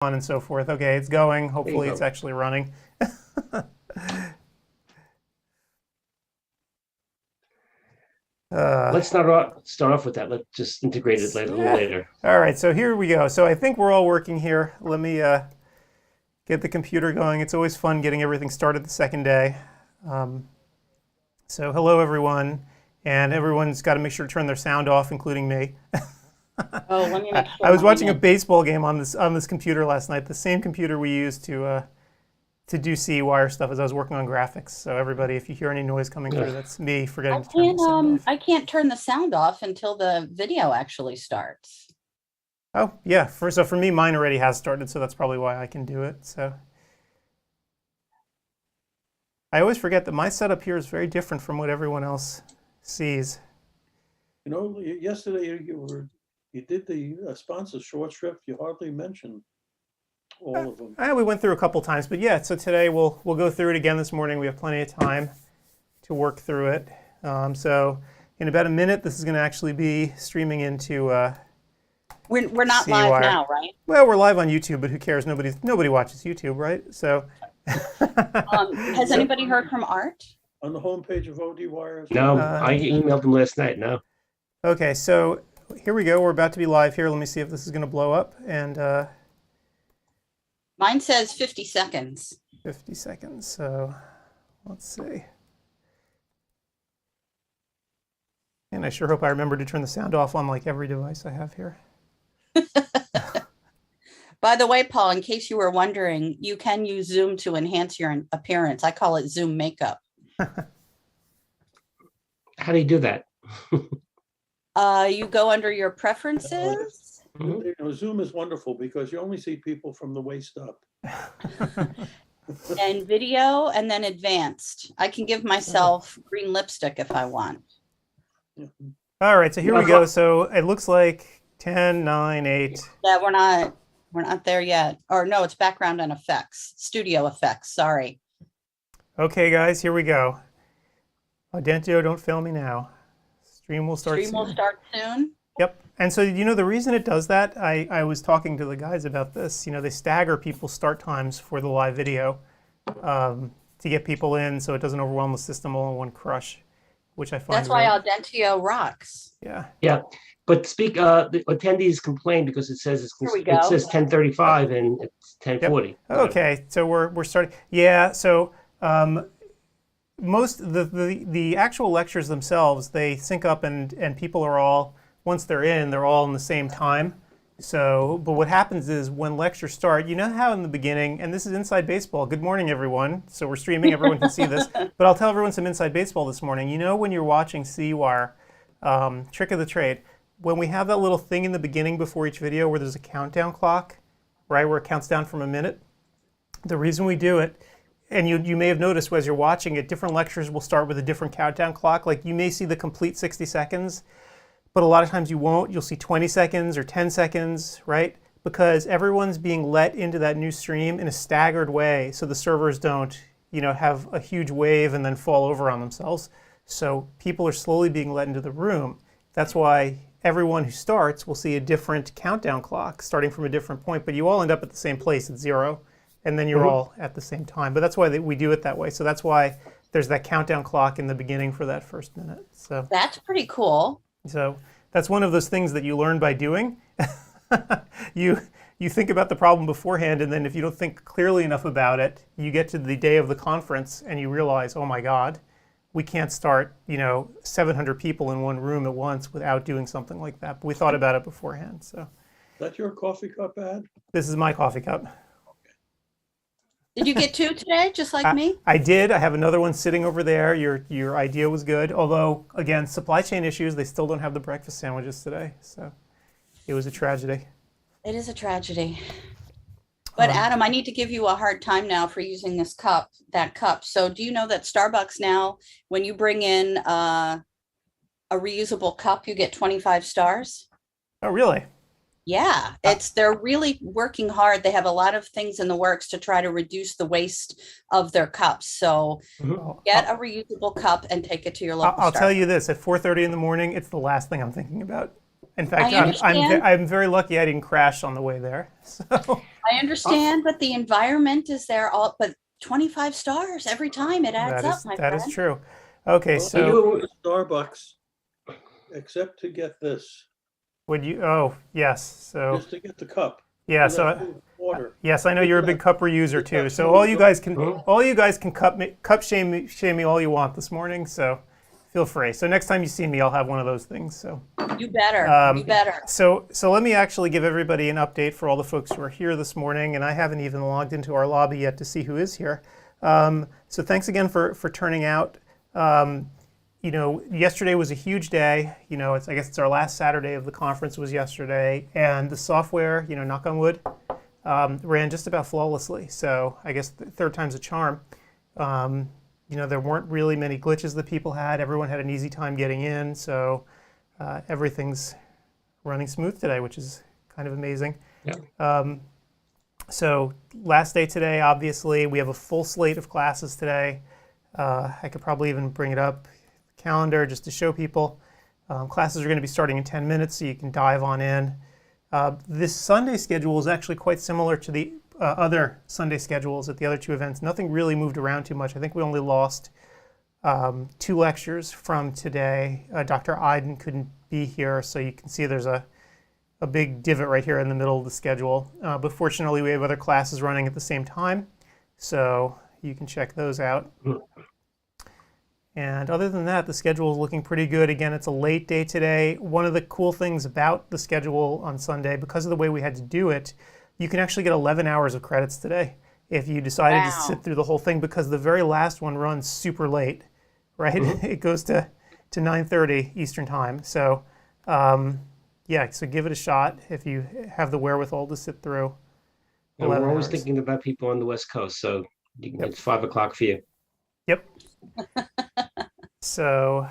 on and so forth. Okay, it's going. Hopefully it's go. actually running. Let's start off with that. Let's just integrate it later. All right, so here we go. So I think we're all working here. Let me get the computer going. It's always fun getting everything started the second day. So hello, everyone. And everyone's got to make sure to turn their sound off, including me. Oh, let me make sure. I was watching a baseball game on this computer last night, the same computer we used to do CEwire stuff as I was working on graphics. So everybody, if you hear any noise coming through, that's me forgetting to turn the sound off. I can't turn the sound off until the video actually starts. Oh, yeah. So for me, mine already has started, so that's probably why I can do it. So I always forget that my setup here is very different from what everyone else sees. You know, yesterday you did the sponsor short script. You hardly mentioned all of them. We went through a couple times, but yeah. So today we'll go through it again this morning. We have plenty of time to work through it. So in about a minute, this is going to actually be streaming into. We're not CEwire. live now, right? Well, we're live on YouTube, but who cares? Nobody watches YouTube, right? So. Has anybody heard from Art? On the homepage of ODwire. No, I emailed him last night. No. Okay, so here we go. We're about to be live here. Let me see if this is going to blow up. And Mine says 50 seconds. 50 seconds. So let's see. And I sure hope I remember to turn the sound off on like every device I have here. By the way, Paul, in case you were wondering, you can use Zoom to enhance your appearance. I call it Zoom makeup. How do you do that? You go under your preferences. You know, Zoom is wonderful because you only see people from the waist up. And video, and then advanced. I can give myself green lipstick if I want. All right, so here we go. So it looks like 10, 9, 8. Yeah, we're not there yet. Or no, it's background and effects, studio effects. Sorry. Okay, guys, here we go. Audentio, don't fail me now. Stream will start soon. Stream will start soon. Yep. And so, you know, the reason it does that, I was talking to the guys about this. You know, they stagger people's start times for the live video to get people in so it doesn't overwhelm the system all in one crush, which I find That's why Audentio rocks. Yeah. Yeah, but the attendees complain because it says it says 10:35 and it's 10:40. Yep. Okay, so we're starting. Yeah. So most the actual lectures themselves, they sync up and people are all, once they're in the same time. So, but what happens is when lectures start, you know how in the beginning, and this is Inside Baseball. Good morning, everyone. So we're streaming, everyone can see this. But I'll tell everyone some Inside Baseball this morning. You know when you're watching CEwire, trick of the trade, when we have that little thing in the beginning before each video where there's a countdown clock, right, where it counts down from a minute, the reason we do it, and you may have noticed as you're watching it, different lectures will start with a different countdown clock. Like you may see the complete 60 seconds, but a lot of times you won't. You'll see 20 seconds or 10 seconds, right? Because everyone's being let into that new stream in a staggered way so the servers don't, you know, have a huge wave and then fall over on themselves. So people are slowly being let into the room. That's why everyone who starts will see a different countdown clock starting from a different point, but you all end up at the same place at 0, and then you're all at the same time. But that's why we do it that way. So that's why there's that countdown clock in the beginning for that first minute. So that's pretty cool. So that's one of those things that you learn by doing. You think about the problem beforehand, and then if you don't think clearly enough about it, you get to the day of the conference and you realize, oh my God, we can't start, 700 people in one room at once without doing something like that. But we thought about it beforehand. So. Is that your coffee cup ad? This is my coffee cup. Did you get 2 today, just like me? I did. I have another one sitting over there. Your idea was good. Although, again, supply chain issues, they still don't have the breakfast sandwiches today. So it was a tragedy. It is a tragedy. But Adam, I need to give you a hard time now for using that cup. So do you know that Starbucks now, when you bring in a reusable cup, you get 25 stars? Oh, really? Yeah, they're really working hard. They have a lot of things in the works to try to reduce the waste of their cups. So get a reusable cup and take it to your local I'll tell you this, at 4:30 in the morning, it's the last thing I'm thinking about. In fact, I I'm very lucky I didn't crash on the way there. So I understand, but the environment is there all, but 25 stars every time. It adds up, my That is friend. true. Okay, Well, so You- Starbucks, except to get this, would you? Oh, yes. So just to get the cup. yeah. for So that food and water. yes, I know you're a big cup reuser It's that too. So small cup. all you guys can cup shame me all you want this morning. So feel free. So next time you see me, I'll have one of those things. So. You better. You better. So let me actually give everybody an update for all the folks who are here this morning, and I haven't even logged into our lobby yet to see who is here. So thanks again for turning out. You know, yesterday was a huge day. You know, I guess it's our last Saturday of the conference was yesterday, and the software, you know, knock on wood, ran just about flawlessly. So I guess the third time's a charm. You know, there weren't really many glitches that people had. Everyone had an easy time getting in, so everything's running smooth today, which is kind of amazing. Yeah. So last day today, obviously, we have a full slate of classes today. I could probably even bring it up, calendar, just to show people. Classes are going to be starting in 10 minutes, so you can dive on in. This Sunday schedule is actually quite similar to the other Sunday schedules at the other two events. Nothing really moved around too much. I think we only lost 2 lectures from today. Dr. Iden couldn't be here, so you can see there's a big divot right here in the middle of the schedule. But fortunately, we have other classes running at the same time, so you can check those out. And other than that, the schedule is looking pretty good. Again, it's a late day today. One of the cool things about the schedule on Sunday, because of the way we had to do it, you can actually get 11 hours of credits today if you decided to sit through the whole thing, because the very last one runs super late, right? It goes to 9:30 Eastern time. So yeah, so give it a shot if you have the wherewithal to sit through. And we're 11 always hours. thinking about people on the West Coast, so it's 5 o'clock for you. Yep. So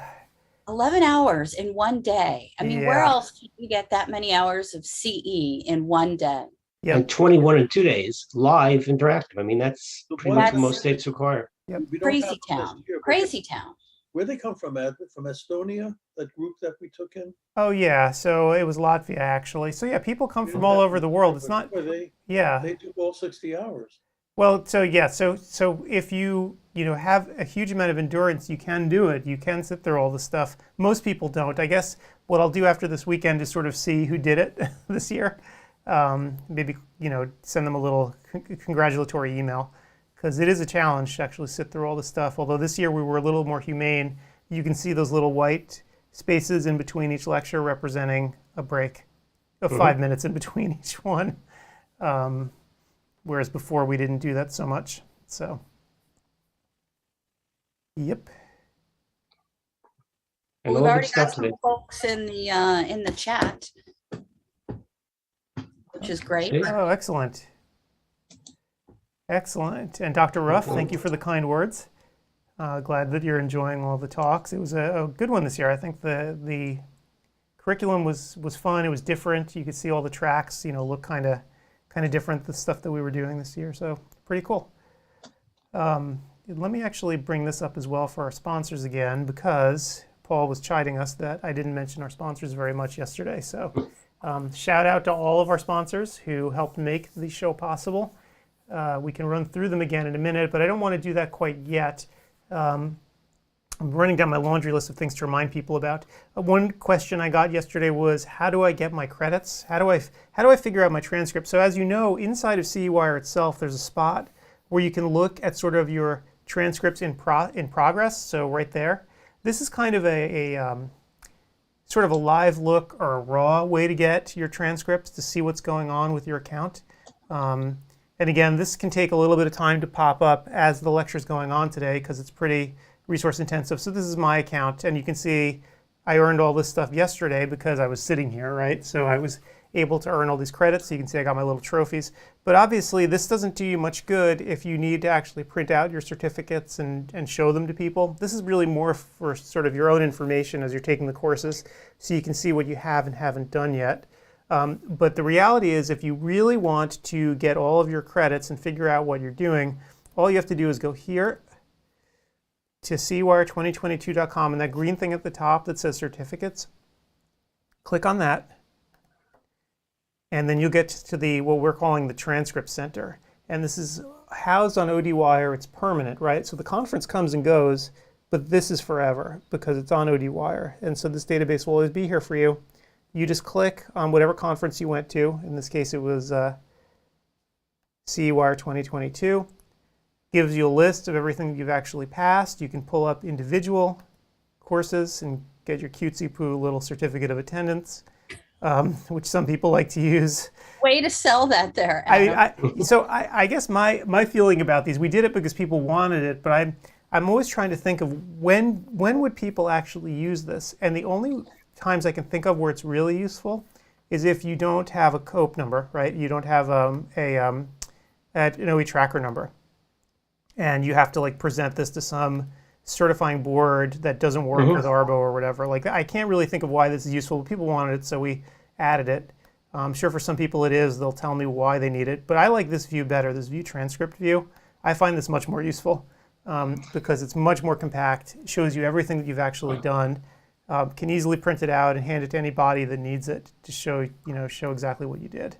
11 hours in one day. I mean, where Yeah. else can you get that many hours of CE in one day? Yep. And 21 in 2 days, live, interactive. I mean, that's The pretty much what ones- most states require. We don't have Crazy them this town. year, but Crazy town. Where they come from, Ed? From Estonia, that group that we took in? oh yeah, so it was Latvia actually. So yeah, people come We from don't all have over them the here, world. but It's not remember they do all 60 hours. well. So yeah, so if you have a huge amount of endurance, you can do it. You can sit through all the stuff. Most people don't. I guess what I'll do after this weekend is sort of see who did it this year. Maybe send them a little congratulatory email, because it is a challenge to actually sit through all the stuff. Although this year we were a little more humane. You can see those little white spaces in between each lecture representing a break of 5 minutes in between each one. Whereas before we didn't do that so much. So, yep. And We've all good already got stuff some today. folks in the chat, which is great. See? Oh, excellent. Excellent. And Dr. Ruff, thank you for the kind words. Glad that you're enjoying all the talks. It was a good one this year. I think the curriculum was fun. It was different. You could see all the tracks, look kind of different, the stuff that we were doing this year. So pretty cool. Let me actually bring this up as well for our sponsors again, because Paul was chiding us that I didn't mention our sponsors very much yesterday. So shout out to all of our sponsors who helped make the show possible. We can run through them again in a minute, but I don't want to do that quite yet. I'm running down my laundry list of things to remind people about. One question I got yesterday was, how do I get my credits? How do I figure out my transcript? So as you know, inside of CEwire itself, there's a spot where you can look at sort of your transcripts in progress. So right there, this is kind of a sort of a live look or a raw way to get your transcripts to see what's going on with your account. And again, this can take a little bit of time to pop up as the lecture is going on today, because it's pretty resource intensive. So this is my account, and you can see I earned all this stuff yesterday because I was sitting here, right? So I was able to earn all these credits. So you can see I got my little trophies. But obviously, this doesn't do you much good if you need to actually print out your certificates and show them to people. This is really more for sort of your own information as you're taking the courses, so you can see what you have and haven't done yet. But the reality is, if you really want to get all of your credits and figure out what you're doing, all you have to do is go here to CEwire2022.com, and that green thing at the top that says certificates, click on that. And then you'll get to the what we're calling the Transcript Center. And this is housed on ODwire. It's permanent, right? So the conference comes and goes, but this is forever because it's on ODwire. And so this database will always be here for you. You just click on whatever conference you went to. In this case, it was CEwire2022. Gives you a list of everything you've actually passed. You can pull up individual courses and get your cutesy poo little certificate of attendance, which some people like to use. Way to sell that there, Adam. I guess my feeling about these, we did it because people wanted it, but I'm always trying to think of when would people actually use this? And the only times I can think of where it's really useful is if you don't have a COPE number, right? You don't have an OE tracker number. And you have to like present this to some certifying board that doesn't work with Arbo or whatever. Like I can't really think of why this is useful. People wanted it, so we added it. I'm sure for some people it is. They'll tell me why they need it. But I like this view better, this view transcript view. I find this much more useful because it's much more compact. It shows you everything that you've actually done. Can easily print it out and hand it to anybody that needs it to show exactly what you did.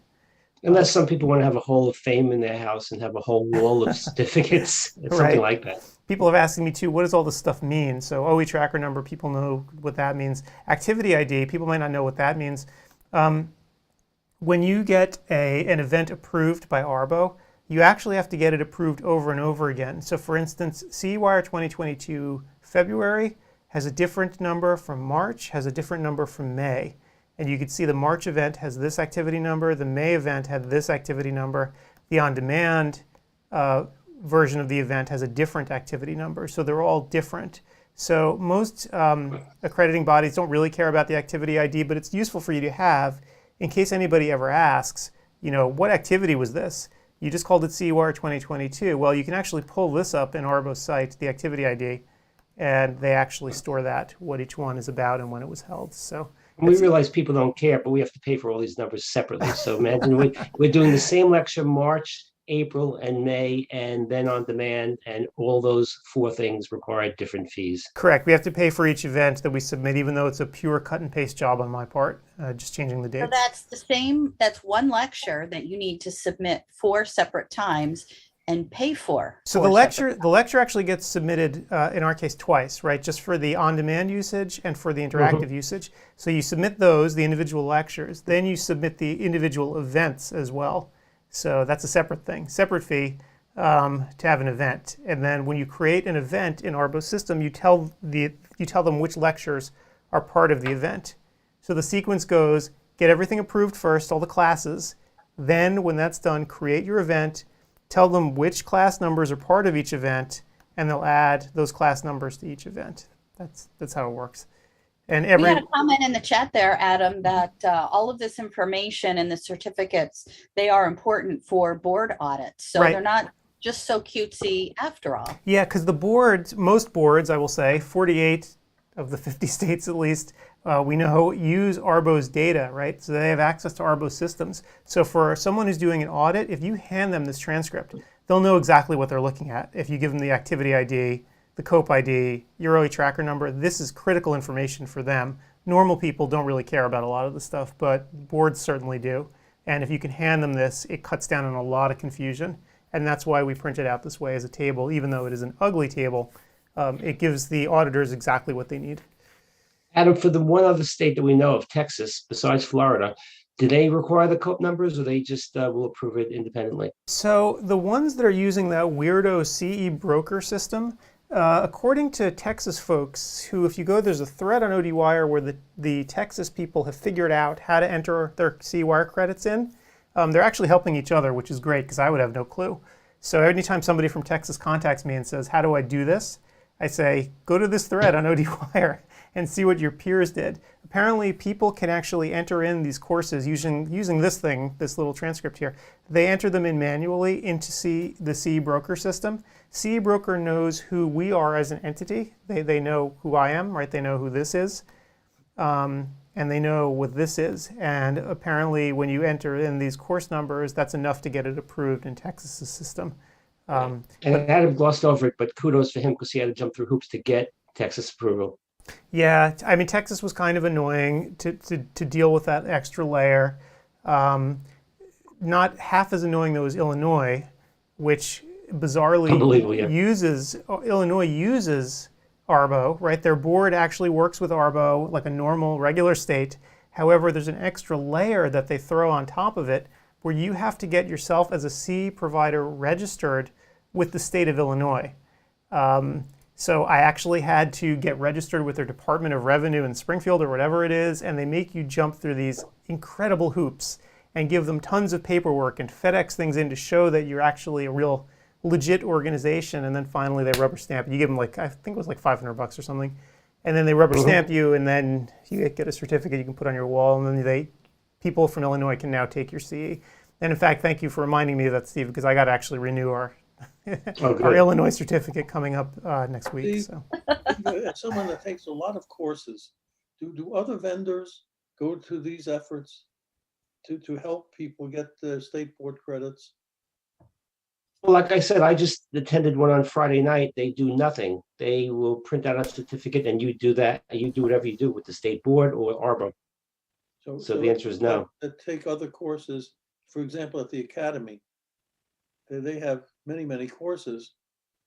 Unless some people want to have a Hall of Fame in their house and have a whole wall of certificates, something like that. People have asked me too, what does all this stuff mean? So OE tracker number, people know what that means. Activity ID, people might not know what that means. When you get an event approved by Arbo, you actually have to get it approved over and over again. So for instance, CEwire2022 February has a different number from March, has a different number from May. And you can see the March event has this activity number, the May event had this activity number, the on-demand version of the event has a different activity number. So they're all different. So most accrediting bodies don't really care about the activity ID, but it's useful for you to have in case anybody ever asks, what activity was this? You just called it CEwire2022. Well, you can actually pull this up in Arbo's site, the activity ID, and they actually store that, what each one is about and when it was held. So we realize people don't care, but we have to pay for all these numbers separately. So imagine we're doing the same lecture March, April, and May, and then on demand, and all those 4 things require different fees. Correct. We have to pay for each event that we submit, even though it's a pure cut and paste job on my part, just changing the dates. So that's the same, that's one lecture that you need to submit 4 separate times and pay for. So the lecture actually gets submitted in our case twice, right? Just for the on-demand usage and for the interactive usage. So you submit those, the individual lectures, then you submit the individual events as well. So that's a separate thing, separate fee to have an event. And then when you create an event in Arbo's system, you tell them which lectures are part of the event. So the sequence goes, get everything approved first, all the classes. Then when that's done, create your event. Tell them which class numbers are part of each event, and they'll add those class numbers to each event. That's how it works. And we had a comment in the chat there, Adam, that all of this information and the certificates, they are important for board audits. So they're not just so cutesy after all. Yeah, because the boards, most boards, I will say, 48 of the 50 states at least, we know use Arbo's data, right? So they have access to Arbo's systems. So for someone who's doing an audit, if you hand them this transcript, they'll know exactly what they're looking at. If you give them the activity ID, the COPE ID, your OE tracker number, this is critical information for them. Normal people don't really care about a lot of this stuff, but boards certainly do. And if you can hand them this, it cuts down on a lot of confusion. And that's why we print it out this way as a table, even though it is an ugly table. It gives the auditors exactly what they need. Adam, for the one other state that we know of, Texas, besides Florida, do they require the COPE numbers, or they just will approve it independently? So the ones that are using that weirdo CE broker system, according to Texas folks, who, if you go, there's a thread on ODwire where the Texas people have figured out how to enter their CEwire credits in. They're actually helping each other, which is great because I would have no clue. So anytime somebody from Texas contacts me and says, how do I do this? I say, go to this thread on ODwire and see what your peers did. Apparently, people can actually enter in these courses using this thing, this little transcript here. They enter them in manually into the CE broker system. CE broker knows who we are as an entity. They know who I am, right? They know who this is. And they know what this is. And apparently, when you enter in these course numbers, that's enough to get it approved in Texas's system. And Adam glossed over it, but kudos for him because he had to jump through hoops to get Texas approval. Yeah, I mean, Texas was kind of annoying to deal with that extra layer. Not half as annoying though as Illinois, which Unbelievable, bizarrely yeah. Illinois uses Arbo, right? Their board actually works with Arbo like a normal, regular state. However, there's an extra layer that they throw on top of it where you have to get yourself as a C provider registered with the state of Illinois. So I actually had to get registered with their Department of Revenue in Springfield or whatever it is, and they make you jump through these incredible hoops and give them tons of paperwork and FedEx things in to show that you're actually a real legit organization. And then finally they rubber stamp it. You give them like, I think it was like $500 or something. And then they rubber stamp you, and then you get a certificate you can put on your wall, and then people from Illinois can now take your CE. And in fact, thank you for reminding me of that, Steve, because I got to actually renew our our Illinois certificate coming up next week. Steve, as someone that takes a lot of courses, do other vendors go to these efforts to help people get the state board credits? Well, like I said, I just attended one on Friday night. They do nothing. They will print out a certificate and you do that. You do whatever you do with the state board or Arbo. So the answer is no. That take other courses, for example, at the academy, they have many courses.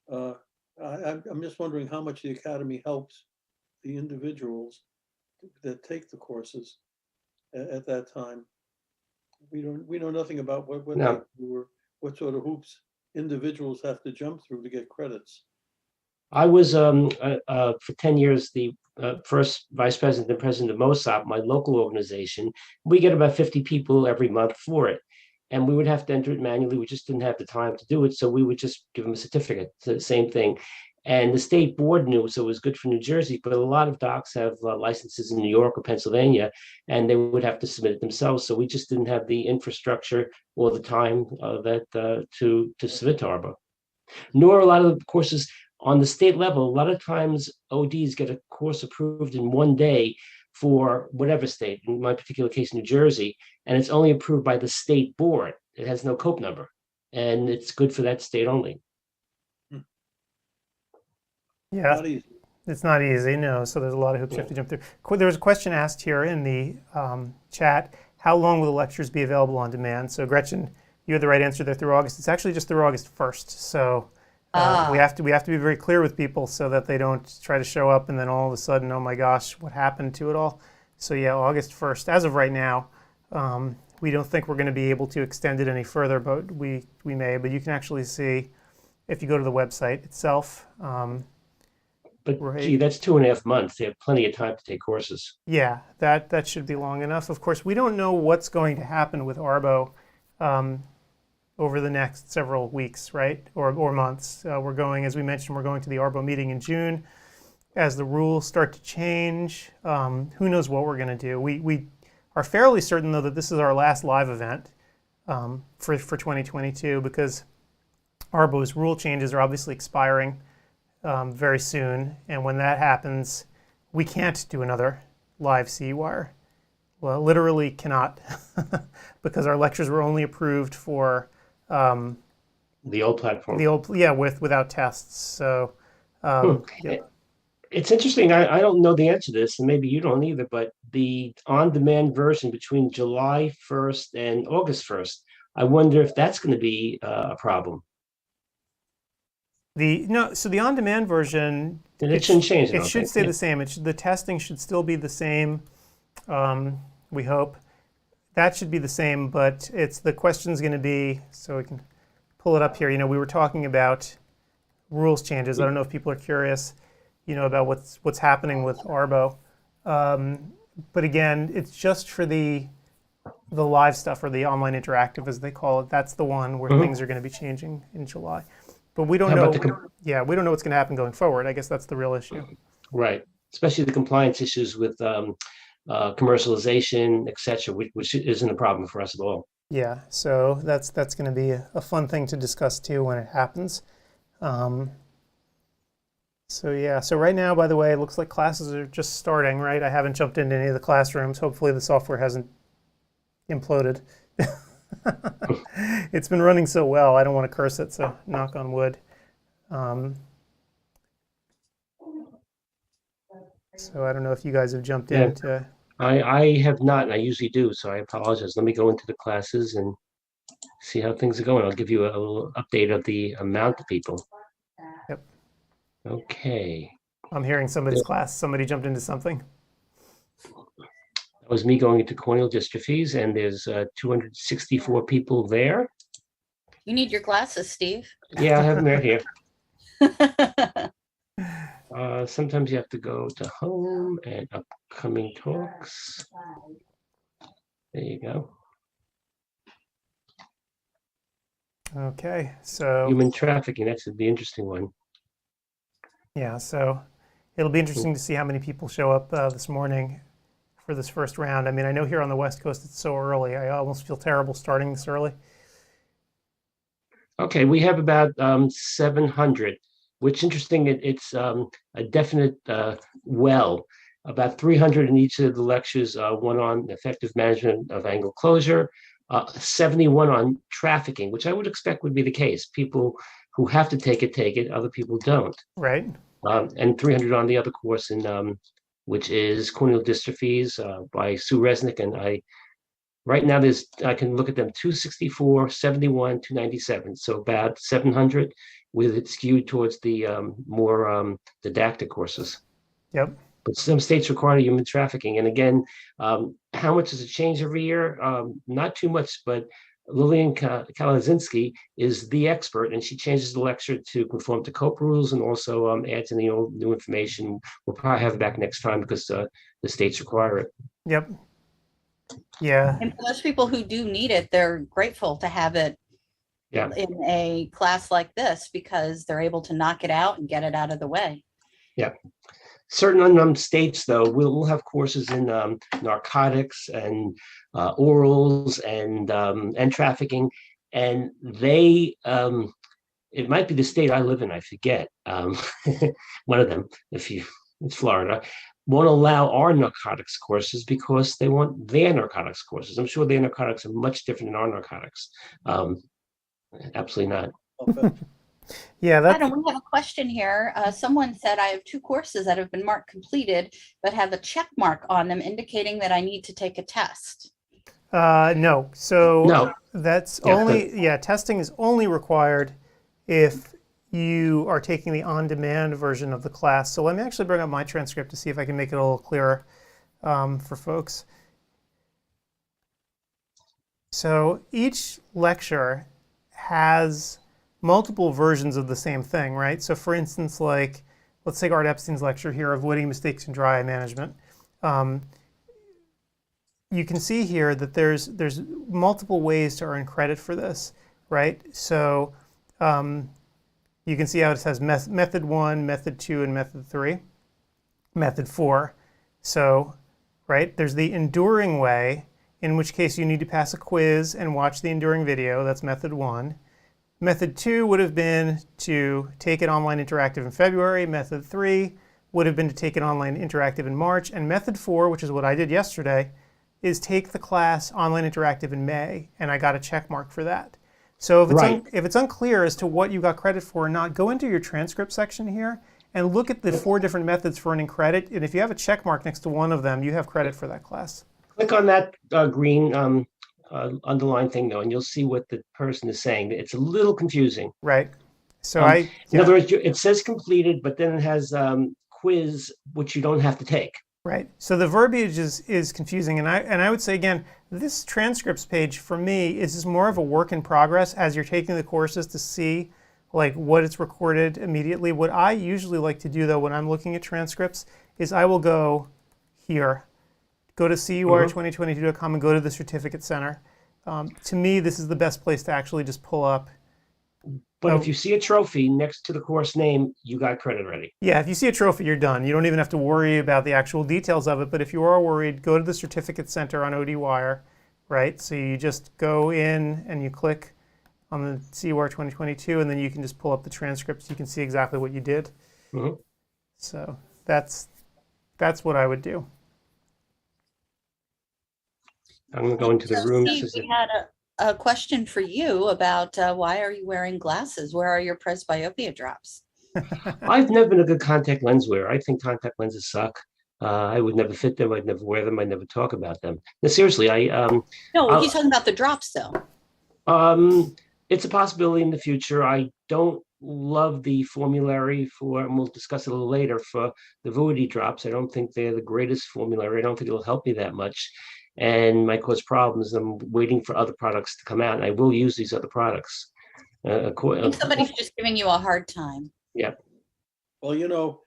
I'm just wondering how much the academy helps the individuals that take the courses at that time. We know nothing about what they do or what sort of hoops individuals have to jump through to get credits. I was for 10 years the first vice president and president of MOSOP, my local organization. We get about 50 people every month for it. And we would have to enter it manually. We just didn't have the time to do it. So we would just give them a certificate. So the same thing. And the state board knew, so it was good for New Jersey. But a lot of docs have licenses in New York or Pennsylvania, and they would have to submit it themselves. So we just didn't have the infrastructure or the time to submit to Arbo. Nor a lot of the courses on the state level. A lot of times ODs get a course approved in one day for whatever state, in my particular case, New Jersey, and it's only approved by the state board. It has no COPE number, and it's good for that state only. Yeah, Not easy. it's not easy, no. So there's a lot of hoops you have to jump through. There was a question asked here in the chat, how long will the lectures be available on demand? So Gretchen, you had the right answer there through August. It's actually just through August 1st. So we have to be very clear with people so that they don't try to show up and then all of a sudden, oh my gosh, what happened to it all? So yeah, August 1st. As of right now, we don't think we're going to be able to extend it any further, but we may. But you can actually see if you go to the website itself. But right. Gee, that's 2.5 months. They have plenty of time to take courses. Yeah, that should be long enough. Of course, we don't know what's going to happen with Arbo over the next several weeks, right, or months. We're going, as we mentioned, we're going to the Arbo meeting in June. As the rules start to change, who knows what we're going to do. We are fairly certain, though, that this is our last live event for 2022 because Arbo's rule changes are obviously expiring very soon, and when that happens, we can't do another live CEwire. Well, literally cannot, because our lectures were only approved for the old platform. Without tests. So, yeah. It's interesting. I don't know the answer to this, and maybe you don't either. But the on-demand version between July 1st and August 1st, I wonder if that's going to be a problem. So the on-demand version, it shouldn't change. It should stay the same. The testing should still be the same. We hope that should be the same, but the question's going to be, so we can pull it up here. We were talking about rules changes. I don't know if people are curious, about what's happening with Arbo. But again, it's just for the live stuff, or the online interactive, as they call it. That's the one where things are going to be changing in July. But we don't know. We don't know what's going to happen going forward. I guess that's the real issue. Right, especially the compliance issues with commercialization, etc., which isn't a problem for us at all. Yeah, so that's going to be a fun thing to discuss too when it happens. So right now, by the way, it looks like classes are just starting. Right, I haven't jumped into any of the classrooms. Hopefully, the software hasn't imploded. It's been running so well, I don't want to curse it, so knock on wood. So I don't know if you guys have jumped into. I have not, and I usually do, so I apologize. Let me go into the classes and see how things are going. I'll give you a little update of the amount of people. Yep. Okay. I'm hearing somebody's class. Somebody jumped into something. That was me going into corneal dystrophies, and there's 264 people there. You need your glasses, Steve. Yeah, I have them right here. Sometimes you have to go to home and upcoming talks. There you go. Okay, so Human trafficking, that's the interesting one. yeah, so it'll be interesting to see how many people show up this morning for this first round. I mean, I know here on the West Coast it's so early. I almost feel terrible starting this early. Okay, we have about 700, which interesting, it's a definite well, about 300 in each of the lectures, one on effective management of angle closure, 71 on trafficking, which I would expect would be the case. People who have to take it, other people don't. Right. And 300 on the other course, in which is corneal dystrophies by Sue Resnick. And right now I can look at them 264, 71, 297. So about 700 with it skewed towards the more didactic courses. Yep. But some states require human trafficking. And again, how much does it change every year? Not too much, but Lillian Kalazinski is the expert, and she changes the lecture to conform to COPE rules and also adds in the old new information. We'll probably have it back next time because the states require it. Yep. Yeah. And for those people who do need it, they're grateful to have it in a class like this because they're able to knock it out and get it out of the way. Yeah. Certain states, though, we'll have courses in narcotics and orals and trafficking, and they it might be the state I live in, I forget, one of them, it's Florida, won't allow our narcotics courses because they want their narcotics courses. I'm sure their narcotics are much different than our narcotics. Absolutely not. Okay. Yeah, that's Adam, we have a question here. Someone said I have 2 courses that have been marked completed, but have a check mark on them indicating that I need to take a test. no. So No. that's only, testing is only required if you are taking the on-demand version of the class. So let me actually bring up my transcript to see if I can make it a little clearer for folks. So each lecture has multiple versions of the same thing, right? So for instance, like, let's take Art Epstein's lecture here, Avoiding Mistakes in Dry Eye Management. You can see here that there's multiple ways to earn credit for this, right? So you can see how it says method 1, method 2, and method 3, method 4. So, right, there's the enduring way, in which case you need to pass a quiz and watch the enduring video. That's method 1. Method 2 would have been to take it online interactive in February. Method 3 would have been to take it online interactive in March. And method 4, which is what I did yesterday, is take the class online interactive in May. And I got a check mark for that. So if it's unclear as to what you got credit for or not, go into your transcript section here and look at the 4 different methods for earning credit. And if you have a check mark next to one of them, you have credit for that class. Click on that green underlined thing, though, and you'll see what the person is saying. It's a little confusing. Right. So in other words, it says completed, but then it has quiz, which you don't have to take. Right. So the verbiage is confusing, and I would say again, this transcripts page for me is just more of a work in progress as you're taking the courses to see like what it's recorded immediately. What I usually like to do though when I'm looking at transcripts is I will go here, go to CEwire2022.com and go to the Certificate Center. To me, this is the best place to actually just pull up. But if you see a trophy next to the course name, you got credit ready. Yeah, if you see a trophy, you're done. You don't even have to worry about the actual details of it. But if you are worried, go to the Certificate Center on ODwire, right? So you just go in and you click on the CEwire2022, and then you can just pull up the transcripts. You can see exactly what you did. Mm-hmm. So that's what I would do. I'm going to go into the room. Steve, we had a question for you about why are you wearing glasses? Where are your presbyopia drops? I've never been a good contact lens wearer. I think contact lenses suck. I would never fit them. I'd never wear them. I'd never talk about them. No, seriously, No, I'll- he's talking about the drops though. it's a possibility in the future. I don't love the formulary for, and we'll discuss it a little later, for the Vuity drops. I don't think they're the greatest formulary. I don't think it'll help me that much, and might cause problems. I'm waiting for other products to come out, and I will use these other products. I think somebody's just giving you a hard time. Yeah. Well, you know,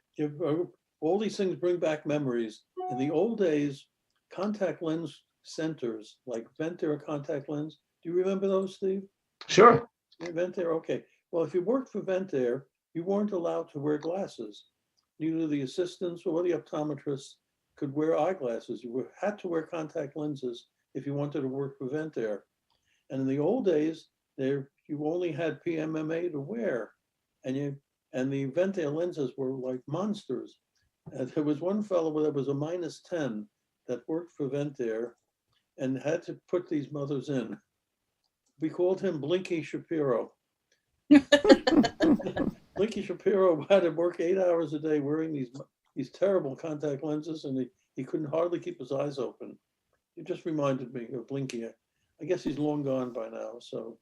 all these things bring back memories. In the old days, contact lens centers like Ventair contact lens. Do you remember those, Steve? Sure. Ventair, okay. Well, if you worked for Ventair, you weren't allowed to wear glasses. Neither the assistants or the optometrists could wear eyeglasses. You had to wear contact lenses if you wanted to work for Ventair. And in the old days, you only had PMMA to wear, and the Ventair lenses were like monsters. And there was one fellow that was a -10 that worked for Ventair and had to put these mothers in. We called him Blinky Shapiro. Blinky Shapiro had to work 8 hours a day wearing these terrible contact lenses, and he couldn't hardly keep his eyes open. It just reminded me of Blinky. I guess he's long gone by now, so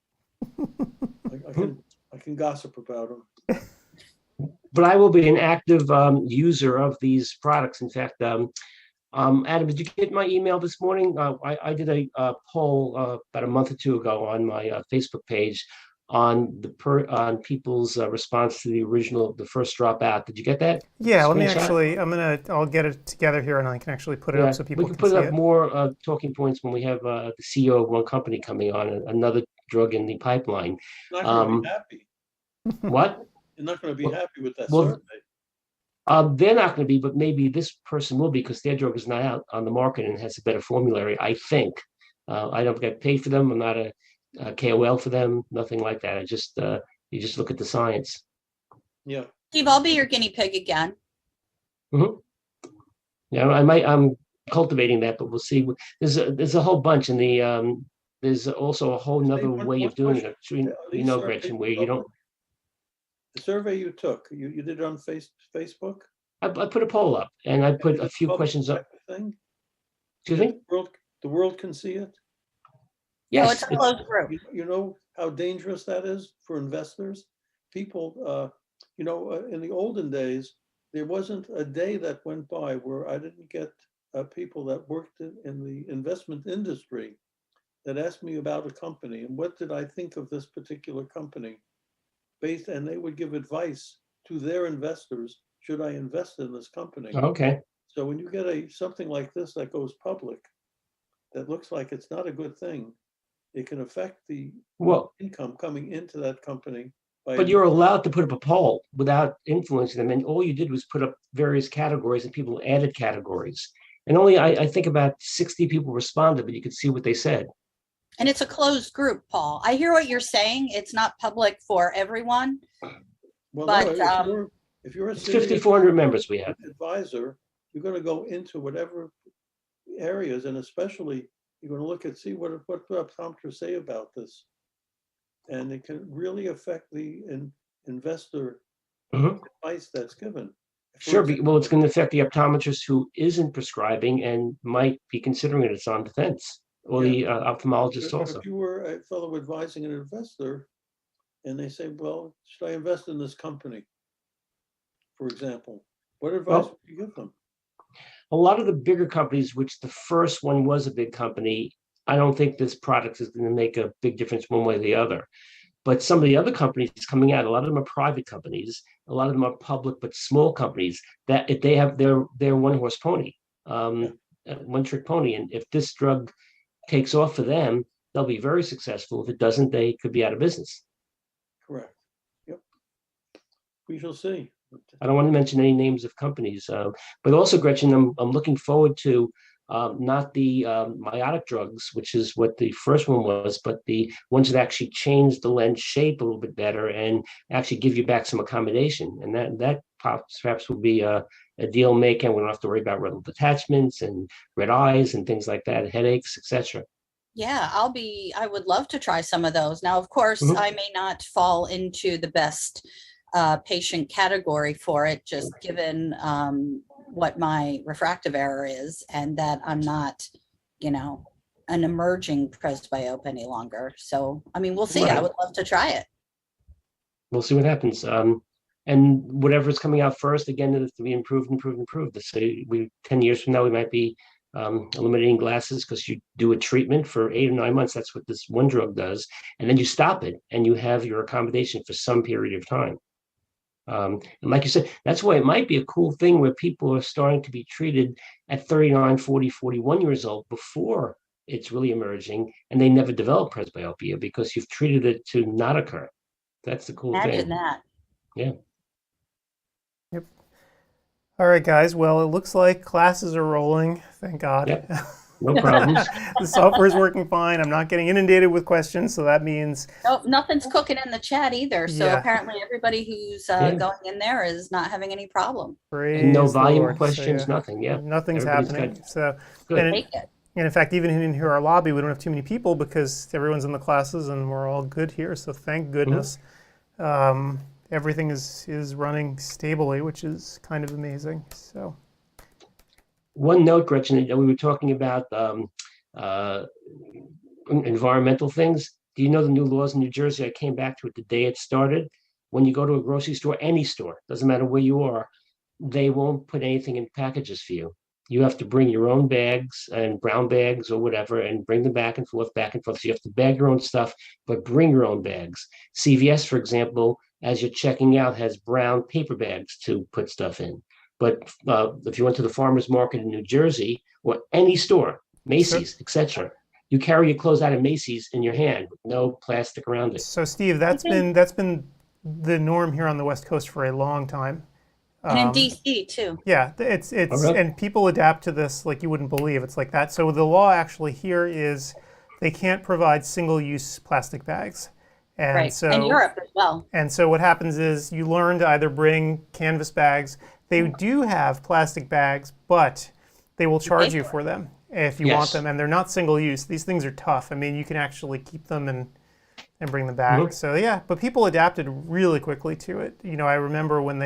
I can gossip about him. But I will be an active user of these products. In fact, Adam, did you get my email this morning? I did a poll about a month or two ago on my Facebook page on people's response to the first dropout. Did you get that? Yeah, let me Screenshot? I'll get it together here and I can actually put it up so people we can can put see up it. more talking points when we have the CEO of one company coming on, another drug in the pipeline. Not going to be happy. What? You're not going to be happy with that well, survey. They're not going to be, but maybe this person will be, because their drug is not out on the market and has a better formulary, I think. I don't get paid for them. I'm not a KOL for them, nothing like that. I just, you just look at the science. Yeah. Steve, I'll be your guinea pig again. Mm-hmm. Yeah, I'm cultivating that, but we'll see. There's a whole bunch, and there's also a whole nother way of doing it. You know, Gretchen, where you don't. The survey you took, you did it on Facebook? I put a poll up, and I put a few questions up. Thing? Excuse me? The world can see it? No, Yes. it's a closed group. You know how dangerous that is for investors? People, in the olden days, there wasn't a day that went by where I didn't get people that worked in the investment industry that asked me about a company and what did I think of this particular company. And they would give advice to their investors, should I invest in this company? Okay. So when you get something like this that goes public, that looks like it's not a good thing, it can affect the income coming into that company. But you're allowed to put up a poll without influencing them, and all you did was put up various categories, and people added categories. And only, I think, about 60 people responded, but you could see what they said. And it's a closed group, Paul. I hear what you're saying. It's not public for everyone. Well, but no, if you're a 5,400 members we have. Advisor, you're going to go into whatever areas, and especially you're going to look and see what optometrists say about this, and it can really affect the investor advice that's given. Sure, well, it's going to affect the optometrist who isn't prescribing and might be considering it. It's on defense. Or the ophthalmologist also. If you were a fellow advising an investor and they say, well, should I invest in this company, for example, what advice would you give them? A lot of the bigger companies, which the first one was a big company, I don't think this product is going to make a big difference one way or the other. But some of the other companies coming out, a lot of them are private companies, a lot of them are public but small companies, that if they have their one-horse pony, one-trick pony. And if this drug takes off for them, they'll be very successful. If it doesn't, they could be out of business. Correct. Yep. We shall see. I don't want to mention any names of companies, but also, Gretchen, I'm looking forward to not the miotic drugs, which is what the first one was, but the ones that actually change the lens shape a little bit better and actually give you back some accommodation. And that perhaps will be a deal maker. We don't have to worry about retinal detachments and red eyes and things like that, headaches, etc. Yeah, I would love to try some of those. Now, of course, I may not fall into the best patient category for it, just given what my refractive error is and that I'm not, an emerging presbyope any longer. So, I mean, we'll see. I Right. would love to try it. We'll see what happens. And whatever's coming out first, again, it has to be improved. So 10 years from now, we might be eliminating glasses because you do a treatment for 8 or 9 months. That's what this one drug does. And then you stop it and you have your accommodation for some period of time. And like you said, that's why it might be a cool thing where people are starting to be treated at 39, 40, 41 years old before it's really emerging and they never develop presbyopia because you've treated it to not occur. That's the cool Imagine thing. that. Yeah. Yep. All right, guys. Well, it looks like classes are rolling. Thank God. Yep. No problems. The software is working fine. I'm not getting inundated with questions, so that means Nope, nothing's cooking in the chat either. So Yeah. apparently everybody who's Yeah. going in there is not having any problem. And no praise the volume Lord. So, questions, yeah, nothing. Yeah. nothing's Everybody's happening. good. So, Good. and, Take it. and in fact, even in here, our lobby, we don't have too many people because everyone's in the classes and we're all good here. So thank goodness. Everything is running stably, which is kind of amazing. So. One note, Gretchen, we were talking about environmental things. Do you know the new laws in New Jersey? I came back to it the day it started. When you go to a grocery store, any store, doesn't matter where you are, they won't put anything in packages for you. You have to bring your own bags and brown bags or whatever and bring them back and forth. So you have to bag your own stuff, but bring your own bags. CVS, for example, as you're checking out, has brown paper bags to put stuff in. But if you went to the farmer's market in New Jersey or any store, Macy's, etc., you carry your clothes out of Macy's in your hand with no plastic around it. So Steve, that's been the norm here on the West Coast for a long time. And in DC too. Yeah, it's right. and people adapt to this like you wouldn't believe. It's like that. So the law actually here is they can't provide single-use plastic bags. And Right. so And Europe as well. And so what happens is you learn to either bring canvas bags. They do have plastic bags, but they will charge you for them if you want Yes. them, and they're not single use. These things are tough. I mean, you can actually keep them and bring them back. So yeah, but people adapted really quickly to it. I remember when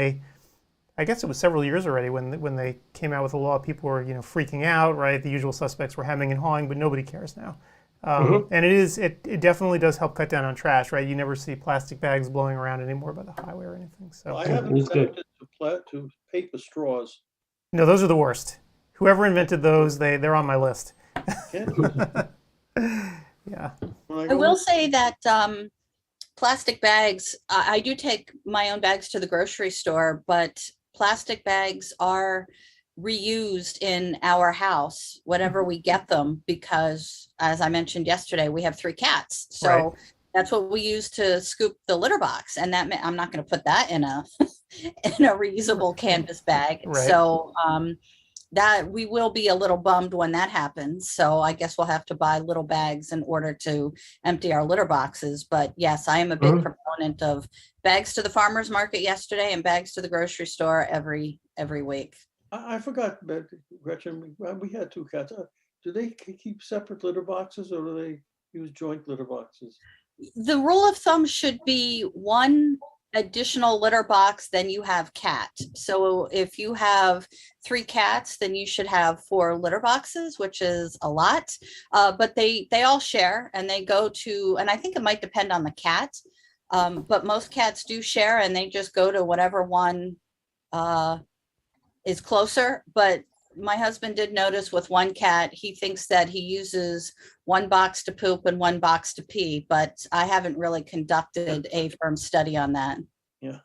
I guess it was several years already when they came out with the law, people were freaking out, right? The usual suspects were hemming and hawing, but nobody cares now. And it definitely does help cut down on trash, right? You never see plastic bags blowing around anymore by the highway or anything. So I haven't It's good. adapted to paper straws. no, those are the worst. Whoever invented those, they're on my list. Can't Yeah. I will say that plastic bags, I do take my own bags to the grocery store, but plastic bags are reused in our house whenever we get them because, as I mentioned yesterday, we have 3 cats. So Right. that's what we use to scoop the litter box. And that I'm not going to put that in a reusable canvas bag. Right. So that we will be a little bummed when that happens. So I guess we'll have to buy little bags in order to empty our litter boxes. But yes, I am a big proponent of bags to the farmer's market yesterday and bags to the grocery store every week. I forgot, but Gretchen, we had 2 cats. Do they keep separate litter boxes or do they use joint litter boxes? The rule of thumb should be 1 additional litter box, then you have cat. So if you have 3 cats, then you should have 4 litter boxes, which is a lot. But they all share and they go to, and I think it might depend on the cat, but most cats do share and they just go to whatever one is closer. But my husband did notice with 1 cat, he thinks that he uses 1 box to poop and 1 box to pee, but I haven't really conducted a firm study on that. Yeah.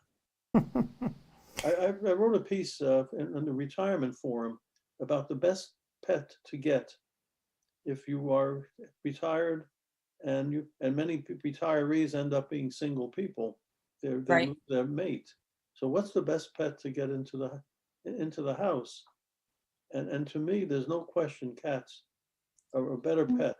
I wrote a piece in the retirement forum about the best pet to get if you are retired, and many retirees end up being single people. They Right. lose their mate. So what's the best pet to get into the house? And to me, there's no question cats are a better pet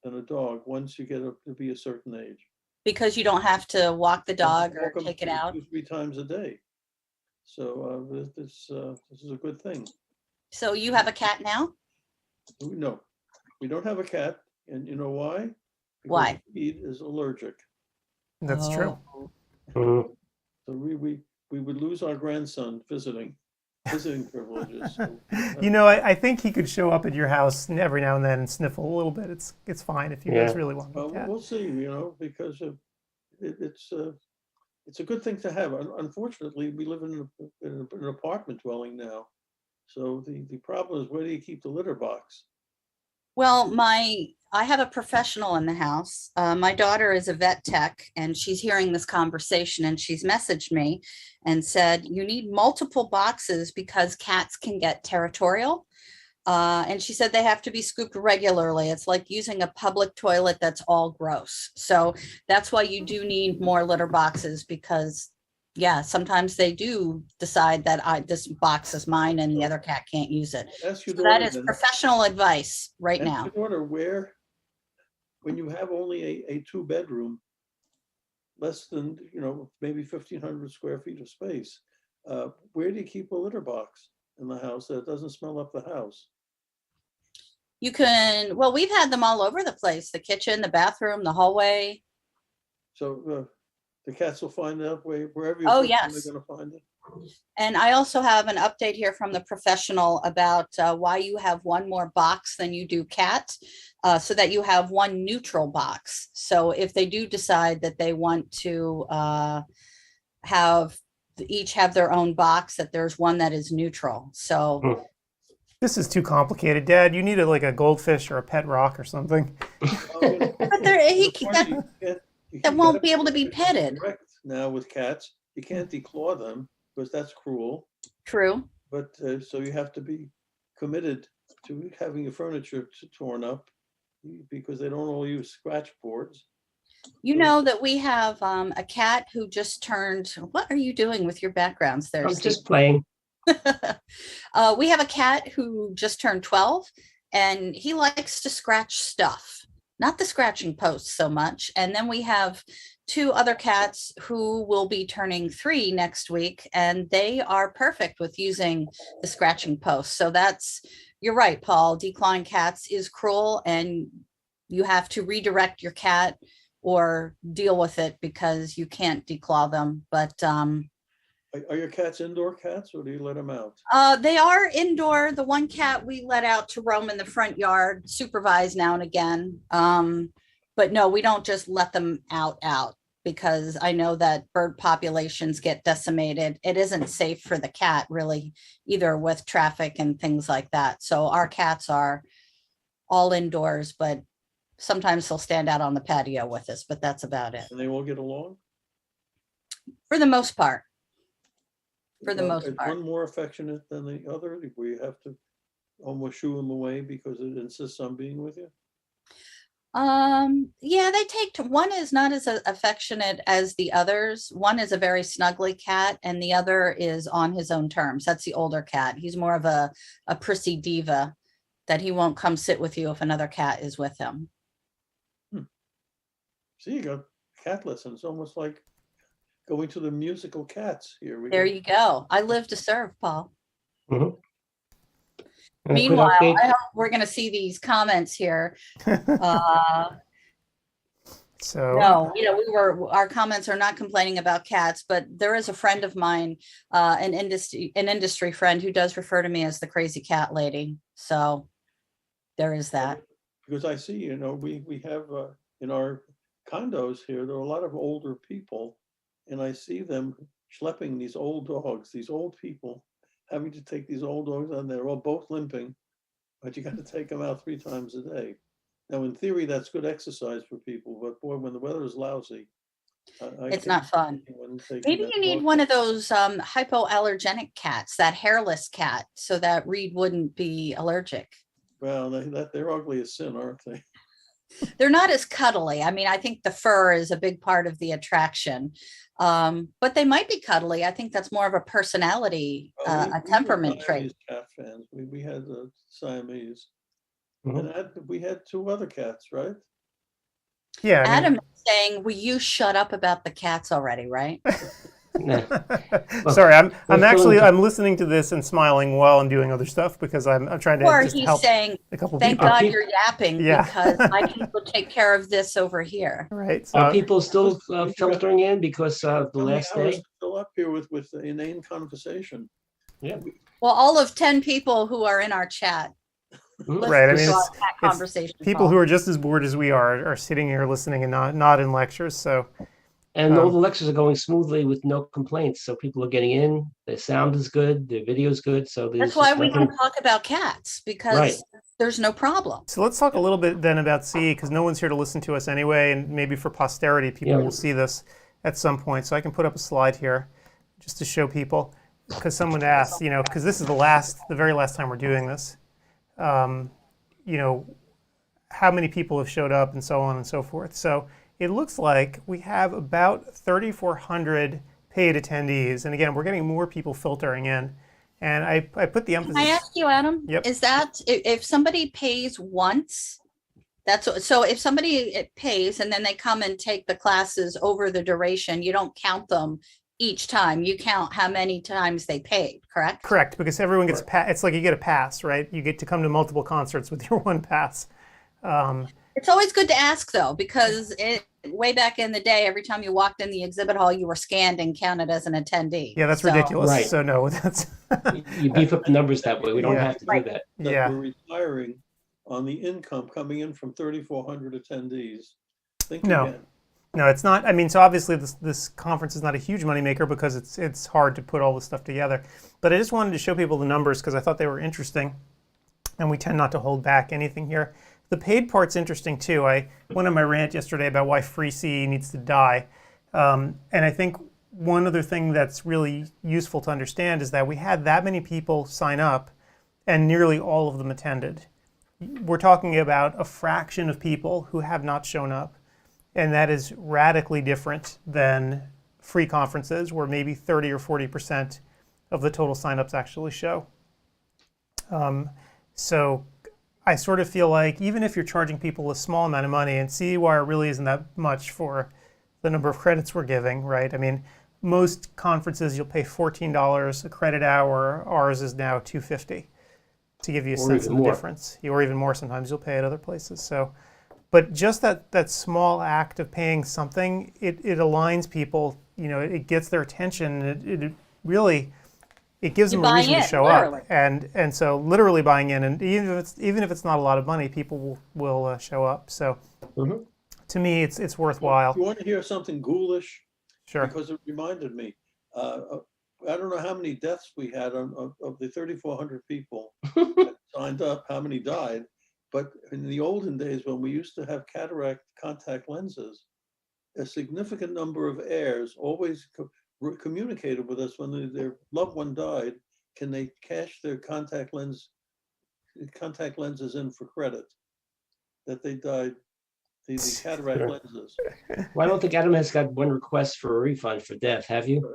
than a dog once you get up to be a certain age. Because you don't have to walk the dog or Walk 'em take it out. 2-3 times a day. So this is a good thing. So you have a cat now? No, we don't have a cat, and you know why? Because Why? Pete is allergic. That's true. Oh. Mhm. So we would lose our grandson visiting. visiting privileges. So, You know, I think he could show up at your house every now and then and sniffle a little bit. It's fine if you guys Yeah. really want the cat. we'll see, because it's a good thing to have. Unfortunately, we live in an apartment dwelling now. So the problem is, where do you keep the litter box? Well, I have a professional in the house. My daughter is a vet tech and she's hearing this conversation and she's messaged me and said, you need multiple boxes because cats can get territorial. And she said they have to be scooped regularly. It's like using a public toilet that's all gross. So that's why you do need more litter boxes because, yeah, sometimes they do decide that this box is mine and the other cat can't use it. Ask your So that daughter is then. professional advice right Ask now. your daughter when you have only a 2-bedroom, less than, maybe 1,500 square feet of space, where do you keep a litter box in the house that doesn't smell up the house? You can, well, we've had them all over the place, the kitchen, the bathroom, the hallway. So the cats will find out wherever you Oh, put them, yes. they're going to find it. And I also have an update here from the professional about why you have one more box than you do cat, so that you have one neutral box. So if they do decide that they want to each have their own box, that there's one that is neutral. So This is too complicated, Dad. You need a goldfish or a pet rock or something. but that won't be able to be petted. Correct. Now with cats, you can't declaw them because that's cruel. True. But so you have to be committed to having your furniture torn up because they don't all use scratch boards. You know that we have a cat who just turned, what are you doing with your backgrounds there, I'm Steve? just playing. We have a cat who just turned 12 and he likes to scratch stuff, not the scratching posts so much. And then we have 2 other cats who will be turning 3 next week, and they are perfect with using the scratching posts. So you're right, Paul, declawing cats is cruel and you have to redirect your cat or deal with it because you can't declaw them. But Are your cats indoor cats or do you let them out? they are indoor. The one cat we let out to roam in the front yard, supervised now and again. But no, we don't just let them out because I know that bird populations get decimated. It isn't safe for the cat really either with traffic and things like that. So our cats are all indoors, but sometimes they'll stand out on the patio with us, but that's about it. And they all get along? For the most part. For the Well, most is part. one more affectionate than the other, where you have to almost shoo them away because it insists on being with you? Yeah, they take to one is not as affectionate as the others. One is a very snuggly cat and the other is on his own terms. That's the older cat. He's more of a prissy diva that he won't come sit with you if another cat is with him. See, you got cat lessons, almost like going to the musical Cats here. There you go. I live to serve, Paul. Mhm. And a quick Meanwhile, update. I hope we're going to see these comments here. So No, our comments are not complaining about cats, but there is a friend of mine, an industry friend who does refer to me as the crazy cat lady. So there is that. Because I see, we have in our condos here, there are a lot of older people, and I see them schlepping these old dogs, these old people having to take these old dogs on. They're all both limping, but you got to take them out 3 times a day. Now, in theory, that's good exercise for people, but boy, when the weather is lousy, It's not fun. Maybe Maybe you need one of those hypoallergenic cats, that hairless cat, so that Reed wouldn't be allergic. Well, they're ugly as sin, aren't they? They're not as cuddly. I mean, I think the fur is a big part of the attraction, but they might be cuddly. I think that's more of a personality, a temperament trait. Cat fans. We had Siamese, Mhm. and we had 2 other cats, right? yeah, I Adam mean, is saying, will you shut up about the cats already, right? Nah. sorry, I'm still I'm listening to this and smiling while I'm doing other stuff because I'm trying to Or just he's help saying, a couple thank people. God People- you're yapping Yeah. because I can go take care of this over here. Right. Are So people still filtering in because of the How many last hours day? still up here with inane conversation? Yeah. Well, all of 10 people who are in our chat. Mhm. Right. I listen mean, to our it's, chat it's conversation people call. who are just as bored as we are sitting here listening and not in lectures. So And all the lectures are going smoothly with no complaints. So people are getting in, their sound is good, their video is good. So there's That's why just we nothing. can talk about cats, Right. because there's no problem. So let's talk a little bit then about CE, because no one's here to listen to us anyway, and maybe for posterity, people Yeah. will see this at some point. So I can put up a slide here just to show people, because someone asked, because this is the very last time we're doing this, you know, how many people have showed up and so on and so forth. So it looks like we have about 3,400 paid attendees. And again, we're getting more people filtering in. And I put the emphasis. Can I ask you, Adam? Yep. Is that if somebody pays once, so if somebody pays and then they come and take the classes over the duration, you don't count them each time. You count how many times they paid, correct? Correct, because everyone gets it's like you get a pass, right? You get to come to multiple concerts with your one pass. It's always good to ask though, because way back in the day, every time you walked in the exhibit hall, you were scanned and counted as an attendee. Yeah, that's So- ridiculous. Right. So no, that's You beef up the numbers that way. We don't Yeah. have to do Right. that. That yeah. we're retiring on the income coming in from 3,400 attendees. Think No. again. No, it's not. I mean, so obviously this conference is not a huge moneymaker because it's hard to put all this stuff together. But I just wanted to show people the numbers because I thought they were interesting, and we tend not to hold back anything here. The paid part's interesting too. I went on my rant yesterday about why free CE needs to die, and I think one other thing that's really useful to understand is that we had that many people sign up, and nearly all of them attended. We're talking about a fraction of people who have not shown up. And that is radically different than free conferences where maybe 30 or 40% of the total signups actually show. So I sort of feel like even if you're charging people a small amount of money, and CEwire really isn't that much for the number of credits we're giving, right? I mean, most conferences you'll pay $14 a credit hour. Ours is now $250 to give you a sense of the difference. Or even more sometimes you'll pay at other places. So. But just that small act of paying something, it aligns people, it gets their attention. It really, it gives them a reason to show up. And so literally buying in, and even if it's not a lot of money, people will show up. So to me, it's worthwhile. If you want to hear something ghoulish, Sure. because it reminded me, I don't know how many deaths we had of the 3,400 people that signed up, how many died. But in the olden days, when we used to have cataract contact lenses, a significant number of heirs always communicated with us when their loved one died. Can they cash their contact lenses in for credit? That they died, the cataract lenses. Well, I don't think Adam has got one request for a refund for death. Have you?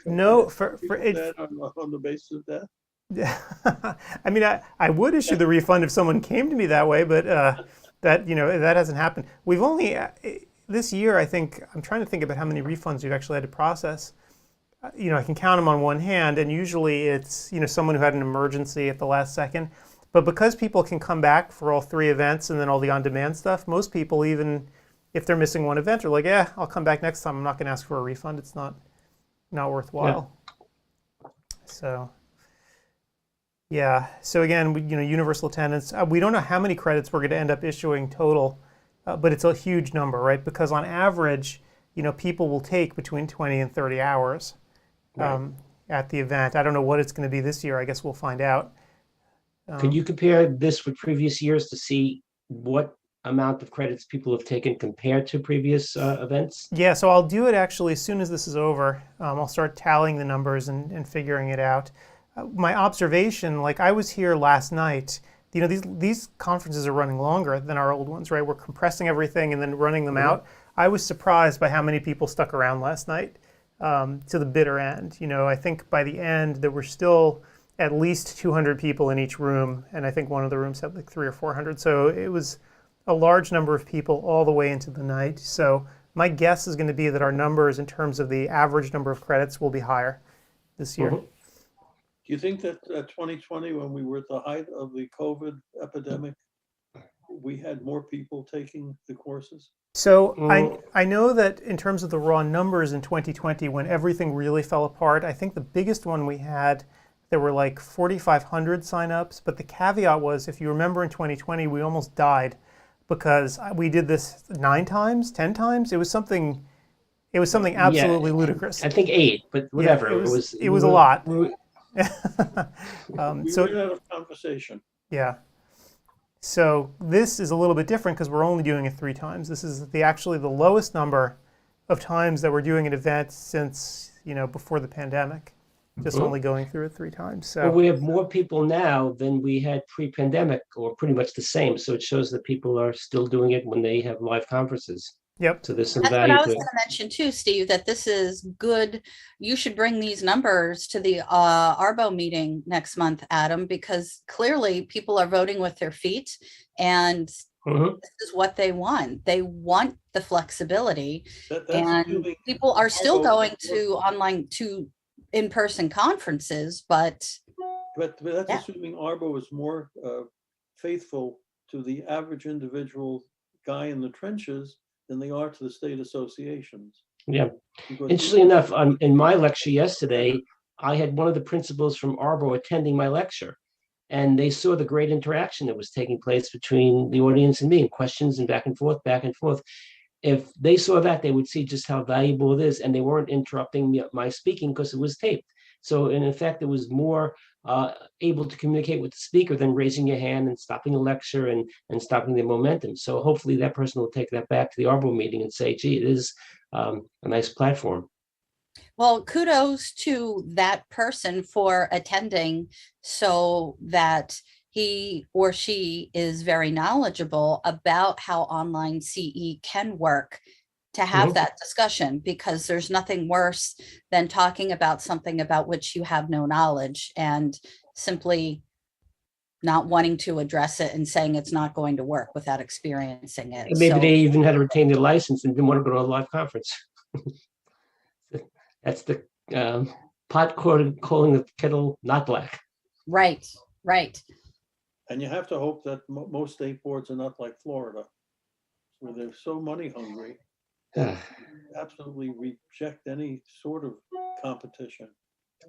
No, for on the basis of death. I mean, I would issue the refund if someone came to me that way, but that hasn't happened. We've only this year, I think, I'm trying to think about how many refunds we've actually had to process. I can count them on one hand, and usually it's someone who had an emergency at the last second. But because people can come back for all 3 events and then all the on-demand stuff, most people, even if they're missing one event, are like, yeah, I'll come back next time. I'm not going to ask for a refund. It's not worthwhile. Yeah. So. Yeah. So again, universal attendance. We don't know how many credits we're going to end up issuing total, but it's a huge number, right? Because on average, people will take between 20 and 30 hours at the event. I don't know what it's going to be this year. I guess we'll find out. Could you compare this with previous years to see what amount of credits people have taken compared to previous events? Yeah. So I'll do it actually as soon as this is over. I'll start tallying the numbers and figuring it out. My observation, like I was here last night, these conferences are running longer than our old ones, right? We're compressing everything and then running them out. I was surprised by how many people stuck around last night to the bitter end. I think by the end there were still at least 200 people in each room, and I think one of the rooms had like 300 or 400. So it was a large number of people all the way into the night. So my guess is going to be that our numbers in terms of the average number of credits will be higher this year. Do you think that 2020, when we were at the height of the COVID epidemic, we had more people taking the courses? So I know that in terms of the raw numbers in 2020, when everything really fell apart, I think the biggest one we had, there were like 4,500 signups. But the caveat was, if you remember in 2020, we almost died because we did this 9 times, 10 times. It was something absolutely ludicrous. I think 8, but whatever. Yeah, it was a lot. We So ran out of conversation. yeah. So this is a little bit different because we're only doing it 3 times. This is actually the lowest number of times that we're doing an event since, before the pandemic. Just only going through it 3 times. So Well, we have more people now than we had pre-pandemic, or pretty much the same. So it shows that people are still doing it when they have live conferences. yep. So there's some That's what value I was to it. going to mention too, Steve, that this is good. You should bring these numbers to the ARBO meeting next month, Adam, because clearly people are voting with their feet, and Mhm. this is what they want. They want the flexibility, That's and assuming people are still ARBO going to in-person conferences, but But that's Yeah. assuming Arbo is more faithful to the average individual guy in the trenches than they are to the state associations. Yeah. Because Interestingly enough, in my lecture yesterday, I had one of the principals from Arbo attending my lecture, and they saw the great interaction that was taking place between the audience and me, and questions and back and forth, back and forth. If they saw that, they would see just how valuable it is, and they weren't interrupting my speaking because it was taped. So in effect, it was more able to communicate with the speaker than raising your hand and stopping a lecture and stopping the momentum. So hopefully that person will take that back to the Arbo meeting and say, gee, it is a nice platform. well, kudos to that person for attending so that he or she is very knowledgeable about how online CE can work, to have Mhm. that discussion, because there's nothing worse than talking about something about which you have no knowledge and simply not wanting to address it and saying it's not going to work without experiencing it. And maybe So they even had to retain their license and didn't want to go to a live conference. That's the pot calling the kettle not black. right. and you have to hope that most state boards are not like Florida, where they're so money hungry, absolutely reject any sort of competition.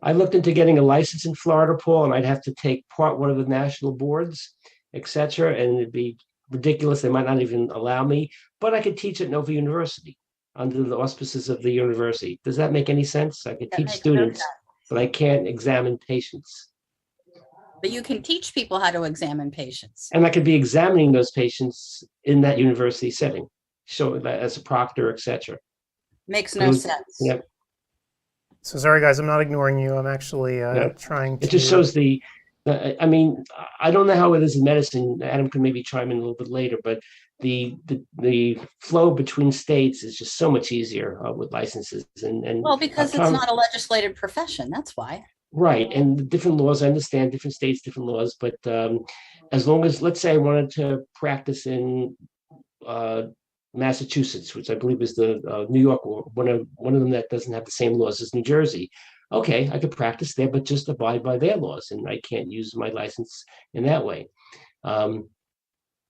I looked into getting a license in Florida, Paul, and I'd have to take part 1 of the national boards, etc., and it'd be ridiculous. They might not even allow me, but I could teach at Nova University under the auspices of the university. Does that make any sense? I could That teach makes no students, sense. but I can't examine patients. But you can teach people how to examine patients. And I could be examining those patients in that university setting, so that as a proctor, etc. Makes no sense. Yeah. So sorry, guys, I'm not ignoring you. I'm actually trying to. It just shows I mean, I don't know how it is in medicine. Adam can maybe chime in a little bit later, but the flow between states is just so much easier with licenses. And Well, because it's not a legislated profession, that's why. Right, and the different laws, I understand different states, different laws, but as long as, let's say I wanted to practice in Massachusetts, which I believe is the New York, or one of them that doesn't have the same laws as New Jersey. Okay, I could practice there, but just abide by their laws, and I can't use my license in that way.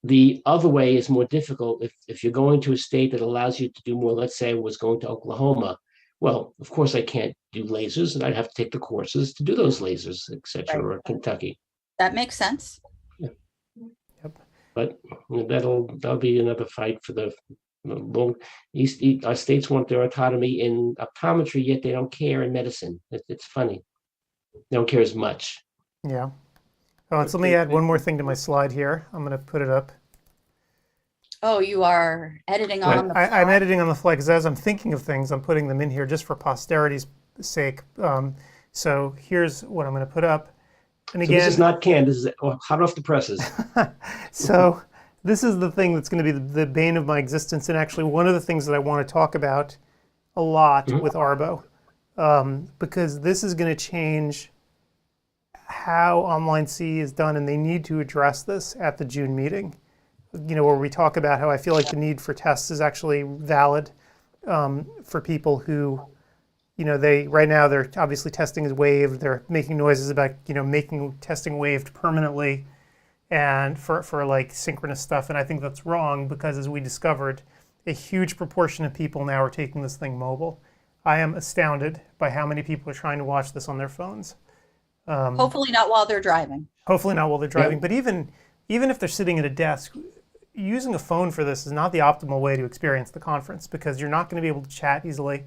The other way is more difficult. If you're going to a state that allows you to do more, let's say I was going to Oklahoma, well, of course I can't do lasers, and I'd have to take the courses to do those lasers, etc., Right. or Kentucky. That makes sense. But that'll be another fight for the long East. Our states want their autonomy in optometry, yet they don't care in medicine. It's funny. They don't care as much. Yeah. Oh, so let me add one more thing to my slide here. I'm going to put it up. Oh, you are editing on the fly. I'm editing on the fly because as I'm thinking of things, I'm putting them in here just for posterity's sake. So here's what I'm going to put up. And again, so this is not canned. This is hot off the presses. So this is the thing that's going to be the bane of my existence, and actually one of the things that I want to talk about a lot with Arbo, because this is going to change how online CE is done, and they need to address this at the June meeting. Where we talk about how I feel like the need for tests is actually valid for people who, right now they're obviously testing is waived. They're making noises about, making testing waived permanently and for like synchronous stuff. And I think that's wrong because as we discovered, a huge proportion of people now are taking this thing mobile. I am astounded by how many people are trying to watch this on their phones. Hopefully not while they're driving. Hopefully not while they're driving, Yep. but even if they're sitting at a desk, using a phone for this is not the optimal way to experience the conference because you're not going to be able to chat easily,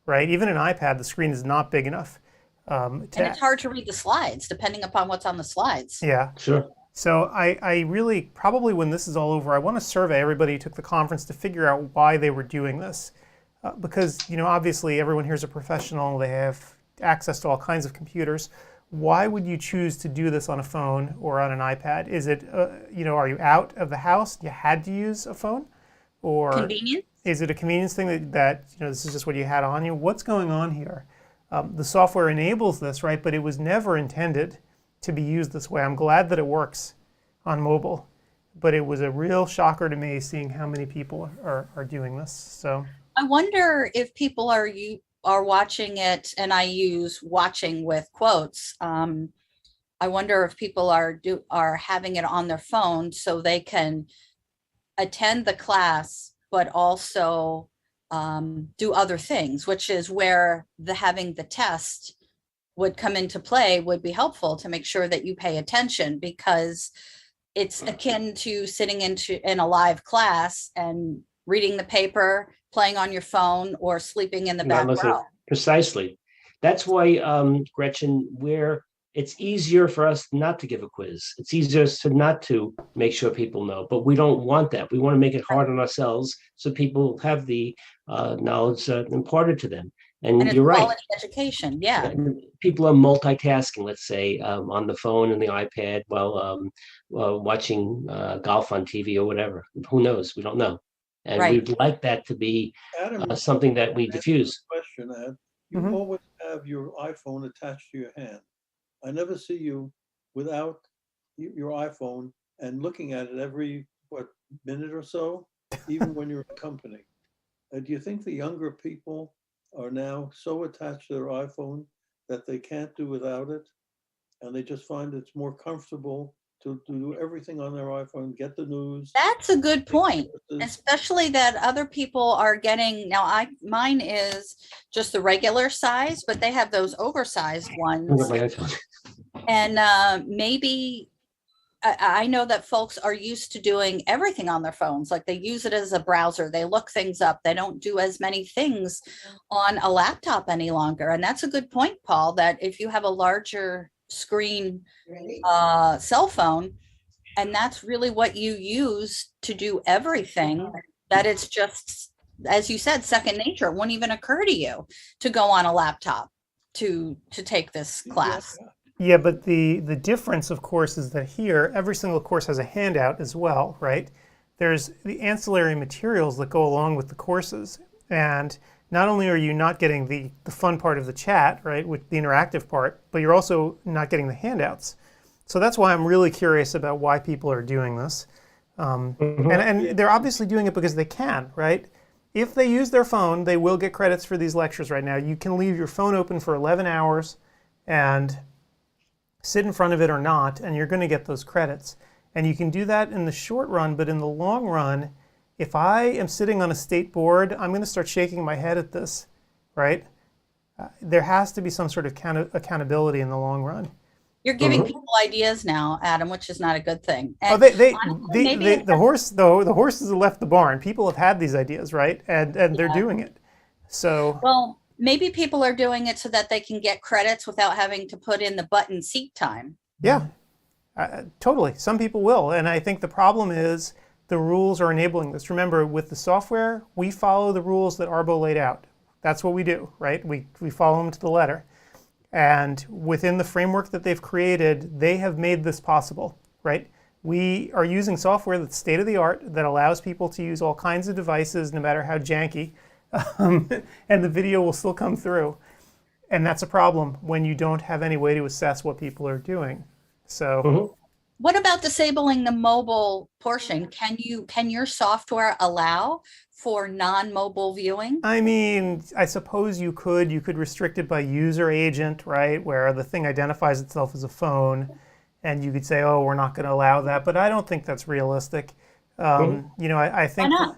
right? Even an iPad, the screen is not big enough. And it's hard to read the slides depending upon what's on the slides. Yeah. Sure. So I really, probably when this is all over, I want to survey everybody who took the conference to figure out why they were doing this. Because, obviously everyone here is a professional. They have access to all kinds of computers. Why would you choose to do this on a phone or on an iPad? Is it, are you out of the house? You had to use a phone? Or Convenient? is it a convenience thing that this is just what you had on you? What's going on here? The software enables this, right? But it was never intended to be used this way. I'm glad that it works on mobile, but it was a real shocker to me seeing how many people are doing this. So I wonder if people are watching it, and I use watching with quotes. I wonder if people are having it on their phone so they can attend the class, but also do other things, which is where having the test would come into play, would be helpful to make sure that you pay attention, because it's akin to sitting in a live class and reading the paper, playing on your phone, or sleeping in the back row. Precisely. That's why, Gretchen, it's easier for us not to give a quiz. It's easier not to make sure people know, but we don't want that. We want to make it hard on ourselves so people have the knowledge imparted to them. And it's you're right. quality education, yeah. People are multitasking, let's say, on the phone and the iPad while watching golf on TV or whatever. Who knows? We don't know. And Right. we'd like that to be Adam, something that we diffuse. question, Ed. You Mhm. always have your iPhone attached to your hand. I never see you without your iPhone and looking at it every, minute or so, even when you're in company. Do you think the younger people are now so attached to their iPhone that they can't do without it? And they just find it's more comfortable to do everything on their iPhone, get the news. That's a good point, It's- especially that other people are getting, mine is just the regular size, but they have those oversized ones. Look at my iPhone. And maybe I know that folks are used to doing everything on their phones. Like they use it as a browser. They look things up. They don't do as many things on a laptop any longer. And that's a good point, Paul, that if you have a larger screen cell phone, and that's really what you use to do everything, that it's just, as you said, second nature. It wouldn't even occur to you to go on a laptop to take this class. yeah, but the difference, of course, is that here every single course has a handout as well, right? There's the ancillary materials that go along with the courses, and not only are you not getting the fun part of the chat, right, with the interactive part, but you're also not getting the handouts. So that's why I'm really curious about why people are doing this. And they're obviously doing it because they can, right? If they use their phone, they will get credits for these lectures right now. You can leave your phone open for 11 hours and sit in front of it or not, and you're going to get those credits. And you can do that in the short run, but in the long run, if I am sitting on a state board, I'm going to start shaking my head at this, right? There has to be some sort of accountability in the long run. You're giving people ideas now, Adam, which is not a good thing. Oh, And the horses have left the barn. People have had these ideas, right? And they're doing it. So well, maybe people are doing it so that they can get credits without having to put in the button seat time. yeah, totally. Some people will, and I think the problem is the rules are enabling this. Remember, with the software, we follow the rules that Arbo laid out. That's what we do, right? We follow them to the letter. And within the framework that they've created, they have made this possible, right? We are using software that's state of the art that allows people to use all kinds of devices, no matter how janky, and the video will still come through. And that's a problem when you don't have any way to assess what people are doing. So What about disabling the mobile portion? Can your software allow for non-mobile viewing? I mean, I suppose you could restrict it by user agent, right? Where the thing identifies itself as a phone, and you could say, oh, we're not going to allow that, but I don't think that's realistic. I think Why not?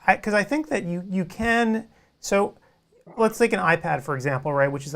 because I think that you can. So let's take an iPad for example, right? Which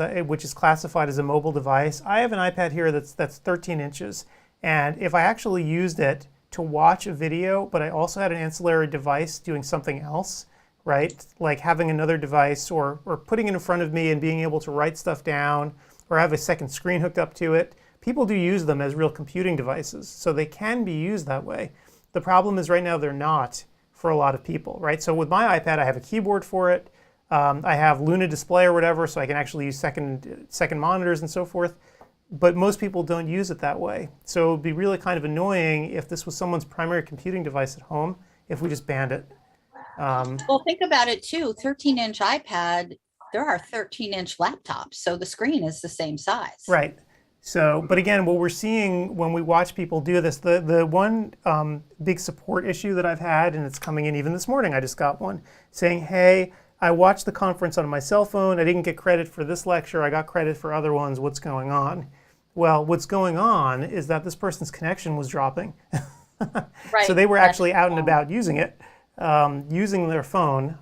is classified as a mobile device. I have an iPad here that's 13 inches, and if I actually used it to watch a video, but I also had an ancillary device doing something else, right? Like having another device or putting it in front of me and being able to write stuff down or have a second screen hooked up to it. People do use them as real computing devices, so they can be used that way. The problem is right now they're not for a lot of people, right? So with my iPad, I have a keyboard for it. I have Luna display or whatever, so I can actually use second monitors and so forth. But most people don't use it that way. So it would be really kind of annoying if this was someone's primary computing device at home, if we just banned it. Well, think about it too. 13-inch iPad, there are 13-inch laptops, so the screen is the same size. Right. So, but again, what we're seeing when we watch people do this, the one big support issue that I've had, and it's coming in even this morning, I just got one, saying, hey, I watched the conference on my cell phone, I didn't get credit for this lecture, I got credit for other ones, what's going on? Well, what's going on is that this person's connection was dropping. Right. So they were actually out and about using it, using their phone,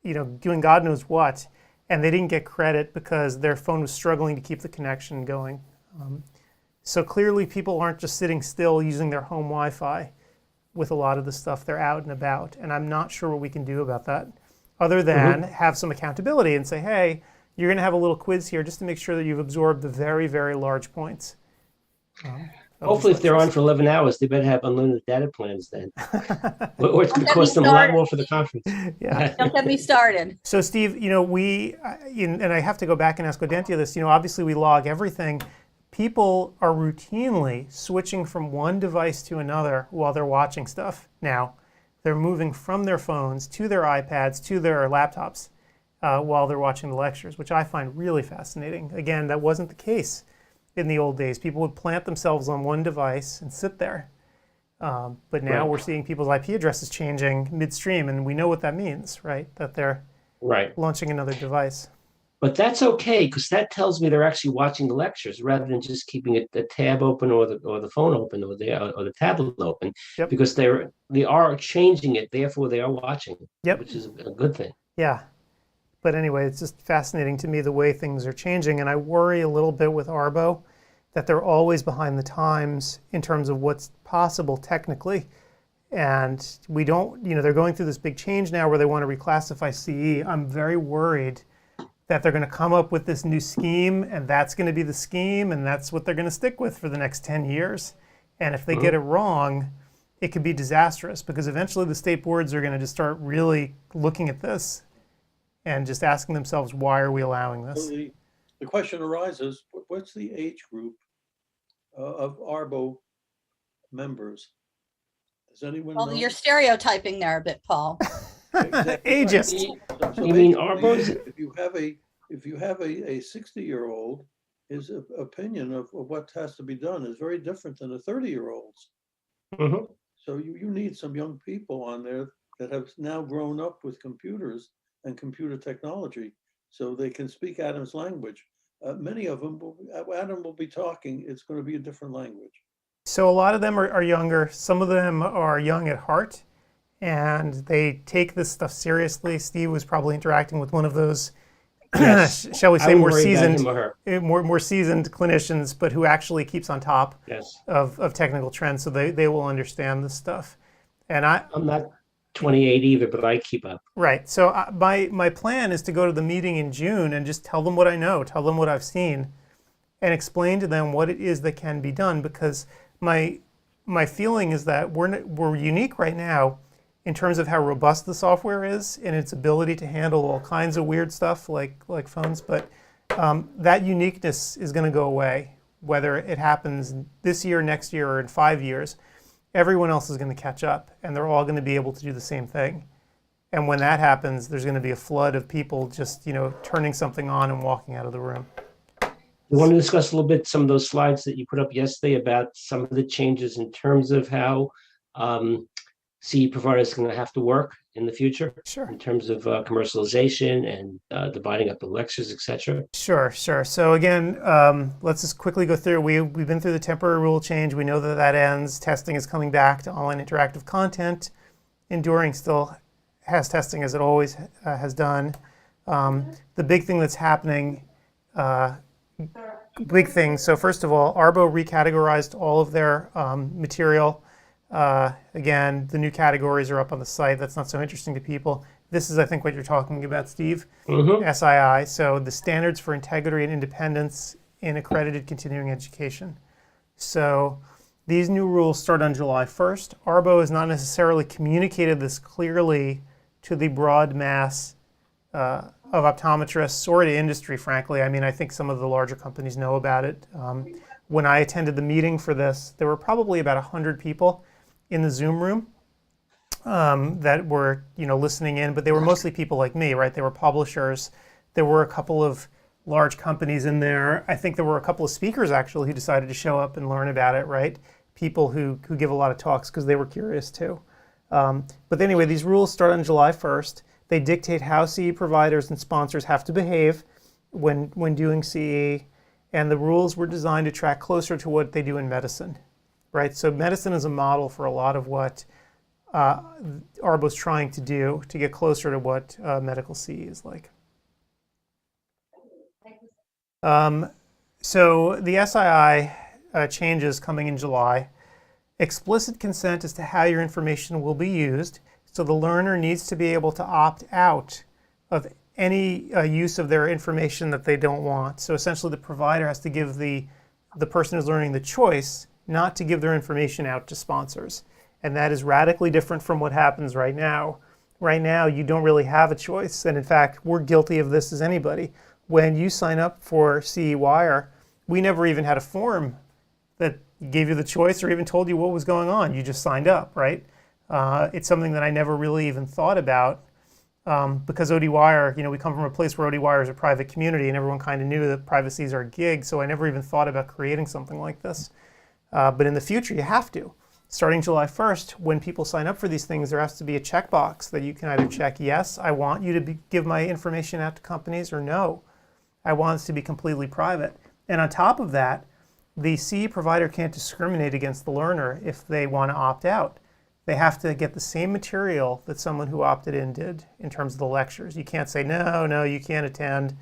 doing God knows what, and they didn't get credit because their phone was struggling to keep the connection going. So clearly people aren't just sitting still using their home Wi-Fi with a lot of the stuff. They're out and about, and I'm not sure what we can do about that other than have some accountability and say, hey, you're going to have a little quiz here just to make sure that you've absorbed the very, very large points. Hopefully, if they're on for 11 hours, they better have unlimited data plans then. Or it's going to cost them a lot more for the conference. Yeah. Don't get me started. So Steve, and I have to go back and ask Odentia this, obviously we log everything. People are routinely switching from one device to another while they're watching stuff now. They're moving from their phones to their iPads to their laptops while they're watching the lectures, which I find really fascinating. Again, that wasn't the case in the old days. People would plant themselves on one device and sit there. But now we're seeing people's IP addresses changing midstream, and we know what that means, right? That they're launching another device. But that's okay, because that tells me they're actually watching the lectures rather than just keeping the tab open or the phone open or the tablet open. Yep. Because they are changing it, therefore they are watching, which is a good thing. Yeah. But anyway, it's just fascinating to me the way things are changing, and I worry a little bit with Arbo that they're always behind the times in terms of what's possible technically. And we don't, they're going through this big change now where they want to reclassify CE. I'm very worried that they're going to come up with this new scheme, and that's going to be the scheme, and that's what they're going to stick with for the next 10 years. And if they get it wrong, it could be disastrous, because eventually the state boards are going to just start really looking at this and just asking themselves, why are we allowing this? So the question arises, what's the age group of Arbo members? Does anyone know? You're stereotyping there a bit, Paul. Exactly Ageist. right. So You mean basically, Arbos? if you have a 60-year-old, his opinion of what has to be done is very different than a 30-year-old's. So you need some young people on there that have now grown up with computers and computer technology, so they can speak Adam's language. Many of them, Adam will be talking, it's going to be a different language. So a lot of them are younger. Some of them are young at heart, and they take this stuff seriously. Steve was probably interacting with one of those, shall we say, more seasoned clinicians, but who actually keeps on top of technical trends, so they will understand this stuff. And I'm not 28 either, but I keep up. Right. So my plan is to go to the meeting in June and just tell them what I know, tell them what I've seen, and explain to them what it is that can be done. Because my feeling is that we're unique right now in terms of how robust the software is and its ability to handle all kinds of weird stuff like phones. But that uniqueness is going to go away, whether it happens this year, next year, or in 5 years. Everyone else is going to catch up, and they're all going to be able to do the same thing. And when that happens, there's going to be a flood of people just, turning something on and walking out of the room. You want to discuss a little bit some of those slides that you put up yesterday about some of the changes in terms of how CE providers are going to have to work in the future? Sure. In terms of commercialization and dividing up the lectures, etc. Sure. So again, let's just quickly go through. We've been through the temporary rule change. We know that ends. Testing is coming back to online interactive content. Enduring still has testing as it always has done. The big thing that's happening, so first of all, Arbo recategorized all of their material. Again, the new categories are up on the site. That's not so interesting to people. This is, I think, what you're talking about, Steve. SII, so the standards for integrity and independence in accredited continuing education. So these new rules start on July 1st. Arbo has not necessarily communicated this clearly to the broad mass of optometrists or to industry, frankly. I mean, I think some of the larger companies know about it. When I attended the meeting for this, there were probably about 100 people in the Zoom room that were, listening in, but they were mostly people like me, right? They were publishers. There were a couple of large companies in there. I think there were a couple of speakers actually who decided to show up and learn about it, right? People who give a lot of talks because they were curious too. But anyway, these rules start on July 1st. They dictate how CE providers and sponsors have to behave when doing CE, and the rules were designed to track closer to what they do in medicine, right? So medicine is a model for a lot of what Arbo's trying to do to get closer to what medical CE is like. So the SII changes coming in July. Explicit consent as to how your information will be used. So the learner needs to be able to opt out of any use of their information that they don't want. So essentially the provider has to give the person who's learning the choice not to give their information out to sponsors. And that is radically different from what happens right now. Right now, you don't really have a choice. And in fact, we're guilty of this as anybody. When you sign up for CEwire, we never even had a form that gave you the choice or even told you what was going on. You just signed up, right? It's something that I never really even thought about because ODwire, we come from a place where ODwire is a private community and everyone kind of knew that privacy is our gig, so I never even thought about creating something like this. But in the future, you have to. Starting July 1st, when people sign up for these things, there has to be a checkbox that you can either check, yes, I want you to give my information out to companies, or no, I want it to be completely private. And on top of that, the CE provider can't discriminate against the learner if they want to opt out. They have to get the same material that someone who opted in did in terms of the lectures. You can't say, no, you can't attend,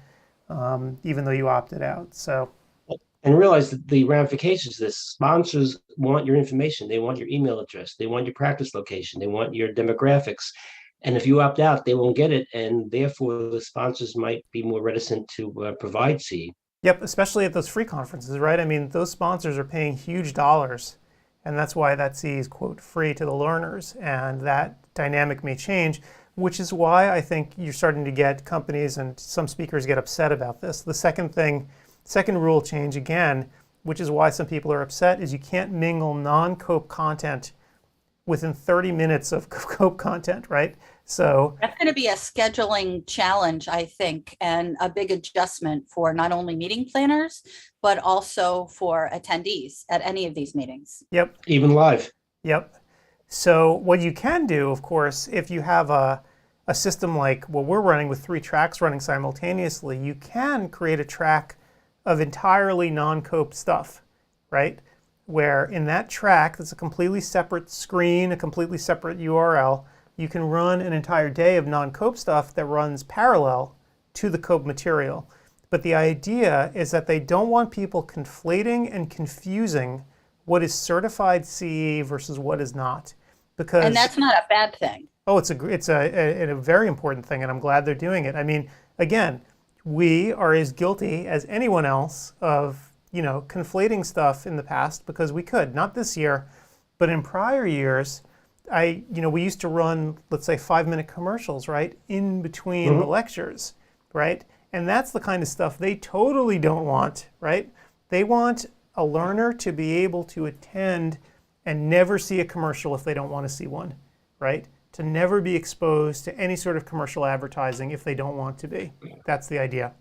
even though you opted out. So. And realize that the ramifications of this, sponsors want your information. They want your email address. They want your practice location. They want your demographics. And if you opt out, they won't get it. And therefore, the sponsors might be more reticent to provide CE. Yep, especially at those free conferences, right? I mean, those sponsors are paying huge dollars. And that's why that CE is, quote, free to the learners. And that dynamic may change, which is why I think you're starting to get companies and some speakers get upset about this. The second rule change, again, which is why some people are upset, is you can't mingle non-COPE content within 30 minutes of COPE content, right? So that's going to be a scheduling challenge, I think, and a big adjustment for not only meeting planners, but also for attendees at any of these meetings. Yep. Even live. Yep. So what you can do, of course, if you have a system like what we're running with 3 tracks running simultaneously, you can create a track of entirely non-COPE stuff, right? Where in that track, that's a completely separate screen, a completely separate URL, you can run an entire day of non-COPE stuff that runs parallel to the COPE material. But the idea is that they don't want people conflating and confusing what is certified CE versus what is not. And that's not a bad thing. Oh, it's a very important thing, and I'm glad they're doing it. I mean, again, we are as guilty as anyone else of, conflating stuff in the past because we could. Not this year, but in prior years, we used to run, let's say, 5-minute commercials, right, in between the lectures, right? And that's the kind of stuff they totally don't want, right? They want a learner to be able to attend and never see a commercial if they don't want to see one, right? To never be exposed to any sort of commercial advertising if they don't want to be. That's the idea.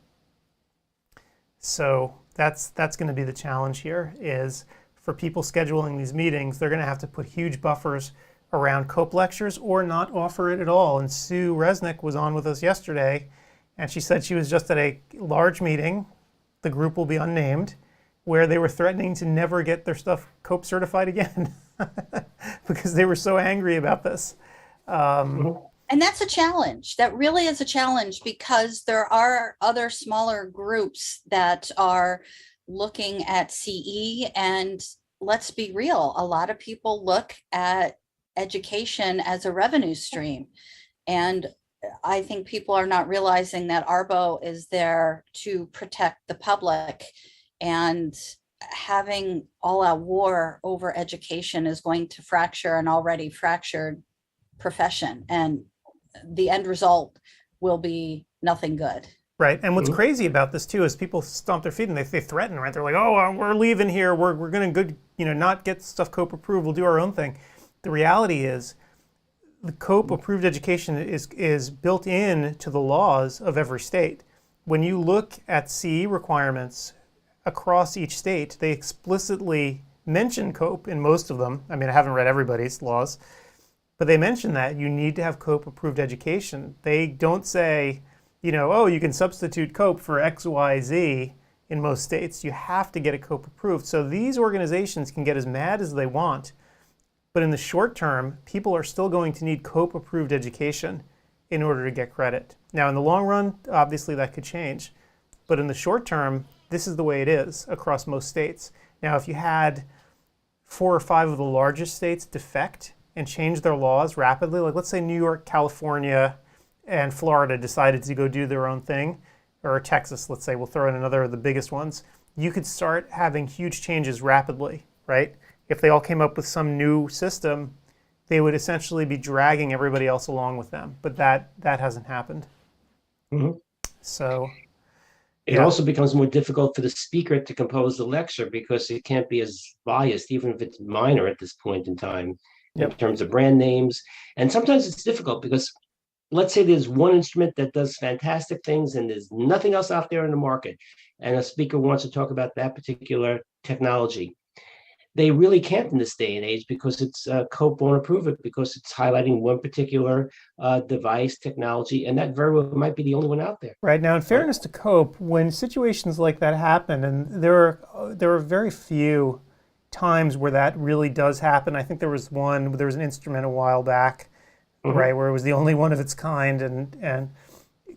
So that's going to be the challenge here, is for people scheduling these meetings, they're going to have to put huge buffers around COPE lectures or not offer it at all. And Sue Resnick was on with us yesterday, and she said she was just at a large meeting, the group will be unnamed, where they were threatening to never get their stuff COPE certified again because they were so angry about this. And And that's a challenge. That really is a challenge, because there are other smaller groups that are looking at CE. And let's be real, a lot of people look at education as a revenue stream. And I think people are not realizing that ARBO is there to protect the public, and having all out war over education is going to fracture an already fractured profession, and the end result will be nothing good. Right. And what's crazy about this too is people stomp their feet and they threaten, right? They're like, oh, we're leaving here. We're going to not get stuff COPE approved. We'll do our own thing. The reality is the COPE approved education is built in to the laws of every state. When you look at CE requirements across each state, they explicitly mention COPE in most of them. I mean, I haven't read everybody's laws, but they mention that you need to have COPE approved education. They don't say, oh, you can substitute COPE for X, Y, Z in most states. You have to get a COPE approved. So these organizations can get as mad as they want, but in the short term, people are still going to need COPE approved education in order to get credit. Now, in the long run, obviously that could change, but in the short term, this is the way it is across most states. Now, if you had 4 or 5 of the largest states defect and change their laws rapidly, like let's say New York, California, and Florida decided to go do their own thing, or Texas, let's say, we'll throw in another of the biggest ones, you could start having huge changes rapidly, right? If they all came up with some new system, they would essentially be dragging everybody else along with them. But that hasn't happened. Mhm. So It also becomes more difficult for the speaker to compose the lecture because it can't be as biased, even if it's minor at this point in time, in terms of brand names. And sometimes it's difficult because let's say there's one instrument that does fantastic things and there's nothing else out there in the market, and a speaker wants to talk about that particular technology. They really can't in this day and age because it's COPE won't approve it because it's highlighting one particular device, technology, and that very well might be the only one out there. Right. Now, in fairness to COPE, when situations like that happen, and there are very few times where that really does happen. I think there was an instrument a while back, right, where it was the only one of its kind, and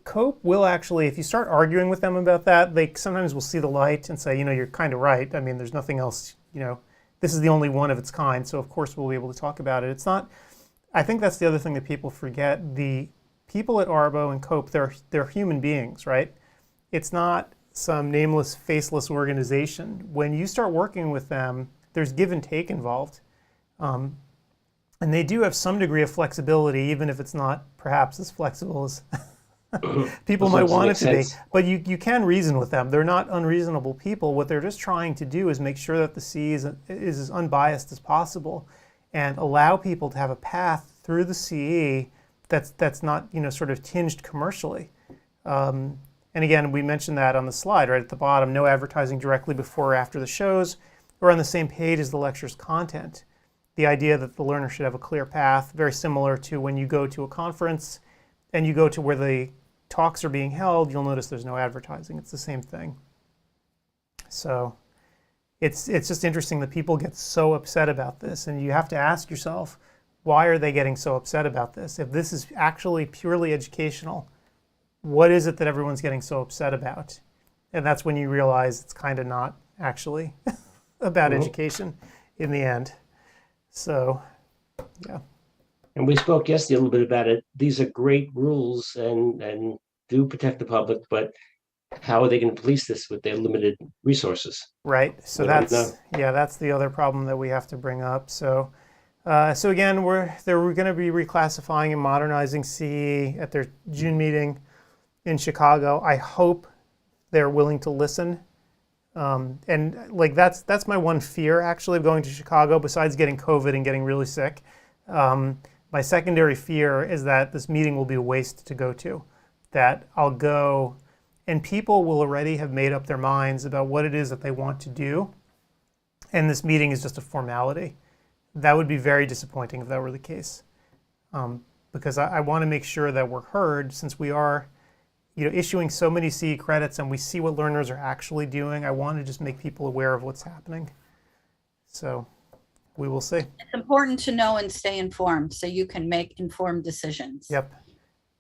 COPE will actually, if you start arguing with them about that, they sometimes will see the light and say, you're kind of right. I mean, there's nothing else, this is the only one of its kind, so of course we'll be able to talk about it. It's not, I think that's the other thing that people forget. The people at ARBO and COPE, they're human beings, right? It's not some nameless, faceless organization. When you start working with them, there's give and take involved. And they do have some degree of flexibility, even if it's not perhaps as flexible as people might want it to be. But you can reason with them. They're not unreasonable people. What they're just trying to do is make sure that the CE is as unbiased as possible and allow people to have a path through the CE that's not sort of tinged commercially. And again, we mentioned that on the slide right at the bottom, no advertising directly before or after the shows or on the same page as the lecture's content. The idea that the learner should have a clear path, very similar to when you go to a conference and you go to where the talks are being held, you'll notice there's no advertising. It's the same thing. So it's just interesting that people get so upset about this, and you have to ask yourself, why are they getting so upset about this? If this is actually purely educational, what is it that everyone's getting so upset about? And that's when you realize it's kind of not actually about education in the end. So, yeah. And we spoke yesterday a little bit about it. These are great rules and do protect the public, but how are they going to police this with their limited resources? Right. So that's the other problem that we have to bring up. So, again, we're going to be reclassifying and modernizing CE at their June meeting in Chicago. I hope they're willing to listen. And like that's my one fear actually of going to Chicago, besides getting COVID and getting really sick. My secondary fear is that this meeting will be a waste to go to, that I'll go and people will already have made up their minds about what it is that they want to do, and this meeting is just a formality. That would be very disappointing if that were the case, because I want to make sure that we're heard, since we are issuing so many CE credits and we see what learners are actually doing. I want to just make people aware of what's happening. So we will see. It's important to know and stay informed so you can make informed decisions. Yep.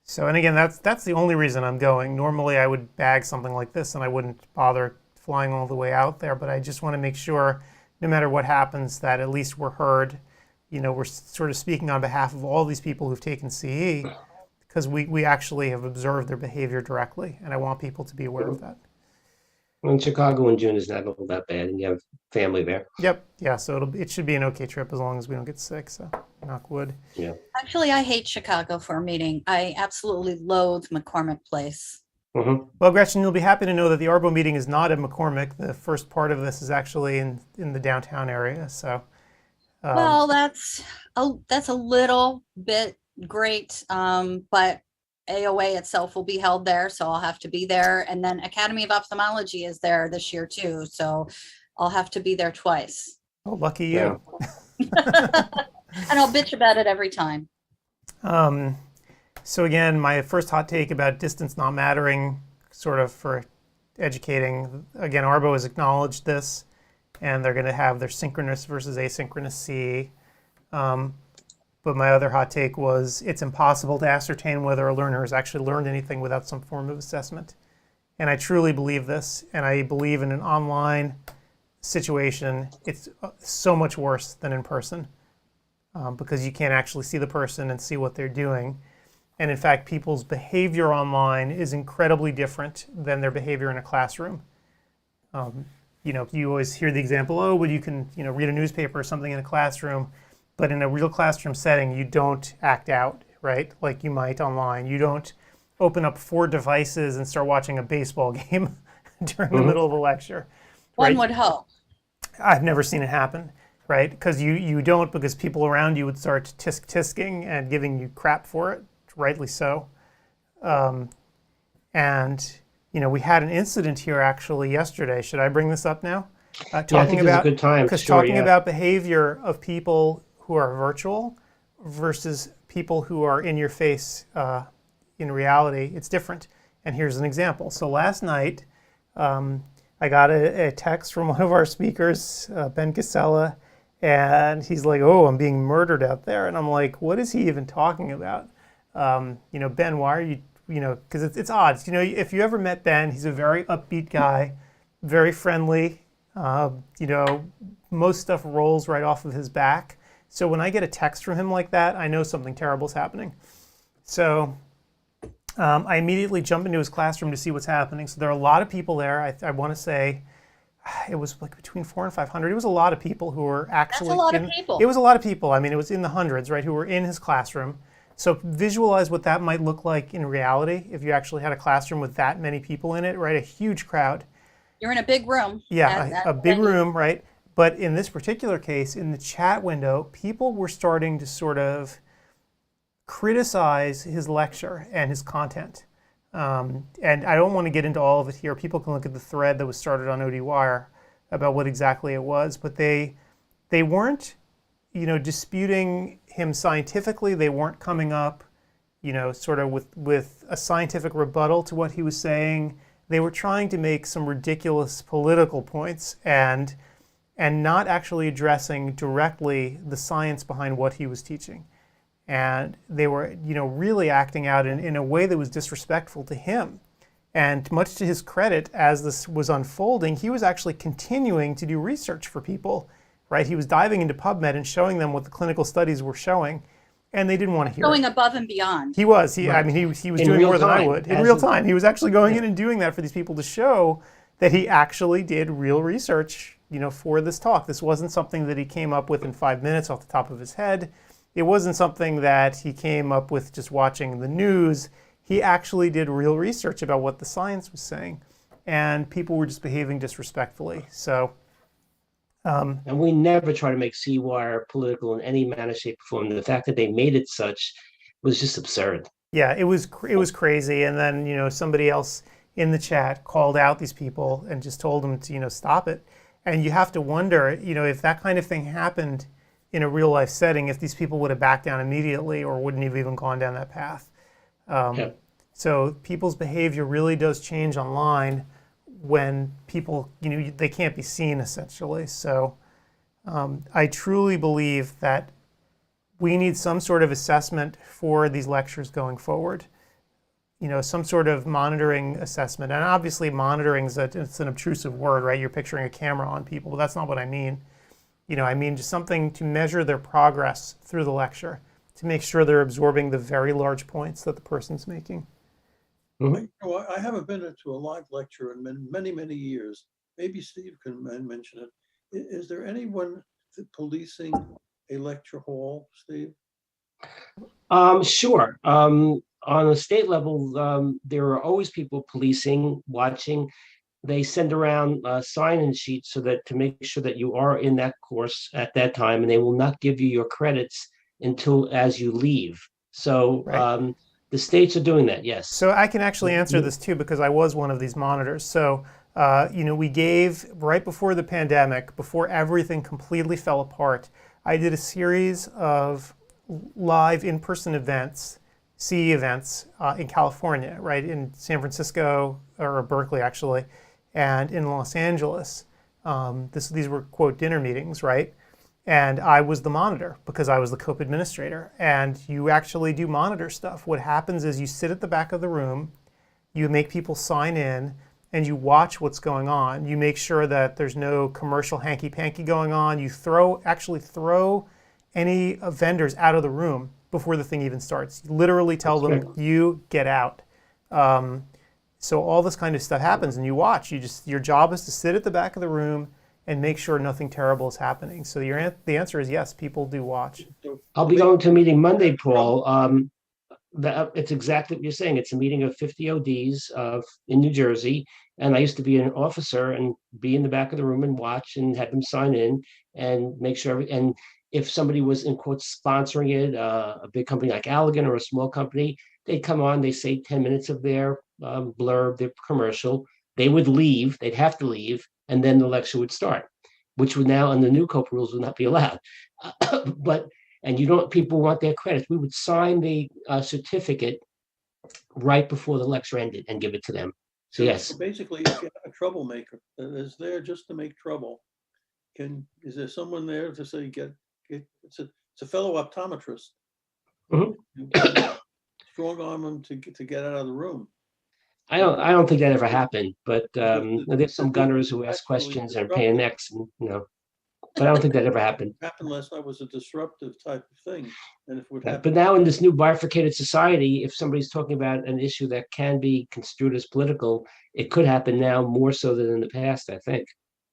So, and again, that's the only reason I'm going. Normally, I would bag something like this, and I wouldn't bother flying all the way out there. But I just want to make sure, no matter what happens, that at least we're heard. We're sort of speaking on behalf of all these people who've taken CE, because we actually have observed their behavior directly, and I want people to be aware of that. Well, in Chicago in June is not all that bad, and you have family there. Yep. Yeah. So it should be an okay trip as long as we don't get sick. So knock wood. Yeah. Actually, I hate Chicago for a meeting. I absolutely loathe McCormick Place. Mhm. Well, Gretchen, you'll be happy to know that the ARBO meeting is not in McCormick. The first part of this is actually in the downtown area. So. Well, that's a little bit great, but AOA itself will be held there, so I'll have to be there. And then Academy of Ophthalmology is there this year too, so I'll have to be there twice. Oh, lucky you. And I'll bitch about it every time. So again, my first hot take about distance not mattering, sort of for educating. Again, ARBO has acknowledged this, and they're going to have their synchronous versus asynchronous CE. But my other hot take was it's impossible to ascertain whether a learner has actually learned anything without some form of assessment. And I truly believe this, and I believe in an online situation, it's so much worse than in person, because you can't actually see the person and see what they're doing. And in fact, people's behavior online is incredibly different than their behavior in a classroom. You always hear the example, oh, well, you can read a newspaper or something in a classroom, but in a real classroom setting, you don't act out, right? Like you might online. You don't open up 4 devices and start watching a baseball game during the middle of a lecture. One Right? would hope. I've never seen it happen, right? Because you don't, because people around you would start tisk-tisking and giving you crap for it, rightly so. And we had an incident here actually yesterday. Should I bring this up now? Yeah, I think it's a good time. Because Sure, talking yeah. about behavior of people who are virtual versus people who are in your face in reality, it's different. And here's an example. So last night, I got a text from one of our speakers, Ben Casella, and he's like, oh, I'm being murdered out there. And I'm like, what is he even talking about? Ben, why are you, because it's odd. If you ever met Ben, he's a very upbeat guy, very friendly. Most stuff rolls right off of his back. So when I get a text from him like that, I know something terrible is happening. So I immediately jump into his classroom to see what's happening. So there are a lot of people there. I want to say it was like between 400 and 500. It was a lot of people who were actually. That's a lot of people. It was a lot of people. I mean, it was in the hundreds, right, who were in his classroom. So visualize what that might look like in reality if you actually had a classroom with that many people in it, right? A huge crowd. You're in a big room. Yeah, a big room, right? But in this particular case, in the chat window, people were starting to sort of criticize his lecture and his content. And I don't want to get into all of it here. People can look at the thread that was started on ODwire about what exactly it was. But they weren't, disputing him scientifically. They weren't coming up, sort of with a scientific rebuttal to what he was saying. They were trying to make some ridiculous political points and not actually addressing directly the science behind what he was teaching. And they were, really acting out in a way that was disrespectful to him. And much to his credit, as this was unfolding, he was actually continuing to do research for people, right? He was diving into PubMed and showing them what the clinical studies were showing, and they didn't want to hear Going it. above and beyond. He was. Right. I mean, he was In doing real more than I time, would. In as real a- time. He was actually going in and doing that for these people to show that he actually did real research, for this talk. This wasn't something that he came up with in 5 minutes off the top of his head. It wasn't something that he came up with just watching the news. He actually did real research about what the science was saying, and people were just behaving disrespectfully. So, And we never try to make CEwire political in any manner, shape, or form. The fact that they made it such was just absurd. yeah, it was crazy. And then somebody else in the chat called out these people and just told them to stop it. And you have to wonder, if that kind of thing happened in a real life setting, if these people would have backed down immediately or wouldn't have even gone down that path. Yeah. So people's behavior really does change online when people, they can't be seen essentially. So I truly believe that we need some sort of assessment for these lectures going forward. some sort of monitoring assessment. And obviously monitoring it's an obtrusive word, right? You're picturing a camera on people, but that's not what I mean. I mean just something to measure their progress through the lecture, to make sure they're absorbing the very large points that the person's making. I haven't been to a live lecture in many, many years. Maybe Steve can mention it. Is there anyone policing a lecture hall, Steve? Sure. On a state level, there are always people policing, watching. They send around sign-in sheets to make sure that you are in that course at that time, and they will not give you your credits until as you leave. So Right. the states are doing that, yes. So I can actually answer this too, because I was one of these monitors. So, we gave, right before the pandemic, before everything completely fell apart, I did a series of live in-person events, CE events in California, right, in San Francisco, or Berkeley actually, and in Los Angeles. These were, quote, dinner meetings, right? And I was the monitor because I was the COPE administrator. And you actually do monitor stuff. What happens is you sit at the back of the room, you make people sign in, and you watch what's going on. You make sure that there's no commercial hanky-panky going on. You actually throw any vendors out of the room before the thing even starts. You literally tell them, you get out. So all this kind of stuff happens, and you watch. Your job is to sit at the back of the room and make sure nothing terrible is happening. So the answer is yes, people do watch. I'll be going to a meeting Monday, Paul. It's exactly what you're saying. It's a meeting of 50 ODs in New Jersey. And I used to be an officer and be in the back of the room and watch and have them sign in and make sure. And if somebody was, in quotes, sponsoring it, a big company like Allergan or a small company, they'd come on, they say 10 minutes of their blurb, their commercial. They would leave, they'd have to leave, and then the lecture would start, which would now, under new COPE rules, would not be allowed. People want their credits. We would sign the certificate right before the lecture ended and give it to them. So yes. Basically, if you have a troublemaker that is there just to make trouble, is there someone there to say, it's a fellow optometrist. Strong arm him to get out of the room. I don't think that ever happened, but there's some gunners who ask questions and are paying next, but I don't think that ever happened. What happened last night was a disruptive type of thing. And if it would happen, but now in this new bifurcated society, if somebody's talking about an issue that can be construed as political, it could happen now more so than in the past, I think.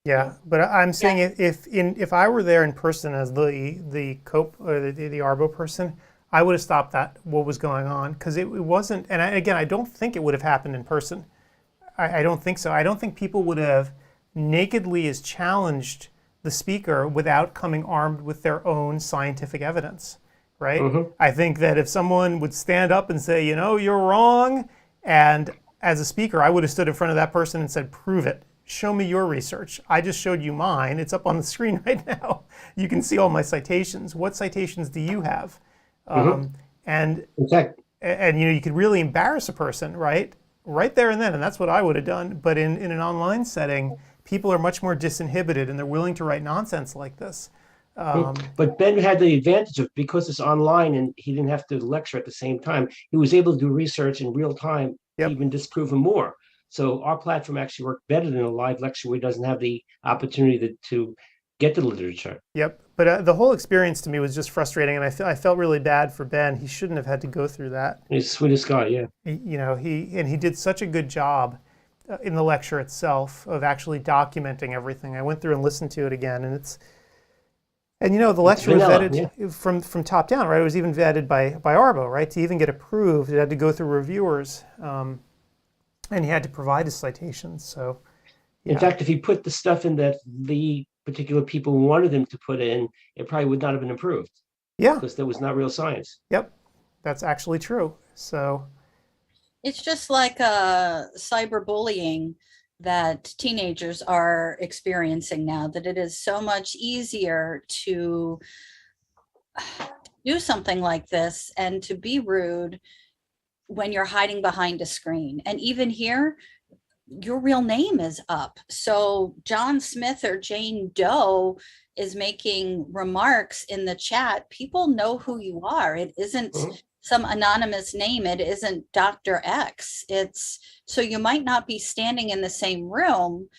Yeah, but I'm saying if I were there in person as the COPE or the ARBO person, I would have stopped what was going on, because it wasn't, and I don't think it would have happened in person. I don't think so. I don't think people would have nakedly as challenged the speaker without coming armed with their own scientific evidence, right? I think that if someone would stand up and say, you're wrong, and as a speaker, I would have stood in front of that person and said, prove it. Show me your research. I just showed you mine. It's up on the screen right now. You can see all my citations. What citations do you have? And you could really embarrass a person, right there and then, and that's what I would have done. But in an online setting, people are much more disinhibited, and they're willing to write nonsense like this. But Ben had the advantage of, because it's online and he didn't have to lecture at the same time, he was able to do research in real time, even disprove him more. So our platform actually worked better than a live lecture where he doesn't have the opportunity to get the literature. Yep. But the whole experience to me was just frustrating, and I felt really bad for Ben. He shouldn't have had to go through that. He's the sweetest guy, yeah. He did such a good job in the lecture itself of actually documenting everything. I went through and listened to it again, and the lecture was vetted from top down, right? It was even vetted by ARBO, right? To even get approved, it had to go through reviewers, and he had to provide his citations. So, in fact, if he put the stuff in that the particular people wanted him to put in, it probably would not have been approved. Yeah, because there was not real science. Yep, that's actually true. So, it's just like cyberbullying that teenagers are experiencing now, that it is so much easier to do something like this and to be rude when you're hiding behind a screen. And even here, your real name is up. So John Smith or Jane Doe is making remarks in the chat. People know who you are. It isn't some anonymous name. It isn't Dr. X. It's so you might not be standing in the same room,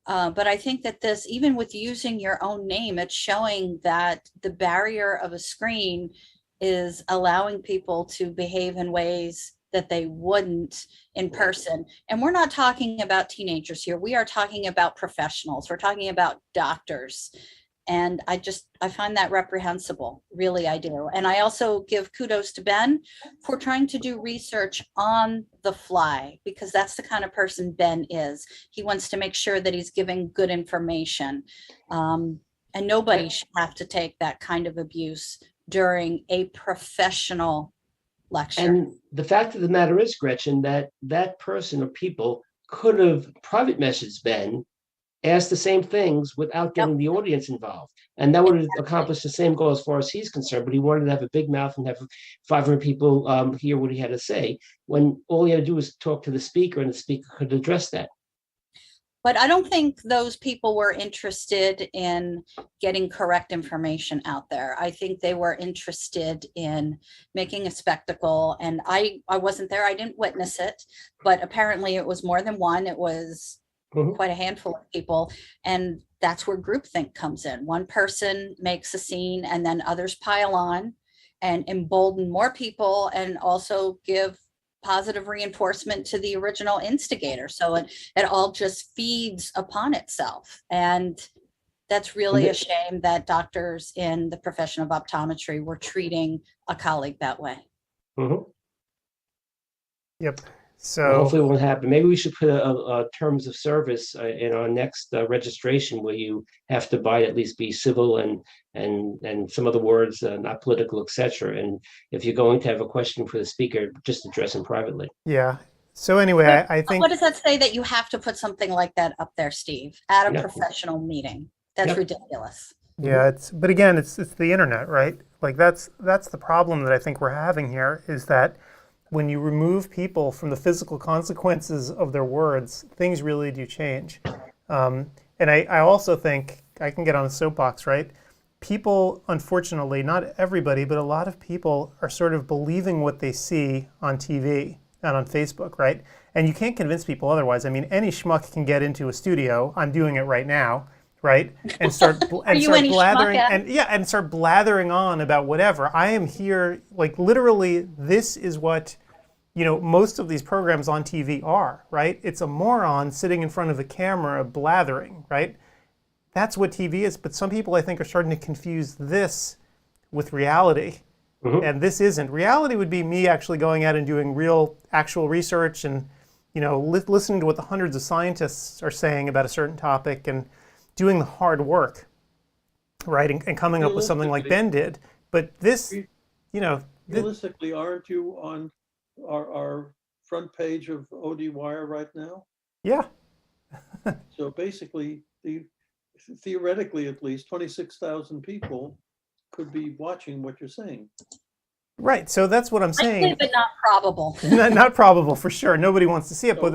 but I think that this, even with using your own name, it's showing that the barrier of a screen is allowing people to behave in ways that they wouldn't in person. And we're not talking about teenagers here. We are talking about professionals. We're talking about doctors. And I find that reprehensible. Really, I do. And I also give kudos to Ben for trying to do research on the fly, because that's the kind of person Ben is. He wants to make sure that he's giving good information. And nobody should have to take that kind of abuse during a professional lecture. And the fact of the matter is, Gretchen, that that person or people could have private messaged Ben, asked the same things without getting the audience involved. And that would have accomplished the same goal as far as he's concerned, but he wanted to have a big mouth and have 500 people hear what he had to say, when all he had to do was talk to the speaker and the speaker could address that. But I don't think those people were interested in getting correct information out there. I think they were interested in making a spectacle. And I wasn't there, I didn't witness it, but apparently it was more than one. It was quite a handful of people. And that's where groupthink comes in. One person makes a scene and then others pile on and embolden more people and also give positive reinforcement to the original instigator. So it all just feeds upon itself. And that's really a shame that doctors in the profession of optometry were treating a colleague that way. Yep. So well, hopefully it won't happen. Maybe we should put a terms of service in our next registration, where you have to at least be civil and some of the words not political, etc. And if you're going to have a question for the speaker, just address him privately. yeah. So anyway, I think. What does that say that you have to put something like that up there, Steve, at a professional meeting? That's ridiculous. Yeah, but again, it's the internet, right? Like that's the problem that I think we're having here, is that when you remove people from the physical consequences of their words, things really do change. And I also think, I can get on a soapbox, right? People, unfortunately, not everybody, but a lot of people are sort of believing what they see on TV and on Facebook, right? And you can't convince people otherwise. I mean, any schmuck can get into a studio. I'm doing it right now, right? And start blathering and start blathering on about whatever. I am here, like literally, this is what, you know, most of these programs on TV are, right? It's a moron sitting in front of a camera blathering, right? That's what TV is. But some people, I think, are starting to confuse this with reality. And this isn't. Reality would be me actually going out and doing real, actual research and, you know, listening to what the hundreds of scientists are saying about a certain topic and doing the hard work, right? And coming up with something like Ben did. But this, you know. Realistically, aren't you on our front page of ODwire right now? Yeah. So basically, theoretically at least, 26,000 people could be watching what you're saying. Right. So that's what I'm saying. Likely, but not probable. Not probable for sure. Nobody wants to see it, but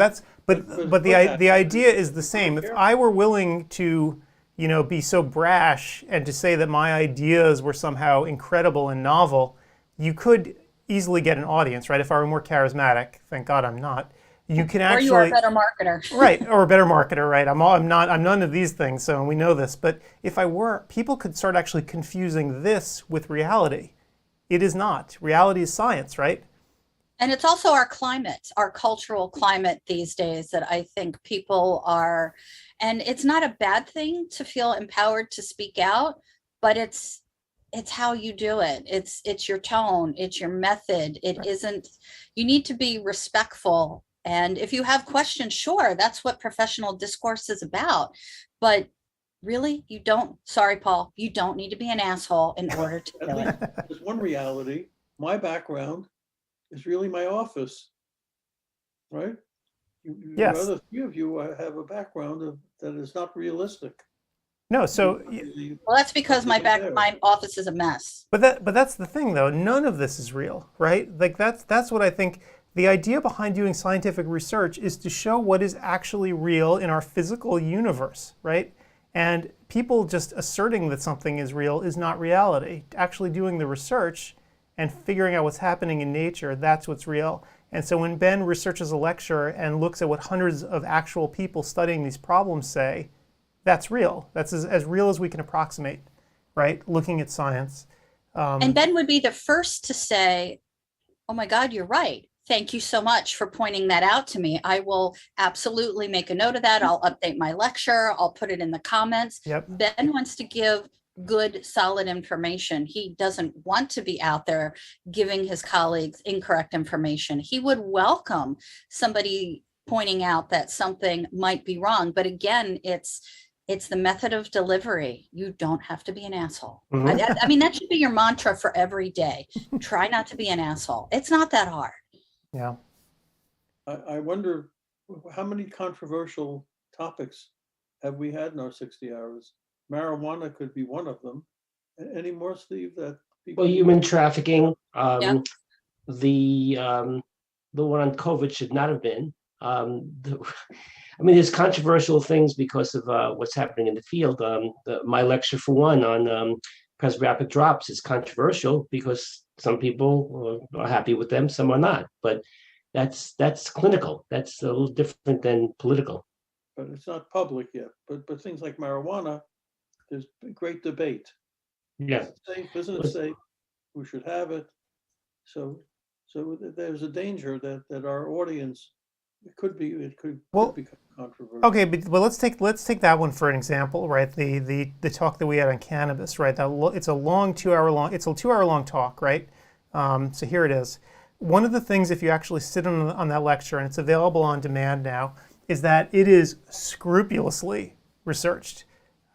the idea is the same. If I were willing to, you know, be so brash and to say that my ideas were somehow incredible and novel, you could easily get an audience, right? If I were more charismatic, thank God I'm not. You can actually. Or you are a better marketer. Right, or a better marketer, right? I'm none of these things, so we know this. But if I were, people could start actually confusing this with reality. It is not. Reality is science, right? And it's also our climate, our cultural climate these days that I think people are, and it's not a bad thing to feel empowered to speak out, but it's how you do it. It's your tone, it's your method. It isn't, you need to be respectful. And if you have questions, sure, that's what professional discourse is about. But really, you don't, sorry, Paul, you don't need to be an asshole in order to do it. There's one reality. My background is really my office, right? Yes. Other few of you have a background that is not realistic. No, so. Well, that's because my office is a mess. But that's the thing, though. None of this is real, right? Like that's what I think. The idea behind doing scientific research is to show what is actually real in our physical universe, right? And people just asserting that something is real is not reality. Actually doing the research and figuring out what's happening in nature, that's what's real. And so when Ben researches a lecture and looks at what hundreds of actual people studying these problems say, that's real. That's as real as we can approximate, right? Looking at science. And Ben would be the first to say, oh my God, you're right. Thank you so much for pointing that out to me. I will absolutely make a note of that. I'll update my lecture. I'll put it in the comments. Yep. Ben wants to give good, solid information. He doesn't want to be out there giving his colleagues incorrect information. He would welcome somebody pointing out that something might be wrong. But again, it's the method of delivery. You don't have to be an asshole. I mean, that should be your mantra for every day. Try not to be an asshole. It's not that hard. Yeah. I wonder how many controversial topics have we had in our 60 hours? Marijuana could be one of them. Any more, Steve? That people... Well, human trafficking. Yeah. The one on COVID should not have been. I mean, there's controversial things because of what's happening in the field. My lecture, for one, on presbyopic drops is controversial because some people are happy with them, some are not. But that's clinical. That's a little different than political. But it's not public yet. But things like marijuana, there's great debate. Yeah. Is it safe? Isn't it safe? Who should have it? So there's a danger that our audience, it could become controversial. Okay, but let's take that one for an example, right? The talk that we had on cannabis, right? It's a 2-hour-long talk, right? So here it is. One of the things, if you actually sit on that lecture, and it's available on demand now, is that it is scrupulously researched.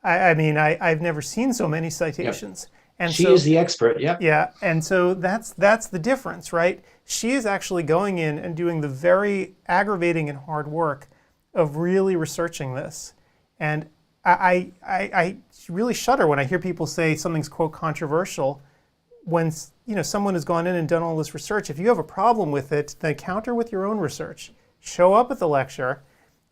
I mean, I've never seen so many citations. Yep. And she is the expert, yeah. Yeah, and so that's the difference, right? She is actually going in and doing the very aggravating and hard work of really researching this. And I really shudder when I hear people say something's, quote, controversial, when someone has gone in and done all this research. If you have a problem with it, then counter with your own research. Show up at the lecture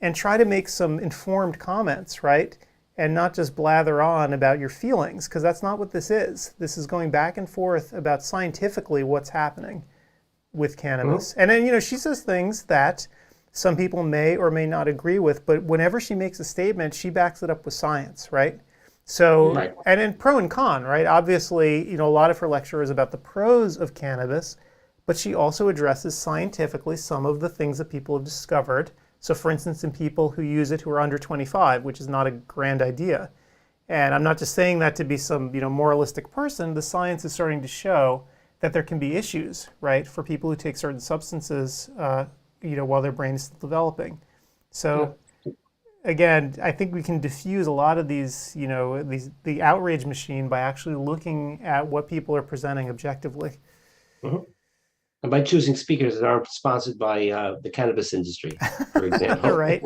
and try to make some informed comments, right? And not just blather on about your feelings, because that's not what this is. This is going back and forth about scientifically what's happening with cannabis. And then, she says things that some people may or may not agree with, but whenever she makes a statement, she backs it up with science, right? So, right. And then pro and con, right? Obviously, a lot of her lecture is about the pros of cannabis, but she also addresses scientifically some of the things that people have discovered. So for instance, in people who use it who are under 25, which is not a grand idea. And I'm not just saying that to be some moralistic person. The science is starting to show that there can be issues, right, for people who take certain substances, while their brain is still developing. So again, I think we can diffuse a lot of these, the outrage machine by actually looking at what people are presenting objectively. Mm-hmm. And by choosing speakers that aren't sponsored by the cannabis industry, for example. Right.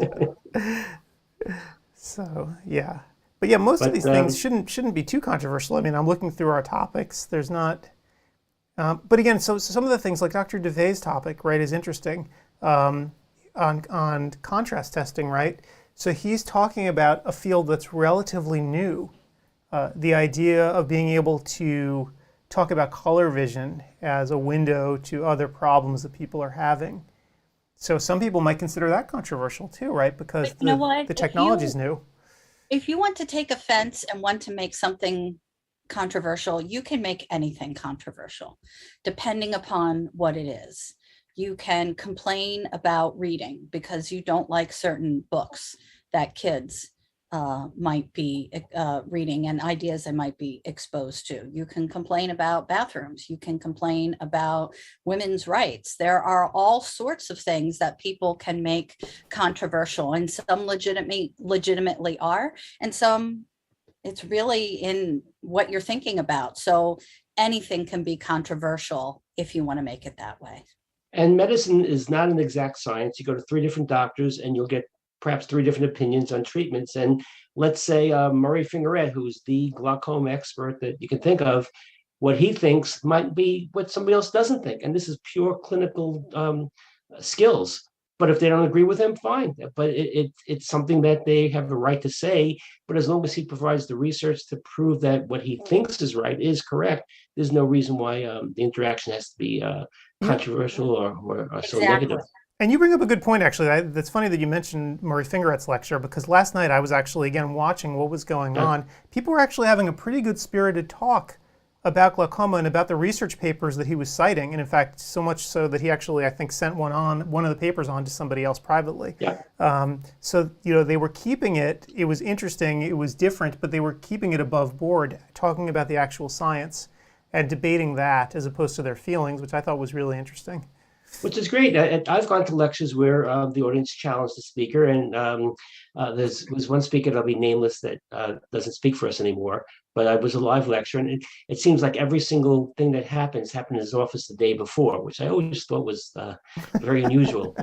So, yeah. But yeah, most of these things shouldn't be too controversial. I mean, I'm looking through our topics. There's not... but again, so some of the things, like Dr. DeVay's topic, right, is interesting on contrast testing, right? So he's talking about a field that's relatively new. The idea of being able to talk about color vision as a window to other problems that people are having. So some people might consider that controversial too, right? Because the technology is new. If you want to take offense and want to make something controversial, you can make anything controversial, depending upon what it is. You can complain about reading because you don't like certain books that kids might be reading and ideas they might be exposed to. You can complain about bathrooms. You can complain about women's rights. There are all sorts of things that people can make controversial, and some legitimately are, and some it's really in what you're thinking about. So anything can be controversial if you want to make it that way. And medicine is not an exact science. You go to 3 different doctors and you'll get perhaps 3 different opinions on treatments. And let's say Murray Fingeret, who's the glaucoma expert that you can think of, what he thinks might be what somebody else doesn't think. And this is pure clinical skills. But if they don't agree with him, fine. But it's something that they have the right to say. But as long as he provides the research to prove that what he thinks is right is correct, there's no reason why the interaction has to be controversial or so Exactly. negative. And you bring up a good point, actually. That's funny that you mentioned Murray Fingeret's lecture, because last night I was actually, again, watching what was going on. People were actually having a pretty good spirited talk about glaucoma and about the research papers that he was citing. And in fact, so much so that he actually, I think, sent one of the papers on to somebody else privately. Yeah. So, they were keeping it. It was interesting. It was different, but they were keeping it above board, talking about the actual science and debating that as opposed to their feelings, which I thought was really interesting. Which is great. I've gone to lectures where the audience challenged the speaker, and there's one speaker that'll be nameless that doesn't speak for us anymore. But I was a live lecture, and it seems like every single thing that happened in his office the day before, which I always thought was very unusual.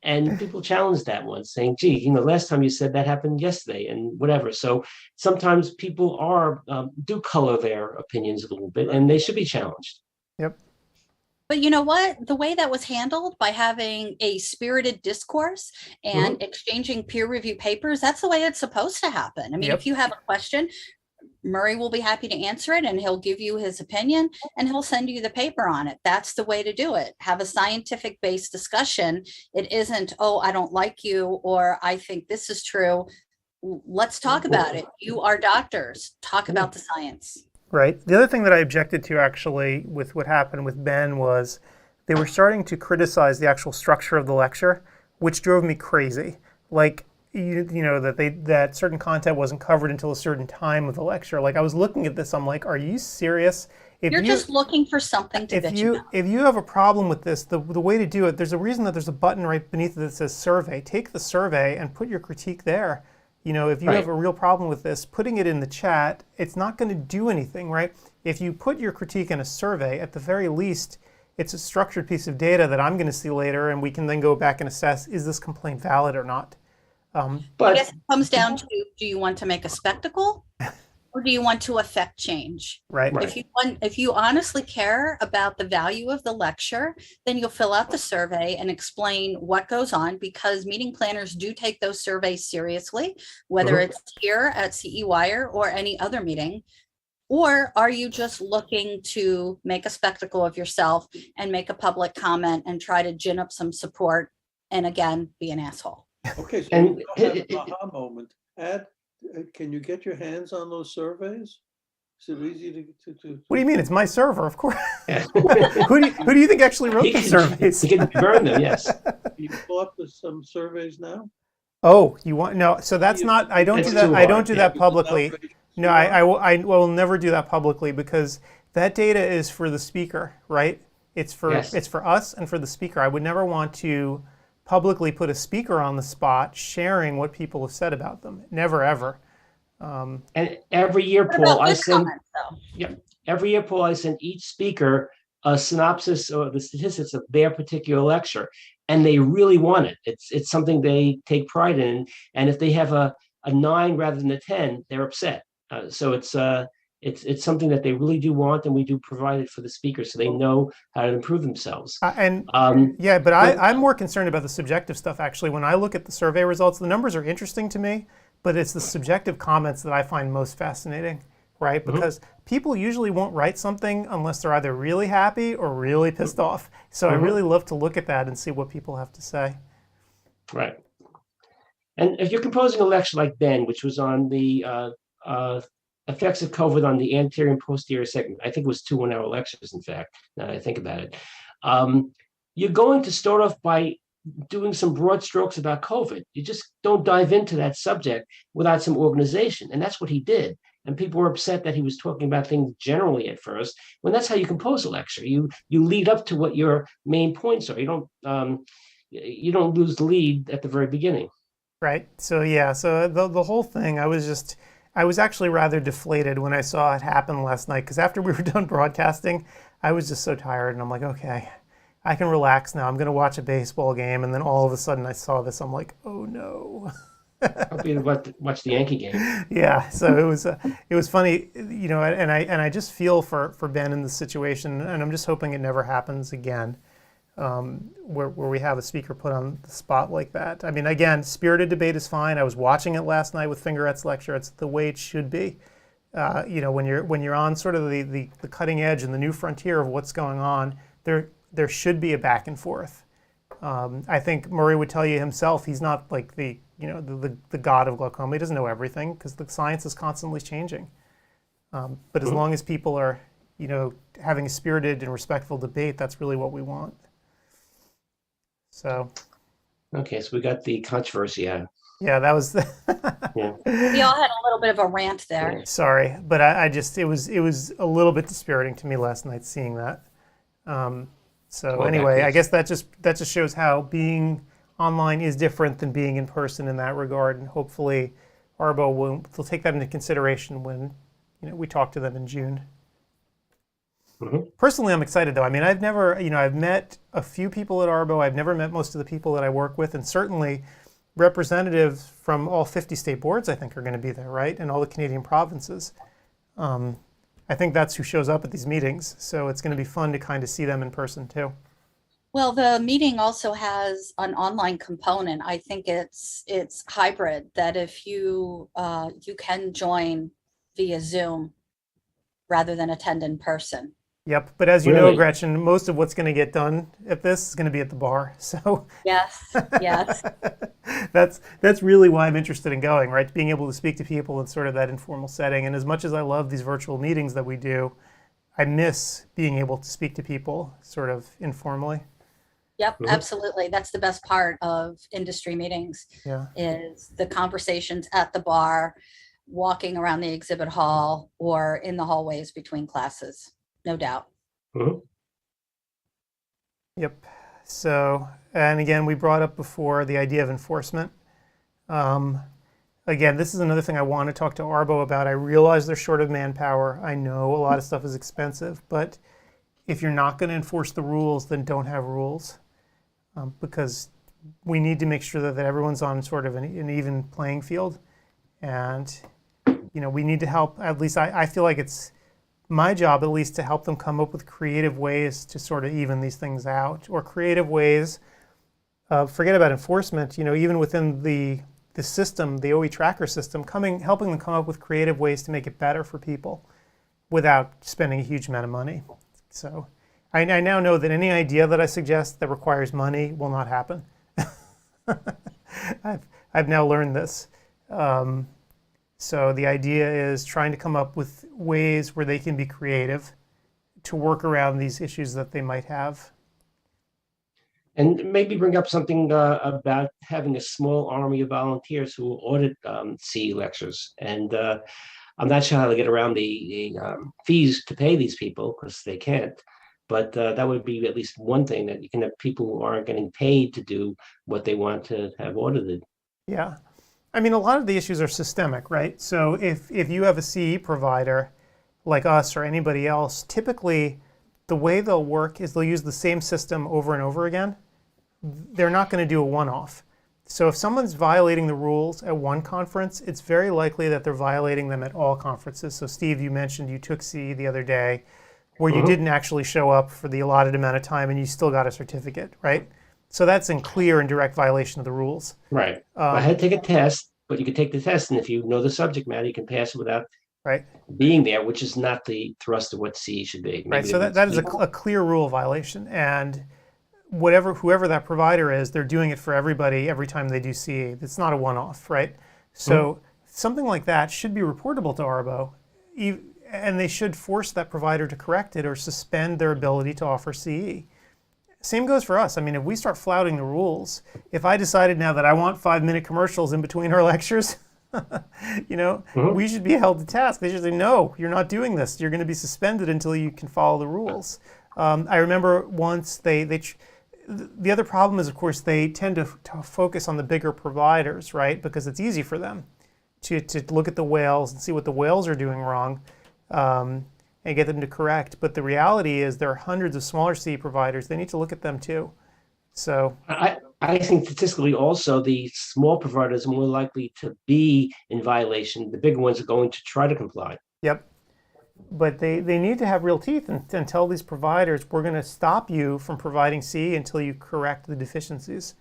And people challenged that one, saying, "Gee, last time you said that happened yesterday," and whatever. So sometimes people do color their opinions a little bit, and they should be challenged. Yep. But you know what? The way that was handled by having a spirited discourse and exchanging peer review papers, that's the way it's supposed to happen. I mean, if you have a question, Murray will be happy to answer it, and he'll give you his opinion, and he'll send you the paper on it. That's the way to do it. Have a scientific-based discussion. It isn't, oh, I don't like you, or I think this is true. Let's talk about it. You are doctors. Talk about the science. Right. The other thing that I objected to, actually, with what happened with Ben was they were starting to criticize the actual structure of the lecture, which drove me crazy. Like, that certain content wasn't covered until a certain time of the lecture. Like, I was looking at this, I'm like, are you serious? You're just looking for something to bitch about. If you have a problem with this, the way to do it, there's a reason that there's a button right beneath it that says survey. Take the survey and put your critique there. If you have a real problem with this, putting it in the chat, it's not going to do anything, right? If you put your critique in a survey, at the very least, it's a structured piece of data that I'm going to see later, and we can then go back and assess, is this complaint valid or not? But I guess it comes down to, do you want to make a spectacle, or do you want to affect change? Right. If you honestly care about the value of the lecture, then you'll fill out the survey and explain what goes on, because meeting planners do take those surveys seriously, whether it's here at CEwire or any other meeting. Or are you just looking to make a spectacle of yourself and make a public comment and try to gin up some support and, again, be an asshole? Okay, so you don't have an aha moment. Can you get your hands on those surveys? Is it easy to? What do you mean? It's my server, of course. Who do you think actually wrote the surveys? You can burn them, yes. You pull up some surveys now? Oh, you want no? So that's not. I don't do that. I don't do that publicly. No, I will never do that publicly, because that data is for the speaker, right? It's for us and for the speaker. I would never want to publicly put a speaker on the spot sharing what people have said about them. Never, ever. And every year, Paul, I send. Every year, Paul, I send each speaker a synopsis or the statistics of their particular lecture, and they really want it. It's something they take pride in, and if they have a 9 rather than a 10, they're upset. So it's something that they really do want, and we do provide it for the speakers so they know how to improve themselves. But I'm more concerned about the subjective stuff, actually. When I look at the survey results, the numbers are interesting to me, but it's the subjective comments that I find most fascinating, right? Because people usually won't write something unless they're either really happy or really pissed off. So I really love to look at that and see what people have to say. Right. And if you're composing a lecture like Ben, which was on the effects of COVID on the anterior and posterior segment, I think it was 2 1-hour lectures, in fact, now that I think about it. You're going to start off by doing some broad strokes about COVID. You just don't dive into that subject without some organization. And that's what he did. And people were upset that he was talking about things generally at first, when that's how you compose a lecture. You lead up to what your main points are. You don't lose the lead at the very beginning. Right. So so the whole thing, I was actually rather deflated when I saw it happen last night, because after we were done broadcasting, I was just so tired, and I'm like, okay, I can relax now. I'm going to watch a baseball game, and then all of a sudden I saw this. I'm like, oh no. Hope you watch the Yankee game. Yeah, so it was funny, and I just feel for Ben in this situation, and I'm just hoping it never happens again. where we have a speaker put on the spot like that. I mean, again, spirited debate is fine. I was watching it last night with Fingeret's lecture. It's the way it should be. You know, when you're on sort of the cutting edge and the new frontier of what's going on, there should be a back and forth. I think Murray would tell you himself, he's not like the god of glaucoma. He doesn't know everything because the science is constantly changing. But as long as people are, you know, having a spirited and respectful debate, that's really what we want. So. Okay, so we got the controversy. Yeah, that was. Yeah. We all had a little bit of a rant there. Sorry, but I just it was a little bit dispiriting to me last night seeing that. So Well, anyway, that I guess that just shows how being online is different than being in person in that regard, and hopefully Arbo will take that into consideration when, you know, we talk to them in June. Personally, I'm excited though. I mean, I've met a few people at Arbo. I've never met most of the people that I work with, and certainly representatives from all 50 state boards, I think, are going to be there, right? And all the Canadian provinces. I think that's who shows up at these meetings. So it's going to be fun to kind of see them in person too. Well, the meeting also has an online component. I think it's hybrid, that if you you can join via Zoom rather than attend in person. Yep, but as you know, Really? Gretchen, most of what's going to get done at this is going to be at the bar. So Yes, yes. that's really why I'm interested in going, right? Being able to speak to people in sort of that informal setting. And as much as I love these virtual meetings that we do, I miss being able to speak to people sort of informally. Yep, absolutely. That's the best part of industry meetings, Yeah. is the conversations at the bar, walking around the exhibit hall, or in the hallways between classes. No doubt. Yep. So, and again, we brought up before the idea of enforcement. Again, this is another thing I want to talk to Arbo about. I realize they're short of manpower. I know a lot of stuff is expensive, but if you're not going to enforce the rules, then don't have rules, because we need to make sure that everyone's on sort of an even playing field. And, you know, we need to help, at least I feel like it's my job at least to help them come up with creative ways to sort of even these things out, or creative ways, forget about enforcement, you know, even within the system, the OE tracker system, helping them come up with creative ways to make it better for people without spending a huge amount of money. So I now know that any idea that I suggest that requires money will not happen. I've now learned this. So the idea is trying to come up with ways where they can be creative to work around these issues that they might have. And maybe bring up something about having a small army of volunteers who will audit CE lectures. And I'm not sure how to get around the fees to pay these people, because they can't. But that would be at least one thing, that you can have people who aren't getting paid to do what they want to have audited. Yeah. I mean, a lot of the issues are systemic, right? So if you have a CE provider like us or anybody else, typically the way they'll work is they'll use the same system over and over again. They're not going to do a one-off. So if someone's violating the rules at one conference, it's very likely that they're violating them at all conferences. So Steve, you mentioned you took CE the other day where you didn't actually show up for the allotted amount of time and you still got a certificate, right? So that's in clear and direct violation of the rules. Right. I had to take a test, but you can take the test, and if you know the subject matter, you can pass it without being there, which is not the thrust of what CE should be. Right. So that is a clear rule violation, and whoever that provider is, they're doing it for everybody every time they do CE. It's not a one-off, right? So something like that should be reportable to Arbo, and they should force that provider to correct it or suspend their ability to offer CE. Same goes for us. I mean, if we start flouting the rules, if I decided now that I want 5-minute commercials in between our lectures, you know, we should be held to task. They should say, no, you're not doing this. You're going to be suspended until you can follow the rules. I remember once the other problem is, of course, they tend to focus on the bigger providers, right? Because it's easy for them to look at the whales and see what the whales are doing wrong. And get them to correct. But the reality is there are hundreds of smaller CE providers. They need to look at them too. So I think statistically also the small providers are more likely to be in violation. The big ones are going to try to comply. Yep. But they need to have real teeth and tell these providers, we're going to stop you from providing CE until you correct the deficiencies.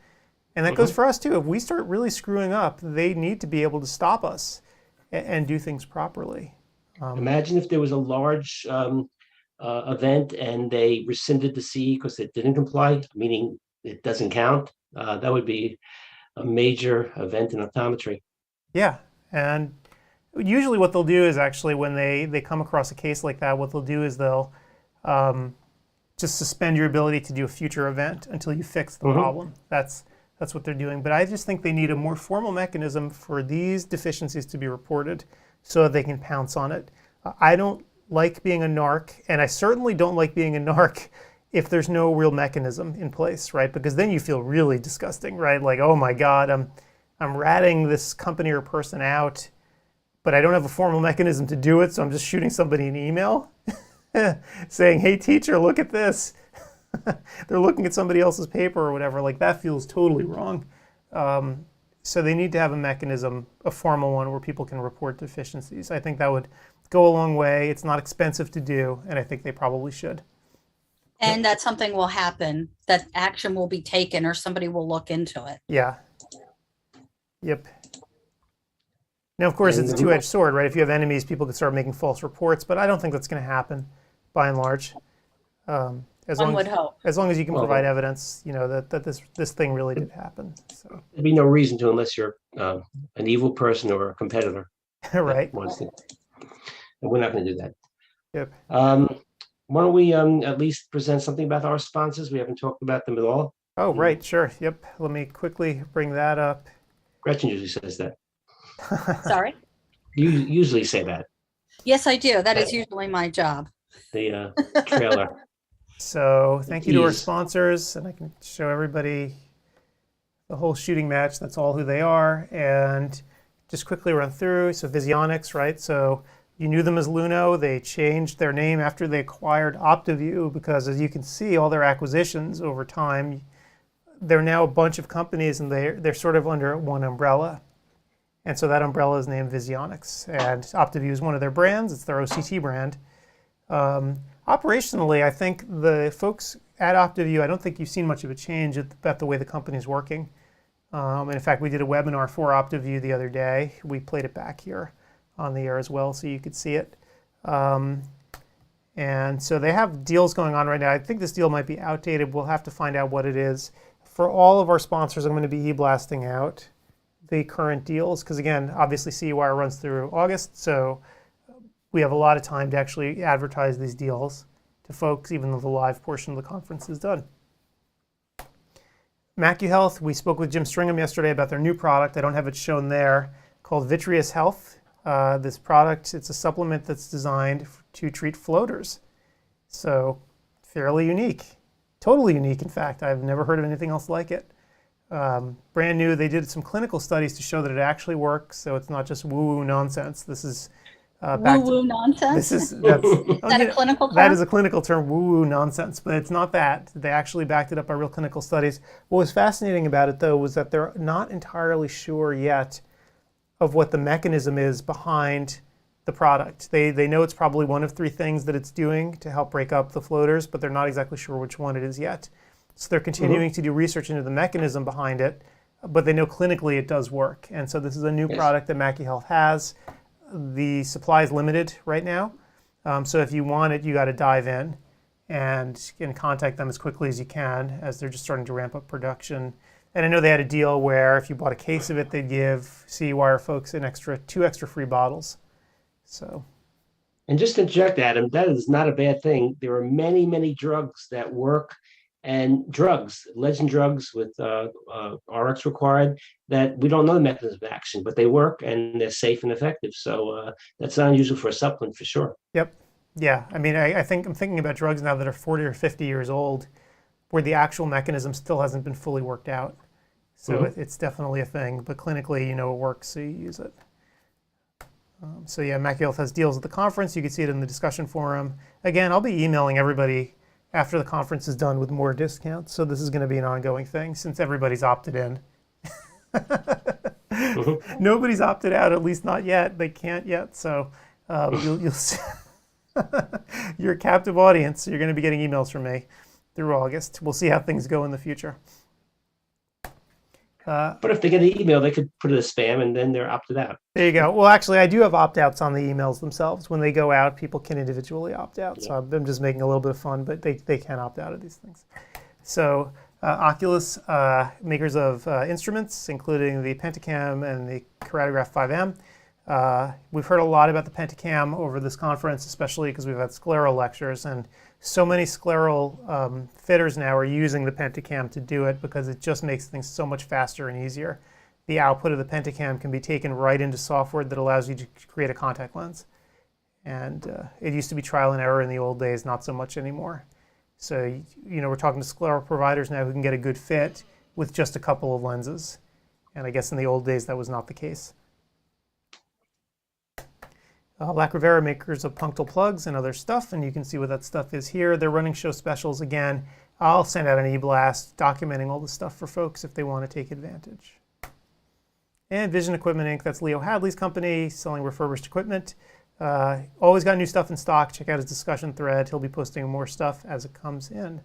And that goes for us too. If we start really screwing up, they need to be able to stop us and do things properly. Imagine if there was a large event and they rescinded the CE because it didn't comply, meaning it doesn't count. That would be a major event in optometry. Yeah, and usually what they'll do is actually when they come across a case like that, what they'll do is they'll just suspend your ability to do a future event until you fix the problem. That's what they're doing. But I just think they need a more formal mechanism for these deficiencies to be reported so that they can pounce on it. I don't like being a narc, and I certainly don't like being a narc if there's no real mechanism in place, right? Because then you feel really disgusting, right? Like, oh my God, I'm ratting this company or person out, but I don't have a formal mechanism to do it, so I'm just shooting somebody an email saying, hey teacher, look at this. They're looking at somebody else's paper or whatever. Like, that feels totally wrong. So they need to have a mechanism, a formal one, where people can report deficiencies. I think that would go a long way. It's not expensive to do, and I think they probably should. And that something will happen, that action will be taken, or somebody will look into it. Yeah. Yep. Now, of course, it's a two-edged sword, right? If you have enemies, people can start making false reports, but I don't think that's going to happen, by and large. One would hope. As long as you can provide evidence, that this thing really did happen. So. There'd be no reason to unless you're an evil person or a competitor. Right. And we're not going to do that. Yep. Why don't we at least present something about our sponsors? We haven't talked about them at all. Oh, right. Sure. Yep. Let me quickly bring that up. Gretchen usually says that. Sorry? You usually say that. Yes, I do. That is usually my job. The trailer. So thank you to our sponsors, and I can show everybody the whole shooting match. That's all who they are, and just quickly run through. So Visionics, right? So you knew them as Luno. They changed their name after they acquired OptiView because, as you can see, all their acquisitions over time, they're now a bunch of companies, and they're sort of under one umbrella. And so that umbrella is named Visionics, and OptiView is one of their brands. It's their OCT brand. Operationally, I think the folks at OptiView, I don't think you've seen much of a change about the way the company's working. And in fact, we did a webinar for OptiView the other day. We played it back here on the air as well, so you could see it. And so they have deals going on right now. I think this deal might be outdated. We'll have to find out what it is. For all of our sponsors, I'm going to be e-blasting out the current deals, because again, obviously CEwire runs through August, so we have a lot of time to actually advertise these deals to folks, even though the live portion of the conference is done. MacuHealth, we spoke with Jim Stringham yesterday about their new product. I don't have it shown there, called Vitreous Health. This product, it's a supplement that's designed to treat floaters. So fairly unique, totally unique. In fact, I've never heard of anything else like it. Brand new. They did some clinical studies to show that it actually works. So it's not just woo-woo nonsense. This is woo-woo nonsense? That's Is that a clinical term? That is a clinical term, woo-woo nonsense, but it's not that. They actually backed it up by real clinical studies. What was fascinating about it, though, was that they're not entirely sure yet of what the mechanism is behind the product. They know it's probably one of three things that it's doing to help break up the floaters, but they're not exactly sure which one it is yet. So they're continuing to do research into the mechanism behind it, but they know clinically it does work. And so this is a new product that MacuHealth has. The supply is limited right now. So if you want it, you got to dive in and contact them as quickly as you can, as they're just starting to ramp up production. And I know they had a deal where if you bought a case of it, they'd give CEwire folks two extra free bottles. So. And just to interject, Adam, that is not a bad thing. There are many, many drugs that work, and legend drugs with RX required, that we don't know the mechanism of action, but they work and they're safe and effective. So that's not unusual for a supplement for sure. Yep. Yeah. I mean, I think I'm thinking about drugs now that are 40 or 50 years old, where the actual mechanism still hasn't been fully worked out. So it's definitely a thing, but clinically, it works, so you use it. So yeah, MacuHealth has deals at the conference. You can see it in the discussion forum. Again, I'll be emailing everybody after the conference is done with more discounts. So this is going to be an ongoing thing since everybody's opted in. Nobody's opted out, at least not yet. They can't yet. So you'll see. You're a captive audience, so you're going to be getting emails from me through August. We'll see how things go in the future. But if they get an email, they could put it as spam and then they're opted out. There you go. Well, actually, I do have opt-outs on the emails themselves. When they go out, people can individually opt out. Yeah. So I'm just making a little bit of fun, but they can opt out of these things. So Oculus, makers of instruments, including the Pentacam and the Keratograph 5M. We've heard a lot about the Pentacam over this conference, especially because we've had scleral lectures, and so many scleral fitters now are using the Pentacam to do it because it just makes things so much faster and easier. The output of the Pentacam can be taken right into software that allows you to create a contact lens. And it used to be trial and error in the old days, not so much anymore. So, we're talking to scleral providers now who can get a good fit with just a couple of lenses. And I guess in the old days that was not the case. Lacrovera, makers of punctal plugs and other stuff, and you can see what that stuff is here. They're running show specials again. I'll send out an e-blast documenting all the stuff for folks if they want to take advantage. And Vision Equipment Inc., that's Leo Hadley's company, selling refurbished equipment. Always got new stuff in stock. Check out his discussion thread. He'll be posting more stuff as it comes in.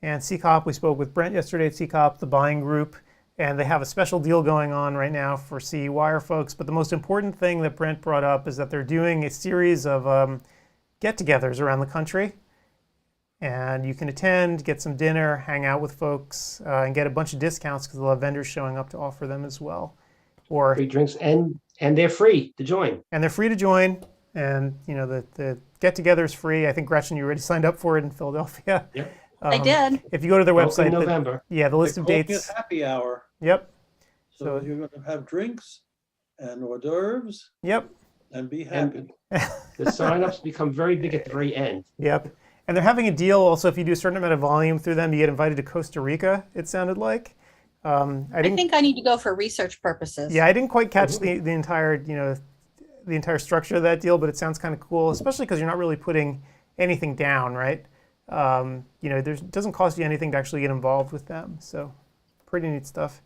And CCOP, we spoke with Brent yesterday at CCOP, the buying group, and they have a special deal going on right now for CEwire folks. But the most important thing that Brent brought up is that they're doing a series of get-togethers around the country. And you can attend, get some dinner, hang out with folks, and get a bunch of discounts because they'll have vendors showing up to offer them as well. Or Free drinks, and they're free to join. And they're free to join. And the get-together is free. I think, Gretchen, you already signed up for it in Philadelphia. Yep. I did. If you go to their Both in website, November. the list of They're calling dates. it happy hour. Yep. So So- you're going to have drinks and hors d'oeuvres Yep. and be happy. The sign-ups become very big at the very end. Yep. And they're having a deal also. If you do a certain amount of volume through them, you get invited to Costa Rica, it sounded like. I think I need to go for research purposes. Yeah, I didn't quite catch the entire, the entire structure of that deal, but it sounds kind of cool, especially because you're not really putting anything down, right? It doesn't cost you anything to actually get involved with them. So pretty neat stuff.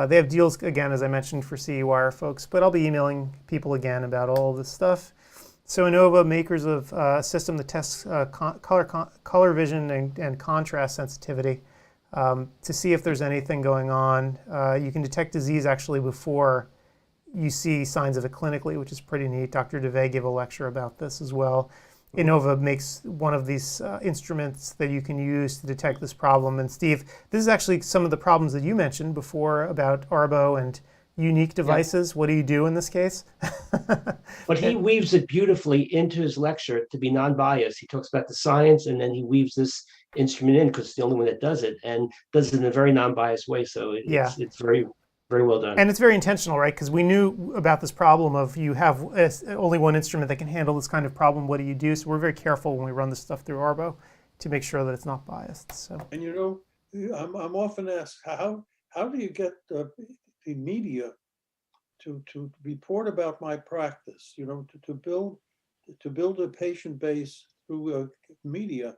They have deals, again, as I mentioned, for CEwire folks, but I'll be emailing people again about all of this stuff. So Innova, makers of a system that tests color vision and contrast sensitivity to see if there's anything going on. You can detect disease actually before you see signs of it clinically, which is pretty neat. Dr. DeVay gave a lecture about this as well. Innova makes one of these instruments that you can use to detect this problem. And Steve, this is actually some of the problems that you mentioned before about Arbo and unique devices. Yeah. What do you do in this case? But he weaves it beautifully into his lecture to be non-biased. He talks about the science, and then he weaves this instrument in because it's the only one that does it, and does it in a very non-biased way. So it's very, very well done. And it's very intentional, right? Because we knew about this problem of you have only one instrument that can handle this kind of problem. What do you do? So we're very careful when we run this stuff through Arbo to make sure that it's not biased. So. And I'm often asked, how do you get the media to report about my practice? To build a patient base through media.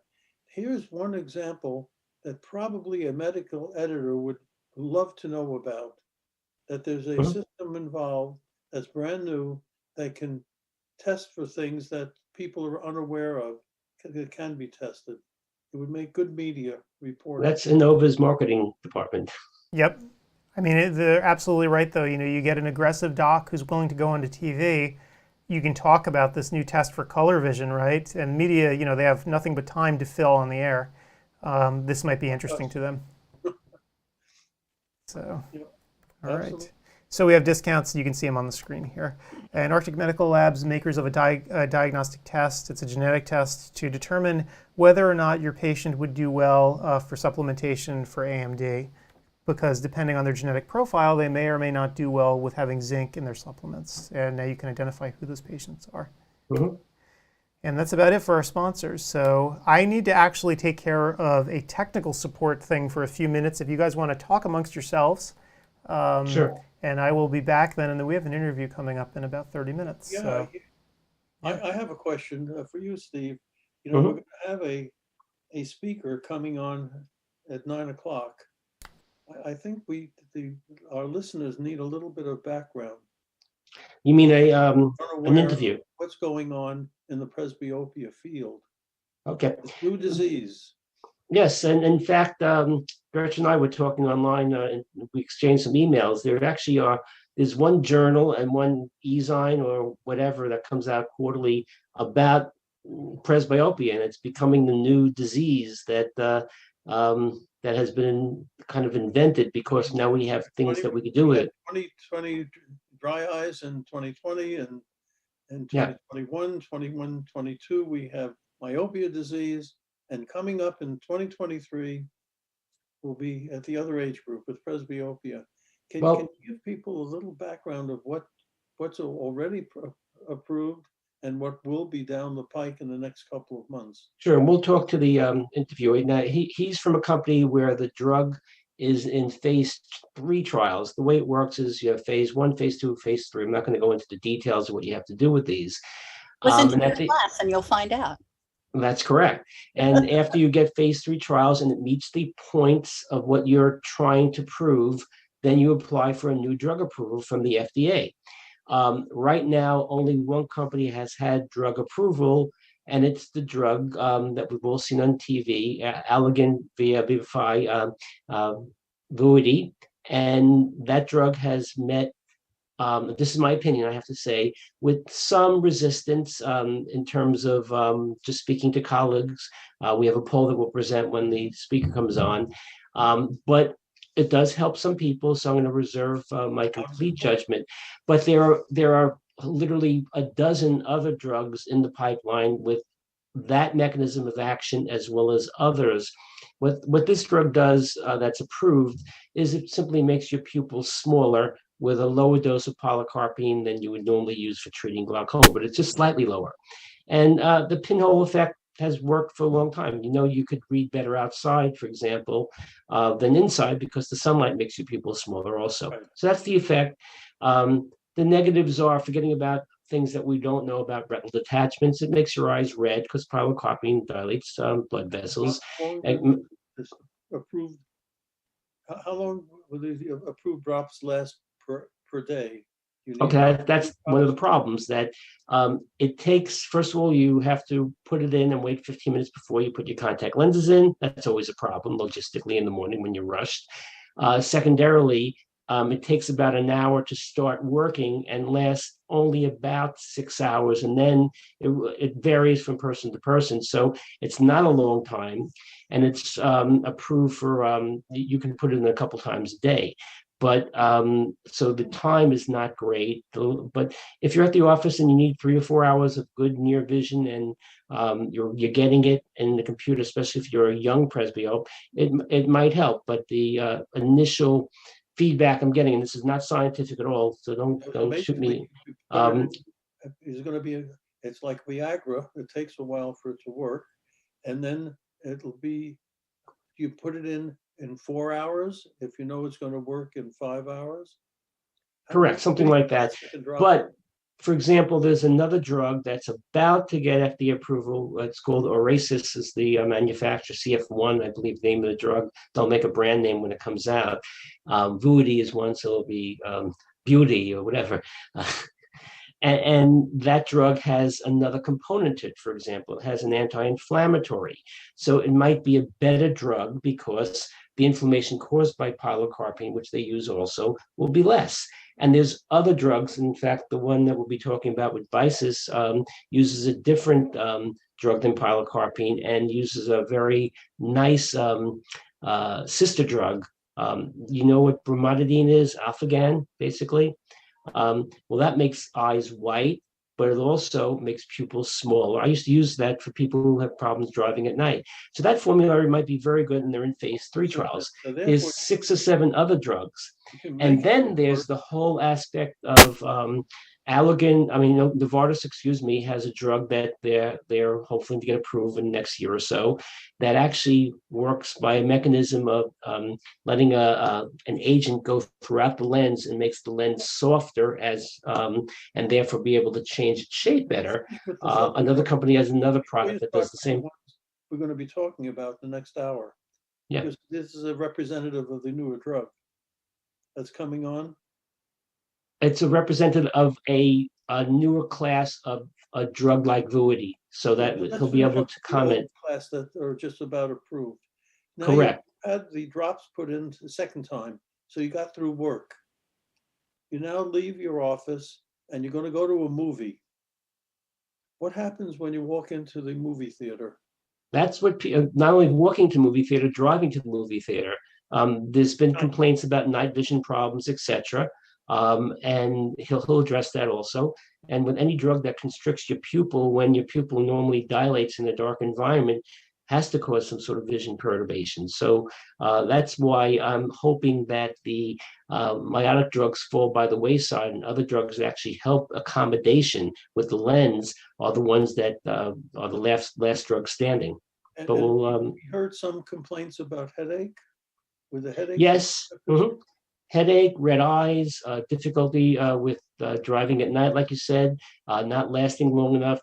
Here's one example that probably a medical editor would love to know about. That there's a system involved that's brand new that can test for things that people are unaware of. That can be tested. It would make good media reporting. That's Innova's marketing department. Yep. I mean, they're absolutely right, though. You get an aggressive doc who's willing to go onto TV. You can talk about this new test for color vision, right? And media, they have nothing but time to fill on the air. This might be interesting to them. So, Yep. all Absolutely. right. So we have discounts. You can see them on the screen here. And Arctic Medical Labs, makers of a diagnostic test. It's a genetic test to determine whether or not your patient would do well for supplementation for AMD. Because depending on their genetic profile, they may or may not do well with having zinc in their supplements. And now you can identify who those patients are. And that's about it for our sponsors. So I need to actually take care of a technical support thing for a few minutes. If you guys want to talk amongst yourselves. Sure. And I will be back then. And then we have an interview coming up in about 30 minutes. Yeah, So. I have a question for you, Steve. We're going to have a speaker coming on at 9 o'clock. I think our listeners need a little bit of background. You mean an Unaware interview? of what's going on in the presbyopia field. Okay. New disease. Yes, and in fact, Gretchen and I were talking online, and we exchanged some emails. There actually there's one journal and one e-zine or whatever that comes out quarterly about presbyopia, and it's becoming the new disease that that has been kind of invented because now we have things that we can do with it. 2020 dry eyes in 2020 and Yeah. 2021, 21, 22, we have myopia disease. And coming up in 2023, we'll be at the other age group with presbyopia. Can you give people a little background of what's already approved and what will be down the pike in the next couple of months? Sure, and we'll talk to the interviewer. Now, he's from a company where the drug is in phase 3 trials. The way it works is you have phase 1, phase 2, phase 3. I'm not going to go into the details of what you have to do with these. Listen to the class and you'll find out. That's correct. And after you get phase 3 trials and it meets the points of what you're trying to prove, then you apply for a new drug approval from the FDA. Right now, only one company has had drug approval, and it's the drug that we've all seen on TV, Allergan via Vivify, Vuity, and that drug has met, this is my opinion, I have to say, with some resistance in terms of just speaking to colleagues. We have a poll that we'll present when the speaker comes on, but it does help some people, so I'm going to reserve my complete judgment. But there are literally a dozen other drugs in the pipeline with that mechanism of action as well as others. What this drug does that's approved is it simply makes your pupils smaller with a lower dose of pilocarpine than you would normally use for treating glaucoma, but it's just slightly lower. And the pinhole effect has worked for a long time. You know, you could read better outside, for example, than inside because the sunlight makes your pupils smaller also. Right. So that's the effect. The negatives are forgetting about things that we don't know about retinal detachments. It makes your eyes red because pilocarpine dilates blood vessels. How long will this approved? How long will the approved drops last per day? Okay, that's one of the problems that it takes. First of all, you have to put it in and wait 15 minutes before you put your contact lenses in. That's always a problem logistically in the morning when you're rushed. Secondarily, it takes about an hour to start working and lasts only about 6 hours. And then it varies from person to person. So it's not a long time. And it's approved for, you can put it in a couple times a day. But so the time is not great. But if you're at the office and you need 3 or 4 hours of good near vision and you're getting it in the computer, especially if you're a young presbyope, it might help. But the initial feedback I'm getting, and this is not scientific at all, so don't shoot me. It's going to be, it's like Viagra. It takes a while for it to work, and then it'll be, you put it in 4 hours if you know it's going to work in 5 hours. Correct, something like that. But for example, there's another drug that's about to get FDA approval. It's called Orasis, is the manufacturer, CF1, I believe the name of the drug. They'll make a brand name when it comes out. Vuity is one, so it'll be Beauty or whatever. And that drug has another component to it. For example, it has an anti-inflammatory. So it might be a better drug because the inflammation caused by pilocarpine, which they use also, will be less. And there's other drugs. In fact, the one that we'll be talking about with Visus uses a different drug than pilocarpine and uses a very nice sister drug. You know what bromonidine is? Alphagan, basically. Well, that makes eyes white, but it also makes pupils smaller. I used to use that for people who have problems driving at night. So that formulary might be very good, and they're in phase 3 trials. There's 6 or 7 other drugs. And then there's the whole aspect of Allergan, Novartis, has a drug that they're hoping to get approved in the next year or so that actually works by a mechanism of letting an agent go throughout the lens and makes the lens softer and therefore be able to change its shape better. Another company has another product that does the same. We're going to be talking about the next hour. Yeah. Because this is a representative of the newer drug that's coming on. It's a representative of a newer class of a drug like Vuity, so that That's he'll be the able to the old comment. class that are just about approved. Now Correct. you had the drops put in the second time, so you got through work. You now leave your office and you're going to go to a movie. What happens when you walk into the movie theater? That's what, not only walking to movie theater, driving to the movie theater. There's been complaints about night vision problems, etc. And he'll address that also. And with any drug that constricts your pupil, when your pupil normally dilates in a dark environment, has to cause some sort of vision perturbation. So that's why I'm hoping that the miotic drugs fall by the wayside, and other drugs that actually help accommodation with the lens are the ones that are the last drug standing. And, But we'll we heard some complaints about headache. With the headache? yes. Headache, red eyes, difficulty with driving at night, like you said, not lasting long enough,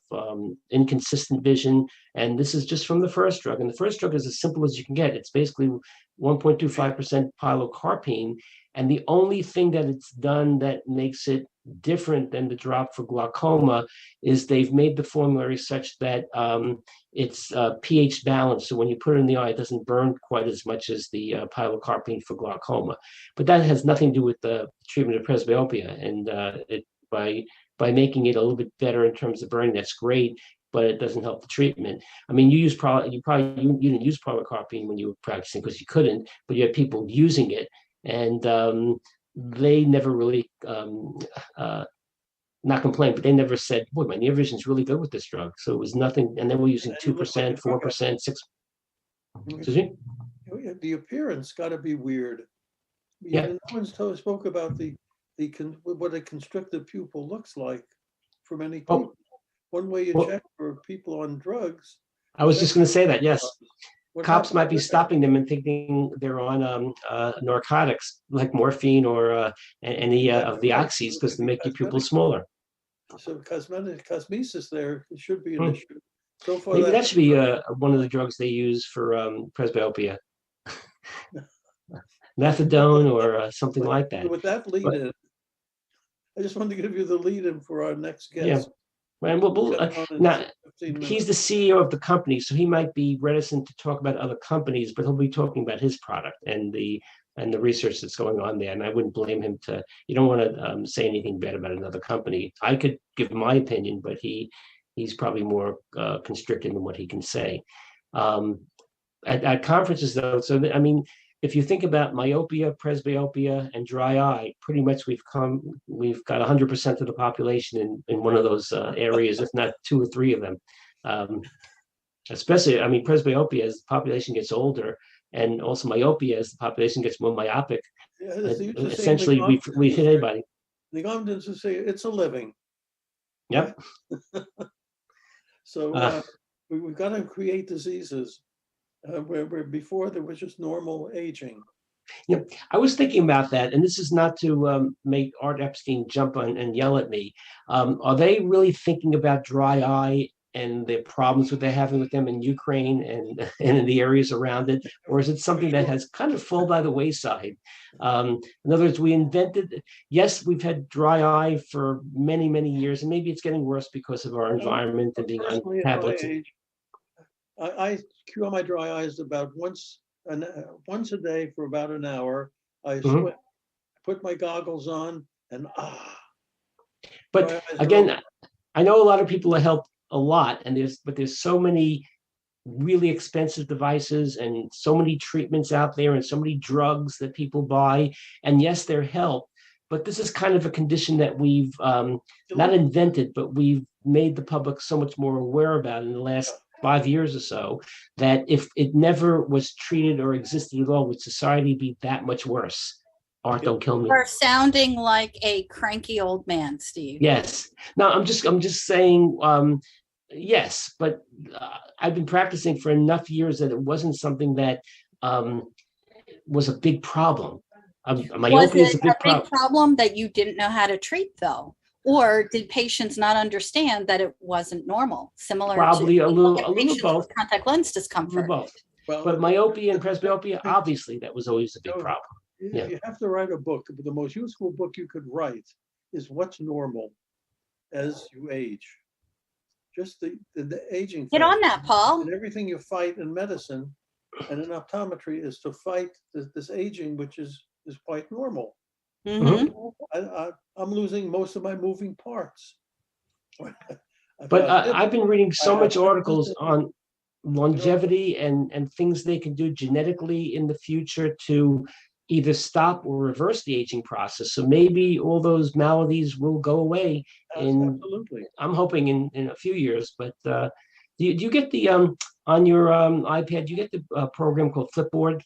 inconsistent vision. And this is just from the first drug. And the first drug is as simple as you can get. It's basically 1.25% pilocarpine. And the only thing that it's done that makes it different than the drop for glaucoma is they've made the formulary such that it's pH balanced. So when you put it in the eye, it doesn't burn quite as much as the pilocarpine for glaucoma. But that has nothing to do with the treatment of presbyopia. And by making it a little bit better in terms of burning, that's great, but it doesn't help the treatment. I mean, you didn't use pilocarpine when you were practicing because you couldn't, but you had people using it, and they never really not complained, but they never said, boy, my near vision is really good with this drug. So it was nothing, and they were using 2%, 4%, 6%. Excuse me? The appearance got to be weird. Yeah. No one's spoke about what a constricted pupil looks like for many people. One way you check for people on drugs. I was just going to say that, yes. Cops might be with stopping them and thinking they're on narcotics like morphine or any of the oxys, because they make your pupil smaller. So cosmesis there should be an issue. So far, maybe that should be one of the drugs they use for presbyopia. Methadone or something like that. With that lead in, I just wanted to give you the lead in for our next guest. Yeah. And now, he's the CEO of the company, so he might be reticent to talk about other companies, but he'll be talking about his product and the research that's going on there. And I wouldn't blame him you don't want to say anything bad about another company. I could give my opinion, but he's probably more constricted in what he can say. At conferences, though, so I mean, if you think about myopia, presbyopia, and dry eye, pretty much we've got 100% of the population in one of those areas, if not 2 or 3 of them. Especially, I mean, presbyopia as the population gets older, and also myopia as the population gets more myopic. Yeah, essentially, we've hit everybody. The Gomdens would say it's a living. Yep. So we've got to create diseases where before there was just normal aging. Yeah, I was thinking about that, and this is not to make Art Epstein jump on and yell at me. Are they really thinking about dry eye and the problems that they're having with them in Ukraine and in the areas around it? Or is it something that has kind of fallen by the wayside? In other words, yes, we've had dry eye for many, many years, and maybe it's getting worse because of our environment and being on tablets. I cure my dry eyes about once a day for about an hour. I swim, put my goggles on, and But again, I know a lot of people are helped a lot, and there's so many really expensive devices and so many treatments out there and so many drugs that people buy, and yes, they're help, but this is kind of a condition that we've not invented, but we've made the public so much more aware about in the last 5 years or so, that if it never was treated or existed at all, would society be that much worse? Art, don't kill me. You're sounding like a cranky old man, Steve. Yes. No, I'm just saying, yes, but I've been practicing for enough years that it wasn't something that was a big problem. Myopia is a big problem that you didn't know how to treat, though? Or did patients not understand that it wasn't normal? Similar probably to a little both. Contact lens discomfort. Both. Well, but myopia and presbyopia, obviously, that was always a big problem. Yeah. You have to write a book. The most useful book you could write is What's Normal as you age. just the aging Get on factor. that, Paul. And everything you fight in medicine and in optometry is to fight this aging, which is quite normal. Mhm. I'm losing most of my moving parts. But I've been reading so much articles on You longevity and things they can do genetically in the future to either stop or reverse the aging process. So maybe all those maladies will go away in, Absolutely. I'm hoping in a few years. But do you get the on your iPad, you get the program called Flipboard?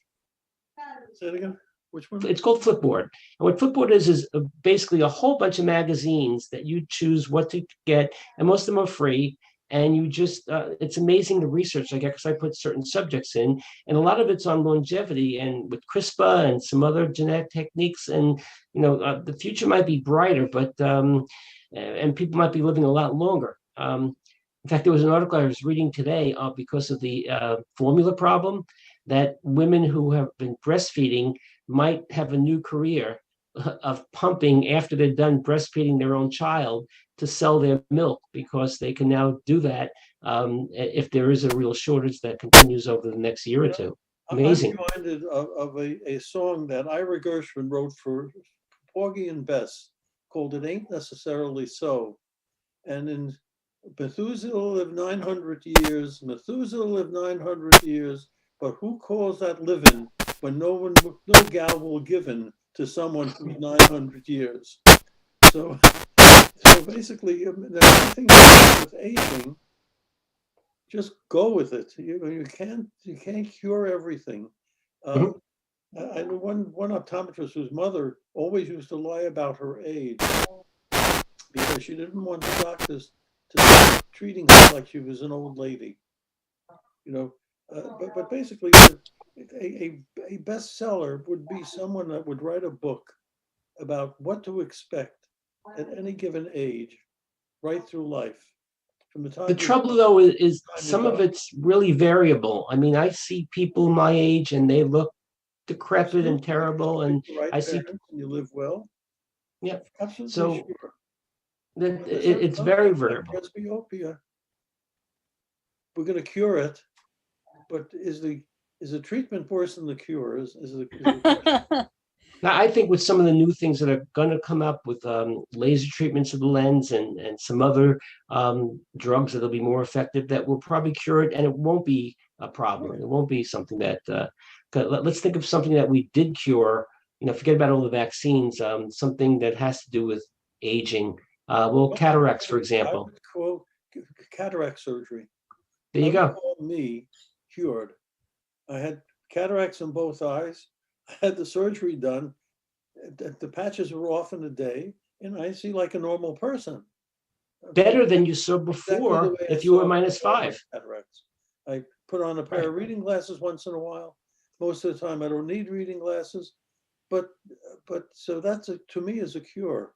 Say it again. Which one? It's called Flipboard. And what Flipboard is basically a whole bunch of magazines that you choose what to get, and most of them are free. And you just, it's amazing the research I get because I put certain subjects in, and a lot of it's on longevity and with CRISPR and some other genetic techniques. And, the future might be brighter, but, and people might be living a lot longer. In fact, there was an article I was reading today because of the formula problem, that women who have been breastfeeding might have a new career of pumping after they're done breastfeeding their own child to sell their milk, because they can now do that if there is a real shortage that continues over the next year or two. Amazing. I'm reminded of a song that Ira Gershwin wrote for Porgy and Bess called "It Ain't Necessarily So." And in Methuselah lived 900 years, Methuselah lived 900 years, but who calls that living when no gal will given to someone who's 900 years? So basically, everything with aging, just go with it. You can't cure everything. I know one optometrist whose mother always used to lie about her age because she didn't want the doctors to start treating her like she was an old lady. But basically, a bestseller would be someone that would write a book about what to expect at any given age, right through life. From the time The trouble, though, is some of it's really variable. I mean, I see people my age and they look decrepit and terrible, and right I see, parents and you live well. yeah. Absolutely So sure. it's very variable. Presbyopia, we're going to cure it, but is the treatment worse than the cure? Is the question. Now, I think with some of the new things that are going to come up with laser treatments of the lens and some other drugs that'll be more effective, that will probably cure it, and it won't be a problem. It won't be something that, let's think of something that we did cure, forget about all the vaccines, something that has to do with aging. Cataracts, for example. I would call cataract surgery. There you go. Call me cured. I had cataracts in both eyes. I had the surgery done. The patches were off in a day, and I see like a normal person. Better than you saw before if you were -5. Cataracts. I put on a pair of reading glasses once in a while. Most of the time, I don't need reading glasses. But so that's to me is a cure.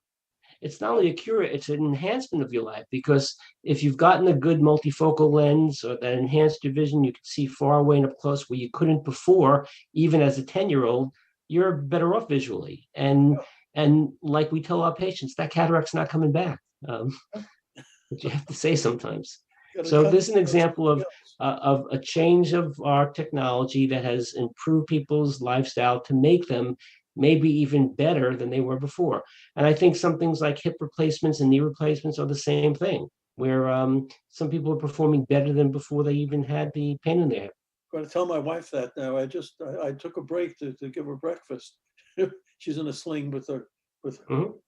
It's not only a cure, it's an enhancement of your life, because if you've gotten a good multifocal lens or that enhanced your vision, you can see far away and up close where you couldn't before, even as a 10-year-old, you're better off visually. And like we tell our patients, that cataract's not coming back. But you have to say sometimes. So this is an example of a change of our technology that has improved people's lifestyle to make them maybe even better than they were before. And I think some things like hip replacements and knee replacements are the same thing, where some people are performing better than before they even had the pain in their hip. I'm going to tell my wife that now. I took a break to give her breakfast. She's in a sling with a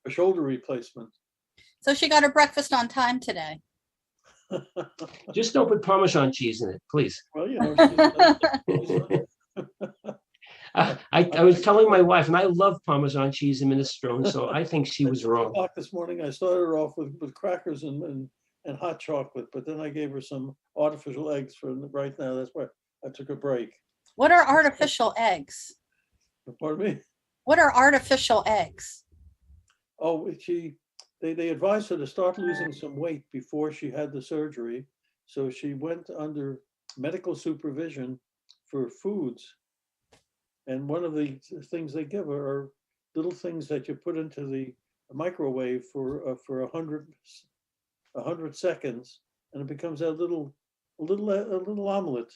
shoulder replacement. So she got her breakfast on time today. Just don't put Parmesan cheese in it, please. Well, I was telling my wife, and I love Parmesan cheese and minestrone, so I think she was wrong. This morning, I started off with crackers and hot chocolate, but then I gave her some artificial eggs for right now. That's why I took a break. What are artificial eggs? Pardon me? What are artificial eggs? Oh, they advised her to start losing some weight before she had the surgery. So she went under medical supervision for foods. And one of the things they give her are little things that you put into the microwave for 100 seconds, and it becomes a little omelet.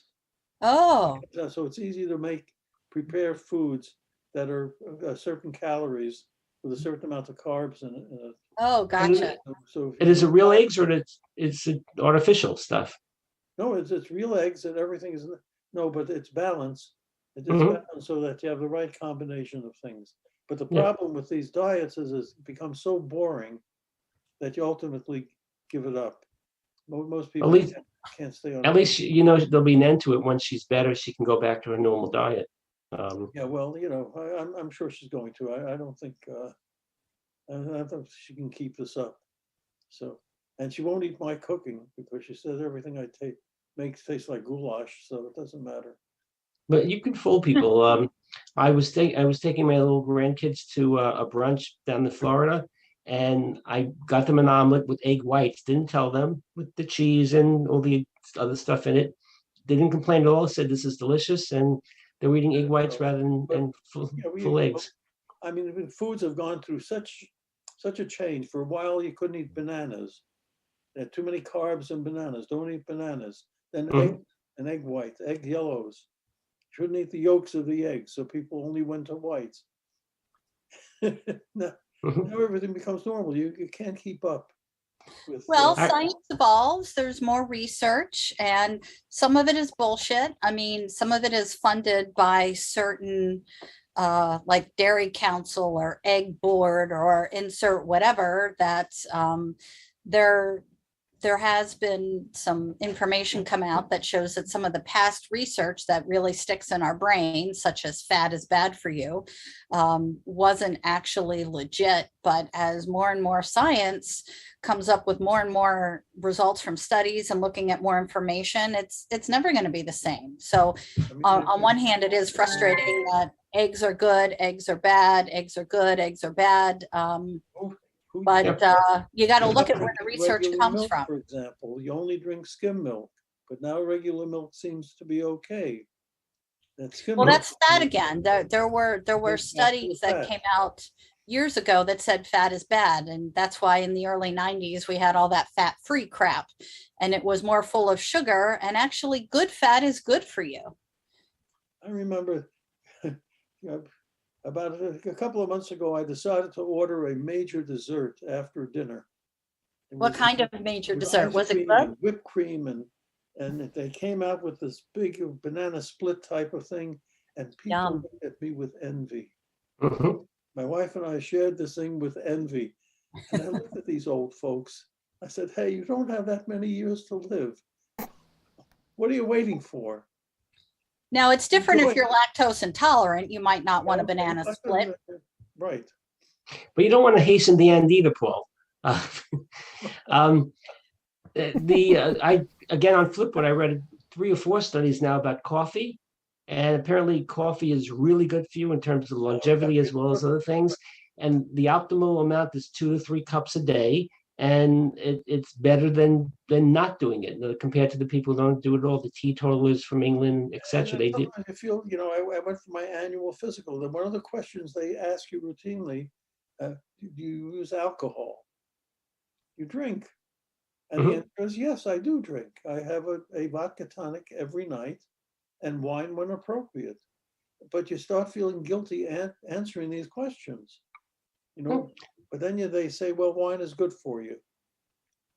Oh, So it's easy to prepare foods that are certain calories with a certain amount of carbs in it. oh, gotcha. So And is it real eggs or it's artificial stuff? no, it's real eggs and everything is no, but it's balanced. It's Mhm. balanced so that you have the right combination of things. But the Yeah. problem with these diets is it becomes so boring that you ultimately give it up. Most people least- can't stay on. At least, you know, there'll be an end to it. Once she's better, she can go back to her normal diet. Yeah, well, you know, I'm sure she's going to. I don't think I think she can keep this up. So, and she won't eat my cooking because she says everything I makes taste like goulash, so it doesn't matter. But you can fool people. I was taking my little grandkids to a brunch down in Florida, and I got them an omelet with egg whites. Didn't tell them with the cheese and all the other stuff in it. They didn't complain at all. Said this is delicious, and they were eating egg whites rather than full eggs. I mean, foods have gone through such a change. For a while, you couldn't eat bananas. There are too many carbs in bananas. Don't eat bananas. Then egg whites, egg yellows. Shouldn't eat the yolks of the eggs, so people only went to whites. now everything becomes normal. You can't keep up with. Well, science evolves, there's more research, and some of it is bullshit. I mean, some of it is funded by certain like Dairy Council or Egg Board or insert whatever that there has been some information come out that shows that some of the past research that really sticks in our brains, such as fat is bad for you, wasn't actually legit. But as more and more science comes up with more and more results from studies and looking at more information, it's never going to be the same. So on one hand, it is frustrating that eggs are good, eggs are bad, eggs are good, eggs are bad. But you got to look at where the research comes milk, from. For example, you only drink skim milk, but now regular milk seems to be okay. Well, that's that again. There were studies that came out years ago that said fat is bad, and that's why in the early 90s we had all that fat-free crap, and it was more full of sugar. And actually, good fat is good for you. I remember. About a couple of months ago, I decided to order a major dessert after dinner. What kind of major dessert? Was it good? Whipped cream and they came out with this big banana split type of thing, and people looked at me with envy. My wife and I shared this thing with envy, and I looked at these old folks. I said, "Hey, you don't have that many years to live. What are you waiting for?" Now, it's different if you're lactose intolerant. You might not want a banana split. Right. But you don't want to hasten the end either, Paul. Again, on Flipboard, I read 3 or 4 studies now about coffee. And apparently coffee is really good for you in terms of longevity as well as other things. And the optimal amount is 2 to 3 cups a day. And it's better than not doing it compared to the people who don't do it all, the teetotalers from England, etc. They did. I feel, I went for my annual physical. And one of the questions they ask you routinely, do you use alcohol? You drink? And the answer is yes, I do drink. I have a vodka tonic every night and wine when appropriate. But you start feeling guilty answering these questions, But then they say, well, wine is good for you,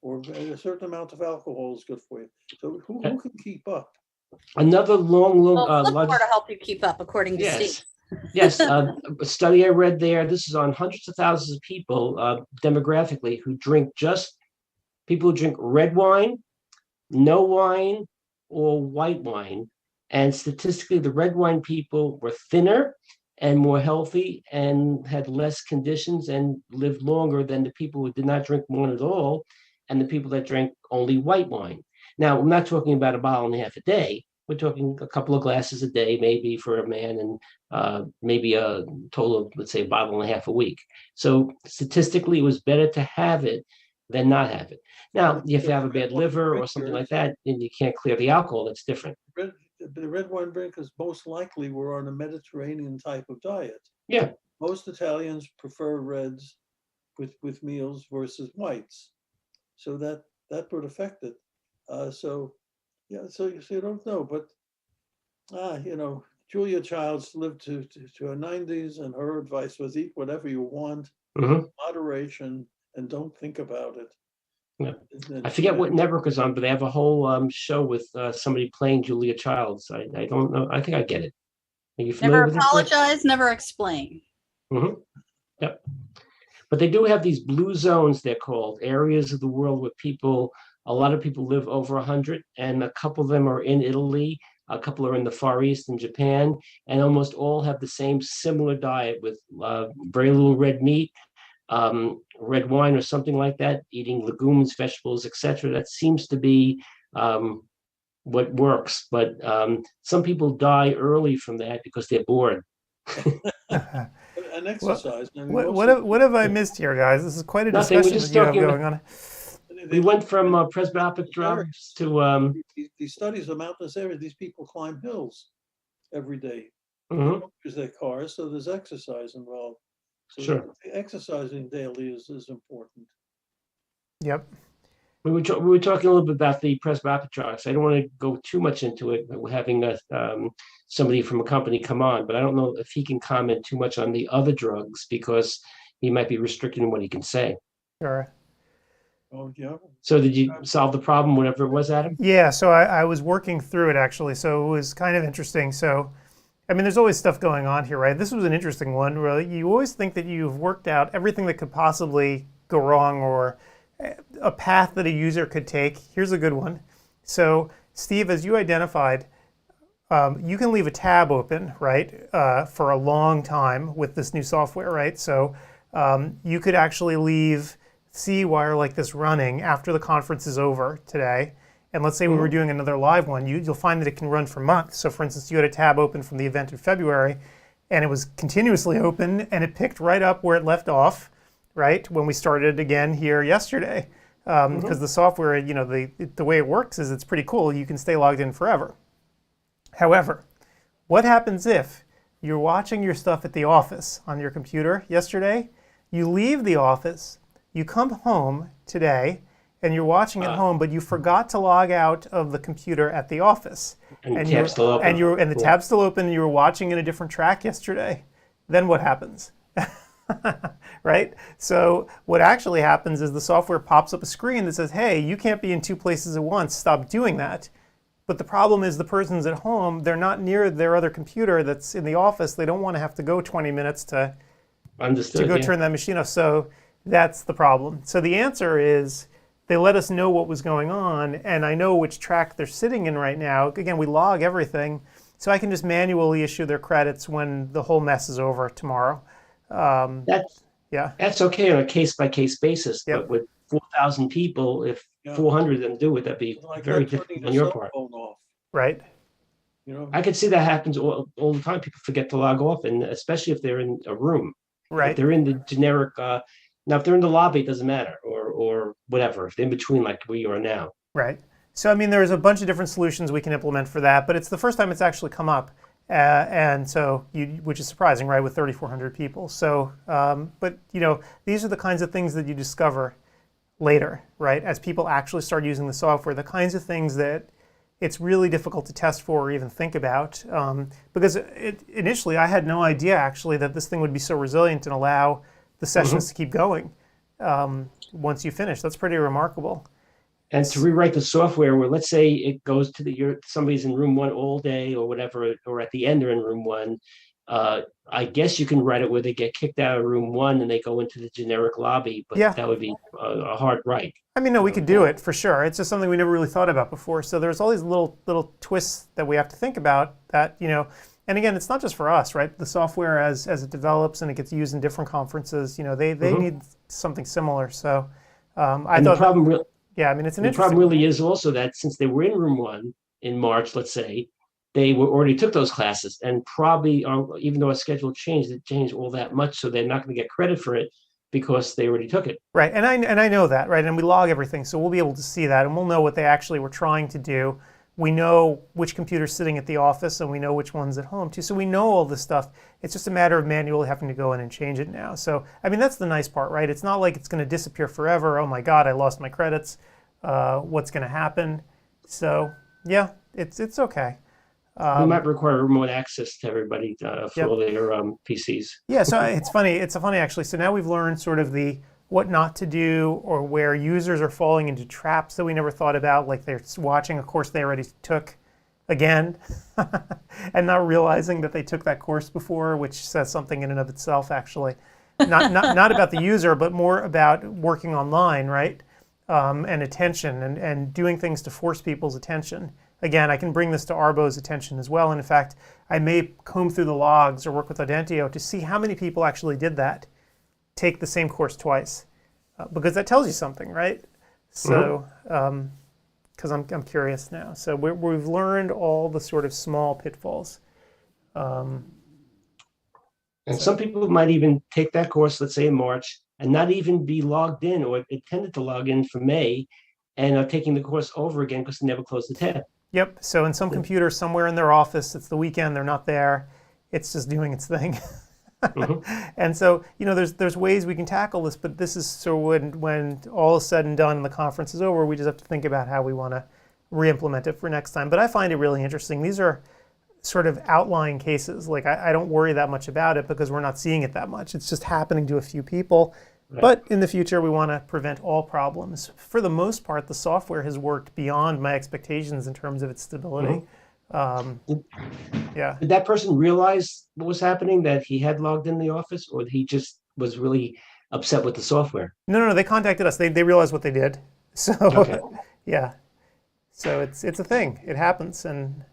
or a certain amount of alcohol is good for you. So who can keep up? Another long Flipboard to help you keep up, according to Steve. Yes, a study I read there. This is on hundreds of thousands of people demographically who drink people who drink red wine, no wine, or white wine. And statistically, the red wine people were thinner and more healthy and had less conditions and lived longer than the people who did not drink wine at all and the people that drank only white wine. Now, I'm not talking about a bottle and a half a day. We're talking a couple of glasses a day, maybe for a man, and maybe a total of, let's say, a bottle and a half a week. So statistically, it was better to have it than not have it. Now, if you have a bad liver or something like that, and you can't clear the alcohol, that's different. The red wine drinkers most likely were on a Mediterranean type of diet. Yeah. Most Italians prefer reds with meals versus whites. So that would affect it. So, yeah, so you don't know, but, Julia Childs lived to her 90s, and her advice was eat whatever you want, Mhm. moderation, and don't think about it. Yeah. And I she forget had- what network is on, but they have a whole show with somebody playing Julia Childs. I don't know. I think I get it. Are you familiar Never with this, Rick? apologize, never explain. Mhm. Yep. But they do have these blue zones, they're called, areas of the world where a lot of people live over 100, and a couple of them are in Italy, a couple are in the Far East and Japan, and almost all have the same similar diet with very little red meat, red wine or something like that, eating legumes, vegetables, etc. That seems to be what works. But some people die early from that because they're bored. and exercise. And What have I missed here, guys? This is quite a Nothing. We're discussion just that you have talking. going on. We went from presbyopic drugs to these studies of mountainous areas, these people climb hills every day. They mhm, don't use their cars, so there's exercise involved. So Sure. exercising daily is important. Yep. we were talking a little bit about the presbyopic drugs. I don't want to go too much into it, but we're having somebody from a company come on, but I don't know if he can comment too much on the other drugs because he might be restricted in what he can say. Sure. Oh, yeah. So did you solve the problem, whatever it was, Adam? Yeah, so I was working through it actually, so it was kind of interesting. So, I mean, there's always stuff going on here, right? This was an interesting one where you always think that you've worked out everything that could possibly go wrong or a path that a user could take. Here's a good one. So, Steve, as you identified, you can leave a tab open, right, for a long time with this new software, right? So you could actually leave CEwire like this running after the conference is over today. And let's say we were doing another live one, you'll find that it can run for months. So for instance, you had a tab open from the event in February, and it was continuously open, and it picked right up where it left off, right, when we started again here yesterday. Because the software, the way it works is it's pretty cool. You can stay logged in forever. However, what happens if you're watching your stuff at the office on your computer yesterday, you leave the office, you come home today, and you're watching at home, but you forgot to log out of the computer at the office. And the tab's still open. And the tab's still open, and you were watching in a different track yesterday. Then what happens? Right? So what actually happens is the software pops up a screen that says, hey, you can't be in two places at once. Stop doing that. But the problem is the person's at home. They're not near their other computer that's in the office. They don't want to have to go 20 minutes to go turn that machine off. So that's the problem. So the answer is they let us know what was going on, and I know which track they're sitting in right now. Again, we log everything, so I can just manually issue their credits when the whole mess is over tomorrow. That's okay on a case-by-case basis, Yep. but with 4,000 people, if 400 of them do it, that'd be Like very not turning difficult the on your cell part. phone off, Right? I could see that happens all the time. People forget to log off, and especially if they're in a room. Right. If they're in the generic, now if they're in the lobby, it doesn't matter, or whatever. If they're in between like we are now. Right. So, I mean, there's a bunch of different solutions we can implement for that, but it's the first time it's actually come up. And so, which is surprising, right, with 3,400 people. So, but, these are the kinds of things that you discover later, right, as people actually start using the software, the kinds of things that it's really difficult to test for or even think about. Because initially, I had no idea, actually, that this thing would be so resilient and allow the sessions to keep going once you finish. That's pretty remarkable. And to rewrite the software where, let's say it goes to somebody's in room one all day or whatever, or at the end they're in room one, I guess you can write it where they get kicked out of room one and they go into the generic lobby, but that would be a hard write. I mean, no, we could do it for sure. It's just something we never really thought about before. So there's all these little twists that we have to think about that, and again, it's not just for us, right? The software as it develops and it gets used in different conferences, they need something similar. So I thought it's an interesting. The problem really is also that since they were in room one in March, let's say, they already took those classes, and probably, even though our schedule changed, it changed all that much, so they're not going to get credit for it because they already took it. Right, and I know that, right, and we log everything, so we'll be able to see that, and we'll know what they actually were trying to do. We know which computer's sitting at the office, and we know which one's at home too. So we know all this stuff. It's just a matter of manually having to go in and change it now. So I mean, that's the nice part, right? It's not like it's going to disappear forever. Oh my God, I lost my credits. What's going to happen? So yeah, it's okay. We might require remote access to everybody for Yep. all their PCs. Yeah, so it's funny. It's funny actually. So now we've learned sort of the what not to do, or where users are falling into traps that we never thought about, like they're watching a course they already took again, and not realizing that they took that course before, which says something in and of itself, actually. Not about the user, but more about working online, right? And attention, and doing things to force people's attention. Again, I can bring this to Arbo's attention as well. And in fact, I may comb through the logs or work with Audentio to see how many people actually did that, take the same course twice, because that tells you something, right? So, because I'm curious now. So we've learned all the sort of small pitfalls. And some people might even take that course, let's say in March, and not even be logged in or intended to log in for May, and are taking the course over again because they never closed the tab. Yep. So in some computer somewhere in their office, it's the weekend, they're not there. It's just doing its thing. And so, there's ways we can tackle this, but this is so when all is said and done and the conference is over, we just have to think about how we want to re-implement it for next time. But I find it really interesting. These are sort of outlying cases. Like I don't worry that much about it because we're not seeing it that much. It's just happening to a few people. Right. But in the future, we want to prevent all problems. For the most part, the software has worked beyond my expectations in terms of its stability. Yeah. Did that person realize what was happening, that he had logged in the office, or he just was really upset with the software? No, they contacted us. They realized what they did. So, okay. Yeah. So it's a thing. It happens, and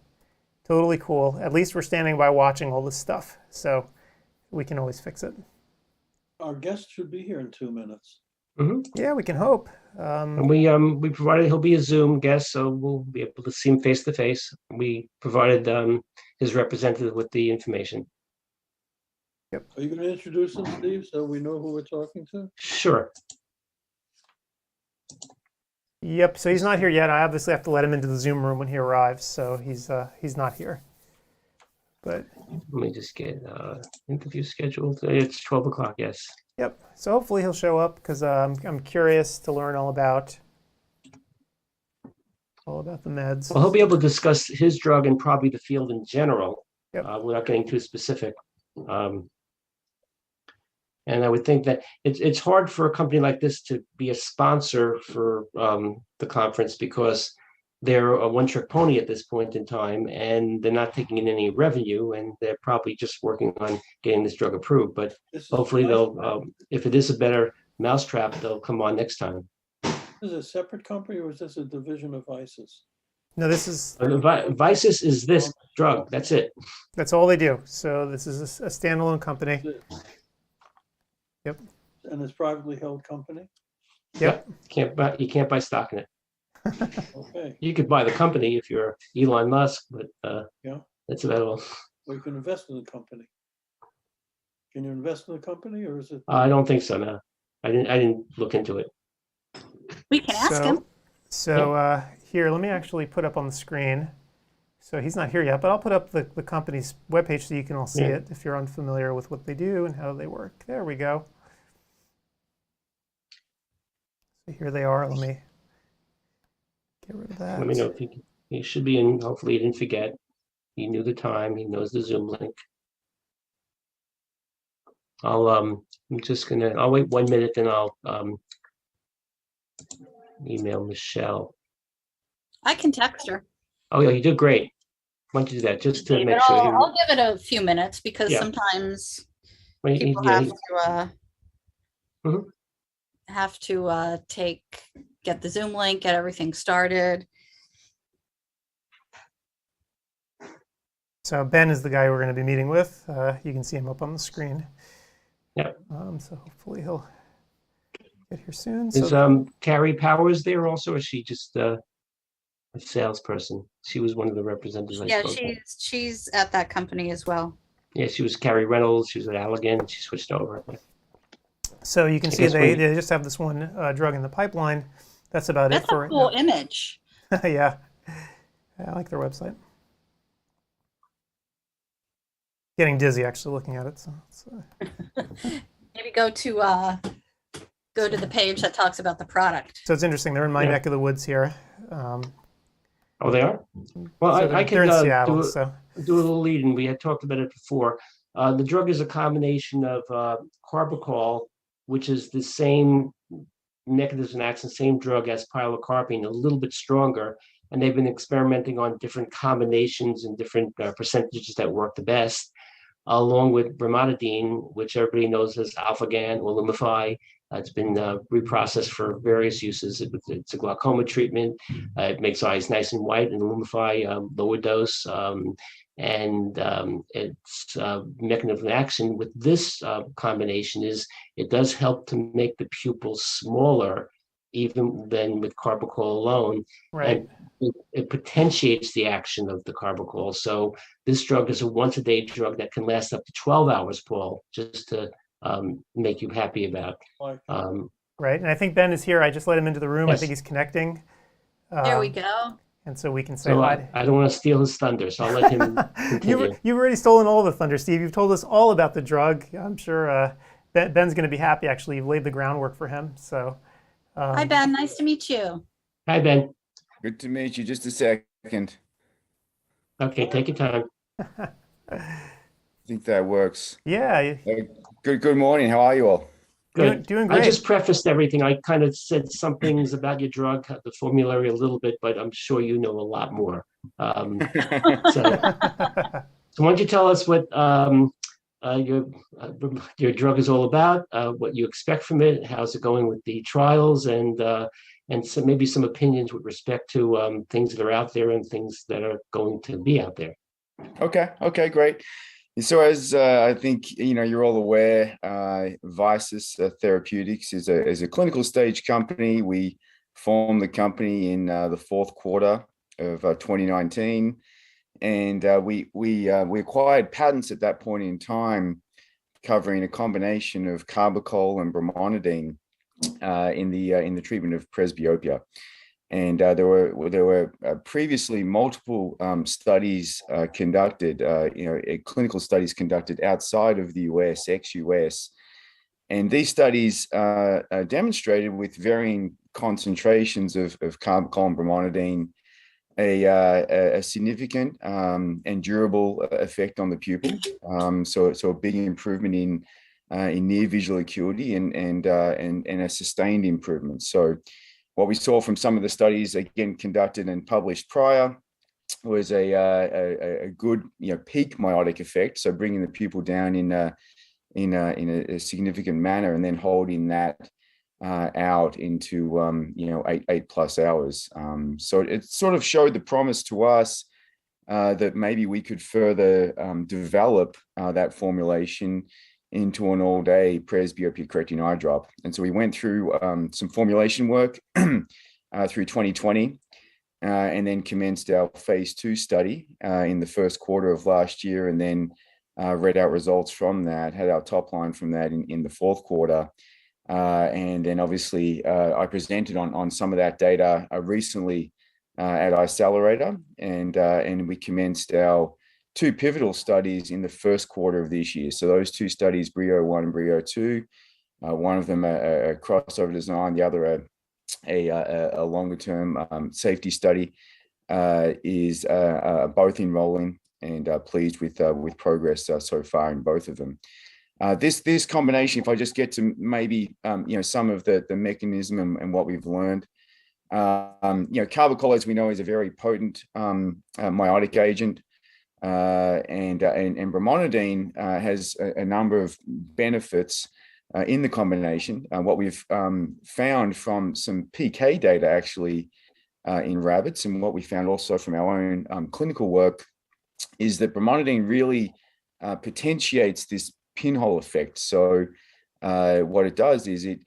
totally cool. At least we're standing by watching all this stuff, so we can always fix it. Our guest should be here in 2 minutes. Yeah, we can hope. And we provided he'll be a Zoom guest, so we'll be able to see him face to face. We provided his representative with the information. Yep. Are you going to introduce him, Steve, so we know who we're talking to? Sure. Yep. So he's not here yet. I obviously have to let him into the Zoom room when he arrives. So he's not here. But let me just get interview scheduled. It's 12 o'clock. Yes. Yep. So hopefully he'll show up, because I'm curious to learn all about the meds. Well, he'll be able to discuss his drug and probably the field in general. Yep. Without getting too specific. And I would think that it's hard for a company like this to be a sponsor for the conference, because they're a one-trick pony at this point in time, and they're not taking in any revenue, and they're probably just working on getting this drug approved. But hopefully they'll, if it is a better mousetrap, they'll come on next time. Is this a separate company, or is this a division of ISIS? No, this is... Visis is this drug. That's it. That's all they do. So this is a standalone company. Yep. And it's privately held company? Yep. You can't buy stock in it. Okay. You could buy the company if you're Elon Musk, but yeah, that's about all. Well, you can invest in the company. Can you invest in the company, or is it? I don't think so. No, I didn't look into it. We can ask him. So here, let me actually put up on the screen. So he's not here yet, but I'll put up the company's webpage so you can all see it if you're unfamiliar with what they do and how they work. There we go. So here they are. Let me get rid of that. Let me know if he should be in. Hopefully he didn't forget. He knew the time. He knows the Zoom link. I'm just gonna. I'll wait 1 minute, then I'll email Michelle. I can text her. Oh yeah, you did great. Why don't you do that just to make sure? I'll give it a few minutes, because sometimes people have to get the Zoom link, get everything started. So Ben is the guy we're going to be meeting with. You can see him up on the screen. Yeah. So hopefully he'll get here soon. Is Carrie Powers there also, or is she just a salesperson? She was one of the representatives. Yeah, she's at that company as well. Yeah, she was Carrie Reynolds. She was at Allergan. She switched over. So you can see they just have this one drug in the pipeline. That's about it for right now. That's a cool image. Yeah, I like their website. Getting dizzy actually looking at it. So maybe go to the page that talks about the product. So it's interesting. They're in my neck of the woods here. Oh, they are? Well, So I they're could in Seattle, so do a little lead, and we had talked about it before. The drug is a combination of carbachol, which is the same mechanism of action, same drug as pilocarpine, a little bit stronger. And they've been experimenting on different combinations and different percentages that work the best, along with brimonidine, which everybody knows as Alphagan or Lumify. It's been reprocessed for various uses. It's a glaucoma treatment. It makes eyes nice and white, and Lumify, lower dose. Its mechanism of action with this combination is it does help to make the pupils smaller, even than with carbachol alone. right. And it potentiates the action of the carbachol. So this drug is a once-a-day drug that can last up to 12 hours, Paul, just to make you happy about. Like, Right, and I think Ben is here. I just let him into the room. I Yes. think he's connecting. There we Um, go. And so we can say So hi. I don't want to steal his thunder, so I'll let him continue. You've already stolen all the thunder, Steve. You've told us all about the drug. I'm sure Ben's going to be happy, actually. You've laid the groundwork for him. So, Hi, Ben. Nice to meet you. Hi, Ben. Good to meet you. Just a second. Okay, take your time. I think that works. yeah, Good morning. How are you all? Good. doing I great. just prefaced everything. I kind of said some things about your drug, the formulary a little bit, but I'm sure you know a lot more. So why don't you tell us what your drug is all about, what you expect from it, how's it going with the trials, and so maybe some opinions with respect to things that are out there and things that are going to be out there. Okay, great. So as I think you're all aware, Visus Therapeutics is a clinical stage company. We formed the company in the fourth quarter of 2019, and we acquired patents at that point in time, covering a combination of carbachol and brimonidine in the treatment of presbyopia. And there were previously multiple studies conducted, clinical studies conducted outside of the US, ex-US, and these studies demonstrated with varying concentrations of carbachol and brimonidine a significant and durable effect on the pupil. So a big improvement in near visual acuity and a sustained improvement. So what we saw from some of the studies, again, conducted and published prior, was a good peak miotic effect. So bringing the pupil down in a significant manner, and then holding that out into 8+ hours. So it sort of showed the promise to us that maybe we could further develop that formulation into an all-day presbyopia correcting eye drop. And so we went through some formulation work through 2020, and then commenced our phase 2 study in the first quarter of last year, and then read out results from that, had our top line from that in the fourth quarter. And then obviously I presented on some of that data recently at Accelerator, and we commenced our 2 pivotal studies in the first quarter of this year. So those 2 studies, Brio 1 and Brio 2, one of them a crossover design, the other a longer term safety study, is both enrolling, and pleased with progress so far in both of them. This combination, if I just get to maybe some of the mechanism and what we've learned, carbachol, as we know, is a very potent miotic agent. And brimonidine has a number of benefits in the combination. What we've found from some PK data actually in rabbits, and what we found also from our own clinical work, is that brimonidine really potentiates this pinhole effect. So what it does is it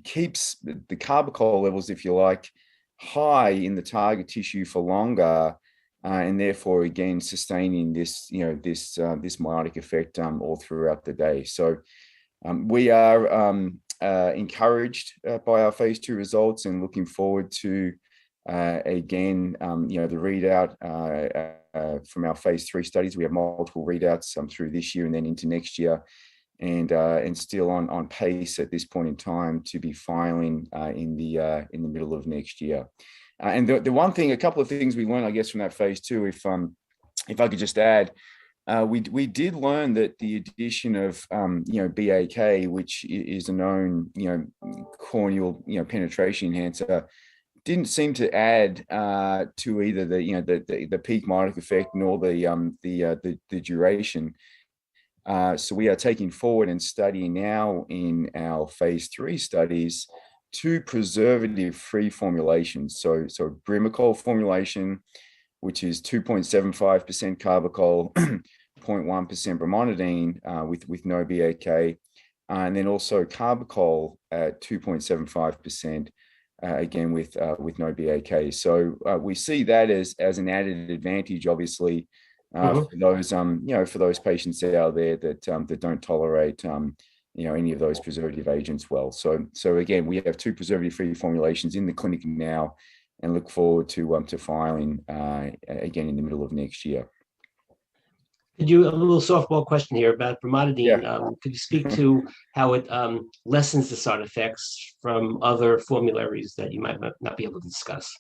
keeps the carbachol levels, if you like, high in the target tissue for longer, and therefore again sustaining this miotic effect all throughout the day. So we are encouraged by our phase 2 results, and looking forward to again the readout from our phase 3 studies. We have multiple readouts through this year and then into next year, and still on pace at this point in time to be filing in the middle of next year. And the one thing, a couple of things we learned, I guess, from that phase 2, if I could just add, we did learn that the addition of BAK, which is a known corneal penetration enhancer, didn't seem to add to either the peak myotic effect nor the duration. So we are taking forward and studying now in our phase 3 studies 2 preservative-free formulations. So Brimacol formulation, which is 2.75% carbachol, 0.1% brimonidine with no BAK, and then also carbachol at 2.75%. Again with no BAK. So we see that as an added advantage, obviously, for those for those patients out there that don't tolerate any of those preservative agents well. So again, we have 2 preservative-free formulations in the clinic now, and look forward to filing again in the middle of next year. Could you, a little softball question here about brimonidine? Yeah. Could you speak to how it lessens the side effects from other formularies that you might not be able to discuss?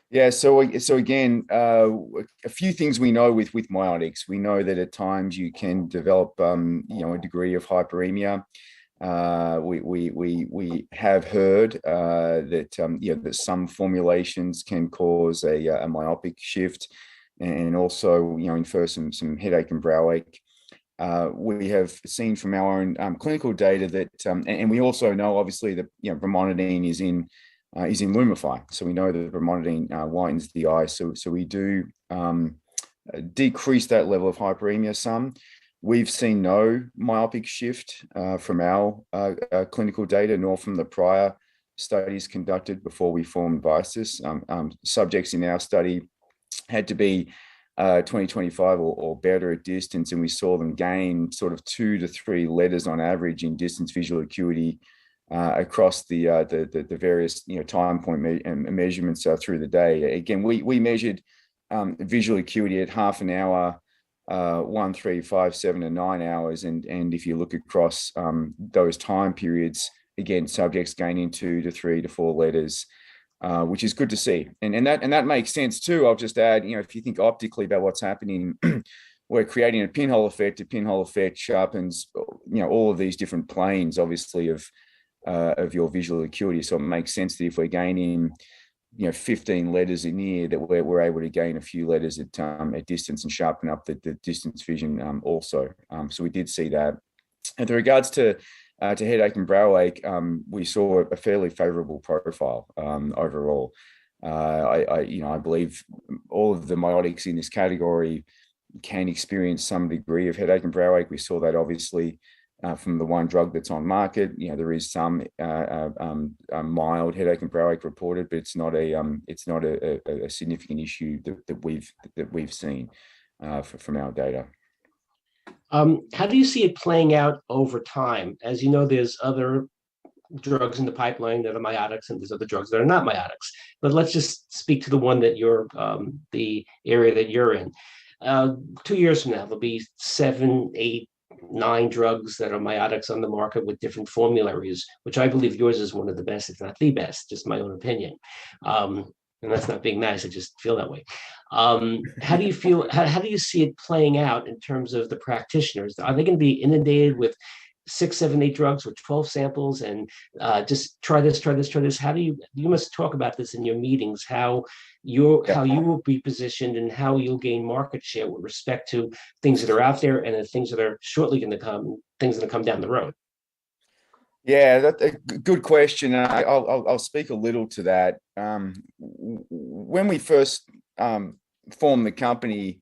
Yeah, so again, a few things we know with myotics. We know that at times you can develop a degree of hyperemia. We have heard that that some formulations can cause a myopic shift, and also infer some headache and brow ache. We have seen from our own clinical data that, and we also know obviously that brimonidine is in Lumify, so we know that brimonidine whitens the eye. So we do decrease that level of hyperemia some. We've seen no myopic shift from our clinical data, nor from the prior studies conducted before we formed VISUS. Subjects in our study had to be 20/25 or better at distance, and we saw them gain sort of 2 to 3 letters on average in distance visual acuity across the various time point measurements through the day. Again, we measured visual acuity at half an hour, 1, 3, 5, 7, and 9 hours, and if you look across those time periods, again, subjects gaining 2 to 3 to 4 letters. Which is good to see, and that makes sense too. I'll just add, if you think optically about what's happening, we're creating a pinhole effect. A pinhole effect sharpens, all of these different planes, obviously, of your visual acuity. So it makes sense that if we're gaining, 15 letters in here, that we're able to gain a few letters at distance and sharpen up the distance vision also. So we did see that. And with regards to headache and brow ache, we saw a fairly favorable profile overall. I believe all of the myotics in this category can experience some degree of headache and brow ache. We saw that obviously from the one drug that's on market. There is some mild headache and brow ache reported, but it's not a significant issue that we've seen from our data. How do you see it playing out over time? As you know, there's other drugs in the pipeline that are myotics, and there's other drugs that are not myotics. But let's just speak to the one that you're, the area that you're in. 2 years from now, there'll be 7, 8, 9 drugs that are myotics on the market with different formularies, which I believe yours is one of the best, if not the best, just my own opinion. And that's not being nice, I just feel that way. How do you feel, how do you see it playing out in terms of the practitioners? Are they going to be inundated with 6, 7, 8 drugs with 12 samples and just try this? How do you must talk about this in your meetings, how you will be positioned and how you'll gain market share with respect to things that are out there and the things that are shortly going to come, things that come down the road. Yeah, that's a good question. I'll speak a little to that. When we first formed the company,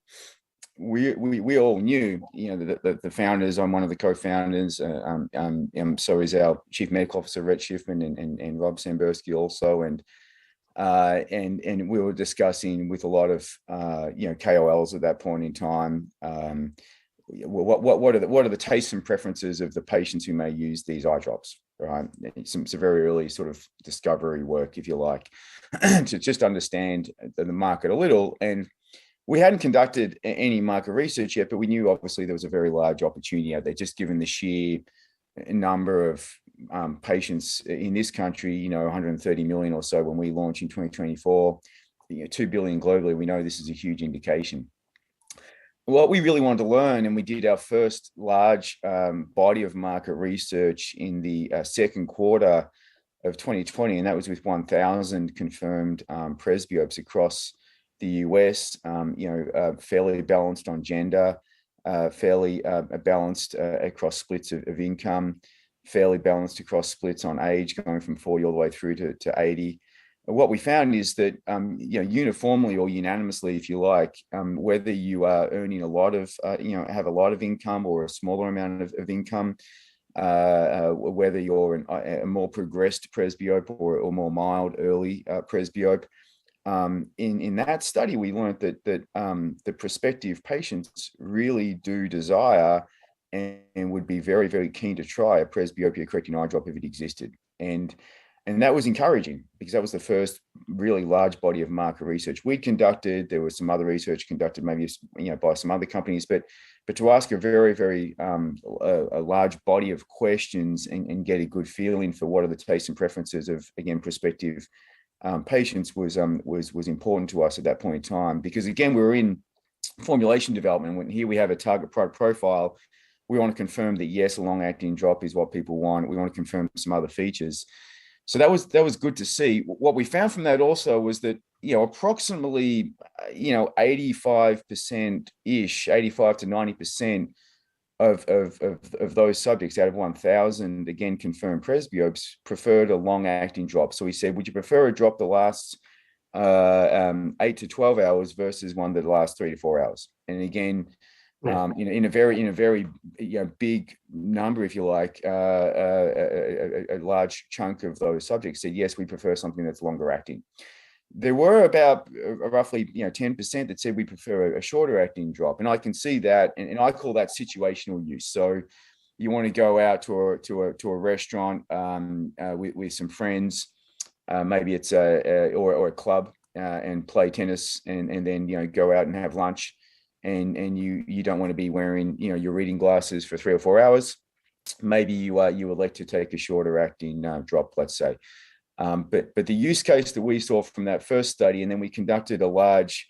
we all knew, the founders. I'm one of the co-founders. So is our chief medical officer, Rhett Schiffman, and Rob Sambursky also. And we were discussing with a lot of KOLs at that point in time. What are the tastes and preferences of the patients who may use these eye drops, right? Some very early sort of discovery work, if you like, to just understand the market a little. And We hadn't conducted any market research yet, but we knew obviously there was a very large opportunity out there, just given the sheer number of patients in this country, 130 million or so when we launch in 2024, 2 billion globally. We know this is a huge indication. What we really wanted to learn, and we did our first large body of market research in the second quarter of 2020, and that was with 1,000 confirmed presbyopes across the US, fairly balanced on gender, fairly balanced across splits of income, fairly balanced across splits on age, going from 40 all the way through to 80. What we found is that, uniformly or unanimously, if you like, whether you are earning a lot of, have a lot of income or a smaller amount of income, whether you're a more progressed presbyope or more mild early presbyope, in that study, we learned that the prospective patients really do desire and would be very, very keen to try a presbyopia correcting eye drop if it existed. And that was encouraging, because that was the first really large body of market research we conducted. There was some other research conducted maybe by some other companies, but to ask a very, very a large body of questions and get a good feeling for what are the tastes and preferences of, again, prospective patients was important to us at that point in time, because again, we were in formulation development. When here we have a target product profile, we want to confirm that yes, a long-acting drop is what people want. We want to confirm some other features. So that was good to see. What we found from that also was that, approximately, 85%-ish, 85 to 90% of those subjects out of 1,000, again, confirmed presbyopes, preferred a long-acting drop. So we said, would you prefer a drop that lasts 8 to 12 hours versus one that lasts 3 to 4 hours? And again, in a very big number, if you like, a large chunk of those subjects said, yes, we prefer something that's longer acting. There were about roughly 10% that said we prefer a shorter acting drop, and I can see that, and I call that situational use. So you want to go out to a restaurant with some friends, maybe it's or a club, and play tennis, and then go out and have lunch. And you don't want to be wearing your reading glasses for 3 or 4 hours. Maybe you elect to take a shorter acting drop, let's say. But the use case that we saw from that first study, and then we conducted a large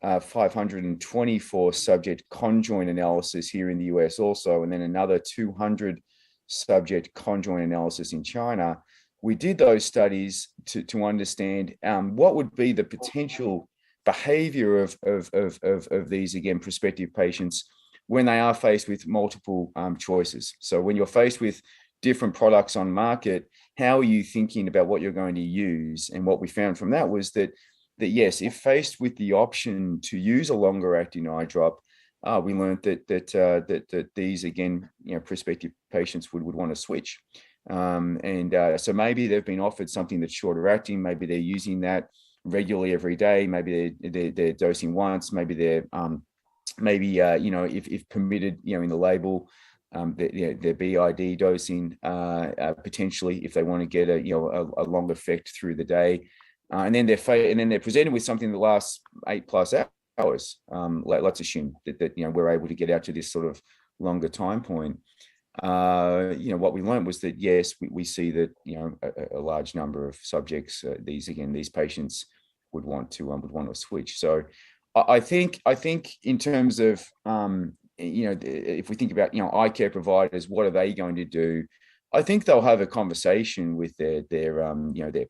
524 subject conjoint analysis here in the US also, and then another 200 subject conjoint analysis in China. We did those studies to understand what would be the potential behavior of these, again, prospective patients when they are faced with multiple choices. So when you're faced with different products on market, how are you thinking about what you're going to use? And what we found from that was that yes, if faced with the option to use a longer acting eye drop, we learned that these, again, prospective patients would want to switch. So maybe they've been offered something that's shorter acting. Maybe they're using that regularly every day. Maybe they're dosing once. Maybe they're if permitted, in the label, their BID dosing, potentially, if they want to get a longer effect through the day, and then they're presented with something that lasts 8+ hours. Let's assume that we're able to get out to this sort of longer time point. What we learned was that yes, we see that a large number of subjects, these patients would want to switch. So I think in terms of if we think about eye care providers, what are they going to do? I think they'll have a conversation with their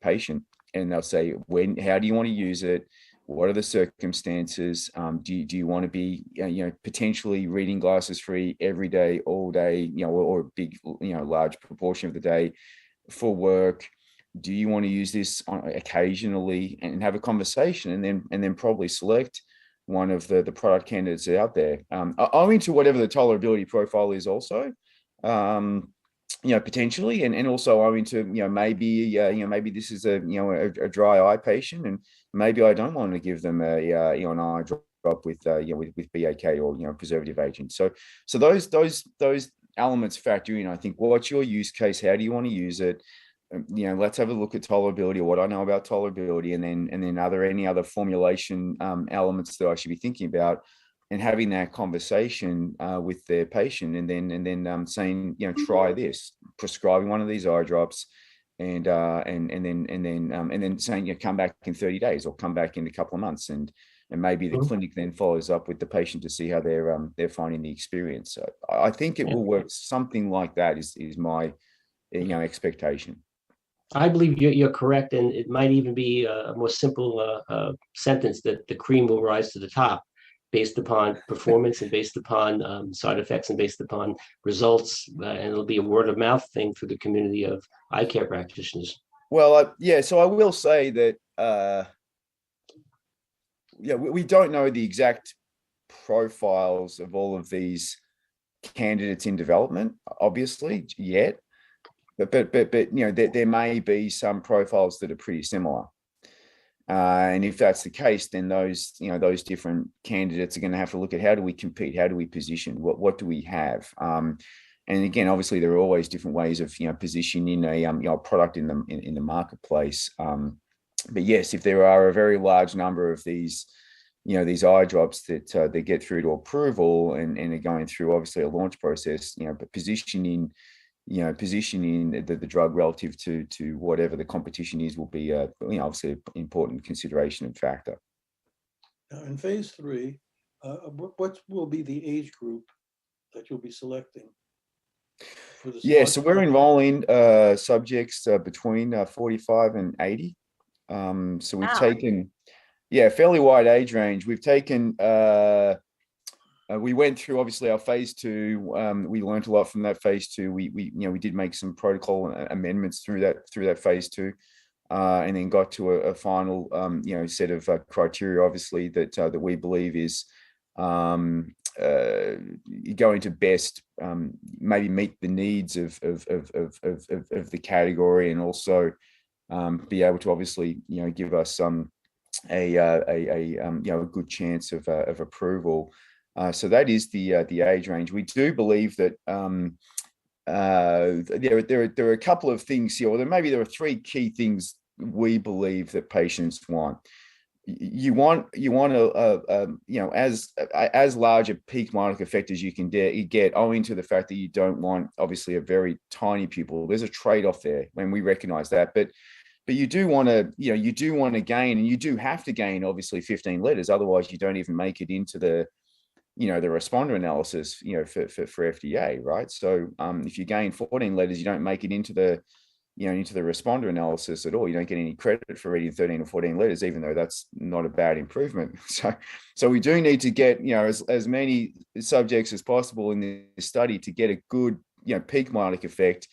patient, and they'll say, how do you want to use it? What are the circumstances? Do you want to be potentially reading glasses free every day, all day, or a big large proportion of the day for work? Do you want to use this occasionally, and have a conversation, and then probably select one of the product candidates out there, owing to whatever the tolerability profile is also, potentially, and also owing to maybe this is a dry eye patient, and maybe I don't want to give them an eye drop with BAK or preservative agent. So those elements factor in. I think, what's your use case? How do you want to use it? let's have a look at tolerability, or what I know about tolerability, and then are there any other formulation elements that I should be thinking about, and having that conversation with their patient, and then saying, try this, prescribing one of these eye drops, and then saying, come back in 30 days or come back in a couple of months, and maybe the clinic then follows up with the patient to see how they're finding the experience. So I think it will work something like that is my expectation. I believe you're correct, and it might even be a more simple sentence that the cream will rise to the top based upon performance and based upon side effects and based upon results, and it'll be a word of mouth thing through the community of eye care practitioners. Well, so I will say that, we don't know the exact profiles of all of these candidates in development, obviously, yet. But there may be some profiles that are pretty similar, and if that's the case, then those different candidates are going to have to look at, how do we compete, how do we position, what do we have, and again, obviously there are always different ways of positioning a product in the marketplace. But yes, if there are a very large number of these eye drops that get through to approval and are going through obviously a launch process, but positioning the drug relative to whatever the competition is will be obviously an important consideration and factor. Now, in phase 3, what will be the age group that you'll be selecting for this? So we're enrolling subjects between 45 and 80. So we've taken fairly wide age range. We've taken we went through obviously our phase 2. We learned a lot from that phase 2. We did make some protocol amendments through that phase 2, and then got to a final set of criteria, obviously that we believe is going to best maybe meet the needs of the category, and also be able to obviously give us a good chance of approval. So that is the age range. We do believe that there are a couple of things here, or there are 3 key things we believe that patients want. You want as large a peak myotic effect as you can get, owing to the fact that you don't want obviously a very tiny pupil. There's a trade-off there when we recognize that, but you do want to gain, and you do have to gain obviously 15 letters, otherwise you don't even make it into the the responder analysis for FDA, right? So if you gain 14 letters, you don't make it into the responder analysis at all. You don't get any credit for reading 13 or 14 letters, even though that's not a bad improvement. So we do need to get as many subjects as possible in this study to get a good peak myotic effect,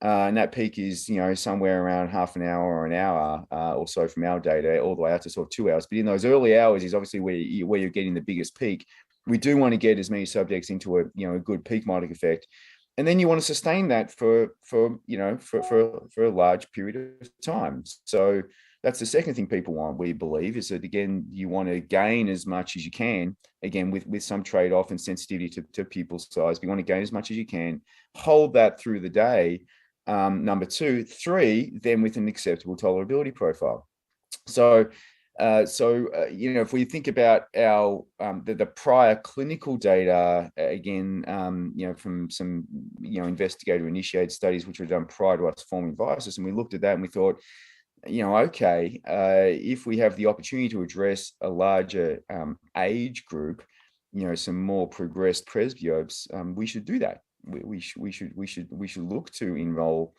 and that peak is somewhere around half an hour or an hour or so from our data, all the way out to sort of 2 hours. But in those early hours is obviously where you're getting the biggest peak. We do want to get as many subjects into a good peak myotic effect, and then you want to sustain that for a large period of time. So that's the second thing people want, we believe, is that again you want to gain as much as you can, again with some trade-off and sensitivity to pupil size. But you want to gain as much as you can, hold that through the day. Number 2, 3, then with an acceptable tolerability profile. So if we think about our the prior clinical data, again, from some investigator-initiated studies which were done prior to us forming Visus, and we looked at that and we thought, okay, if we have the opportunity to address a larger age group, some more progressed presbyopes, we should do that. We should look to enroll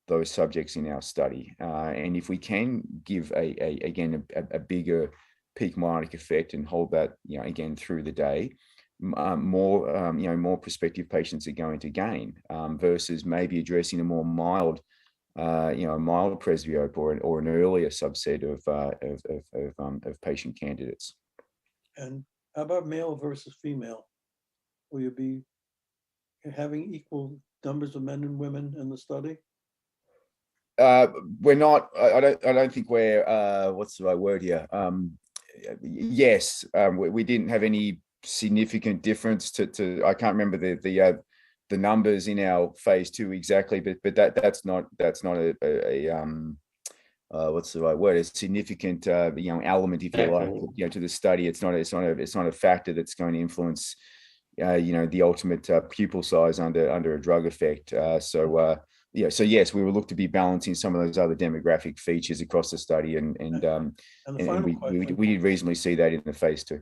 those subjects in our study, and if we can give a bigger peak myotic effect and hold that again through the day, more prospective patients are going to gain, versus maybe addressing a more mild presbyope or an earlier subset of patient candidates. And how about male versus female? Will you be having equal numbers of men and women in the study? We're not. I don't think we're. What's the right word here? Yes, we didn't have any significant difference to. I can't remember the the numbers in our phase 2 exactly, but that's not what's the right word? A significant element, if you like, to the study. It's not a factor that's going to influence the ultimate pupil size under a drug effect. So yes, we will look to be balancing some of those other demographic features across the study, and we did reasonably see that in the phase 2.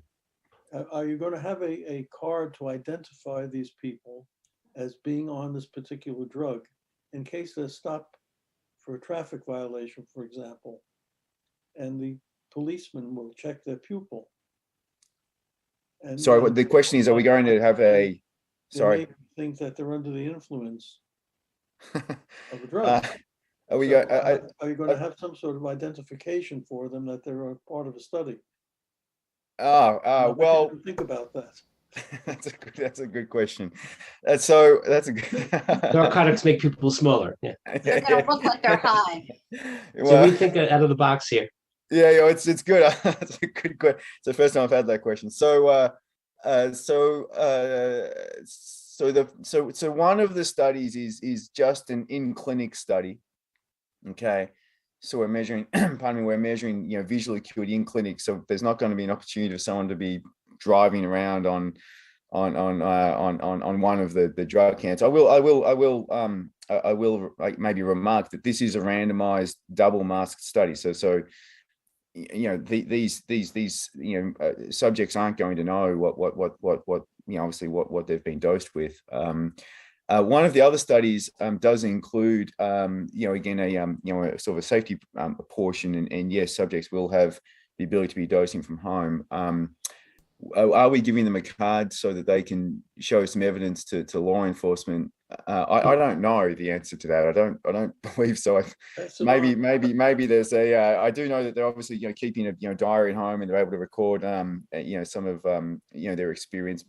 Are you going to have a card to identify these people as being on this particular drug in case they're stopped for a traffic violation, for example, and the policeman will check their pupil? And sorry, what the question is, are we going to have a, sorry, think that they're under the influence of a drug? Are you going to have some sort of identification for them that they're a part of a study? Well, think about that. That's a good question. That's a good. Narcotics make people smaller. Yeah. They're gonna look like they're high. So we think out of the box here. Yeah, it's good. That's a good question. It's the first time I've had that question. So one of the studies is just an in-clinic study. Okay. So we're measuring, we're measuring, visual acuity in clinic. So there's not going to be an opportunity for someone to be driving around on one of the drug candidates. I will maybe remark that this is a randomized double masked study. So these subjects aren't going to know what obviously what they've been dosed with. One of the other studies does include, again, a sort of a safety portion, and yes, subjects will have the ability to be dosing from home. Are we giving them a card so that they can show some evidence to law enforcement? I don't know the answer to that. I don't believe so. Maybe there's a. I do know that they're obviously keeping a diary at home, and they're able to record some of their experience.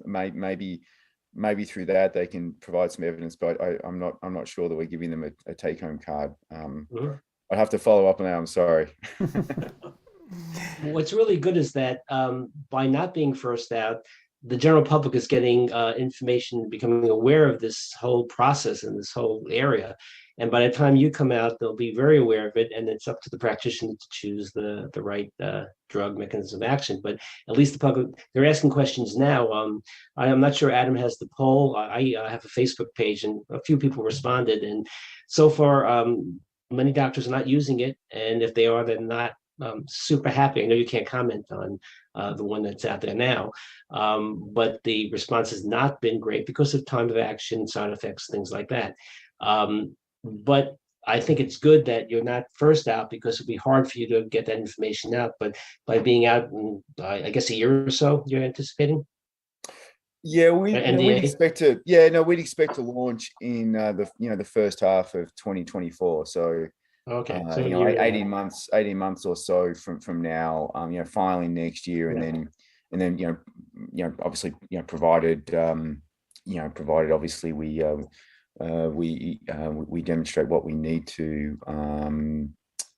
Maybe through that they can provide some evidence, but I'm not sure that we're giving them a take-home card. I'd have to follow up on that. I'm sorry. What's really good is that by not being first out, the general public is getting information, becoming aware of this whole process and this whole area. And by the time you come out, they'll be very aware of it, and it's up to the practitioner to choose the right drug mechanism of action. But at least the public, they're asking questions now. I'm not sure Adam has the poll. I have a Facebook page, and a few people responded. And so far, many doctors are not using it. And if they are, they're not super happy. I know you can't comment on the one that's out there now, but the response has not been great because of time of action, side effects, things like that. But I think it's good that you're not first out, because it'd be hard for you to get that information out. But by being out in, I guess, a year or so, you're anticipating? Yeah, we'd expect to. We'd expect to launch in the first half of 2024. So okay, so 18 months or so from now. Filing next year, and then obviously provided obviously we demonstrate what we need to.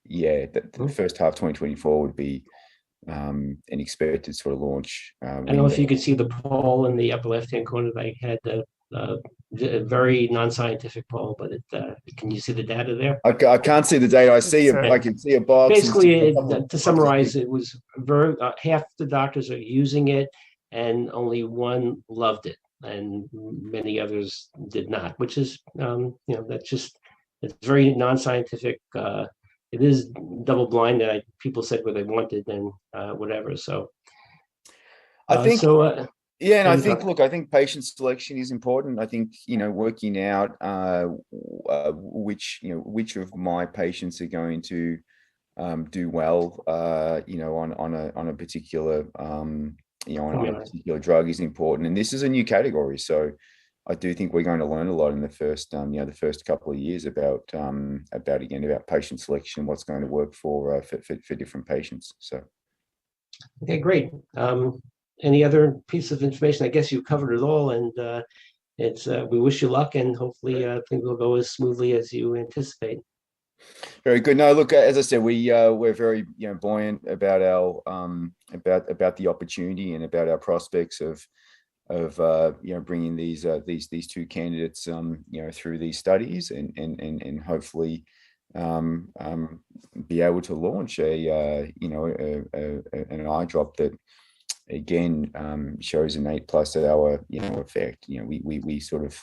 The first half of 2024 would be an expected sort of launch. I don't know if you could see the poll in the upper left-hand corner. I had a very non-scientific poll, but can you see the data there? I can't see the data. I can see a box. Basically, to summarize, it was half the doctors are using it, and only one loved it, and many others did not, which is, it's very non-scientific. It is double-blind. That people said what they wanted and whatever. So I think I think patient selection is important. I think working out which of my patients are going to do well on a particular on a particular drug is important, and this is a new category. So I do think we're going to learn a lot in the first couple of years about patient selection, what's going to work for different patients. So okay, great. Any other piece of information? I guess you covered it all, and we wish you luck, and hopefully things will go as smoothly as you anticipate. Very good. No, look, as I said, we're very buoyant about our about the opportunity and about our prospects of bringing these two candidates through these studies and hopefully be able to launch an eye drop that again shows an 8+ hour effect. We sort of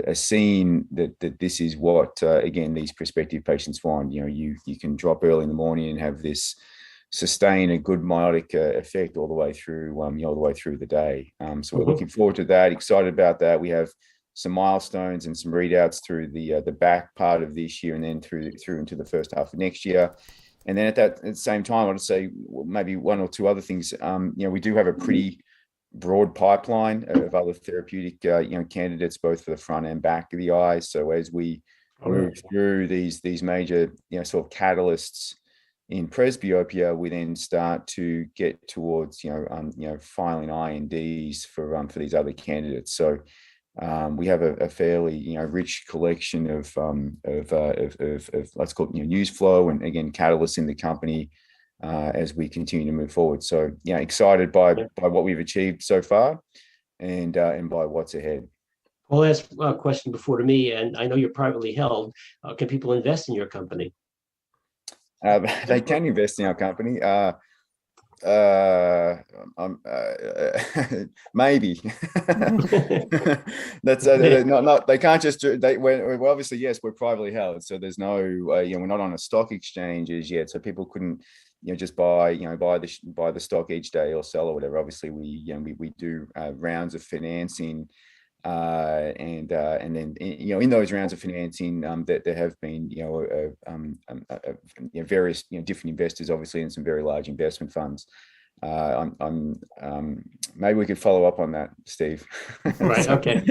are seeing that this is what again these prospective patients want. You can drop early in the morning and have this sustain a good myotic effect all the way through the day. So we're looking forward to that, excited about that. We have some milestones and some readouts through the back part of this year and then through into the first half of next year. And then at the same time, I'd say maybe one or two other things. We do have a pretty broad pipeline of other therapeutic candidates, both for the front and back of the eye. So as we move through these major sort of catalysts in presbyopia, we then start to get towards filing INDs for these other candidates. So we have a fairly rich collection of let's call it news flow and again catalysts in the company as we continue to move forward. So excited by what we've achieved so far and by what's ahead. I'll ask a question before to me, and I know you're privately held. Can people invest in your company? They can invest in our company. Maybe. That's not. They can't just. Well, obviously, yes, we're privately held, so there's no. We're not on a stock exchanges yet, so people couldn't. Just buy the stock each day or sell or whatever. Obviously, we do rounds of financing. And then in those rounds of financing that there have been various different investors, obviously, and some very large investment funds. Maybe we could follow up on that, Steve. Right. Okay.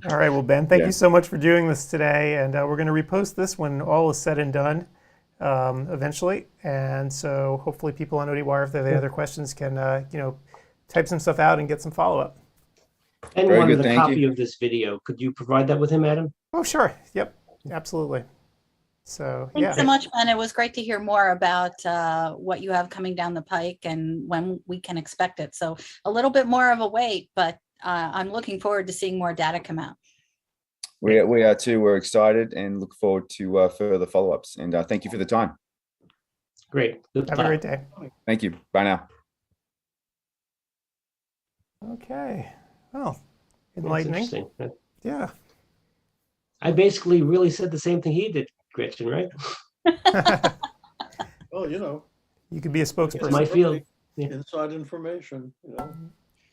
All right. Well, Ben, thank you so much for doing this today, and we're going to repost this when all is said and done eventually. And so hopefully people on ODwire, if they have any other questions, can type some stuff out and get some follow up. And wanted a copy of this video. Could you provide that with him, Adam? Oh, sure. Yep. Absolutely. So, Thanks so much, Ben. It was great to hear more about what you have coming down the pike and when we can expect it. So a little bit more of a wait, but I'm looking forward to seeing more data come out. We are too. We're excited and look forward to further follow-ups. And thank you for the time. Great. Have a great day. Thank you. Bye now. Okay. Well, enlightening. Yeah. I basically really said the same thing he did, Gretchen, right? Well, you could be a spokesperson. It's my field. Inside information,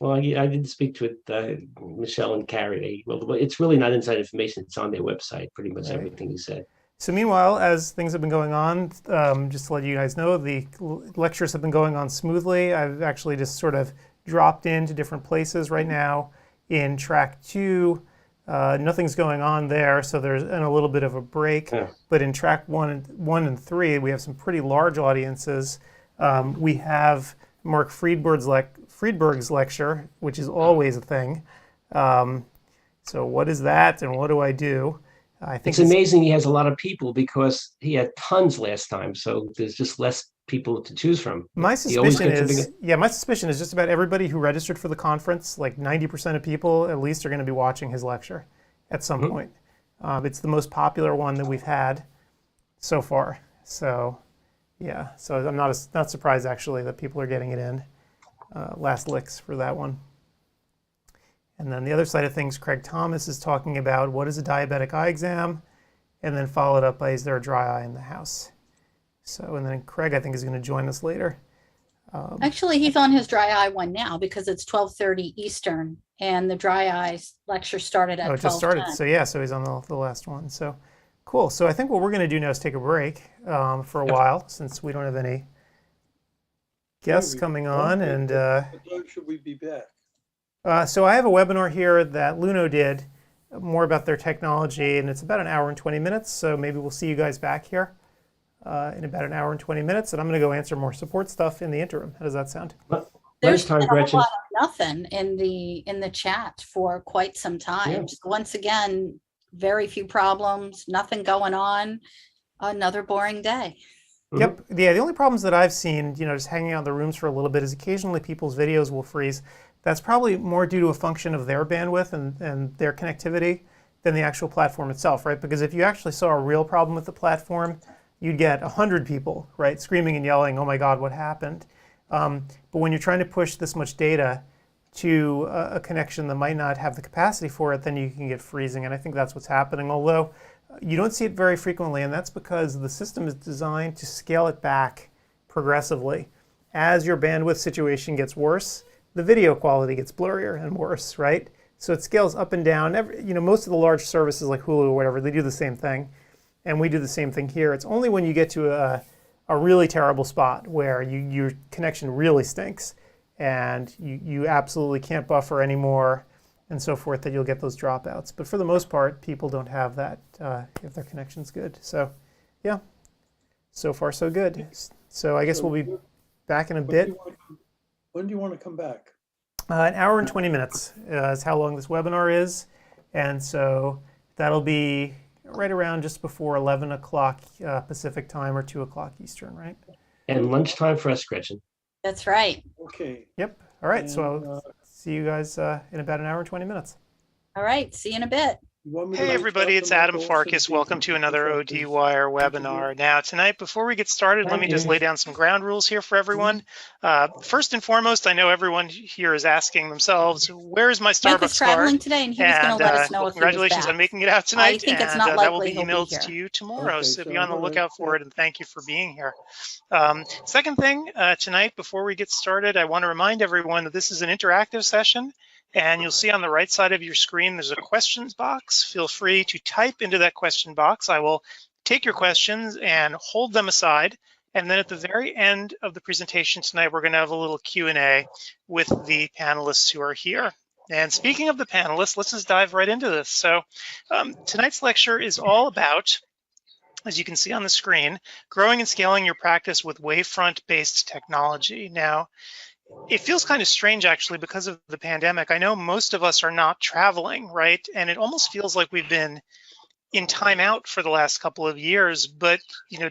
Well, I did speak to it, Michelle and Carrie. Well, it's really not inside information. It's on their website, pretty much everything you said. So meanwhile, as things have been going on, just to let you guys know, the lectures have been going on smoothly. I've actually just sort of dropped into different places right now. In track 2, nothing's going on there, so there's a little bit of a break. Yeah. But in track 1 and 3, we have some pretty large audiences. We have Mark Friedberg's lecture, which is always a thing. So what is that, and what do I do? I think it's amazing he has a lot of people because he had tons last time, so there's just less people to choose from. My suspicion is just about everybody who registered for the conference, like 90% of people at least, are going to be watching his lecture at some point. It's the most popular one that we've had so far. So yeah, so I'm not surprised actually that people are getting it in. Last licks for that one. And then the other side of things, Craig Thomas is talking about what is a diabetic eye exam, and then followed up by is there a dry eye in the house? So, and then Craig, I think, is going to join us later. Actually, he's on his dry eye one now because it's 12:30 Eastern, and the dry eyes lecture started at 12:10. Oh, it just started. So yeah, so he's on the last one. So cool. So I think what we're going to do now is take a break for a while, since we don't have any guests coming on. And when should we be back? So I have a webinar here that Luno did, more about their technology, and it's about an hour and 20 minutes. So maybe we'll see you guys back here in about an hour and 20 minutes, and I'm going to go answer more support stuff in the interim. How does that sound? There's been a lot of nothing in the chat for quite some time. Yeah. So once again, very few problems, nothing going on. Another boring day. Yep. Yeah, the only problems that I've seen, just hanging out in the rooms for a little bit, is occasionally people's videos will freeze. That's probably more due to a function of their bandwidth and their connectivity than the actual platform itself, right? Because if you actually saw a real problem with the platform, you'd get 100 people, right, screaming and yelling, "Oh my God, what happened?" But when you're trying to push this much data to a connection that might not have the capacity for it, then you can get freezing, and I think that's what's happening. Although you don't see it very frequently, and that's because the system is designed to scale it back progressively. As your bandwidth situation gets worse, the video quality gets blurrier and worse, right? So it scales up and down. Most of the large services like Hulu or whatever, they do the same thing, and we do the same thing here. It's only when you get to a really terrible spot where your connection really stinks and you absolutely can't buffer anymore and so forth that you'll get those dropouts. But for the most part, people don't have that if their connection's good. So yeah, so far so good. So I guess we'll be back in a bit. When do you want to come back? An hour and 20 minutes is how long this webinar is. And so that'll be right around just before 11 o'clock Pacific time or 2 o'clock Eastern, right? And lunchtime for us, Gretchen. That's right. Okay. Yep. All right. And, So I'll see you guys in about an hour and 20 minutes. All right. See you in a bit. Hey everybody, it's Adam Farkas. Welcome to another ODwire webinar. Now tonight, before we get started, let me just lay down some ground rules here for everyone. First and foremost, I know everyone here is asking themselves, where is my Mike was Starbucks traveling card? today, and he was going to let us know if he was congratulations back. on making it out tonight. I think it's and, not that will likely be he'll be emailed here. to you tomorrow, Okay, so be so on the I'm gonna- lookout for it, and thank you for being here. Second thing, tonight, before we get started, I want to remind everyone that this is an interactive session. And you'll see on the right side of your screen, there's a questions box. Feel free to type into that question box. I will take your questions and hold them aside. And then at the very end of the presentation tonight, we're going to have a little Q&A with the panelists who are here. And speaking of the panelists, let's just dive right into this. So tonight's lecture is all about, as you can see on the screen, growing and scaling your practice with wavefront-based technology. Now, it feels kind of strange actually because of the pandemic. I know most of us are not traveling, right? And it almost feels like we've been in timeout for the last couple of years. But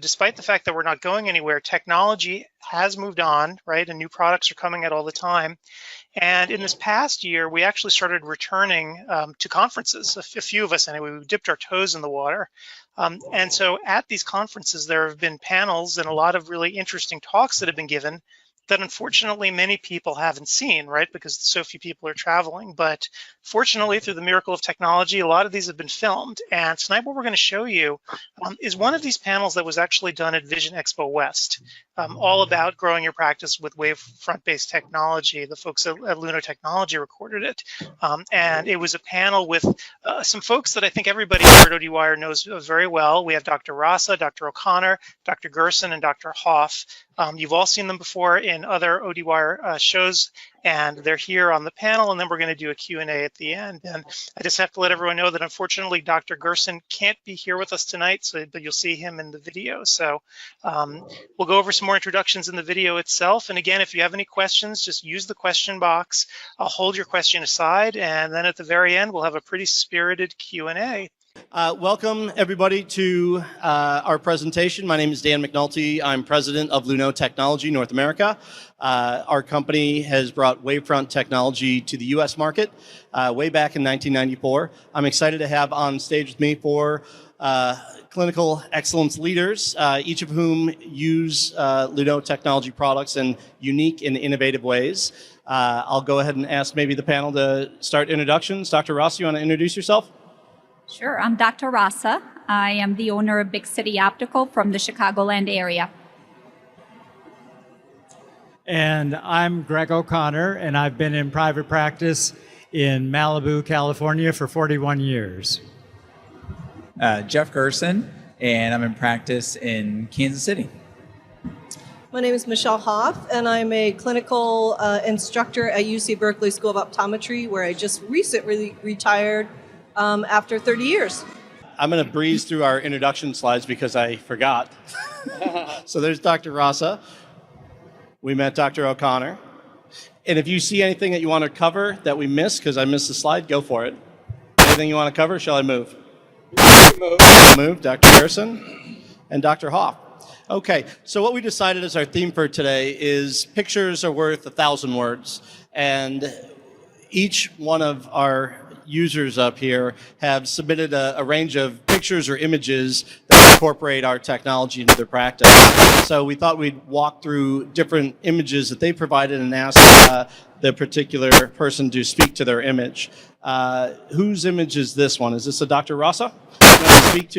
despite the fact that we're not going anywhere, technology has moved on, right? And new products are coming out all the time. And in this past year, we actually started returning to conferences. A few of us anyway, we dipped our toes in the water. And so at these conferences, there have been panels and a lot of really interesting talks that have been given that unfortunately many people haven't seen, right? Because so few people are traveling. But fortunately, through the miracle of technology, a lot of these have been filmed. And tonight what we're going to show you is one of these panels that was actually done at Vision Expo West, all about growing your practice with wavefront-based technology. The folks at Luno Technology recorded it. And it was a panel with some folks that I think everybody here at ODwire knows very well. We have Dr. Rasa, Dr. O'Connor, Dr. Gerson, and Dr. Hoff. You've all seen them before in other ODwire shows, and they're here on the panel, and then we're going to do a Q&A at the end. And I just have to let everyone know that unfortunately Dr. Gerson can't be here with us tonight, but you'll see him in the video. So we'll go over some more introductions in the video itself. And again, if you have any questions, just use the question box. I'll hold your question aside, and then at the very end, we'll have a pretty spirited Q&A. Welcome, everybody, to our presentation. My name is Dan McNulty. I'm president of Luno Technology North America. Our company has brought wavefront technology to the U.S. market way back in 1994. I'm excited to have on stage with me four clinical excellence leaders, each of whom use Luno technology products in unique and innovative ways. I'll go ahead and ask maybe the panel to start introductions. Dr. Ross, you want to introduce yourself? Sure, I'm Dr. Rasa. I am the owner of Big City Optical from the Chicagoland area. And I'm Greg O'Connor, and I've been in private practice in Malibu, California for 41 years. Jeff Gerson, and I'm in practice in Kansas City. My name is Michelle Hoff, and I'm a clinical instructor at UC Berkeley School of Optometry, where I just recently retired after 30 years. I'm going to breeze through our introduction slides because I forgot. So there's Dr. Rasa. We met Dr. O'Connor. And if you see anything that you want to cover that we missed, because I missed the slide, go for it. Anything you want to cover, shall I move? Move. Dr. Gerson and Dr. Hoff. Okay, so what we decided as our theme for today is pictures are worth 1,000 words. And each one of our users up here have submitted a range of pictures or images that incorporate our technology into their practice. So we thought we'd walk through different images that they provided and ask the particular person to speak to their image. Whose image is this one? Is this a Dr. Rasa? You want to speak to?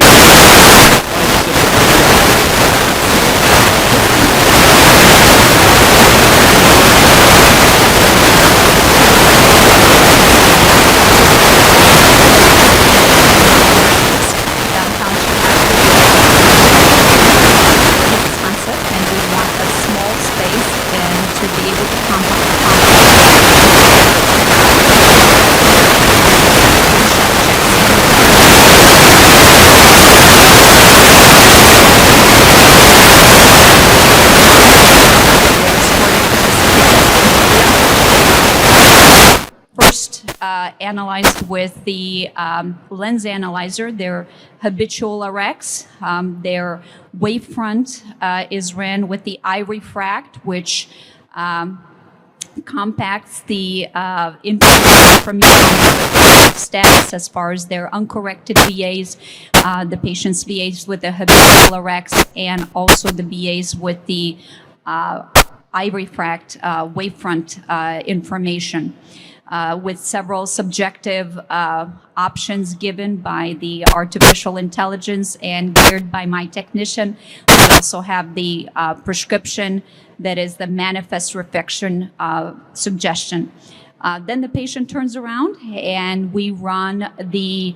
Analyzed with the lens analyzer, their habitual RX. Their wavefront is ran with the eye refract, which compacts the information from your status as far as their uncorrected VAs, the patient's VAs with the habitual RX, and also the VAs with the eye refract wavefront information. With several subjective options given by the artificial intelligence and geared by my technician. We also have the prescription that is the manifest reflection suggestion. Then the patient turns around and we run the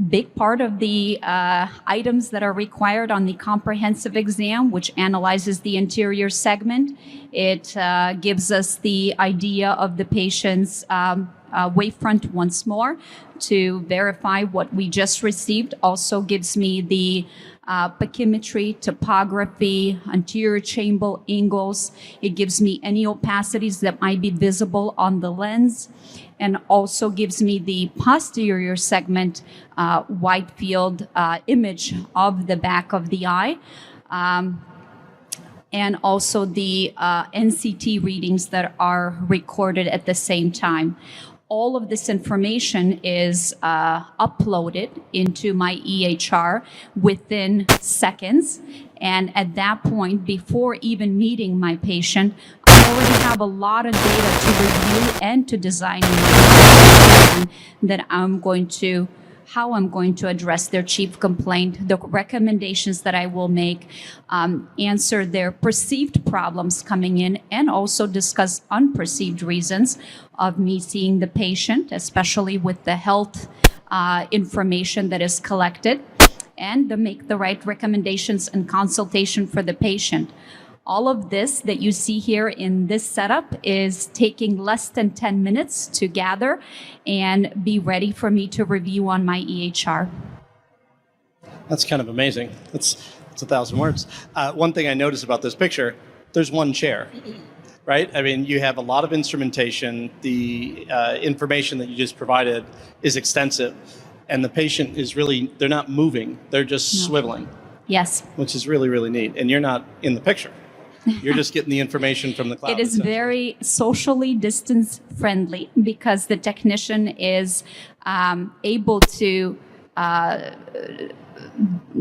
big part of the items that are required on the comprehensive exam, which analyzes the anterior segment. It gives us the idea of the patient's wavefront once more to verify what we just received. Also gives me the pachymetry, topography, anterior chamber angles. It gives me any opacities that might be visible on the lens, and also gives me the posterior segment wide field image of the back of the eye, and also the NCT readings that are recorded at the same time. All of this information is uploaded into my EHR within seconds. And at that point, before even meeting my patient, I already have a lot of data to review and to design that how I'm going to address their chief complaint, the recommendations that I will make, answer their perceived problems coming in, and also discuss unperceived reasons of me seeing the patient, especially with the health information that is collected, and to make the right recommendations and consultation for the patient. All of this that you see here in this setup is taking less than 10 minutes to gather and be ready for me to review on my EHR. That's kind of amazing. It's 1,000 words. One thing I noticed about this picture, there's one chair, right? I mean, you have a lot of instrumentation. The information that you just provided is extensive. And the patient is really, they're not moving. They're just swiveling. Yes. Which is really, really neat. And you're not in the picture. You're just getting the information from the cloud. It is very socially distance friendly because the technician is able to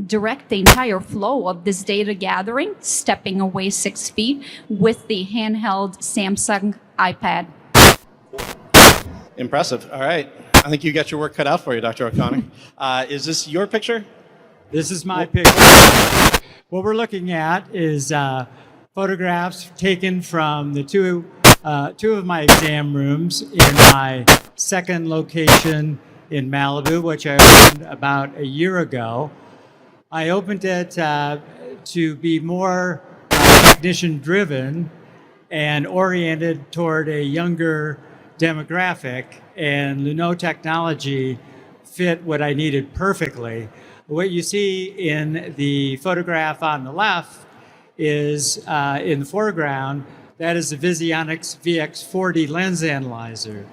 direct the entire flow of this data gathering, stepping away 6 feet with the handheld Samsung iPad. Impressive. All right. I think you got your work cut out for you, Dr. O'Connor. Is this your picture? This is my picture. What we're looking at is photographs taken from the two of my exam rooms in my second location in Malibu, which I opened about a year ago. I opened it to be more technician-driven and oriented toward a younger demographic, and Luno technology fit what I needed perfectly. What you see in the photograph on the left is in the foreground, that is the Visionix VX40 lens analyzer.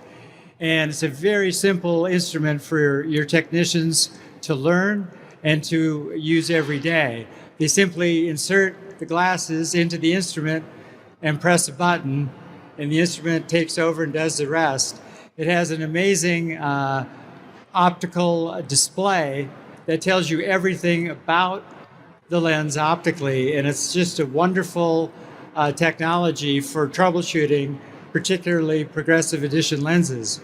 And it's a very simple instrument for your technicians to learn and to use every day. They simply insert the glasses into the instrument and press a button, and the instrument takes over and does the rest. It has an amazing optical display that tells you everything about the lens optically, and it's just a wonderful technology for troubleshooting, particularly progressive edition lenses.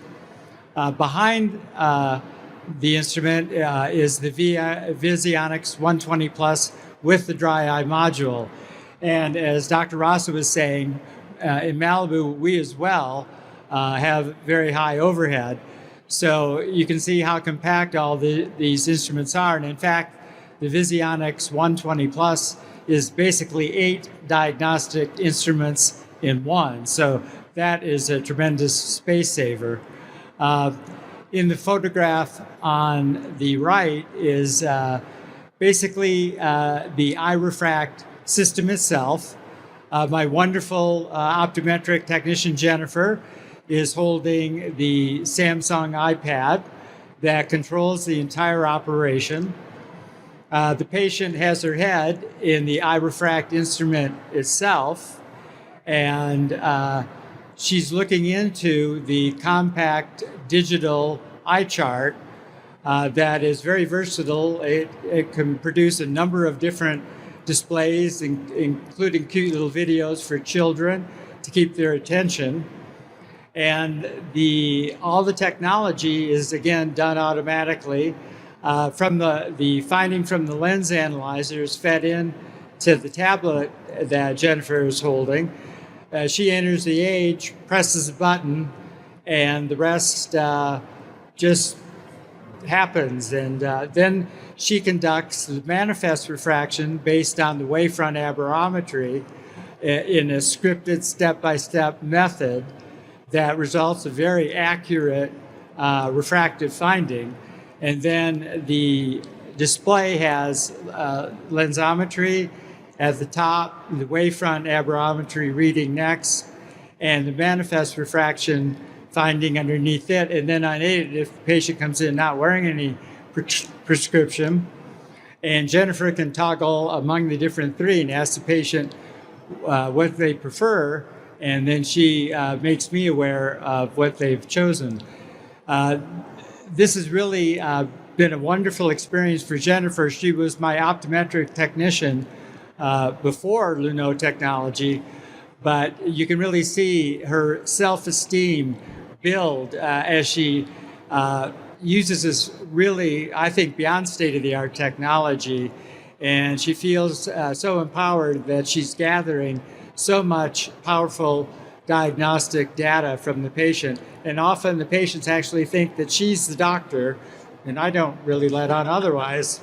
Behind the instrument is the Visionix 120 Plus with the dry eye module. And as Dr. Rasa was saying, in Malibu, we as well have very high overhead. So you can see how compact all these instruments are. And in fact, the Visionix 120 Plus is basically 8 diagnostic instruments in one. So that is a tremendous space saver. In the photograph on the right is basically the eye refract system itself. My wonderful optometric technician, Jennifer, is holding the Samsung iPad that controls the entire operation. The patient has her head in the eye refract instrument itself, and she's looking into the compact digital eye chart that is very versatile. It can produce a number of different displays, including cute little videos for children to keep their attention. And all the technology is, again, done automatically. From the finding from the lens analyzer is fed in to the tablet that Jennifer is holding. She enters the age, presses a button, and the rest just happens. And then she conducts the manifest refraction based on the wavefront aberrometry in a scripted step-by-step method that results in very accurate refractive finding. And then the display has lensometry at the top, the wavefront aberrometry reading next, and the manifest refraction finding underneath it. And then unaided, if the patient comes in not wearing any prescription, and Jennifer can toggle among the different three and ask the patient what they prefer, and then she makes me aware of what they've chosen. This has really been a wonderful experience for Jennifer. She was my optometric technician before Luno Technology, but you can really see her self-esteem build as she uses this really, I think, beyond state-of-the-art technology, and she feels so empowered that she's gathering so much powerful diagnostic data from the patient. And often the patients actually think that she's the doctor, and I don't really let on otherwise.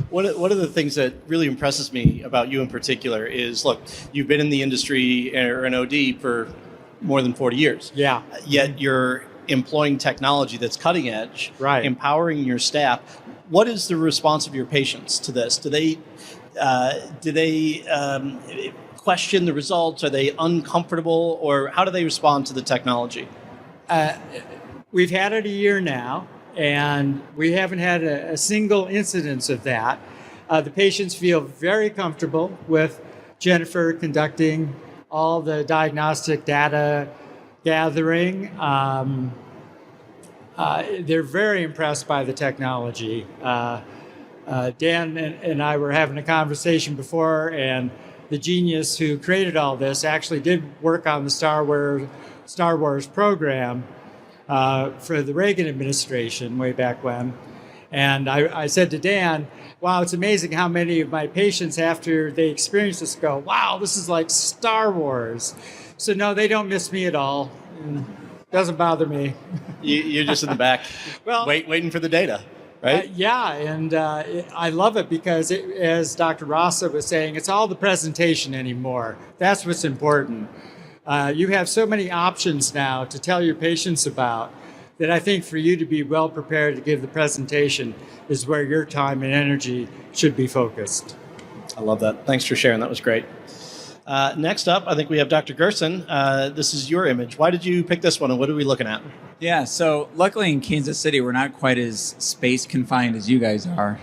One of the things that really impresses me about you in particular is, look, you've been in the industry or in OD for more than 40 years. Yeah. Yet you're employing technology that's cutting edge, right, empowering your staff. What is the response of your patients to this? Do they question the results? Are they uncomfortable, or how do they respond to the technology? We've had it a year now, and we haven't had a single incidence of that. The patients feel very comfortable with Jennifer conducting all the diagnostic data gathering. They're very impressed by the technology. Dan and I were having a conversation before, and the genius who created all this actually did work on the Star Wars program for the Reagan administration way back when. And I said to Dan, wow, it's amazing how many of my patients, after they experience this, go, wow, this is like Star Wars. So no, they don't miss me at all. Doesn't bother me. You're just in the back, well, waiting for the data, right? Yeah, and I love it because, as Dr. Rasa was saying, it's all the presentation anymore. That's what's important. You have so many options now to tell your patients about that I think for you to be well prepared to give the presentation is where your time and energy should be focused. I love that. Thanks for sharing. That was great. Next up, I think we have Dr. Gerson. This is your image. Why did you pick this one, and what are we looking at? Yeah, so luckily in Kansas City, we're not quite as space confined as you guys are.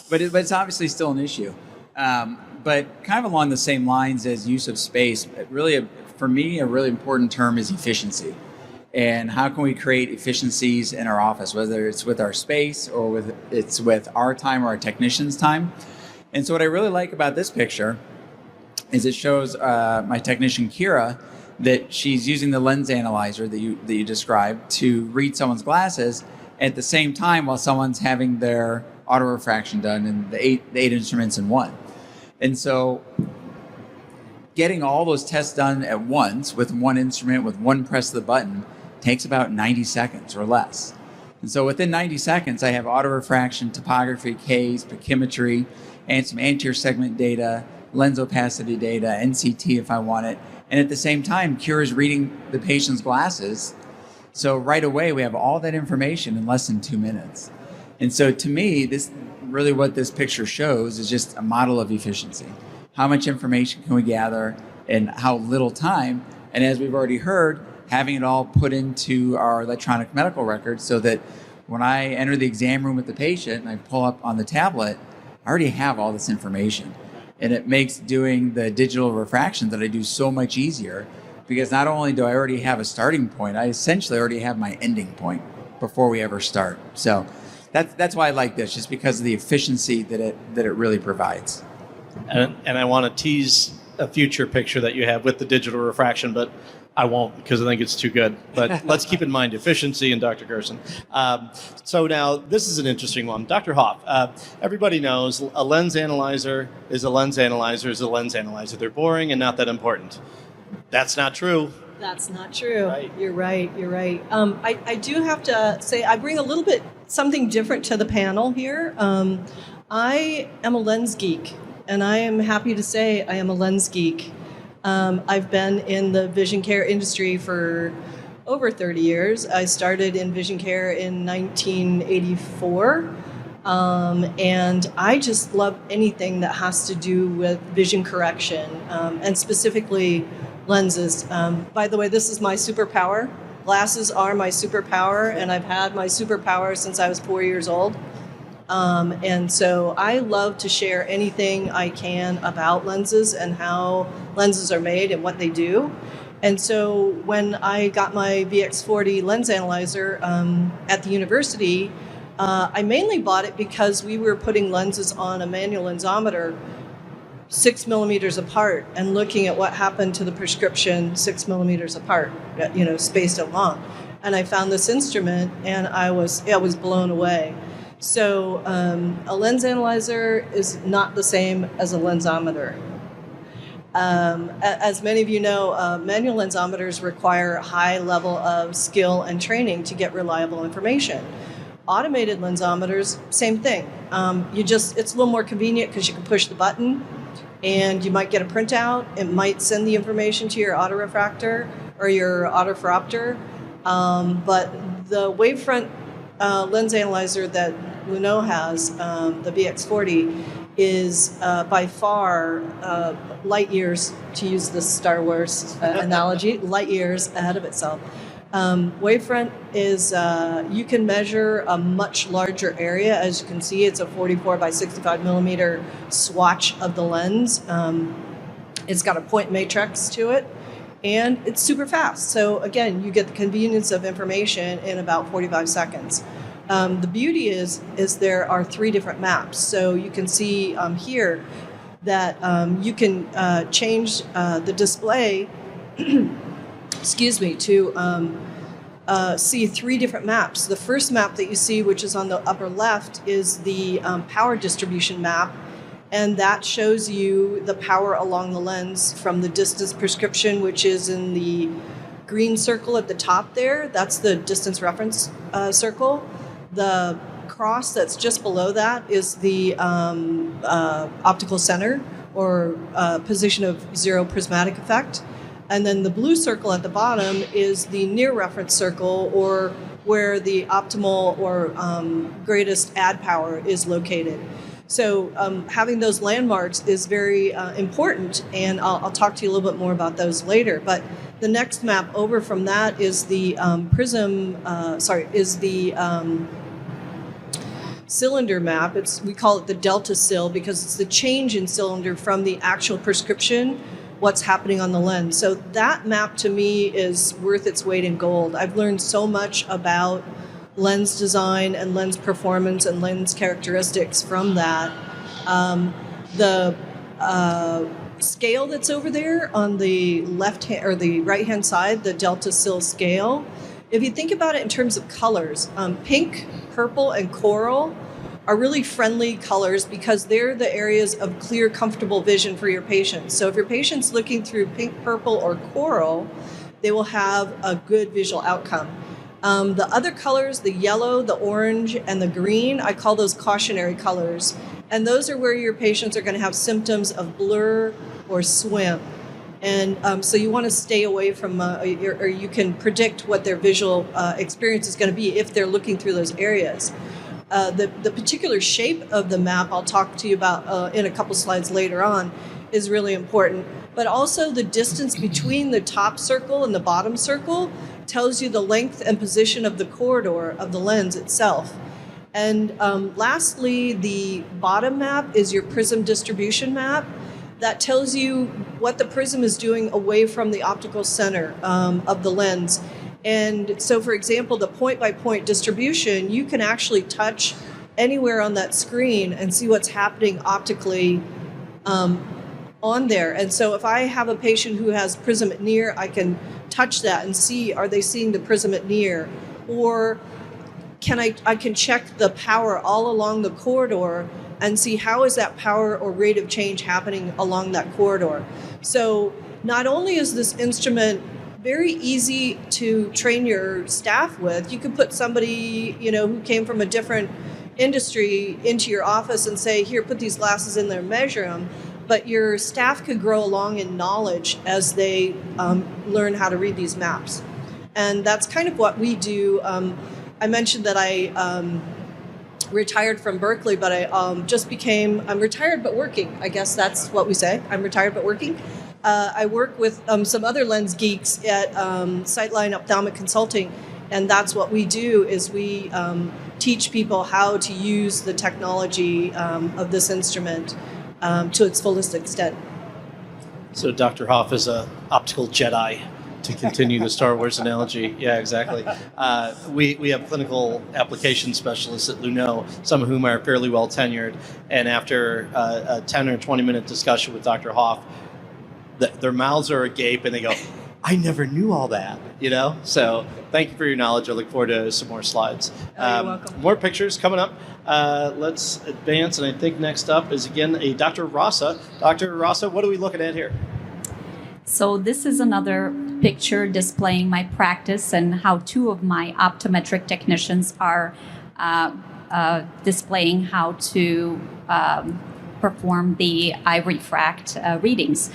but it's obviously still an issue. But kind of along the same lines as use of space, for me, a really important term is efficiency. And how can we create efficiencies in our office, whether it's with our space or it's with our time or our technicians' time. And so what I really like about this picture is it shows my technician, Kira, that she's using the lens analyzer that you described to read someone's glasses at the same time while someone's having their autorefraction done and the eight instruments in one. And so getting all those tests done at once with one instrument, with one press of the button, takes about 90 seconds or less. And so within 90 seconds, I have autorefraction, topography, Ks, pachymetry, and some anterior segment data, lens opacity data, NCT if I want it. And at the same time, Kira is reading the patient's glasses. So right away, we have all that information in less than 2 minutes. And so to me, what this picture shows is just a model of efficiency. How much information can we gather in how little time? And as we've already heard, having it all put into our electronic medical record so that when I enter the exam room with the patient and I pull up on the tablet, I already have all this information. And it makes doing the digital refraction that I do so much easier, because not only do I already have a starting point, I essentially already have my ending point before we ever start. So that's why I like this, just because of the efficiency that it really provides. And I want to tease a future picture that you have with the digital refraction, but I won't because I think it's too good. But let's keep in mind efficiency and Dr. Gerson. So now this is an interesting one. Dr. Hoff, everybody knows a lens analyzer is a lens analyzer is a lens analyzer. They're boring and not that important. That's not true. That's not true. Right. You're right. I do have to say I bring a little bit something different to the panel here. I am a lens geek, and I am happy to say I am a lens geek. I've been in the vision care industry for over 30 years. I started in vision care in 1984, and I just love anything that has to do with vision correction, and specifically lenses. By the way, this is my superpower. Glasses are my superpower, and I've had my superpower since I was 4 years old. And so I love to share anything I can about lenses and how lenses are made and what they do. And so when I got my VX40 lens analyzer at the university, I mainly bought it because we were putting lenses on a manual lensometer 6 millimeters apart and looking at what happened to the prescription 6 millimeters apart, spaced along. And I found this instrument and I was blown away. So a lens analyzer is not the same as a lensometer. As many of you know, manual lensometers require a high level of skill and training to get reliable information. Automated lensometers, same thing. It's a little more convenient because you can push the button and you might get a printout. It might send the information to your autorefractor or your autophoropter. But the wavefront lens analyzer that Luno has, the VX40, is by far light years, to use the Star Wars analogy, light years ahead of itself. Wavefront is, you can measure a much larger area. As you can see, it's a 44 by 65 millimeter swatch of the lens. It's got a point matrix to it, and it's super fast. So again, you get the convenience of information in about 45 seconds. The beauty is there are 3 different maps. So you can see here that you can change the display to see 3 different maps. The first map that you see, which is on the upper left, is the power distribution map, and that shows you the power along the lens from the distance prescription, which is in the green circle at the top there. That's the distance reference circle. The cross that's just below that is the optical center, or position of zero prismatic effect. And then the blue circle at the bottom is the near reference circle, or where the optimal or greatest add power is located. So having those landmarks is very important, and I'll talk to you a little bit more about those later. But the next map over from that is the cylinder map. We call it the delta cyl because it's the change in cylinder from the actual prescription, what's happening on the lens. So that map to me is worth its weight in gold. I've learned so much about lens design and lens performance and lens characteristics from that. The scale that's over there on the left hand or the right hand side, the delta cyl scale, if you think about it in terms of colors, pink, purple, and coral are really friendly colors because they're the areas of clear, comfortable vision for your patients. So if your patient's looking through pink, purple, or coral, they will have a good visual outcome. The other colors, the yellow, the orange, and the green, I call those cautionary colors. And those are where your patients are going to have symptoms of blur or swim. And so you want to stay away from, or you can predict what their visual experience is going to be if they're looking through those areas. The particular shape of the map I'll talk to you about in a couple slides later on is really important. But also the distance between the top circle and the bottom circle tells you the length and position of the corridor of the lens itself. And lastly, the bottom map is your prism distribution map. That tells you what the prism is doing away from the optical center of the lens. And so, for example, the point-by-point distribution, you can actually touch anywhere on that screen and see what's happening optically on there. And so if I have a patient who has prism at near, I can touch that and see, are they seeing the prism at near? Or I can check the power all along the corridor and see how is that power or rate of change happening along that corridor. So not only is this instrument very easy to train your staff with, you could put somebody, who came from a different industry into your office and say, here, put these glasses in there, measure them. But your staff could grow along in knowledge as they learn how to read these maps. And that's kind of what we do. I mentioned that I retired from Berkeley, but I'm retired but working. I guess that's what we say. I'm retired but working. I work with some other lens geeks at Sightline Ophthalmic Consulting, and that's what we do is we teach people how to use the technology of this instrument to its fullest extent. So Dr. Hoff is an optical Jedi, to continue the Star Wars analogy. Yeah, exactly. We have clinical application specialists at Luno, some of whom are fairly well tenured. And after a 10 or 20-minute discussion with Dr. Hoff, their mouths are agape and they go, I never knew all that, So thank you for your knowledge. I look forward to some more slides. You're welcome. More pictures coming up. Let's advance. And I think next up is, again, a Dr. Rasa. Dr. Rasa, what are we looking at here? So this is another picture displaying my practice and how two of my optometric technicians are displaying how to perform the eye refract readings.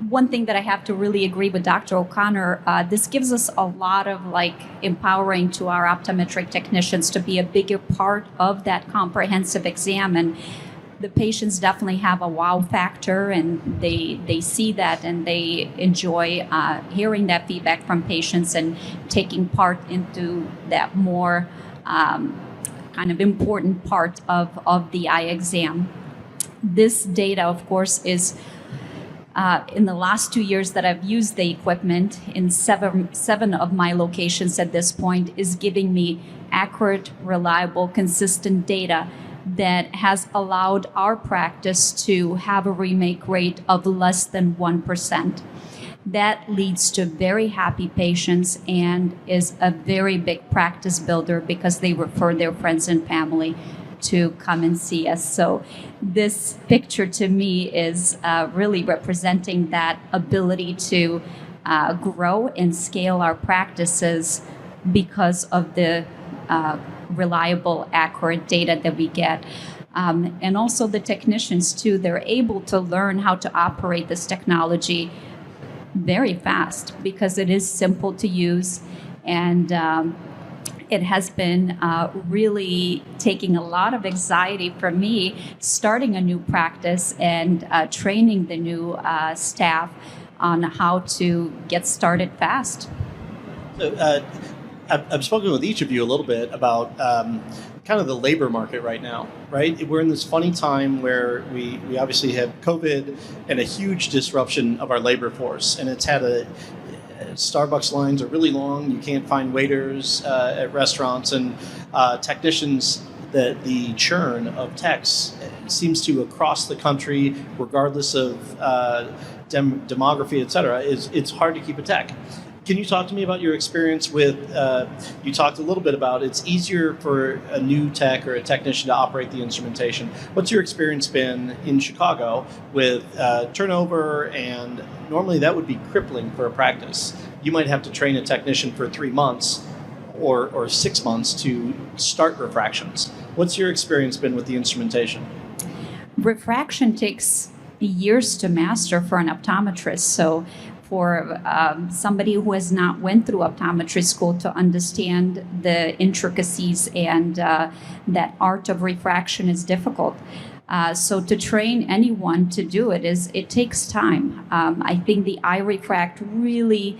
One thing that I have to really agree with Dr. O'Connor, this gives us a lot of empowering to our optometric technicians to be a bigger part of that comprehensive exam. And the patients definitely have a wow factor, and they see that and they enjoy hearing that feedback from patients and taking part into that more kind of important part of the eye exam. This data, of course, is in the last 2 years that I've used the equipment in seven of my locations at this point, is giving me accurate, reliable, consistent data that has allowed our practice to have a remake rate of less than 1%. That leads to very happy patients and is a very big practice builder because they refer their friends and family to come and see us. So this picture to me is really representing that ability to grow and scale our practices because of the reliable, accurate data that we get. And also the technicians too, they're able to learn how to operate this technology very fast because it is simple to use, and it has been really taking a lot of anxiety for me starting a new practice and training the new staff on how to get started fast. So, I've spoken with each of you a little bit about kind of the labor market right now, right? We're in this funny time where we obviously have COVID and a huge disruption of our labor force, and it's had Starbucks lines are really long. You can't find waiters at restaurants, and technicians. The churn of techs seems to across the country, regardless of demography, et cetera, it's hard to keep a tech. Can you talk to me about your experience with, you talked a little bit about it's easier for a new tech or a technician to operate the instrumentation. What's your experience been in Chicago with turnover? And normally that would be crippling for a practice. You might have to train a technician for 3 months or 6 months to start refractions. What's your experience been with the instrumentation? Refraction takes years to master for an optometrist. So for somebody who has not went through optometry school to understand the intricacies and that art of refraction is difficult. So to train anyone to do it takes time. I think the iRefract really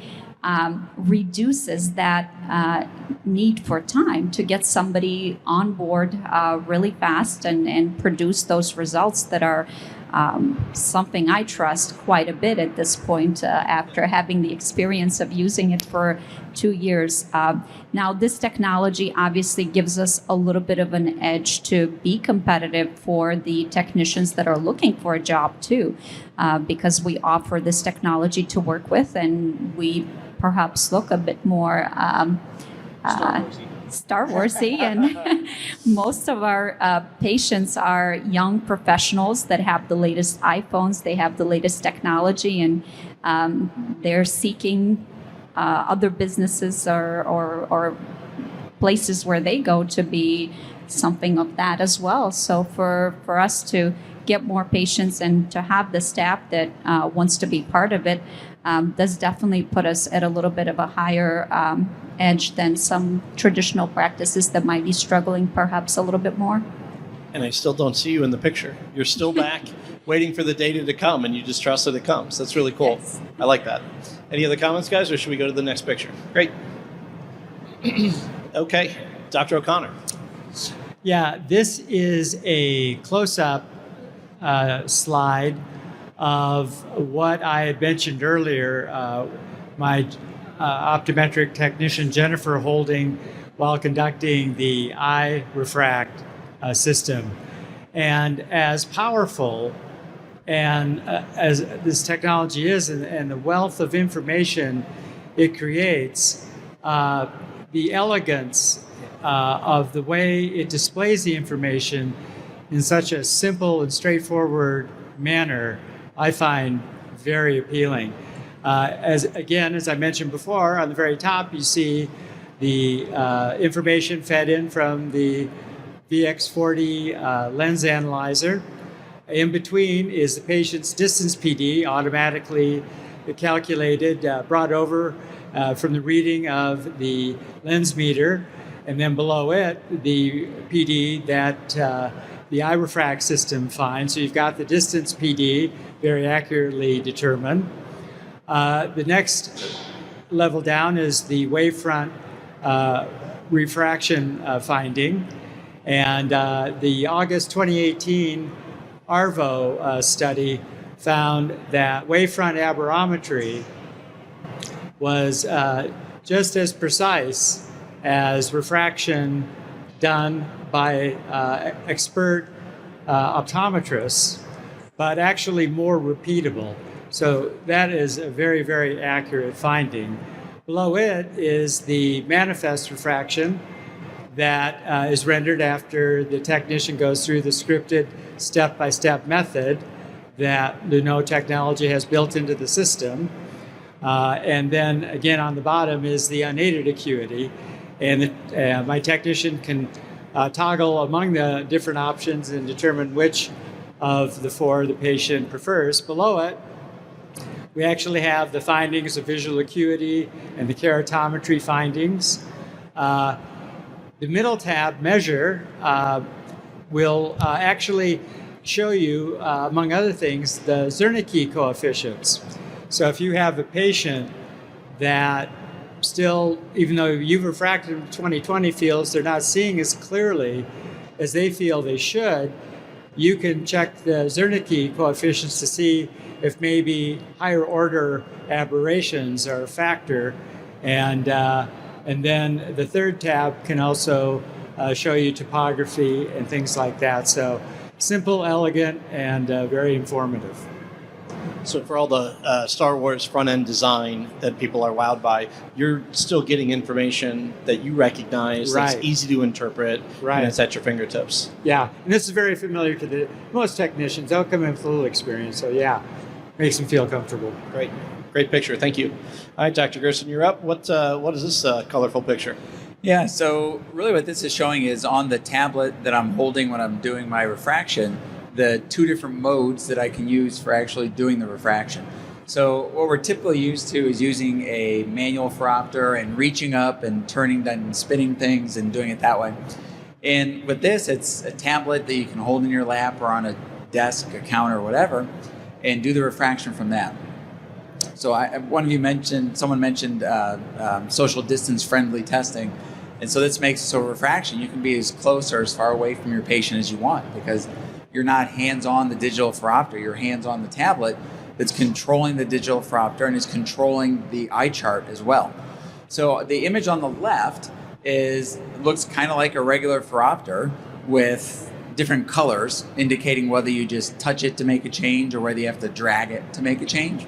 reduces that need for time to get somebody on board really fast and produce those results that are something I trust quite a bit at this point after having the experience of using it for 2 years. Now, this technology obviously gives us a little bit of an edge to be competitive for the technicians that are looking for a job too, because we offer this technology to work with, and we perhaps look a bit more Star Warsy, and most of our patients are young professionals that have the latest iPhones, they have the latest technology, and they're seeking other businesses or places where they go to be something of that as well. So for us to get more patients and to have the staff that wants to be part of it does definitely put us at a little bit of a higher edge than some traditional practices that might be struggling perhaps a little bit more. And I still don't see you in the picture. You're still back waiting for the data to come, and you just trust that it comes. That's really cool. Yes. I like that. Any other comments, guys, or should we go to the next picture? Great. Okay, Dr. O'Connor. Yeah, this is a close-up slide of what I had mentioned earlier, my optometric technician Jennifer holding while conducting the iRefract system. And as powerful and as this technology is, and the wealth of information it creates, the elegance of the way it displays the information in such a simple and straightforward manner, I find very appealing. As I mentioned before, on the very top, you see the information fed in from the VX40 lens analyzer. In between is the patient's distance PD, automatically calculated, brought over from the reading of the lens meter, and then below it, the PD that the iRefract system finds. So you've got the distance PD very accurately determined. The next level down is the wavefront refraction finding. And the August 2018 ARVO study found that wavefront aberrometry was just as precise as refraction done by expert optometrists, but actually more repeatable. So that is a very, very accurate finding. Below it is the manifest refraction that is rendered after the technician goes through the scripted step-by-step method that Luno technology has built into the system. And then again on the bottom is the unaided acuity. And my technician can toggle among the different options and determine which of the four the patient prefers. Below it, we actually have the findings of visual acuity and the keratometry findings. The middle tab, measure, will actually show you, among other things, the Zernike coefficients. So if you have a patient that still, even though you've refracted 20/20 fields, they're not seeing as clearly as they feel they should. You can check the Zernike coefficients to see if maybe higher order aberrations are a factor. And then the third tab can also show you topography and things like that. So simple, elegant, and very informative. So for all the Star Wars front-end design that people are wowed by, you're still getting information that you recognize, that's Right. easy to interpret, Right. and it's at your fingertips. Yeah, and this is very familiar to most technicians. They'll come in with a little experience. So yeah, makes them feel comfortable. Great. Great picture. Thank you. All right, Dr. Gerson, you're up. What is this colorful picture? Yeah, so really what this is showing is on the tablet that I'm holding when I'm doing my refraction, the two different modes that I can use for actually doing the refraction. So what we're typically used to is using a manual phoropter and reaching up and turning and spinning things and doing it that way. And with this, it's a tablet that you can hold in your lap or on a desk, a counter, or whatever, and do the refraction from that. So someone mentioned social distance friendly testing. And so this makes it so refraction, you can be as close or as far away from your patient as you want because you're not hands-on the digital phoropter, you're hands-on the tablet that's controlling the digital phoropter and is controlling the eye chart as well. So the image on the left looks kind of like a regular phoropter with different colors indicating whether you just touch it to make a change or whether you have to drag it to make a change.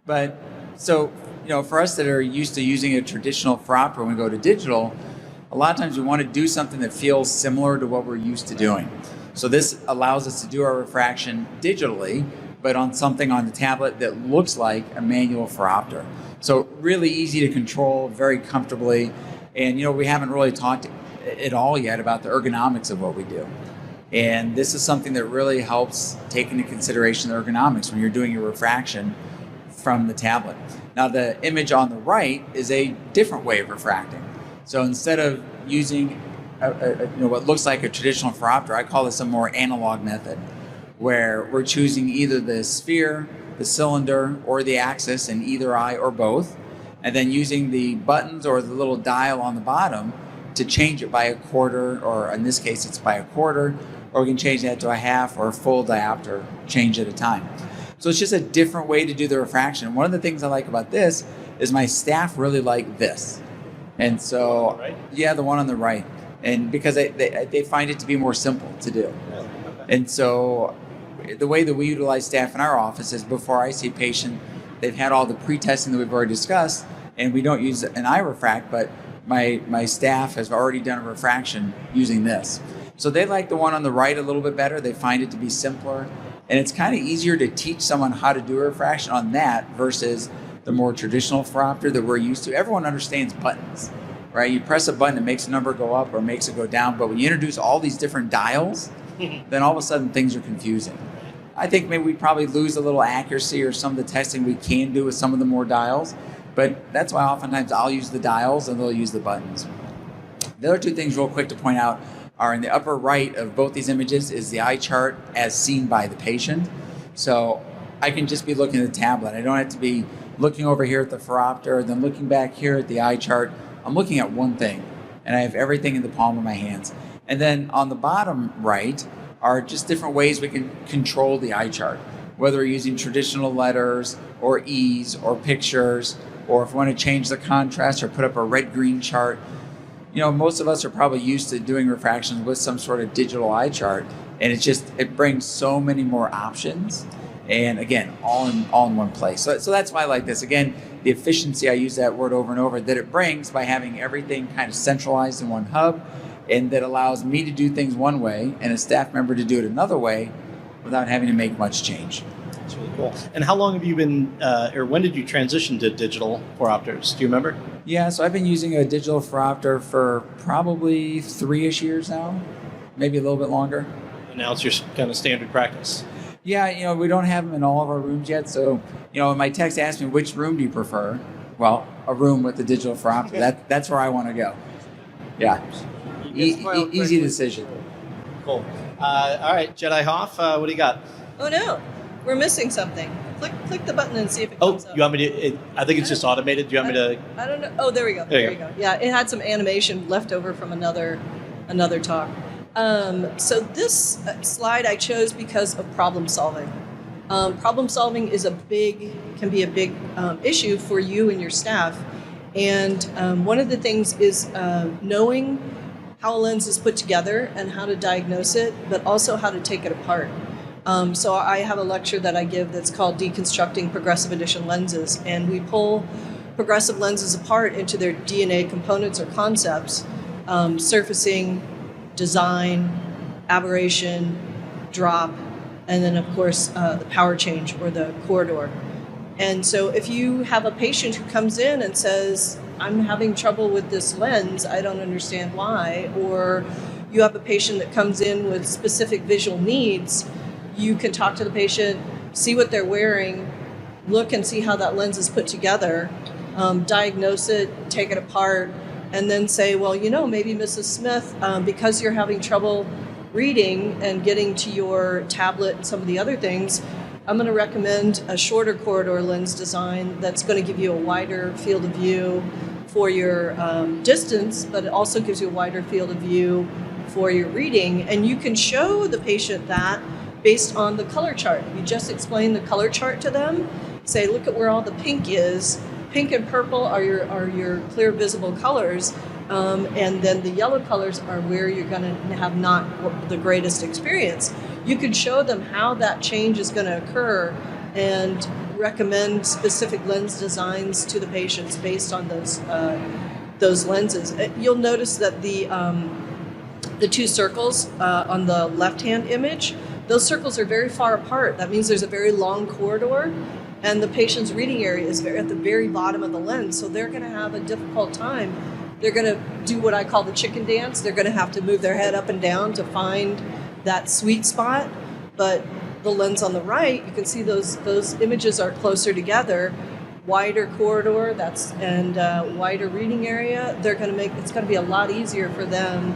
But so, for us that are used to using a traditional phoropter when we go to digital, a lot of times we want to do something that feels similar to what we're used to doing. So this allows us to do our refraction digitally, but on something on the tablet that looks like a manual phoropter. So really easy to control, very comfortably. And, we haven't really talked at all yet about the ergonomics of what we do. And this is something that really helps take into consideration the ergonomics when you're doing your refraction from the tablet. Now the image on the right is a different way of refracting. So instead of using what looks like a traditional phoropter, I call this a more analog method, where we're choosing either the sphere, the cylinder, or the axis in either eye or both, and then using the buttons or the little dial on the bottom to change it by a quarter, or in this case it's by a quarter, or we can change that to a half or a full diopter change at a time. So it's just a different way to do the refraction. One of the things I like about this is my staff really like this. And so, yeah, the one on the right. And because they find it to be more simple to do. And so the way that we utilize staff in our office is before I see a patient, they've had all the pre-testing that we've already discussed, and we don't use an eye refract, but my staff has already done a refraction using this. So they like the one on the right a little bit better. They find it to be simpler. And it's kind of easier to teach someone how to do a refraction on that versus the more traditional phoropter that we're used to. Everyone understands buttons, right? You press a button, it makes a number go up or makes it go down. But when you introduce all these different dials, then all of a sudden things are confusing. I think maybe we probably lose a little accuracy or some of the testing we can do with some of the more dials. But that's why oftentimes I'll use the dials and they'll use the buttons. The other two things real quick to point out are in the upper right of both these images is the eye chart as seen by the patient. So I can just be looking at the tablet. I don't have to be looking over here at the phoropter, then looking back here at the eye chart. I'm looking at one thing, and I have everything in the palm of my hands. And then on the bottom right are just different ways we can control the eye chart, whether we're using traditional letters or E's or pictures, or if we want to change the contrast or put up a red-green chart. Most of us are probably used to doing refractions with some sort of digital eye chart, and it brings so many more options, and again, all in one place. So that's why I like this. Again, the efficiency, I use that word over and over, that it brings by having everything kind of centralized in one hub, and that allows me to do things one way and a staff member to do it another way without having to make much change. That's really cool. And how long have you been, or when did you transition to digital phoropters? Do you remember? Yeah, so I've been using a digital phoropter for probably 3-ish years now, maybe a little bit longer. And now it's your kind of standard practice. Yeah, we don't have them in all of our rooms yet. So, when my techs ask me, which room do you prefer? Well, a room with the digital phoropter. That's where I want to go. Yeah. Easy decision. Cool. All right, Jedi Hoff, what do you got? Oh no, we're missing something. Click the button and see if it Oh, comes up. you want me to? I think it's just automated. Do you want me to? I don't know. Oh, there we go. There you go. Yeah, it had some animation left over from another talk. So this slide I chose because of problem solving. Problem solving can be a big issue for you and your staff. And one of the things is knowing how a lens is put together and how to diagnose it, but also how to take it apart. So I have a lecture that I give that's called Deconstructing Progressive Addition Lenses, and we pull progressive lenses apart into their DNA components or concepts, surfacing, design, aberration, drop, and then of course the power change or the corridor. And so if you have a patient who comes in and says, I'm having trouble with this lens, I don't understand why, or you have a patient that comes in with specific visual needs, you can talk to the patient, see what they're wearing, look and see how that lens is put together, diagnose it, take it apart, and then say, well, maybe Mrs. Smith, because you're having trouble reading and getting to your tablet and some of the other things, I'm going to recommend a shorter corridor lens design that's going to give you a wider field of view for your distance, but it also gives you a wider field of view for your reading. And you can show the patient that based on the color chart. You just explain the color chart to them, say, look at where all the pink is. Pink and purple are your clear visible colors, and then the yellow colors are where you're going to have not the greatest experience. You can show them how that change is going to occur and recommend specific lens designs to the patients based on those lenses. You'll notice that the two circles on the left-hand image, those circles are very far apart. That means there's a very long corridor, and the patient's reading area is at the very bottom of the lens, so they're going to have a difficult time. They're going to do what I call the chicken dance. They're going to have to move their head up and down to find that sweet spot. But the lens on the right, you can see those images are closer together, wider corridor, and wider reading area. It's going to be a lot easier for them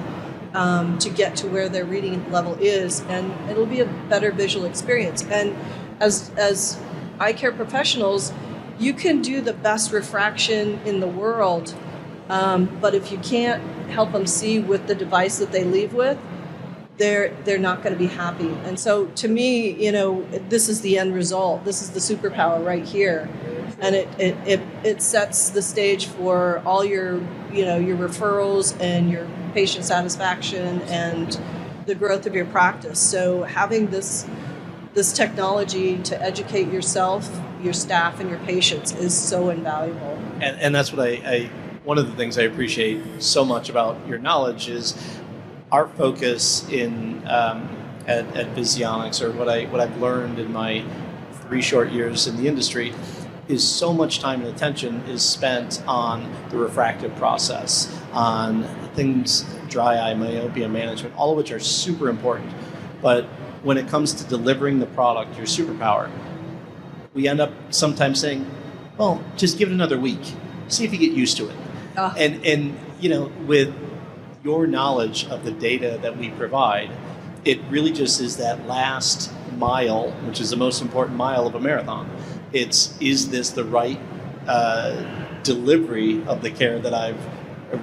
to get to where their reading level is, and it'll be a better visual experience. And as eye care professionals, you can do the best refraction in the world, but if you can't help them see with the device that they leave with, they're not going to be happy. And so to me, this is the end result. This is the superpower right here. And it sets the stage for all your referrals and your patient satisfaction and the growth of your practice. So having this technology to educate yourself, your staff, and your patients is so invaluable. And that's what one of the things I appreciate so much about your knowledge is our focus in at Visionics, or what I've learned in my 3 short years in the industry, is so much time and attention is spent on the refractive process, on things, dry eye, myopia management, all of which are super important. But when it comes to delivering the product, your superpower, we end up sometimes saying, well, just give it another week. See if you get used to it. And with your knowledge of the data that we provide, it really just is that last mile, which is the most important mile of a marathon. Is this the right delivery of the care that I've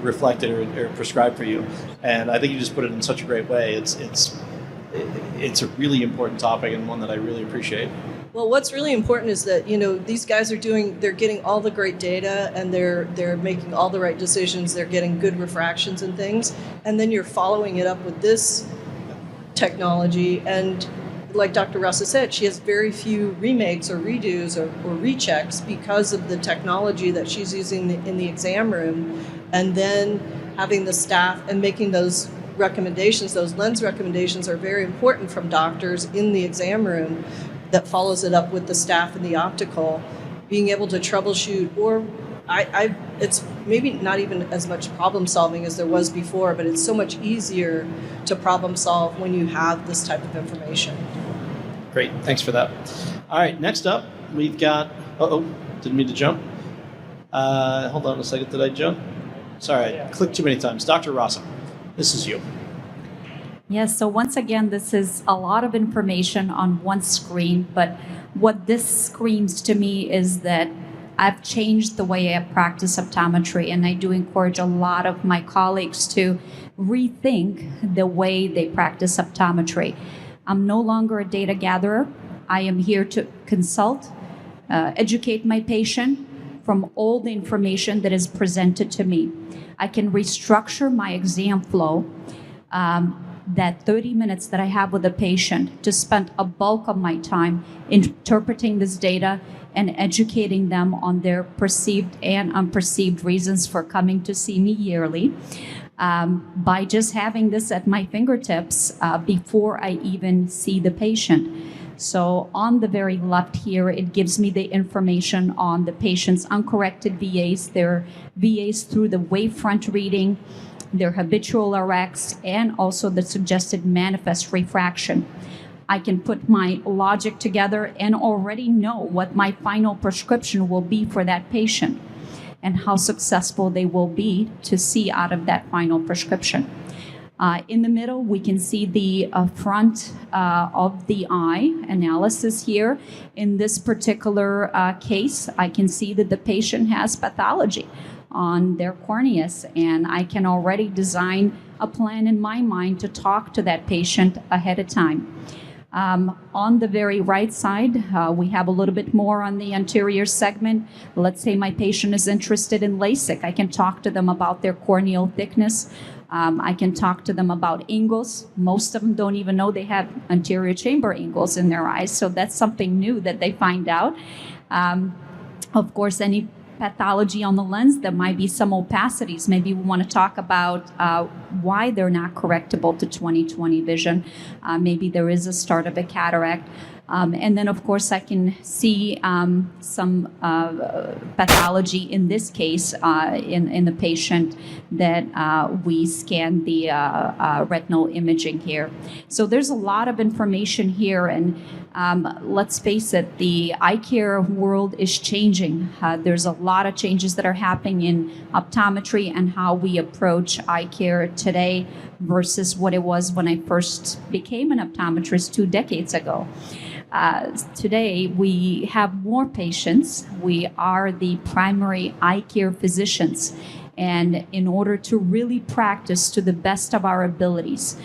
reflected or prescribed for you? And I think you just put it in such a great way. It's a really important topic, and one that I really appreciate. Well, what's really important is that, these guys they're getting all the great data, and they're making all the right decisions. They're getting good refractions and things. And then you're following it up with this technology. And like Dr. Russa said, she has very few remakes or redos or rechecks because of the technology that she's using in the exam room. And then having the staff and making those recommendations, those lens recommendations are very important from doctors in the exam room, that follows it up with the staff in the optical, being able to troubleshoot, or it's maybe not even as much problem solving as there was before, but it's so much easier to problem solve when you have this type of information. Great, thanks for that. All right, next up, we've got, didn't mean to jump. Hold on a second, did I jump? Sorry, I clicked too many times. Dr. Russa, this is you. Yes, so once again, this is a lot of information on one screen, but what this screams to me is that I've changed the way I practice optometry, and I do encourage a lot of my colleagues to rethink the way they practice optometry. I'm no longer a data gatherer. I am here to consult, educate my patient from all the information that is presented to me. I can restructure my exam flow, that 30 minutes that I have with a patient, to spend a bulk of my time interpreting this data and educating them on their perceived and unperceived reasons for coming to see me yearly, by just having this at my fingertips before I even see the patient. So on the very left here, it gives me the information on the patient's uncorrected VAs, their VAs through the wavefront reading, their habitual RX, and also the suggested manifest refraction. I can put my logic together and already know what my final prescription will be for that patient and how successful they will be to see out of that final prescription. In the middle, we can see the front of the eye analysis here. In this particular case, I can see that the patient has pathology on their corneas, and I can already design a plan in my mind to talk to that patient ahead of time. On the very right side, we have a little bit more on the anterior segment. Let's say my patient is interested in LASIK. I can talk to them about their corneal thickness. I can talk to them about angles. Most of them don't even know they have anterior chamber angles in their eyes, so that's something new that they find out. Of course, any pathology on the lens, there might be some opacities. Maybe we want to talk about why they're not correctable to 20/20 vision. Maybe there is a start of a cataract. And then, of course, I can see some pathology in this case in the patient that we scanned the retinal imaging here. So there's a lot of information here, and let's face it, the eye care world is changing. There's a lot of changes that are happening in optometry and how we approach eye care today versus what it was when I first became an optometrist 2 decades ago. Today, we have more patients. We are the primary eye care physicians. And in order to really practice to the best of our abilities,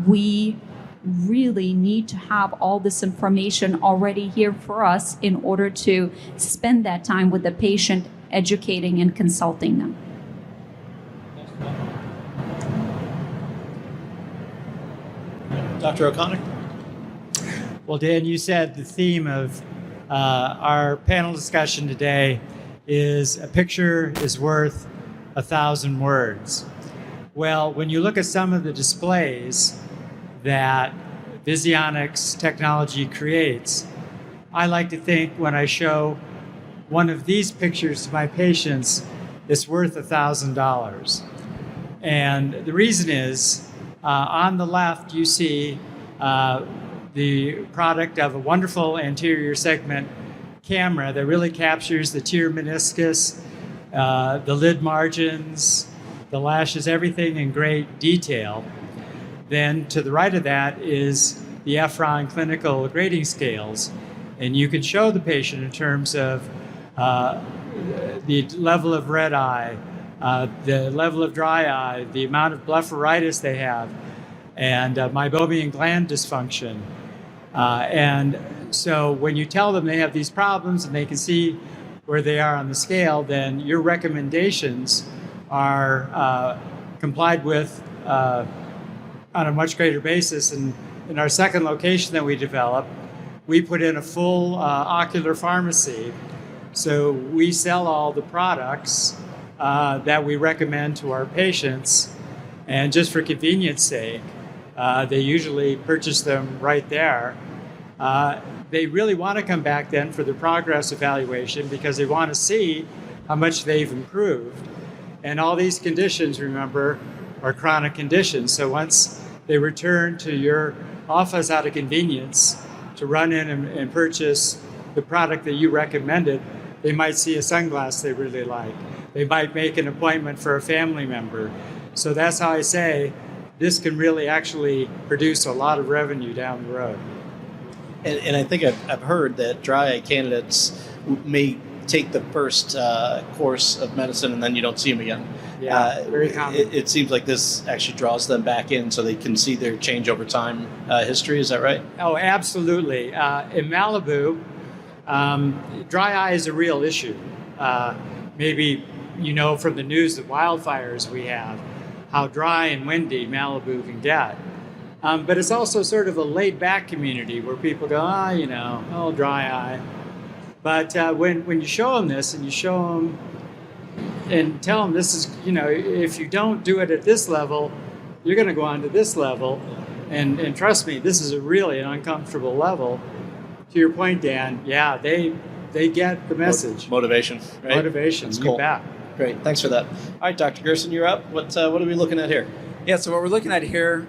we really need to have all this information already here for us in order to spend that time with the patient, educating and consulting them. Dr. O'Connor? Well, Dan, you said the theme of our panel discussion today is a picture is worth 1,000 words. Well, when you look at some of the displays that Visionix technology creates, I like to think when I show one of these pictures to my patients, it's worth $1,000. And the reason is, on the left, you see the product of a wonderful anterior segment camera that really captures the tear meniscus, the lid margins, the lashes, everything in great detail. Then to the right of that is the Efron clinical grading scales. And you can show the patient in terms of the level of red eye, the level of dry eye, the amount of blepharitis they have, and meibomian gland dysfunction. And so when you tell them they have these problems and they can see where they are on the scale, then your recommendations are complied with on a much greater basis. And in our second location that we developed, we put in a full ocular pharmacy. So we sell all the products that we recommend to our patients. And just for convenience sake, they usually purchase them right there. They really want to come back then for the progress evaluation because they want to see how much they've improved. And all these conditions, remember, are chronic conditions. So once they return to your office out of convenience to run in and purchase the product that you recommended, they might see a sunglass they really like. They might make an appointment for a family member. So that's how I say this can really actually produce a lot of revenue down the road. And I think I've heard that dry eye candidates may take the first course of medicine and then you don't see them again. Yeah, very common. It seems like this actually draws them back in so they can see their change over time history. Is that right? Oh, absolutely. In Malibu, dry eye is a real issue. Maybe you know from the news, the wildfires we have, how dry and windy Malibu can get. But it's also sort of a laid-back community where people go, dry eye. But when you show them this and you show them and tell them this is, if you don't do it at this level, you're going to go on to this level. And trust me, this is really an uncomfortable level. To your point, Dan, yeah, they get the message. Motivation, right? Motivation, That's you cool. bet. Great, thanks for that. All right, Dr. Gerson, you're up. What are we looking at here? Yeah, so what we're looking at here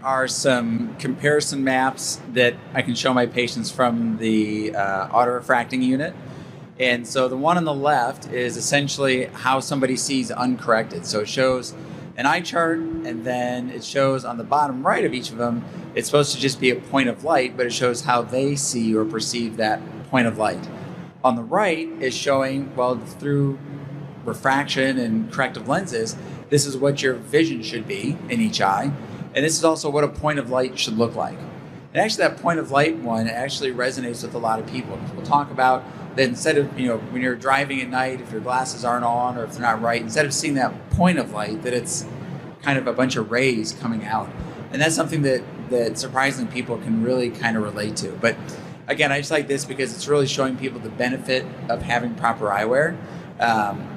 are some comparison maps that I can show my patients from the autorefracting unit. And so the one on the left is essentially how somebody sees uncorrected. So it shows an eye chart, and then it shows on the bottom right of each of them, it's supposed to just be a point of light, but it shows how they see or perceive that point of light. On the right is showing, well, through refraction and corrective lenses, this is what your vision should be in each eye. And this is also what a point of light should look like. And actually that point of light one actually resonates with a lot of people. We'll talk about that instead of, when you're driving at night, if your glasses aren't on or if they're not right, instead of seeing that point of light, that it's kind of a bunch of rays coming out. And that's something that surprisingly people can really kind of relate to. But again, I just like this because it's really showing people the benefit of having proper eyewear.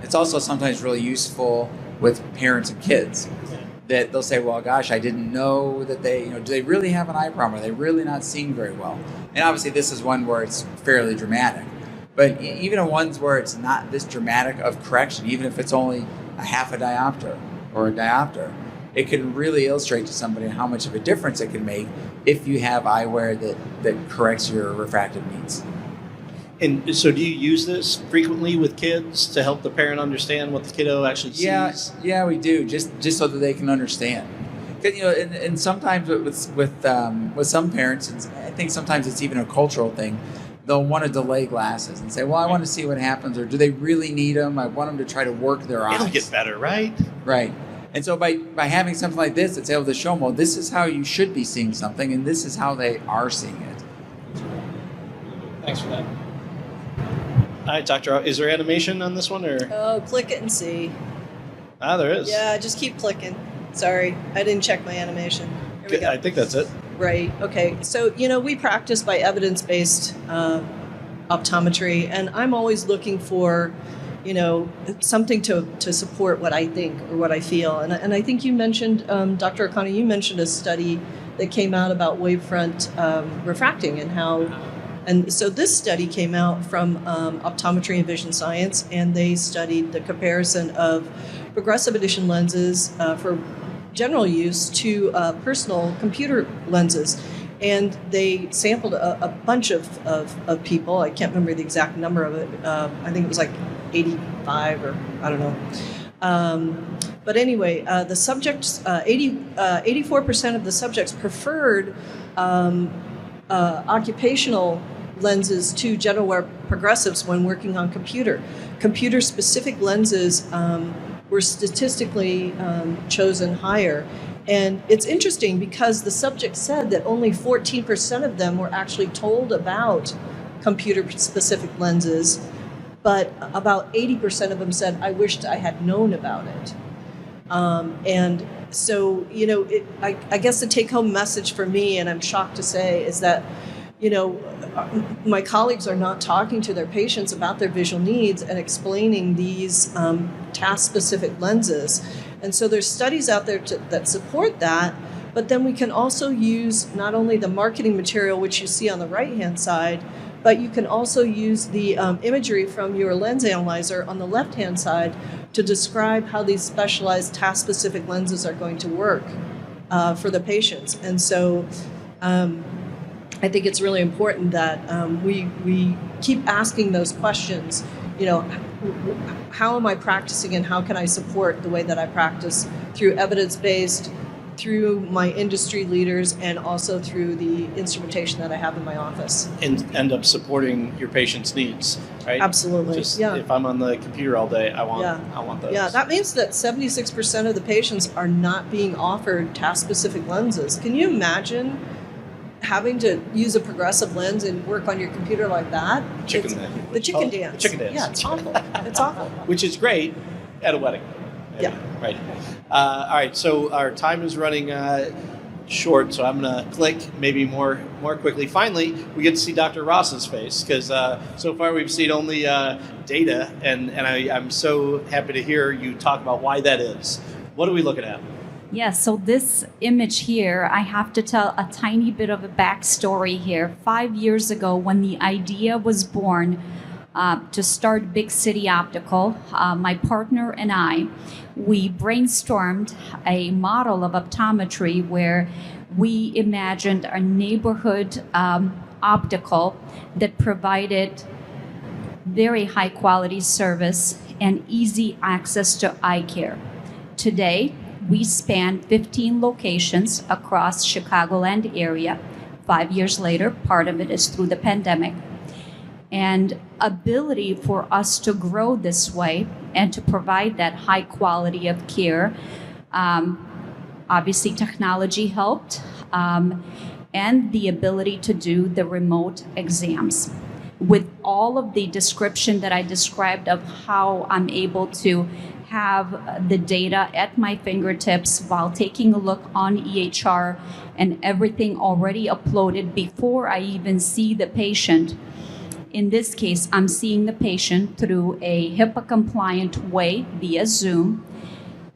It's also sometimes really useful with parents and kids that they'll say, well, gosh, I didn't know that do they really have an eye problem? Are they really not seeing very well? And obviously this is one where it's fairly dramatic. But even in ones where it's not this dramatic of correction, even if it's only a half a diopter or a diopter, it can really illustrate to somebody how much of a difference it can make if you have eyewear that corrects your refractive needs. And so do you use this frequently with kids to help the parent understand what the kiddo actually sees? Yeah, we do, just so that they can understand. And sometimes with some parents, and I think sometimes it's even a cultural thing, they'll want to delay glasses and say, well, I want to see what happens, or do they really need them? I want them to try to work their eyes. It'll get better, right? Right. And so by having something like this, it's able to show them, well, this is how you should be seeing something, and this is how they are seeing it. Thanks for that. All right, Dr. Is there animation on this one? Or? Oh, click it and see. There is. Yeah, just keep clicking. Sorry, I didn't check my animation. Here we go. I think that's it. Right. Okay. So, we practice by evidence-based optometry, and I'm always looking for, something to support what I think or what I feel. And I think you mentioned, Dr. O'Connor, you mentioned a study that came out about wavefront refracting and how. And so this study came out from Optometry and Vision Science, and they studied the comparison of progressive edition lenses for general use to personal computer lenses. And they sampled a bunch of people. I can't remember the exact number of it. I think it was like 85 or I don't know. But anyway, the subjects, 84% of the subjects preferred occupational lenses to general wear progressives when working on computer-specific lenses were statistically chosen higher. And it's interesting because the subject said that only 14% of them were actually told about computer-specific lenses, but about 80% of them said, I wished I had known about it. And so, I guess the take-home message for me, and I'm shocked to say, is that my colleagues are not talking to their patients about their visual needs and explaining these task-specific lenses. And so there's studies out there that support that, but then we can also use not only the marketing material, which you see on the right-hand side, but you can also use the imagery from your lens analyzer on the left-hand side to describe how these specialized task-specific lenses are going to work for the patients. And so I think it's really important that we keep asking those questions. How am I practicing and how can I support the way that I practice through evidence-based through my industry leaders and also through the instrumentation that I have in my office. And end up supporting your patient's needs, right? Absolutely. Just Yeah. if I'm on the computer all day, I want those. Yeah, that means that 76% of the patients are not being offered task-specific lenses. Can you imagine having to use a progressive lens and work on your computer like that? Chicken It's- dance. The chicken Oh, dance. chicken dance. Yeah, it's awful. It's awful. Which is great at a wedding. Yeah. Right. All right. So our time is running short, so I'm going to click maybe more quickly. Finally, we get to see Dr. Ross's face because so far we've seen only data, and I'm so happy to hear you talk about why that is. What are we looking at? Yes, so this image here, I have to tell a tiny bit of a backstory here. 5 years ago, when the idea was born to start Big City Optical, my partner and I, we brainstormed a model of optometry where we imagined a neighborhood optical that provided very high quality service and easy access to eye care. Today, we span 15 locations across Chicagoland area. 5 years later, part of it is through the pandemic. And ability for us to grow this way and to provide that high quality of care, obviously technology helped, and the ability to do the remote exams. With all of the description that I described of how I'm able to have the data at my fingertips while taking a look on EHR and everything already uploaded before I even see the patient. In this case, I'm seeing the patient through a HIPAA-compliant way via Zoom.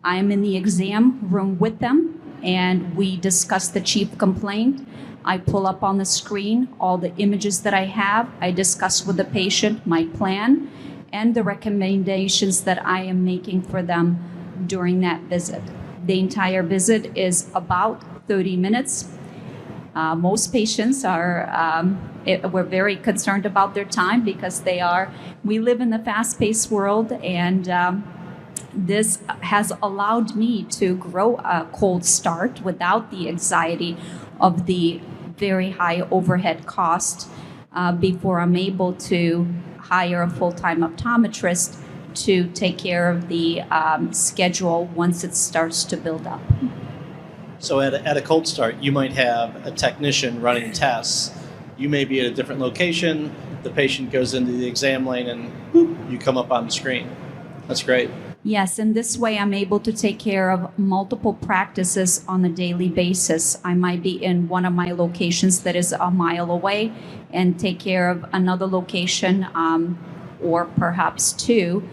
I'm in the exam room with them, and we discuss the chief complaint. I pull up on the screen all the images that I have. I discuss with the patient my plan and the recommendations that I am making for them during that visit. The entire visit is about 30 minutes. Most patients we're very concerned about their time because we live in the fast-paced world, and this has allowed me to grow a cold start without the anxiety of the very high overhead cost before I'm able to hire a full-time optometrist to take care of the schedule once it starts to build up. So at a cold start, you might have a technician running tests. You may be at a different location. The patient goes into the exam lane and whoop, you come up on the screen. That's great. Yes, and this way I'm able to take care of multiple practices on a daily basis. I might be in one of my locations that is a mile away and take care of another location or perhaps two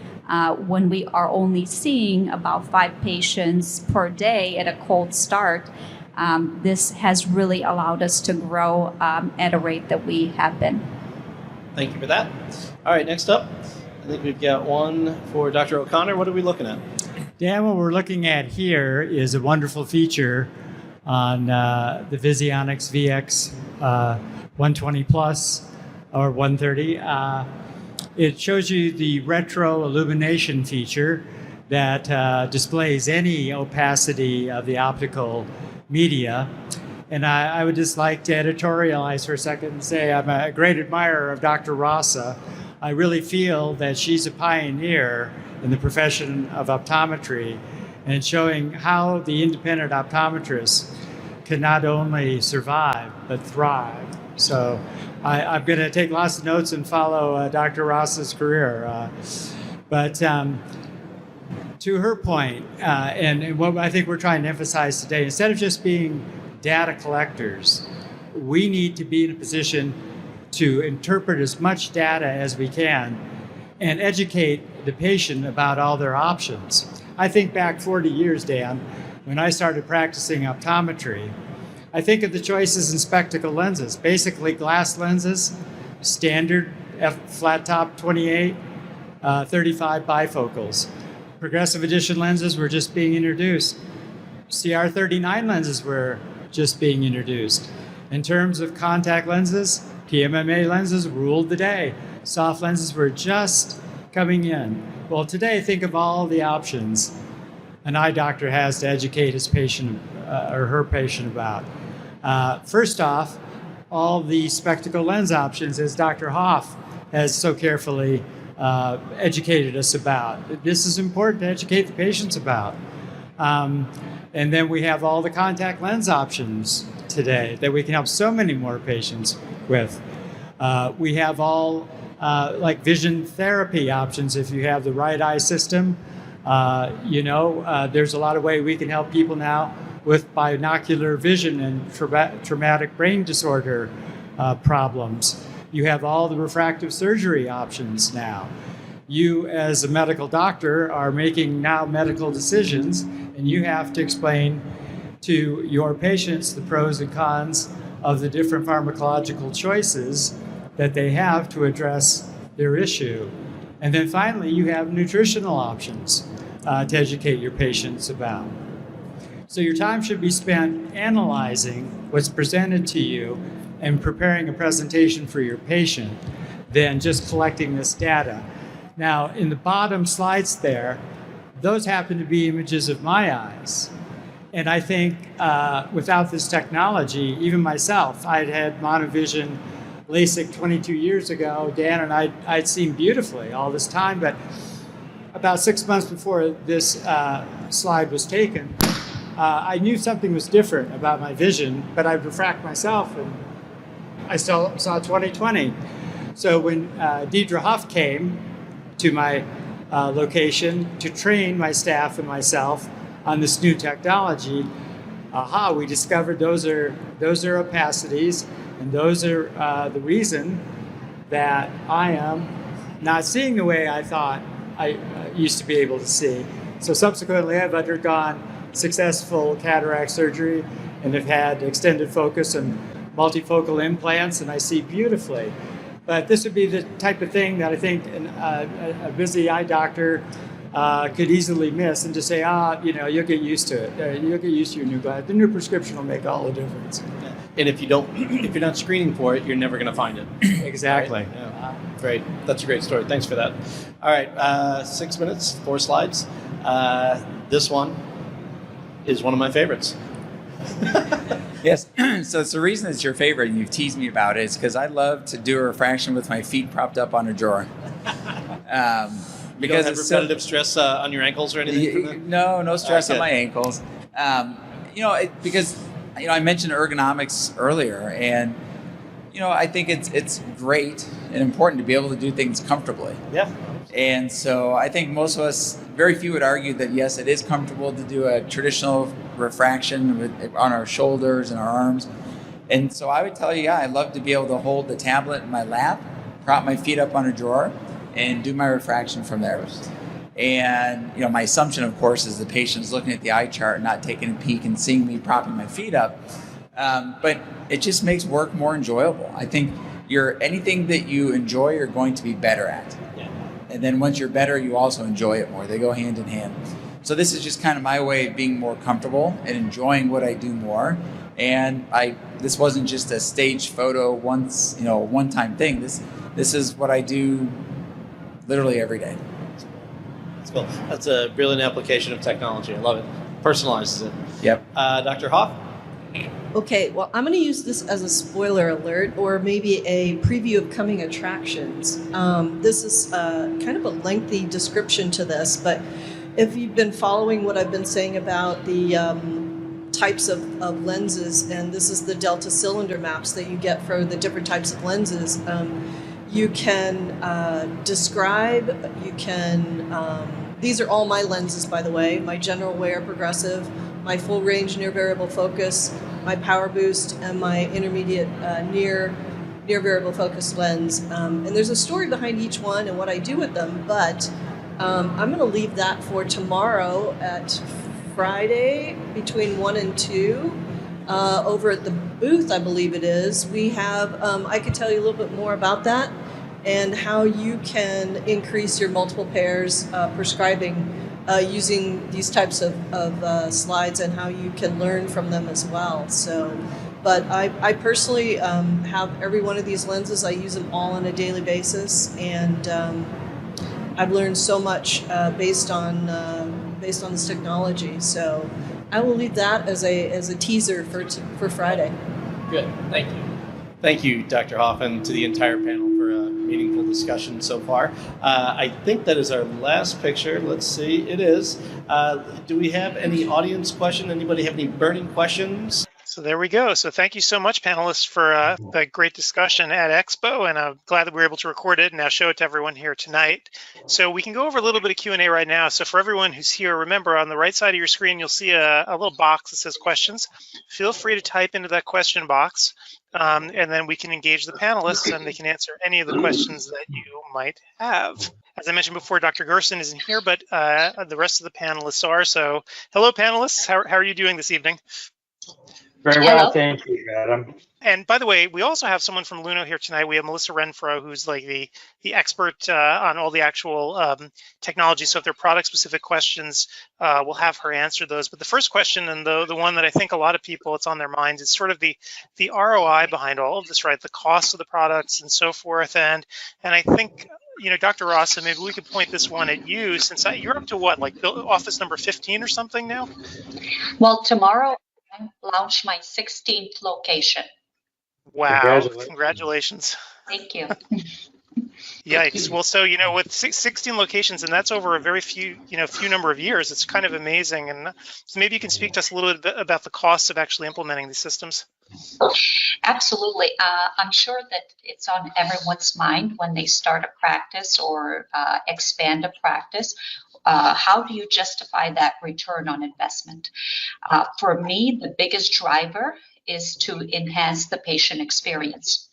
when we are only seeing about 5 patients per day at a cold start. This has really allowed us to grow at a rate that we have been. Thank you for that. All right, next up, I think we've got one for Dr. O'Connor. What are we looking at? Dan, what we're looking at here is a wonderful feature on the Visionix VX 120 Plus or 130. It shows you the retro illumination feature that displays any opacity of the optical media. And I would just like to editorialize for a second and say I'm a great admirer of Dr. Rossa. I really feel that she's a pioneer in the profession of optometry and showing how the independent optometrist can not only survive, but thrive. So I'm going to take lots of notes and follow Dr. Ross's career. But to her point, and what I think we're trying to emphasize today, instead of just being data collectors, we need to be in a position to interpret as much data as we can and educate the patient about all their options. I think back 40 years, Dan, when I started practicing optometry, I think of the choices in spectacle lenses, basically glass lenses, standard flat top 28, 35 bifocals. Progressive edition lenses were just being introduced. CR39 lenses were just being introduced. In terms of contact lenses, PMMA lenses ruled the day. Soft lenses were just coming in. Well, today, think of all the options an eye doctor has to educate his patient or her patient about. First off, all the spectacle lens options, as Dr. Hoff has so carefully educated us about. This is important to educate the patients about. And then we have all the contact lens options today that we can help so many more patients with. We have all like vision therapy options if you have the right eye system. There's a lot of way we can help people now with binocular vision and traumatic brain disorder problems. You have all the refractive surgery options now. You, as a medical doctor, are making now medical decisions, and you have to explain to your patients the pros and cons of the different pharmacological choices that they have to address their issue. And then finally, you have nutritional options to educate your patients about. So your time should be spent analyzing what's presented to you and preparing a presentation for your patient than just collecting this data. Now, in the bottom slides there, those happen to be images of my eyes. And I think without this technology, even myself, I'd had monovision LASIK 22 years ago. Dan and I'd seen beautifully all this time, but about 6 months before this slide was taken, I knew something was different about my vision, but I'd refract myself and I still saw 20/20. So when Deidre Huff came to my location to train my staff and myself on this new technology, we discovered those are opacities, and those are the reason that I am not seeing the way I thought I used to be able to see. So subsequently, I've undergone successful cataract surgery and have had extended focus and multifocal implants, and I see beautifully. But this would be the type of thing that I think a busy eye doctor could easily miss and just say, you'll get used to it. You'll get used to your new glasses. The new prescription will make all the difference. And if you're not screening for it, you're never going to find it. Exactly. Right? Yeah. Great. That's a great story. Thanks for that. All right, 6 minutes, 4 slides. This one is one of my favorites. Yes. So it's the reason it's your favorite, and you've teased me about it, is because I love to do a refraction with my feet propped up on a drawer. You don't have repetitive stress on your ankles or anything from that? No stress on my ankles. Because I mentioned ergonomics earlier, and I think it's great and important to be able to do things comfortably. Yeah. And so I think most of us, very few would argue that yes, it is comfortable to do a traditional refraction on our shoulders and our arms. And so I would tell you, I love to be able to hold the tablet in my lap, prop my feet up on a drawer, and do my refraction from there. And my assumption, of course, is the patient's looking at the eye chart and not taking a peek and seeing me propping my feet up. But it just makes work more enjoyable. I think anything that you enjoy, you're going to be better at. And then once you're better, you also enjoy it more. They go hand in hand. So this is just kind of my way of being more comfortable and enjoying what I do more. And this wasn't just a staged photo once, one-time thing. This is what I do literally every day. That's cool. That's a brilliant application of technology. I love it. Personalizes it. Yep. Dr. Hoff? Okay, well, I'm going to use this as a spoiler alert or maybe a preview of coming attractions. This is kind of a lengthy description to this, but if you've been following what I've been saying about the types of lenses, and this is the delta cylinder maps that you get for the different types of lenses, you can describe, these are all my lenses, by the way, my general wear progressive, my full range near variable focus, my power boost, and my intermediate near variable focus lens. And there's a story behind each one and what I do with them, but I'm going to leave that for tomorrow at Friday between 1 and 2 over at the booth, I believe it is. We have, I could tell you a little bit more about that and how you can increase your multiple pairs prescribing using these types of slides and how you can learn from them as well. So, but I personally have every one of these lenses. I use them all on a daily basis, and I've learned so much based on this technology. So I will leave that as a teaser for Friday. Good, thank you. Thank you, Dr. Hoffman, to the entire panel for a meaningful discussion so far. I think that is our last picture. Let's see, it is. Do we have any audience question? Anybody have any burning questions? So there we go. So thank you so much, panelists, for the great discussion at Expo, and I'm glad that we were able to record it and now show it to everyone here tonight. So we can go over a little bit of Q&A right now. So for everyone who's here, remember on the right side of your screen, you'll see a little box that says questions. Feel free to type into that question box, and then we can engage the panelists and they can answer any of the questions that you might have. As I mentioned before, Dr. Gerson isn't here, but the rest of the panelists are. So hello, panelists. How are you doing this evening? Very well, thank you, Adam. And by the way, we also have someone from Luno here tonight. We have Melissa Renfro, who's like the expert on all the actual technology. So if there are product-specific questions, we'll have her answer those. But the first question, and the one that I think a lot of people, it's on their minds, is sort of the ROI behind all of this, right? The cost of the products and so forth. And I think, you know, Dr. Rossa, maybe we could point this one at you, since you're up to what, like office number 15 or something now? Well, tomorrow I launch my 16th location. Wow, congratulations. Thank you. Yikes. Well, so, you know, with 16 locations, and that's over a very few number of years, it's kind of amazing. And so maybe you can speak to us a little bit about the costs of actually implementing these systems. Absolutely. I'm sure that it's on everyone's mind when they start a practice or expand a practice. How do you justify that return on investment? For me, the biggest driver is to enhance the patient experience.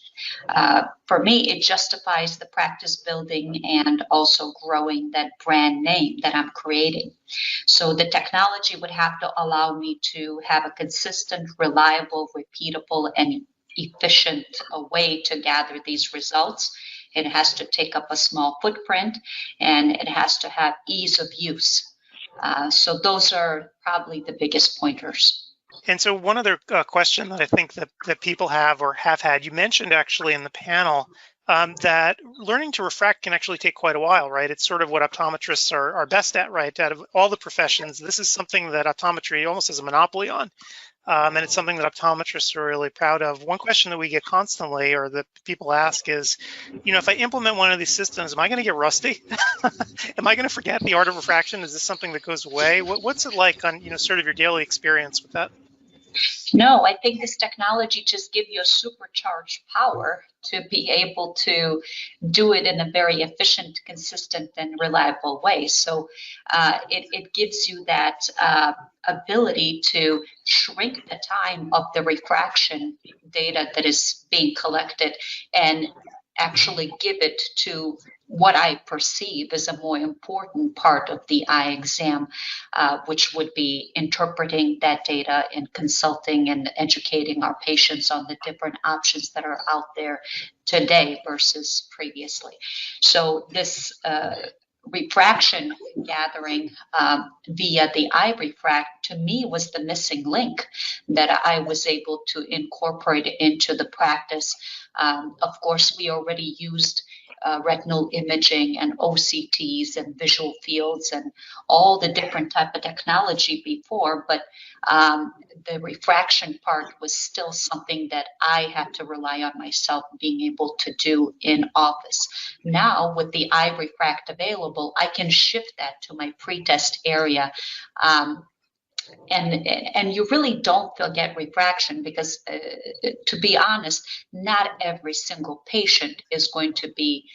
For me, it justifies the practice building and also growing that brand name that I'm creating. So the technology would have to allow me to have a consistent, reliable, repeatable, and efficient way to gather these results. It has to take up a small footprint, and it has to have ease of use. So those are probably the biggest pointers. And so one other question that I think that people have or have had, you mentioned actually in the panel that learning to refract can actually take quite a while, right? It's sort of what optometrists are best at, right? Out of all the professions, this is something that optometry almost has a monopoly on. And it's something that optometrists are really proud of. One question that we get constantly, or that people ask, is, you know, if I implement one of these systems, am I going to get rusty? Am I going to forget the art of refraction? Is this something that goes away? What's it like on, you know, sort of your daily experience with that? No, I think this technology just gives you a supercharged power to be able to do it in a very efficient, consistent, and reliable way. So it gives you that ability to shrink the time of the refraction data that is being collected and actually give it to what I perceive as a more important part of the eye exam, which would be interpreting that data and consulting and educating our patients on the different options that are out there today versus previously. So this refraction gathering via the eye refract, to me, was the missing link that I was able to incorporate into the practice. Of course, we already used retinal imaging and OCTs and visual fields and all the different type of technology before, but the refraction part was still something that I had to rely on myself being able to do in office. Now, with the eye refract available, I can shift that to my pretest area. And you really don't forget refraction because, to be honest, not every single patient is going to be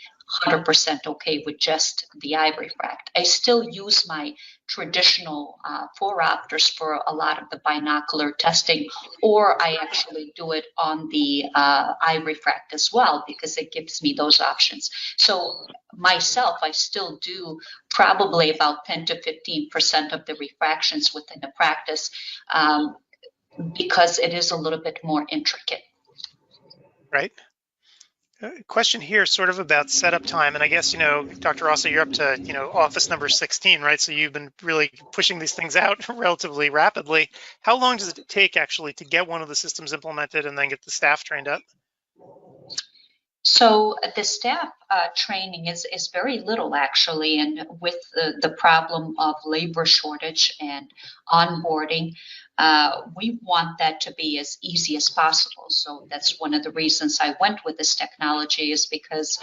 100% okay with just the eye refract. I still use my traditional 4-opters for a lot of the binocular testing, or I actually do it on the eye refract as well because it gives me those options. So myself, I still do probably about 10 to 15% of the refractions within the practice because it is a little bit more intricate. Right. Question here sort of about setup time. And I guess, you know, Dr. Rossa, you're up to, you know, office number 16, right? So you've been really pushing these things out relatively rapidly. How long does it take actually to get one of the systems implemented and then get the staff trained up? So the staff training is very little, actually. And with the problem of labor shortage and onboarding, we want that to be as easy as possible. So that's one of the reasons I went with this technology, is because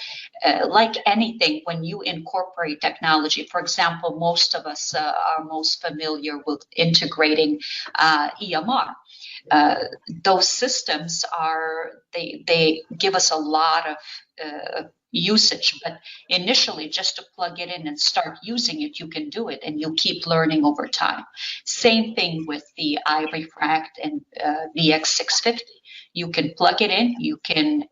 like anything, when you incorporate technology, for example, most of us are most familiar with integrating EMR. Those systems they give us a lot of usage, but initially just to plug it in and start using it, you can do it and you keep learning over time. Same thing with the iRefract and VX650. You can plug it in, you can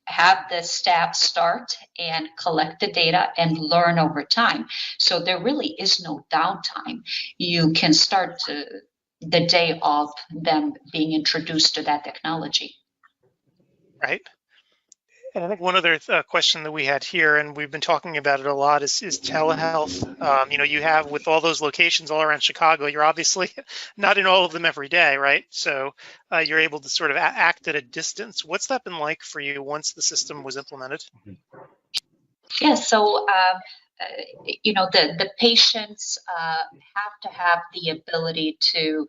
have the staff start and collect the data and learn over time. So there really is no downtime. You can start the day of them being introduced to that technology. Right. And I think one other question that we had here, and we've been talking about it a lot, is telehealth. You know, you have, with all those locations all around Chicago, you're obviously not in all of them every day, right? So you're able to sort of act at a distance. What's that been like for you once the system was implemented? Yeah, so you know, the patients have to have the ability to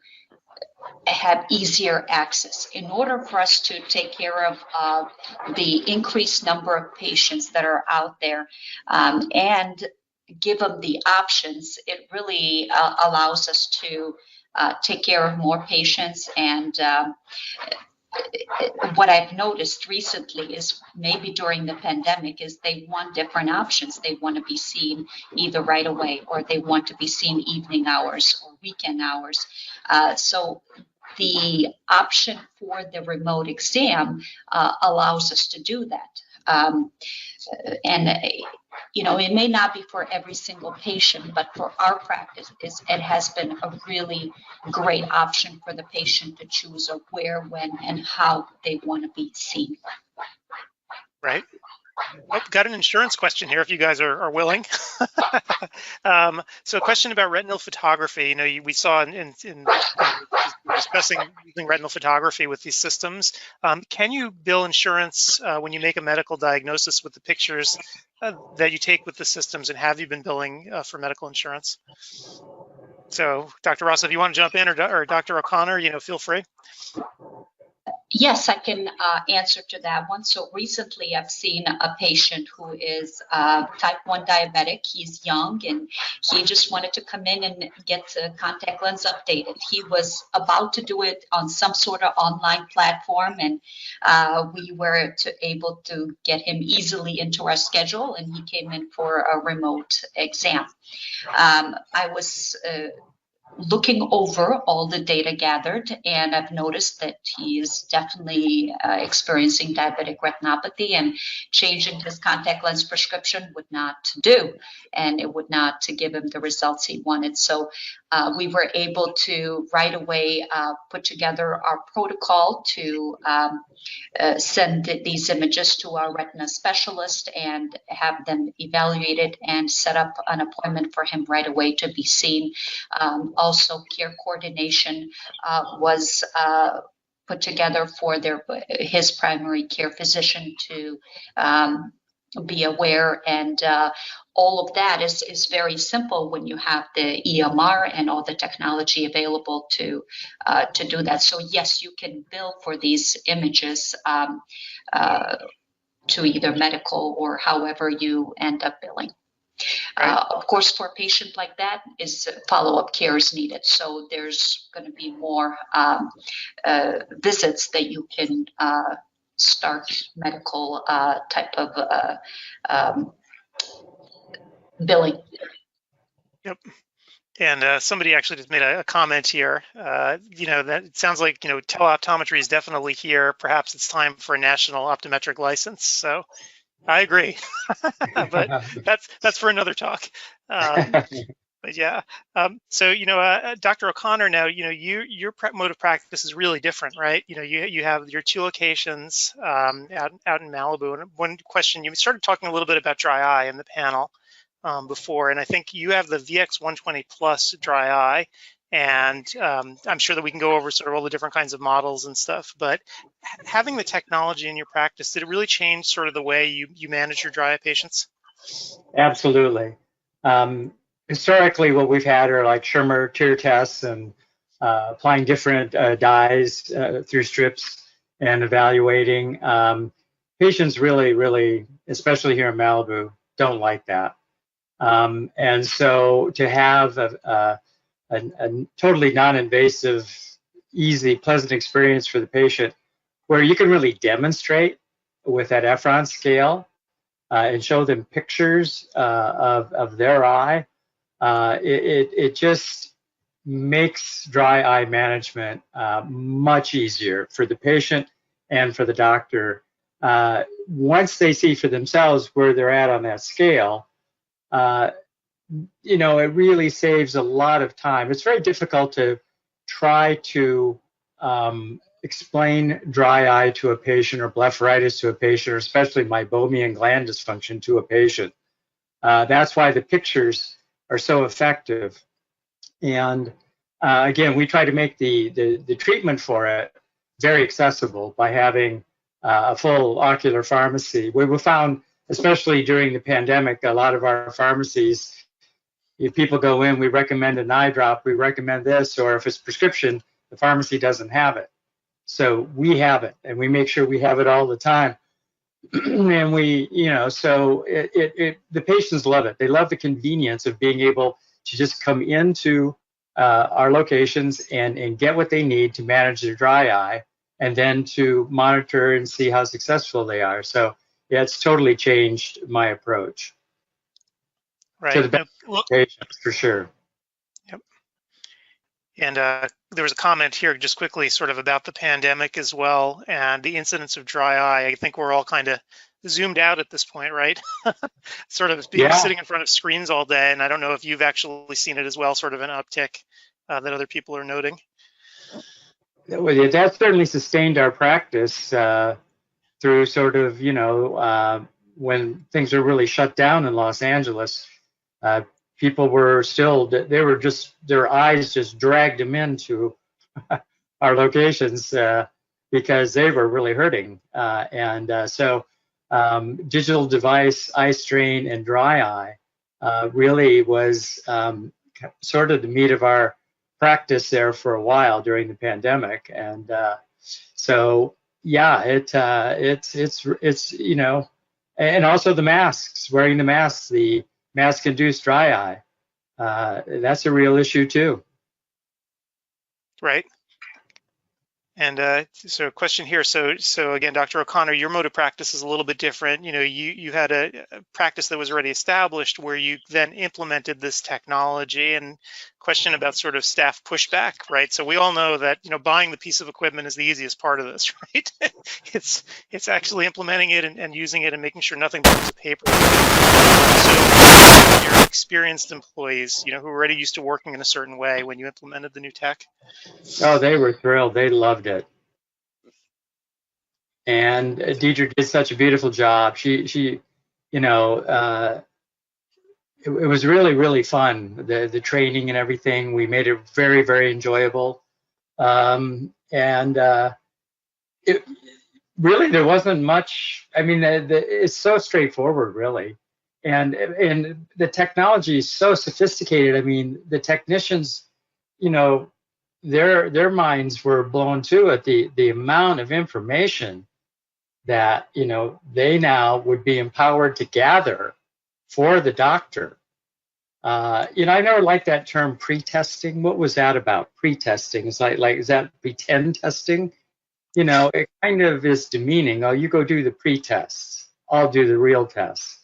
have easier access. In order for us to take care of the increased number of patients that are out there and give them the options, it really allows us to take care of more patients. And what I've noticed recently is, maybe during the pandemic, is they want different options. They want to be seen either right away, or they want to be seen evening hours or weekend hours. So the option for the remote exam allows us to do that. And you know, it may not be for every single patient, but for our practice, it has been a really great option for the patient to choose of where, when, and how they want to be seen. Right. Oh, got an insurance question here, if you guys are willing. So a question about retinal photography. You know, we saw in discussing using retinal photography with these systems. Can you bill insurance when you make a medical diagnosis with the pictures that you take with the systems, and have you been billing for medical insurance? So Dr. Ross, if you want to jump in, or Dr. O'Connor, you know, feel free. Yes, I can answer to that one. So recently I've seen a patient who is type 1 diabetic. He's young and he just wanted to come in and get the contact lens updated. He was about to do it on some sort of online platform, and we were able to get him easily into our schedule, and he came in for a remote exam. I was looking over all the data gathered, and I've noticed that he is definitely experiencing diabetic retinopathy, and changing his contact lens prescription would not do, and it would not give him the results he wanted. So we were able to right away put together our protocol to send these images to our retina specialist and have them evaluated and set up an appointment for him right away to be seen. Also, care coordination was put together for his primary care physician to be aware, and all of that is very simple when you have the EMR and all the technology available to do that. So yes, you can bill for these images to either medical or however you end up billing. Of course, for a patient like that, follow-up care is needed. So there's going to be more visits that you can start medical type of billing. Yep. And somebody actually just made a comment here. You know, that it sounds like, you know, teleoptometry is definitely here. Perhaps it's time for a national optometric license. So I agree, but that's for another talk. But yeah, so, you know, Dr. O'Connor, now, you know, your mode of practice is really different, right? You know, you have your 2 locations out in Malibu. And one question, you started talking a little bit about dry eye in the panel before, and I think you have the VX120 Plus dry eye, And I'm sure that we can go over sort of all the different kinds of models and stuff, but having the technology in your practice, did it really change sort of the way you manage your dry eye patients? Absolutely. Historically, what we've had are like Schirmer tear tests and applying different dyes through strips and evaluating. Patients really, especially here in Malibu, don't like that. And so to have a totally non-invasive, easy, pleasant experience for the patient where you can really demonstrate with that Efron scale and show them pictures of their eye, it just makes dry eye management much easier for the patient and for the doctor. Once they see for themselves where they're at on that scale, you know, it really saves a lot of time. It's very difficult to try to explain dry eye to a patient or blepharitis to a patient, or especially meibomian gland dysfunction to a patient. That's why the pictures are so effective. And again, we try to make the treatment for it very accessible by having a full ocular pharmacy. We found, especially during the pandemic, a lot of our pharmacies, if people go in, we recommend an eye drop, we recommend this, or if it's prescription, the pharmacy doesn't have it. So we have it, and we make sure we have it all the time. And we, you know, so the patients love it. They love the convenience of being able to just come into our locations and get what they need to manage their dry eye, and then to monitor and see how successful they are. So yeah, it's totally changed my approach. Right. To the best patients, for sure. Yep. And there was a comment here just quickly sort of about the pandemic as well and the incidence of dry eye. I think we're all kind of zoomed out at this point, right? Sort of being sitting in front of screens all day. And I don't know if you've actually seen it as well, sort of an uptick that other people are noting. Well, that certainly sustained our practice through sort of, you know, when things are really shut down in Los Angeles. People were still, they were just, their eyes just dragged them into our locations because they were really hurting. So digital device, eye strain, and dry eye really was sort of the meat of our practice there for a while during the pandemic. And so, yeah, it's you know, and also the masks, wearing the masks, the mask-induced dry eye. That's a real issue too. Right. And so a question here. So again, Dr. O'Connor, your mode of practice is a little bit different. You know, you had a practice that was already established where you then implemented this technology. And question about sort of staff pushback, right? So we all know that, you know, buying the piece of equipment is the easiest part of this, right? It's actually implementing it and using it and making sure nothing becomes a paper. So your experienced employees, you know, who are already used to working in a certain way when you implemented the new tech? Oh, they were thrilled. They loved it. And Deidre did such a beautiful job. She you know, it was really fun, the training and everything. We made it very enjoyable. It really, there wasn't much. I mean, it's so straightforward, really. And the technology is so sophisticated. I mean, the technicians, you know, their minds were blown too at the amount of information that, you know, they now would be empowered to gather for the doctor. You know, I never liked that term pre-testing. What was that about? Pre-testing? It's like is that pretend testing? You know, it kind of is demeaning. Oh, you go do the pre-tests. I'll do the real tests.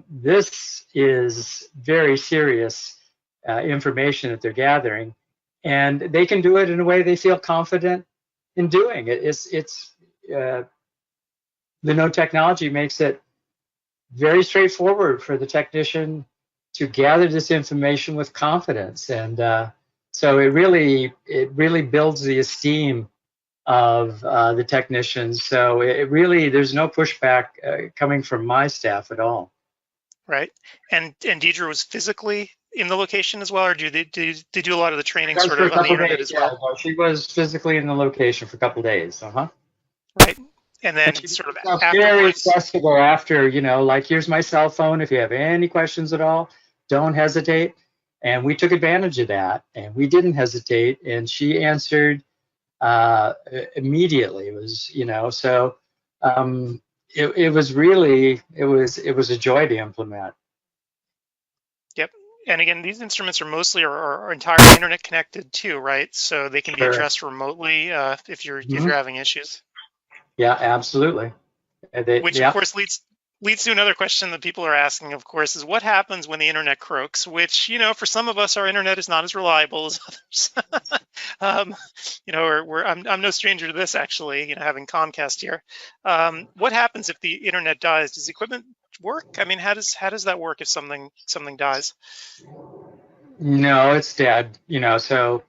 This is very serious information that they're gathering, and they can do it in a way they feel confident in doing it. The no technology makes it very straightforward for the technician to gather this information with confidence, and so it really builds the esteem of the technicians. So it really, there's no pushback coming from my staff at all. Right. And Deidre was physically in the location as well, or do they do a lot of the training Just sort for a of on the couple internet days, as yeah. well? No, she was physically in the location for a couple days. Uh-huh. Right. And then And she sort of was very afterwards. accessible after, like, here's my cell phone. If you have any questions at all, don't hesitate. And we took advantage of that, and we didn't hesitate. And she answered immediately. It was, so it was really, it was a joy to implement. Yep. And again, these instruments are mostly are entirely internet connected too, right? So they can be Sure. addressed remotely if you're having issues. Yeah, absolutely. Which of course leads to another question that people are asking, of course, is what happens when the internet croaks? Which, for some of us, our internet is not as reliable as others. I'm no stranger to this, actually. Having Comcast here. What happens if the internet dies? Does the equipment work? I mean, how does that work if something dies? No, it's dead. So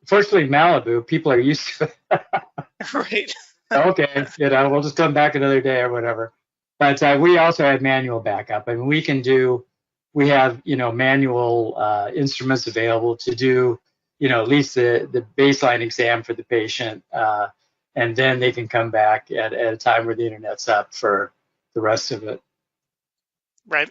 fortunately, Malibu, people are used to it. Right. Okay, we'll just come back another day or whatever. But we also had manual backup. I mean, we have manual instruments available to do at least the baseline exam for the patient, and then they can come back at a time where the internet's up for the rest of it. Right.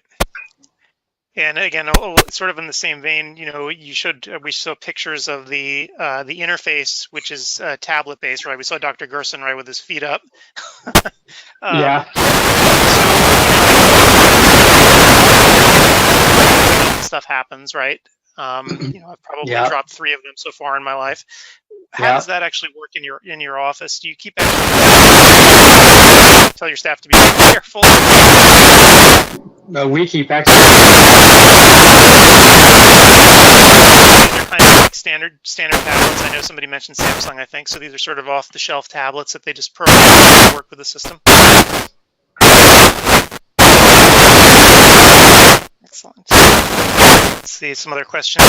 And again, sort of in the same vein, we saw pictures of the interface, which is tablet based, right? We saw Dr. Gerson, right, with his feet up. Yeah. Stuff happens, right? I've probably Yeah. dropped 3 of them so far in my life. How Yeah. does that actually work in your office? Do you keep tell your staff to be careful? We keep extra. They're kind of like standard tablets. I know somebody mentioned Samsung, I think. So these are sort of off-the-shelf tablets that they just program to work with the system. Excellent. Let's see some other questions.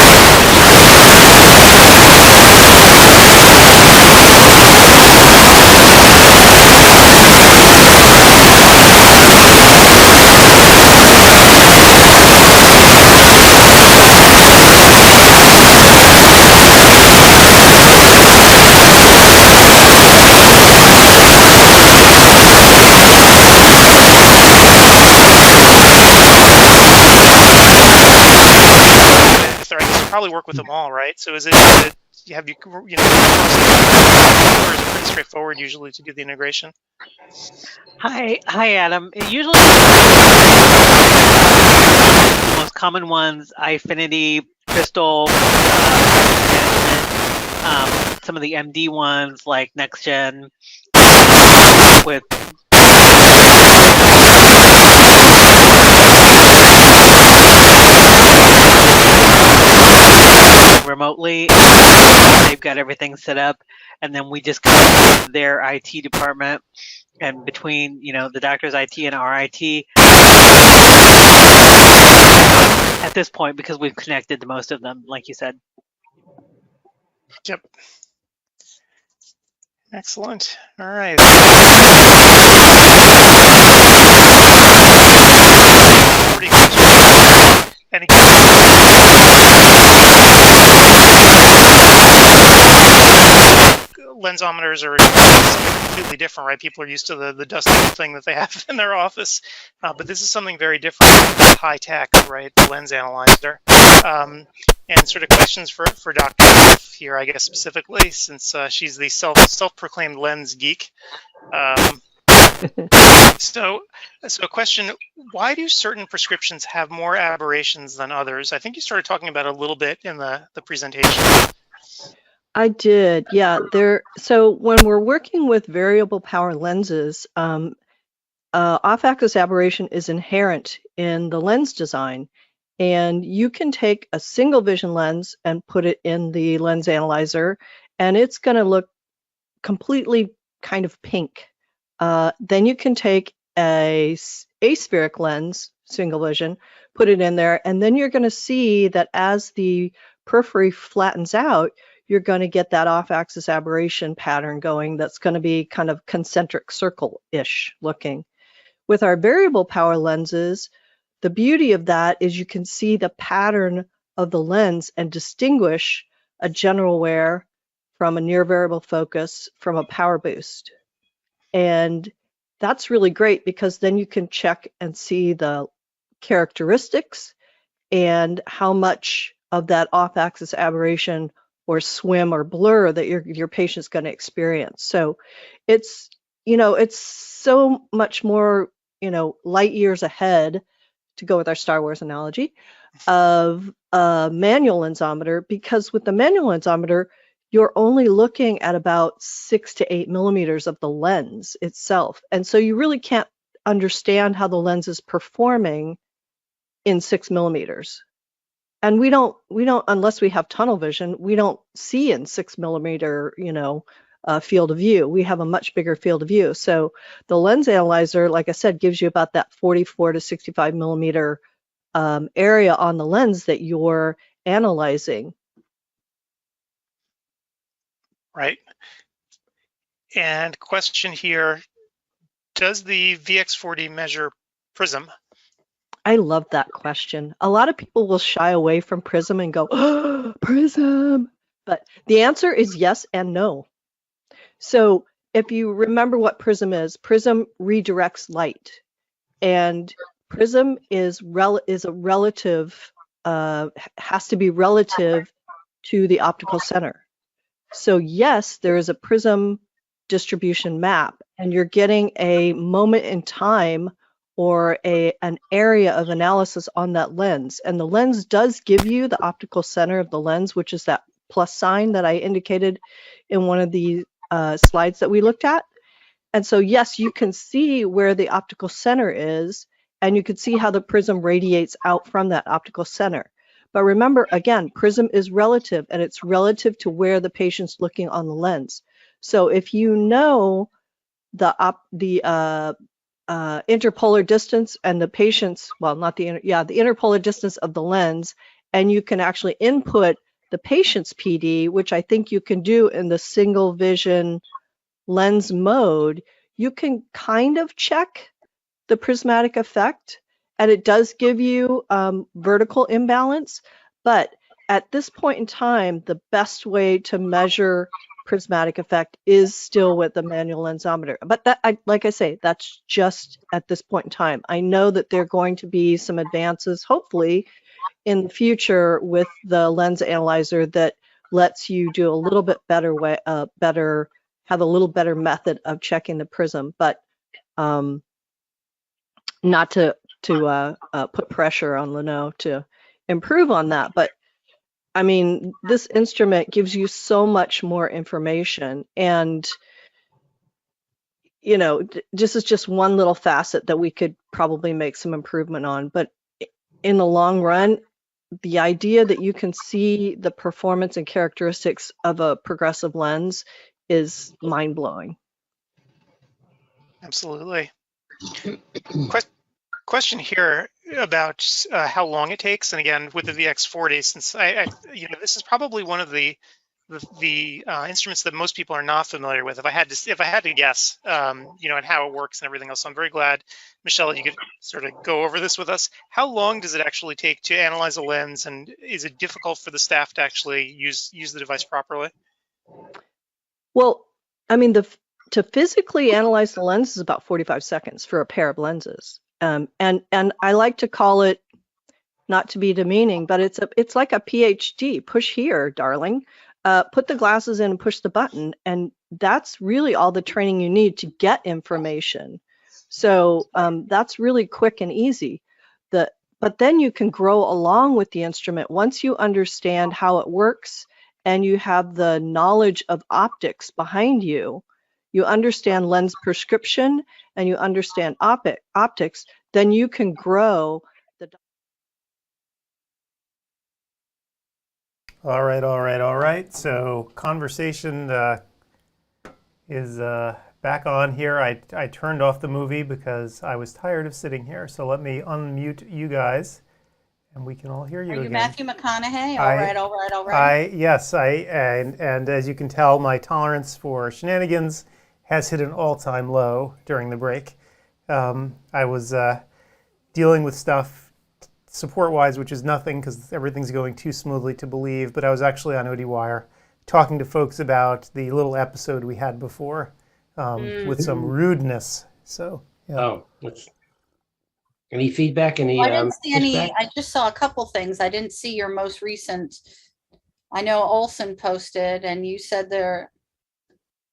Probably work with them all, right? So is it have you or is it pretty straightforward usually to do the integration? Hi Adam. Usually the most common ones, iFinity, Crystal, some of the MD ones like NextGen with remotely. They've got everything set up, and then we just come to their IT department, and between the doctor's IT and our IT at this point, because we've connected to most of them, like you said. Yep. Excellent. All right. Any lensometers are something completely different, right? People are used to the dusty thing that they have in their office, but this is something very different, high tech, right? The lens analyzer. And sort of questions for Dr. here, I guess specifically, since she's the self-proclaimed lens geek. So a question: why do certain prescriptions have more aberrations than others? I think you started talking about it a little bit in the presentation. I did, yeah. So when we're working with variable power lenses, off-axis aberration is inherent in the lens design, and you can take a single vision lens and put it in the lens analyzer, and it's going to look completely kind of pink. Then you can take a aspheric lens, single vision, put it in there, and then you're going to see that as the periphery flattens out, you're going to get that off-axis aberration pattern going that's going to be kind of concentric circle-ish looking. With our variable power lenses, the beauty of that is you can see the pattern of the lens and distinguish a general wear from a near variable focus from a power boost. And that's really great because then you can check and see the characteristics and how much of that off-axis aberration or swim or blur that your patient's going to experience. So it's, it's so much more, light years ahead, to go with our Star Wars analogy, of a manual lensometer, because with the manual lensometer, you're only looking at about 6 to 8 millimeters of the lens itself. And so you really can't understand how the lens is performing in 6 millimeters. And we don't, unless we have tunnel vision, we don't see in 6 millimeter, field of view. We have a much bigger field of view. So the lens analyzer, like I said, gives you about that 44 to 65 millimeter area on the lens that you're analyzing. Right. And question here, does the VX40 measure prism? I love that question. A lot of people will shy away from prism and go, oh, prism. But the answer is yes and no. So if you remember what prism redirects light. And prism is a relative, has to be relative to the optical center. So yes, there is a prism distribution map, and you're getting a moment in time or an area of analysis on that lens. And the lens does give you the optical center of the lens, which is that plus sign that I indicated in one of the slides that we looked at. And so yes, you can see where the optical center is, and you can see how the prism radiates out from that optical center. But remember, again, prism is relative, and it's relative to where the patient's looking on the lens. So if you know the interpolar distance and the patient's, well, not the interpolar distance of the lens, and you can actually input the patient's PD, which I think you can do in the single vision lens mode, you can kind of check the prismatic effect, and it does give you vertical imbalance. But at this point in time, the best way to measure prismatic effect is still with the manual lensometer. But that, like I say, that's just at this point in time. I know that there are going to be some advances, hopefully, in the future with the lens analyzer that lets you do a little bit better way, have a little better method of checking the prism, but not to put pressure on Leno to improve on that. But I mean, this instrument gives you so much more information, and this is just one little facet that we could probably make some improvement on. But in the long run, the idea that you can see the performance and characteristics of a progressive lens is mind-blowing. Absolutely. Question here about how long it takes, and again with the VX40, since this is probably one of the instruments that most people are not familiar with. If I had to guess, and how it works and everything else. So I'm very glad, Michelle, you could sort of go over this with us. How long does it actually take to analyze a lens, and is it difficult for the staff to actually use the device properly? Well, I mean, to physically analyze the lens is about 45 seconds for a pair of lenses. And I like to call it, not to be demeaning, but it's like a PhD. Push here, darling. Put the glasses in and push the button. And that's really all the training you need to get information. So that's really quick and easy. But then you can grow along with the instrument once you understand how it works and you have the knowledge of optics behind you. You understand lens prescription and you understand optics, then you can grow the. All right. So conversation is back on here. I turned off the movie because I was tired of sitting here. So let me unmute you guys, and we can all hear you again. Are you Matthew McConaughey? All right. Yes, and as you can tell, my tolerance for shenanigans has hit an all-time low during the break. I was dealing with stuff support-wise, which is nothing because everything's going too smoothly to believe, but I was actually on ODwire talking to folks about the little episode we had before with some rudeness. So, yeah. Oh, any feedback? Any I didn't see any. pushback? I just saw a couple things. I didn't see your most recent. I know Olson posted, and you said there.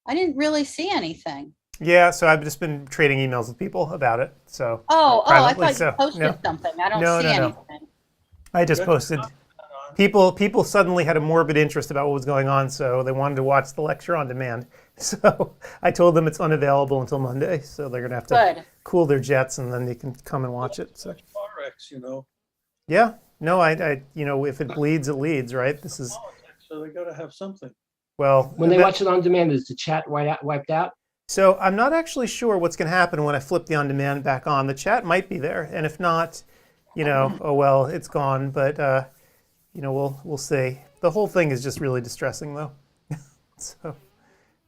I didn't really see anything. Yeah, so I've just been trading emails with people about it. So I privately, thought you posted something. I don't see anything. I just posted. People suddenly had a morbid interest about what was going on, so they wanted to watch the lecture on demand. So I told them it's unavailable until Monday, so they're gonna have to cool their jets, and then they can come and watch it. So Forex, you know. yeah, no, I if it bleeds, it leads, right? This is So they got to have something. well When they watch it on demand, is the chat wiped out? So I'm not actually sure what's going to happen when I flip the on-demand back on. The chat might be there, and if not, oh well, it's gone. But we'll see. The whole thing is just really distressing, though. So.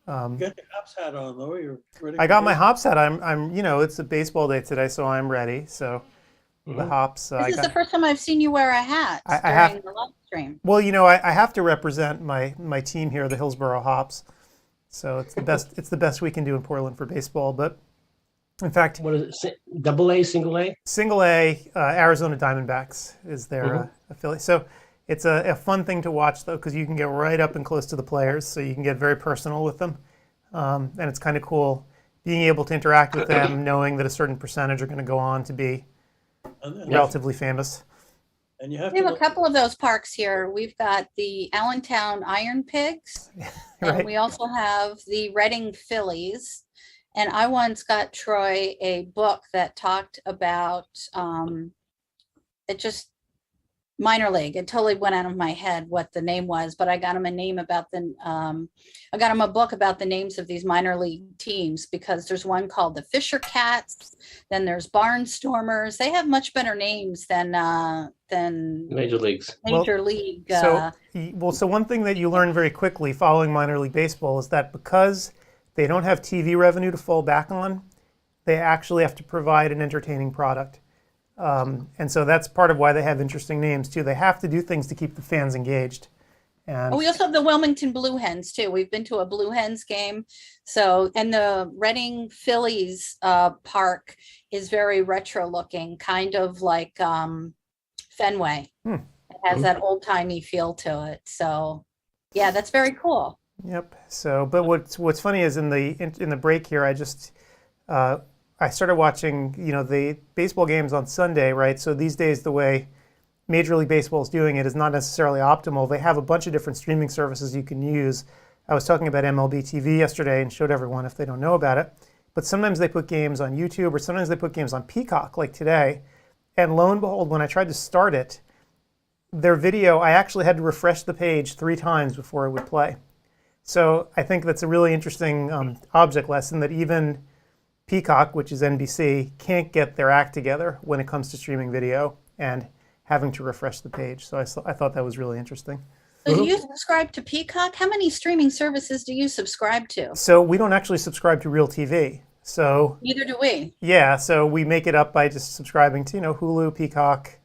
You got your Hops hat on, though. You're ready. I got my Hops hat. I'm it's a baseball day today, so I'm ready. So the Hops. This is the first time I've seen you wear a hat I have during the live stream. Well, I have to represent my team here, the Hillsborough Hops. So it's the best. It's the best we can do in Portland for baseball. But in fact, what is it? Double A, single A? Single A. Arizona Diamondbacks is their affiliate. So it's a fun thing to watch though, because you can get right up and close to the players, so you can get very personal with them, and it's kind of cool being able to interact with them, knowing that a certain percentage are going to go on to be relatively famous. And you have we have a couple of those parks here. We've got the Allentown Iron Pigs, and we also have the Reading Phillies. And I once got Troy a book that talked about minor league. It totally went out of my head what the name was, but I got him I got him a book about the names of these minor league teams, because there's one called the Fisher Cats, then there's Barnstormers. They have much better names than Major Leagues. Major League. So one thing that you learn very quickly following minor league baseball is that because they don't have TV revenue to fall back on, they actually have to provide an entertaining product. And so that's part of why they have interesting names too. They have to do things to keep the fans engaged. And we also have the Wilmington Blue Hens too. We've been to a Blue Hens game. So, and the Reading Phillies park is very retro looking, kind of like Fenway. It has that old timey feel to it. So yeah, that's very cool. Yep. So, but what's funny is in the break here, I started watching, the baseball games on Sunday, right? So these days, the way Major League Baseball is doing it is not necessarily optimal. They have a bunch of different streaming services you can use. I was talking about MLB TV yesterday and showed everyone if they don't know about it. But sometimes they put games on YouTube, or sometimes they put games on Peacock, like today. And lo and behold, when I tried to start it, their video, I actually had to refresh the page 3 times before it would play. So I think that's a really interesting object lesson, that even Peacock, which is NBC, can't get their act together when it comes to streaming video and having to refresh the page. So I thought that was really interesting. So do you subscribe to Peacock? How many streaming services do you subscribe to? So we don't actually subscribe to Real TV. So neither do we. Yeah, so we make it up by just subscribing to Hulu, Peacock,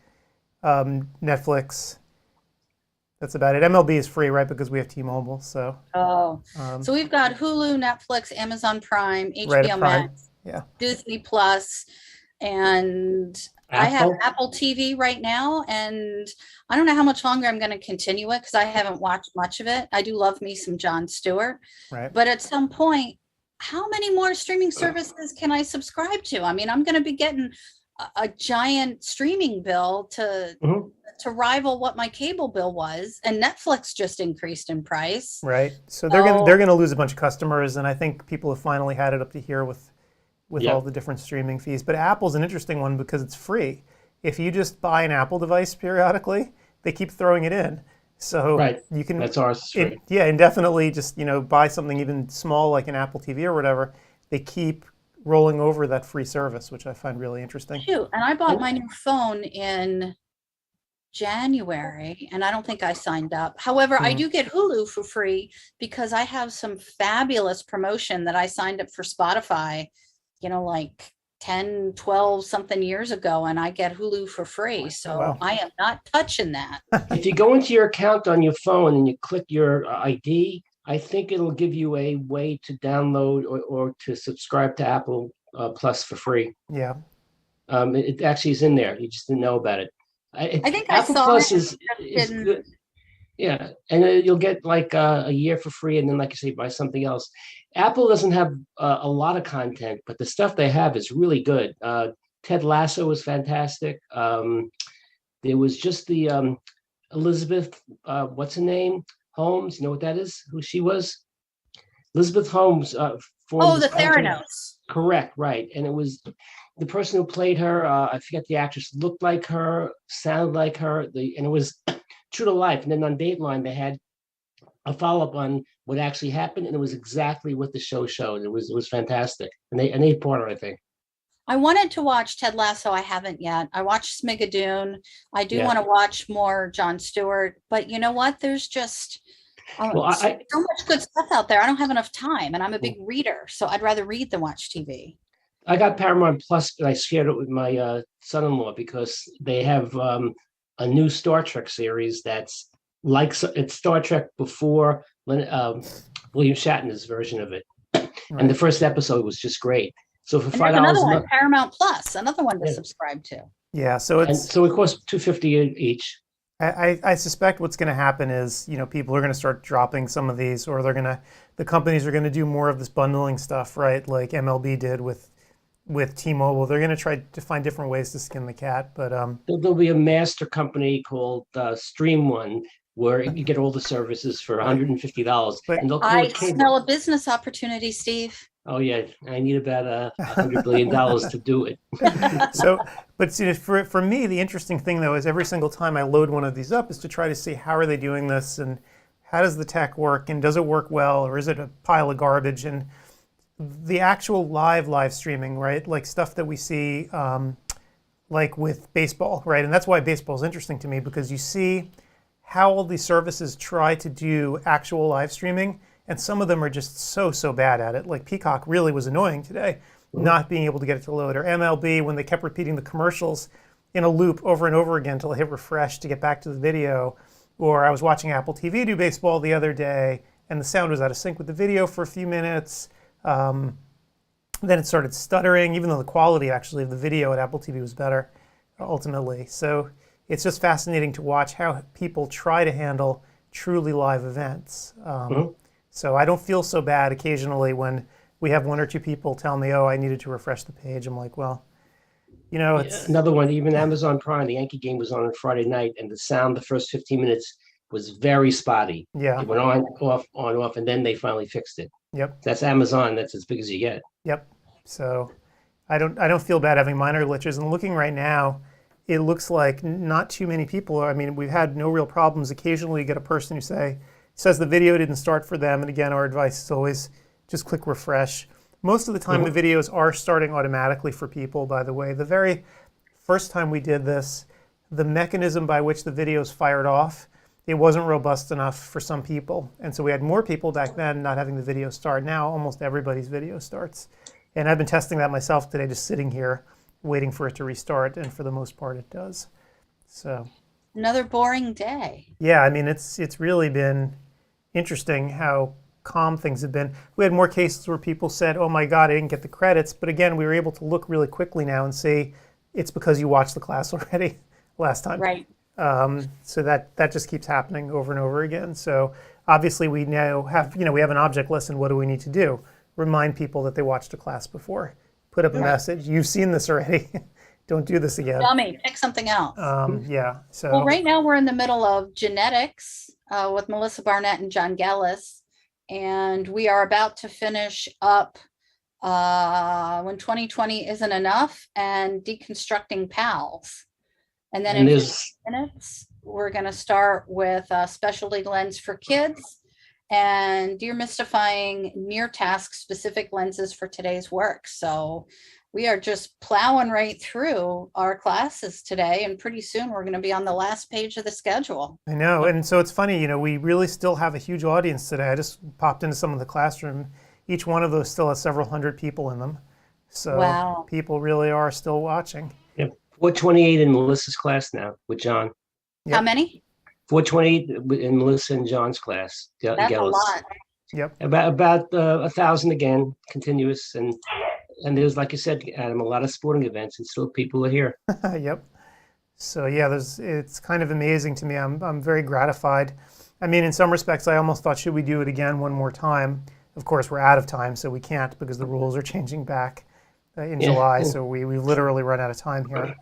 Netflix. That's about it. MLB is free, right? Because we have T-Mobile. So so we've got Hulu, Netflix, Amazon Prime, HBO Max, Disney Plus, and I have Apple TV right now, and I don't know how much longer I'm going to continue it because I haven't watched much of it. I do love me some Jon Stewart, but at some point, how many more streaming services can I subscribe to? I mean, I'm going to be getting a giant streaming bill to rival what my cable bill was, and Netflix just increased in price. Right. So they're going to lose a bunch of customers, and I think people have finally had it up to here with all the different streaming fees. But Apple's an interesting one because it's free. If you just buy an Apple device periodically, they keep throwing it in. So you can that's ours. Free. Indefinitely just buy something even small like an Apple TV or whatever. They keep rolling over that free service, which I find really interesting. Shoot, and I bought my new phone in January, and I don't think I signed up. However, I do get Hulu for free because I have some fabulous promotion that I signed up for Spotify, like 10, 12 something years ago, and I get Hulu for free. So Wow. I am not touching that. If you go into your account on your phone and you click your ID, I think it'll give you a way to download or to subscribe to Apple Plus for free. Yeah. It actually is in there. You just didn't know about it. I think I Apple saw Plus it, is didn't- good. Yeah, and you'll get like a year for free, and then, like you say, buy something else. Apple doesn't have a lot of content, but the stuff they have is really good. Ted Lasso was fantastic. There was just the Elizabeth, what's her name? Holmes. You know what that is? Who she was? Elizabeth Holmes. Formed the this company. Theranos. Correct, right. And it was the person who played her, I forget the actress, looked like her, sounded like her, and it was true to life. And then on Dateline, they had a follow-up on what actually happened, and it was exactly what the show showed. It was fantastic. And they Porter, I think. I wanted to watch Ted Lasso. I haven't yet. I watched Smigadoon. I do Yeah. want to watch more Jon Stewart, but you know what? There's just Well, so much good stuff out there. I don't have enough time, and I'm a big reader, so I'd rather read than watch TV. I got Paramount Plus, but I shared it with my son-in-law because they have a new Star Trek series that's like it's Star Trek before William Shatner's version of it, and the first episode was just great. So for And $5 there's another a one, month, Paramount Plus, another one to Yeah. subscribe to. Yeah. So and it's so it costs $250 each. I suspect what's going to happen is, people are going to start dropping some of these, or the companies are going to do more of this bundling stuff, right? Like MLB did with T-Mobile. They're going to try to find different ways to skin the cat, but There'll be a master company called Stream One where you get all the services for $150, and they'll call I it cable. smell a business opportunity, Steve. Oh yeah, I need about $100 billion to do it. So, but see, for me, the interesting thing though is every single time I load one of these up is to try to see how are they doing this and how does the tech work and does it work well or is it a pile of garbage? And the actual live streaming, right? Like stuff that we see, like with baseball, right? And that's why baseball is interesting to me because you see how all these services try to do actual live streaming, and some of them are just so bad at it. Like Peacock really was annoying today, not being able to get it to load, or MLB when they kept repeating the commercials in a loop over and over again until I hit refresh to get back to the video. Or I was watching Apple TV do baseball the other day, and the sound was out of sync with the video for a few minutes. Then it started stuttering, even though the quality actually of the video at Apple TV was better ultimately. So it's just fascinating to watch how people try to handle truly live events. So I don't feel so bad occasionally when we have one or two people tell me, oh, I needed to refresh the page. I'm like, well, it's... Another one, even Amazon Prime, the Yankee game was on Friday night, and the sound the first 15 minutes was very spotty. Yeah. It went on, off, and then they finally fixed it. Yep. That's Amazon. That's as big as you get. Yep. So I don't feel bad having minor glitches. And looking right now, it looks like not too many people. I mean, we've had no real problems. Occasionally you get a person who says the video didn't start for them. And again, our advice is always just click refresh. Most of the time the videos are starting automatically for people, by the way. The very first time we did this, the mechanism by which the videos fired off, it wasn't robust enough for some people. And so we had more people back then not having the video start. Now almost everybody's video starts. And I've been testing that myself today, just sitting here waiting for it to restart. And for the most part, it does. So Another boring day. yeah, I mean, it's really been interesting how calm things have been. We had more cases where people said, oh my God, I didn't get the credits. But again, we were able to look really quickly now and see it's because you watched the class already last time. Right. So that just keeps happening over and over again. So obviously we now have, we have an object lesson. What do we need to do? Remind people that they watched a class before. Put up a message. You've seen this already. Don't do this again. Dummy, pick something else. Yeah. So Well, right now we're in the middle of genetics with Melissa Barnett and John Gallis. And we are about to finish up when 2020 isn't enough and deconstructing PALS. And then in 15 minutes, we're going to start with a specialty lens for kids and demystifying near task specific lenses for today's work. So we are just plowing right through our classes today. And pretty soon we're going to be on the last page of the schedule. I know. And so it's funny, we really still have a huge audience today. I just popped into some of the classroom. Each one of those still has several hundred people in them. So Wow. people really are still watching. Yep. 428 in Melissa's class now with John. How many? 428 in Melissa and John's class. That's a Gellis. lot. Yep. About 1,000 again, continuous, and there's, like you said, Adam, a lot of sporting events, and still people are here. Yep. So yeah, it's kind of amazing to me. I'm very gratified. I mean, in some respects, I almost thought, should we do it again one more time? Of course, we're out of time, so we can't because the rules are changing back in July. So we literally run out of time here.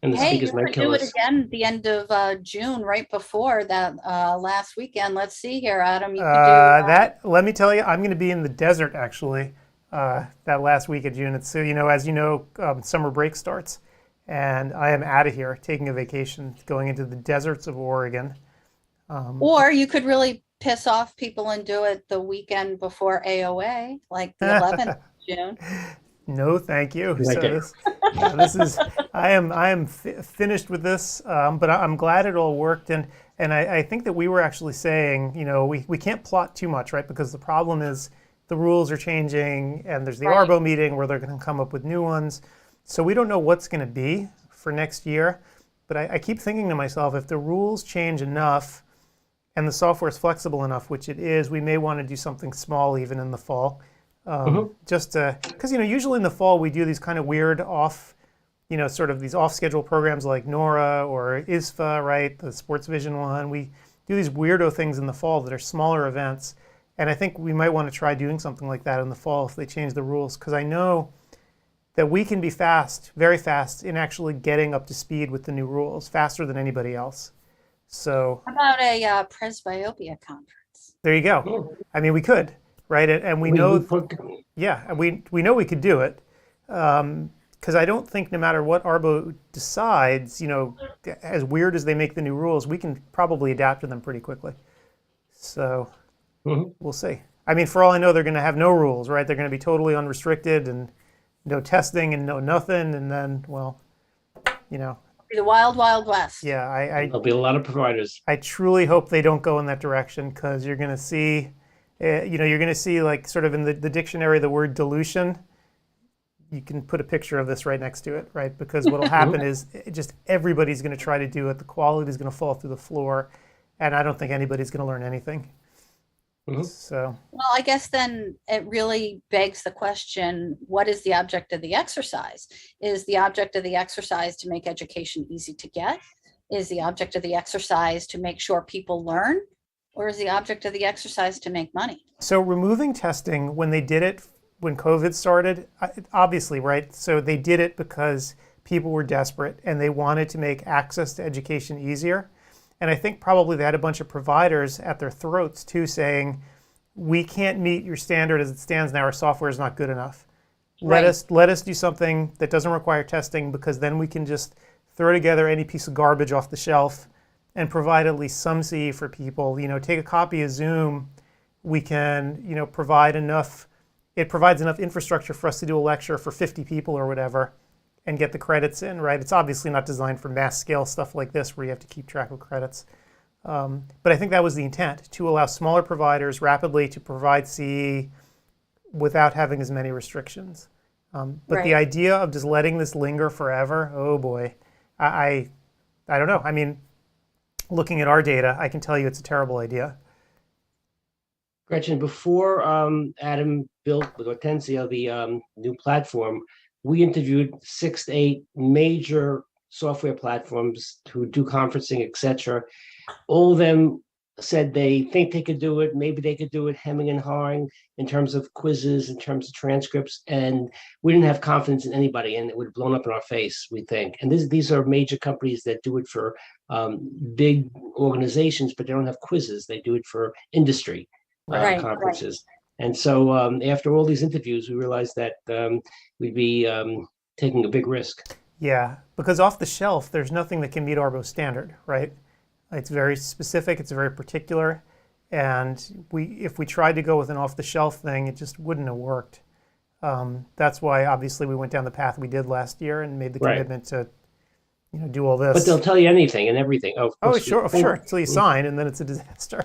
And the Hey, speakers you might could kill do it us. again at the end of June, right before that last weekend. Let's see here, Adam. You could do that. Let me tell you, I'm going to be in the desert actually that last week of June. It's, so, as you know, summer break starts, and I am out of here taking a vacation, going into the deserts of Oregon. or you could really piss off people and do it the weekend before AOA, like the 11th of June. No, thank you. Like So this is, I am finished with this, but I'm glad it all worked. And I think that we were actually saying, we can't plot too much, right? Because the problem is the rules are changing, and there's the Right. ARBO meeting where they're going to come up with new ones. So we don't know what's going to be for next year. But I keep thinking to myself, if the rules change enough and the software is flexible enough, which it is, we may want to do something small even in the fall. Just because usually in the fall we do these kind of weird off, sort of these off-schedule programs like NORA or ISFA, right? The Sports Vision one. We do these weirdo things in the fall that are smaller events, and I think we might want to try doing something like that in the fall if they change the rules, because I know that we can be fast, very fast, in actually getting up to speed with the new rules, faster than anybody else. So How about a presbyopia conference? there you go. Oh. I mean, we could, right? And we know. Yeah, we know we could do it, because I don't think no matter what ARBO decides, as weird as they make the new rules, we can probably adapt to them pretty quickly. So we'll see. I mean, for all I know, they're going to have no rules, right? They're going to be totally unrestricted and no testing and no nothing, and then, well, The wild, wild west. yeah, There'll be a lot of providers. I truly hope they don't go in that direction, because you're going to see. You're going to see, like, sort of in the dictionary, the word dilution. You can put a picture of this right next to it, right? Because what will happen is just everybody's going to try to do it. The quality is going to fall through the floor, and I don't think anybody's going to learn anything. So, Well, I guess then it really begs the question, what is the object of the exercise? Is the object of the exercise to make education easy to get? Is the object of the exercise to make sure people learn? Or is the object of the exercise to make money? so removing testing, when they did it, when COVID started, obviously, right? So they did it because people were desperate and they wanted to make access to education easier. And I think probably they had a bunch of providers at their throats too, saying, we can't meet your standard as it stands now. Our software is not good enough. Let us do something that doesn't require testing, because then we can just throw together any piece of garbage off the shelf and provide at least some CE for people. Take a copy of Zoom. We can, provide enough. It provides enough infrastructure for us to do a lecture for 50 people or whatever, and get the credits in, right? It's obviously not designed for mass scale stuff like this where you have to keep track of credits. But I think that was the intent, to allow smaller providers rapidly to provide CE without having as many restrictions. But the idea of just letting this linger forever, oh boy, I don't know. I mean, looking at our data, I can tell you it's a terrible idea. Gretchen, before Adam built with Hortensio the new platform, we interviewed 6 to 8 major software platforms who do conferencing, etc. All of them said they think they could do it. Maybe they could do it hemming and hawing in terms of quizzes, in terms of transcripts. And we didn't have confidence in anybody, and it would have blown up in our face, we think. And these are major companies that do it for big organizations, but they don't have quizzes. They do it for industry conferences. And so after all these interviews, we realized that we'd be taking a big risk. Yeah, because off the shelf, there's nothing that can meet ARBO standard, right? It's very specific, it's very particular, and if we tried to go with an off-the-shelf thing, it just wouldn't have worked. That's why, obviously, we went down the path we did last year and made the commitment to, do all this. But they'll tell you anything and everything. Oh, sure, until you sign, and then it's a disaster.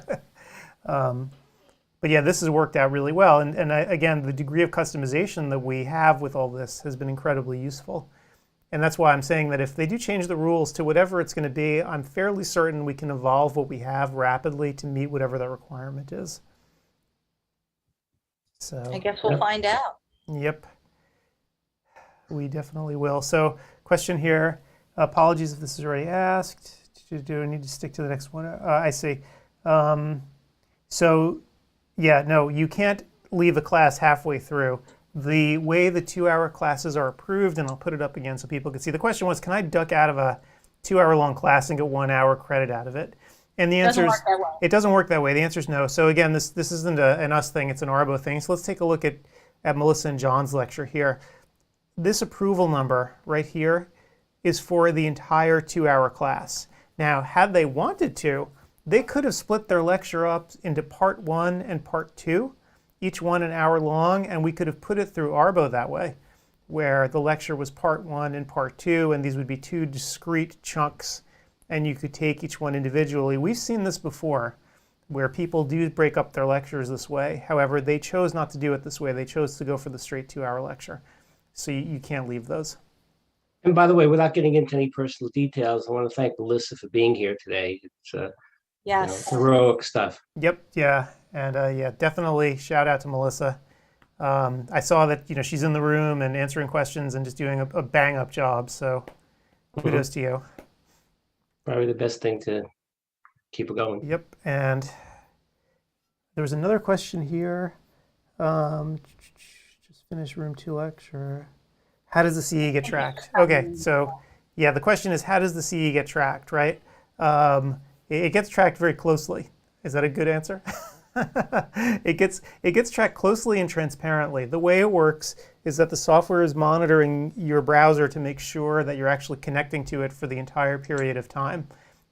But yeah, this has worked out really well. And again, the degree of customization that we have with all this has been incredibly useful. And that's why I'm saying that if they do change the rules to whatever it's going to be, I'm fairly certain we can evolve what we have rapidly to meet whatever that requirement is. So I guess we'll find out. Yep, we definitely will. So question here, apologies if this is already asked. Do I need to stick to the next one? I see. So yeah, no, you can't leave a class halfway through. The way the 2-hour classes are approved, and I'll put it up again so people can see. The question was, can I duck out of a 2-hour-long class and get 1 hour credit out of it? And the answer is, it doesn't work that way. The answer is no. So again, this isn't an us thing, it's an Arbo thing. So let's take a look at Melissa and John's lecture here. This approval number right here is for the entire 2-hour class. Now, had they wanted to, they could have split their lecture up into part 1 and part 2, each one an hour long, and we could have put it through Arbo that way, where the lecture was part 1 and part 2, and these would be 2 discrete chunks, and you could take each one individually. We've seen this before, where people do break up their lectures this way. However, they chose not to do it this way. They chose to go for the straight 2-hour lecture. So you can't leave those. And by the way, without getting into any personal details, I want to thank Melissa for being here today. It's yes, heroic stuff. Yep, yeah, and yeah, definitely shout out to Melissa. I saw that she's in the room and answering questions and just doing a bang up job. So kudos to you. Probably the best thing to keep it going. Yep, and there was another question here. Just finish room 2 lecture. How does the CE get tracked? Okay, so yeah, the question is, how does the CE get tracked, right? It gets tracked very closely. Is that a good answer? It gets tracked closely and transparently. The way it works is that the software is monitoring your browser to make sure that you're actually connecting to it for the entire period of time.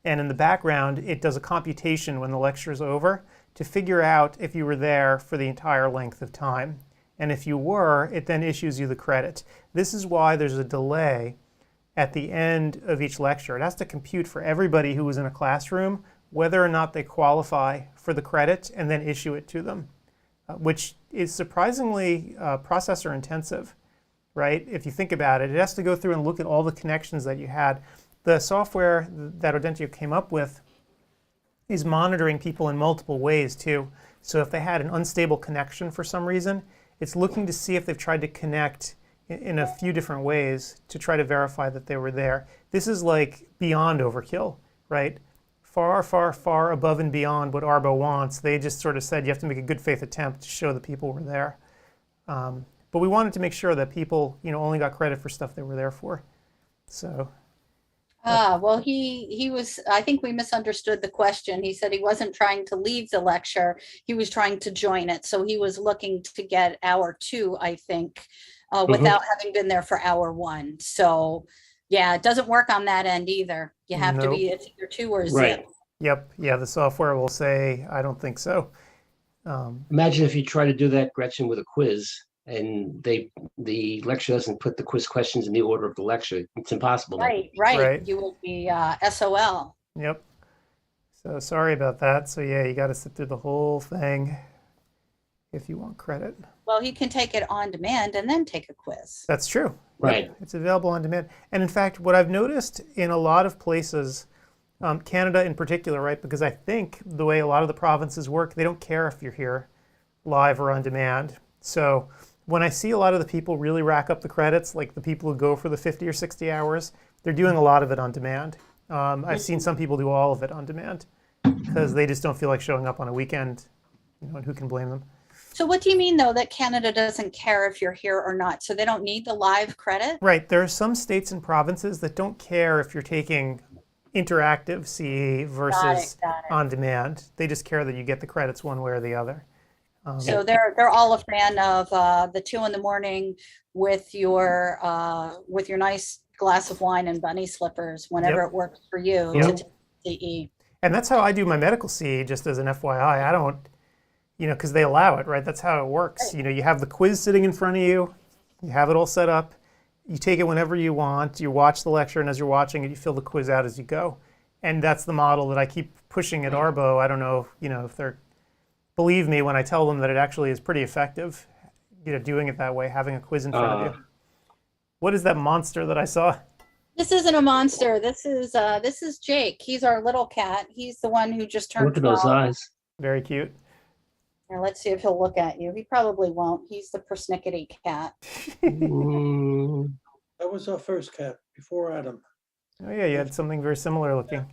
And in the background, it does a computation when the lecture is over to figure out if you were there for the entire length of time. And if you were, it then issues you the credit. This is why there's a delay at the end of each lecture. It has to compute for everybody who was in a classroom whether or not they qualify for the credit and then issue it to them, which is surprisingly processor intensive, right? If you think about it, it has to go through and look at all the connections that you had. The software that Audentio came up with is monitoring people in multiple ways too. So if they had an unstable connection for some reason, it's looking to see if they've tried to connect in a few different ways to try to verify that they were there. This is like beyond overkill, right? Far, far, far above and beyond what Arbo wants. They just sort of said you have to make a good faith attempt to show that people were there. But we wanted to make sure that people, only got credit for stuff they were there for. So. Well, he was, I think we misunderstood the question. He said he wasn't trying to leave the lecture. He was trying to join it. So he was looking to get hour 2, I think, without having been there for hour 1. So yeah, it doesn't work on that end either. You have to be, it's either 2 or 0. Right. Yep. Yeah, the software will say, I don't think so. Imagine if you try to do that, Gretchen, with a quiz, and the lecture doesn't put the quiz questions in the order of the lecture. It's impossible. Right. You will be SOL. Yep. So sorry about that. So yeah, you got to sit through the whole thing if you want credit. Well, he can take it on demand and then take a quiz. That's true. Right. Yep. It's available on demand. And in fact, what I've noticed in a lot of places, Canada in particular, right, because I think the way a lot of the provinces work, they don't care if you're here live or on demand. So when I see a lot of the people really rack up the credits, like the people who go for the 50 or 60 hours, they're doing a lot of it on demand. I've seen some people do all of it on demand because they just don't feel like showing up on a weekend, and who can blame them? So what do you mean, though, that Canada doesn't care if you're here or not? So they don't need the live credit? Right. There are some states and provinces that don't care if you're taking interactive CE versus on demand. They just care that you get the credits one way or the other. So they're all a fan of the 2 in the morning with your nice glass of wine and bunny slippers whenever it works for you to take CE. And that's how I do my medical CE, just as an FYI. I don't, because they allow it, right? That's how it works. Right. You have the quiz sitting in front of you. You have it all set up. You take it whenever you want. You watch the lecture, and as you're watching it, you fill the quiz out as you go. And that's the model that I keep pushing at Arbo. I don't know, if they're believe me when I tell them that it actually is pretty effective, doing it that way, having a quiz in front of you. What is that monster that I saw? This isn't a monster. This is Jake. He's our little cat. He's the one who just turned Look at 12. those eyes. Very cute. Here, let's see if he'll look at you. He probably won't. He's the persnickety cat. That was our first cat before Adam. Oh yeah, you had something very similar looking.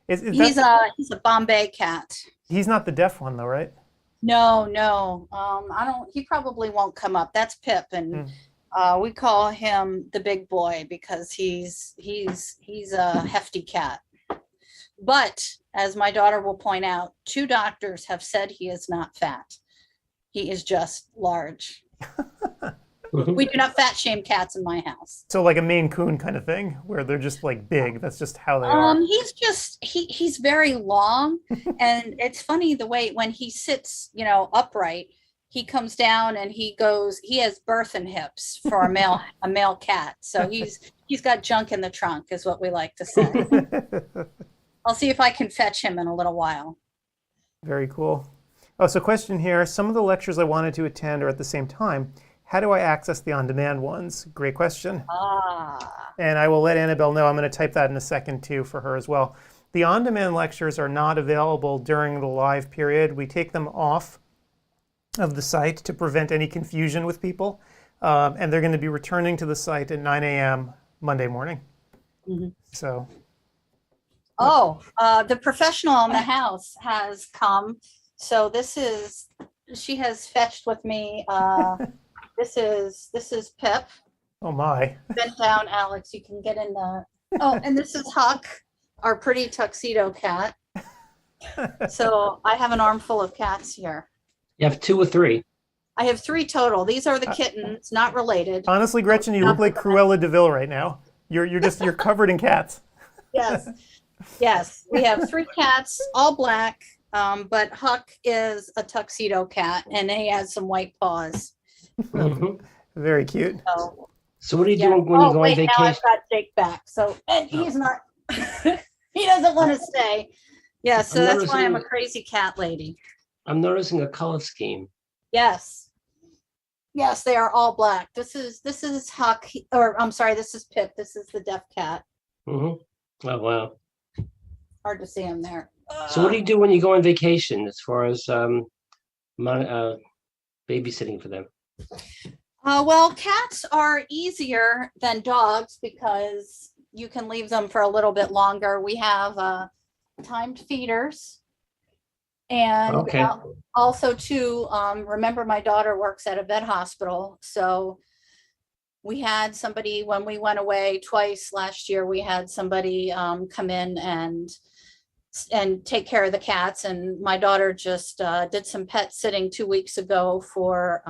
He's a Bombay cat. He's not the deaf one though, right? No. I don't. He probably won't come up. That's Pip, and we call him the big boy because he's a hefty cat. But as my daughter will point out, 2 doctors have said he is not fat. He is just large. We do not fat shame cats in my house. So like a Maine Coon kind of thing, where they're just like big. That's just how they are. He's very long, and it's funny the way when he sits, upright, he comes down and he has birthing hips for a male cat. So he's got junk in the trunk, is what we like to say. I'll see if I can fetch him in a little while. Very cool. Oh, so question here. Some of the lectures I wanted to attend are at the same time. How do I access the on-demand ones? Great question. And I will let Annabelle know. I'm going to type that in a second too for her as well. The on-demand lectures are not available during the live period. We take them off of the site to prevent any confusion with people. And they're going to be returning to the site at 9 a.m. Monday morning. So. The professional in the house has come. So she has fetched with me. This is Pip. Oh my. Bend down, Alex. You can get in the. Oh, and this is Huck, our pretty tuxedo cat. So I have an armful of cats here. You have 2 or 3? I have 3 total. These are the kittens, not related. Honestly, Gretchen, you look like Cruella de Vil right now. You're covered in cats. Yes. We have 3 cats, all black. But Huck is a tuxedo cat, and he has some white paws. Very cute. So what are you doing when you go on vacation? Now I've got Jake back. So and he's not. He doesn't want to stay. Yeah, so that's why I'm a crazy cat lady. I'm noticing a color scheme. Yes, they are all black. This is Huck, or I'm sorry, this is Pip. This is the deaf cat. Oh wow. Hard to see him there. So what do you do when you go on vacation as far as babysitting for them? Well, cats are easier than dogs because you can leave them for a little bit longer. We have timed feeders. And also too, remember my daughter works at a vet hospital. So we had somebody, when we went away twice last year, we had somebody come in and take care of the cats. And my daughter just did some pet sitting 2 weeks ago for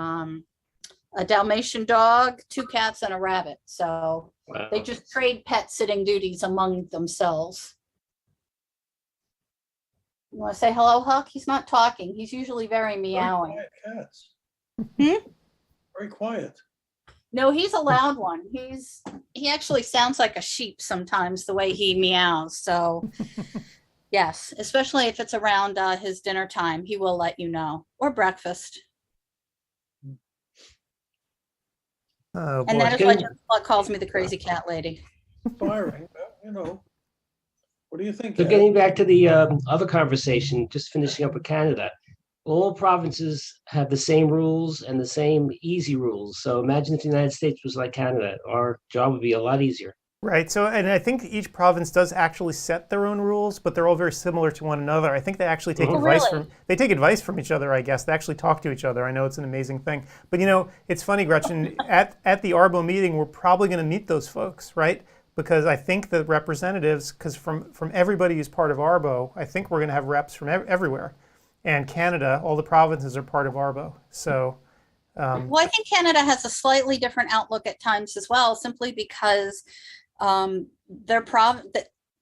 a Dalmatian dog, 2 cats, and a rabbit. So they just trade pet sitting duties among themselves. You want to say hello, Huck? He's not talking. He's usually very meowing. Very quiet cats. Very quiet. No, he's a loud one. He actually sounds like a sheep sometimes, the way he meows. So yes, especially if it's around his dinner time, he will let you know, or breakfast. Oh, and that is why Jeff calls me the crazy cat lady. Inspiring, what do you think? So getting back to the other conversation, just finishing up with Canada, all provinces have the same rules and the same easy rules. So imagine if the United States was like Canada, our job would be a lot easier. Right. So, and I think each province does actually set their own rules, but they're all very similar to one another. I think they actually take advice from each other, I guess. They actually talk to each other. I know it's an amazing thing. But it's funny, Gretchen, at the ARBO meeting, we're probably going to meet those folks, right? Because I think the representatives, because from everybody who's part of ARBO, I think we're going to have reps from everywhere. And Canada, all the provinces are part of ARBO. So, well, I think Canada has a slightly different outlook at times as well, simply because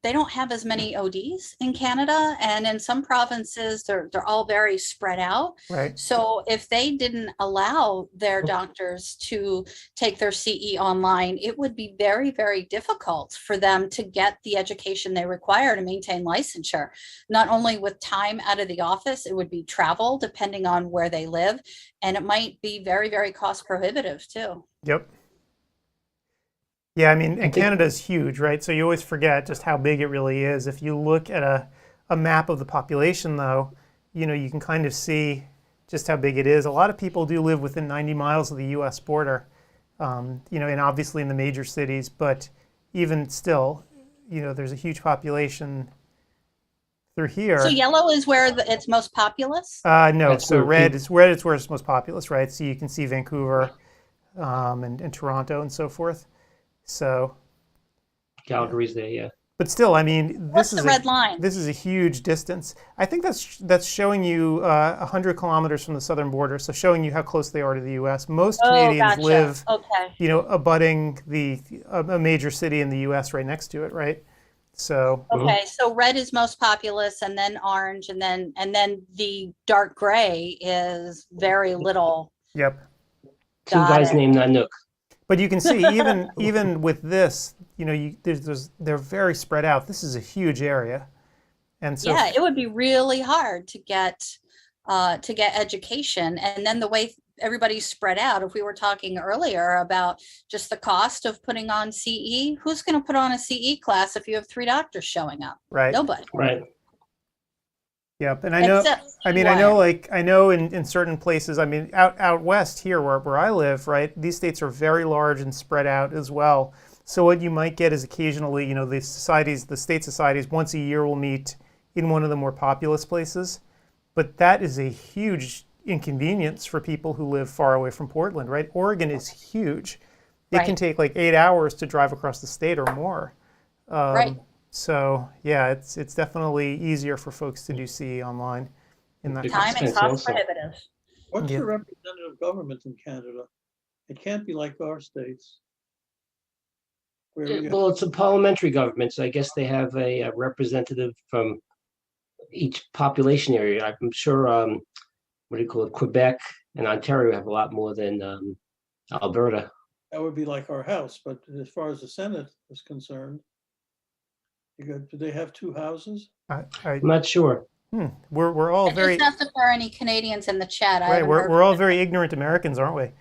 they don't have as many ODs in Canada, and in some provinces they're all very spread out. Right. So if they didn't allow their doctors to take their CE online, it would be very, very difficult for them to get the education they require to maintain licensure. Not only with time out of the office, it would be travel depending on where they live, and it might be very, very cost prohibitive too. Yep. Yeah, I mean, and Canada's huge, right? So you always forget just how big it really is. If you look at a map of the population, though, you know, you can kind of see just how big it is. A lot of people do live within 90 miles of the U.S. border, you know, and obviously in the major cities, but even still, you know, there's a huge population through here. So yellow is where it's most populous? No, That's so where red is where it's most populous, right? So you can see Vancouver and Toronto and so forth. So Calgary's there, yeah. But still, I mean, What's the red line? This is a huge distance. I think that's showing you 100 kilometers from the southern border, so showing you how close they are to the U.S. Most Canadians gotcha. live, Okay. you know, abutting a major city in the U.S. right next to it, right? So. Okay, so red is most populous, and then orange, and then the dark gray is very little. Yep. Two guys named Nanook. But you can see even with this, you know, they're very spread out. This is a huge area, and so yeah, it would be really hard to get education. And then the way everybody's spread out, if we were talking earlier about just the cost of putting on CE, who's going to put on a CE class if you have 3 doctors showing up? Right. Nobody. Right. Yep, and I know in certain places, I mean, out west here where I live, right, these states are very large and spread out as well. So what you might get is occasionally, you know, the state societies once a year will meet in one of the more populous places, but that is a huge inconvenience for people who live far away from Portland, right? Oregon is huge. It can take like 8 hours to drive across the state or more. Right. So yeah, it's definitely easier for folks to do CE online in that Time and cost prohibitive. What's the representative government in Canada? It can't be like our states. Well, it's a parliamentary government, so I guess they have a representative from each population area. I'm sure, what do you call it, Quebec and Ontario have a lot more than Alberta. That would be like our House, but as far as the Senate is concerned, do they have 2 houses? I'm not sure. We're all very. Just if there are any Canadians in the chat. Right, we're all very ignorant Americans, aren't we?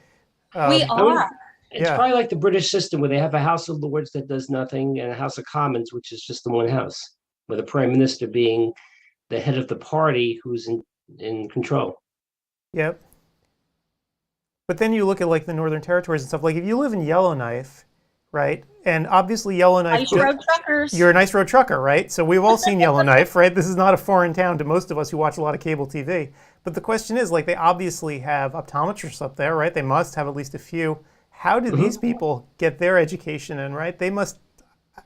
We are. It's probably like the British system where they have a House of Lords that does nothing and a House of Commons, which is just the one house, with the Prime Minister being the head of the party who's in control. Yep. But then you look at like the Northern Territories and stuff. Like if you live in Yellowknife, right? And obviously Yellowknife. Ice road truckers. You're an ice road trucker, right? So we've all seen Yellowknife, right? This is not a foreign town to most of us who watch a lot of cable TV. But the question is, like, they obviously have optometrists up there, right? They must have at least a few. How do these people get their education in, right? They must,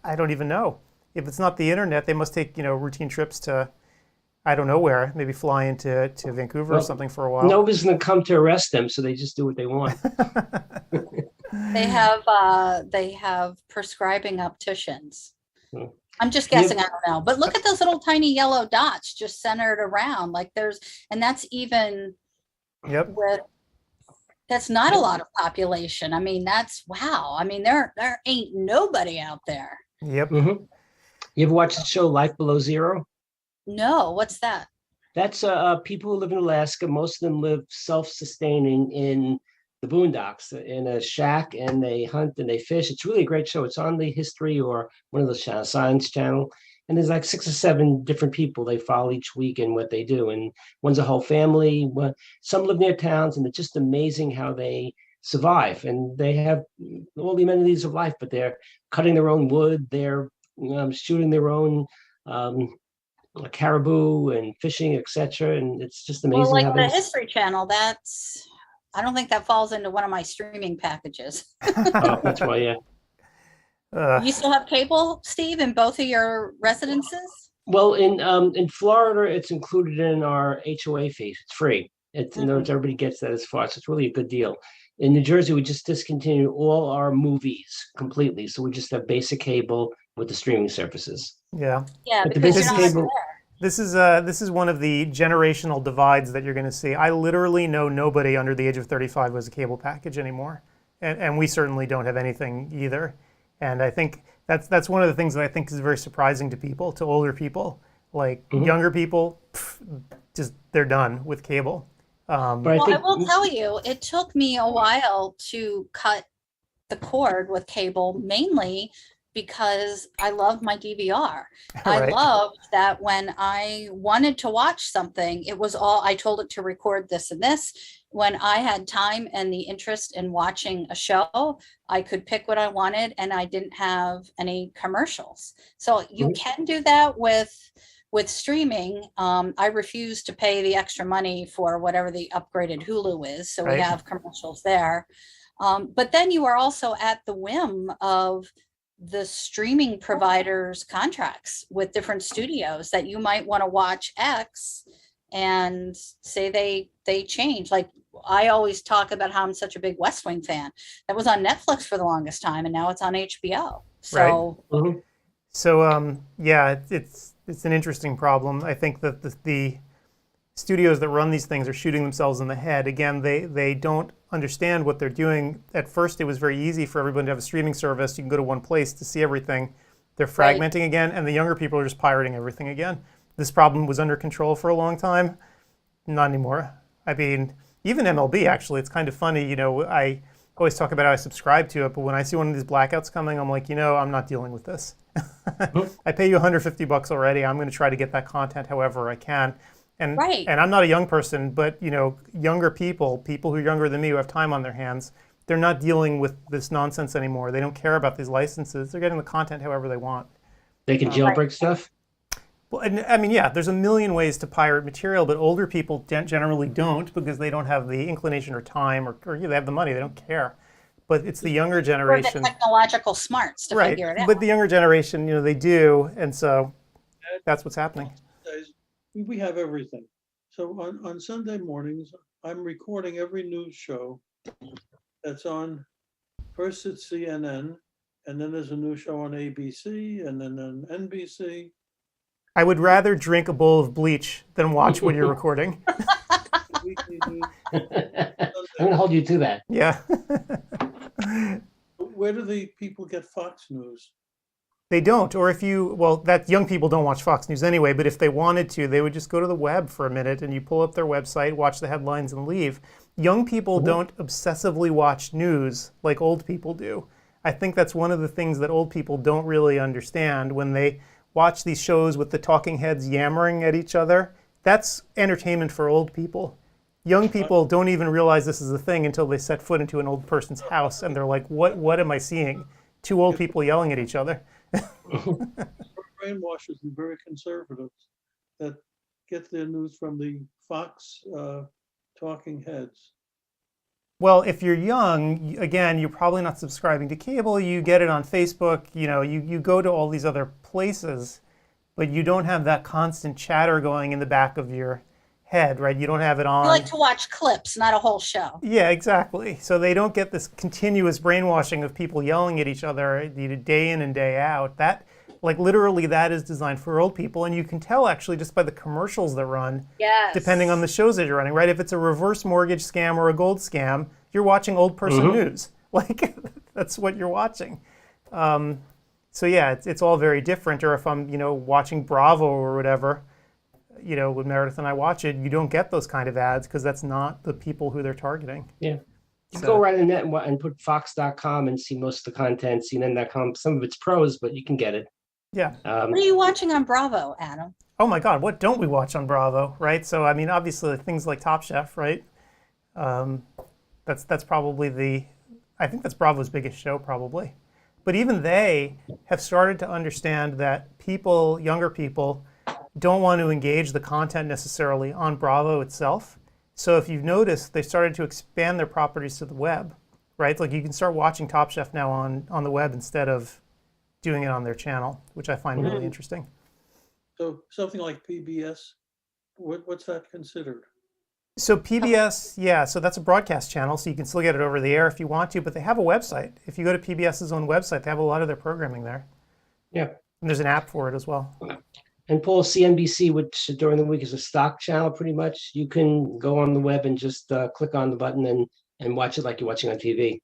I don't even know. If it's not the internet, they must take, you know, routine trips to, I don't know where, maybe fly into Vancouver or something for a while. Nobody's going to come to arrest them, so they just do what they want. They have prescribing opticians. I'm just guessing, I don't know. But look at those little tiny yellow dots just centered around. Like and that's even with, that's not a lot of population. I mean, that's, wow. I mean, there ain't nobody out there. Yep. You ever watch the show Life Below Zero? No, what's that? That's people who live in Alaska. Most of them live self-sustaining in the boondocks in a shack, and they hunt and they fish. It's really a great show. It's on the History or one of those channels, Science Channel. And there's like 6 or 7 different people they follow each week and what they do. And one's a whole family. Some live near towns, and it's just amazing how they survive. And they have all the amenities of life, but they're cutting their own wood. They're shooting their own caribou and fishing, etc. And it's just amazing. Well, like how the History Channel, I don't think that falls into one of my streaming packages. Oh, that's why, yeah. You still have cable, Steve, in both of your residences? Well, in Florida, it's included in our HOA fee. It's free. In other words, everybody gets that as far. So it's really a good deal. In New Jersey, we just discontinued all our movies completely. So we just have basic cable with the streaming services. Yeah. Yeah, But the because you're business not cable, there. This is one of the generational divides that you're going to see. I literally know nobody under the age of 35 who has a cable package anymore, and we certainly don't have anything either. And I think that's one of the things that I think is very surprising to people, to older people, like younger people. Just they're done with cable. but I Well, I think will tell you, it took me a while to cut the cord with cable, mainly because I love my DVR. I Right. loved that when I wanted to watch something, it was all, I told it to record this and this. When I had time and the interest in watching a show, I could pick what I wanted and I didn't have any commercials. So you can do that with streaming. I refuse to pay the extra money for whatever the upgraded Hulu is. So we Right. have commercials there. But then you are also at the whim of the streaming providers' contracts with different studios that you might want to watch X and say they change. Like I always talk about how I'm such a big West Wing fan. That was on Netflix for the longest time, and now it's on HBO. So So yeah, it's an interesting problem. I think that the studios that run these things are shooting themselves in the head. Again, they don't understand what they're doing. At first, it was very easy for everyone to have a streaming service. You can go to one place to see everything. They're fragmenting again, and the younger people are just pirating everything again. This problem was under control for a long time. Not anymore. I mean, even MLB, actually, it's kind of funny. You know, I always talk about how I subscribe to it, but when I see one of these blackouts coming, I'm like, you know, I'm not dealing with this. I pay you $150 already. I'm going to try to get that content however I can. And, and I'm not a young person, but you know, younger people who are younger than me who have time on their hands, they're not dealing with this nonsense anymore. They don't care about these licenses. They're getting the content however they want. They can jailbreak stuff? Well, and, I mean, yeah, there's a million ways to pirate material, but older people generally don't because they don't have the inclination or time or they have the money. They don't care. But it's the younger generation. Or the technological smarts to figure it out. But the younger generation, you know, they do. And so that's what's happening. We have everything. So on Sunday mornings, I'm recording every news show that's on. First it's CNN, and then there's a news show on ABC, and then on NBC. I would rather drink a bowl of bleach than watch what you're recording. I'm going to hold you to that. Yeah. Where do the people get Fox News? They don't, or if you, well, that young people don't watch Fox News anyway, but if they wanted to, they would just go to the web for a minute and you pull up their website, watch the headlines and leave. Young people don't obsessively watch news like old people do. I think that's one of the things that old people don't really understand when they watch these shows with the talking heads yammering at each other. That's entertainment for old people. Young people don't even realize this is a thing until they set foot into an old person's house and they're like, what am I seeing? Two old people yelling at each other. Brainwashers and very conservatives that get their news from the Fox talking heads. Well, if you're young, again, you're probably not subscribing to cable. You get it on Facebook. You know, you go to all these other places, but you don't have that constant chatter going in the back of your head, right? You don't have it on. I like to watch clips, not a whole show. Yeah, exactly. So they don't get this continuous brainwashing of people yelling at each other day in and day out. That, like literally, that is designed for old people, and you can tell actually just by the commercials that run. Yes. Depending on the shows that you're running, right? If it's a reverse mortgage scam or a gold scam, you're watching old person news. Like that's what you're watching. So yeah, it's all very different. Or if I'm, you know, watching Bravo or whatever, you know, when Meredith and I watch it, you don't get those kind of ads because that's not the people who they're targeting. Yeah. You go right in the net and put fox.com and see most of the content, CNN.com. Some of it's pros, but you can get it. Yeah. What are you watching on Bravo, Adam? Oh my God, what don't we watch on Bravo, right? So, I mean, obviously things like Top Chef, right? That's probably I think that's Bravo's biggest show probably. But even they have started to understand that people, younger people, don't want to engage the content necessarily on Bravo itself. So if you've noticed, they started to expand their properties to the web, right? Like you can start watching Top Chef now on the web instead of doing it on their channel, which I find really interesting. So something like PBS, what's that considered? So PBS, yeah, so that's a broadcast channel, so you can still get it over the air if you want to, but they have a website. If you go to PBS's own website, they have a lot of their programming there. Yeah. And there's an app for it as well. And Paul, CNBC, which during the week is a stock channel, pretty much. You can go on the web and just click on the button and watch it like you're watching on TV.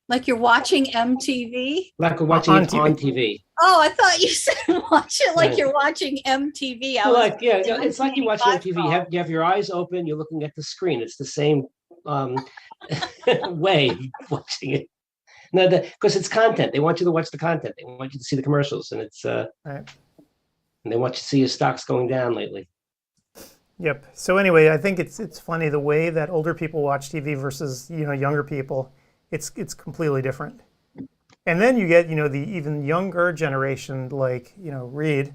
Like you're watching MTV? Like we're watching On it on TV. Oh, I thought you said watch it like Right. you're watching MTV. Well, like, yeah, it's like you're watching on TV. You have your eyes open, you're looking at the screen. It's the same way of watching it. No, because it's content. They want you to watch the content. They want you to see the commercials, and it's Right. and they want you to see your stocks going down lately. Yep. So anyway, I think it's funny the way that older people watch TV versus younger people. It's completely different. And then you get the even younger generation like Reed,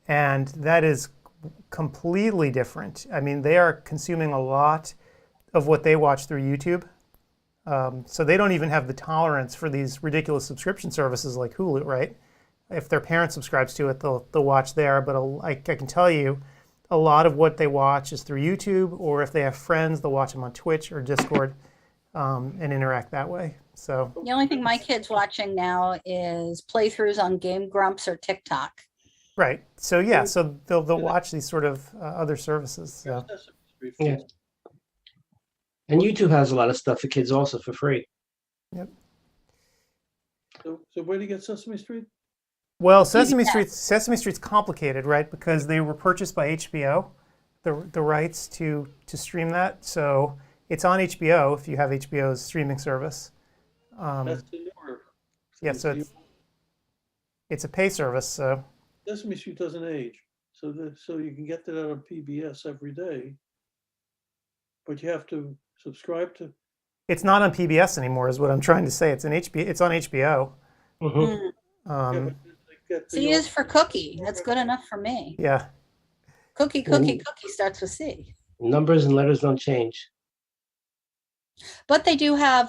and that is completely different. I mean, they are consuming a lot of what they watch through YouTube. So they don't even have the tolerance for these ridiculous subscription services like Hulu, right? If their parent subscribes to it, they'll watch there. But I can tell you, a lot of what they watch is through YouTube, or if they have friends, they'll watch them on Twitch or Discord and interact that way. So The only thing my kid's watching now is playthroughs on Game Grumps or TikTok. right. So yeah, so they'll watch these sort of other services. So. Yeah. And YouTube has a lot of stuff for kids also for free. Yep. So where do you get Sesame Street? Well, Sesame Street's complicated, right? Because they were purchased by HBO, the rights to stream that. So it's on HBO if you have HBO's streaming service. That's the newer. Yeah, so it's a pay service. So Sesame Street doesn't age, so you can get that on PBS every day, but you have to subscribe to. it's not on PBS anymore, is what I'm trying to say. It's on HBO. Mhm. C is for cookie. That's good enough for me. Yeah. Cookie starts with C. Numbers and letters don't change. But they do have,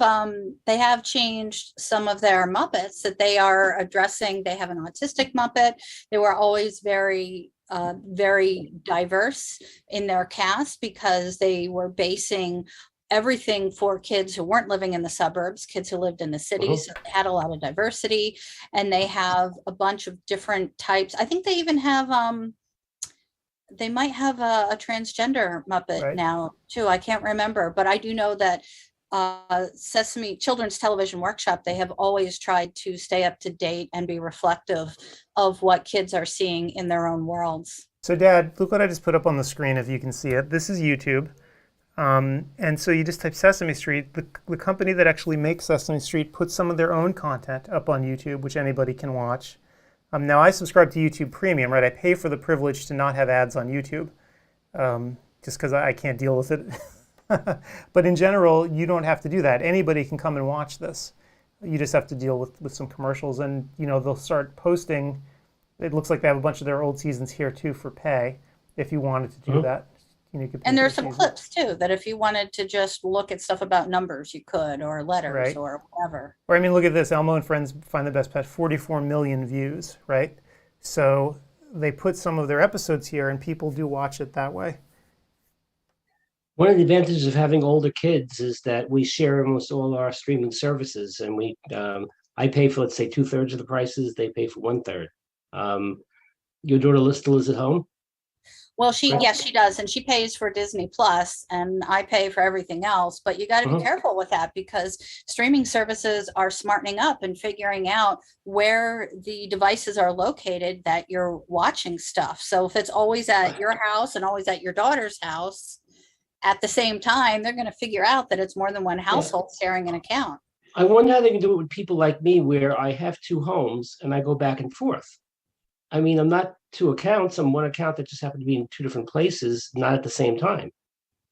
they have changed some of their Muppets that they are addressing. They have an autistic Muppet. They were always very diverse in their cast because they were basing everything for kids who weren't living in the suburbs, kids who lived in the cities. So they had a lot of diversity, and they have a bunch of different types. I think they even have, they might have a transgender Muppet now too. I can't remember, but I do know that Sesame Children's Television Workshop, they have always tried to stay up to date and be reflective of what kids are seeing in their own worlds. So Dad, look what I just put up on the screen if you can see it. This is YouTube. And so you just type Sesame Street. The company that actually makes Sesame Street puts some of their own content up on YouTube, which anybody can watch. Now I subscribe to YouTube Premium, right? I pay for the privilege to not have ads on YouTube, just because I can't deal with it. But in general, you don't have to do that. Anybody can come and watch this. You just have to deal with some commercials, and they'll start posting. It looks like they have a bunch of their old seasons here too for pay, if you wanted to do that. You could And there's some clips too that if you wanted to just look at stuff about numbers, you could, or letters or whatever. Or I mean, look at this. Elmo and Friends Find the Best Pet, 44 million views, right? So they put some of their episodes here, and people do watch it that way. One of the advantages of having older kids is that we share almost all our streaming services, and I pay for, let's say, 2/3 of the prices. They pay for 1/3. Your daughter still is at home? Well, yes, she does. And she pays for Disney Plus, and I pay for everything else. But you got to be careful with that, because streaming services are smartening up and figuring out where the devices are located that you're watching stuff. So if it's always at your house and always at your daughter's house at the same time, they're going to figure out that it's more than one household sharing an account. I wonder how they can do it with people like me, where I have 2 homes and I go back and forth. I mean, I'm not 2 accounts. I'm 1 account that just happened to be in 2 different places, not at the same time.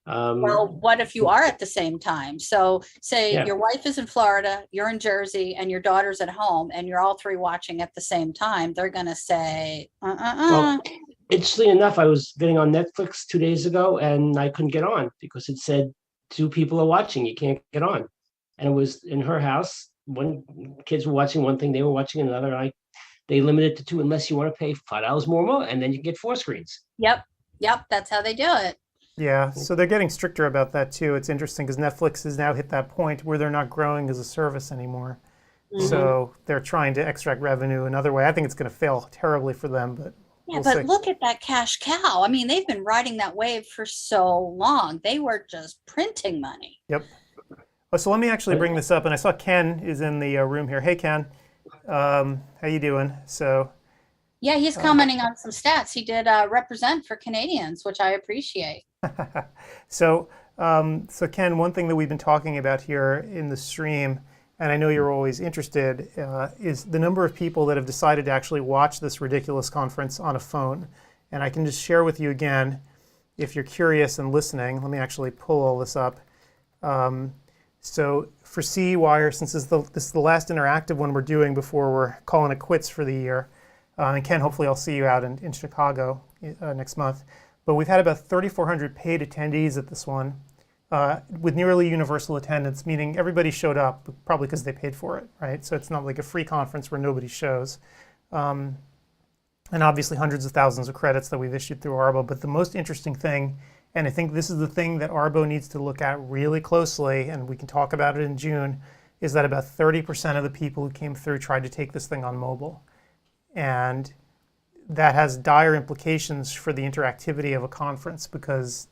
Well, what if you are at the same time? So say your wife is in Florida, you're in Jersey, and your daughter's at home, and you're all 3 watching at the same time. They're going to say, Well, interestingly enough, I was getting on Netflix 2 days ago, and I couldn't get on because it said 2 people are watching. You can't get on. And it was in her house. Kids were watching one thing, they were watching another. And they limit it to 2 unless you want to pay $5 more, and then you can get 4 screens. Yep. That's how they do it. Yeah, so they're getting stricter about that too. It's interesting because Netflix has now hit that point where they're not growing as a service anymore. So they're trying to extract revenue another way. I think it's going to fail terribly for them, but Yeah, we'll but see. look at that cash cow. I mean, they've been riding that wave for so long. They were just printing money. Yep. Oh, so let me actually bring this up, and I saw Ken is in the room here. Hey, Ken, how you doing? So Yeah, he's commenting on some stats. He did represent for Canadians, which I appreciate. so Ken, one thing that we've been talking about here in the stream, and I know you're always interested, is the number of people that have decided to actually watch this ridiculous conference on a phone. And I can just share with you again, if you're curious and listening. Let me actually pull all this up. So for CEwire, since this is the last interactive one we're doing before we're calling it quits for the year, and Ken, hopefully I'll see you out in Chicago next month. But we've had about 3,400 paid attendees at this one, with nearly universal attendance, meaning everybody showed up, probably because they paid for it, right? So it's not like a free conference where nobody shows. And obviously hundreds of thousands of credits that we've issued through Arbo. But the most interesting thing, and I think this is the thing that Arbo needs to look at really closely, and we can talk about it in June, is that about 30% of the people who came through tried to take this thing on mobile. And that has dire implications for the interactivity of a conference because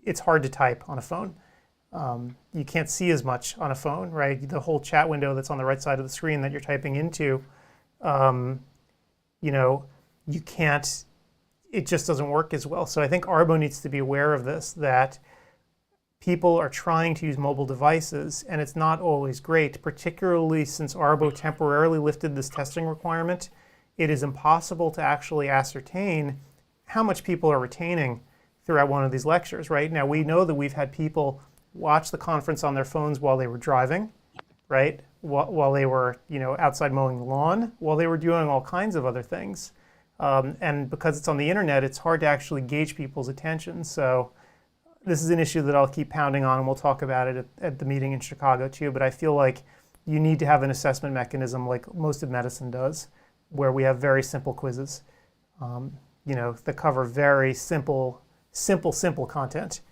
it's hard to type on a phone. You can't see as much on a phone, right? The whole chat window that's on the right side of the screen that you're typing into, you can't, it just doesn't work as well. So I think Arbo needs to be aware of this, that people are trying to use mobile devices and it's not always great, particularly since Arbo temporarily lifted this testing requirement. It is impossible to actually ascertain how much people are retaining throughout one of these lectures, right? Now, we know that we've had people watch the conference on their phones while they were driving, right? While they were, outside mowing the lawn, while they were doing all kinds of other things. And because it's on the internet, it's hard to actually gauge people's attention. So this is an issue that I'll keep pounding on, and we'll talk about it at the meeting in Chicago too. But I feel like you need to have an assessment mechanism like most of medicine does, where we have very simple quizzes, that cover very simple content,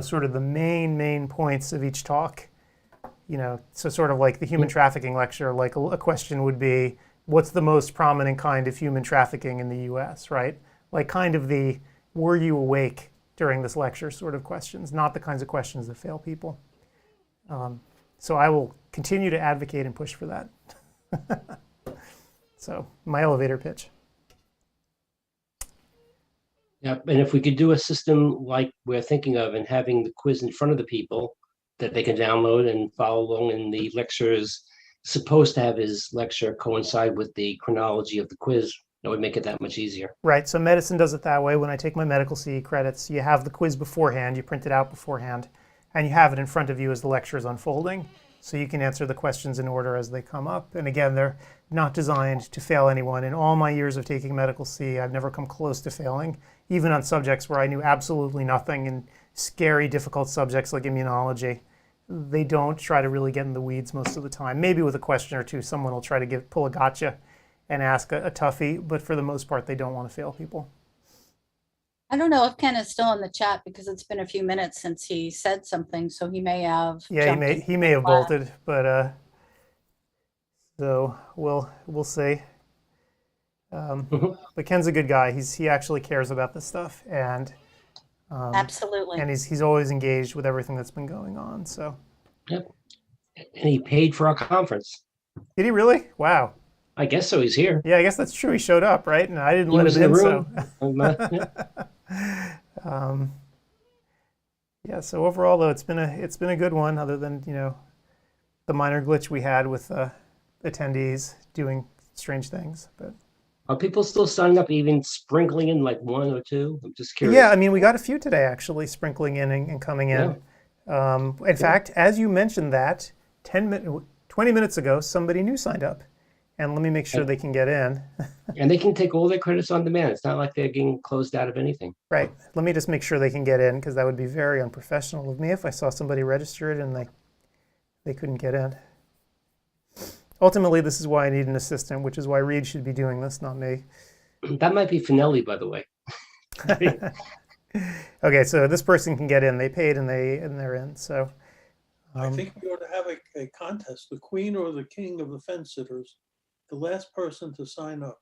sort of the main points of each talk. So sort of like the human trafficking lecture, like a question would be, what's the most prominent kind of human trafficking in the US, right? Like kind of the, were you awake during this lecture sort of questions, not the kinds of questions that fail people. So I will continue to advocate and push for that. So my elevator pitch. Yeah, and if we could do a system like we're thinking of and having the quiz in front of the people that they can download and follow along, and the lecturer is supposed to have his lecture coincide with the chronology of the quiz, that would make it that much easier. Right, so medicine does it that way. When I take my medical CE credits, you have the quiz beforehand, you print it out beforehand, and you have it in front of you as the lecture is unfolding. So you can answer the questions in order as they come up. And again, they're not designed to fail anyone. In all my years of taking medical C, I've never come close to failing, even on subjects where I knew absolutely nothing, in scary, difficult subjects like immunology. They don't try to really get in the weeds most of the time. Maybe with a question or two, someone will try to pull a gotcha and ask a toughie, but for the most part, they don't want to fail people. I don't know if Ken is still in the chat because it's been a few minutes since he said something, so he may have. Yeah, he may have bolted, but so we'll see. But Ken's a good guy. He actually cares about this stuff, and absolutely, and he's always engaged with everything that's been going on. So. Yep. And he paid for our conference. Did he really? Wow. I guess so. He's here. Yeah, I guess that's true. He showed up, right? And I didn't let him in. So. Yeah. So overall, though, it's been a good one. Other than the minor glitch we had with attendees doing strange things, but. Are people still signing up, even sprinkling in like one or two? I'm just curious. Yeah, I mean, we got a few today actually sprinkling in and coming in. Yeah. In fact, as you mentioned that, 20 minutes ago, somebody new signed up. And let me make sure they can get in. And they can take all their credits on demand. It's not like they're getting closed out of anything. Right. Let me just make sure they can get in, because that would be very unprofessional of me if I saw somebody registered and they couldn't get in. Ultimately, this is why I need an assistant, which is why Reed should be doing this, not me. That might be Finelli, by the way. Okay, so this person can get in. They paid and they're in. So I think we ought to have a contest, the queen or the king of the fence sitters, the last person to sign up.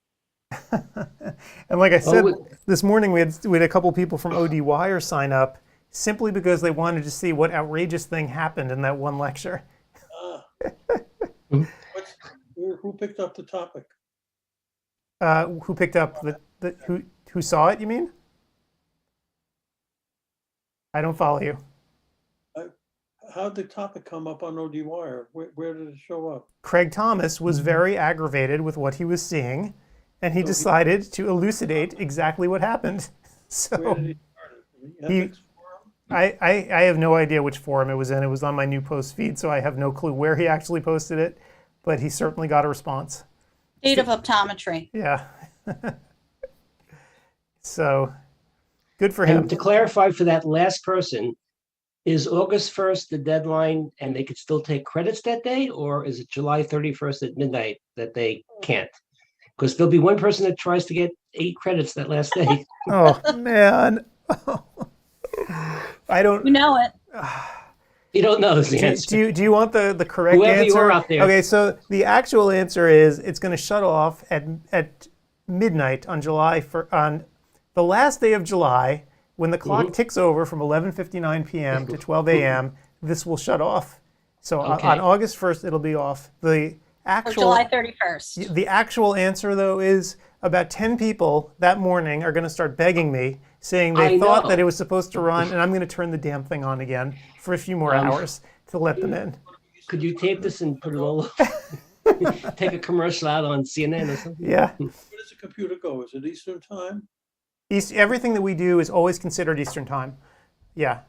And like I said, Oh, this morning we had a couple people from ODwire sign up simply because they wanted to see what outrageous thing happened in that one lecture. Who picked up the topic? Who picked up who saw it, you mean? I don't follow you. How did the topic come up on ODwire? Where did it show up? Craig Thomas was very aggravated with what he was seeing, and he decided to elucidate exactly what happened. So Where did he start it? The ethics forum? I have no idea which forum it was in. It was on my new post feed, so I have no clue where he actually posted it, but he certainly got a response. State of optometry. Yeah. So good for him. and to clarify for that last person, is August 1st the deadline and they could still take credits that day, or is it July 31st at midnight that they can't? Because there'll be one person that tries to get 8 credits that last day. Oh man. I don't. You know it. You don't know the answer. Do you want the correct Whoever answer? you are out there. Okay, so the actual answer is it's going to shut off at midnight on on the last day of July, when the clock ticks over from 11:59 p.m. to 12 a.m. This will shut off. So on August 1st, it'll be off. The Or actual July 31st. The actual answer, though, is about 10 people that morning are going to start begging me, saying they I thought know. that it was supposed to run, and I'm going to turn the damn thing on again for a few more hours to let them in. Could you tape this and put it all? Take a commercial out on CNN or something? Yeah. Where does the computer go? Is it Eastern time? Everything that we do is always considered Eastern time. Yeah.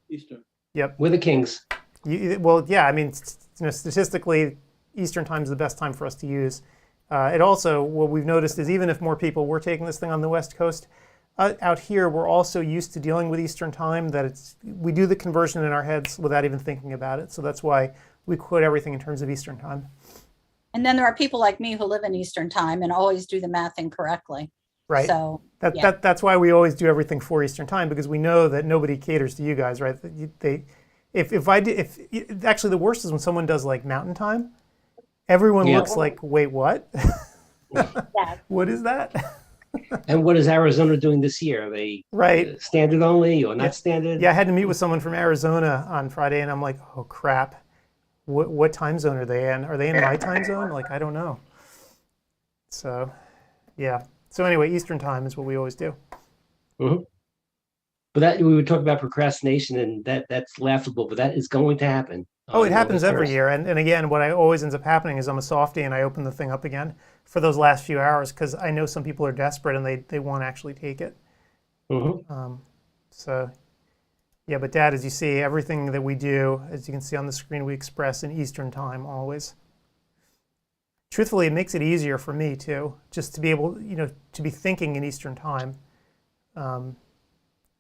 Eastern. Yep. We're the kings. Well, yeah. I mean, statistically, Eastern time is the best time for us to use. It also, what we've noticed is even if more people were taking this thing on the West Coast, out here we're also used to dealing with Eastern time. We do the conversion in our heads without even thinking about it. So that's why we quote everything in terms of Eastern time. And then there are people like me who live in Eastern time and always do the math incorrectly. Right. So that's why we always do everything for Eastern time, because we know that nobody caters to you guys, right? Actually the worst is when someone does like Mountain time. Everyone looks like, wait, what? What is that? And what is Arizona doing this year? Are they standard only or not standard? Yeah, I had to meet with someone from Arizona on Friday, and I'm like, oh crap, what time zone are they in? Are they in my time zone? Like, I don't know. So, yeah. So anyway, Eastern time is what we always do. Mm-hmm. But that we would talk about procrastination, and that's laughable, but that is going to happen. Oh, it happens every year. And again, what always ends up happening is I'm a softie and I open the thing up again for those last few hours because I know some people are desperate and they won't actually take it. Mm-hmm. So, yeah, but Dad, as you see, everything that we do, as you can see on the screen, we express in Eastern time always. Truthfully, it makes it easier for me too, just to be able, to be thinking in Eastern time.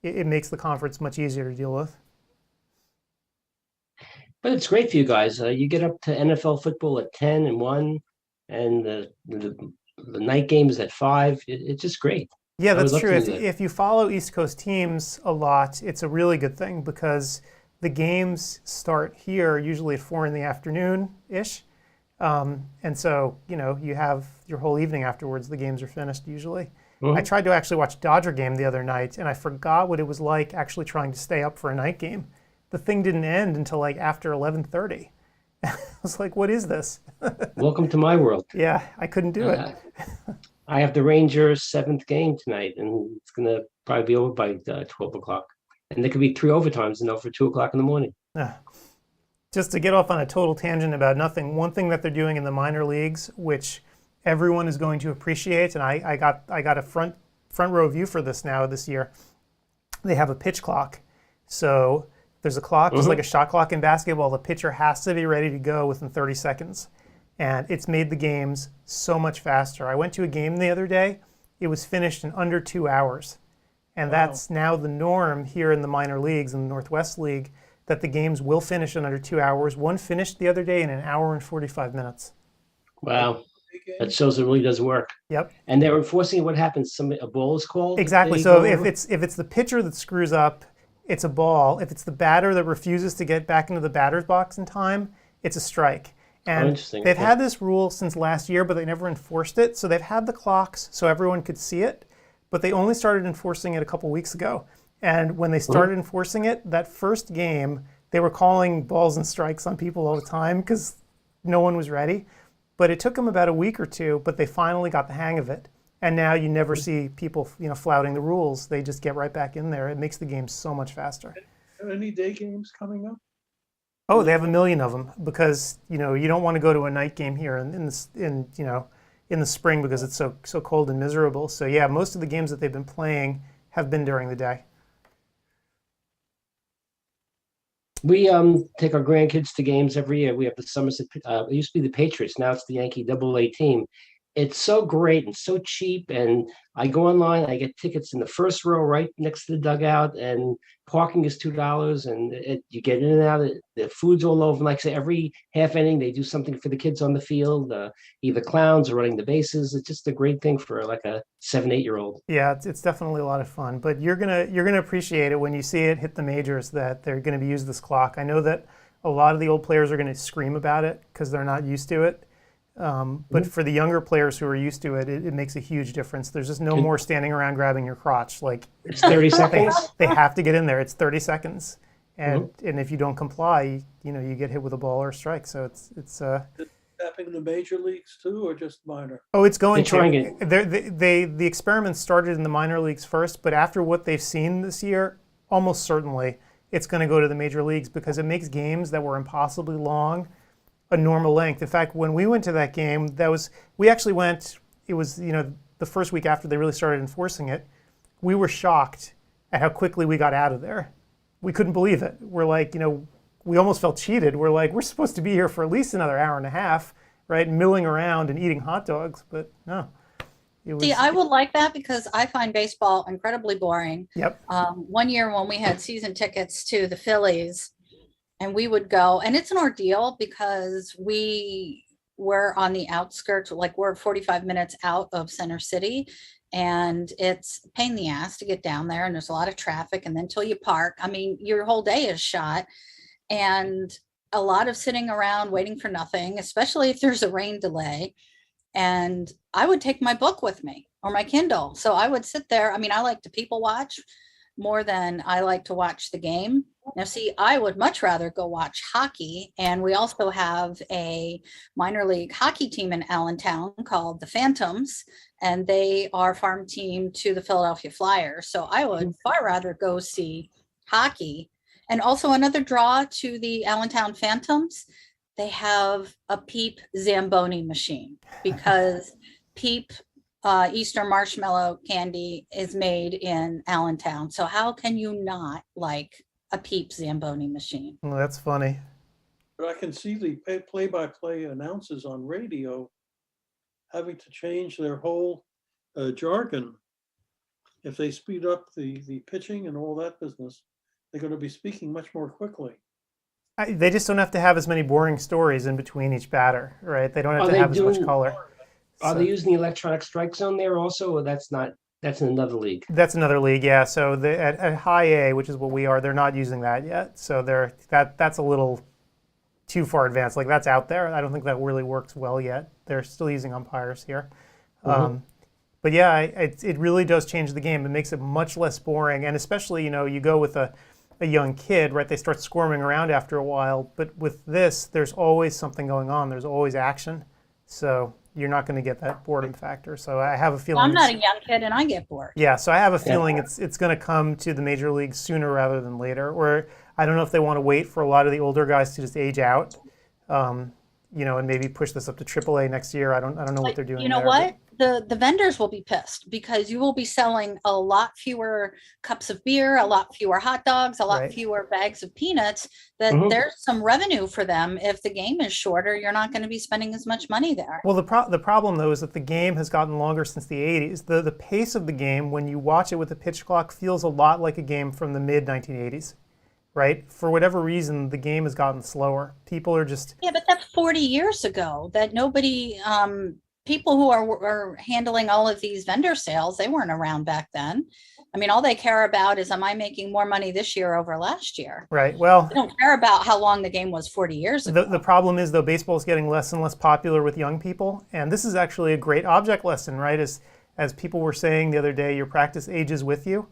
It makes the conference much easier to deal with. But it's great for you guys. You get up to NFL football at 10 and 1, and the night game is at 5. It's just great. Yeah, that's true. If you follow East Coast teams a lot, it's a really good thing because the games start here usually at 4 in the afternoon-ish. And so, you have your whole evening afterwards. The games are finished usually. Mm-hmm. I tried to actually watch Dodger game the other night, and I forgot what it was like actually trying to stay up for a night game. The thing didn't end until like after 11:30. I was like, what is this? Welcome to my world. Yeah, I couldn't do it. I have the Rangers' 7th game tonight, and it's going to probably be over by 12 o'clock. And there could be 3 overtimes, for 2 o'clock in the morning. Just to get off on a total tangent about nothing, one thing that they're doing in the minor leagues, which everyone is going to appreciate, and I got a front row view for this year. They have a pitch clock. So there's a clock, just like a shot clock in basketball. The pitcher has to be ready to go within 30 seconds. And it's made the games so much faster. I went to a game the other day. It was finished in under 2 hours. And that's now the norm here in the minor leagues, in the Northwest League, that the games will finish in under 2 hours. One finished the other day in 1 hour and 45 minutes. Wow. That shows it really does work. Yep. And they're enforcing what happens. A ball is called? Exactly. So if it's the pitcher that screws up, it's a ball. If it's the batter that refuses to get back into the batter's box in time, it's a strike. And interesting. they've Okay. had this rule since last year, but they never enforced it. So they've had the clocks so everyone could see it, but they only started enforcing it a couple weeks ago. And when they started enforcing it, that first game, they were calling balls and strikes on people all the time because no one was ready. But it took them about a week or two, but they finally got the hang of it. And now you never see people, flouting the rules. They just get right back in there. It makes the game so much faster. Any day games coming up? Oh, they have a million of them because you don't want to go to a night game here in the spring because it's so cold and miserable. So yeah, most of the games that they've been playing have been during the day. We take our grandkids to games every year. We have the Somerset. It used to be the Patriots. Now it's the Yankee AA team. It's so great and so cheap. And I go online. I get tickets in the first row, right next to the dugout. And parking is $2. And you get in and out. The food's all over. Like I say, every half inning they do something for the kids on the field. Either clowns or running the bases. It's just a great thing for like a 7-8-year-old. Yeah, it's definitely a lot of fun. But you're gonna appreciate it when you see it hit the majors that they're gonna be using this clock. I know that a lot of the old players are gonna scream about it because they're not used to it. But for the younger players who are used to it, it makes a huge difference. There's just no more standing around grabbing your crotch. Like it's 30 seconds. They have to get in there. It's 30 seconds, and if you don't comply, you get hit with a ball or a strike. So it's Happening in the major leagues too, or just minor? Oh, it's going They're trying to. The experiment started in the minor leagues first, but after what they've seen this year, almost certainly it's going to go to the major leagues because it makes games that were impossibly long a normal length. In fact, when we went to that game, we actually went. It was the first week after they really started enforcing it. We were shocked at how quickly we got out of there. We couldn't believe it. We're like, we almost felt cheated. We're like, we're supposed to be here for at least another hour and a half, right? Milling around and eating hot dogs, but no. See, I would like that because I find baseball incredibly boring. Yep. One year when we had season tickets to the Phillies, and we would go, and it's an ordeal because we were on the outskirts, like we're 45 minutes out of Center City, and it's a pain in the ass to get down there, and there's a lot of traffic, and then till you park, I mean, your whole day is shot, and a lot of sitting around waiting for nothing, especially if there's a rain delay. And I would take my book with me or my Kindle. So I would sit there. I mean, I like to people watch more than I like to watch the game. Now, see, I would much rather go watch hockey. And we also have a minor league hockey team in Allentown called the Phantoms, and they are farm team to the Philadelphia Flyers. So I would far rather go see hockey. And also another draw to the Allentown Phantoms, they have a Peep Zamboni machine because Peep Easter marshmallow candy is made in Allentown. So how can you not like a Peep Zamboni machine? Well, that's funny. But I can see the play-by-play announcers on radio having to change their whole jargon. If they speed up the pitching and all that business, they're going to be speaking much more quickly. They just don't have to have as many boring stories in between each batter, right? They don't have to have as much color. Are they using the electronic strike zone there also, or that's in another league? That's another league, yeah. So at high A, which is what we are, they're not using that yet. So that's a little too far advanced. Like that's out there. I don't think that really works well yet. They're still using umpires here. But yeah, it really does change the game. It makes it much less boring, and especially you go with a young kid, right? They start squirming around after a while. But with this, there's always something going on. There's always action. So you're not going to get that boredom factor. So I have a feeling. Well, I'm not a young kid and I get bored. Yeah, so I have a feeling it's going to come to the major leagues sooner rather than later. Or I don't know if they want to wait for a lot of the older guys to just age out, and maybe push this up to AAA next year. I don't know what they're doing. You know what? The vendors will be pissed because you will be selling a lot fewer cups of beer, a lot fewer hot dogs, a lot fewer bags of peanuts. There's some revenue for them. If the game is shorter, you're not going to be spending as much money there. Well, the problem though is that the game has gotten longer since the 80s. The pace of the game when you watch it with the pitch clock feels a lot like a game from the mid 1980s. Right? For whatever reason, the game has gotten slower. People are just... Yeah, but that's 40 years ago that nobody... people who are handling all of these vendor sales, they weren't around back then. I mean, all they care about is, am I making more money this year over last year? Right. Well, They don't care about how long the game was 40 years ago. the problem is, though, baseball is getting less and less popular with young people. And this is actually a great object lesson, right? As people were saying the other day, your practice ages with you.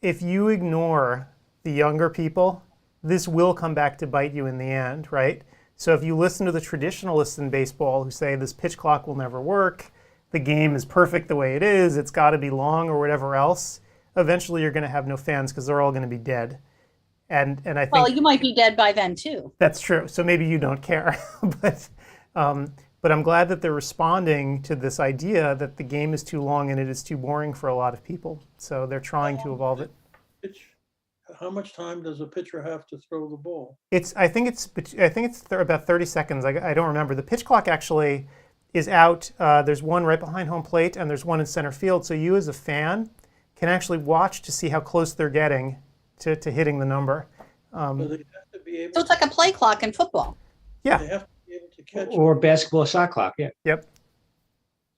If you ignore the younger people, this will come back to bite you in the end, right? So if you listen to the traditionalists in baseball who say this pitch clock will never work, the game is perfect the way it is, it's got to be long or whatever else, eventually you're going to have no fans because they're all going to be dead. And I think, Well, you might be dead by then too. that's true. So maybe you don't care, but I'm glad that they're responding to this idea that the game is too long and it is too boring for a lot of people. So they're trying to evolve it. How much time does a pitcher have to throw the ball? I think it's about 30 seconds. I don't remember. The pitch clock actually is out. There's one right behind home plate and there's one in center field. So you as a fan can actually watch to see how close they're getting to hitting the number. So they have to be able. So it's like a play clock in football. Yeah. They have to be able to catch. Or basketball shot clock, yeah. Yep.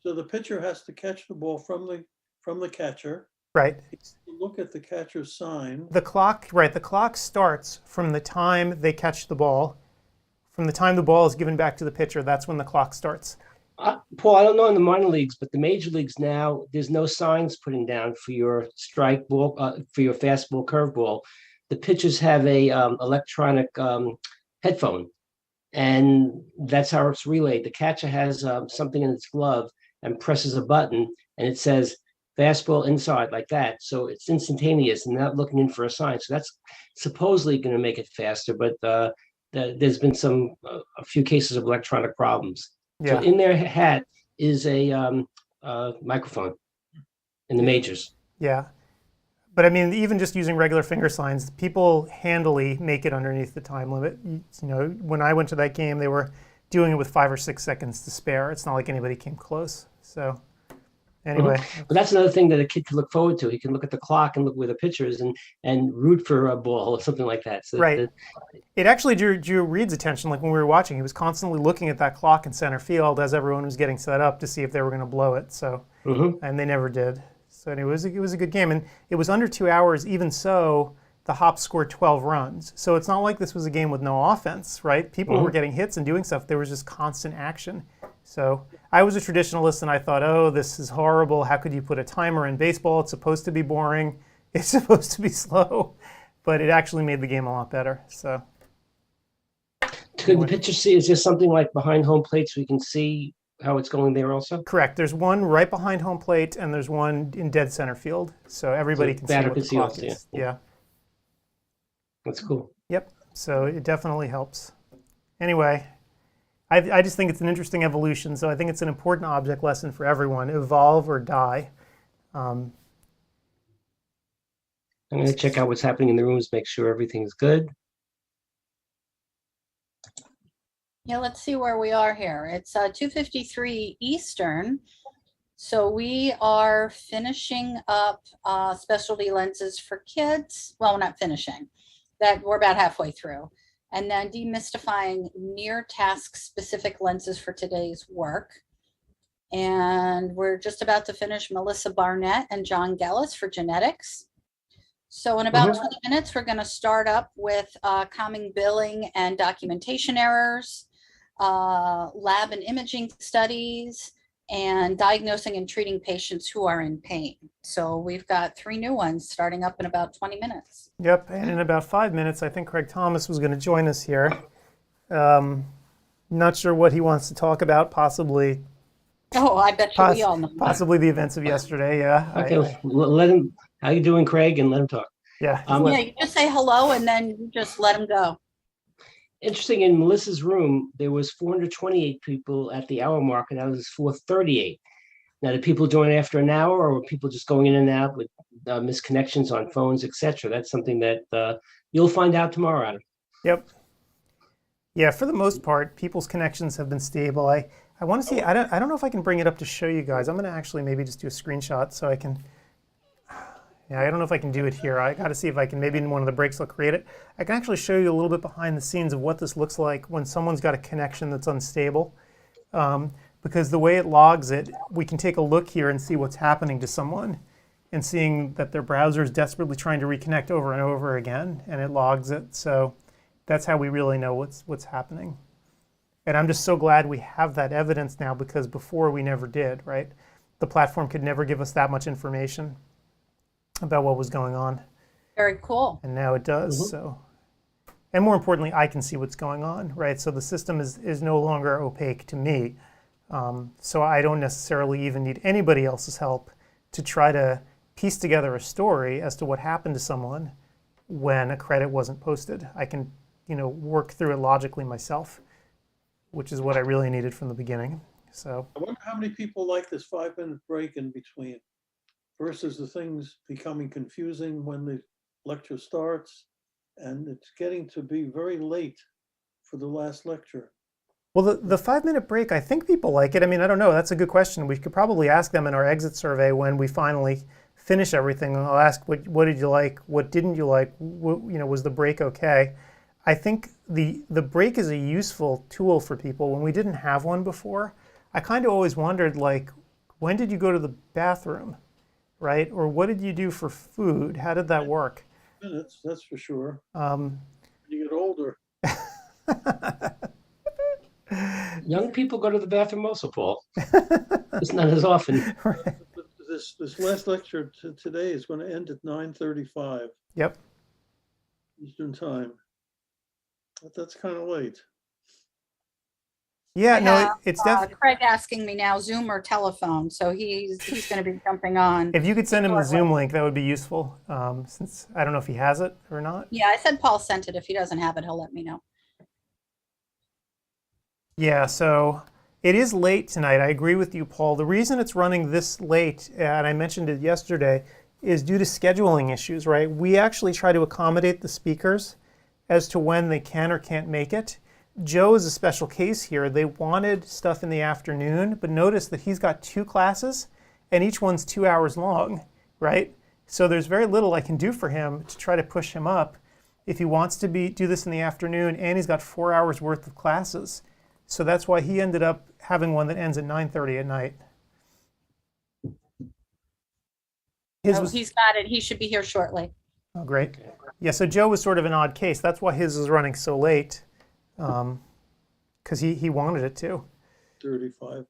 So the pitcher has to catch the ball from the catcher. Right. Look at the catcher's sign. The clock starts from the time they catch the ball. From the time the ball is given back to the pitcher, that's when the clock starts. Paul, I don't know in the minor leagues, but the major leagues now, there's no signs putting down for your strike ball, for your fastball, curveball. The pitchers have a electronic headphone, and that's how it's relayed. The catcher has something in its glove and presses a button, and it says fastball inside, like that. So it's instantaneous and not looking in for a sign. So that's supposedly going to make it faster, but there's been a few cases of electronic problems. Yeah. So in their hat is a microphone in the majors. Yeah. But I mean, even just using regular finger signs, people handily make it underneath the time limit. You know, when I went to that game, they were doing it with 5 or 6 seconds to spare. It's not like anybody came close. So anyway. But that's another thing that a kid can look forward to. He can look at the clock and look where the pitcher is and root for a ball or something like that. So right. It actually drew Reed's attention. Like when we were watching, he was constantly looking at that clock in center field as everyone was getting set up to see if they were going to blow it. So, and they never did. So it was a good game, and it was under 2 hours. Even so, the Hops scored 12 runs. So it's not like this was a game with no offense, right? People were getting hits and doing stuff. There was just constant action. So I was a traditionalist, and I thought, oh, this is horrible. How could you put a timer in baseball? It's supposed to be boring. It's supposed to be slow. But it actually made the game a lot better. So could the pitcher see? Is there something like behind home plate so we can see how it's going there also? Correct. There's one right behind home plate, and there's one in dead center field. So everybody can see what the clock is. Yeah. That's cool. Yep. So it definitely helps. Anyway, I just think it's an interesting evolution. So I think it's an important object lesson for everyone. Evolve or die. I'm going to check out what's happening in the rooms, make sure everything's good. Yeah, let's see where we are here. It's 2:53 Eastern. So we are finishing up specialty lenses for kids. Well, we're not finishing. That we're about halfway through. And then demystifying near task specific lenses for today's work. And we're just about to finish Melissa Barnett and John Gellis for genetics. So in about 20 minutes, we're going to start up with common billing and documentation errors, lab and imaging studies, and diagnosing and treating patients who are in pain. So we've got 3 new ones starting up in about 20 minutes. Yep, and in about 5 minutes, I think Craig Thomas was going to join us here. Not sure what he wants to talk about, possibly. Oh, I bet you we all know. Possibly the events of yesterday, yeah. Okay, let him, how you doing, Craig? And let him talk. Yeah. Yeah, you just say hello and then you just let him go. Interesting, in Melissa's room, there was 428 people at the hour mark, and that was 438. Now, did people join after an hour, or were people just going in and out with misconnections on phones, etc.? That's something that you'll find out tomorrow, Adam. Yep. Yeah, for the most part, people's connections have been stable. I want to see, I don't know if I can bring it up to show you guys. I'm going to actually maybe just do a screenshot so I can. Yeah, I don't know if I can do it here. I got to see if I can, maybe in one of the breaks I'll create it. I can actually show you a little bit behind the scenes of what this looks like when someone's got a connection that's unstable. Because the way it logs it, we can take a look here and see what's happening to someone and seeing that their browser is desperately trying to reconnect over and over again, and it logs it. So that's how we really know what's happening. And I'm just so glad we have that evidence now, because before we never did, right? The platform could never give us that much information about what was going on. Very cool. And now it does. So, and more importantly, I can see what's going on, right? So the system is no longer opaque to me. So I don't necessarily even need anybody else's help to try to piece together a story as to what happened to someone when a credit wasn't posted. I can, work through it logically myself, which is what I really needed from the beginning. So I wonder how many people like this 5-minute break in between versus the things becoming confusing when the lecture starts, and it's getting to be very late for the last lecture. Well, the 5-minute break, I think people like it. I mean, I don't know. That's a good question. We could probably ask them in our exit survey when we finally finish everything. I'll ask, what did you like? What didn't you like? Was the break okay? I think the break is a useful tool for people. When we didn't have one before, I kind of always wondered, like, when did you go to the bathroom, right? Or what did you do for food? How did that work? Minutes, that's for sure. When you get older. Young people go to the bathroom also, Paul. It's not as often. Right. This last lecture today is going to end at 9:35. Yep. Eastern time. But that's kind of late. Yeah, no, it's definitely. Craig asking me now, Zoom or telephone, so he's going to be jumping on. If you could send him the Zoom link, that would be useful, since I don't know if he has it or not. Yeah, I said Paul sent it. If he doesn't have it, he'll let me know. Yeah, so it is late tonight. I agree with you, Paul. The reason it's running this late, and I mentioned it yesterday, is due to scheduling issues, right? We actually try to accommodate the speakers as to when they can or can't make it. Joe is a special case here. They wanted stuff in the afternoon, but notice that he's got 2 classes, and each one's 2 hours long, right? So there's very little I can do for him to try to push him up if he wants to do this in the afternoon, and he's got 4 hours worth of classes. So that's why he ended up having one that ends at 9:30 at night. He's got it. He should be here shortly. Oh, great. Yeah, so Joe was sort of an odd case. That's why his is running so late, because he wanted it to. 35.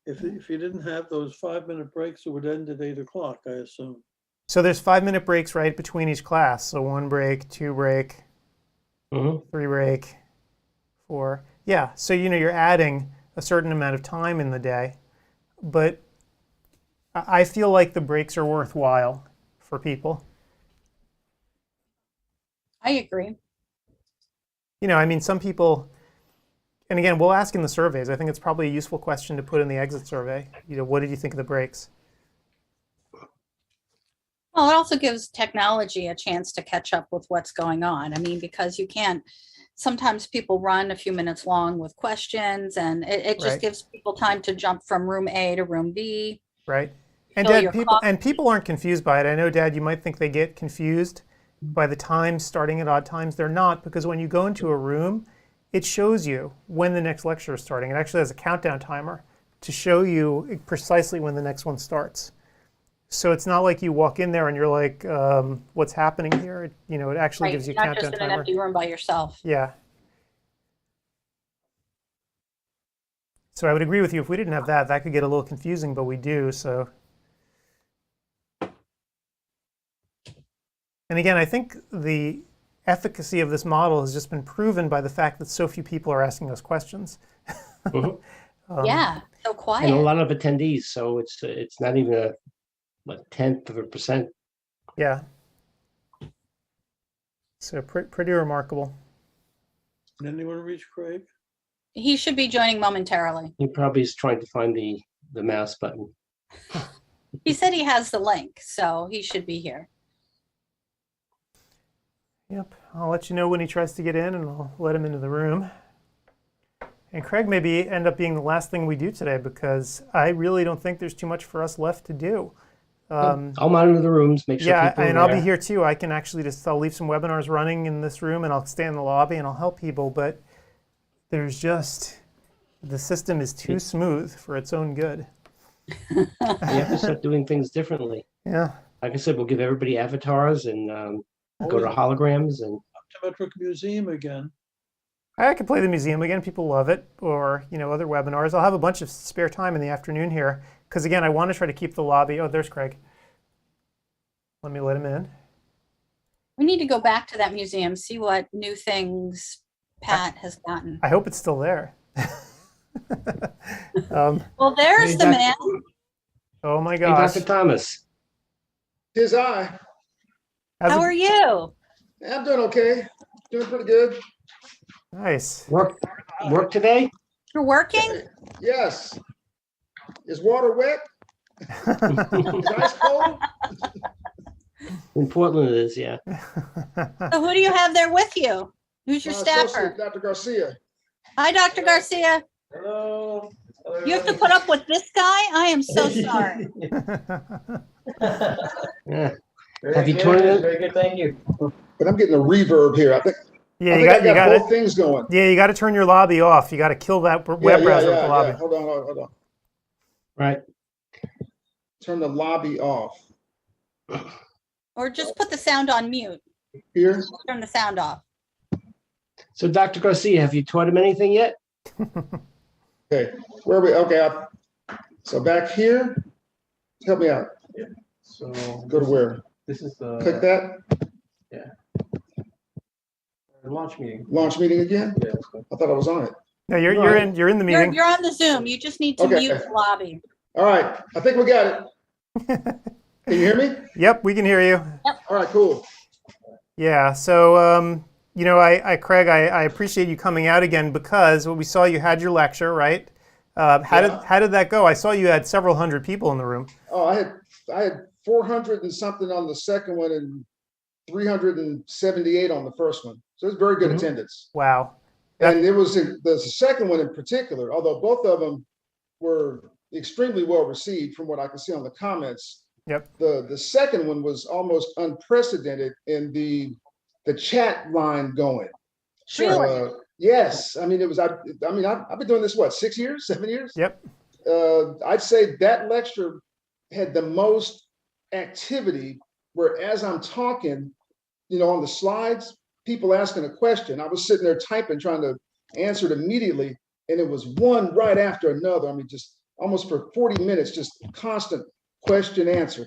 If you didn't have those 5-minute breaks, it would end at 8 o'clock, I assume. So there's 5-minute breaks right between each class. So 1 break, 2 break, 3 break, 4. Yeah, so you're adding a certain amount of time in the day, but I feel like the breaks are worthwhile for people. I agree. I mean, some people, and again, we'll ask in the surveys. I think it's probably a useful question to put in the exit survey. What did you think of the breaks? Well, it also gives technology a chance to catch up with what's going on. I mean, because you can't, sometimes people run a few minutes long with questions, and it just gives people time to jump from room A to room B. Right. And Dad, people aren't confused by it. I know, Dad, you might think they get confused by the time starting at odd times. They're not, because when you go into a room, it shows you when the next lecture is starting. It actually has a countdown timer to show you precisely when the next one starts. So it's not like you walk in there and you're like, what's happening here? It actually gives you a countdown timer. Not just in an empty room by yourself. Yeah. So I would agree with you. If we didn't have that, that could get a little confusing, but we do. So. And again, I think the efficacy of this model has just been proven by the fact that so few people are asking us questions. Yeah, so quiet. And a lot of attendees, so it's not even a 0.1%. Yeah. So pretty remarkable. Did anyone reach Craig? He should be joining momentarily. He probably is trying to find the mouse button. He said he has the link, so he should be here. Yep, I'll let you know when he tries to get in, and I'll let him into the room. And Craig may end up being the last thing we do today, because I really don't think there's too much for us left to do. I'll monitor the rooms, make sure people are there. And I'll be here too. I can actually I'll leave some webinars running in this room, and I'll stay in the lobby and I'll help people, but there's just, the system is too smooth for its own good. You have to start doing things differently. Yeah. like I said, we'll give everybody avatars and go to holograms and Optometric Museum again. I could play the museum again. People love it, or other webinars. I'll have a bunch of spare time in the afternoon here because again, I want to try to keep the lobby. Oh, there's Craig. Let me let him in. We need to go back to that museum, see what new things Pat has gotten. I hope it's still there. Well, there's Hey, the man. Oh my hey, gosh. Dr. Thomas. Tis I. How are you? I'm doing okay. Doing pretty good. Nice. Work today? You're working? Yes. Is water wet? Is ice cold? In Portland it is, yeah. So who do you have there with you? Who's your My staffer? associate, Dr. Garcia. Hi, Dr. Garcia. Hello. You have to put up with this guy? I am so sorry. Yeah. Have you torn it? Very good, thank you. But I'm getting a reverb here. I think Yeah, I you got both things going. Yeah, you got to turn your lobby off. You got to kill that web browser with the lobby. Hold on. Right. Turn the lobby off. Or just put the sound on mute. Here? Turn the sound off. So Dr. Garcia, have you taught him anything yet? Okay, where are we? Okay, so back here, help me out. Yeah. So go to where? This is the click that. Yeah. Launch meeting. Launch meeting again? Yeah. I thought I was on it. No, you're in the meeting. You're on the Zoom. You just need to Okay. mute the lobby. All right, I think we got it. Can you hear me? Yep, we can hear you. All right, cool. Yeah. So Craig, I appreciate you coming out again because we saw you had your lecture, right? How did that go? I saw you had several hundred people in the room. Oh, I had 400 and something on the second one and 378 on the first one. So it's very good attendance. Wow. And it was the second one in particular, although both of them were extremely well received from what I can see on the comments. Yep. The second one was almost unprecedented in the chat line going. Really? Yes. I mean, it was. I've been doing this 6 years, 7 years. Yep. I'd say that lecture had the most activity. Where as I'm talking, on the slides, people asking a question, I was sitting there typing, trying to answer it immediately, and it was one right after another. I mean, just almost for 40 minutes, just constant question, answer,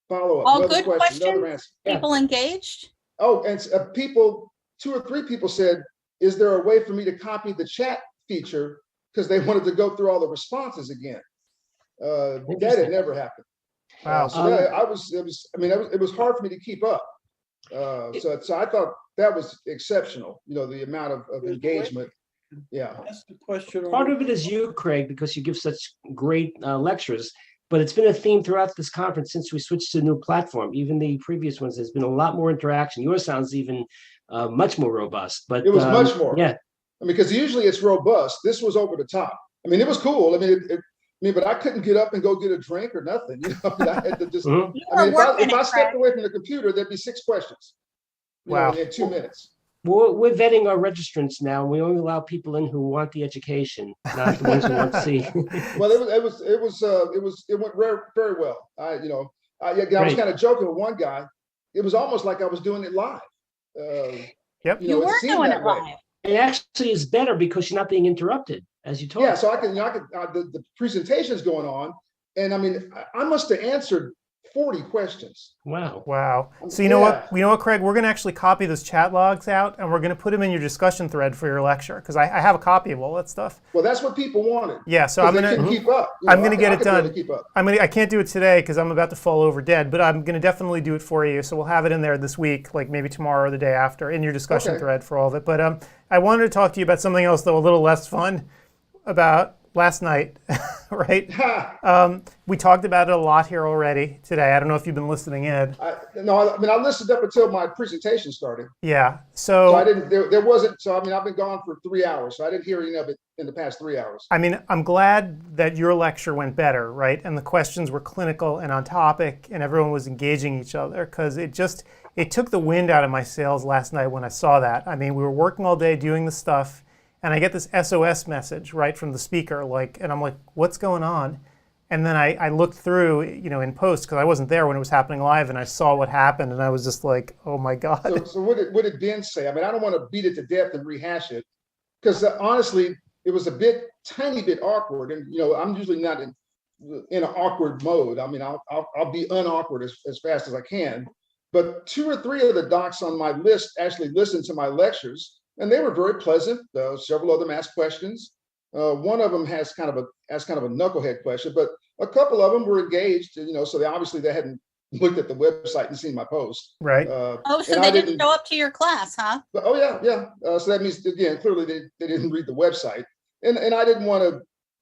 follow up, All another good question, another questions? answer. People engaged? Oh, and people, 2 or 3 people said, is there a way for me to copy the chat feature? Because they wanted to go through all the responses again. That had never happened. Wow. It was hard for me to keep up. So I thought that was exceptional, the amount of engagement. Yeah. That's the question. Part of it is you, Craig, because you give such great lectures, but it's been a theme throughout this conference since we switched to a new platform. Even the previous ones, there's been a lot more interaction. Yours sounds even much more robust. But it was much more. Yeah. Because usually it's robust. This was over the top. I mean, it was cool. But I couldn't get up and go get a drink or nothing. I had to just. If I stepped away from the computer, there'd be 6 questions. Wow. In 2 minutes. We're vetting our registrants now. We only allow people in who want the education, not the ones who want to see. Well, it went very well. I was kind of joking with one guy. It was almost like I was doing it live. Yep. You were doing it live. It actually is better because you're not being interrupted as you talk. Yeah, so I could the presentation's going on, and I must have answered 40 questions. Wow. So you know what, Craig, we're going to actually copy those chat logs out, and we're going to put them in your discussion thread for your lecture because I have a copy of all that stuff. Well, that's what people wanted. Yeah, so I'm going to keep up. I'm going to get it done. Keep up. I can't do it today because I'm about to fall over dead, but I'm going to definitely do it for you. So we'll have it in there this week, like maybe tomorrow or the day after, in your discussion thread for all of it. But I wanted to talk to you about something else, though, a little less fun, about last night, right? We talked about it a lot here already today. I don't know if you've been listening in. I listened up until my presentation started. Yeah. So I didn't. There wasn't. So I've been gone for 3 hours, so I didn't hear any of it in the past 3 hours. I'm glad that your lecture went better, right? And the questions were clinical and on topic, and everyone was engaging each other because it took the wind out of my sails last night when I saw that. We were working all day doing the stuff. And I get this SOS message right from the speaker, and I'm like, what's going on? And then I looked through, in post, because I wasn't there when it was happening live, and I saw what happened, and I was just like, oh my God. So what did Ben say? I mean, I don't want to beat it to death and rehash it, because honestly, it was tiny bit awkward. And, I'm usually not in an awkward mode. I mean, I'll be unawkward as fast as I can. But 2 or 3 of the docs on my list actually listened to my lectures, and they were very pleasant. Several of them asked questions. One of them asked kind of a knucklehead question, but a couple of them were engaged. So they hadn't looked at the website and seen my post. Right. So they didn't show up to your class, huh? But, yeah. So that means, again, clearly they didn't read the website, and I didn't want to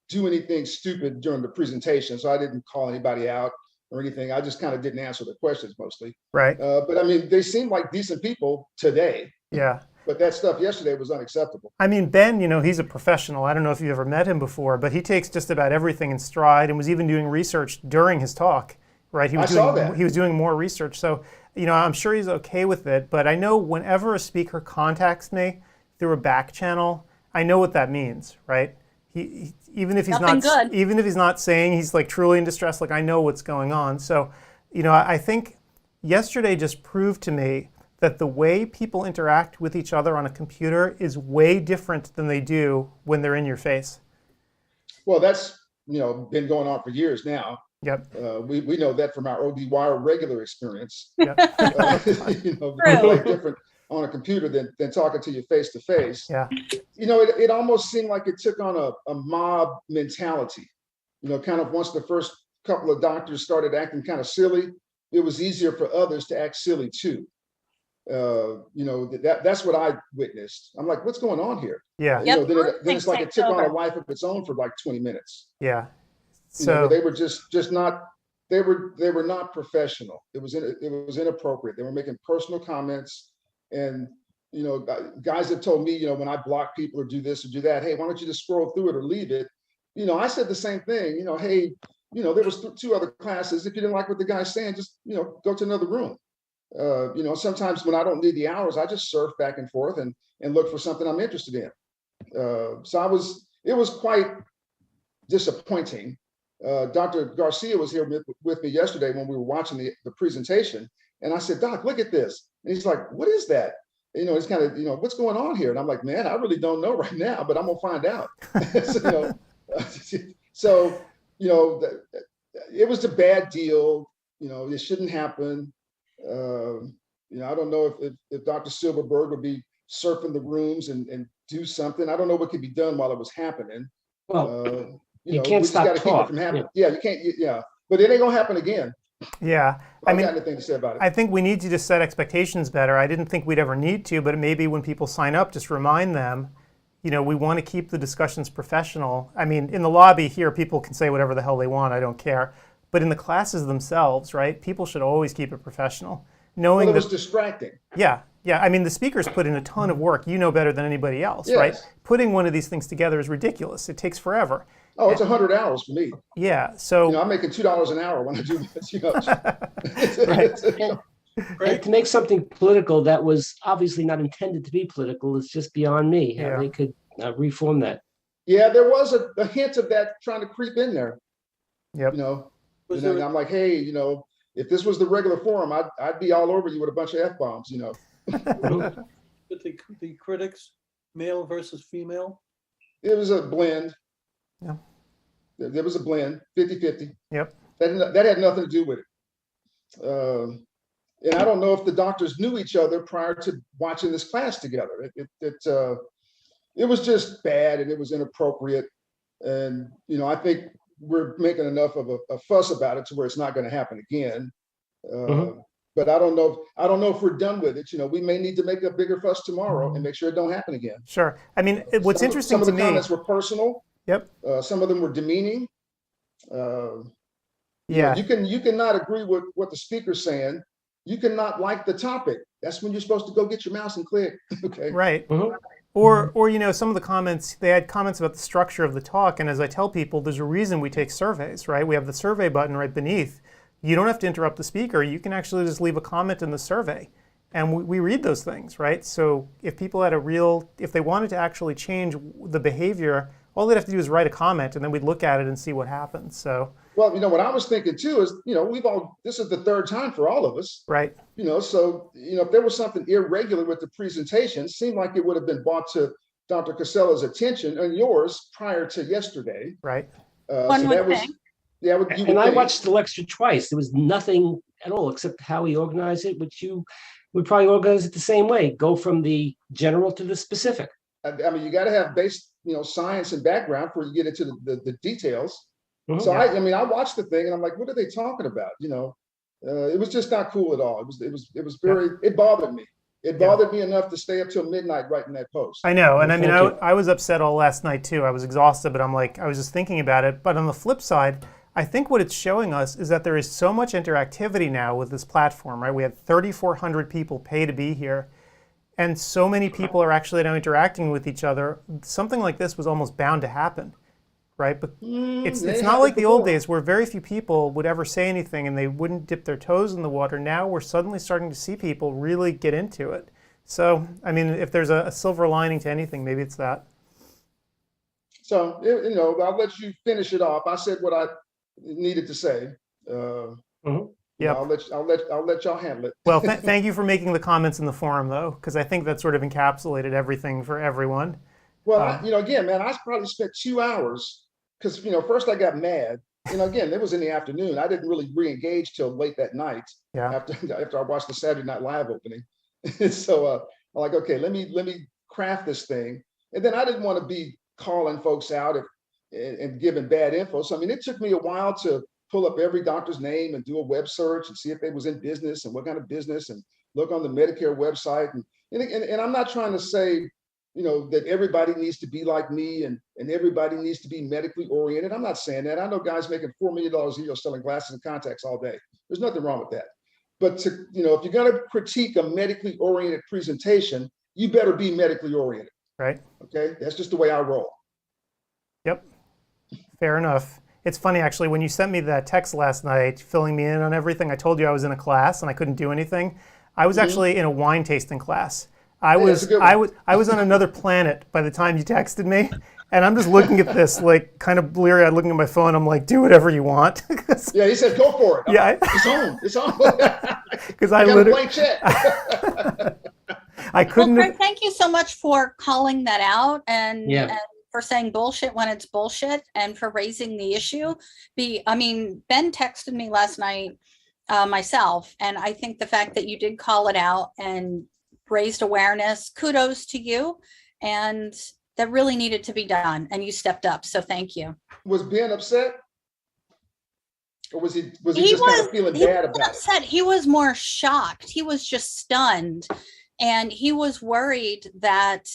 do anything stupid during the presentation, so I didn't call anybody out or anything. I just kind of didn't answer the questions mostly. Right. But I mean, they seemed like decent people today. Yeah. But that stuff yesterday was unacceptable. I mean, Ben, he's a professional. I don't know if you've ever met him before, but he takes just about everything in stride and was even doing research during his talk, right? I saw that. He was doing more research. So, I'm sure he's okay with it. But I know whenever a speaker contacts me through a back channel, I know what that means, right? He even if he's not saying he's like truly in distress, like I know what's going on. So, I think yesterday just proved to me that the way people interact with each other on a computer is way different than they do when they're in your face. Well, that's been going on for years now. Yep. We know that from our ODwire regular experience. Yep. Quite different on a computer than talking to you face to face. Yeah. It almost seemed like it took on a mob mentality. Kind of once the first couple of doctors started acting kind of silly, it was easier for others to act silly too. That's what I witnessed. I'm like, what's going on here? Yeah. Then it's like it took on a life of its own for like 20 minutes. Yeah. So they were just not. They were not professional. It was inappropriate. They were making personal comments, and guys have told me, when I block people or do this or do that, hey, why don't you just scroll through it or leave it? I said the same thing. Hey, there was 2 other classes. If you didn't like what the guy's saying, just go to another room. Sometimes when I don't need the hours, I just surf back and forth and look for something I'm interested in. It was quite disappointing. Dr. Garcia was here with me yesterday when we were watching the presentation, and I said, Doc, look at this. And he's like, what is that? It's kind of, what's going on here? And I'm like, man, I really don't know right now, but I'm gonna find out. It was a bad deal. It shouldn't happen. I don't know if Dr. Silverberg would be surfing the rooms and do something. I don't know what could be done while it was happening. Well, you can't stop keep it from happening. Yeah, you can't. Yeah, but it ain't gonna happen again. Yeah, I got anything to say about it. I think we need to just set expectations better. I didn't think we'd ever need to, but maybe when people sign up, just remind them, we want to keep the discussions professional. I mean, in the lobby here, people can say whatever the hell they want. I don't care. But in the classes themselves, right, people should always keep it professional. Knowing it was distracting. Yeah. I mean, the speakers put in a ton of work. You know better than anybody else, yes. Right? Putting one of these things together is ridiculous. It takes forever. Oh, it's 100 hours for me. Yeah. So I'm making $2 an hour when I do this. Right. And to make something political that was obviously not intended to be political is just beyond me. How they could reform that. Yeah, there was a hint of that trying to creep in there. Yep. And I'm like, hey, if this was the regular forum, I'd be all over you with a bunch of F-bombs, But the critics, male versus female? It was a blend. Yeah. There was a blend, 50-50. Yep. That had nothing to do with it. And I don't know if the doctors knew each other prior to watching this class together. It was just bad and it was inappropriate. And, I think we're making enough of a fuss about it to where it's not going to happen again. But I don't know if we're done with it. We may need to make a bigger fuss tomorrow and make sure it don't happen again. Sure. I mean, what's interesting to me. Some of the comments were personal. Yep. Some of them were demeaning. Yeah. You can not agree with what the speaker's saying. You cannot like the topic. That's when you're supposed to go get your mouse and click. Okay. Right. Or some of the comments, they had comments about the structure of the talk. And as I tell people, there's a reason we take surveys, right? We have the survey button right beneath. You don't have to interrupt the speaker. You can actually just leave a comment in the survey. And we read those things, right? So if people had if they wanted to actually change the behavior, all they'd have to do is write a comment, and then we'd look at it and see what happens. So, well, what I was thinking too is, this is the third time for all of us. right. So, if there was something irregular with the presentation, it seemed like it would have been brought to Dr. Casella's attention and yours prior to yesterday. Right. One would think. Yeah, you And would I think. watched the lecture twice. There was nothing at all except how he organized it, which you would probably organize it the same way. Go from the general to the specific. I mean, you got to have base, science and background before you get into the details. Mhm. So I watched the thing and I'm like, what are they talking about? It was just not cool at all. It was very, it bothered me. It bothered me enough to stay up till midnight writing that post. I know, and I mean, Thank you. I was upset all last night too. I was exhausted, but I'm like, I was just thinking about it. But on the flip side, I think what it's showing us is that there is so much interactivity now with this platform, right? We had 3,400 people pay to be here, and so many people are actually now interacting with each other. Something like this was almost bound to happen, right? But it's not like the old days where very few people would ever say anything and they wouldn't dip their toes in the water. Now we're suddenly starting to see people really get into it. So, I mean, if there's a silver lining to anything, maybe it's that. So, I'll let you finish it off. I said what I needed to say. Yep. I'll let y'all handle it. Well, thank you for making the comments in the forum, though, because I think that sort of encapsulated everything for everyone. Well, again, man, I probably spent 2 hours because, first I got mad. Again, it was in the afternoon. I didn't really re-engage till late that night. Yeah. After I watched the Saturday Night Live opening. So I'm like, okay, let me craft this thing. And then I didn't want to be calling folks out and giving bad info. So, I mean, it took me a while to pull up every doctor's name and do a web search and see if they was in business and what kind of business, and look on the Medicare website. And I'm not trying to say, that everybody needs to be like me and everybody needs to be medically oriented. I'm not saying that. I know guys making $4 million a year selling glasses and contacts all day. There's nothing wrong with that. But if you're going to critique a medically oriented presentation, you better be medically oriented. Right. Okay. That's just the way I roll. Yep. Fair enough. It's funny, actually, when you sent me that text last night, filling me in on everything, I told you I was in a class and I couldn't do anything. I was actually in a wine tasting class. I was on another planet by the time you texted me, and I'm just looking at this like kind of bleary-eyed, looking at my phone. I'm like, do whatever you want. Yeah, he said, go for it. Yeah, it's on. Because I literally blank check. I couldn't. Well, Craig, thank you so much for calling that out and for saying bullshit when it's bullshit and for raising the issue. I mean, Ben texted me last night myself, and I think the fact that you did call it out and raised awareness, kudos to you, and that really needed to be done, and you stepped up, so thank you. Was Ben upset? Or was he just kind of feeling bad about it? He was more shocked. He was just stunned, and he was worried that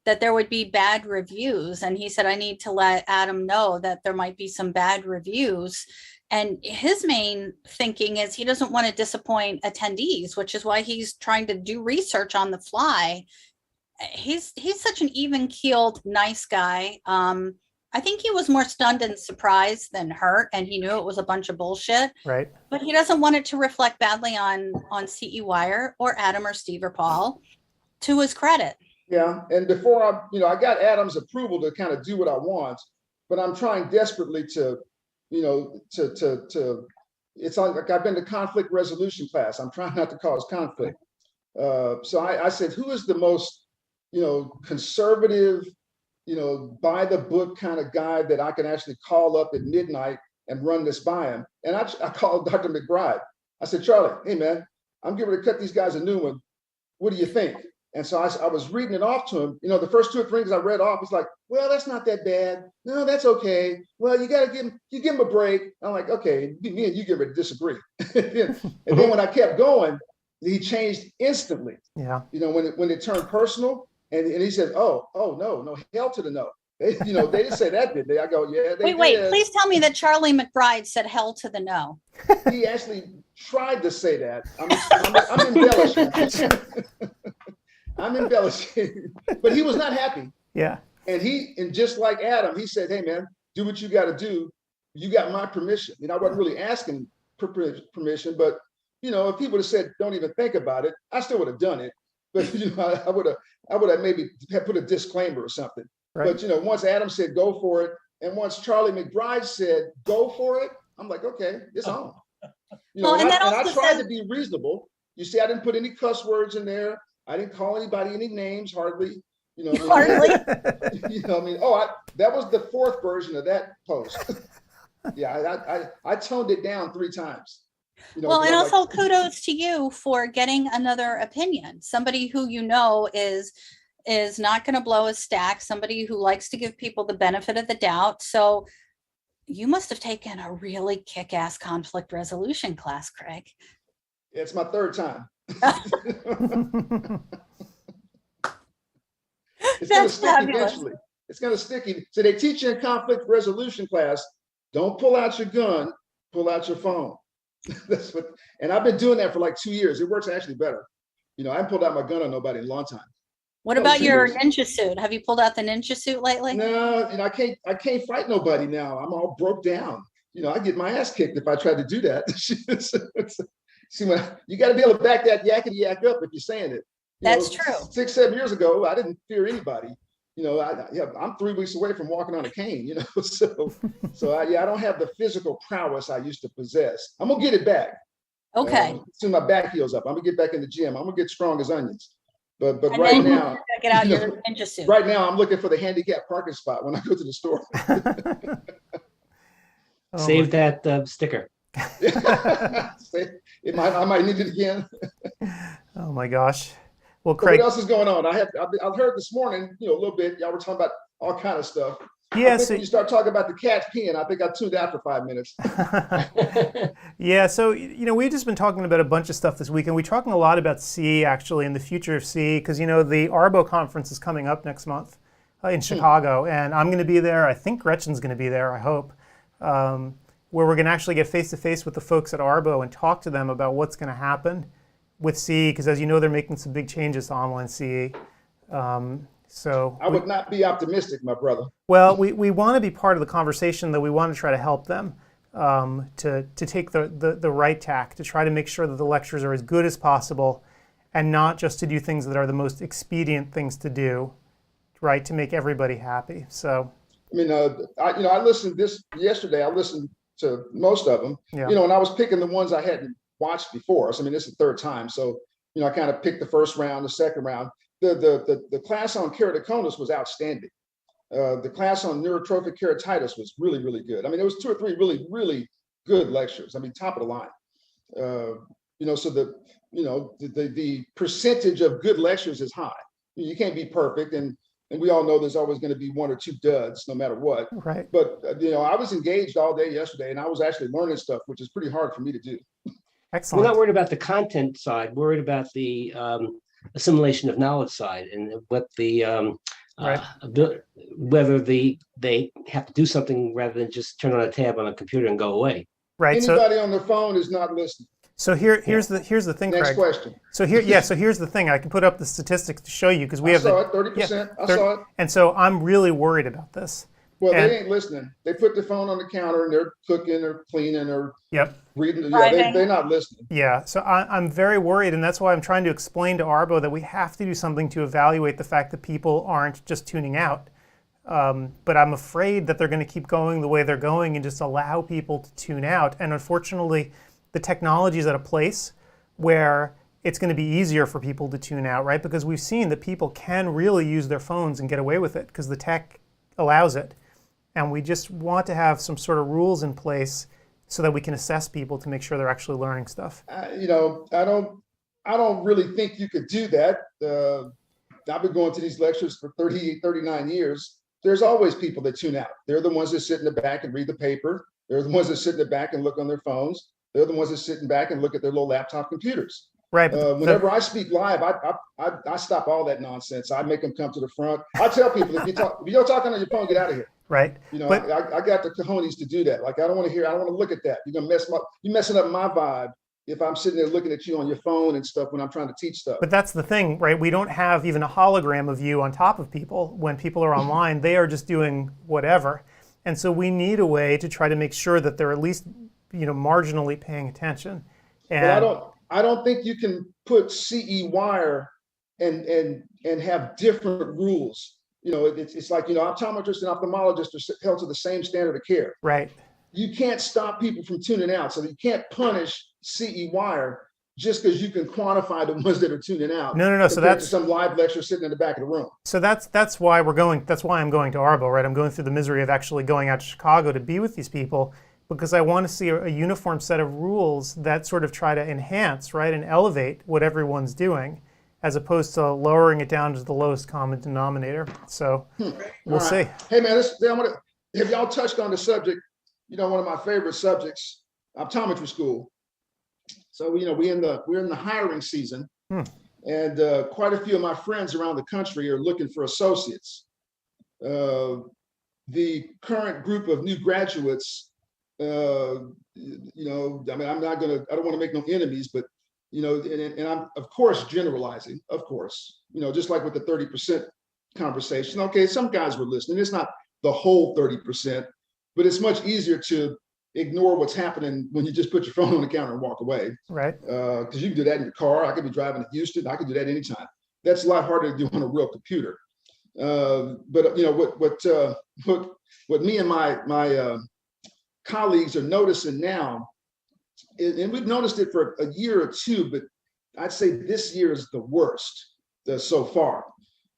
that there would be bad reviews, and he said, I need to let Adam know that there might be some bad reviews. And his main thinking is he doesn't want to disappoint attendees, which is why he's trying to do research on the fly. He's such an even-keeled, nice guy. I think he was more stunned and surprised than hurt, and he knew it was a bunch of bullshit. Right. But he doesn't want it to reflect badly on CEwire or Adam or Steve or Paul, to his credit. Yeah, and before I got Adam's approval to kind of do what I want, but I'm trying desperately to it's like I've been to conflict resolution class. I'm trying not to cause conflict. So I said, who is the most, conservative, by the book kind of guy that I can actually call up at midnight and run this by him? And I called Dr. McBride. I said, Charlie, hey man, I'm getting ready to cut these guys a new one. What do you think? And so I was reading it off to him. The first 2 or 3 things I read off, he's like, well, that's not that bad. No, that's okay. Well, you got to give him a break. I'm like, okay, me and you get ready to disagree. And then when I kept going, he changed instantly. Yeah. When it turned personal, and he said, oh, no, hell to the no. They didn't say that, did they? I go, yeah, they Wait, did. please tell me that Charlie McBride said hell to the no. He actually tried to say that. I'm embellishing. I'm embellishing, but he was not happy. Yeah. And just like Adam, he said, hey man, do what you got to do. You got my permission. I wasn't really asking for permission, but if he would have said, don't even think about it, I still would have done it. But I would have maybe put a disclaimer or something. Right. But, you know, once Adam said, go for it. And once Charlie McBride said, go for it, I'm like, okay, it's on. You know, Well, and that I also tried says- to be reasonable. You see, I didn't put any cuss words in there. I didn't call anybody any names, hardly. You know, Hardly. You know, I mean, that was the fourth version of that post. Yeah, I toned it down 3 times. You know, Well, and I'm also like, kudos to you for getting another opinion. Somebody who you know is not going to blow a stack, somebody who likes to give people the benefit of the doubt. So you must have taken a really kick-ass conflict resolution class, Craig. it's my 3rd time. It's going to stick eventually. It's going to stick. So they teach you in conflict resolution class, don't pull out your gun, pull out your phone. That's what, and I've been doing that for like 2 years. It works actually better. You know, I haven't pulled out my gun on nobody in a long time. What No, about 2 your years. ninja suit? Have you pulled out the ninja suit lately? No, and I can't fight nobody now. I'm all broke down. You know, I get my ass kicked if I try to do that. See, when you got to be able to back that yakety yak up if you're saying it. That's true. 6, 7 years ago, I didn't fear anybody. You know, I'm 3 weeks away from walking on a cane. You know, so I don't have the physical prowess I used to possess. I'm gonna get it back. Okay. As soon as my back heals up, I'm gonna get back in the gym. I'm gonna get strong as onions. But And right then you now, gotta get out you your know, ninja suit. right now, I'm looking for the handicap parking spot when I go to the store. Save that sticker. I might need it again. Oh my gosh. Well, So Craig. what else is going on? I've heard this morning, you know, a little bit. Y'all were talking about all kind of stuff. Yeah, I think so- when you start talking about the cats peeing, I think I tuned out for 5 minutes. Yeah, so, you know, we've just been talking about a bunch of stuff this week, and we're talking a lot about C actually and the future of C, because, you know, the ARBO conference is coming up next month in Chicago, and I'm going to be there. I think Gretchen's going to be there, I hope, where we're going to actually get face-to-face with the folks at ARBO and talk to them about what's going to happen with CE, because as you know, they're making some big changes to online CE. So I would not be optimistic, my brother. well, we want to be part of the conversation, though we want to try to help them to take the right tack, to try to make sure that the lectures are as good as possible and not just to do things that are the most expedient things to do, right, to make everybody happy. So, I mean, I listened yesterday. I listened to most of them, yeah. you know, and I was picking the ones I hadn't watched before. So, I mean, this is the 3rd time. So, you know, I kind of picked the first round, the second round. The class on keratoconus was outstanding. The class on neurotrophic keratitis was really, really good. I mean, there was 2 or 3 really, really good lectures. I mean, top of the line. You know, so the percentage of good lectures is high. You can't be perfect, and we all know there's always going to be 1 or 2 duds, no matter what. Right. But you know, I was engaged all day yesterday, and I was actually learning stuff, which is pretty hard for me to do. Excellent. We're not worried about the content side. We're worried about the assimilation of knowledge side and what the Right. whether they have to do something rather than just turn on a tab on a computer and go away. Right. Anybody on their phone is not listening. So here's the thing, Next Craig. question. So here's the thing. I can put up the statistics to show you because we I have saw it, 30%. I saw it. And so I'm really worried about this. Well, And- they ain't listening. They put the phone on the counter and they're cooking or cleaning or Yep. reading. Yeah, Driving. they're not listening. Yeah, so I'm very worried, and that's why I'm trying to explain to ARBO that we have to do something to evaluate the fact that people aren't just tuning out. But I'm afraid that they're going to keep going the way they're going and just allow people to tune out. And unfortunately, the technology is at a place where it's going to be easier for people to tune out, right? Because we've seen that people can really use their phones and get away with it because the tech allows it. And we just want to have some sort of rules in place so that we can assess people to make sure they're actually learning stuff. You know, I don't really think you could do that. I've been going to these lectures for 38, 39 years. There's always people that tune out. They're the ones that sit in the back and read the paper. They're the ones that sit in the back and look on their phones. They're the ones that sit in back and look at their little laptop computers. Right. But whenever I speak live, I stop all that nonsense. I make them come to the front. I tell people, if you're talking on your phone, get out of here. Right. You know, but, I got the cojones to do that. Like, I don't want to look at that. You're messing up my vibe if I'm sitting there looking at you on your phone and stuff when I'm trying to teach stuff. But that's the thing, right? We don't have even a hologram of you on top of people. When people are online, they are just doing whatever. And so we need a way to try to make sure that they're at least, you know, marginally paying attention. And But I don't think you can put CEwire and have different rules It's like, optometrists and ophthalmologists are held to the same standard of care. Right. You can't stop people from tuning out. So you can't punish CEwire just because you can quantify the ones that are tuning out. No. So compared that's to some live lecture sitting in the back of the room. So that's why we're going. That's why I'm going to Arbo, right? I'm going through the misery of actually going out to Chicago to be with these people because I want to see a uniform set of rules that sort of try to enhance, right, and elevate what everyone's doing, as opposed to lowering it down to the lowest common denominator. So we'll see. Hey man, have y'all touched on the subject? One of my favorite subjects, optometry school. So we're in the hiring season, and quite a few of my friends around the country are looking for associates. The current group of new graduates, I don't want to make no enemies, but and I'm of course generalizing, of course, just like with the 30% conversation. Okay, some guys were listening. It's not the whole 30%, but it's much easier to ignore what's happening when you just put your phone on the counter and walk away. Right. Because you can do that in your car. I could be driving to Houston. I could do that anytime. That's a lot harder to do on a real computer. But what me and my colleagues are noticing now, and we've noticed it for a year or two, but I'd say this year is the worst so far,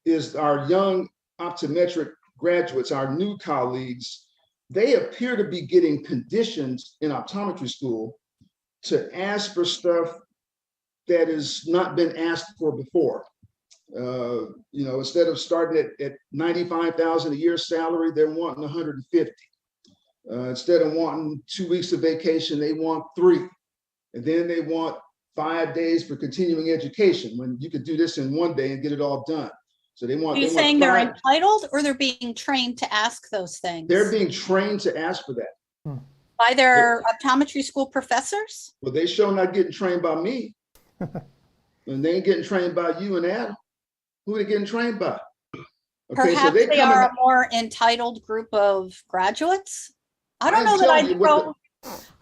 is our young optometric graduates, our new colleagues. They appear to be getting conditioned in optometry school to ask for stuff that has not been asked for before. Instead of starting at $95,000 a year salary, they're wanting 150. Instead of wanting 2 weeks of vacation, they want 3. And then they want 5 days for continuing education when you could do this in 1 day and get it all done. So they want. Are you saying they're entitled or they're being trained to ask those things? They're being trained to ask for that. By their optometry school professors? Well, they sure not getting trained by me. And they ain't getting trained by you and Adam. Who are they getting trained by? Okay, Perhaps they are a more entitled group of graduates. I don't know that I throw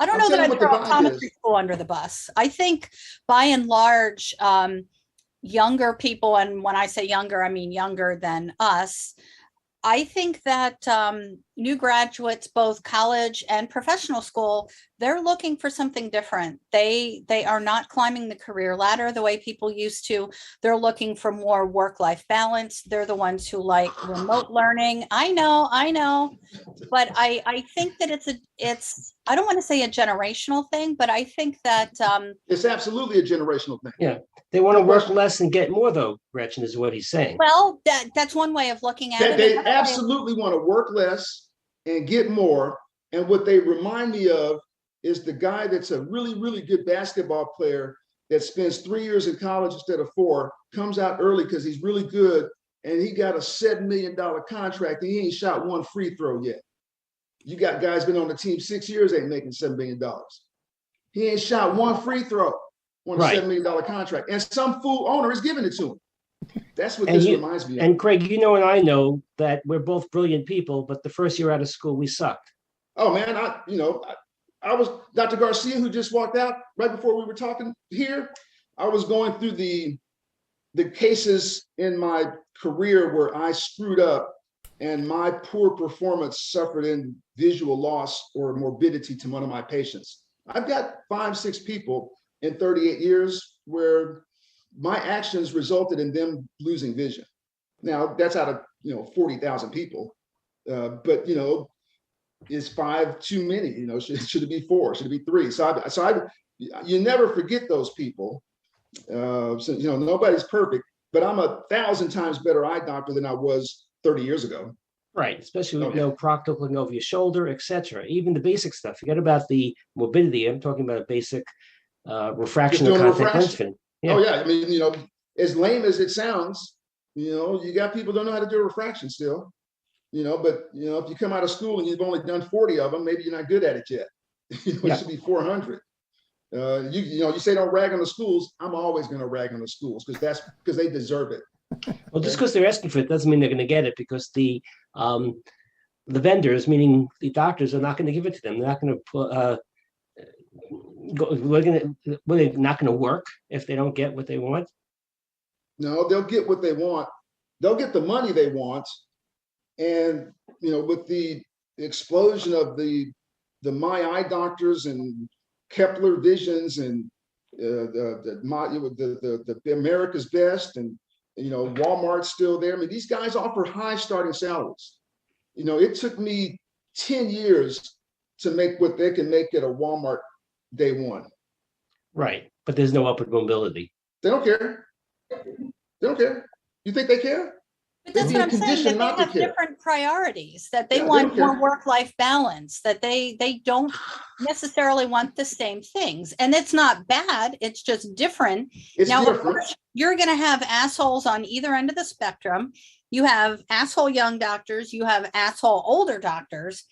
optometry school under the bus. I think by and large, younger people, and when I say younger, I mean younger than us, I think that new graduates, both college and professional school, they're looking for something different. They are not climbing the career ladder the way people used to. They're looking for more work-life balance. They're the ones who like remote learning. I know, but I think that it's I don't want to say a generational thing, but I think that it's absolutely a generational thing. Yeah, they want to work less and get more, though. Gretchen is what he's saying. Well, that's one way of looking at it. They absolutely want to work less and get more. And what they remind me of is the guy that's a really, really good basketball player that spends 3 years in college instead of 4, comes out early because he's really good, and he got a $7 million contract and he ain't shot one free throw yet. You got guys been on the team 6 years, ain't making $7 million. He ain't shot one free throw on a $7 million contract. And some fool owner is giving it to him. That's what this reminds me of. And Craig, you know and I know that we're both brilliant people, but the first year out of school, we sucked. Oh man, I was Dr. Garcia, who just walked out right before we were talking here. I was going through the cases in my career where I screwed up and my poor performance suffered in visual loss or morbidity to one of my patients. I've got 5-6 people in 38 years where my actions resulted in them losing vision. Now that's out of 40,000 people, but is 5 too many? Should it be 4? Should it be 3? You never forget those people. Nobody's perfect, but I'm 1,000 times better eye doctor than I was 30 years ago. Right, especially with proctor looking over your shoulder, etc. Even the bbasic stuff. Forget about the morbidity. I'm talking about a basic refraction of contact lens fitting. Yeah. Oh yeah, I mean, as lame as it sounds, you got people don't know how to do a refraction still. But if you come out of school and you've only done 40 of them, maybe you're not good at it yet. It should be 400. You say don't rag on the schools. I'm always going to rag on the schools because they deserve it. Well, just because they're asking for it doesn't mean they're going to get it, because the vendors, meaning the doctors, are not going to give it to them. They're not going to put. They're not going to work if they don't get what they want. No, they'll get what they want. They'll get the money they want, And, with the explosion of the My Eye doctors and Kepler Visions and the America's Best and, Walmart's still there. I mean, these guys offer high starting salaries. It took me 10 years to make what they can make at a Walmart day one. Right, but there's no upward mobility. They don't care. They don't care. You think they care? But that's what I'm saying, that they have different priorities, that they want more work-life balance, that they don't necessarily want the same things. And it's not bad, it's just different. Now, of course, you're going to have assholes on either end of the spectrum. You have asshole young doctors, you have asshole older doctors,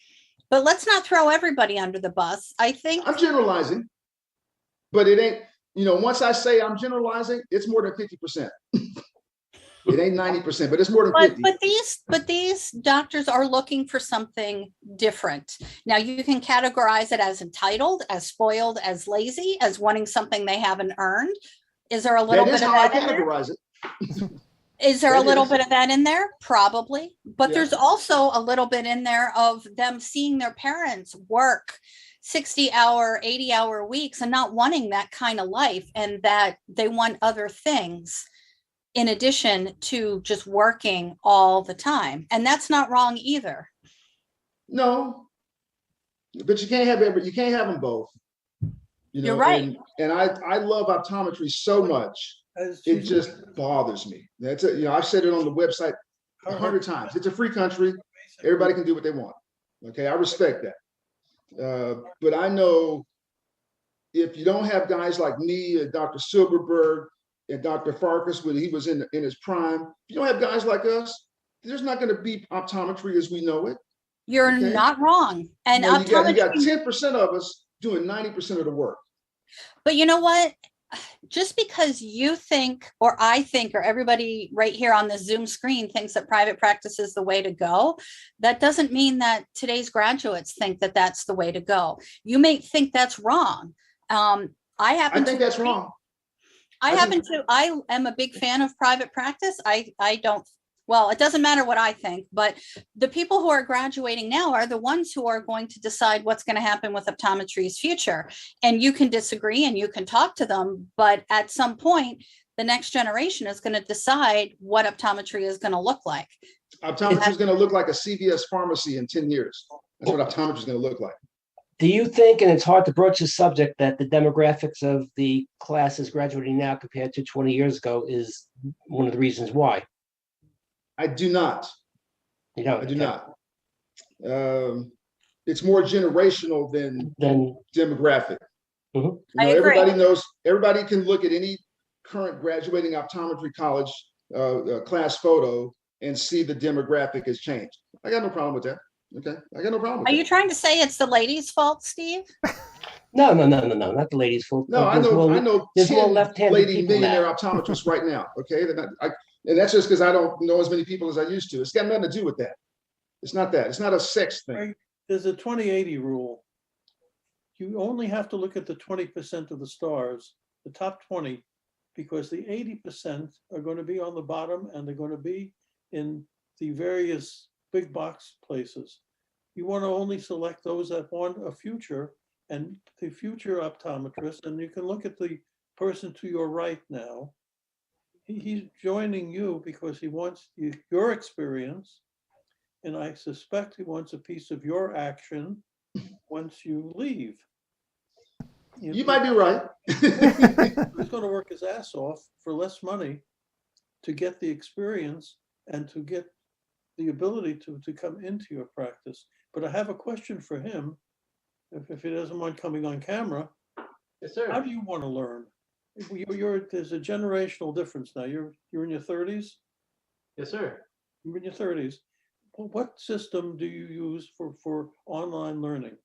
but let's not throw everybody under the bus. I think I'm generalizing, but it ain't, once I say I'm generalizing, it's more than 50%. It ain't 90%, but it's more than 50. But these doctors are looking for something different. Now you can categorize it as entitled, as spoiled, as lazy, as wanting something they haven't earned. Is there a little bit of that in there? Categorize it. Is there a little bit of that in there? Probably. But there's also a little bit in there of them seeing their parents work 60-hour, 80-hour weeks and not wanting that kind of life, and that they want other things in addition to just working all the time. And that's not wrong either. No, but you can't have them both. You're right. And I love optometry so much. It just bothers me. That's it. I've said it on the website 100 times. It's a free country. Everybody can do what they want. Okay, I respect that. But I know if you don't have guys like me, Dr. Silberberg, and Dr. Farkas, when he was in his prime, if you don't have guys like us, there's not going to be optometry as we know it. You're not wrong. And you got 10% of us doing 90% of the work. But you know what? Just because you think, or I think, or everybody right here on the Zoom screen thinks that private practice is the way to go, that doesn't mean that today's graduates think that that's the way to go. You may think that's wrong. I think that's wrong. I am a big fan of private practice. Well, it doesn't matter what I think, but the people who are graduating now are the ones who are going to decide what's going to happen with optometry's future. And you can disagree and you can talk to them, but at some point, the next generation is going to decide what optometry is going to look like. Optometry is going to look like a CVS pharmacy in 10 years. That's what optometry is going to look like. Do you think, and it's hard to broach the subject, that the demographics of the classes graduating now compared to 20 years ago is one of the reasons why? I do not. You don't? I do not. It's more generational than demographic. Mm-hmm. Everybody knows, everybody can look at any current graduating optometry college class photo and see the demographic has changed. I got no problem with that. Okay, I got no problem with that. Are you trying to say it's the ladies' fault, Steve? No, not the ladies' fault. No, I know 10 lady millionaire now. optometrists right now. Okay, and that's just because I don't know as many people as I used to. It's got nothing to do with that. It's not that. It's not a sex thing. There's a 20/80 rule. You only have to look at the 20% of the stars, the top 20, because the 80% are going to be on the bottom and they're going to be in the various big box places. You want to only select those that want a future and the future optometrist. And you can look at the person to your right now. He's joining you because he wants your experience. And I suspect he wants a piece of your action once you leave. You might be right. He's going to work his ass off for less money to get the experience and to get the ability to come into your practice. But I have a question for him, if he doesn't mind coming on camera. Yes, sir. How do you want to learn? There's a generational difference now. You're in your 30s? Yes, sir. You're in your 30s. Well, what system do you use for online learning?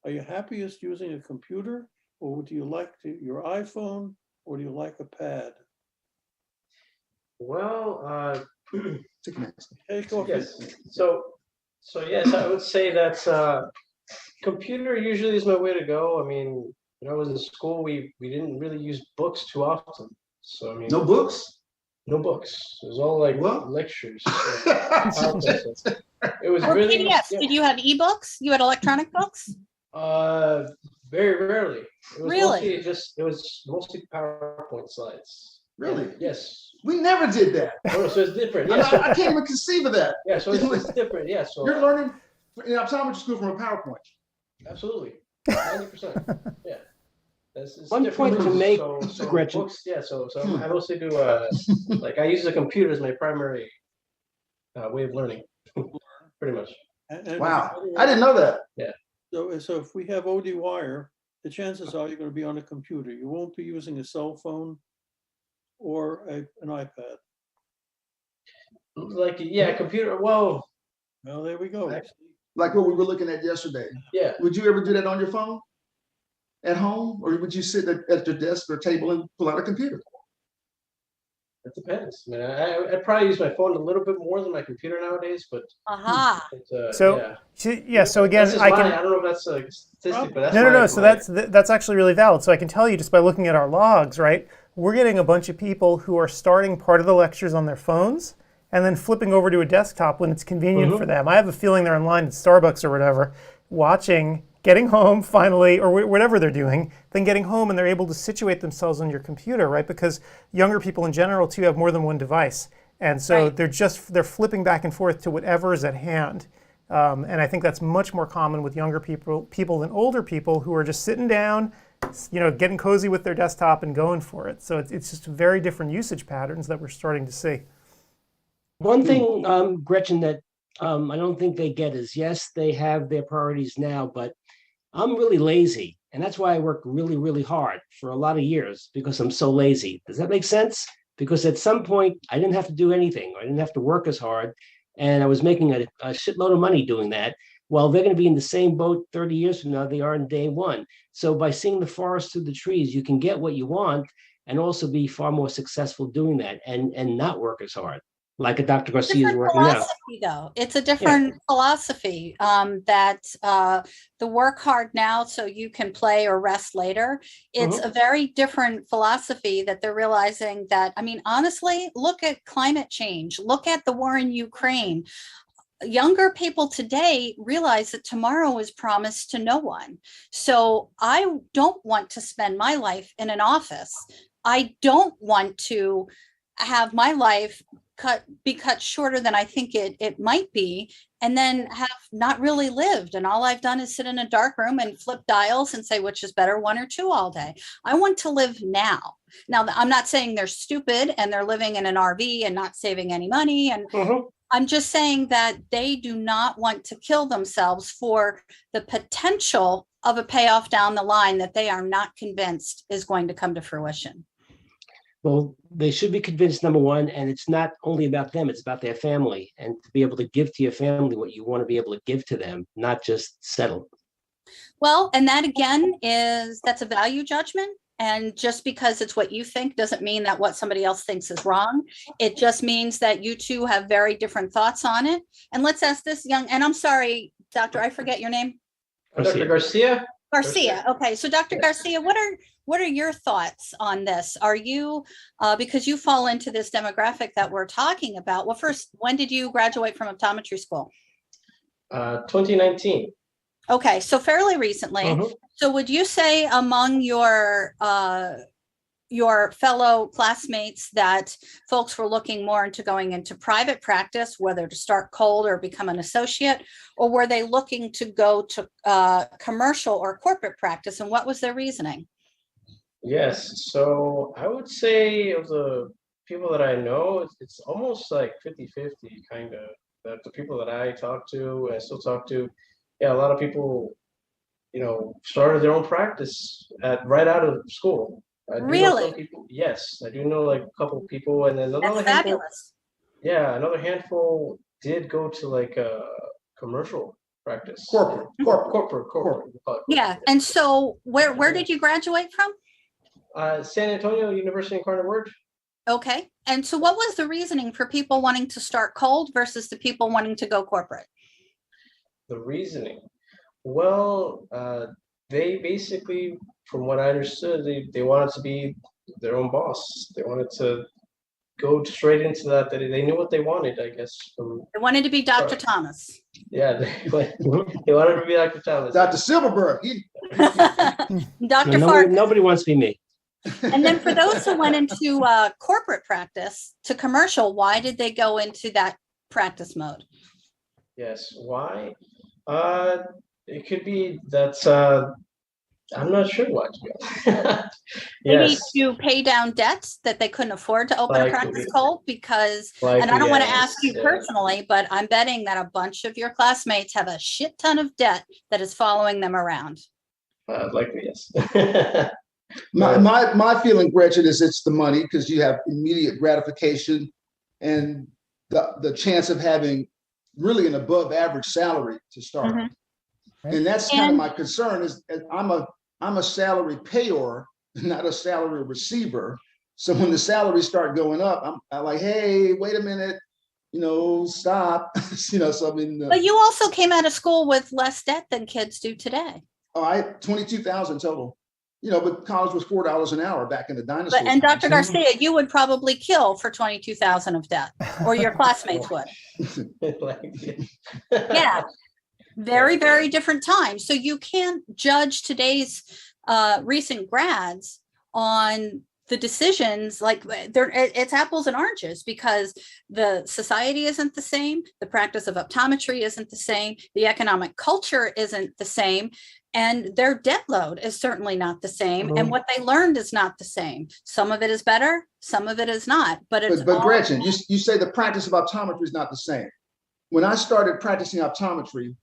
Are you happiest using a computer, or do you like your iPhone, or do you like a pad? Well, take off. Yes. So yes, I would say that computer usually is my way to go. I mean, when I was in school, we didn't really use books too often. So I mean, no books. No books. It was all like lectures. PowerPoints. It was Or really PDFs. yeah. Did you have ebooks? You had electronic books? Very rarely. It was Really? mostly PowerPoint slides. Really? Yeah, yes. We never did that. Oh, so it's different. I, Yeah, so, I can't even conceive of that. yeah, so it's different. Yeah, so You're learning in optometry school from a PowerPoint. absolutely 90%. Yeah. It's One different. point to make, So Gretchen. books, yeah. So I mostly do like I use the computer as my primary way of learning, pretty much. And Wow, I didn't know that. Yeah. So if we have ODwire, the chances are you're going to be on a computer. You won't be using a cell phone or an iPad. Like yeah, computer. Well, there we go. Like what we were looking at yesterday. Yeah. Would you ever do that on your phone at home, or would you sit at your desk or table and pull out a computer? It depends. I mean, I probably use my phone a little bit more than my computer nowadays, but Aha. So yeah. so again, That's just I can. I don't know if that's a statistic, but that's No. So that's actually really valid. So I can tell you just by looking at our logs, right? We're getting a bunch of people who are starting part of the lectures on their phones and then flipping over to a desktop when it's convenient for them. I have a feeling they're in line at Starbucks or whatever, watching, getting home finally, or whatever they're doing, then getting home and they're able to situate themselves on your computer, right? Because younger people in general too have more than one device. And so they're flipping back and forth to whatever is at hand. And I think that's much more common with younger people than older people who are just sitting down, getting cozy with their desktop and going for it. So it's just very different usage patterns that we're starting to see. One thing, Gretchen, that I don't think they get is, yes, they have their priorities now, but I'm really lazy. And that's why I work really, really hard for a lot of years, because I'm so lazy. Does that make sense? Because at some point, I didn't have to do anything. I didn't have to work as hard. And I was making a shitload of money doing that. Well, they're going to be in the same boat 30 years from now they are in day one. So by seeing the forest through the trees, you can get what you want and also be far more successful doing that and not work as hard. Like a Dr. Garcia is working now. Though it's a different philosophy that the work hard now so you can play or rest later. It's a very different philosophy that they're realizing that, I mean, honestly, look at climate change, look at the war in Ukraine. Younger people today realize that tomorrow is promised to no one. So I don't want to spend my life in an office. I don't want to have my life be cut shorter than I think it might be, and then have not really lived. And all I've done is sit in a dark room and flip dials and say which is better, 1 or 2 all day. I want to live now. Now, I'm not saying they're stupid and they're living in an RV and not saving any money. And I'm just saying that they do not want to kill themselves for the potential of a payoff down the line that they are not convinced is going to come to fruition. Well, they should be convinced, number one, and it's not only about them, it's about their family, and to be able to give to your family what you want to be able to give to them, not just settle. Well, and that again that's a value judgment. And just because it's what you think doesn't mean that what somebody else thinks is wrong. It just means that you two have very different thoughts on it. And let's ask this and I'm sorry, Doctor, I forget your name. Dr. Garcia? Garcia. Okay. So Dr. Garcia, what are your thoughts on this? Are you, because you fall into this demographic that we're talking about. Well, first, when did you graduate from optometry school? 2019. Okay. So fairly recently. So would you say among your fellow classmates that folks were looking more into going into private practice, whether to start cold or become an associate, or were they looking to go to commercial or corporate practice? And what was their reasoning? Yes. So I would say of the people that I know, it's almost like 50-50 kind of. That the people that I talk to, I still talk to, yeah, a lot of people, started their own practice right out of school. Really? Yes, I do know like a couple of people, and then another handful. Yeah, another handful did go to like a commercial practice. Corporate. Yeah, and so where did you graduate from? San Antonio University Incarnate. Okay, and so what was the reasoning for people wanting to start cold versus the people wanting to go corporate? The reasoning, well, they basically, from what I understood, they wanted to be their own boss. They wanted to go straight into that. They knew what they wanted, I guess. They wanted to be Dr. Thomas. Yeah, they wanted to be Dr. Thomas. Dr. Silverberg. Dr. No, Farkas. nobody wants to be me. And then for those who went into corporate practice to commercial, why did they go into that practice mode? Yes. Why? It could be that's I'm not sure why. Maybe Yes. to pay down debts that they couldn't afford to open a practice cold because, Likely, and I don't want to yes, ask you yeah. personally, but I'm betting that a bunch of your classmates have a shit ton of debt that is following them around. Likely, yes. My feeling, Gretchen, is it's the money because you have immediate gratification and the chance of having really an above average salary to start. Mhm. And that's kind of my concern is I'm a salary payer, not a salary receiver. So when the salaries start going up, I'm like, hey, wait a minute, stop. So I mean. But you also came out of school with less debt than kids do today. Oh, I had 22,000 total. But college was $4 an hour back in the dinosaur. And Dr. times. Garcia, you would probably kill for 22,000 of debt, or your classmates would. Yeah. Very, very different times. So you can't judge today's recent grads on the decisions like it's apples and oranges because the society isn't the same. The practice of optometry isn't the same. The economic culture isn't the same. And their debt load is certainly not the same. And what they learned is not the same. Some of it is better. Some of it is not. But Gretchen, you say the practice of optometry is not the same. When I started practicing optometry,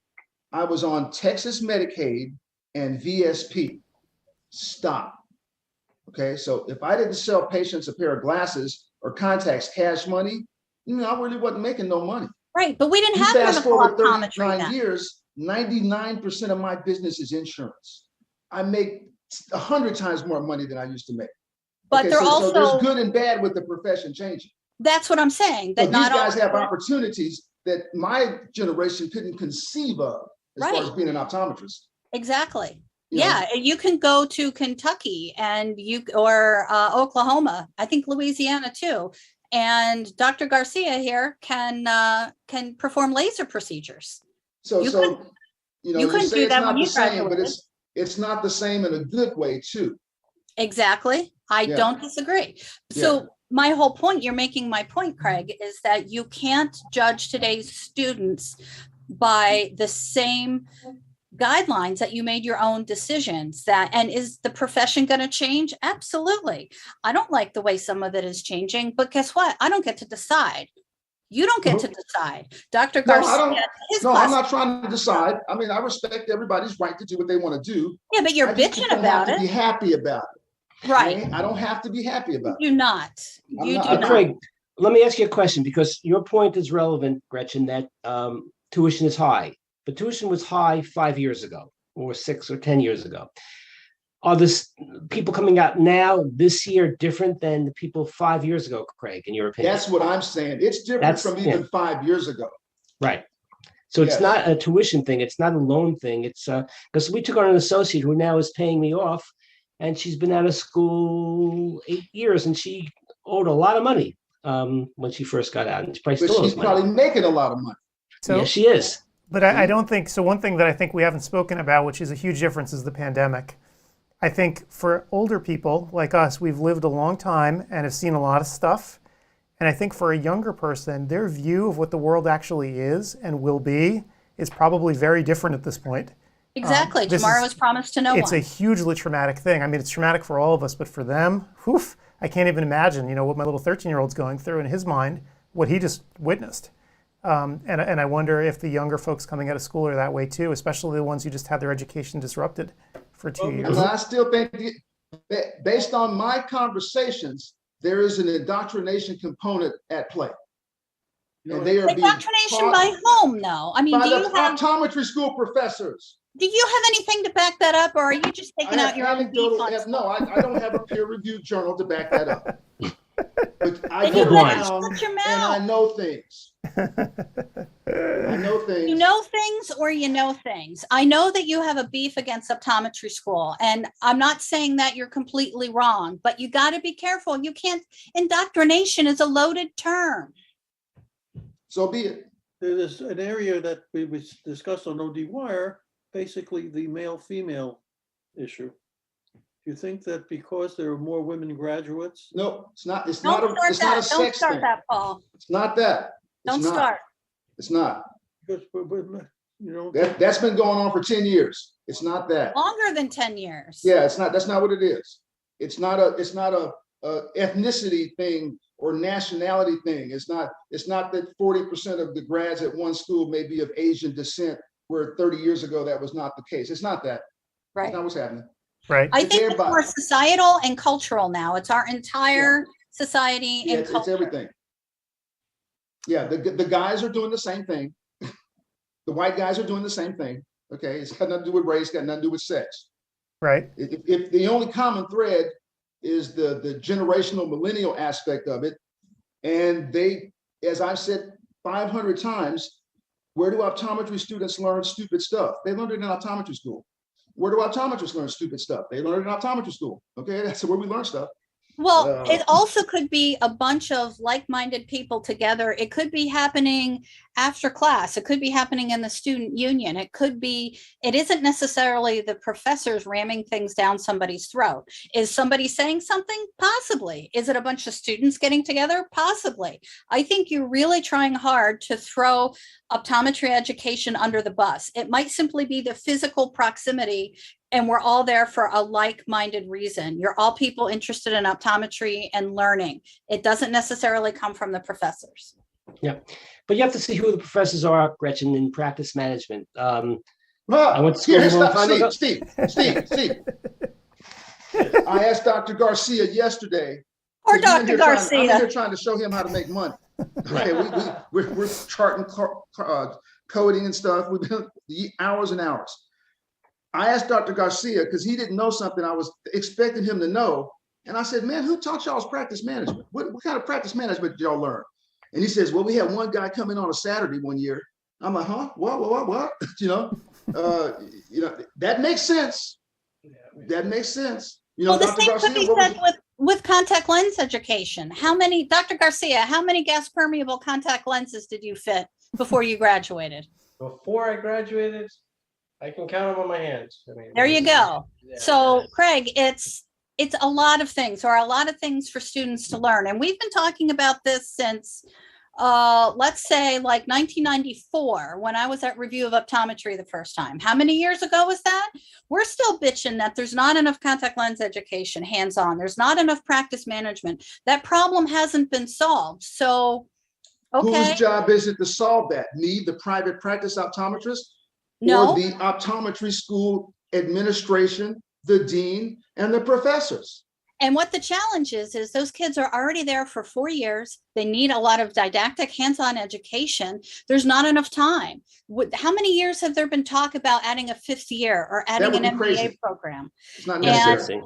I was on Texas Medicaid and VSP. Stop. Okay, so if I didn't sell patients a pair of glasses or contacts cash money, I really wasn't making no money. Right, but we didn't have fast forward optometry 39 then. years, 99% of my business is insurance. I make 100 times more money than I used to make. But okay, so there's good and bad with the profession changing. That's what I'm saying. That these guys have opportunities that my generation couldn't conceive of as far as being an optometrist. Exactly. You can go to Kentucky or Oklahoma. I think Louisiana too. And Dr. Garcia here can perform laser procedures. You couldn't do that when you graduated. But it's not the same in a good way too. Exactly. I don't disagree. So my whole point, you're making my point, Craig, is that you can't judge today's students by the same guidelines that you made your own decisions. And is the profession going to change? Absolutely. I don't like the way some of it is changing, but guess what? I don't get to decide. You don't get to decide. Dr. Garcia, I'm not trying to decide. I mean, I respect everybody's right to do what they want to do. Yeah, but you're bitching about it. Be happy about it. Right. Okay? I don't have to be happy about it. You do not. Craig, let me ask you a question because your point is relevant, Gretchen, that tuition is high. But tuition was high 5 years ago or 6 or 10 years ago. Are this people coming out now this year different than the people 5 years ago, Craig, in your opinion? That's what I'm saying. It's different from even 5 years ago. Right. So it's not a tuition thing. It's not a loan thing. It's because we took on an associate who now is paying me off and she's been out of school 8 years and she owed a lot of money when she first got out. And she probably still owes money. Probably making a lot of money. So, yes, she is. But I don't think, so one thing that I think we haven't spoken about, which is a huge difference, is the pandemic. I think for older people like us, we've lived a long time and have seen a lot of stuff. And I think for a younger person, their view of what the world actually is and will be is probably very different at this point. Exactly. Tomorrow is promised to no one. It's a hugely traumatic thing. I mean, it's traumatic for all of us, but for them, I can't even imagine, what my little 13-year-old's going through in his mind, what he just witnessed. And I wonder if the younger folks coming out of school are that way too, especially the ones who just had their education disrupted for 2 years. And I still think, based on my conversations, there is an indoctrination component at play. And they are indoctrination by whom, though? I mean, by the optometry school professors. Do you have anything to back that up, or are you just taking out your own beef on? No, I don't have a peer-reviewed journal to back that up. But I go around and I know things. I know things. You know things or you know things. I know that you have a beef against optometry school, and I'm not saying that you're completely wrong, but you got to be careful. You can't, indoctrination is a loaded term. So be it. There's an area that we discussed on ODwire, basically the male-female issue. Do you think that because there are more women graduates? No, it's not. It's Don't not a. start It's not a that. Don't sex start thing. that, Paul. It's not that. It's Don't not. start. It's not. Because, you know, That's been going on for 10 years. It's not that. Longer than 10 years. Yeah, it's not. That's not what it is. It's not a. It's not a ethnicity thing or nationality thing. It's not that 40% of the grads at one school may be of Asian descent, where 30 years ago that was not the case. It's not that. Right. That's not what's happening. Right. I It's think it's everybody. more societal and cultural now. It's our entire society Yeah, and it's culture. everything. Yeah, the guys are doing the same thing. The white guys are doing the same thing. Okay, it's got nothing to do with race, got nothing to do with sex. Right. If the only common thread is the generational millennial aspect of it, and they, as I've said 500 times, where do optometry students learn stupid stuff? They learned it in optometry school. Where do optometrists learn stupid stuff? They learn it in optometry school. Okay, that's where we learn stuff. Well, it also could be a bunch of like-minded people together. It could be happening after class. It could be happening in the student union. It could be, it isn't necessarily the professors ramming things down somebody's throat. Is somebody saying something? Possibly. Is it a bunch of students getting together? Possibly. I think you're really trying hard to throw optometry education under the bus. It might simply be the physical proximity, and we're all there for a like-minded reason. You're all people interested in optometry and learning. It doesn't necessarily come from the professors. Yeah, but you have to see who the professors are, Gretchen, in practice management. I went to school Here, a long time ago. Steve. I asked Dr. Garcia yesterday. Or Dr. Garcia. I'm here trying to show him how to make money. Okay, we're charting coding and stuff. We've been hours and hours. I asked Dr. Garcia because he didn't know something I was expecting him to know. And I said, man, who taught y'all's practice management? What kind of practice management did y'all learn? And he says, well, we had one guy come in on a Saturday one year. I'm like, huh? What? You know, that makes sense. That makes sense. You know, Well, the Dr. same Garcia, could be said with contact lens education. Dr. Garcia, how many gas permeable contact lenses did you fit before you graduated? Before I graduated, I can count them on my hands. I mean, There you go. Yeah. So, Craig, it's a lot of things. There are a lot of things for students to learn. And we've been talking about this since, let's say, like 1994, when I was at Review of Optometry the first time. How many years ago was that? We're still bitching that there's not enough contact lens education, hands-on. There's not enough practice management. That problem hasn't been solved. So, okay. whose job is it to solve that? Me, the private practice optometrist? No. Or the optometry school administration, the dean, and the professors? And what the challenge is those kids are already there for 4 years. They need a lot of didactic hands-on education. There's not enough time. How many years have there been talk about adding a 5th year or adding an MBA crazy. program? It's not necessary.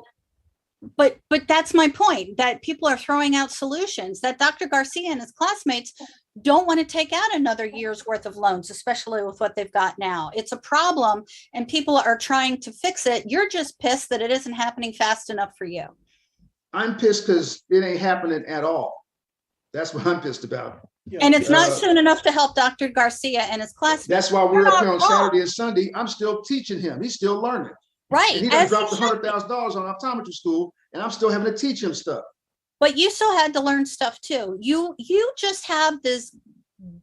But that's my point, that people are throwing out solutions, that Dr. Garcia and his classmates don't want to take out another year's worth of loans, especially with what they've got now. It's a problem and people are trying to fix it. You're just pissed that it isn't happening fast enough for you. I'm pissed because it ain't happening at all. That's what I'm pissed about. And it's not soon enough to help Dr. Garcia and his classmates. That's why we're You're up not here on wrong. Saturday and Sunday. I'm still teaching him. He's still learning. Right. And he done dropped $100,000 on optometry school, and I'm still having to teach him stuff. But you still had to learn stuff too. You just have this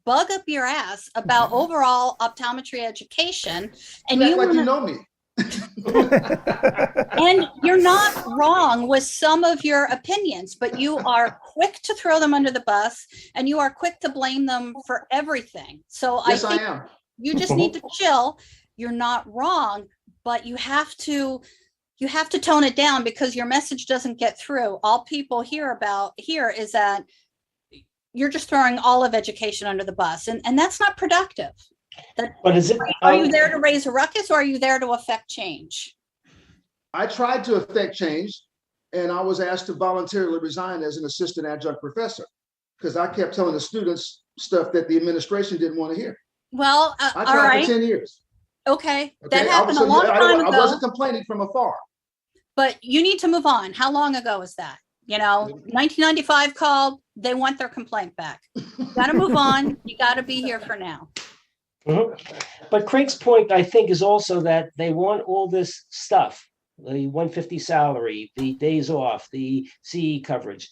bug up your ass about overall optometry education, and you know me. And you're not wrong with some of your opinions, but you are quick to throw them under the bus, and you are quick to blame them for everything. So Yes, I think I am. you just need to chill. You're not wrong, but you have to tone it down because your message doesn't get through. All people hear here is that you're just throwing all of education under the bus, and that's not productive. But is it? Are you there to raise a ruckus, or are you there to affect change? I tried to affect change, and I was asked to voluntarily resign as an assistant adjunct professor because I kept telling the students, stuff that the administration didn't want to hear. Well, I all tried right. for 10 years. Okay. That Okay, happened a so long time I ago. wasn't complaining from afar. But you need to move on. How long ago was that? 1995 called, they want their complaint back. You gotta move on. You gotta be here for now. But Craig's point, I think, is also that they want all this stuff, the 150 salary, the days off, the CE coverage,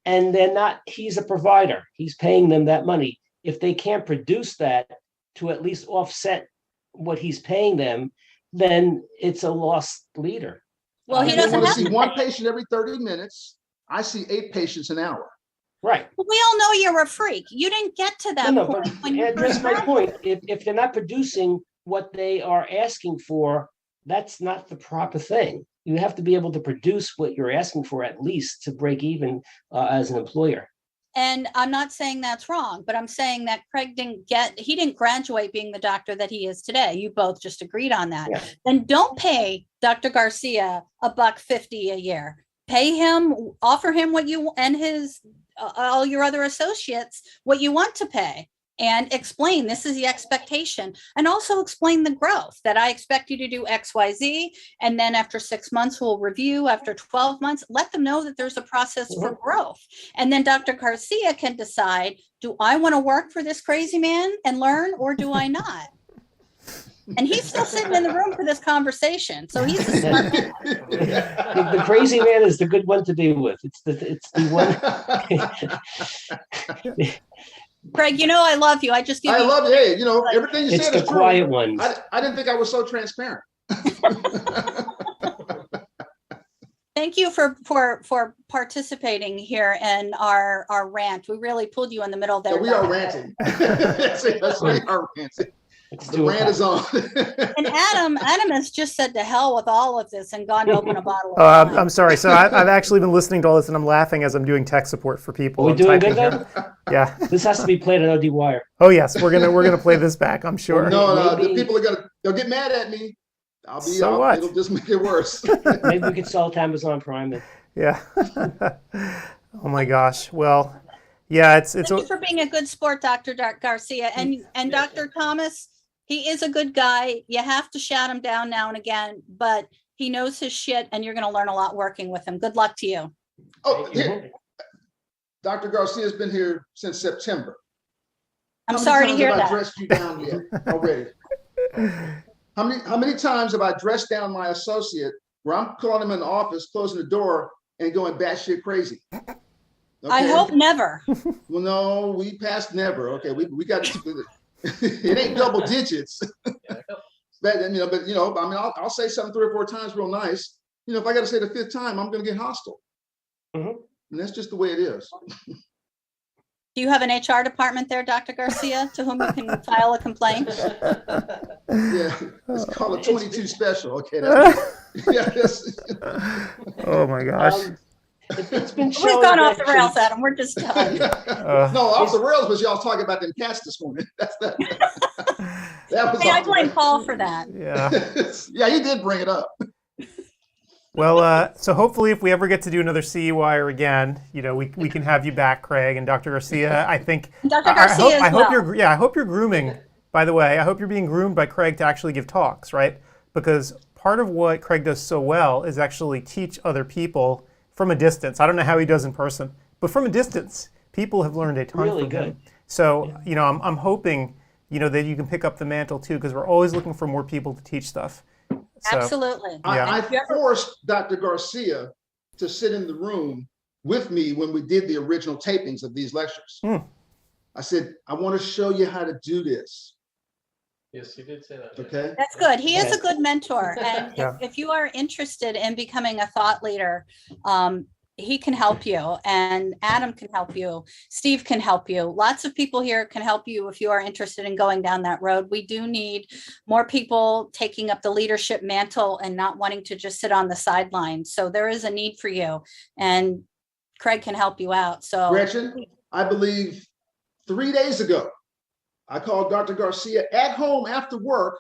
and they're not, he's a provider. He's paying them that money. If they can't produce that to at least offset what he's paying them, then it's a lost leader. Well, he They doesn't want to have see to one pay. patient every 30 minutes. I see 8 patients an hour. Right. We all know you're a freak. You didn't get to that No, point but when you address first my started. point. If they're not producing what they are asking for, that's not the proper thing. You have to be able to produce what you're asking for at least to break even as an employer. And I'm not saying that's wrong, but I'm saying that Craig he didn't graduate being the doctor that he is today. You both just agreed on that. Yeah. Then don't pay Dr. Garcia $150 a year. Pay him, offer him what you and his all your other associates what you want to pay, and explain this is the expectation, and also explain the growth that I expect you to do XYZ, and then after 6 months we'll review, after 12 months, let them know that there's a process for growth. And then Dr. Garcia can decide, do I want to work for this crazy man and learn, or do I not? And he's still sitting in the room for this conversation, so he's a smart man. The crazy man is the good one to be with. It's the one. Craig, I love you. I just give I you. love you. Hey, everything you It's said the is true. quiet ones. I didn't think I was so transparent. Thank you for participating here in our rant. We really pulled you in the middle there. Yeah, we are ranting. Yes, we are ranting. The rant is on. And Adam has just said to hell with all of this and gone to open a bottle of wine. I'm sorry. So I've actually been listening to all this and I'm laughing as I'm doing tech support for people. Are we I'm doing typing good here. then? Yeah. This has to be played on ODwire. Oh yes, we're gonna play this back. I'm sure. No, the people they'll get mad at me. What? It'll just make it worse. Maybe we could sell it to Amazon Prime then. Yeah. Oh my gosh. Well, yeah. Thank you for being a good sport, Dr. Garcia, and Dr. Thomas. He is a good guy. You have to shout him down now and again, but he knows his shit, and you're going to learn a lot working with him. Good luck to you. Oh, here. Dr. Garcia's been here since September. I'm sorry to hear that. How many times have I dressed you down yet already? How many times have I dressed down my associate where I'm calling him in the office, closing the door, and going batshit crazy? Okay? I hope never. Well, no, we passed never. Okay, we got it ain't double digits. But I mean, I'll say something 3 or 4 times real nice. If I got to say the 5th time, I'm going to get hostile. And that's just the way it is. Do you have an HR department there, Dr. Garcia, to whom you can file a complaint? Yeah, it's called a 22 special. Okay. Oh my gosh. It's been We've gone off the rails, Adam. We're just done. No, off the rails was y'all talking about them cats this morning. That was. Hey, I blame Paul for that. Yeah. Yeah, he did bring it up. Well, so hopefully if we ever get to do another CEwire again, we can have you back, Craig, and Dr. Garcia. I think Dr. Garcia I hope you're grooming, by the way. I hope you're being groomed by Craig to actually give talks, right? Because part of what Craig does so well is actually teach other people from a distance. I don't know how he does in person, but from a distance, people have learned a ton from him. So, I'm hoping, that you can pick up the mantle too, because we're always looking for more people to teach stuff. So, absolutely. I forced Dr. Garcia to sit in the room with me when we did the original tapings of these lectures. I said, I want to show you how to do this. Yes, you did say that. Okay. That's good. He is a good mentor. And if you are interested in becoming a thought leader, he can help you, and Adam can help you. Steve can help you. Lots of people here can help you if you are interested in going down that road. We do need more people taking up the leadership mantle and not wanting to just sit on the sidelines. So there is a need for you, and Craig can help you out. So Gretchen, I believe 3 days ago, I called Dr. Garcia at home after work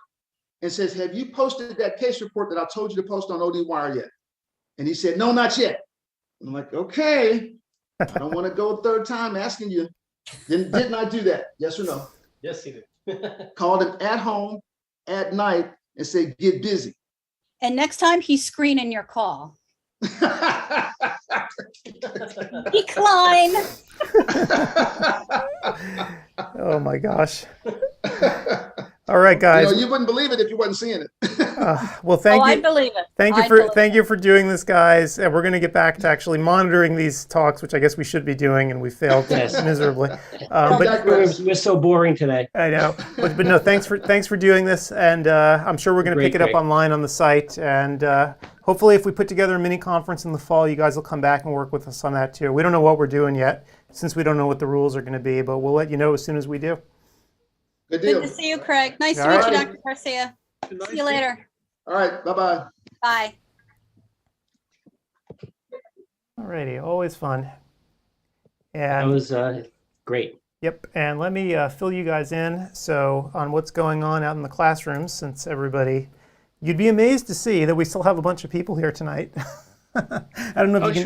and says, have you posted that case report that I told you to post on ODwire yet? And he said, no, not yet. I'm like, okay, I don't want to go a 3rd time asking you Didn't I do that? Yes or no? Yes, he did. Called him at home at night and said, get busy. And next time he's screening your call. Decline. Oh my gosh. All right, guys. You wouldn't believe it if you wasn't seeing it. Well, thank you. I believe it. Thank you for doing this, guys. And we're going to get back to actually monitoring these talks, which I guess we should be doing, and we failed miserably. But we're so boring today. I know, but no, thanks for doing this, and I'm sure we're going to pick it up online on the site, and hopefully, if we put together a mini conference in the fall, you guys will come back and work with us on that too. We don't know what we're doing yet, since we don't know what the rules are going to be, but we'll let you know as soon as we do. Good deal. Good to see you, Craig. Nice to All meet right. you, Dr. Garcia. See you later. All right. Bye-bye. Bye. Alrighty, always fun. That And was great. yep, and let me fill you guys in on what's going on out in the classrooms, since you'd be amazed to see that we still have a bunch of people here tonight. I don't know if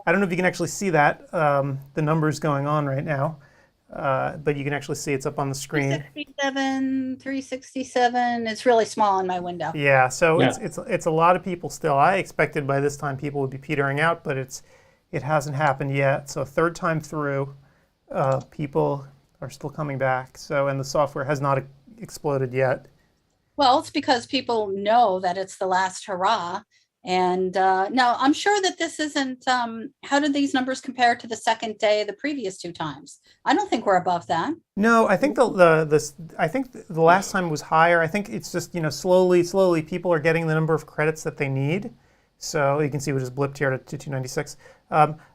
I don't know if you can actually see that, the numbers going on right now, but you can actually see it's up on the screen. 367. It's really small in my window. Yeah, so it's a lot of people still. I expected by this time people would be petering out, but it hasn't happened yet. So third time through, people are still coming back. So, and the software has not exploded yet. Well, it's because people know that it's the last hurrah. And no, I'm sure that this isn't, how did these numbers compare to the second day the previous two times? I don't think we're above that. No, I think I think the last time was higher. I think it's just, slowly people are getting the number of credits that they need. So you can see we just blipped here to 296.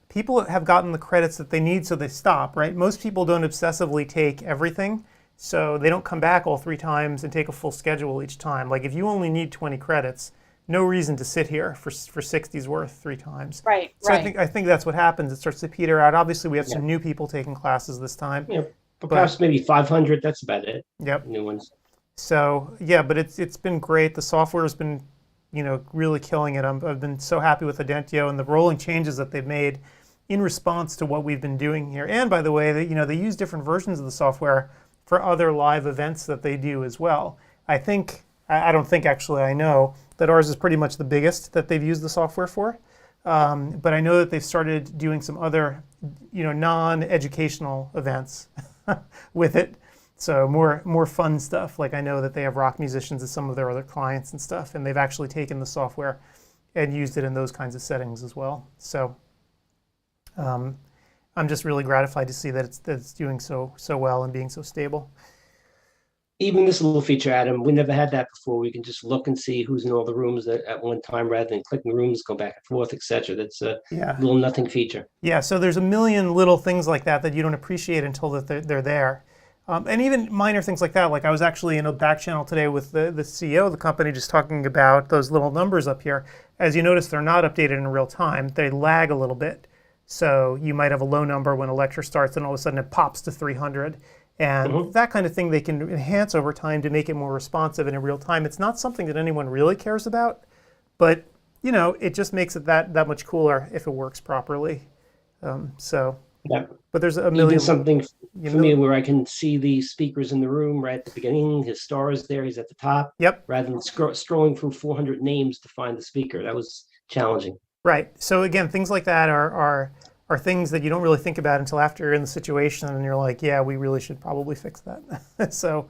People have gotten the credits that they need, so they stop, right? Most people don't obsessively take everything. So they don't come back all 3 times and take a full schedule each time. Like if you only need 20 credits, no reason to sit here for 60's worth 3 times. Right, so right. I think that's what happens. It starts to peter out. Obviously, we have some new people taking classes this time. Yeah, perhaps maybe 500. That's about it. Yep. New ones. So yeah, but it's been great. The software has been, really killing it. I've been so happy with Identio and the rolling changes that they've made in response to what we've been doing here. And by the way, they use different versions of the software for other live events that they do as well. I don't think actually, I know that ours is pretty much the biggest that they've used the software for. But I know that they've started doing some other, non-educational events with it. So more fun stuff. Like I know that they have rock musicians as some of their other clients and stuff, and they've actually taken the software and used it in those kinds of settings as well. So I'm just really gratified to see that it's doing so well and being so stable. Even this little feature, Adam, we never had that before. We can just look and see who's in all the rooms at one time rather than clicking rooms, go back and forth, etc. That's a little nothing feature. Yeah, so there's a million little things like that you don't appreciate until that they're there. And even minor things like that. Like I was actually in a back channel today with the CEO of the company just talking about those little numbers up here. As you notice, they're not updated in real time. They lag a little bit. So you might have a low number when a lecture starts and all of a sudden it pops to 300. And that kind of thing they can enhance over time to make it more responsive and in real time. It's not something that anyone really cares about, but it just makes it that much cooler if it works properly. Yeah. But there's a million. Even something for me where I can see the speakers in the room right at the beginning. His star is there. He's at the top. Yep. Rather than scrolling through 400 names to find the speaker. That was challenging. Right. So again, things like that are things that you don't really think about until after you're in the situation and you're like, yeah, we really should probably fix that. So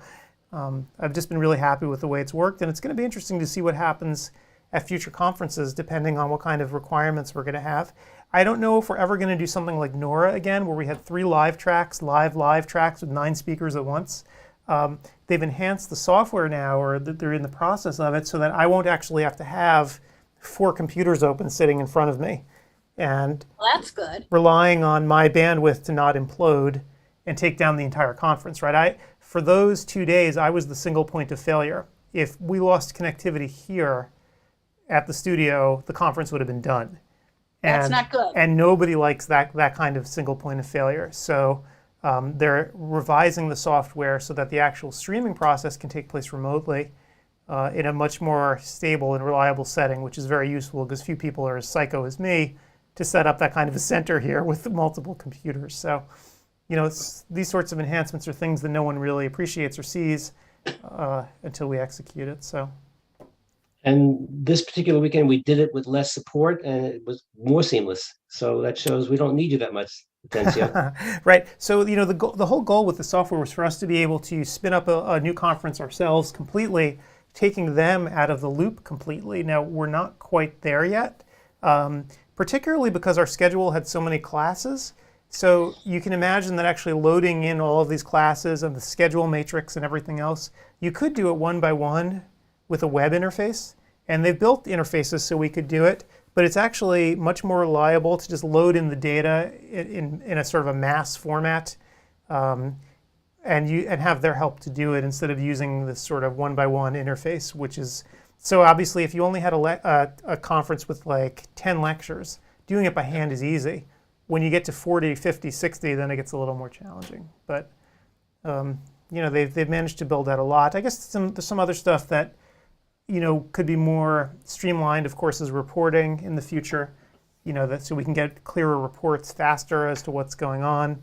I've just been really happy with the way it's worked, and it's going to be interesting to see what happens at future conferences depending on what kind of requirements we're going to have. I don't know if we're ever going to do something like Nora again, where we had 3 live tracks with 9 speakers at once. They've enhanced the software now, or they're in the process of it, so that I won't actually have to have 4 computers open sitting in front of me. And well, that's good. Relying on my bandwidth to not implode and take down the entire conference, right? For those 2 days, I was the single point of failure. If we lost connectivity here at the studio, the conference would have been done. That's not good. And nobody likes that kind of single point of failure. So they're revising the software so that the actual streaming process can take place remotely in a much more stable and reliable setting, which is very useful because few people are as psycho as me to set up that kind of a center here with multiple computers. So these sorts of enhancements are things that no one really appreciates or sees until we execute it. So. And this particular weekend, we did it with less support and it was more seamless. So that shows we don't need you that much, Atencio. Right. So, the whole goal with the software was for us to be able to spin up a new conference ourselves completely, taking them out of the loop completely. Now, we're not quite there yet, particularly because our schedule had so many classes. So you can imagine that actually loading in all of these classes and the schedule matrix and everything else, you could do it one by one with a web interface. And they've built interfaces so we could do it, but it's actually much more reliable to just load in the data in a sort of a mass format and have their help to do it instead of using this sort of one by one interface, which is, so obviously if you only had a conference with like 10 lectures, doing it by hand is easy. When you get to 40, 50, 60, then it gets a little more challenging. But they've managed to build out a lot. I guess there's some other stuff that could be more streamlined, of course, is reporting in the future, so we can get clearer reports faster as to what's going on.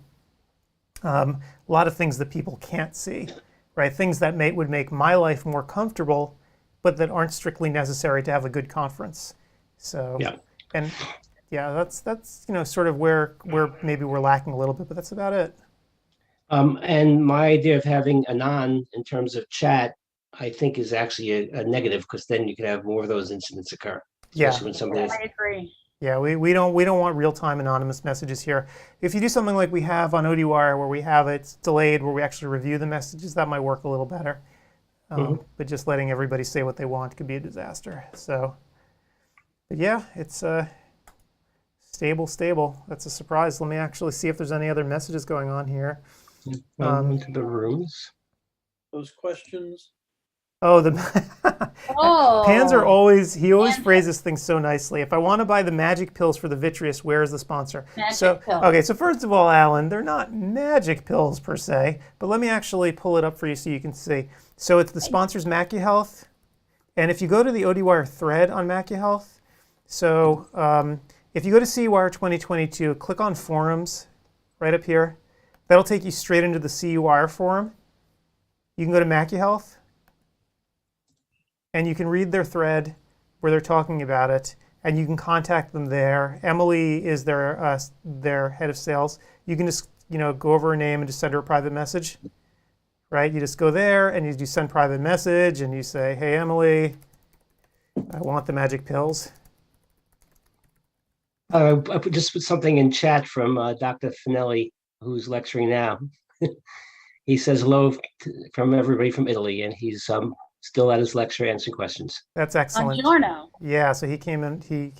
A lot of things that people can't see, right? Things that would make my life more comfortable, but that aren't strictly necessary to have a good conference. So, yeah. And yeah, that's sort of where maybe we're lacking a little bit, but that's about it. And my idea of having Anon in terms of chat, I think is actually a negative, because then you can have more of those incidents occur. Especially when somebody is. I agree. Yeah, we don't want real-time anonymous messages here. If you do something like we have on ODwire, where we have it delayed, where we actually review the messages, that might work a little better. But just letting everybody say what they want could be a disaster. So, but yeah, it's stable. That's a surprise. Let me actually see if there's any other messages going on here. Into the rooms. Those questions. Oh, Oh. He always phrases things so nicely. If I want to buy the magic pills for the vitreous, where is the sponsor? Magic pill. Okay, so first of all, Alan, they're not magic pills per se, but let me actually pull it up for you so you can see. So it's the sponsor's MacuHealth, and if you go to the ODwire thread on MacuHealth, so if you go to CEwire2022, click on forums right up here. That'll take you straight into the CEwire forum. You can go to MacuHealth, and you can read their thread where they're talking about it, and you can contact them there. Emily is their head of sales. You can just go over her name and just send her a private message, right? You just go there and you do send private message, and you say, "Hey Emily, I want the magic pills." I just put something in chat from Dr. Finelli, who's lecturing now. He says hello from everybody from Italy, and he's still at his lecture answering questions. That's excellent. Buongiorno. Yeah, so he came in. He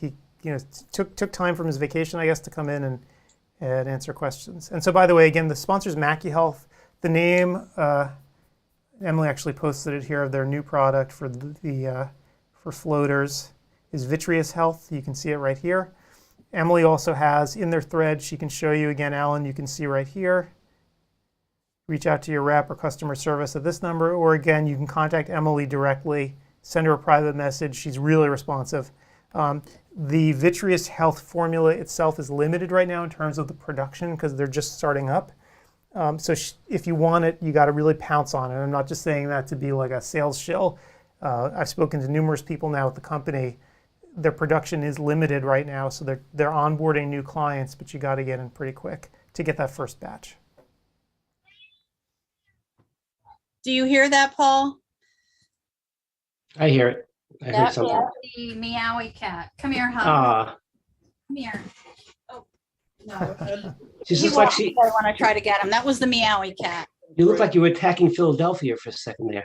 took time from his vacation, I guess, to come in and answer questions. And so, by the way, again, the sponsor's MacuHealth. The name Emily actually posted it here of their new product for for floaters is Vitreous Health. You can see it right here. Emily also has in their thread. She can show you again, Alan. You can see right here. Reach out to your rep or customer service at this number, or again, you can contact Emily directly, send her a private message. She's really responsive. The Vitreous Health formula itself is limited right now in terms of the production because they're just starting up. So if you want it, you got to really pounce on it. I'm not just saying that to be like a sales shill. I've spoken to numerous people now at the company. Their production is limited right now, so they're onboarding new clients, but you got to get in pretty quick to get that first batch. Do you hear that, Paul? I hear it. I heard something. The meowie cat. Come here, hon. Ah, Come here. Oh, no. she's He just like won't. I want to try to get him. That was the meowie cat. You look like you were attacking Philadelphia for a second there.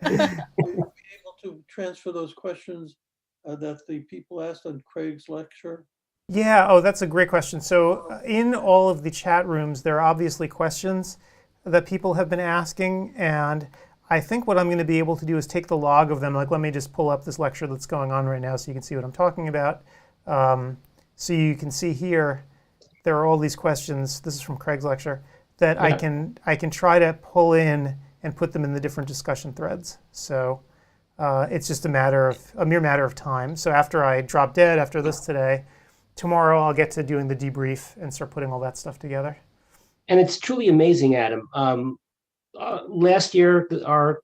Able to transfer those questions that the people asked on Craig's lecture? Yeah, oh, that's a great question. So in all of the chat rooms, there are obviously questions that people have been asking, and I think what I'm going to be able to do is take the log of them. Like, let me just pull up this lecture that's going on right now so you can see what I'm talking about. So you can see here, there are all these questions. This is from Craig's lecture that I can try to pull in and put them in the different discussion threads. So it's just a mere matter of time. So after I drop dead after this today, tomorrow I'll get to doing the debrief and start putting all that stuff together. And it's truly amazing, Adam. Last year, our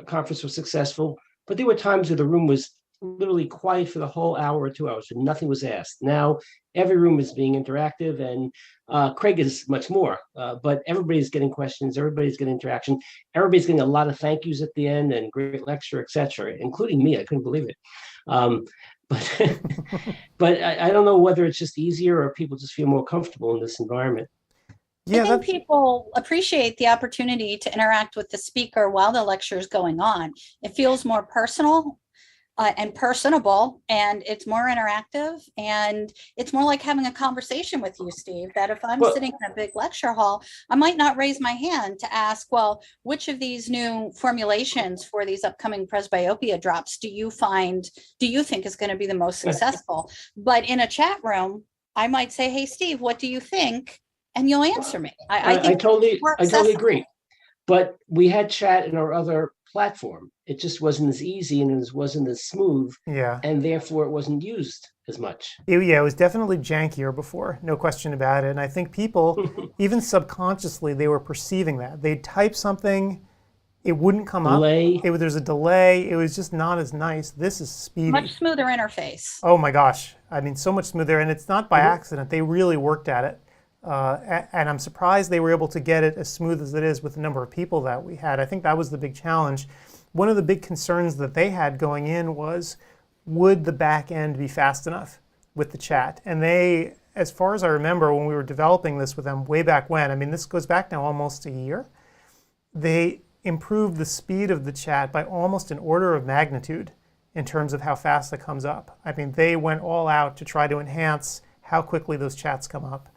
conference was successful, but there were times where the room was literally quiet for the whole hour or 2 hours and nothing was asked. Now, every room is being interactive, and Craig is much more, but everybody's getting questions, everybody's getting interaction, everybody's getting a lot of thank yous at the end and great lecture, etc., including me. I couldn't believe it. But but I don't know whether it's just easier or people just feel more comfortable in this environment. I think people appreciate the opportunity to interact with the speaker while the lecture is going on. It feels more personal and personable, and it's more interactive, and it's more like having a conversation with you, Steve, that if I'm sitting in a big lecture hall, I might not raise my hand to ask, well, which of these new formulations for these upcoming presbyopia drops do you think is going to be the most successful? But in a chat room, I might say, hey, Steve, what do you think? And you'll answer me. I totally agree. But we had chat in our other platform. It just wasn't as easy and it wasn't as smooth. Yeah. And therefore it wasn't used as much. Yeah, it was definitely jankier before, no question about it. And I think people, even subconsciously, they were perceiving that. They'd type something, it wouldn't come up. There's a delay. It was just not as nice. This is speedy. Much smoother interface. Oh my gosh. I mean, so much smoother. And it's not by accident. They really worked at it. And I'm surprised they were able to get it as smooth as it is with the number of people that we had. I think that was the big challenge. One of the big concerns that they had going in was, would the back end be fast enough with the chat? And they, as far as I remember, when we were developing this with them way back when, I mean, this goes back now almost a year, they improved the speed of the chat by almost an order of magnitude in terms of how fast it comes up. I mean, they went all out to try to enhance how quickly those chats come up.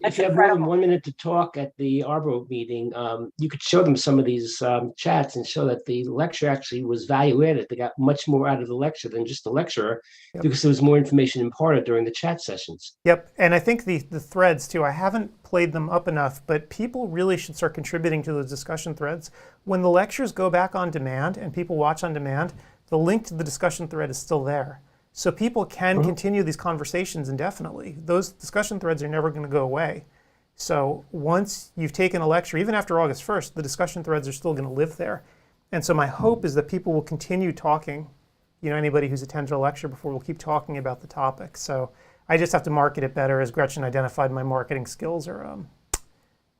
If you have more than 1 minute to talk at the Arbor meeting, you could show them some of these chats and show that the lecture actually was value added. They got much more out of the lecture than just the lecturer, because there was more information imparted during the chat sessions. Yep, and I think the threads too, I haven't played them up enough, but people really should start contributing to those discussion threads. When the lectures go back on demand and people watch on demand, the link to the discussion thread is still there. So people can continue these conversations indefinitely. Those discussion threads are never going to go away. So once you've taken a lecture, even after August 1st, the discussion threads are still going to live there. And so my hope is that people will continue talking. You know, anybody who's attended a lecture before will keep talking about the topic. So I just have to market it better. As Gretchen identified, my marketing skills are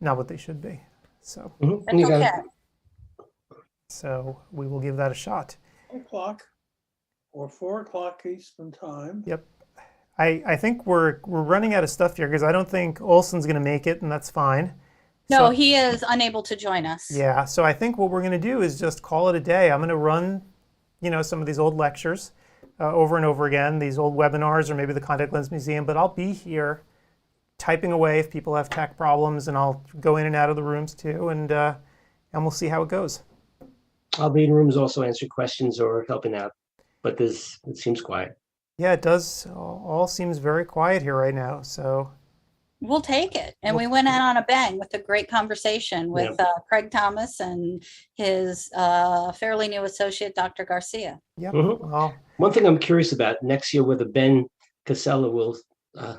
not what they should be. So, so we will give that a shot. 1 o'clock. Or 4 o'clock Eastern time. Yep. I think we're running out of stuff here because I don't think Olson's going to make it, and that's fine. No, so, he is unable to join us. Yeah, so I think what we're going to do is just call it a day. I'm going to run, you know, some of these old lectures over and over again, these old webinars or maybe the Contact Lens Museum, but I'll be here typing away if people have tech problems, and I'll go in and out of the rooms too, and we'll see how it goes. I'll be in rooms also answering questions or helping out. But it seems quiet. Yeah, it does. All seems very quiet here right now. So we'll take it. And we went out on a bang with a great conversation with Craig Thomas and his fairly new associate, Dr. Garcia. Yeah. Well, one thing I'm curious about next year, whether Ben Casella will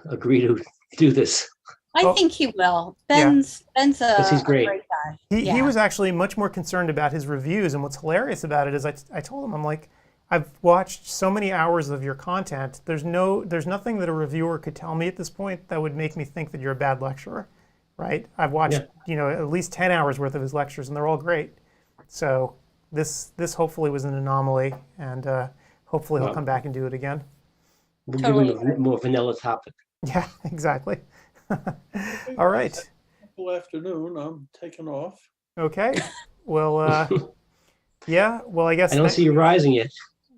agree to do this. I think he will. Ben's he's great. A great guy. He was actually much more concerned about his reviews. And what's hilarious about it is I told him, I'm like, I've watched so many hours of your content. There's nothing that a reviewer could tell me at this point that would make me think that you're a bad lecturer, right? I've watched at least 10 hours worth of his lectures, and they're all great. So this hopefully was an anomaly, and hopefully he'll come back and do it again. We'll give him a more vanilla topic. Yeah, exactly. All right. Good afternoon. I'm taking off. Okay. Well, yeah. Well, I guess I don't see you rising yet.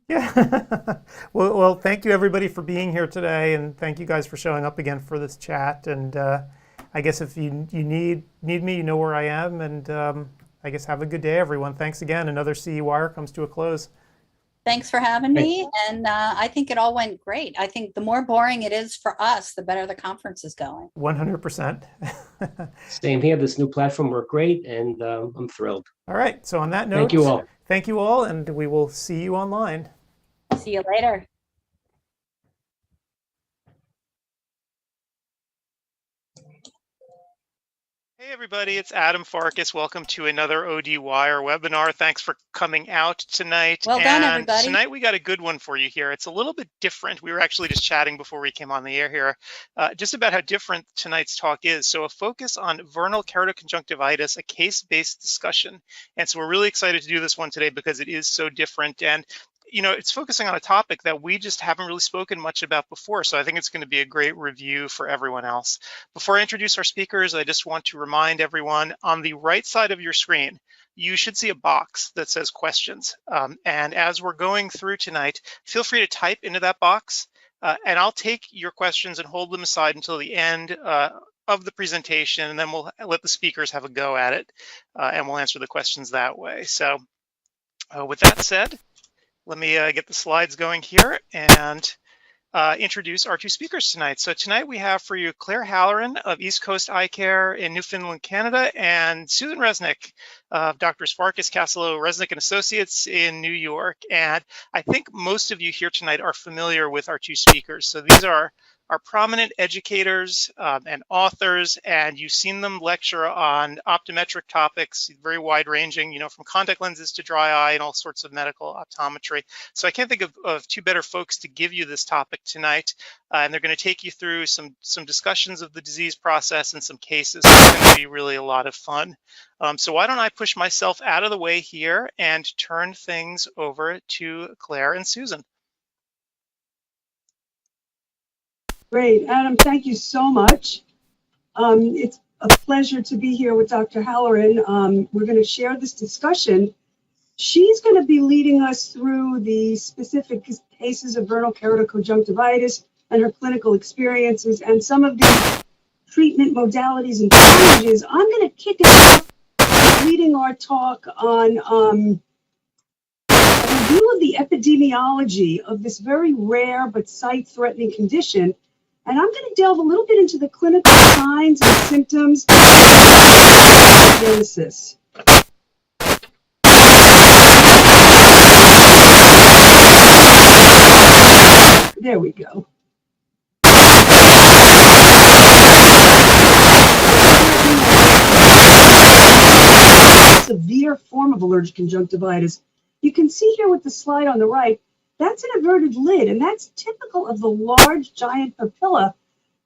Yeah. well, thank you everybody for being here today, and thank you guys for showing up again for this chat. And I guess if you need me, you know where I am. And I guess have a good day, everyone. Thanks again. Another CEwire comes to a close. Thanks for having me. And I think it all went great. I think the more boring it is for us, the better the conference is going. 100%. Same here. This new platform worked great, and I'm thrilled. All right. So on that note, thank you all, and we will see you online. See you later. Hey everybody, it's Adam Farkas. Welcome to another ODwire webinar. Thanks for coming out tonight. Well done, And everybody. tonight we got a good one for you here. It's a little bit different. We were actually just chatting before we came on the air here, just about how different tonight's talk is. So a focus on vernal keratoconjunctivitis, a case-based discussion. And so we're really excited to do this one today because it is so different. And you know, it's focusing on a topic that we just haven't really spoken much about before. So I think it's going to be a great review for everyone else. Before I introduce our speakers, I just want to remind everyone on the right side of your screen, you should see a box that says questions. And as we're going through tonight, feel free to type into that box and I'll take your questions and hold them aside until the end of the presentation, and then we'll let the speakers have a go at it and we'll answer the questions that way. So with that said, let me get the slides going here and introduce our two speakers tonight. So tonight we have for you Claire Halloran of East Coast Eye Care in Newfoundland, Canada, and Susan Resnick of Drs. Farkas, Castillo, Resnick and Associates in New York. And I think most of you here tonight are familiar with our two speakers. So these are prominent educators and authors, and you've seen them lecture on optometric topics, very wide ranging, you know, from contact lenses to dry eye and all sorts of medical optometry. So I can't think of two better folks to give you this topic tonight. And they're going to take you through some discussions of the disease process and some cases. So it's going to be really a lot of fun. So why don't I push myself out of the way here and turn things over to Claire and Susan. Great, Adam, thank you so much. It's a pleasure to be here with Dr. Halloran. We're going to share this discussion. She's going to be leading us through the specific cases of vernal keratoconjunctivitis and her clinical experiences and some of the treatment modalities and challenges. I'm going to kick it off leading our talk on a review of the epidemiology of this very rare but sight-threatening condition. And I'm going to delve a little bit into the clinical signs and symptoms of pathogenesis. There we go. Severe form of allergic conjunctivitis. You can see here with the slide on the right, that's an averted lid, and that's typical of the large giant papilla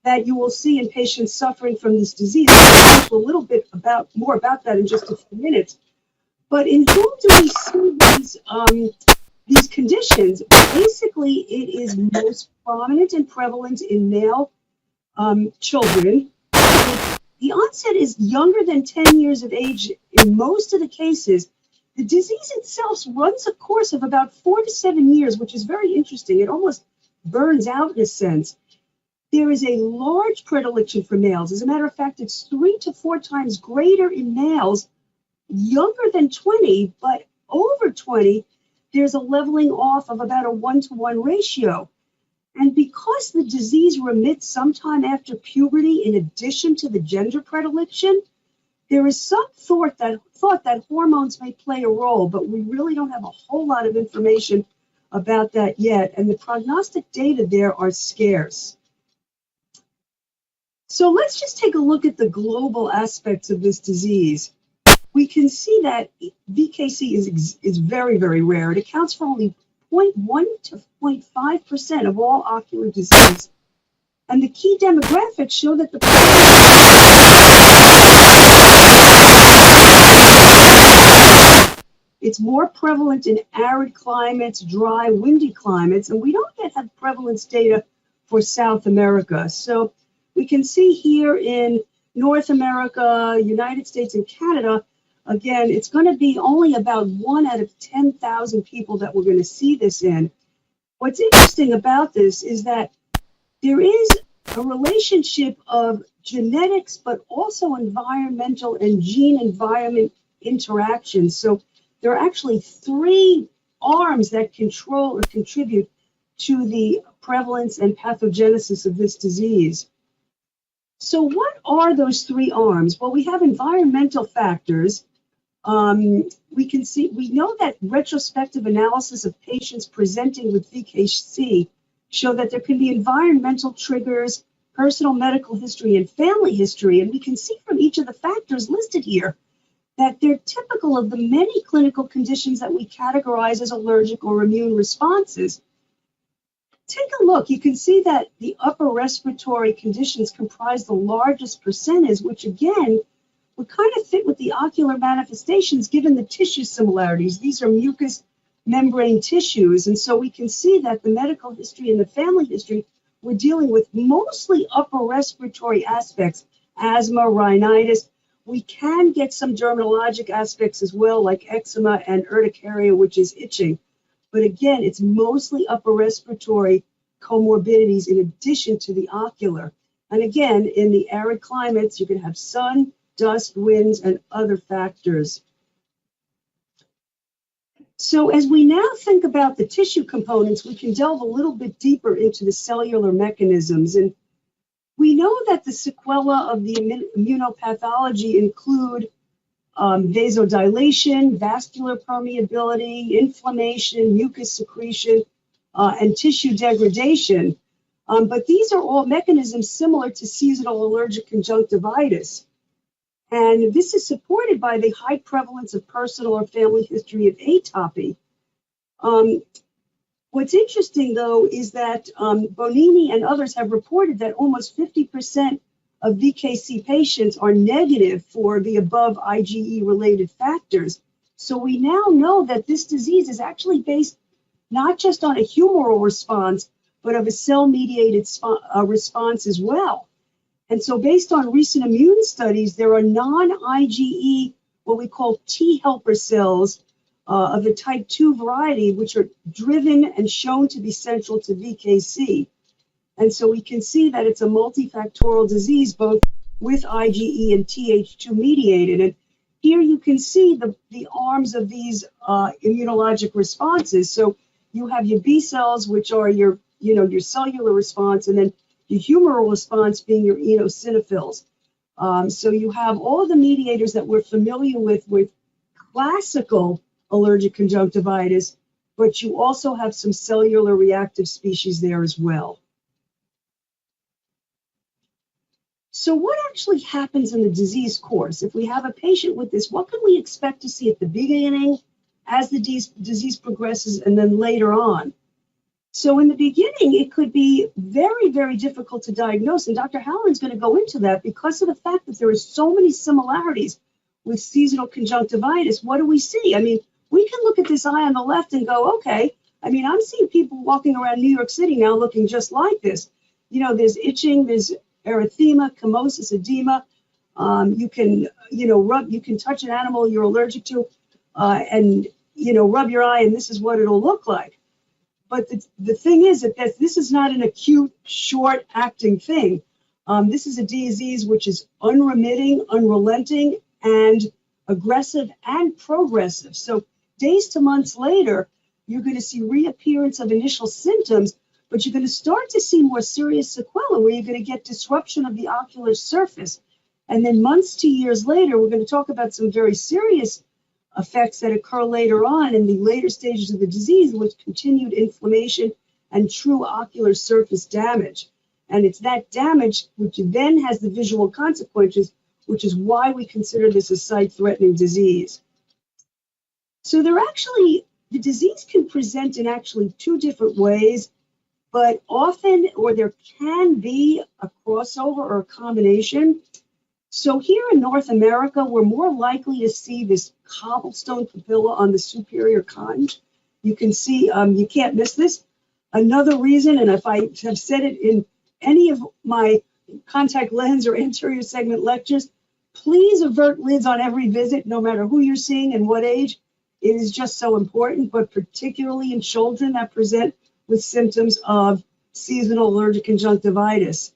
that you will see in patients suffering from this disease. I'll talk a little bit more about that in just a few minutes. But in whom do we see these conditions? Basically, it is most prominent and prevalent in male children. The onset is younger than 10 years of age in most of the cases. The disease itself runs a course of about 4 to 7 years, which is very interesting. It almost burns out in a sense. There is a large predilection for males. As a matter of fact, it's 3 to 4 times greater in males younger than 20, but over 20, there's a leveling off of about a 1-to-1 ratio. And because the disease remits sometime after puberty, in addition to the gender predilection, there is some thought that hormones may play a role, but we really don't have a whole lot of information about that yet, and the prognostic data there are scarce. So let's just take a look at the global aspects of this disease. We can see that VKC is very, very rare. It accounts for only 0.1 to 0.5% of all ocular disease. And the key demographics show that the it's more prevalent in arid climates, dry, windy climates, and we don't yet have prevalence data for South America. So we can see here in North America, United States, and Canada, again, it's going to be only about 1 out of 10,000 people that we're going to see this in. What's interesting about this is that there is a relationship of genetics, but also environmental and gene-environment interactions. So there are actually 3 arms that control or contribute to the prevalence and pathogenesis of this disease. So what are those 3 arms? Well, we have environmental factors. We know that retrospective analysis of patients presenting with VKC show that there can be environmental triggers personal medical history, and family history. And we can see from each of the factors listed here that they're typical of the many clinical conditions that we categorize as allergic or immune responses. Take a look. You can see that the upper respiratory conditions comprise the largest percentage, which again would kind of fit with the ocular manifestations given the tissue similarities. These are mucous membrane tissues, and so we can see that the medical history and the family history, we're dealing with mostly upper respiratory aspects, asthma, rhinitis. We can get some dermatologic aspects as well, like eczema and urticaria, which is itching. But again, it's mostly upper respiratory comorbidities in addition to the ocular. And again, in the arid climates, you can have sun, dust, winds, and other factors. So as we now think about the tissue components, we can delve a little bit deeper into the cellular mechanisms. And we know that the sequelae of the immunopathology include vasodilation, vascular permeability, inflammation, mucus secretion, and tissue degradation. But these are all mechanisms similar to seasonal allergic conjunctivitis. And this is supported by the high prevalence of personal or family history of atopy. What's interesting, though, is that Bonini and others have reported that almost 50% of VKC patients are negative for the above IgE-related factors. So we now know that this disease is actually based not just on a humoral response, but of a cell-mediated response as well. And so based on recent immune studies, there are non-IgE, what we call T helper cells of the type 2 variety, which are driven and shown to be central to VKC. And so we can see that it's a multifactorial disease, both with IgE and Th2 mediated. And here you can see the arms of these immunologic responses. So you have your B cells, which are your cellular response, and then your humoral response being your eosinophils. So you have all of the mediators that we're familiar with classical allergic conjunctivitis, but you also have some cellular reactive species there as well. So what actually happens in the disease course? If we have a patient with this, what can we expect to see at the beginning, as the disease progresses, and then later on? So in the beginning, it could be very, very difficult to diagnose, and Dr. Halloran's going to go into that because of the fact that there are so many similarities with seasonal conjunctivitis. What do we see? I mean, we can look at this eye on the left and go, okay, I mean, I'm seeing people walking around New York City now looking just like this. You know, there's itching, there's erythema, chemosis, edema. You can, you can touch an animal you're allergic to and, rub your eye, and this is what it'll look like. But the thing is that this is not an acute, short-acting thing. This is a disease which is unremitting, unrelenting, and aggressive and progressive. So days to months later, you're going to see reappearance of initial symptoms, but you're going to start to see more serious sequelae where you're going to get disruption of the ocular surface. And then months to years later, we're going to talk about some very serious effects that occur later on in the later stages of the disease with continued inflammation and true ocular surface damage. And it's that damage which then has the visual consequences, which is why we consider this a sight-threatening disease. So the disease can present in actually two different ways, but often, or there can be a crossover or a combination. So here in North America, we're more likely to see this cobblestone papilla on the superior conch. You can see, you can't miss this. Another reason, and if I have said it in any of my contact lens or anterior segment lectures, please avert lids on every visit, no matter who you're seeing and what age. It is just so important, but particularly in children that present with symptoms of seasonal allergic conjunctivitis.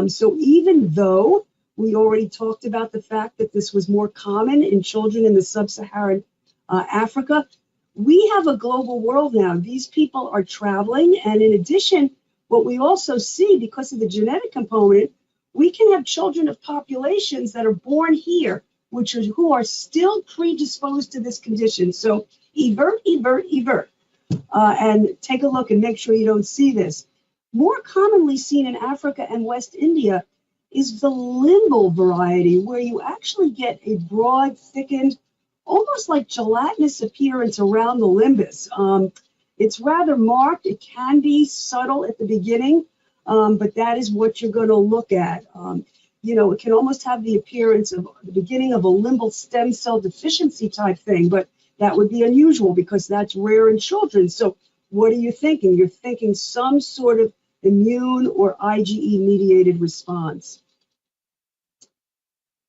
So even though we already talked about the fact that this was more common in children in the sub-Saharan Africa, we have a global world now. These people are traveling, and in addition, what we also see, because of the genetic component, we can have children of populations that are born here, who are still predisposed to this condition. So evert, and take a look and make sure you don't see this. More commonly seen in Africa and West India is the limbal variety, where you actually get a broad, thickened, almost like gelatinous appearance around the limbus. It's rather marked. It can be subtle at the beginning, but that is what you're going to look at. You know, it can almost have the appearance of the beginning of a limbal stem cell deficiency type thing, but that would be unusual because that's rare in children. So what are you thinking? You're thinking some sort of immune or IgE-mediated response.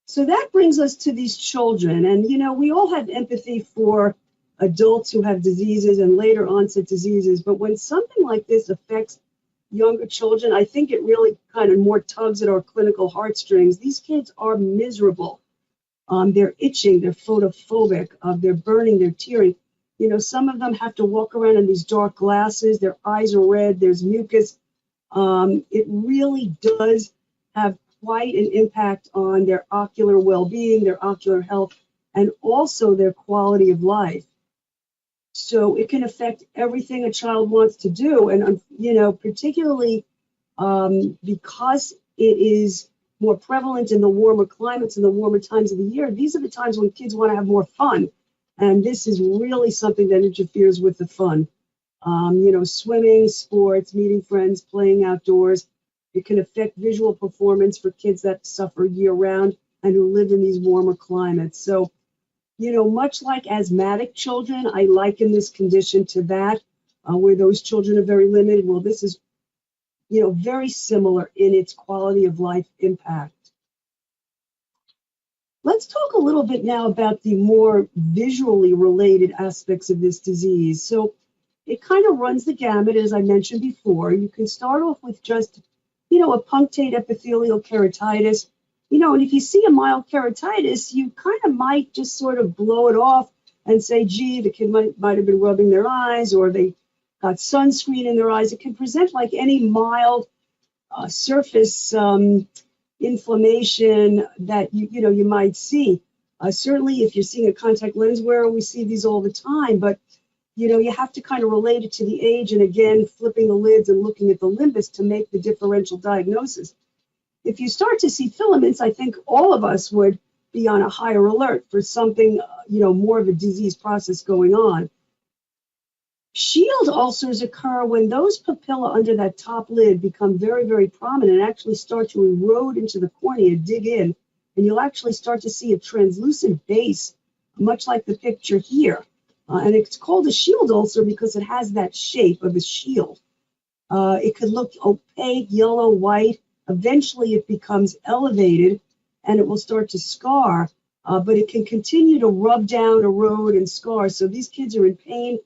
So that brings us to these children. And, you know, we all have empathy for adults who have diseases and later onset diseases. But when something like this affects younger children, I think it really kind of more tugs at our clinical heartstrings. These kids are miserable. They're itching, they're photophobic, they're burning, they're tearing. You know, some of them have to walk around in these dark glasses, their eyes are red, there's mucus. It really does have quite an impact on their ocular well-being, their ocular health, and also their quality of life. So it can affect everything a child wants to do. And, you know, particularly because it is more prevalent in the warmer climates and the warmer times of the year, these are the times when kids want to have more fun. And this is really something that interferes with the fun. You know, swimming, sports, meeting friends, playing outdoors. It can affect visual performance for kids that suffer year-round and who live in these warmer climates. So, you know, much like asthmatic children, I liken this condition to that, where those children are very limited. Well, this is, you know, very similar in its quality of life impact. Let's talk a little bit now about the more visually related aspects of this disease. So it kind of runs the gamut, as I mentioned before. You can start off with just, you know, a punctate epithelial keratitis. You know, and if you see a mild keratitis, you kind of might just sort of blow it off and say, gee, the kid might have been rubbing their eyes, or they got sunscreen in their eyes. It can present like any mild surface inflammation that you might see. Certainly, if you're seeing a contact lens wearer, we see these all the time. But you know, you have to kind of relate it to the age, and again, flipping the lids and looking at the limbus to make the differential diagnosis. If you start to see filaments, I think all of us would be on a higher alert for something, you know, more of a disease process going on. Shield ulcers occur when those papilla under that top lid become very, very prominent and actually start to erode into the cornea, dig in, and you'll actually start to see a translucent base, much like the picture here. And it's called a shield ulcer because it has that shape of a shield. It could look opaque, yellow, white. Eventually it becomes elevated and it will start to scar, but it can continue to rub down, erode, and scar. So these kids are in pain,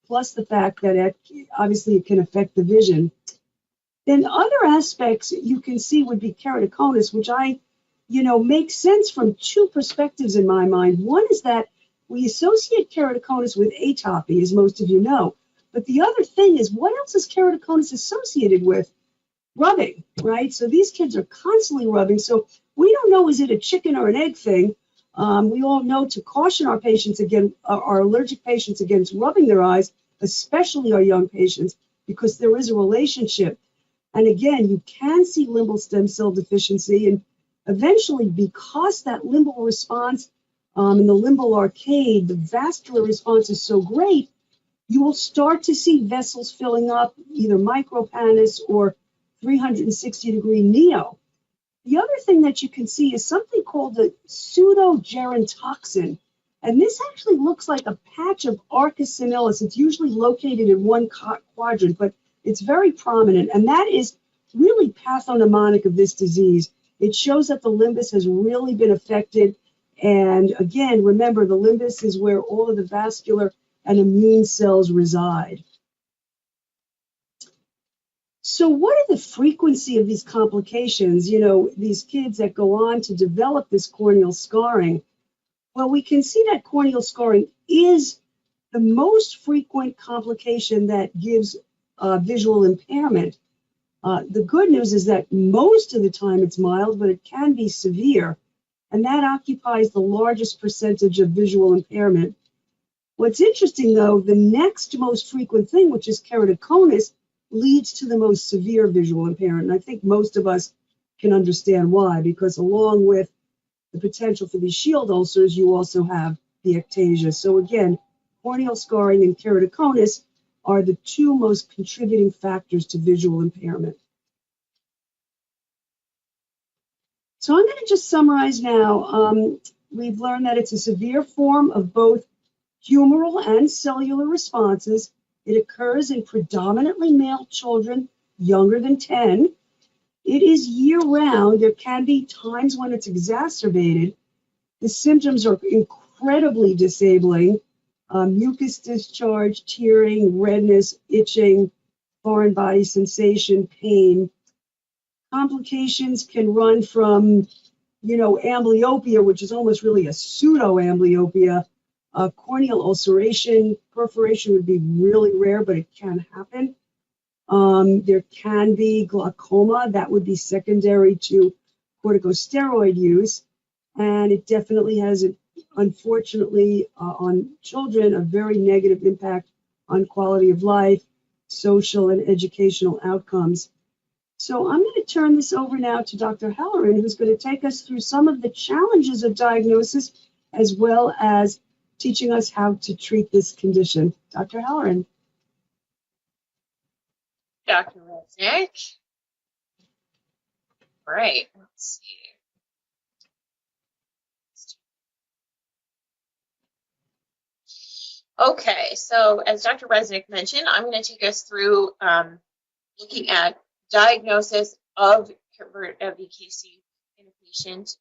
plus the fact that obviously it can affect the vision. Then other aspects you can see would be keratoconus, which makes sense from two perspectives in my mind. One is that we associate keratoconus with atopy, as most of you know. But the other thing is, what else is keratoconus associated with? Rubbing, right? So these kids are constantly rubbing. So we don't know, is it a chicken or an egg thing? We all know to caution our patients our allergic patients against rubbing their eyes, especially our young patients, because there is a relationship. And again, you can see limbal stem cell deficiency, and eventually, because that limbal response in the limbal arcade, the vascular response is so great, you will start to see vessels filling up, either micropannus or 360-degree neo. The other thing that you can see is something called the pseudogerontoxin. And this actually looks like a patch of arcus senilis. It's usually located in one quadrant, but it's very prominent. And that is really pathognomonic of this disease. It shows that the limbus has really been affected. And again, remember, the limbus is where all of the vascular and immune cells reside. So what are the frequency of these complications? You know, these kids that go on to develop this corneal scarring. Well, we can see that corneal scarring is the most frequent complication that gives visual impairment. The good news is that most of the time it's mild, but it can be severe. And that occupies the largest percentage of visual impairment. What's interesting, though, the next most frequent thing, which is keratoconus, leads to the most severe visual impairment. And I think most of us can understand why, because along with the potential for these shield ulcers, you also have the ectasia. So again, corneal scarring and keratoconus are the two most contributing factors to visual impairment. So I'm going to just summarize now. We've learned that it's a severe form of both humoral and cellular responses. It occurs in predominantly male children younger than 10. It is year-round. There can be times when it's exacerbated. The symptoms are incredibly disabling. Mucus discharge, tearing, redness, itching, foreign body sensation, pain. Complications can run from, amblyopia, which is almost really a pseudo-amblyopia. Corneal ulceration, perforation would be really rare, but it can happen. There can be glaucoma that would be secondary to corticosteroid use, and it definitely has, unfortunately, on children, a very negative impact on quality of life, social and educational outcomes. So I'm going to turn this over now to Dr. Halloran, who's going to take us through some of the challenges of diagnosis, as well as teaching us how to treat this condition. Dr. Halloran. Dr. Resnick. Right, let's see. Okay, so as Dr. Resnick mentioned, I'm going to take us through looking at diagnosis of VKC in a patient,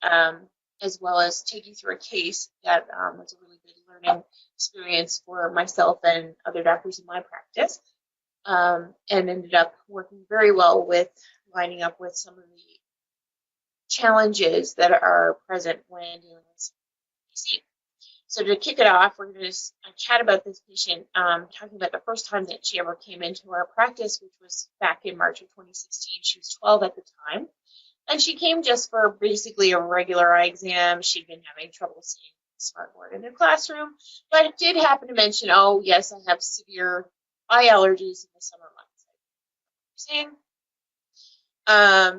as well as take you through a case that was a really good learning experience for myself and other doctors in my practice, and ended up working very well with lining up with some of the challenges that are present when dealing with VKC. So to kick it off, we're going to chat about this patient, talking about the first time that she ever came into our practice, which was back in March of 2016. She was 12 at the time. And she came just for basically a regular eye exam. She'd been having trouble seeing the smartboard in the classroom, but it did happen to mention, oh, yes, I have severe eye allergies in the summer months.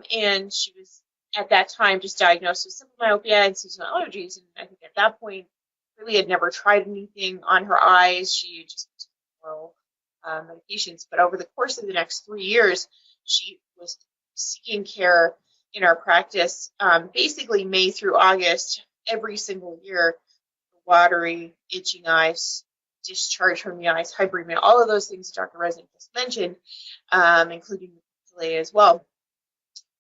And she was, at that time, just diagnosed with simple myopia and seasonal allergies. And I think at that point, really had never tried anything on her eyes. She just took oral medications. But over the course of the next 3 years, she was seeking care in our practice, basically May through August, every single year. Watery, itching eyes, discharge from the eyes, hyperemia, all of those things Dr. Resnick just mentioned, including the papillae as well.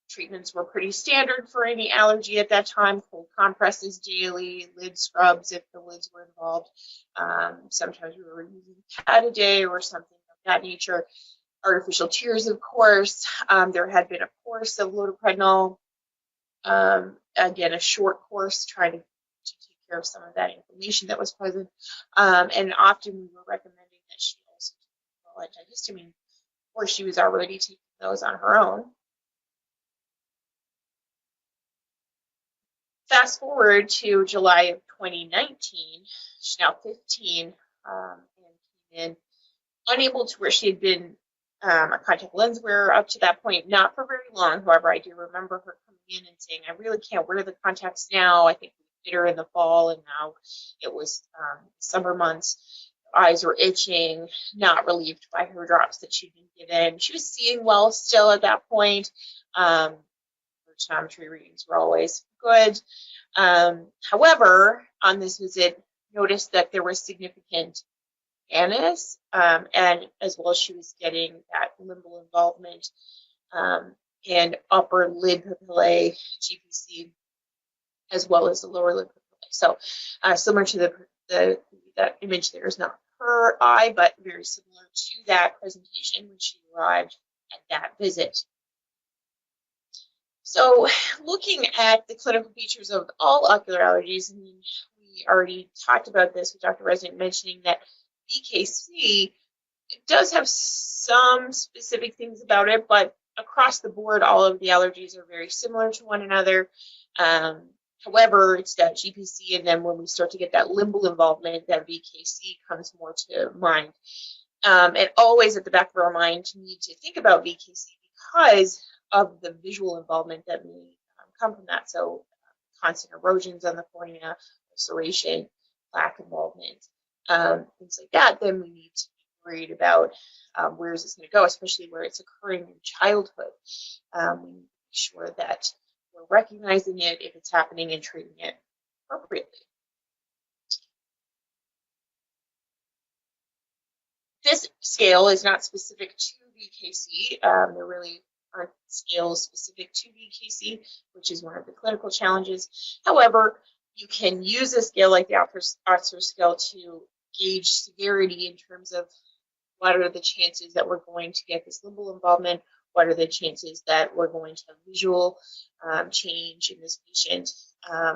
Treatments were pretty standard for any allergy at that time. Cold compresses daily, lid scrubs if the lids were involved. Sometimes we were using Accredited or something of that nature. Artificial tears, of course. There had been a course of loteprednol. Again, a short course trying to take care of some of that inflammation that was present. And often we were recommending that she also take antihistamine, or she was already taking those on her own. Fast forward to July of 2019, she's now 15, and came in unable to wear. She had been a contact lens wearer up to that point, not for very long. However, I do remember her coming in and saying, I really can't wear the contacts now. I think we did her in the fall, and now it was summer months. Eyes were itching, not relieved by her drops that she'd been given. She was seeing well still at that point. Her optometry readings were always good. However, on this visit, noticed that there was significant anus, and as well as she was getting that limbal involvement and upper lid papillae, GPC, as well as the lower lid papillae. So similar to that image, there is not her eye, but very similar to that presentation when she arrived at that visit. So looking at the clinical features of all ocular allergies, I mean, we already talked about this with Dr. Resnick mentioning that VKC does have some specific things about it, but across the board, all of the allergies are very similar to one another. However, it's that GPC, and then when we start to get that limbal involvement, that VKC comes more to mind. And always at the back of our mind need to think about VKC because of the visual involvement that may come from that. So constant erosions on the cornea, ulceration, plaque involvement, things like that, then we need to be worried about where is this going to go, especially where it's occurring in childhood. We need to be sure that we're recognizing it if it's happening and treating it appropriately. This scale is not specific to VKC. There really aren't scales specific to VKC, which is one of the clinical challenges. However, you can use a scale like the Oxford scale to gauge severity in terms of what are the chances that we're going to get this limbal involvement, what are the chances that we're going to have visual change in this patient,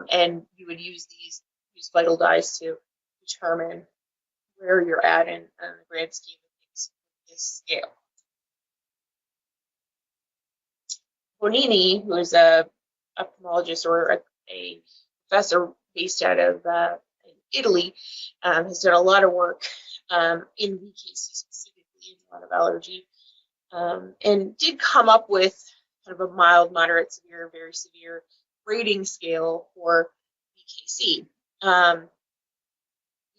and you would use vital dyes to determine where you're at in the grand scheme of things with this scale. Bonini, who is a ophthalmologist or a professor based out of Italy, has done a lot of work in VKC specifically, in a lot of allergy, and did come up with kind of a mild, moderate, severe, very severe rating scale for VKC.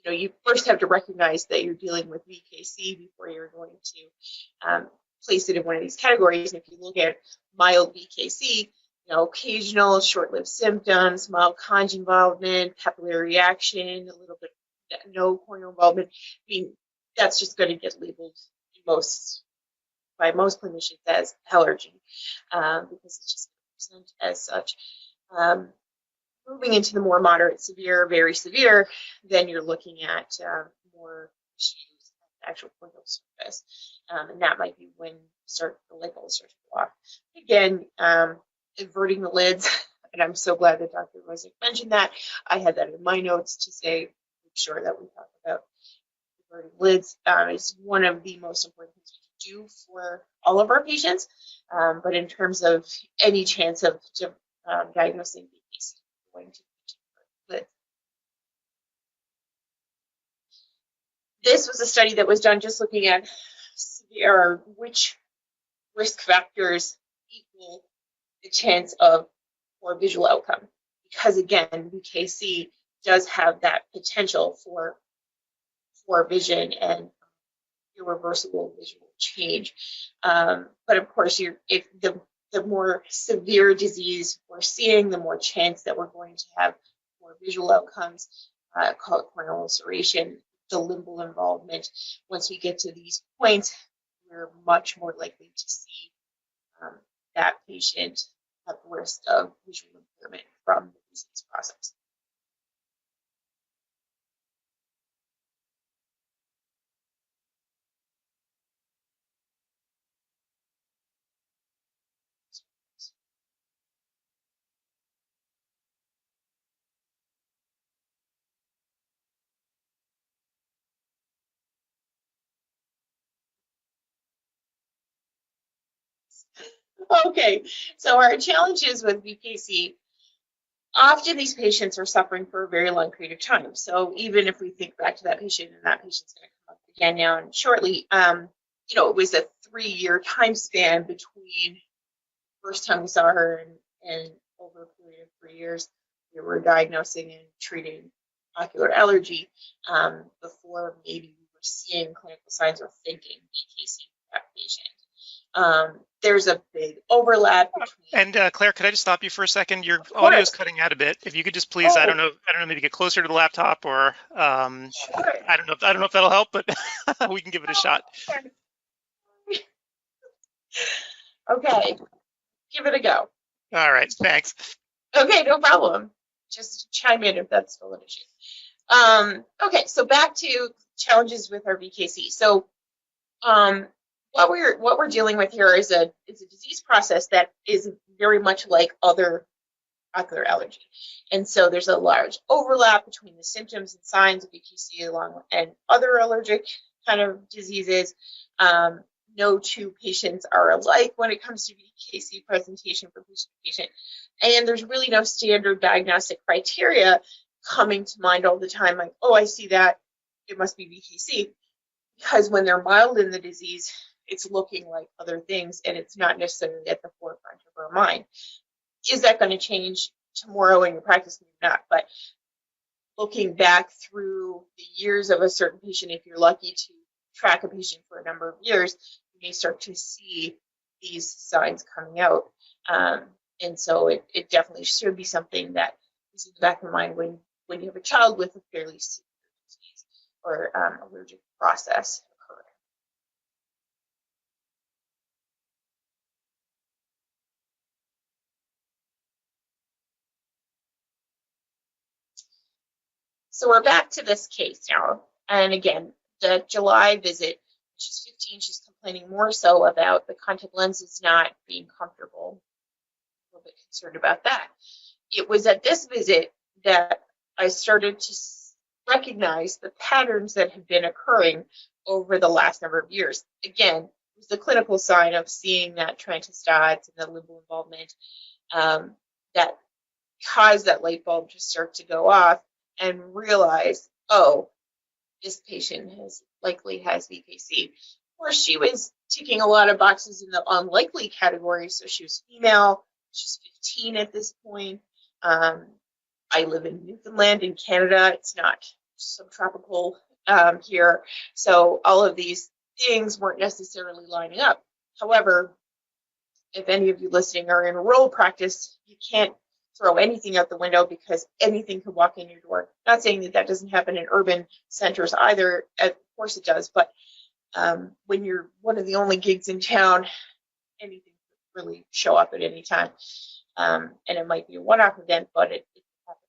You first have to recognize that you're dealing with VKC before you're going to place it in one of these categories. And if you look at mild VKC, occasional short-lived symptoms, mild conj involvement, papillary reaction, a little bit no corneal involvement. I mean, that's just going to get labeled by most clinicians as allergy because it's just present as such. Moving into the more moderate, severe, very severe, then you're looking at more issues at the actual corneal surface, and that might be when the labels start to go off. Again, inverting the lids, and I'm so glad that Dr. Rosick mentioned that. I had that in my notes to say, make sure that we talk about inverting lids. It's one of the most important things we can do for all of our patients, but in terms of any chance of diagnosing VKC, going to lids. This was a study that was done just looking at which risk factors equal the chance of poor visual outcome. Because again, VKC does have that potential for vision and irreversible visual change. But of course, if the more severe disease we're seeing, the more chance that we're going to have more visual outcomes, call it corneal ulceration, the limbal involvement. Once we get to these points, we're much more likely to see that patient at risk of visual impairment from the disease process. Okay, so our challenges with VKC, often these patients are suffering for a very long period of time. So even if we think back to that patient, and that patient's going to come up again now and shortly, it was a 3-year time span between the first time we saw her and over a period of 3 years, we were diagnosing and treating ocular allergy before maybe we were seeing clinical signs or thinking VKC for that patient. There's a big overlap between. And Claire, could I just stop you for a second? Your audio is cutting out a bit. If you could just please, I don't know, maybe get closer to the laptop, or Sure. I don't know if that'll help, but we can give it a shot. Okay, give it a go. All right, thanks. Okay, no problem. Just chime in if that's still an issue. Okay, so back to challenges with our VKC. So, what we're dealing with here is a disease process that is very much like other ocular allergy, and so there's a large overlap between the symptoms and signs of VKC and other allergic kind of diseases. No two patients are alike when it comes to VKC presentation for patient to patient, and there's really no standard diagnostic criteria coming to mind all the time. Like, oh, I see that, it must be VKC. because when they're mild in the disease, it's looking like other things and it's not necessarily at the forefront of our mind. Is that going to change tomorrow in your practice? Maybe not, but looking back through the years of a certain patient, if you're lucky to track a patient for a number of years, you may start to see these signs coming out. And so it definitely should be something that is in the back of your mind when you have a child with a fairly severe disease or allergic process occurring. So we're back to this case now. And again, the July visit, she's 15, she's complaining more so about the contact lenses not being comfortable. A little bit concerned about that. It was at this visit that I started to recognize the patterns that had been occurring over the last number of years. Again, it was the clinical sign of seeing that transistods and the limbal involvement that caused that light bulb to start to go off, and realize, oh, this patient likely has VKC. Of course, she was ticking a lot of boxes in the unlikely category. So she was female, she's 15 at this point. I live in Newfoundland in Canada. It's not subtropical here. So all of these things weren't necessarily lining up. However, if any of you listening are in rural practice, you can't throw anything out the window because anything could walk in your door. Not saying that doesn't happen in urban centers either. Of course it does, but when you're one of the only gigs in town, anything could really show up at any time. And it might be a one-off event, but it happens.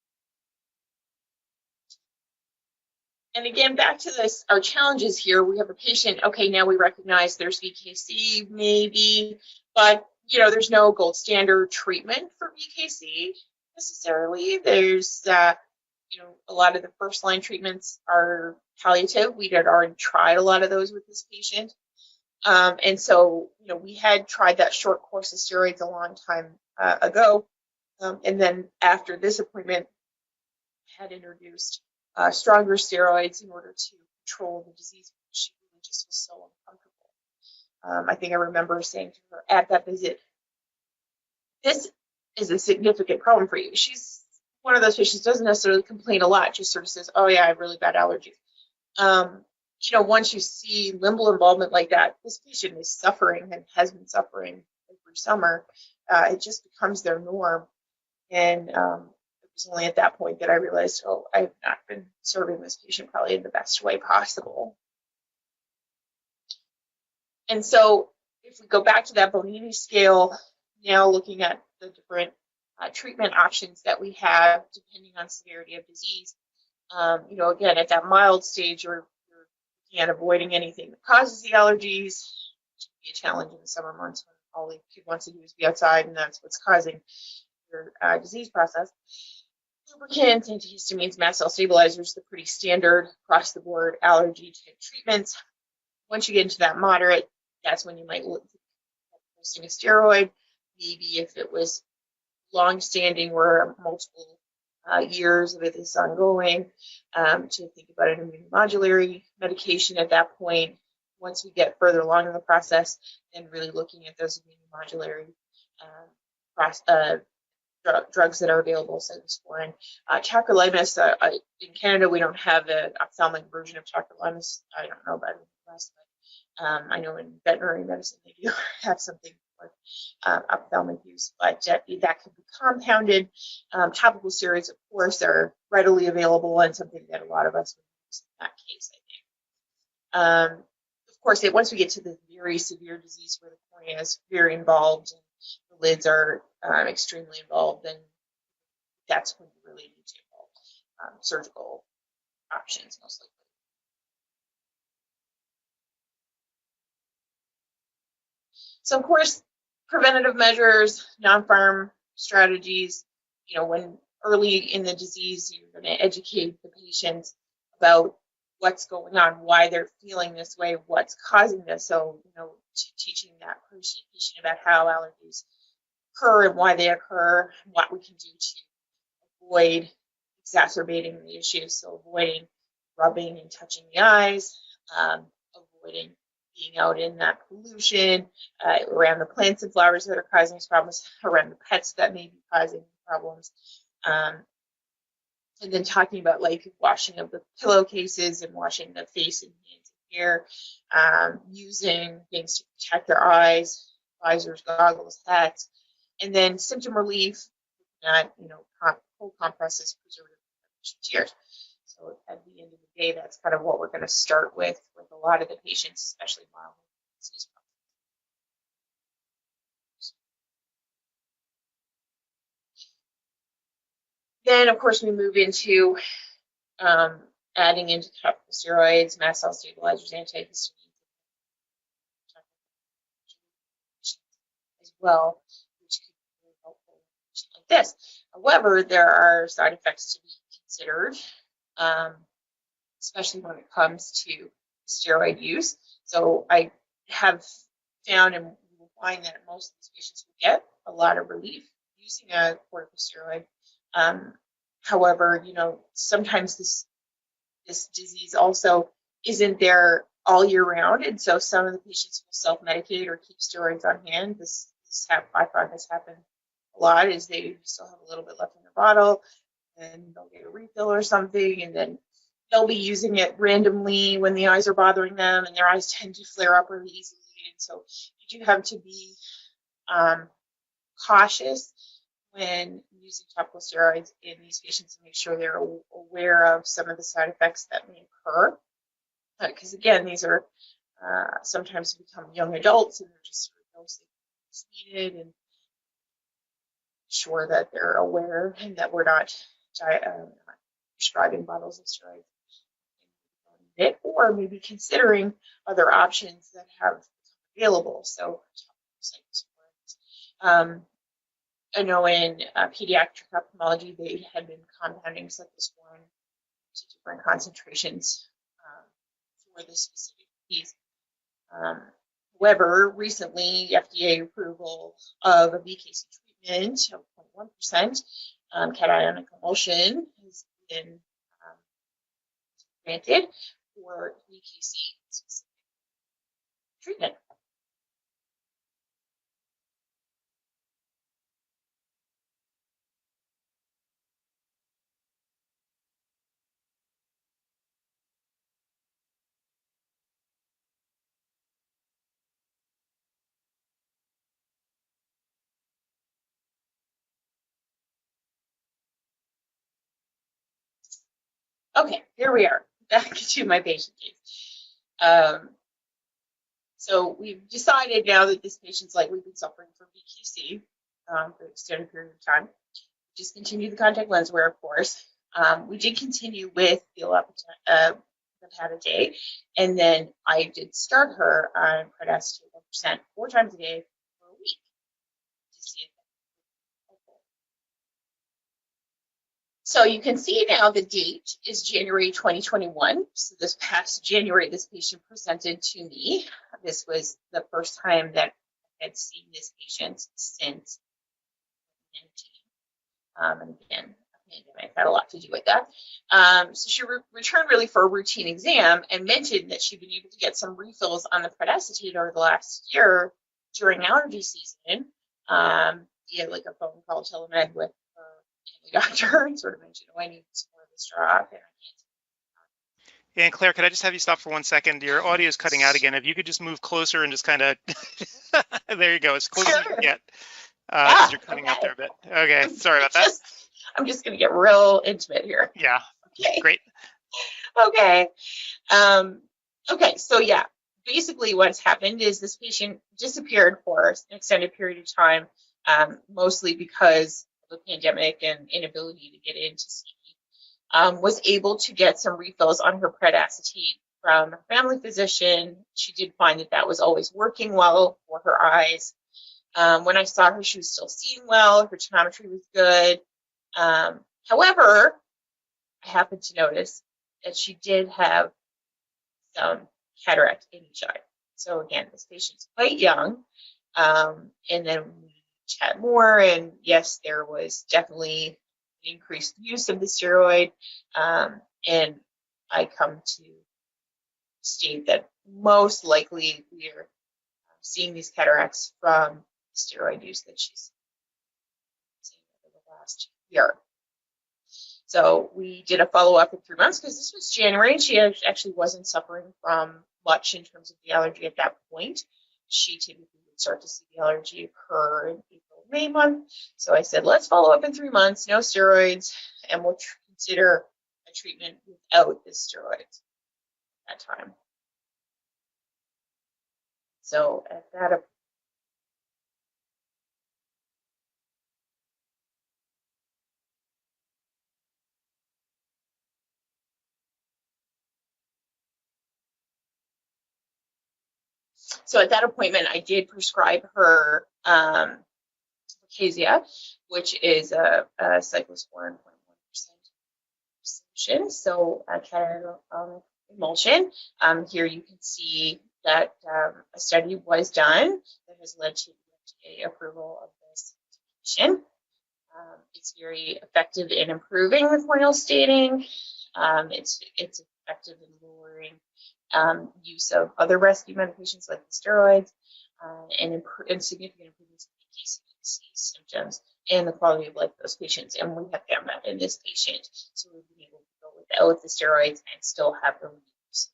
And again, back to this, our challenges here. We have a patient, okay, now we recognize there's VKC maybe, but there's no gold standard treatment for VKC necessarily. There's, a lot of the first line treatments are palliative. We had already tried a lot of those with this patient. And so, we had tried that short course of steroids a long time ago. And then after this appointment, had introduced stronger steroids in order to control the disease. She really just was so uncomfortable. I think I remember saying to her at that visit, this is a significant problem for you. She's one of those patients, doesn't necessarily complain a lot, just sort of says, oh yeah, I have really bad allergies. Once you see limbal involvement like that, this patient is suffering and has been suffering every summer. It just becomes their norm. And it was only at that point that I realized, oh, I have not been serving this patient probably in the best way possible. And so if we go back to that Bonini scale, now looking at the different treatment options that we have depending on severity of disease, again, at that mild stage, you're looking at avoiding anything that causes the allergies, which can be a challenge in the summer months when all the kid wants to do is be outside and that's what's causing your disease process. Lubricants, antihistamines, mast cell stabilizers, the pretty standard across the board allergy type treatments. Once you get into that moderate, that's when you might look at posting a steroid. Maybe if it was long-standing or multiple years of it is ongoing, to think about an immunomodulatory medication at that point. Once we get further along in the process, then really looking at those immunomodulatory drugs that are available, cyclosporin. Tacrolimus, in Canada, we don't have the ophthalmic version of tacrolimus. I don't know about it in the US, but I know in veterinary medicine they do have something for ophthalmic use, but that can be compounded. Topical steroids, of course, are readily available and something that a lot of us would use in that case, I think. Of course, once we get to the very severe disease where the cornea is very involved and the lids are extremely involved, then that's when you really need to involve surgical options, most likely. So, of course, preventative measures, non-pharm strategies, when early in the disease, you're going to educate the patients about what's going on, why they're feeling this way, what's causing this. So, teaching that patient about how allergies occur and why they occur, and what we can do to avoid exacerbating the issue. So avoiding rubbing and touching the eyes, avoiding being out in that pollution, around the plants and flowers that are causing these problems, around the pets that may be causing problems. And then talking about like washing of the pillowcases and washing the face and hands and hair, using things to protect their eyes, visors, goggles, hats, and then symptom relief, not, cold compresses, preservative tears. So at the end of the day, that's kind of what we're going to start with a lot of the patients, especially mild disease. Then, of course, we move into adding into topical steroids, mast cell stabilizers, antihistamines as well, which could be very helpful like this. However, there are side effects to be considered, especially when it comes to steroid use. So I have found, and we will find that most of these patients will get a lot of relief using a corticosteroid. However, sometimes this disease also isn't there all year round, and so some of the patients will self-medicate or keep steroids on hand. I find this happen a lot, is they still have a little bit left in their bottle, and they'll get a refill or something, and then they'll be using it randomly when the eyes are bothering them, and their eyes tend to flare up really easily. And so you do have to be cautious when using topical steroids in these patients and make sure they're aware of some of the side effects that may occur. Because again, these are sometimes become young adults, and they're just sort of dosing as needed, and sure that they're aware and that we're not prescribing bottles of steroids, or maybe considering other options that have available. So I know in pediatric ophthalmology, they had been compounding cyclosporin to different concentrations for this specific disease. However, recently, FDA approval of a VKC treatment of 0.1% cationic emulsion has been granted for VKC specific treatment. Okay, here we are, back to my patient case. So we've decided now that this patient's likely been suffering from VKC for an extended period of time. Discontinue the contact lens wear, of course. We did continue with Accredited, and then I did start her on Accredited 1% 4 times a day for a week to see if So you can see now the date is January 2021. So this past January, this patient presented to me. This was the first time that I had seen this patient since 2019. And again, the pandemic had a lot to do with that. So she returned really for a routine exam and mentioned that she'd been able to get some refills on the Accredited over the last year during allergy season. Via like a phone call telemed with the doctor and sort of mentioned, oh, I need some more of this drop. And I can't. Yeah, and Claire, could I just have you stop for 1 second? Your audio is cutting out again. If you could just move closer and just kind of, there you go, as close as you can get. Because you're cutting out there a bit. Okay, sorry about that. I'm just going to get real intimate here. Yeah, okay. Great. Okay. Okay, so yeah, basically what's happened is this patient disappeared for an extended period of time, mostly because of the pandemic and inability to get into CE. Was able to get some refills on her Accredited from her family physician. She did find that that was always working well for her eyes. When I saw her, she was still seeing well. Her tonometry was good. However, I happened to notice that she did have some cataract in each eye. So again, this patient's quite young. And then we chat more, and yes, there was definitely increased use of the steroid. And I come to state that most likely we're seeing these cataracts from steroid use that she's seen over the last year. So we did a follow-up in 3 months because this was January and she actually wasn't suffering from much in terms of the allergy at that point. She typically would start to see the allergy occur in April, May month. So I said, let's follow up in 3 months, no steroids, and we'll consider a treatment without the steroids at that time. So at that appointment, I did prescribe her Acacia, which is a cyclosporin 0.1% solution, so a cataract emulsion. Here you can see that a study was done that has led to FDA approval of this medication. It's very effective in improving the corneal staining. It's effective in lowering use of other rescue medications like the steroids, and significant improvements in ECPs symptoms and the quality of life of those patients. And we have found that in this patient. So we've been able to go without the steroids and still have the use.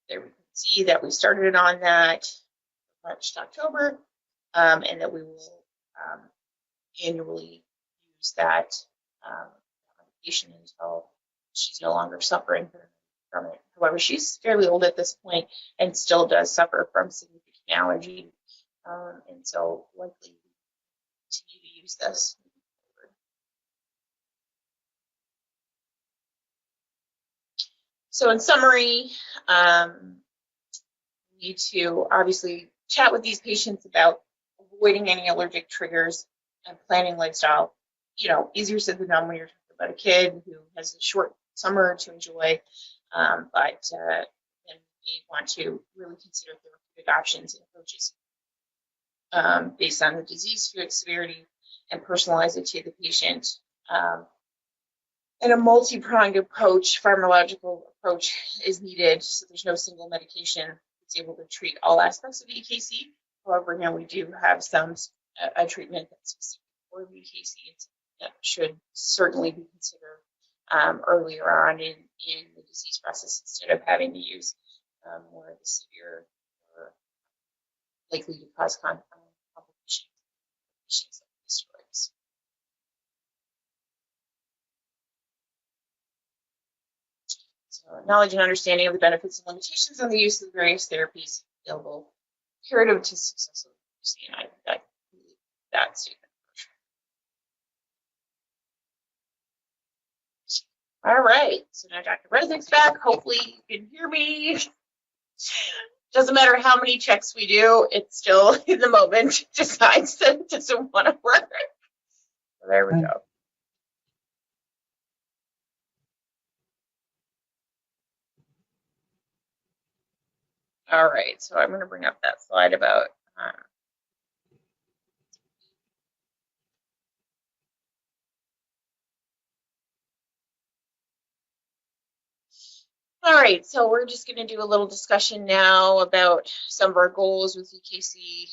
There we can see that we started on that March to October, and that we will annually use that medication until she's no longer suffering from it. However, she's fairly old at this point and still does suffer from significant allergy, and so likely continue to use this. So in summary, we need to obviously chat with these patients about avoiding any allergic triggers and planning lifestyle. You know, easier said than done when you're talking about a kid who has a short summer to enjoy, but then we want to really consider therapeutic options and approaches based on the disease severity and personalize it to the patient. And a multi-pronged approach, pharmacological approach, is needed. So there's no single medication that's able to treat all aspects of EKC. However, now we do have a treatment that's specific for EKC. That should certainly be considered earlier on in the disease process instead of having to use more of the severe or likely to cause complications of steroids. So knowledge and understanding of the benefits and limitations on the use of the various therapies available imperative to successful use. And I believe that statement. All right, so now Dr. Resnick's back. Hopefully you can hear me. Doesn't matter how many checks we do, it's still in the moment decides that it doesn't want to work. So there we go. All right, so I'm going to bring up that slide about all right, so we're just going to do a little discussion now about some of our goals with EKC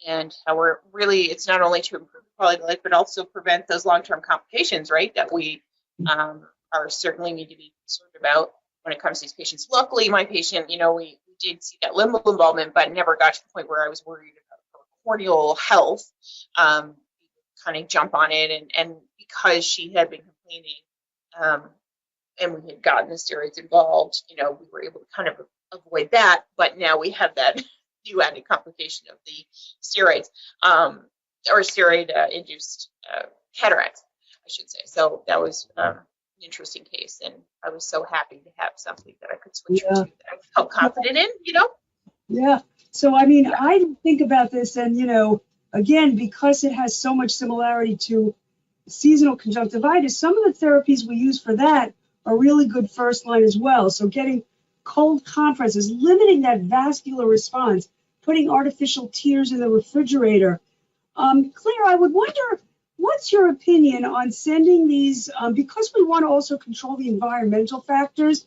and how we're really, it's not only to improve quality of life, but also prevent those long-term complications, right, that we are certainly need to be concerned about when it comes to these patients. Luckily, my patient, you know, we did see that limbo involvement, but never got to the point where I was worried about her corneal health. Kind of jump on it, and because she had been complaining, and we had gotten the steroids involved, you know, we were able to kind of avoid that. But now we have that new added complication of the steroids, or steroid-induced cataracts, I should say. So that was an interesting case, and I was so happy to have something that I could switch to that I felt confident in, you know? Yeah. So, I mean, I think about this, and, you know, again, because it has so much similarity to seasonal conjunctivitis, some of the therapies we use for that are really good first line as well. So getting cold compresses, limiting that vascular response, putting artificial tears in the refrigerator. Claire, I would wonder, What's your opinion on sending these, because we want to also control the environmental factors,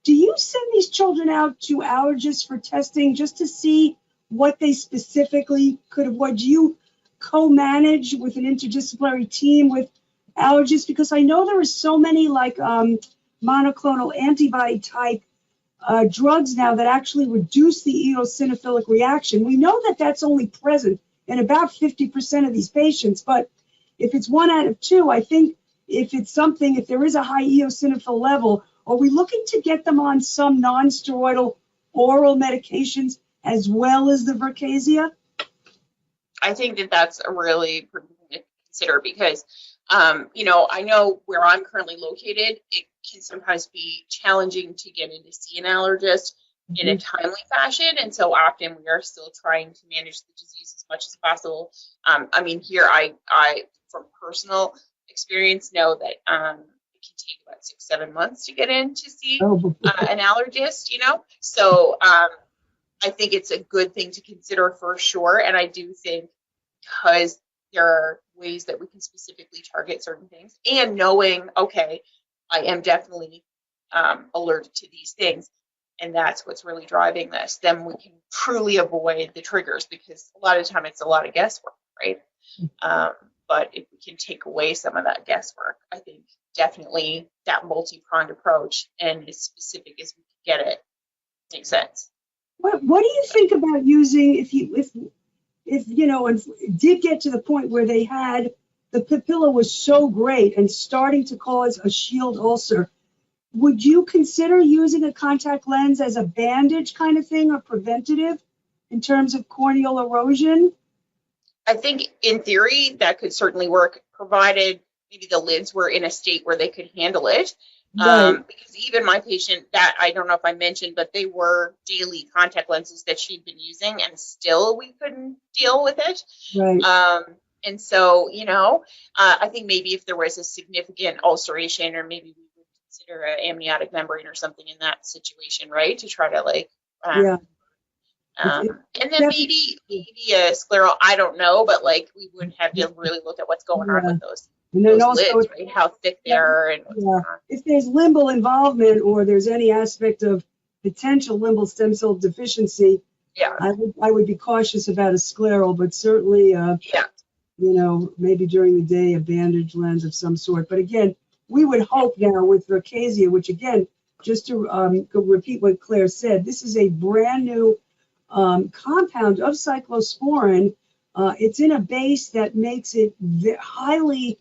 do you send these children out to allergists for testing just to see what they specifically could avoid? Do you co-manage with an interdisciplinary team with allergists? Because I know there are so many like monoclonal antibody type drugs now that actually reduce the eosinophilic reaction. We know that that's only present in about 50% of these patients, but if it's 1 out of 2, I think if there is a high eosinophil level, are we looking to get them on some non-steroidal oral medications as well as the Vercasia? I think that that's a really important thing to consider because, I know where I'm currently located, it can sometimes be challenging to get in to see an allergist in a timely fashion. And so often we are still trying to manage the disease as much as possible. Here I from personal experience know that it can take about 6-7 months to get in to see an allergist, So I think it's a good thing to consider for sure. And I do think because there are ways that we can specifically target certain things and knowing, okay, I am definitely allergic to these things. And that's what's really driving this. Then we can truly avoid the triggers because a lot of the time it's a lot of guesswork, right? But if we can take away some of that guesswork, I think definitely that multi-pronged approach and as specific as we can get it makes sense. What do you think about using if it did get to the point where they had the papilla was so great and starting to cause a shield ulcer? Would you consider using a contact lens as a bandage kind of thing or preventative in terms of corneal erosion? I think in theory that could certainly work, provided maybe the lids were in a state where they could handle it. Right. Because even my patient, that I don't know if I mentioned, but they were daily contact lenses that she'd been using, and still we couldn't deal with it. Right. And so, I think maybe if there was a significant ulceration, or maybe we would consider an amniotic membrane or something in that situation, right? To try to Yeah. And then maybe a scleral, I don't know, but we would have to really look at what's going on with those. And then also, lids, right? How thick they are. And if there's limbal involvement or there's any aspect of potential limbal stem cell deficiency, I would be cautious about a scleral, but certainly, maybe during the day a bandage lens of some sort. But again, we would hope now with Vercasia, which again, just to repeat what Claire said, this is a brand new compound of cyclosporin. It's in a base that makes it highly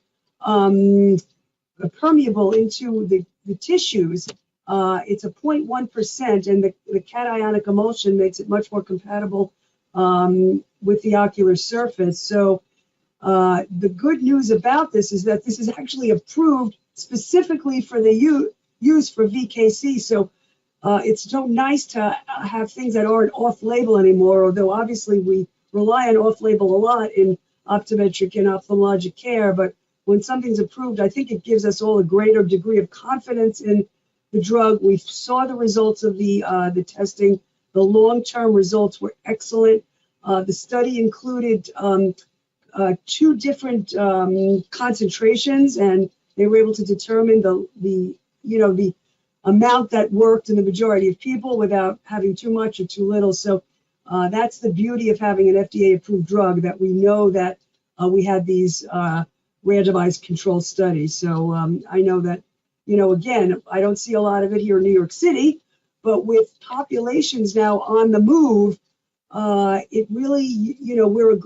permeable into the tissues. It's a 0.1%, and the cationic emulsion makes it much more compatible with the ocular surface. So the good news about this is that this is actually approved specifically for the use for VKC. So it's so nice to have things that aren't off-label anymore, although obviously we rely on off-label a lot in optometric and ophthalmologic care, but when something's approved, I think it gives us all a greater degree of confidence in the drug. We saw the results of the testing. The long-term results were excellent. The study included 2 different concentrations, and they were able to determine the amount that worked in the majority of people without having too much or too little. So that's the beauty of having an FDA-approved drug, that we know that we had these randomized control studies. So I know that, again, I don't see a lot of it here in New York City, but with populations now on the move, it really,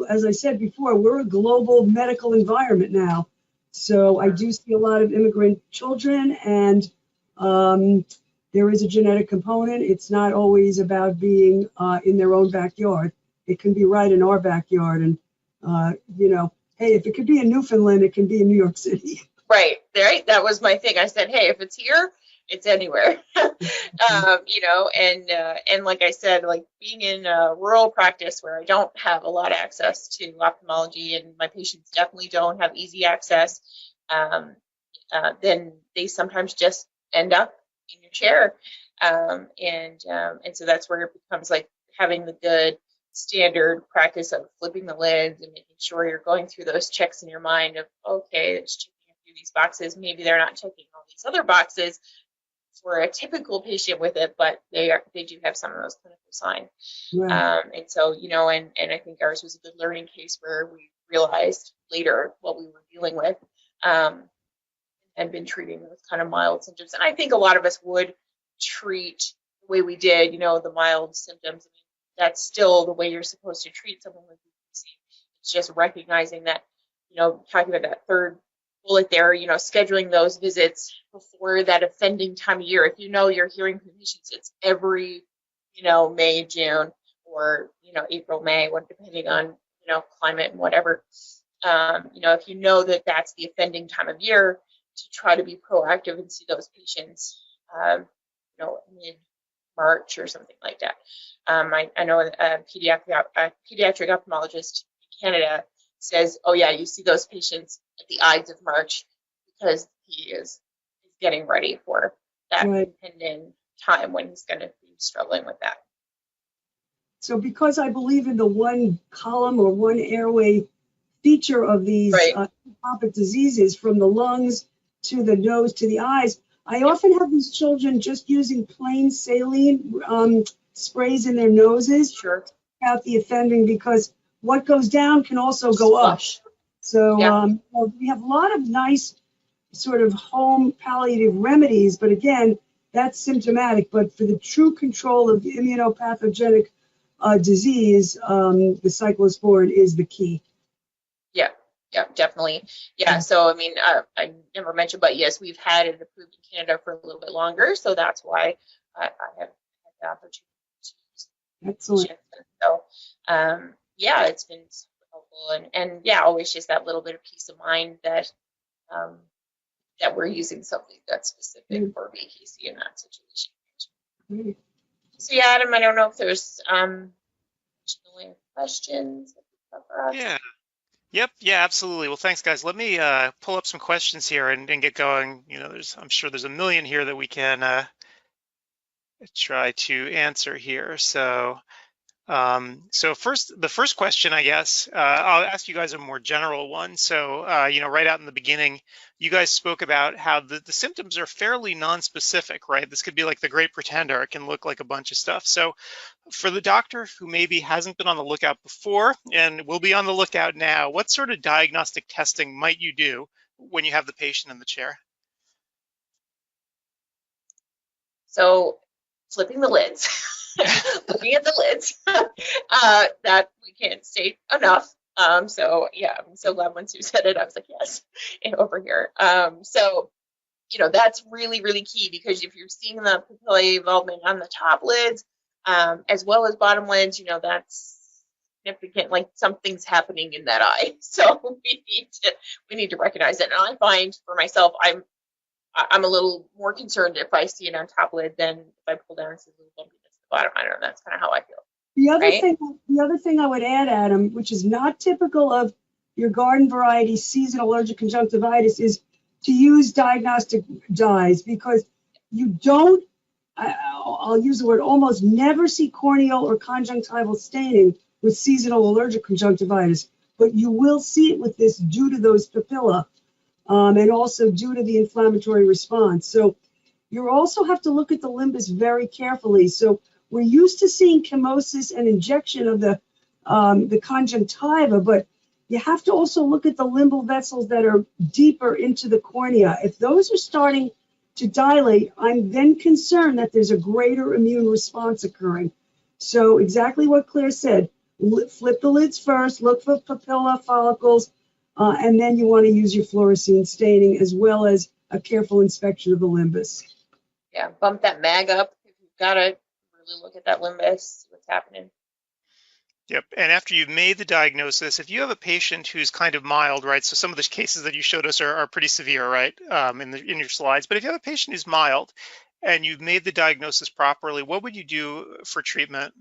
as I said before, we're a global medical environment now. So I do see a lot of immigrant children, and there is a genetic component. It's not always about being in their own backyard. It can be right in our backyard. And, hey, if it could be in Newfoundland, it can be in New York City. Right. That was my thing. I said, hey, if it's here, it's anywhere. And like I said, being in a rural practice where I don't have a lot of access to ophthalmology, and my patients definitely don't have easy access, then they sometimes just end up in your chair. And so that's where it becomes having the good standard practice of flipping the lids and making sure you're going through those checks in your mind of, okay, it's checking a few of these boxes. Maybe they're not checking all these other boxes for a typical patient with it, but they do have some of those clinical signs. Right. And so, you know, and I think ours was a good learning case where we realized later what we were dealing with, and been treating with kind of mild symptoms. And I think a lot of us would treat the way we did, you know, the mild symptoms. I mean, that's still the way you're supposed to treat someone with BPC. It's just recognizing that, you know, talking about that third bullet there, you know, scheduling those visits before that offending time of year. If you know you're hearing from patients, it's every, you know, May, June, or, you know, April, May, depending on, you know, climate and whatever. You know, if you know that that's the offending time of year, to try to be proactive and see those patients, you know, mid-March or something like that. I know a pediatric ophthalmologist in Canada says, oh yeah, you see those patients at the Ides of March because he is getting ready for that impending time when he's going to be struggling with that. So because I believe in the one column or one airway feature of these atopic diseases, from the lungs to the nose to the eyes, I often have these children just using plain saline sprays in their noses without the offending, because what goes down can also go up. So well, we have a lot of nice sort of home palliative remedies, but again, that's symptomatic. But for the true control of immunopathogenic disease, the cyclosporin is the key. Yeah, definitely. Yeah, so I mean, I never mentioned, but yes, we've had it approved in Canada for a little bit longer, so that's why I have had the opportunity to use it. Excellent. So, yeah, it's been super helpful, and yeah, always just that little bit of peace of mind that that we're using something that's specific for VKC in that situation. So yeah, Adam, I don't know if there's additional questions. Yeah. Yep. Yeah, absolutely. Well, thanks, guys. Let me pull up some questions here and get going. You know, I'm sure there's a million here that we can try to answer here. So, the first question, I guess, I'll ask you guys a more general one. So, you know, right out in the beginning, you guys spoke about how the symptoms are fairly non-specific, right? This could be like the Great Pretender. It can look like a bunch of stuff. So for the doctor who maybe hasn't been on the lookout before and will be on the lookout now, what sort of diagnostic testing might you do when you have the patient in the chair? So flipping the lids, looking at the lids, that we can't state enough. So yeah, I'm so glad when Sue said it, I was like, yes, over here. So, you know, that's really, really key, because if you're seeing the papillae involvement on the top lids, as well as bottom lids, you know, that's significant, like something's happening in that eye. So we need to recognize it. And I find for myself, I'm a little more concerned if I see it on top lid than if I pull down and see a little bumpiness at the bottom. I don't know, that's kind of how I feel. The other thing I would add, Adam, which is not typical of your garden variety seasonal allergic conjunctivitis, is to use diagnostic dyes, because you don't, I'll use the word, almost never see corneal or conjunctival staining with seasonal allergic conjunctivitis, but you will see it with this due to those papilla, and also due to the inflammatory response. So you also have to look at the limbus very carefully. So we're used to seeing chemosis and injection of the conjunctiva, but you have to also look at the limbal vessels that are deeper into the cornea. If those are starting to dilate, I'm then concerned that there's a greater immune response occurring. So exactly what Claire said, flip the lids first, look for papilla follicles, and then you want to use your fluorescein staining, as well as a careful inspection of the limbus. Yeah, bump that mag up. If you've got to really look at that limbus, see what's happening. Yep. And after you've made the diagnosis, if you have a patient who's kind of mild, right? So some of the cases that you showed us are pretty severe, right? In your slides. But if you have a patient who's mild and you've made the diagnosis properly, what would you do for treatment?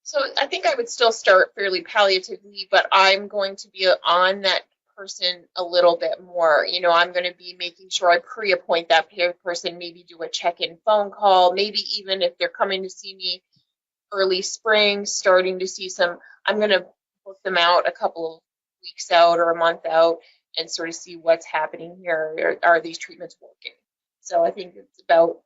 So I think I would still start fairly palliatively, but I'm going to be on that person a little bit more. You know, I'm going to be making sure I pre-appoint that person, maybe do a check-in phone call, maybe even if they're coming to see me early spring, starting to see some, I'm going to book them out a couple of weeks out or a month out and sort of see what's happening here. Are these treatments working? So I think it's about,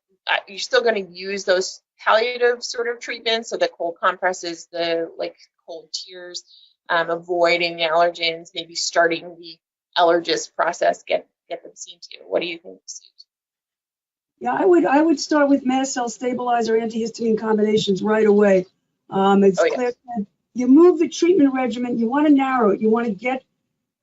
you're still going to use those palliative sort of treatments, so the cold compresses, the like cold tears, avoiding the allergens, maybe starting the allergist process, get them seen to. What do you think, Steve? Yeah, I would start with mast cell stabilizer antihistamine combinations right away. It's clear that you move the treatment regimen, you want to narrow it, you want to get,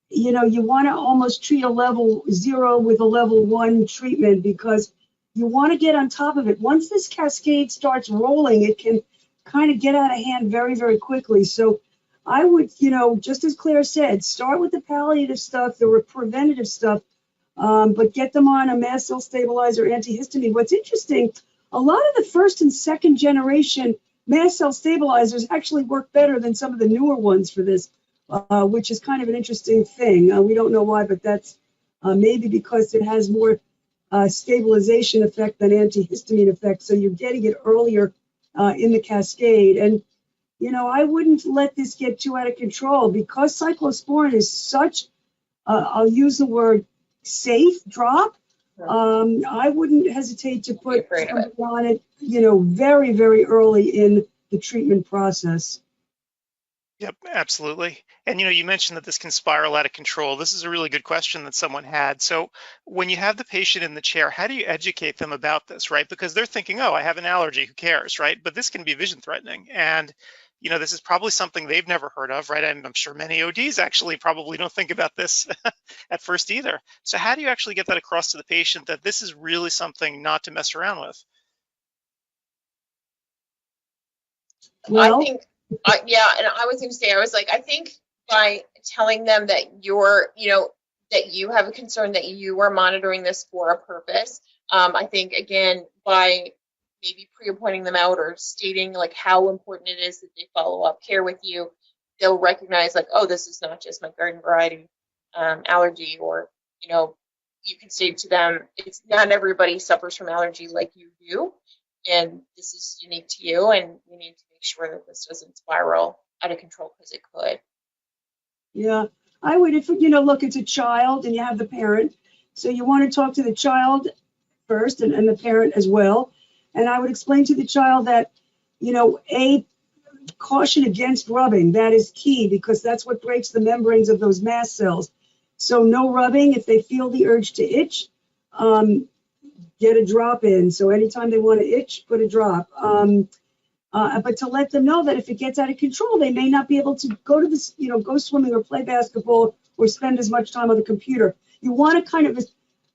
you want to almost treat a level 0 with a level 1 treatment, because you want to get on top of it. Once this cascade starts rolling, it can kind of get out of hand very, very quickly. So I would, just as Claire said, start with the palliative stuff, the preventative stuff, but get them on a mast cell stabilizer antihistamine. What's interesting, a lot of the first and second generation mast cell stabilizers actually work better than some of the newer ones for this, which is kind of an interesting thing. We don't know why, but that's maybe because it has more stabilization effect than antihistamine effect. So you're getting it earlier in the cascade. And, I wouldn't let this get too out of control, because cyclosporin is such, I'll use the word safe drop. I wouldn't hesitate to put somebody on it, very, very early in the treatment process. Yep, absolutely. And you mentioned that this can spiral out of control. This is a really good question that someone had. So when you have the patient in the chair, how do you educate them about this, right? Because they're thinking, oh, I have an allergy, who cares, right? But this can be vision threatening. And this is probably something they've never heard of, right? I'm sure many ODs actually probably don't think about this at first either. So how do you actually get that across to the patient that this is really something not to mess around with? Well, I think, yeah, and I was going to say, I think by telling them that that you have a concern, that you are monitoring this for a purpose, I think, again, by maybe pre-appointing them out or stating like how important it is that they follow up care with you, they'll recognize like, oh, this is not just my garden variety allergy, or, you can say to them, it's not everybody suffers from allergy like you do, and this is unique to you, and you need to make sure that this doesn't spiral out of control, because it could. Yeah, I would, if, look, it's a child and you have the parent, so you want to talk to the child first and the parent as well. And I would explain to the child that, caution against rubbing, that is key, because that's what breaks the membranes of those mast cells. So no rubbing. If they feel the urge to itch, get a drop in. So anytime they want to itch, put a drop. But to let them know that if it gets out of control, they may not be able to go to this, go swimming or play basketball or spend as much time on the computer. You want to kind of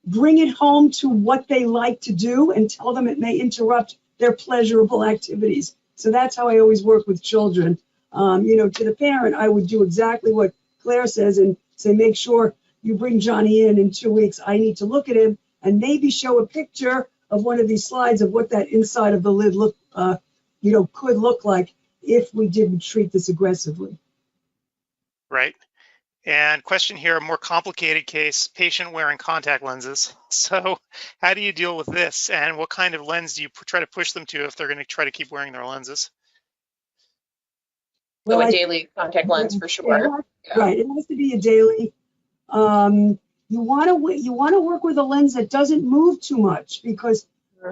bring it home to what they like to do and tell them it may interrupt their pleasurable activities. So that's how I always work with children. To the parent, I would do exactly what Claire says and say, make sure you bring Johnny in 2 weeks. I need to look at him, and maybe show a picture of one of these slides of what that inside of the lid could look like if we didn't treat this aggressively. Right. And question here, a more complicated case, patient wearing contact lenses. So how do you deal with this? And what kind of lens do you try to push them to if they're going to try to keep wearing their lenses? So a daily contact lens for sure. Right, it has to be a daily. You want to work with a lens that doesn't move too much, because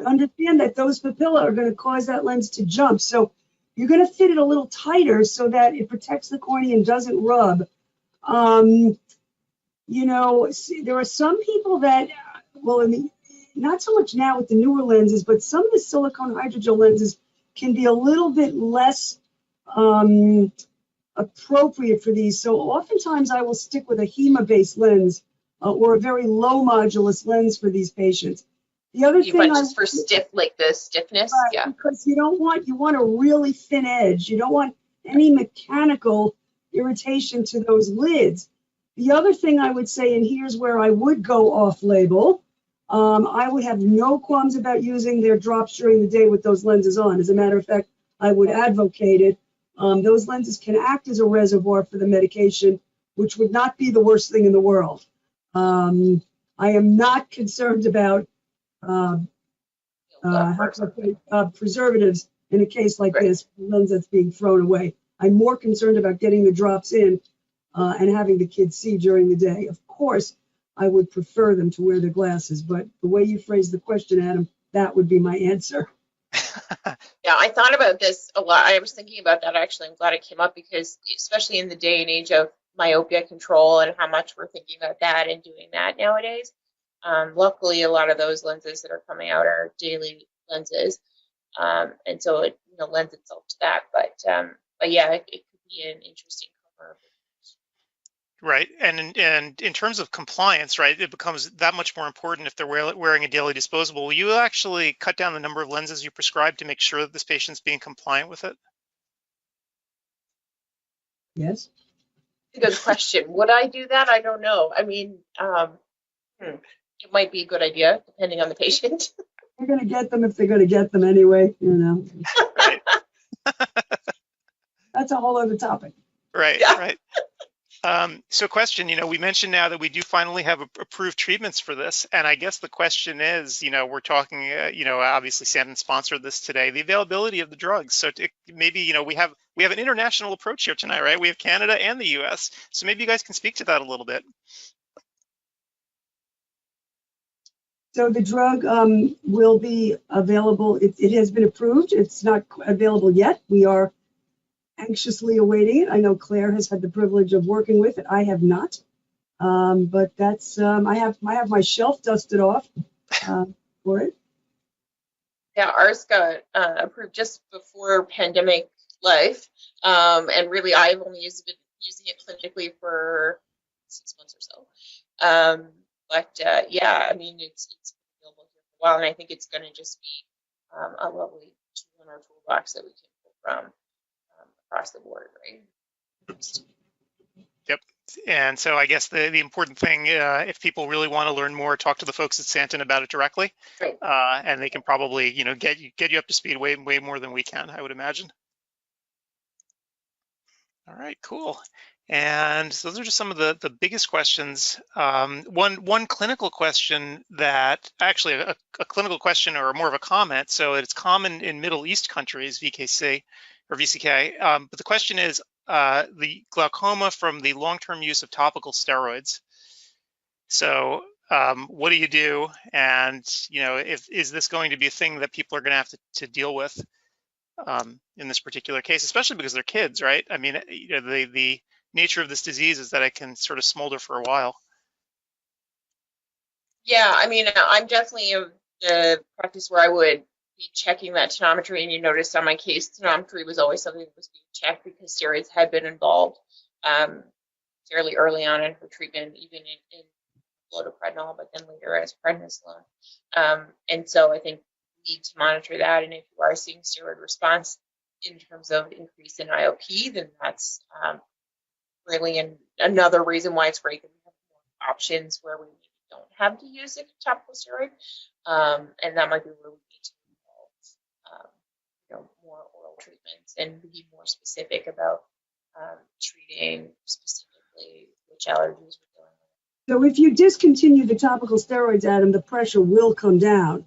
understand that those papilla are going to cause that lens to jump. So you're going to fit it a little tighter so that it protects the cornea and doesn't rub. There are some people that, not so much now with the newer lenses, but some of the silicone hydrogel lenses can be a little bit less appropriate for these. So oftentimes I will stick with a HEMA-based lens or a very low modulus lens for these patients. The other thing, just for the stiffness, yeah. Because you want a really thin edge. You don't want any mechanical irritation to those lids. The other thing I would say, and here's where I would go off-label, I would have no qualms about using their drops during the day with those lenses on. As a matter of fact, I would advocate it. Those lenses can act as a reservoir for the medication, which would not be the worst thing in the world. I am not concerned about preservatives in a case like this, lens that's being thrown away. I'm more concerned about getting the drops in and having the kids see during the day. Of course, I would prefer them to wear their glasses, but the way you phrased the question, Adam, that would be my answer. Yeah, I thought about this a lot. I was thinking about that actually. I'm glad it came up because especially in the day and age of myopia control and how much we're thinking about that and doing that nowadays. Luckily, a lot of those lenses that are coming out are daily lenses. And so it lends itself to that. But yeah, it could be an interesting cover. Right, and in terms of compliance, right, it becomes that much more important if they're wearing a daily disposable. Will you actually cut down the number of lenses you prescribe to make sure that this patient's being compliant with it? Yes. Good question. Would I do that? I don't know. I mean, it might be a good idea depending on the patient. They're going to get them if they're going to get them anyway, That's a whole other topic. Right, yeah. Right. So question, we mentioned now that we do finally have approved treatments for this. And I guess the question is, we're talking, obviously Santen sponsored this today, the availability of the drugs. So maybe, we have an international approach here tonight, right? We have Canada and the US. So maybe you guys can speak to that a little bit. So the drug will be available. It has been approved. It's not available yet. We are anxiously awaiting it. I know Claire has had the privilege of working with it. I have not, but that's I have my shelf dusted off for it. Yeah, ours got approved just before pandemic life, and really I've only been using it clinically for 6 months or so. But yeah, I mean it's available here for a while, and I think it's going to just be a lovely tool in our toolbox that we can pull from across the board, right? Yep. And so I guess the important thing, if people really want to learn more, talk to the folks at Santen about it directly, right. And they can probably, get you up to speed way more than we can, I would imagine. All right, cool. And so those are just some of the biggest questions. One clinical question that actually a clinical question or more of a comment. So it's common in Middle East countries, VKC or VCK. But the question is the glaucoma from the long-term use of topical steroids. So what do you do? And is this going to be a thing that people are going to have to deal with in this particular case, especially because they're kids, right? I mean, the nature of this disease is that it can sort of smolder for a while. Yeah, I mean, I'm definitely in the practice where I would be checking that tonometry, and you noticed on my case, tonometry was always something that was being checked because steroids had been involved fairly early on in her treatment, even in lotoprednol, but then later as prednisolone. And so I think we need to monitor that, and if you are seeing steroid response in terms of increase in IOP, then that's really another reason why it's great that we have more options where we don't have to use a topical steroid, and that might be where we need to involve, more oral treatments and be more specific about treating specifically which allergies we're dealing with. So if you discontinue the topical steroids, Adam, the pressure will come down.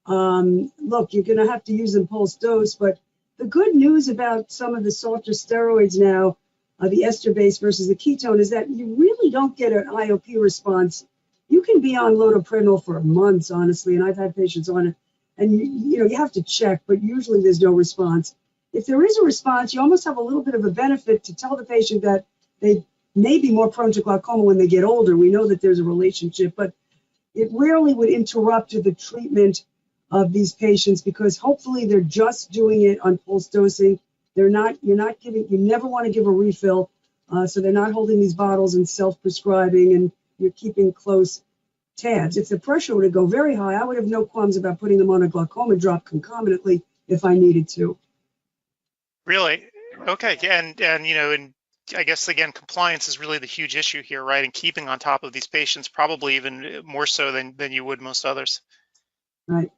Look, you're going to have to use them pulse dose, but the good news about some of the softer steroids now, the ester base versus the ketone, is that you really don't get an IOP response. You can be on lotoprednol for months, honestly, and I've had patients on it, and you have to check, but usually there's no response. If there is a response, you almost have a little bit of a benefit to tell the patient that they may be more prone to glaucoma when they get older. We know that there's a relationship, but it rarely would interrupt the treatment of these patients because hopefully they're just doing it on pulse dosing. You never want to give a refill, so they're not holding these bottles and self-prescribing, and you're keeping close tabs. If the pressure were to go very high, I would have no qualms about putting them on a glaucoma drop concomitantly if I needed to. Really? Okay. And I guess, again, compliance is really the huge issue here, right? And keeping on top of these patients, probably even more so than you would most others. Right.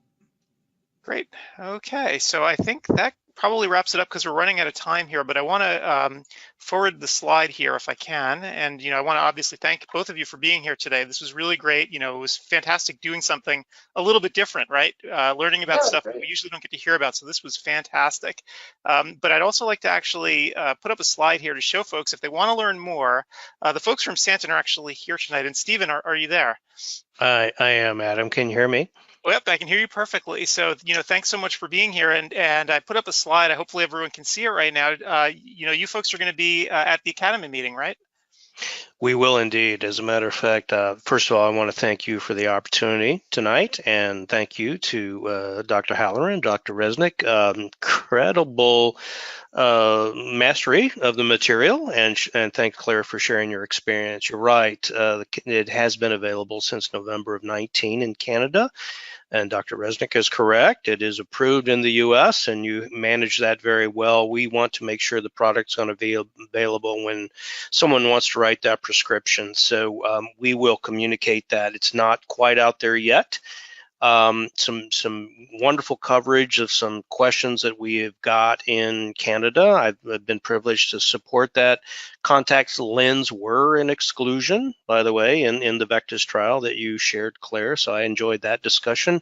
Great. Okay. So I think that probably wraps it up because we're running out of time here, but I want to forward the slide here if I can. And, I want to obviously thank both of you for being here today. This was really great. It was fantastic doing something a little bit different, right? Learning about stuff that we usually don't get to hear about. So this was fantastic. But I'd also like to actually put up a slide here to show folks if they want to learn more. The folks from Stanton are actually here tonight. And Stephen, are you there? I am, Adam. Can you hear me? Oh, yep, I can hear you perfectly. So, thanks so much for being here. And I put up a slide. Hopefully everyone can see it right now. You folks are going to be at the Academy meeting, right? We will indeed. As a matter of fact, first of all, I want to thank you for the opportunity tonight, and thank you to Dr. Halloran, Dr. Resnick. Incredible mastery of the material, and thank Claire for sharing your experience. You're right. It has been available since November of 19 in Canada. And Dr. Resnick is correct. It is approved in the U.S. and you manage that very well. We want to make sure the product's going to be available when someone wants to write that prescription. So we will communicate that. It's not quite out there yet. Some wonderful coverage of some questions that we have got in Canada. I've been privileged to support that. Contact lens were an exclusion, by the way, in the Vectis trial that you shared, Claire. So I enjoyed that discussion.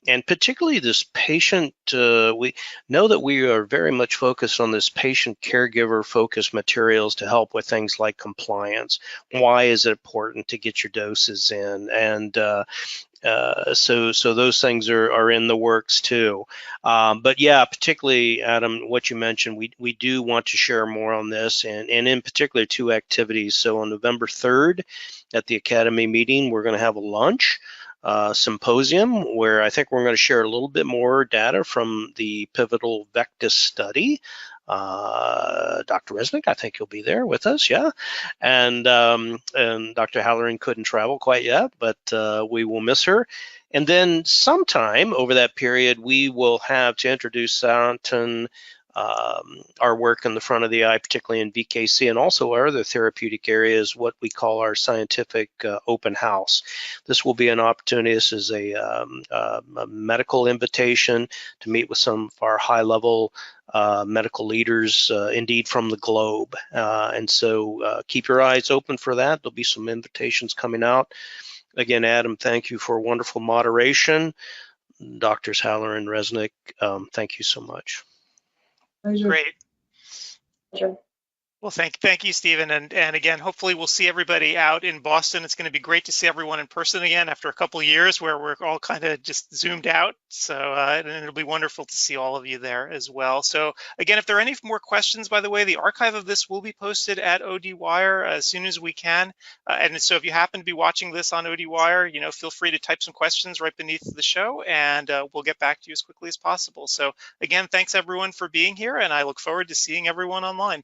And particularly this patient, we know that we are very much focused on this patient caregiver focused materials to help with things like compliance. Why is it important to get your doses in? And so those things are in the works too. But yeah, particularly Adam, what you mentioned, we do want to share more on this, and in particular 2 activities. So on November 3rd at the Academy meeting, we're going to have a lunch symposium where I think we're going to share a little bit more data from the pivotal Vectis study. Dr. Resnick, I think he'll be there with us, yeah. And Dr. Halloran couldn't travel quite yet, but we will miss her. And then sometime over that period, we will have to introduce Stanton, our work in the front of the eye, particularly in VKC, and also our other therapeutic areas, what we call our scientific open house. This will be an opportunity. This is a medical invitation to meet with some of our high-level medical leaders, indeed from the globe. And so keep your eyes open for that. There'll be some invitations coming out. Again, Adam, thank you for wonderful moderation. Drs. Halloran and Resnick, thank you so much. Great. Well, thank you, Stephen. And again, hopefully we'll see everybody out in Boston. It's going to be great to see everyone in person again after a couple of years where we're all kind of just zoomed out. So and it'll be wonderful to see all of you there as well. So again, if there are any more questions, by the way, the archive of this will be posted at ODwire as soon as we can. And so if you happen to be watching this on ODwire, feel free to type some questions right beneath the show, and we'll get back to you as quickly as possible. So again, thanks everyone for being here, and I look forward to seeing everyone online.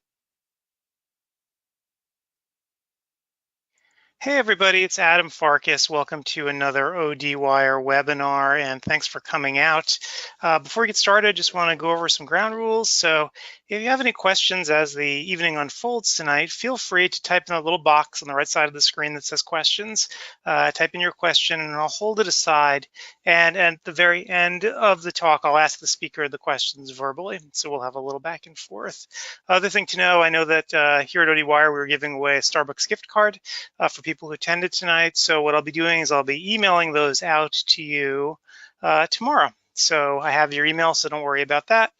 Hey everybody, it's Adam Farkas. Welcome to another ODwire webinar, and thanks for coming out. Before we get started, I just want to go over some ground rules. So if you have any questions as the evening unfolds tonight, feel free to type in a little box on the right side of the screen that says questions. Type in your question and I'll hold it aside. And at the very end of the talk, I'll ask the speaker the questions verbally. So we'll have a little back and forth. Other thing to know, I know that here at ODwire, we're giving away a Starbucks gift card for people who attended tonight. So what I'll be doing is I'll be emailing those out to you tomorrow. So I have your email, so don't worry about that.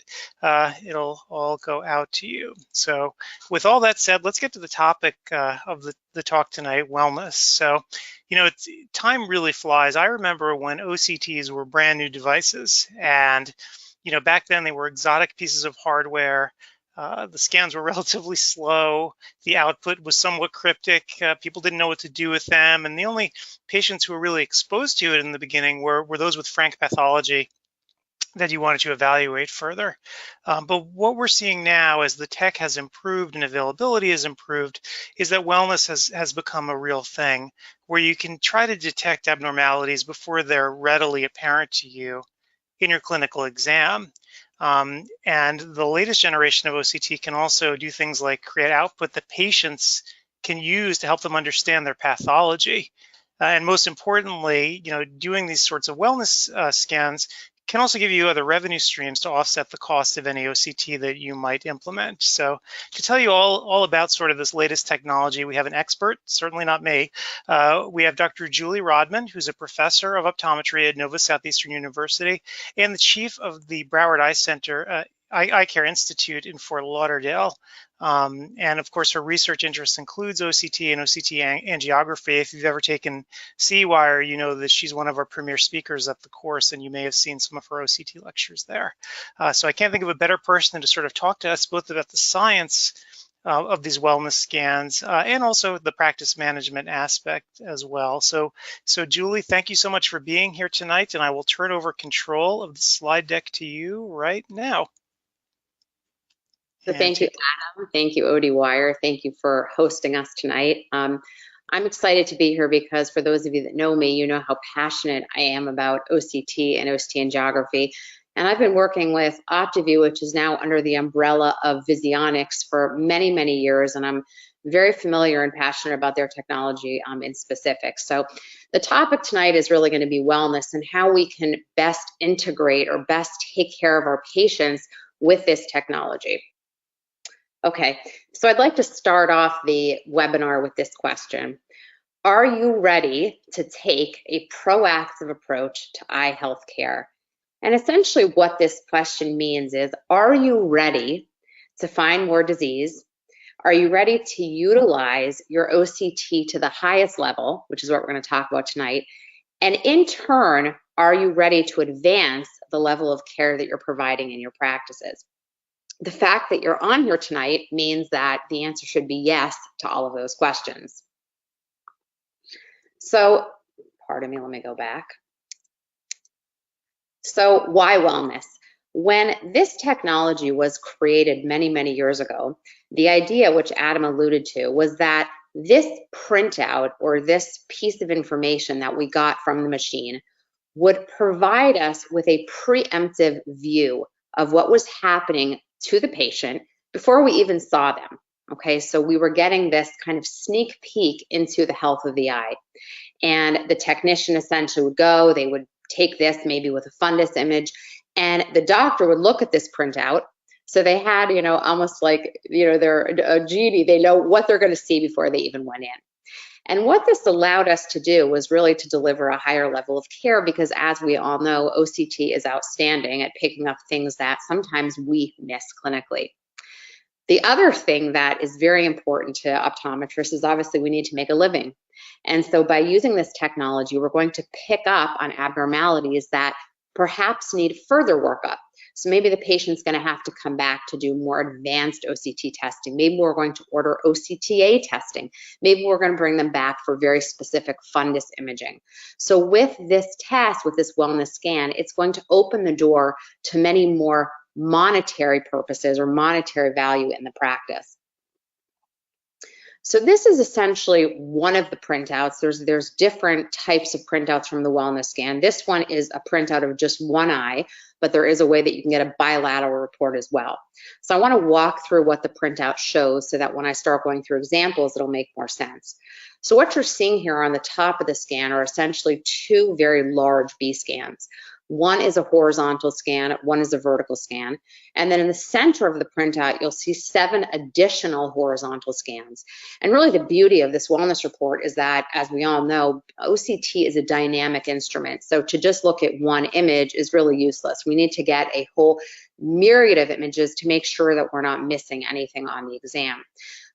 It'll all go out to you. So with all that said, let's get to the topic of the talk tonight, wellness. So, time really flies. I remember when OCTs were brand new devices, and, back then they were exotic pieces of hardware. The scans were relatively slow. The output was somewhat cryptic. People didn't know what to do with them. And the only patients who were really exposed to it in the beginning were those with frank pathology that you wanted to evaluate further. But what we're seeing now as the tech has improved and availability has improved is that wellness has become a real thing where you can try to detect abnormalities before they're readily apparent to you in your clinical exam. And the latest generation of OCT can also do things like create output that patients can use to help them understand their pathology. And most importantly, doing these sorts of wellness scans can also give you other revenue streams to offset the cost of any OCT that you might implement. So to tell you all about sort of this latest technology, we have an expert, certainly not me. We have Dr. Julie Rodman, who's a professor of optometry at Nova Southeastern University and the chief of the Broward Eye Center, Eye Care Institute in Fort Lauderdale. And of course, her research interest includes OCT and OCT angiography. If you've ever taken CEwire, you know that she's one of our premier speakers at the course, and you may have seen some of her OCT lectures there. So I can't think of a better person to sort of talk to us both about the science of these wellness scans and also the practice management aspect as well. So Julie, thank you so much for being here tonight, and I will turn over control of the slide deck to you right now. So thank you, Adam. Thank you, ODwire. Thank you for hosting us tonight. I'm excited to be here because for those of you that know me, you know how passionate I am about OCT and OCT angiography. And I've been working with OptiView, which is now under the umbrella of Visionics, for many, many years. And I'm very familiar and passionate about their technology in specific. So the topic tonight is really going to be wellness and how we can best integrate or best take care of our patients with this technology. Okay, so I'd like to start off the webinar with this question. Are you ready to take a proactive approach to eye health care? And essentially what this question means is, are you ready to find more disease? Are you ready to utilize your OCT to the highest level, which is what we're going to talk about tonight? And in turn, are you ready to advance the level of care that you're providing in your practices? The fact that you're on here tonight means that the answer should be yes to all of those questions. So, pardon me, let me go back. So why wellness? When this technology was created many, many years ago, the idea, which Adam alluded to, was that this printout or this piece of information that we got from the machine would provide us with a preemptive view of what was happening to the patient before we even saw them. Okay, so we were getting this kind of sneak peek into the health of the eye. And the technician essentially would go, they would take this maybe with a fundus image, and the doctor would look at this printout. So they had, you know, almost like, you know, they're a genie, they know what they're going to see before they even went in. And what this allowed us to do was really to deliver a higher level of care because, as we all know, OCT is outstanding at picking up things that sometimes we miss clinically. The other thing that is very important to optometrists is obviously we need to make a living. And so by using this technology, we're going to pick up on abnormalities that perhaps need further workup. So maybe the patient's going to have to come back to do more advanced OCT testing. Maybe we're going to order OCTA testing. Maybe we're going to bring them back for very specific fundus imaging. So with this test, with this wellness scan, it's going to open the door to many more monetary purposes or monetary value in the practice. So this is essentially one of the printouts. There's different types of printouts from the wellness scan. This one is a printout of just one eye, but there is a way that you can get a bilateral report as well. So I want to walk through what the printout shows so that when I start going through examples, it'll make more sense. So what you're seeing here on the top of the scan are essentially two very large B scans. One is a horizontal scan, one is a vertical scan. And then in the center of the printout, you'll see 7 additional horizontal scans. And really the beauty of this wellness report is that, as we all know, OCT is a dynamic instrument. So to just look at one image is really useless. We need to get a whole myriad of images to make sure that we're not missing anything on the exam.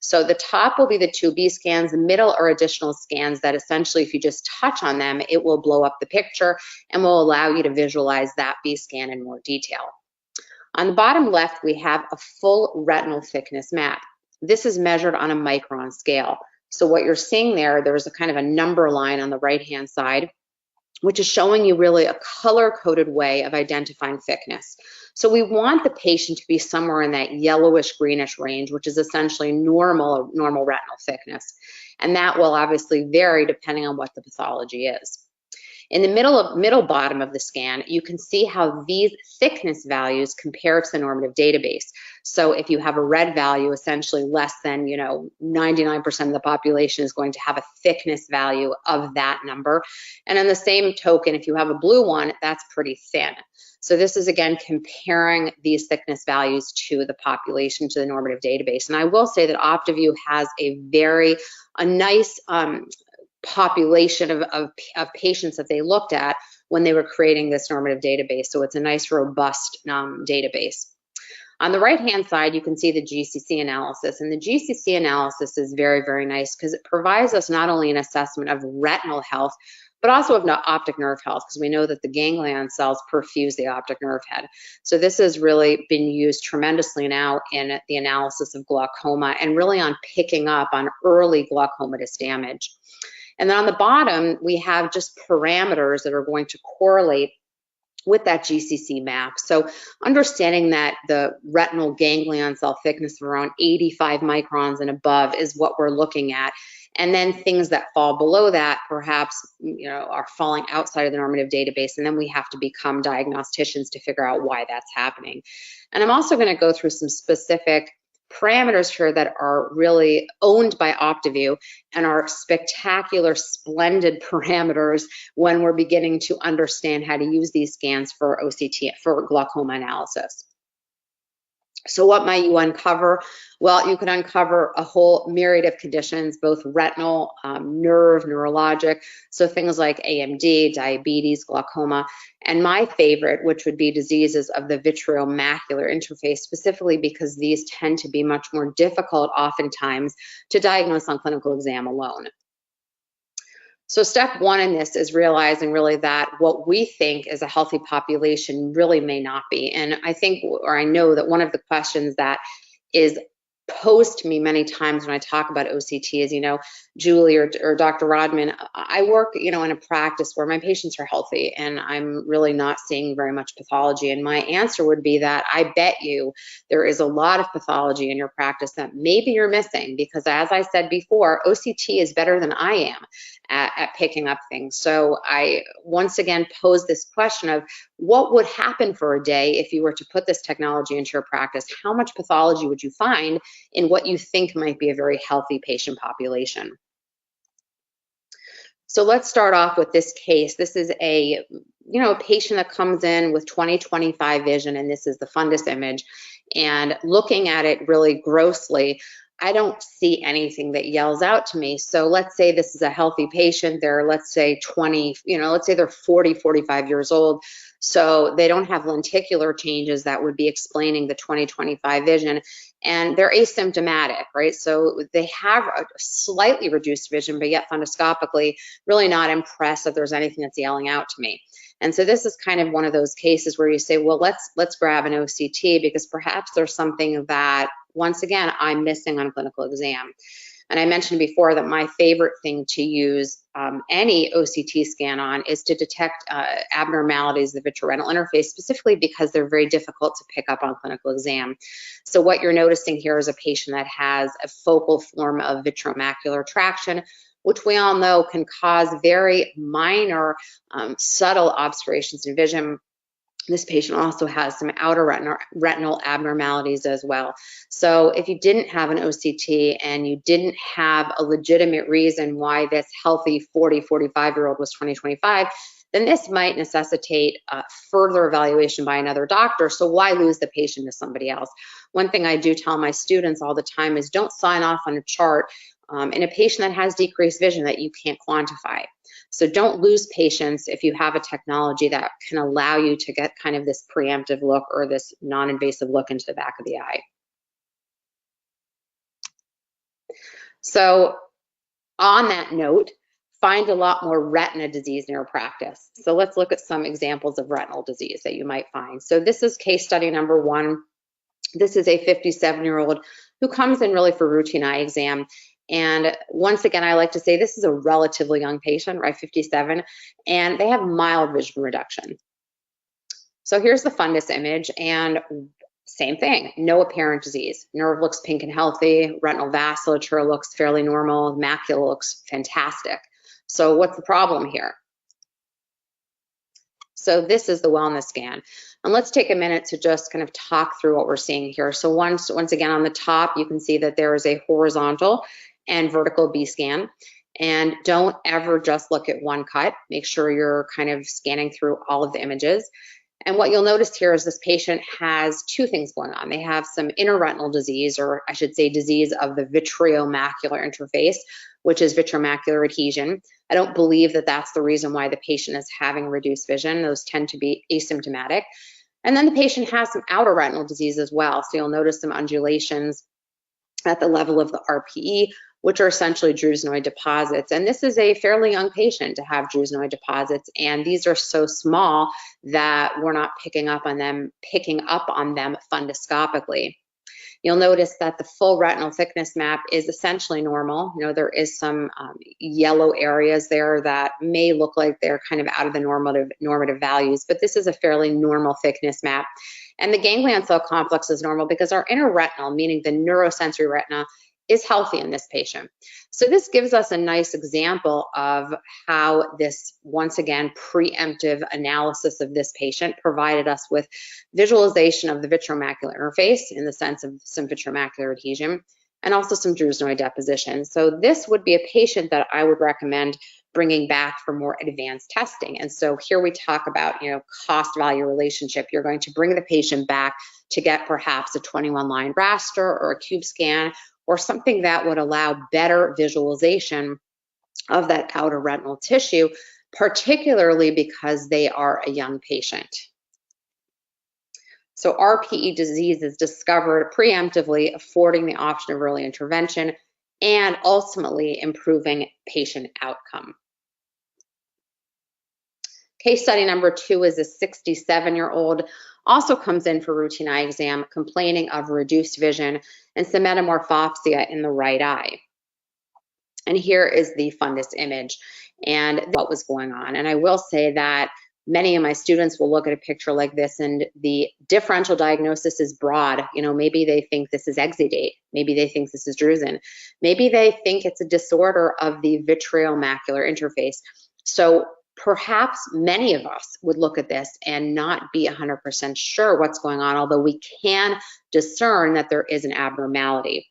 So the top will be the 2B scans, the middle are additional scans that essentially, if you just touch on them, it will blow up the picture and will allow you to visualize that B scan in more detail. On the bottom left, we have a full retinal thickness map. This is measured on a micron scale. So what you're seeing there's a kind of a number line on the right-hand side, which is showing you really a color-coded way of identifying thickness. So we want the patient to be somewhere in that yellowish greenish range, which is essentially normal retinal thickness. And that will obviously vary depending on what the pathology is. In the middle bottom of the scan, you can see how these thickness values compare to the normative database. So if you have a red value, essentially less than 99% of the population is going to have a thickness value of that number. And on the same token, if you have a blue one, that's pretty thin. So this is, again, comparing these thickness values to the population, to the normative database. And I will say that OptiView has a nice population of patients that they looked at when they were creating this normative database. So it's a nice, robust database. On the right-hand side, you can see the GCC analysis. And the GCC analysis is very, very nice because it provides us not only an assessment of retinal health, but also of optic nerve health, because we know that the ganglion cells perfuse the optic nerve head. So this has really been used tremendously now in the analysis of glaucoma and really on picking up on early glaucomatous damage. And then on the bottom, we have just parameters that are going to correlate with that GCC map. So understanding that the retinal ganglion cell thickness of around 85 microns and above is what we're looking at. And then things that fall below that perhaps are falling outside of the normative database, and then we have to become diagnosticians to figure out why that's happening. And I'm also going to go through some specific parameters here that are really owned by OptiView and are spectacular, splendid parameters when we're beginning to understand how to use these scans for OCT, for glaucoma analysis. So what might you uncover? Well, you can uncover a whole myriad of conditions, both retinal, neurologic, so things like AMD, diabetes, glaucoma, and my favorite, which would be diseases of the vitreomacular interface, specifically because these tend to be much more difficult oftentimes to diagnose on clinical exam alone. So step one in this is realizing really that what we think is a healthy population really may not be. And I think, or I know that one of the questions that is posed to me many times when I talk about OCT is, Julie or Dr. Rodman, I work, in a practice where my patients are healthy and I'm really not seeing very much pathology. And my answer would be that I bet you there is a lot of pathology in your practice that maybe you're missing, because as I said before, OCT is better than I am at picking up things. So I once again pose this question of what would happen for a day if you were to put this technology into your practice? How much pathology would you find in what you think might be a very healthy patient population? So let's start off with this case. This is a patient that comes in with 20/25 vision, and this is the fundus image. And looking at it really grossly, I don't see anything that yells out to me. So let's say this is a healthy patient. They're, let's say 20, let's say they're 40, 45 years old. So they don't have lenticular changes that would be explaining the 20/25 vision. And they're asymptomatic, right? So they have a slightly reduced vision, but yet fundoscopically, really not impressed that there's anything that's yelling out to me. And so this is kind of one of those cases where you say, well, let's grab an OCT, because perhaps there's something that, once again, I'm missing on clinical exam. And I mentioned before that my favorite thing to use any OCT scan on is to detect abnormalities of the vitreoretinal interface, specifically because they're very difficult to pick up on clinical exam. So what you're noticing here is a patient that has a focal form of vitreomacular traction, which we all know can cause very minor, subtle obscurations in vision. This patient also has some outer retinal abnormalities as well. So if you didn't have an OCT and you didn't have a legitimate reason why this healthy 40, 45-year-old was 20/25, then this might necessitate further evaluation by another doctor. So why lose the patient to somebody else? One thing I do tell my students all the time is don't sign off on a chart in a patient that has decreased vision that you can't quantify. So don't lose patients if you have a technology that can allow you to get kind of this preemptive look or this non-invasive look into the back of the eye. So on that note, find a lot more retina disease in your practice. So let's look at some examples of retinal disease that you might find. So this is case study number 1. This is a 57-year-old who comes in really for routine eye exam. And once again, I like to say this is a relatively young patient, right, 57, and they have mild vision reduction. So here's the fundus image, and same thing, no apparent disease. Nerve looks pink and healthy, retinal vasculature looks fairly normal, macula looks fantastic. So what's the problem here? So this is the wellness scan. And let's take a minute to just kind of talk through what we're seeing here. So once again, on the top, you can see that there is a horizontal and vertical B scan. And don't ever just look at one cut. Make sure you're kind of scanning through all of the images. And what you'll notice here is this patient has two things going on. They have some interretinal disease, or I should say disease of the vitreomacular interface, which is vitreomacular adhesion. I don't believe that that's the reason why the patient is having reduced vision. Those tend to be asymptomatic. And then the patient has some outer retinal disease as well. So you'll notice some undulations at the level of the RPE, which are essentially drusenoid deposits. And this is a fairly young patient to have drusenoid deposits, and these are so small that we're not picking up on them fundoscopically. You'll notice that the full retinal thickness map is essentially normal. You know, there is some yellow areas there that may look like they're kind of out of the normative values, but this is a fairly normal thickness map. And the ganglion cell complex is normal because our inner retinal, meaning the neurosensory retina, is healthy in this patient. So this gives us a nice example of how this, once again, preemptive analysis of this patient provided us with visualization of the vitreomacular interface in the sense of some vitreomacular adhesion and also some drusenoid deposition. So this would be a patient that I would recommend bringing back for more advanced testing. And so here we talk about, you know, cost value relationship. You're going to bring the patient back to get perhaps a 21 line raster or a cube scan, or something that would allow better visualization of that outer retinal tissue, particularly because they are a young patient. So RPE disease is discovered preemptively, affording the option of early intervention and ultimately improving patient outcome. Case study number 2 is a 67-year-old, also comes in for routine eye exam, complaining of reduced vision and some metamorphopsia in the right eye. And here is the fundus image and what was going on. And I will say that many of my students will look at a picture like this and the differential diagnosis is broad. You know, maybe they think this is exudate. Maybe they think this is drusen. Maybe they think it's a disorder of the vitreomacular interface. So perhaps many of us would look at this and not be 100% sure what's going on, although we can discern that there is an abnormality.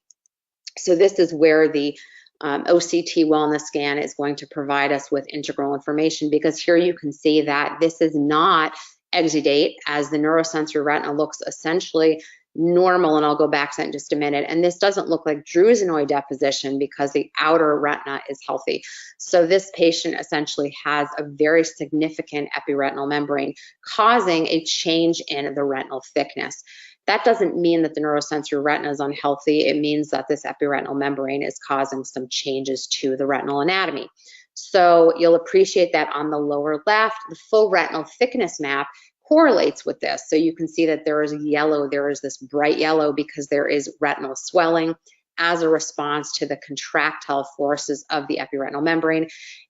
So this is where the OCT wellness scan is going to provide us with integral information, because here you can see that this is not exudate, as the neurosensory retina looks essentially normal, and I'll go back to that in just a minute. And this doesn't look like drusenoid deposition because the outer retina is healthy. So this patient essentially has a very significant epiretinal membrane causing a change in the retinal thickness. That doesn't mean that the neurosensory retina is unhealthy. It means that this epiretinal membrane is causing some changes to the retinal anatomy. So you'll appreciate that on the lower left, the full retinal thickness map correlates with this. So you can see that there is yellow, there is this bright yellow because there is retinal swelling as a response to the contractile forces of the epiretinal membrane.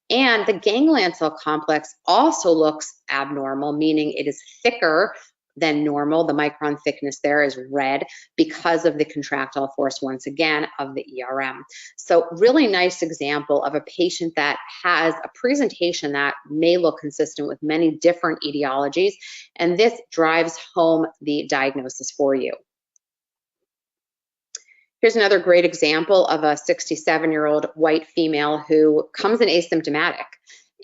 And the ganglion cell complex also looks abnormal, meaning it is thicker than normal. The micron thickness there is red because of the contractile force, once again, of the ERM. So really nice example of a patient that has a presentation that may look consistent with many different etiologies, and this drives home the diagnosis for you. Here's another great example of a 67-year-old white female who comes in asymptomatic.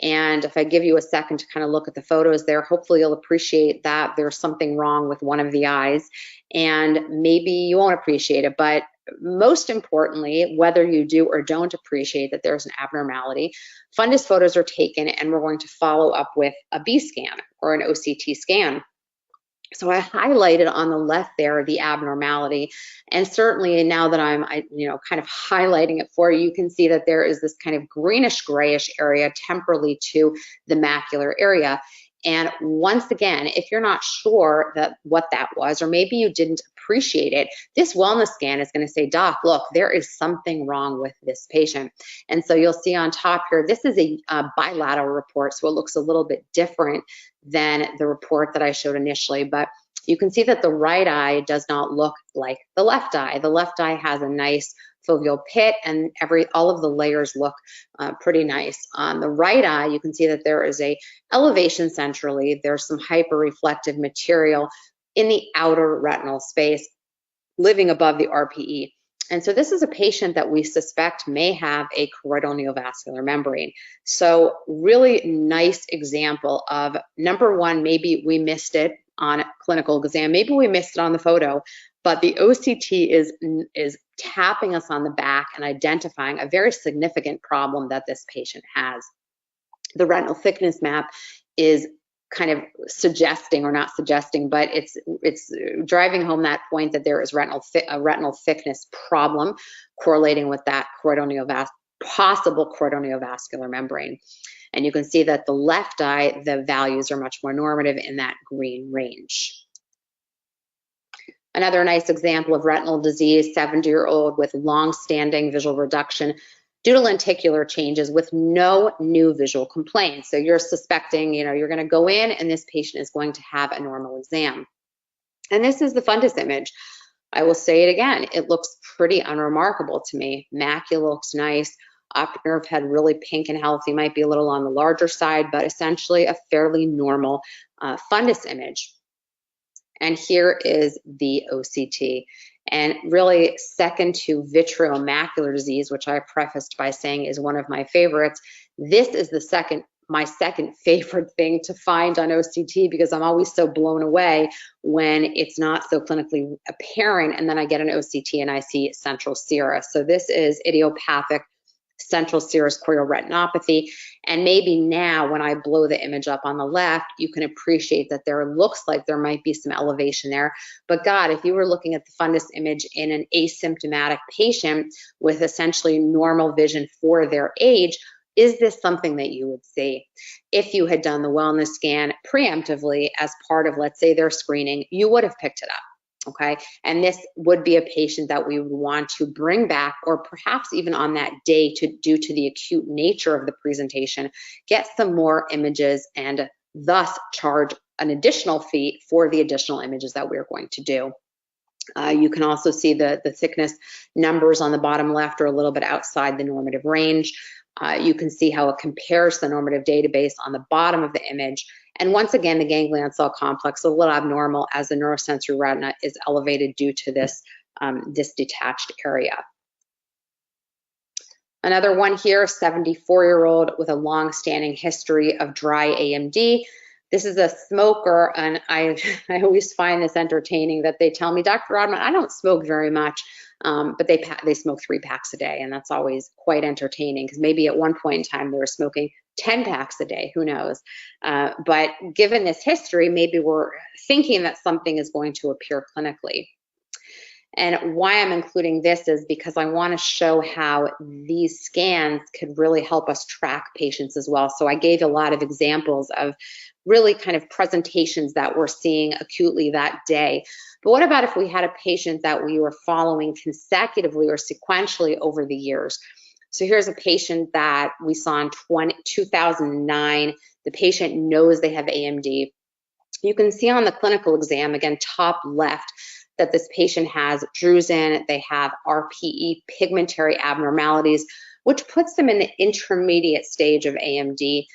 And if I give you a second to kind of look at the photos there, hopefully you'll appreciate that there's something wrong with one of the eyes, and maybe you won't appreciate it, but most importantly, whether you do or don't appreciate that there's an abnormality, fundus photos are taken and we're going to follow up with a B scan or an OCT scan. So I highlighted on the left there the abnormality, and certainly now that I'm kind of highlighting it for you, you can see that there is this kind of greenish grayish area temporally to the macular area. And once again, if you're not sure what that was, or maybe you didn't appreciate it, this wellness scan is going to say, doc, look, there is something wrong with this patient. And so you'll see on top here, this is a bilateral report, so it looks a little bit different than the report that I showed initially, but you can see that the right eye does not look like the left eye. The left eye has a nice foveal pit, and all of the layers look pretty nice. On the right eye, you can see that there is a elevation centrally. There's some hyperreflective material in the outer retinal space living above the RPE. And so this is a patient that we suspect may have a choroidal neovascular membrane. So really nice example of, number one, maybe we missed it on clinical exam, maybe we missed it on the photo, but the OCT is tapping us on the back and identifying a very significant problem that this patient has. The retinal thickness map is kind of suggesting, or not suggesting, but it's driving home that point that there is a retinal thickness problem correlating with that possible choroidal neovascular membrane. And you can see that the left eye, the values are much more normative in that green range. Another nice example of retinal disease, 70-year-old with long-standing visual reduction due to lenticular changes with no new visual complaints. So you're suspecting, you're going to go in and this patient is going to have a normal exam. And this is the fundus image. I will say it again, it looks pretty unremarkable to me. Macula looks nice. Optic nerve head really pink and healthy, might be a little on the larger side, but essentially a fairly normal fundus image. And here is the OCT. And really second to vitreomacular disease, which I prefaced by saying is one of my favorites, this is my second favorite thing to find on OCT, because I'm always so blown away when it's not so clinically apparent, and then I get an OCT and I see central serous. So this is idiopathic central serous choroidal retinopathy. And maybe now when I blow the image up on the left, you can appreciate that there looks like there might be some elevation there. But God, if you were looking at the fundus image in an asymptomatic patient with essentially normal vision for their age, is this something that you would see? If you had done the wellness scan preemptively as part of, let's say, their screening, you would have picked it up. Okay, and this would be a patient that we would want to bring back, or perhaps even on that day, due to the acute nature of the presentation, get some more images and thus charge an additional fee for the additional images that we're going to do. You can also see the thickness numbers on the bottom left are a little bit outside the normative range. You can see how it compares to the normative database on the bottom of the image. And once again, the ganglion cell complex is a little abnormal as the neurosensory retina is elevated due to this, this detached area. Another one here, 74-year-old with a long-standing history of dry AMD. This is a smoker, and I always find this entertaining that they tell me, Dr. Rodman, I don't smoke very much, but they smoke 3 packs a day, and that's always quite entertaining, because maybe at one point in time they were smoking 10 packs a day, who knows? But given this history, maybe we're thinking that something is going to appear clinically. And why I'm including this is because I want to show how these scans could really help us track patients as well. So I gave a lot of examples of really kind of presentations that we're seeing acutely that day. But what about if we had a patient that we were following consecutively or sequentially over the years? So here's a patient that we saw in 2009. The patient knows they have AMD. You can see on the clinical exam, again, top left, that this patient has drusen, they have RPE pigmentary abnormalities, which puts them in the intermediate stage of AMD.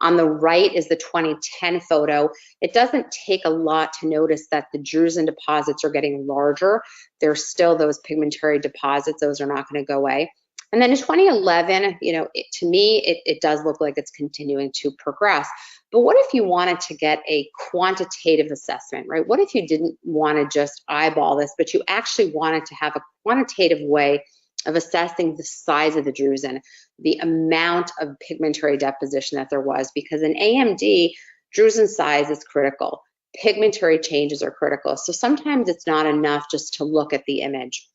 On the right is the 2010 photo. It doesn't take a lot to notice that the drusen deposits are getting larger. There's still those pigmentary deposits. Those are not going to go away. And then in 2011, to me, it does look like it's continuing to progress. But what if you wanted to get a quantitative assessment, right? What if you didn't want to just eyeball this, but you actually wanted to have a quantitative way of assessing the size of the drusen, the amount of pigmentary deposition that there was? Because in AMD, drusen size is critical. Pigmentary changes are critical. So sometimes it's not enough just to look at the image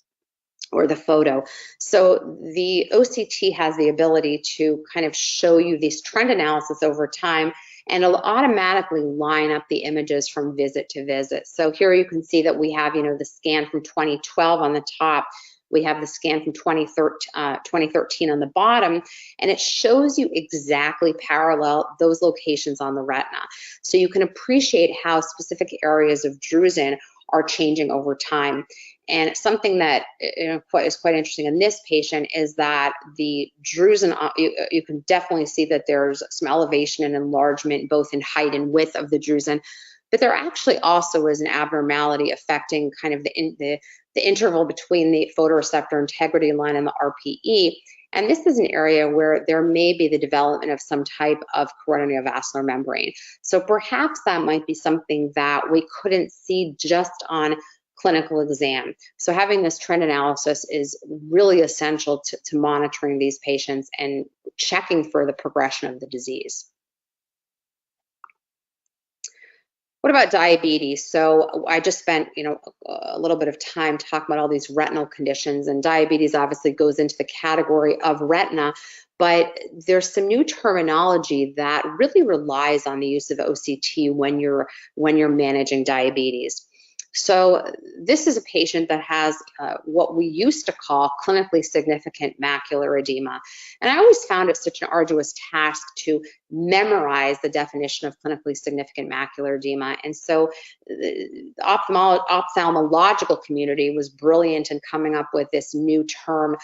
or the photo. So the OCT has the ability to kind of show you this trend analysis over time, and it'll automatically line up the images from visit to visit. So here you can see that we have, the scan from 2012 on the top. We have the scan from 2013 on the bottom, and it shows you exactly parallel those locations on the retina. So you can appreciate how specific areas of drusen are changing over time. And something that is quite interesting in this patient is that the drusen, you can definitely see that there's some elevation and enlargement both in height and width of the drusen, but there actually also is an abnormality affecting kind of the interval between the photoreceptor integrity line and the RPE. And this is an area where there may be the development of some type of carotid neovascular membrane. So perhaps that might be something that we couldn't see just on clinical exam. So having this trend analysis is really essential to monitoring these patients and checking for the progression of the disease. What about diabetes? So I just spent, a little bit of time talking about all these retinal conditions, and diabetes obviously goes into the category of retina, but there's some new terminology that really relies on the use of OCT when you're managing diabetes. So this is a patient that has what we used to call clinically significant macular edema. And I always found it such an arduous task to memorize the definition of clinically significant macular edema. And so the ophthalmological community was brilliant in coming up with this new term,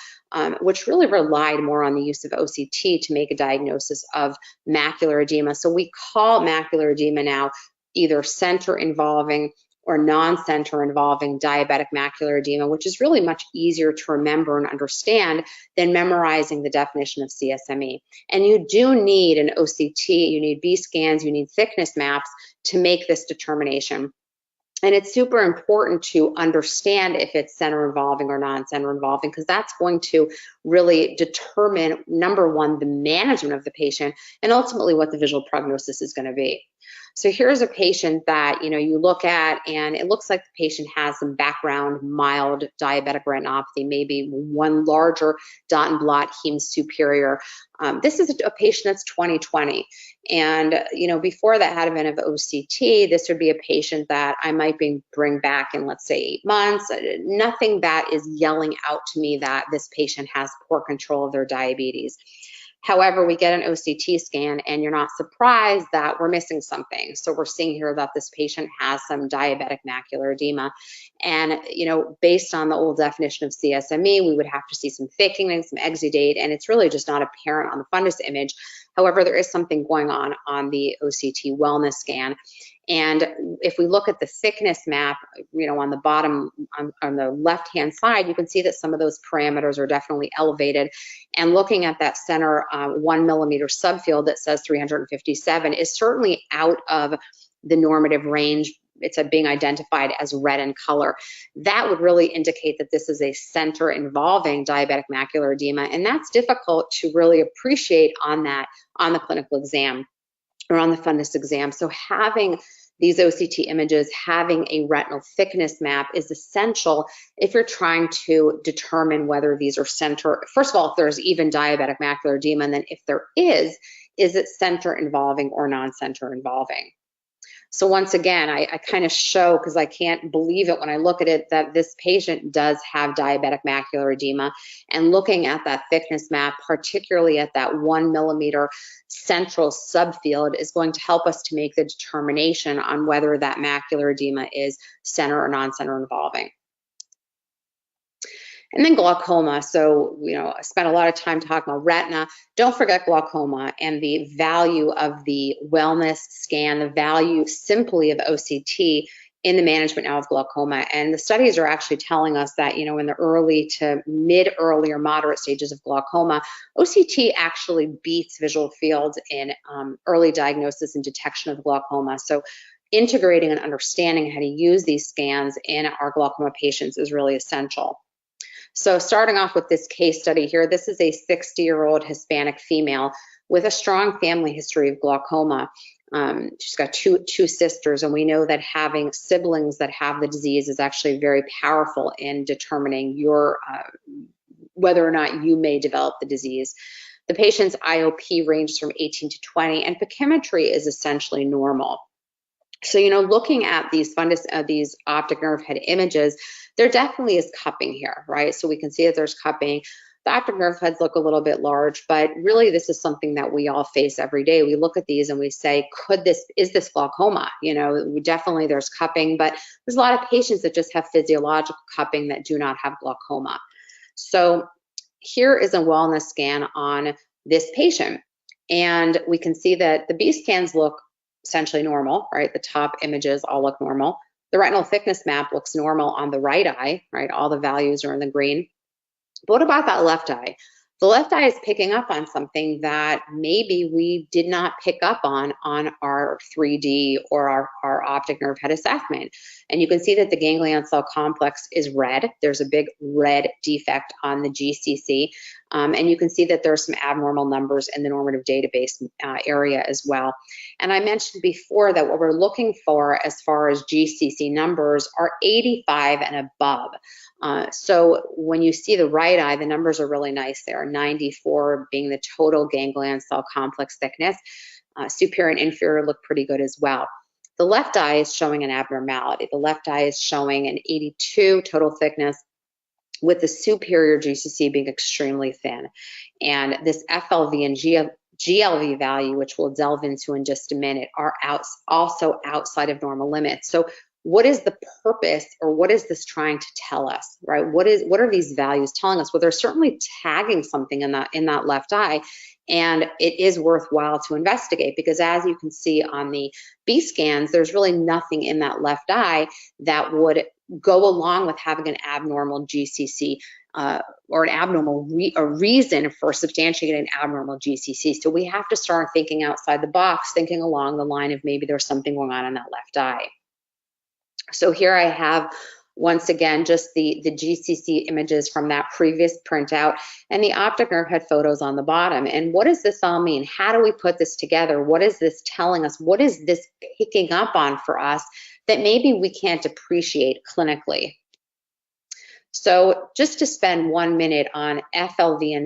which really relied more on the use of OCT to make a diagnosis of macular edema. So we call macular edema now either center involving or non-center involving diabetic macular edema, which is really much easier to remember and understand than memorizing the definition of CSME. And you do need an OCT, you need B scans, you need thickness maps to make this determination. And it's super important to understand if it's center involving or non-center involving, because that's going to really determine, number one, the management of the patient and ultimately what the visual prognosis is going to be. So here's a patient that, you look at and it looks like the patient has some background mild diabetic retinopathy, maybe one larger dot and blot heme superior. This is a patient that's 20/20. And, before that had been of OCT, this would be a patient that I might bring back in, let's say, 8 months. Nothing that is yelling out to me that this patient has poor control of their diabetes. However, we get an OCT scan and you're not surprised that we're missing something. So we're seeing here that this patient has some diabetic macular edema. And, based on the old definition of CSME, we would have to see some thickening, some exudate, and it's really just not apparent on the fundus image. However, there is something going on the OCT wellness scan. And if we look at the thickness map, on the bottom, on the left-hand side, you can see that some of those parameters are definitely elevated. And looking at that center 1 millimeter subfield that says 357 is certainly out of the normative range. It's being identified as red in color. That would really indicate that this is a center involving diabetic macular edema. And that's difficult to really appreciate on the clinical exam or on the fundus exam. So having these OCT images, having a retinal thickness map is essential if you're trying to determine whether these are center, first of all, if there's even diabetic macular edema, and then if there is it center involving or non-center involving? So once again, I kind of show, because I can't believe it when I look at it, that this patient does have diabetic macular edema. And looking at that thickness map, particularly at that 1 millimeter central subfield, is going to help us to make the determination on whether that macular edema is center or non-center involving. And then glaucoma. So, I spent a lot of time talking about retina. Don't forget glaucoma and the value of the wellness scan, the value simply of OCT in the management now of glaucoma. And the studies are actually telling us that, in the early to mid-early or moderate stages of glaucoma, OCT actually beats visual fields in early diagnosis and detection of glaucoma. So integrating and understanding how to use these scans in our glaucoma patients is really essential. So starting off with this case study here, this is a 60-year-old Hispanic female with a strong family history of glaucoma. She's got two sisters, and we know that having siblings that have the disease is actually very powerful in determining whether or not you may develop the disease. The patient's IOP ranges from 18 to 20, and pachymetry is essentially normal. So, looking at these these optic nerve head images, there definitely is cupping here, right? So we can see that there's cupping. The optic nerve heads look a little bit large, but really this is something that we all face every day. We look at these and we say, is this glaucoma? You know, definitely there's cupping, but there's a lot of patients that just have physiological cupping that do not have glaucoma. So here is a wellness scan on this patient. And we can see that the B scans look essentially normal, right? The top images all look normal. The retinal thickness map looks normal on the right eye, right? All the values are in the green. But what about that left eye? The left eye is picking up on something that maybe we did not pick up on our 3D or our optic nerve head assessment. And you can see that the ganglion cell complex is red. There's a big red defect on the GCC. And you can see that there's some abnormal numbers in the normative database area as well. And I mentioned before that what we're looking for as far as GCC numbers are 85 and above. So when you see the right eye, the numbers are really nice there, 94 being the total ganglion cell complex thickness. Superior and inferior look pretty good as well. The left eye is showing an abnormality. The left eye is showing an 82 total thickness, with the superior GCC being extremely thin. And this FLV and GLV value, which we'll delve into in just a minute, are also outside of normal limits. So what is the purpose, or what is this trying to tell us, right? What are these values telling us? Well, they're certainly tagging something in that left eye, and it is worthwhile to investigate, because as you can see on the B scans, there's really nothing in that left eye that would go along with having an abnormal GCC or an abnormal reason for substantiating an abnormal GCC. So we have to start thinking outside the box, thinking along the line of maybe there's something going on in that left eye. So here I have, once again, just the GCC images from that previous printout and the optic nerve head photos on the bottom. And what does this all mean? How do we put this together? What is this telling us? What is this picking up on for us that maybe we can't appreciate clinically? So just to spend 1 minute on FLV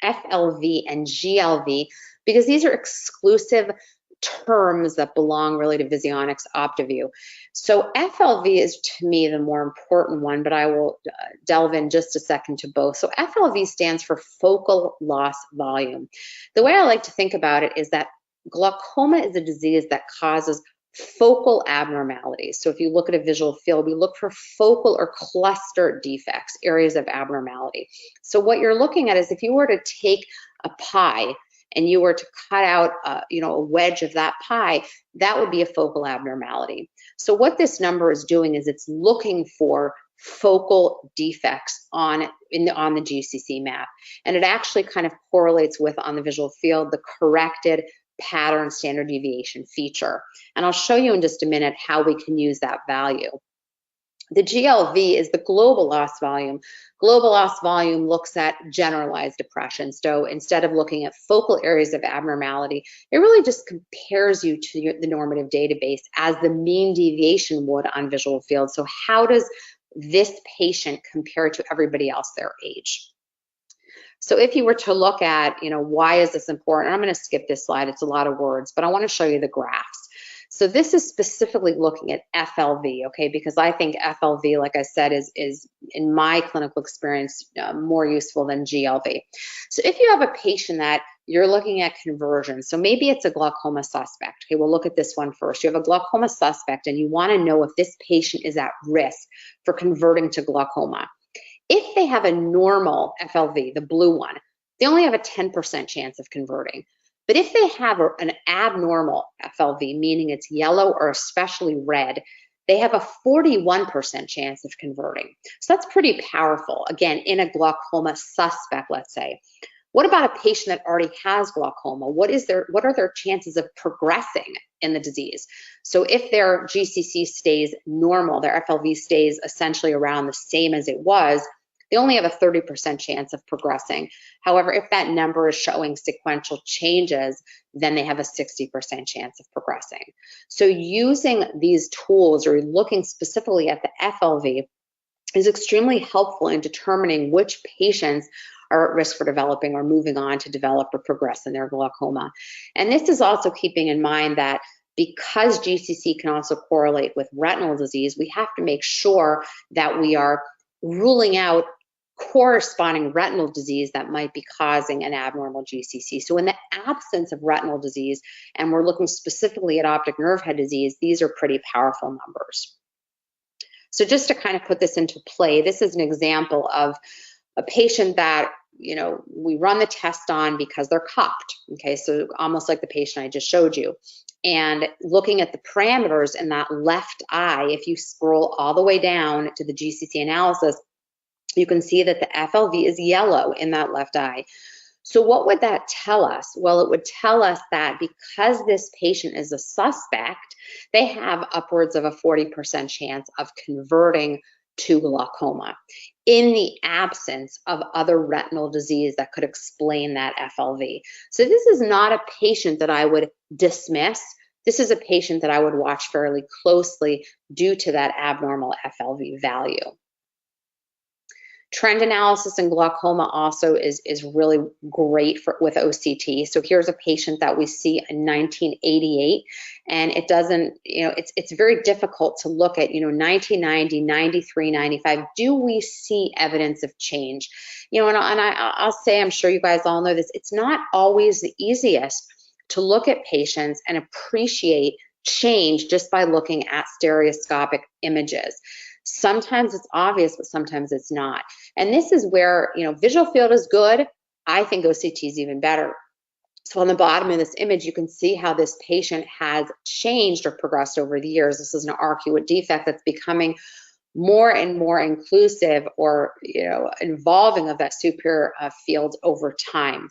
and GLV, because these are exclusive terms that belong really to Visionics OptiView. So FLV is, to me, the more important one, but I will delve in just a second to both. So FLV stands for focal loss volume. The way I like to think about it is that glaucoma is a disease that causes focal abnormalities. So if you look at a visual field, we look for focal or cluster defects, areas of abnormality. So what you're looking at is, if you were to take a pie and you were to cut out a wedge of that pie, that would be a focal abnormality. So what this number is doing is it's looking for focal defects on the GCC map. And it actually kind of correlates with, on the visual field, the corrected pattern standard deviation feature. And I'll show you in just a minute how we can use that value. The GLV is the global loss volume. Global loss volume looks at generalized depression. So instead of looking at focal areas of abnormality, it really just compares you to the normative database as the mean deviation would on visual field. So how does this patient compare to everybody else their age? So if you were to look at, why is this important? I'm going to skip this slide. It's a lot of words, but I want to show you the graphs. So this is specifically looking at FLV, okay, because I think FLV, like I said, is in my clinical experience more useful than GLV. So if you have a patient that you're looking at conversion, so maybe it's a glaucoma suspect. Okay, we'll look at this one first. You have a glaucoma suspect and you want to know if this patient is at risk for converting to glaucoma. If they have a normal FLV, the blue one, they only have a 10% chance of converting. But if they have an abnormal FLV, meaning it's yellow or especially red, they have a 41% chance of converting. So that's pretty powerful, again, in a glaucoma suspect, let's say. What about a patient that already has glaucoma? What are their chances of progressing in the disease? So if their GCC stays normal, their FLV stays essentially around the same as it was, they only have a 30% chance of progressing. However, if that number is showing sequential changes, then they have a 60% chance of progressing. So using these tools, or looking specifically at the FLV, is extremely helpful in determining which patients are at risk for developing or moving on to develop or progress in their glaucoma. And this is also keeping in mind that because GCC can also correlate with retinal disease, we have to make sure that we are ruling out corresponding retinal disease that might be causing an abnormal GCC. So in the absence of retinal disease, and we're looking specifically at optic nerve head disease, these are pretty powerful numbers. So just to kind of put this into play, this is an example of a patient that, you know, we run the test on because they're cupped. Okay, so almost like the patient I just showed you. And looking at the parameters in that left eye, if you scroll all the way down to the GCC analysis, you can see that the FLV is yellow in that left eye. So what would that tell us? Well, it would tell us that because this patient is a suspect, they have upwards of a 40% chance of converting to glaucoma in the absence of other retinal disease that could explain that FLV. So this is not a patient that I would dismiss. This is a patient that I would watch fairly closely due to that abnormal FLV value. Trend analysis in glaucoma also is really great with OCT. So here's a patient that we see in 1988, and it doesn't, you know, it's very difficult to look at, you know, 1990, 93, 95. Do we see evidence of change? You know, and I'll say, I'm sure you guys all know this, it's not always the easiest to look at patients and appreciate change just by looking at stereoscopic images. Sometimes it's obvious, but sometimes it's not. And this is where, you know, visual field is good. I think OCT is even better. So on the bottom of this image, you can see how this patient has changed or progressed over the years. This is an arcuate defect that's becoming more and more inclusive, or, you know, involving of that superior field over time.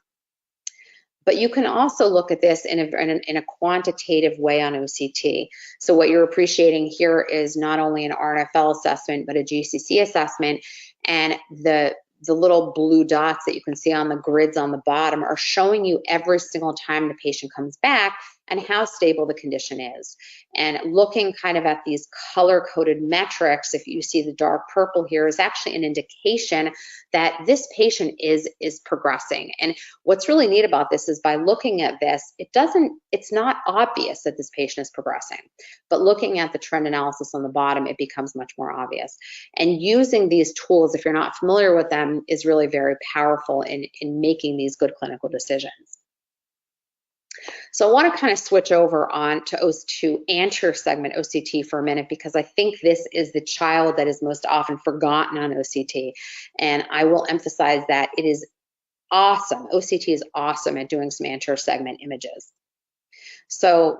But you can also look at this in a quantitative way on OCT. So what you're appreciating here is not only an RNFL assessment, but a GCC assessment. And the little blue dots that you can see on the grids on the bottom are showing you every single time the patient comes back and how stable the condition is. And looking kind of at these color-coded metrics, if you see the dark purple here, is actually an indication that this patient is progressing. And what's really neat about this is by looking at this, it's not obvious that this patient is progressing. But looking at the trend analysis on the bottom, it becomes much more obvious. And using these tools, if you're not familiar with them, is really very powerful in making these good clinical decisions. So I want to kind of switch over on to anterior segment OCT for a minute, because I think this is the child that is most often forgotten on OCT. And I will emphasize that it is awesome. OCT is awesome at doing some anterior segment images. So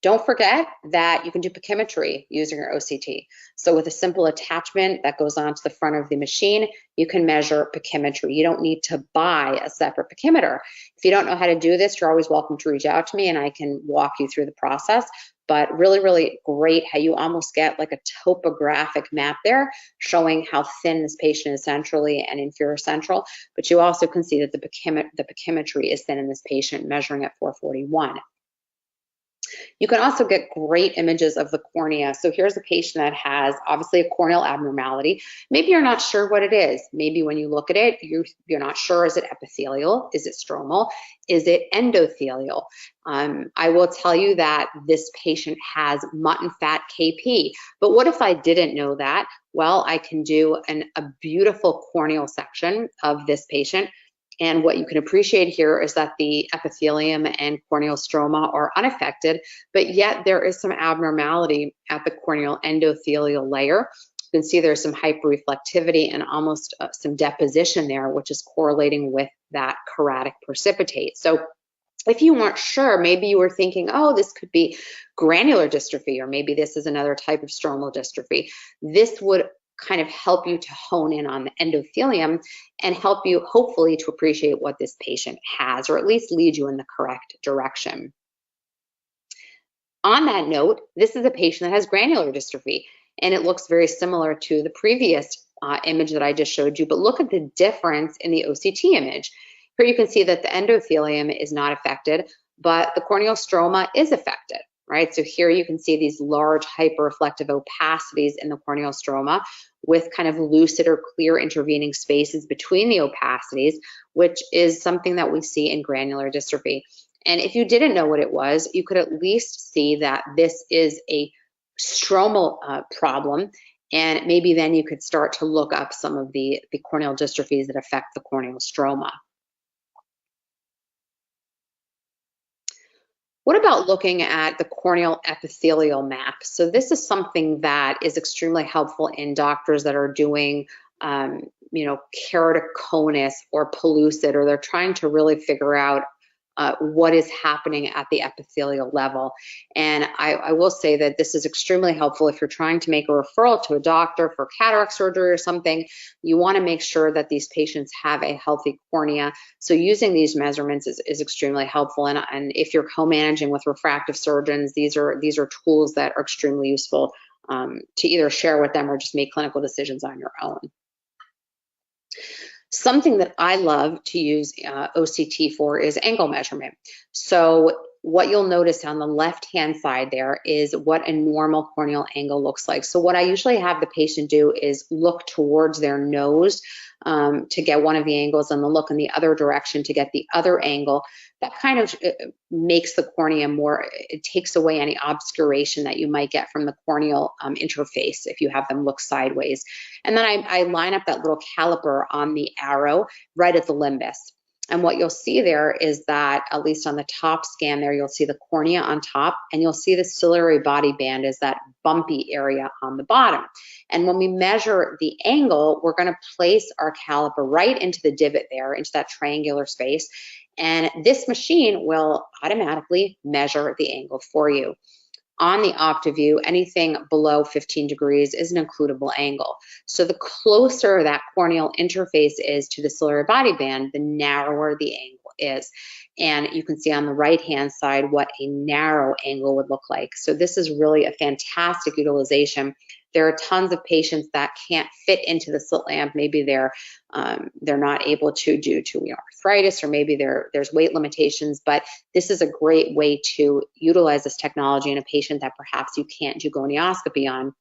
don't forget that you can do pachymetry using your OCT. So with a simple attachment that goes onto the front of the machine, you can measure pachymetry. You don't need to buy a separate pachymeter. If you don't know how to do this, you're always welcome to reach out to me and I can walk you through the process. But really, really great how you almost get like a topographic map there showing how thin this patient is centrally and inferior central. But you also can see that the pachymetry is thin in this patient, measuring at 441. You can also get great images of the cornea. So here's a patient that has obviously a corneal abnormality. Maybe you're not sure what it is. Maybe when you look at it, you're not sure, is it epithelial? Is it stromal? Is it endothelial? I will tell you that this patient has mutton fat KP. But what if I didn't know that? Well, I can do a beautiful corneal section of this patient. And what you can appreciate here is that the epithelium and corneal stroma are unaffected, but yet there is some abnormality at the corneal endothelial layer. You can see there's some hyperreflectivity and almost some deposition there, which is correlating with that keratoc precipitate. So if you weren't sure, maybe you were thinking, oh, this could be granular dystrophy, or maybe this is another type of stromal dystrophy. This would kind of help you to hone in on the endothelium and help you hopefully to appreciate what this patient has, or at least lead you in the correct direction. On that note, this is a patient that has granular dystrophy, and it looks very similar to the previous image that I just showed you, but look at the difference in the OCT image. Here you can see that the endothelium is not affected, but the corneal stroma is affected. Right, so here you can see these large hyperreflective opacities in the corneal stroma with kind of lucid or clear intervening spaces between the opacities, which is something that we see in granular dystrophy. And if you didn't know what it was, you could at least see that this is a stromal problem, And maybe then you could start to look up some of the corneal dystrophies that affect the corneal stroma. What about looking at the corneal epithelial map? So this is something that is extremely helpful in doctors that are doing, keratoconus or pellucid, or they're trying to really figure out what is happening at the epithelial level. And I will say that this is extremely helpful if you're trying to make a referral to a doctor for cataract surgery or something. You want to make sure that these patients have a healthy cornea. So using these measurements is extremely helpful. And if you're co-managing with refractive surgeons, these are tools that are extremely useful to either share with them or just make clinical decisions on your own. Something that I love to use OCT for is angle measurement. So what you'll notice on the left-hand side there is what a normal corneal angle looks like. So what I usually have the patient do is look towards their nose to get one of the angles, and then look in the other direction to get the other angle. That kind of makes the cornea more, it takes away any obscuration that you might get from the corneal interface if you have them look sideways. And then I line up that little caliper on the arrow right at the limbus. And what you'll see there is that, at least on the top scan there, you'll see the cornea on top, and you'll see the ciliary body band is that bumpy area on the bottom. And when we measure the angle, we're going to place our caliper right into the divot there, into that triangular space. And this machine will automatically measure the angle for you. On the OptiView, anything below 15 degrees is an includable angle. So the closer that corneal interface is to the ciliary body band, the narrower the angle is. And you can see on the right-hand side what a narrow angle would look like. So this is really a fantastic utilization. There are tons of patients that can't fit into the slit lamp. Maybe they're not able to due to arthritis, or maybe there's weight limitations, but this is a great way to utilize this technology in a patient that perhaps you can't do gonioscopy on.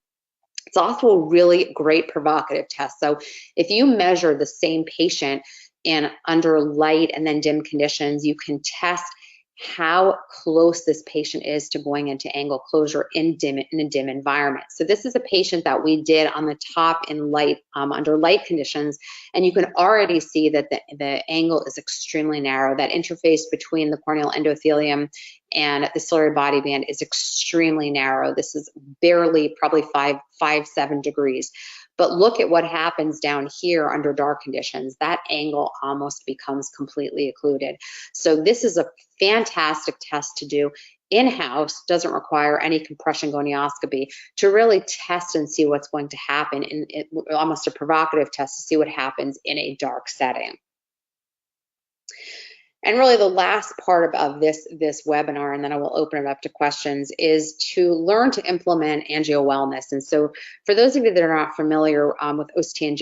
It's also a really great provocative test. So if you measure the same patient in under light and then dim conditions, you can test how close this patient is to going into angle closure in a dim environment. So this is a patient that we did on the top in light, under light conditions, and you can already see that the angle is extremely narrow. That interface between the corneal endothelium and the ciliary body band is extremely narrow. This is barely, probably 7 degrees. But look at what happens down here under dark conditions. That angle almost becomes completely occluded. So this is a fantastic test to do in-house, doesn't require any compression gonioscopy, to really test and see what's going to happen, in almost a provocative test to see what happens in a dark setting. And really the last part of this webinar, and then I will open it up to questions, is to learn to implement angio wellness. And so for those of you that are not familiar with OCT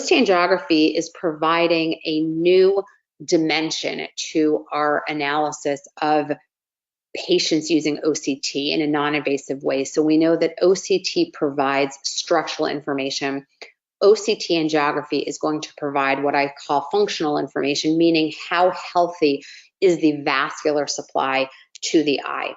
angiography is providing a new dimension to our analysis of patients using OCT in a non-invasive way. So we know that OCT provides structural information. OCT angiography is going to provide what I call functional information, meaning how healthy is the vascular supply to the eye.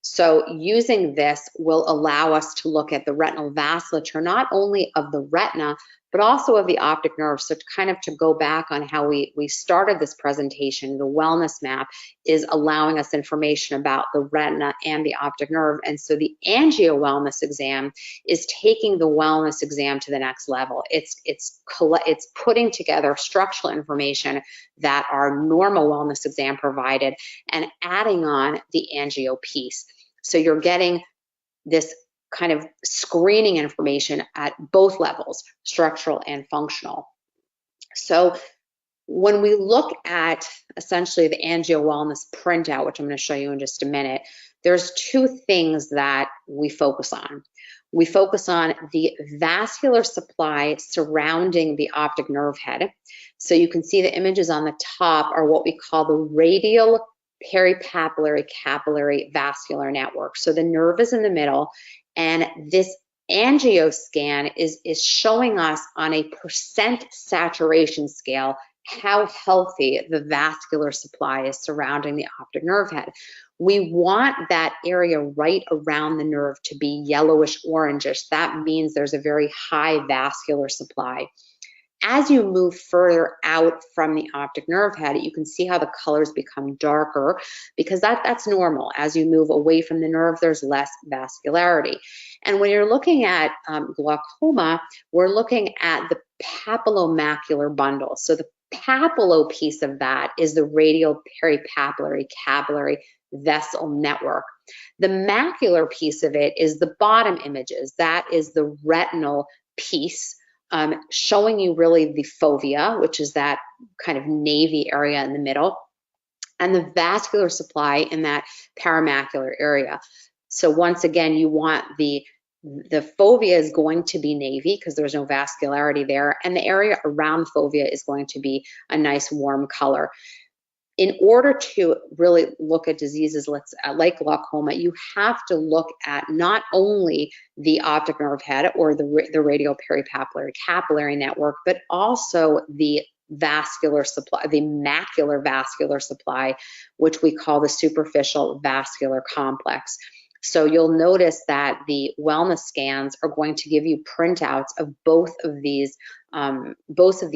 So using this will allow us to look at the retinal vasculature, not only of the retina, but also of the optic nerve. So to go back on how we started this presentation, the wellness map is allowing us information about the retina and the optic nerve. And so the angio wellness exam is taking the wellness exam to the next level. It's putting together structural information that our normal wellness exam provided and adding on the angio piece. So you're getting this kind of screening information at both levels, structural and functional. So when we look at essentially the angio wellness printout, which I'm going to show you in just a minute, there's two things that we focus on. We focus on the vascular supply surrounding the optic nerve head. So you can see the images on the top are what we call the radial peripapillary capillary vascular network. So the nerve is in the middle, and this angio scan is showing us on a percent saturation scale how healthy the vascular supply is surrounding the optic nerve head. We want that area right around the nerve to be yellowish orangish. That means there's a very high vascular supply. As you move further out from the optic nerve head, you can see how the colors become darker because that's normal. As you move away from the nerve, there's less vascularity. And when you're looking at glaucoma, we're looking at the papillomacular bundle. So the papillo piece of that is the radial peripapillary capillary vessel network. The macular piece of it is the bottom images. That is the retinal piece, showing you really the fovea, which is that kind of navy area in the middle, and the vascular supply in that paramacular area. So once again, you want the fovea is going to be navy because there's no vascularity there, and the area around the fovea is going to be a nice warm color. In order to really look at diseases like glaucoma, you have to look at not only the optic nerve head or the radial peripapillary capillary network, but also the vascular supply, the macular vascular supply, which we call the superficial vascular complex. So you'll notice that the wellness scans are going to give you printouts of both of these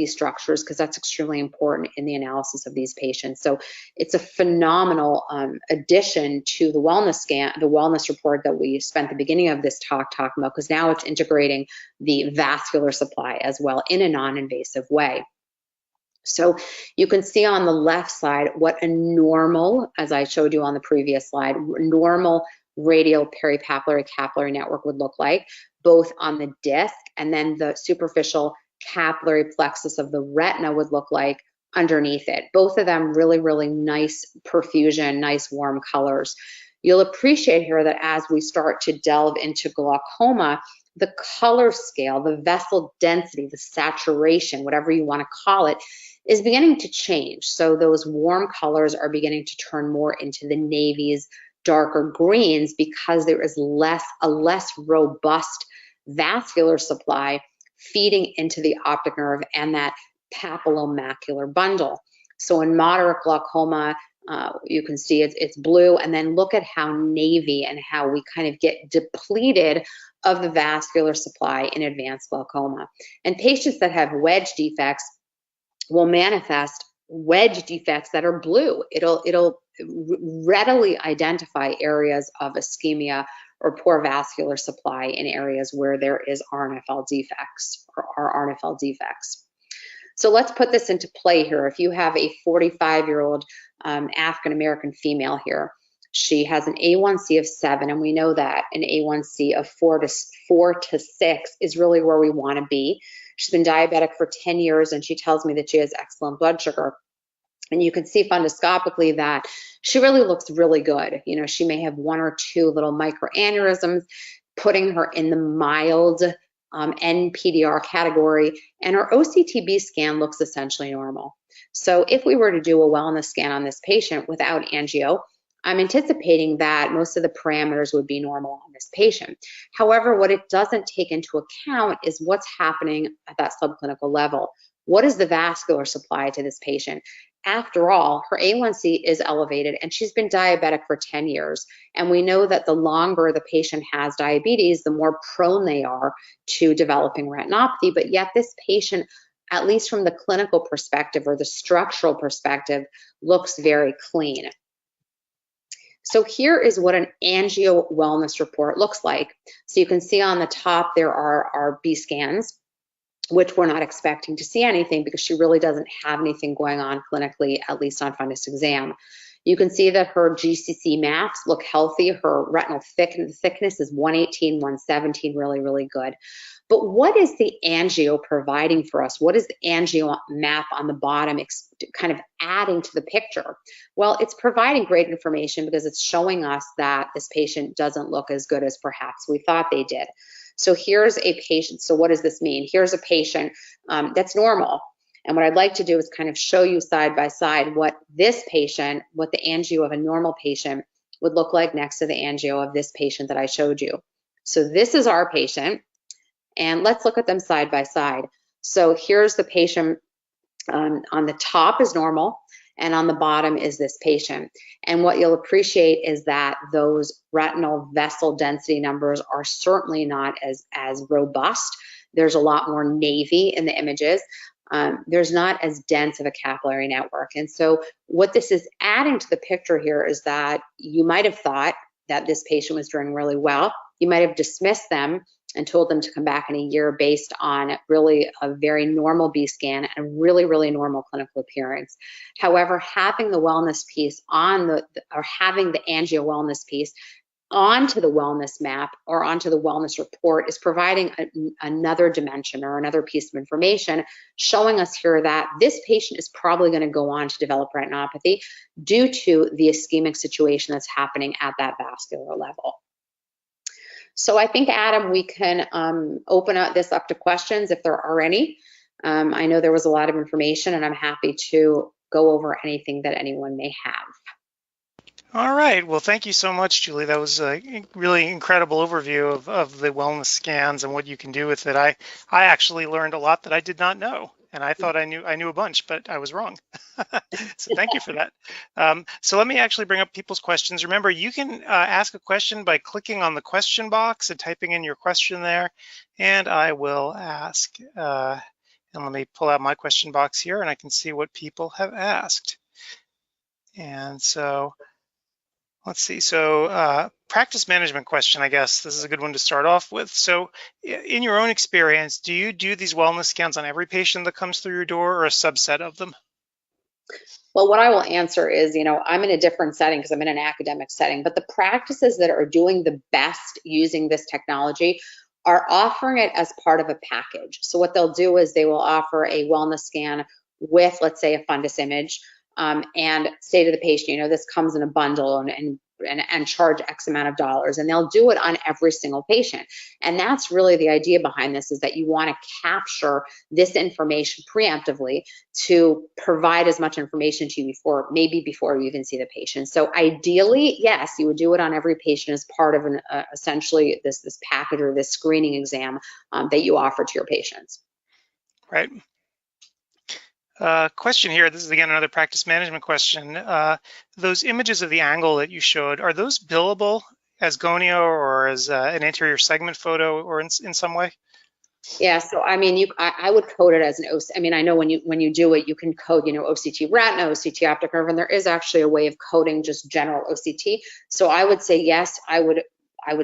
structures because that's extremely important in the analysis of these patients. So it's a phenomenal addition to the wellness scan, the wellness report that we spent the beginning of this talk talking about, because now it's integrating the vascular supply as well in a non-invasive way. So you can see on the left side what a normal, as I showed you on the previous slide, normal radial peripapillary capillary network would look like, both on the disc, and then the superficial capillary plexus of the retina would look like underneath it. Both of them really, really nice perfusion, nice warm colors. You'll appreciate here that as we start to delve into glaucoma, the color scale, the vessel density, the saturation, whatever you want to call it, is beginning to change. So those warm colors are beginning to turn more into the navies, darker greens, because there is a less robust vascular supply feeding into the optic nerve and that papillomacular bundle. So in moderate glaucoma, you can see it's blue, and then look at how navy and how we kind of get depleted of the vascular supply in advanced glaucoma. And patients that have wedge defects will manifest wedge defects that are blue. It'll readily identify areas of ischemia or poor vascular supply in areas where there is RNFL defects or RNFL defects. So let's put this into play here. If you have a 45-year-old African-American female here, she has an A1C of 7, and we know that an A1C of 4 to 6 is really where we want to be. She's been diabetic for 10 years, and she tells me that she has excellent blood sugar. And you can see fundoscopically that she really looks really good. You know, she may have 1 or 2 little microaneurysms, putting her in the mild NPDR category, and her OCTB scan looks essentially normal. So if we were to do a wellness scan on this patient without angio, I'm anticipating that most of the parameters would be normal on this patient. However, what it doesn't take into account is what's happening at that subclinical level. What is the vascular supply to this patient? After all, her A1C is elevated, and she's been diabetic for 10 years. And we know that the longer the patient has diabetes, the more prone they are to developing retinopathy. But yet this patient, at least from the clinical perspective or the structural perspective, looks very clean. So here is what an angio wellness report looks like. So you can see on the top there are our B scans, which we're not expecting to see anything because she really doesn't have anything going on clinically, at least on fundus exam. You can see that her GCC maps look healthy. Her retinal thickness is 118, 117, really, really good. But what is the angio providing for us? What is the angio map on the bottom kind of adding to the picture? Well, it's providing great information because it's showing us that this patient doesn't look as good as perhaps we thought they did. So here's a patient. So what does this mean? Here's a patient that's normal. And what I'd like to do is kind of show you side by side what this patient, what the angio of a normal patient would look like next to the angio of this patient that I showed you. So this is our patient, and let's look at them side by side. So here's the patient On the top is normal, and on the bottom is this patient. And what you'll appreciate is that those retinal vessel density numbers are certainly not as robust. There's a lot more navy in the images. There's not as dense of a capillary network. And so what this is adding to the picture here is that you might have thought that this patient was doing really well. You might have dismissed them and told them to come back in a year based on really a very normal B scan and really, really normal clinical appearance. However, having the wellness piece or having the angio wellness piece onto the wellness map or onto the wellness report is providing another dimension or another piece of information, showing us here that this patient is probably going to go on to develop retinopathy due to the ischemic situation that's happening at that vascular level. So I think, Adam, we can open this up to questions if there are any. I know there was a lot of information, and I'm happy to go over anything that anyone may have. All right. Well, thank you so much, Julie. That was a really incredible overview of the wellness scans and what you can do with it. I actually learned a lot that I did not know, and I thought I knew a bunch, but I was wrong. So thank you for that. So let me actually bring up people's questions. Remember, you can ask a question by clicking on the question box and typing in your question there, and I will ask. And let me pull out my question box here, and I can see what people have asked. And so let's see. So practice management question, I guess this is a good one to start off with. So in your own experience, do you do these wellness scans on every patient that comes through your door or a subset of them? Well, what I will answer is, I'm in a different setting because I'm in an academic setting, but the practices that are doing the best using this technology are offering it as part of a package. So what they'll do is they will offer a wellness scan with, let's say, a fundus image, and say to the patient, this comes in a bundle and charge X amount of dollars, and they'll do it on every single patient. And that's really the idea behind this, is that you want to capture this information preemptively to provide as much information to you before you even see the patient. So ideally, yes, you would do it on every patient as part of essentially this package or this screening exam that you offer to your patients. Right. Question here, this is again another practice management question. Those images of the angle that you showed, are those billable as gonio or as an anterior segment photo or in some way? Yeah, so I mean, I would code it as an OCT. I mean, I know when you do it, you can code, OCT retina, OCT optic nerve, and there is actually a way of coding just general OCT. So I would say yes, I would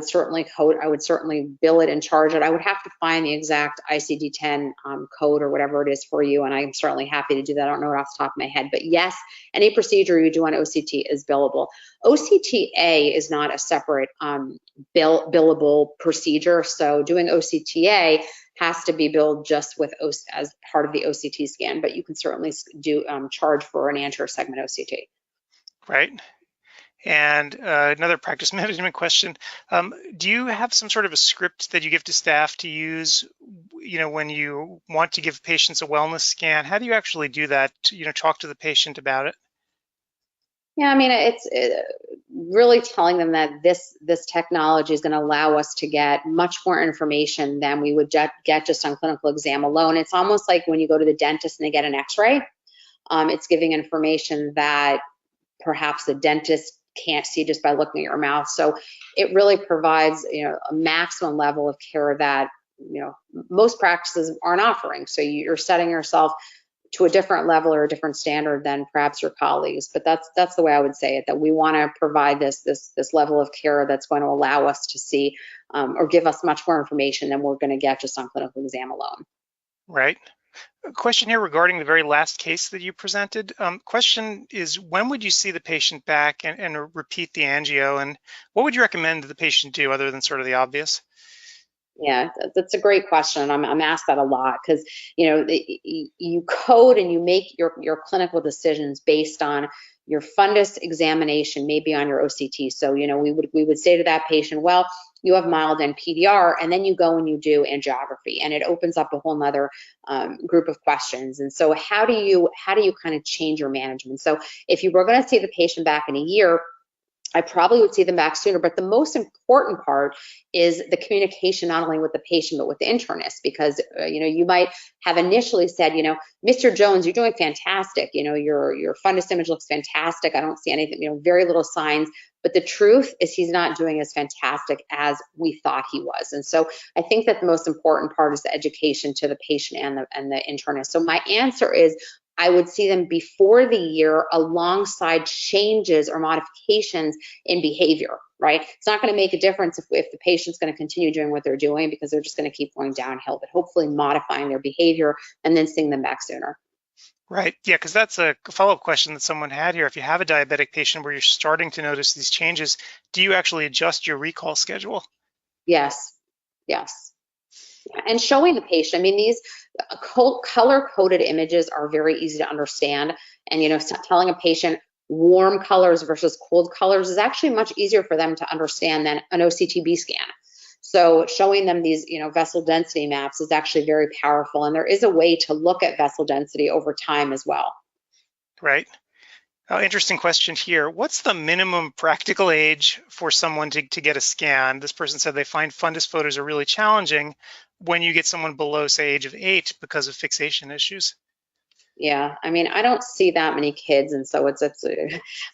certainly code. I would certainly bill it and charge it. I would have to find the exact ICD-10 code or whatever it is for you, and I'm certainly happy to do that. I don't know it off the top of my head, but yes, any procedure you do on OCT is billable. OCTA is not a separate billable procedure, so doing OCTA has to be billed just with as part of the OCT scan, but you can certainly do charge for an anterior segment OCT. Right. And another practice management question, do you have some sort of a script that you give to staff to use, when you want to give patients a wellness scan? How do you actually do that, talk to the patient about it? Yeah, I mean, it's really telling them that this technology is going to allow us to get much more information than we would get just on clinical exam alone. It's almost like when you go to the dentist and they get an x-ray. It's giving information that perhaps the dentist can't see just by looking at your mouth. So it really provides, a maximum level of care that, most practices aren't offering. So you're setting yourself to a different level or a different standard than perhaps your colleagues. But that's the way I would say it, that we want to provide this level of care that's going to allow us to see or give us much more information than we're going to get just on clinical exam alone. Right. A question here regarding the very last case that you presented. Question is, when would you see the patient back and repeat the angio, and what would you recommend the patient do other than sort of the obvious? Yeah, that's a great question. I'm asked that a lot because, you code and you make your clinical decisions based on your fundus examination, maybe on your OCT. So, we would say to that patient, well, you have mild NPDR, and then you go and you do angiography, and it opens up a whole nother group of questions. And so how do you kind of change your management? So if you were going to see the patient back in a year, I probably would see them back sooner. But the most important part is the communication, not only with the patient, but with the internist, because, you might have initially said, Mr. Jones, you're doing fantastic. Your fundus image looks fantastic. I don't see anything, very little signs. But the truth is he's not doing as fantastic as we thought he was. And so I think that the most important part is the education to the patient and the internist. So my answer is, I would see them before the year alongside changes or modifications in behavior, right? It's not going to make a difference if the patient's going to continue doing what they're doing, because they're just going to keep going downhill, but hopefully modifying their behavior and then seeing them back sooner. Right. Yeah, because that's a follow-up question that someone had here. If you have a diabetic patient where you're starting to notice these changes, do you actually adjust your recall schedule? Yes. And showing the patient, these color-coded images are very easy to understand. And, telling a patient warm colors versus cold colors is actually much easier for them to understand than an OCTB scan. So showing them these, vessel density maps is actually very powerful. And there is a way to look at vessel density over time as well. Right. Interesting question here. What's the minimum practical age for someone to get a scan? This person said they find fundus photos are really challenging when you get someone below, say, age of 8 because of fixation issues. Yeah, I don't see that many kids, and so it's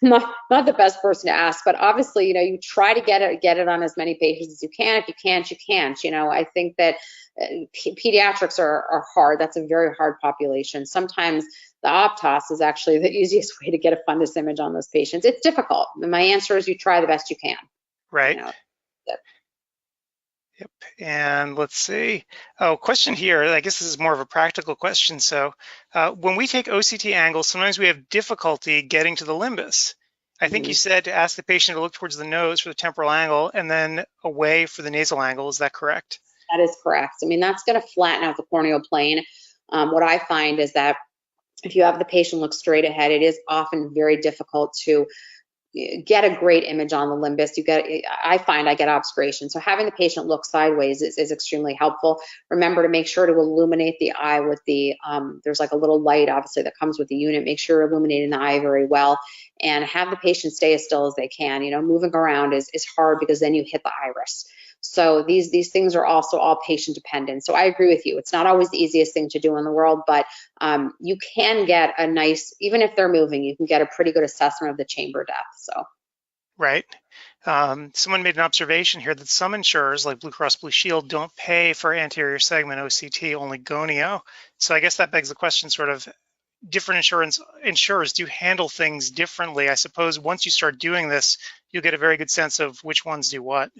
not the best person to ask. But obviously, you try to get it on as many patients as you can. If you can't, you can't. I think that pediatrics are hard. That's a very hard population. Sometimes the Optos is actually the easiest way to get a fundus image on those patients. It's difficult. And my answer is you try the best you can. Right. Yep. And let's see. Oh, question here. I guess this is more of a practical question. So when we take OCT angles, sometimes we have difficulty getting to the limbus. I think you said to ask the patient to look towards the nose for the temporal angle and then away for the nasal angle. Is that correct? That is correct. That's going to flatten out the corneal plane. What I find is that if you have the patient look straight ahead, it is often very difficult to get a great image on the limbus. I find I get obscuration. So having the patient look sideways is extremely helpful. Remember to make sure to illuminate the eye with there's like a little light, obviously, that comes with the unit. Make sure you're illuminating the eye very well, and have the patient stay as still as they can. Moving around is hard because then you hit the iris. So these things are also all patient dependent. So I agree with you. It's not always the easiest thing to do in the world, but you can get a nice, even if they're moving, you can get a pretty good assessment of the chamber depth. So. Right. Someone made an observation here that some insurers, like Blue Cross Blue Shield, don't pay for anterior segment OCT, only gonio. So I guess that begs the question, sort of, different insurers do handle things differently. I suppose once you start doing this, you'll get a very good sense of which ones do what.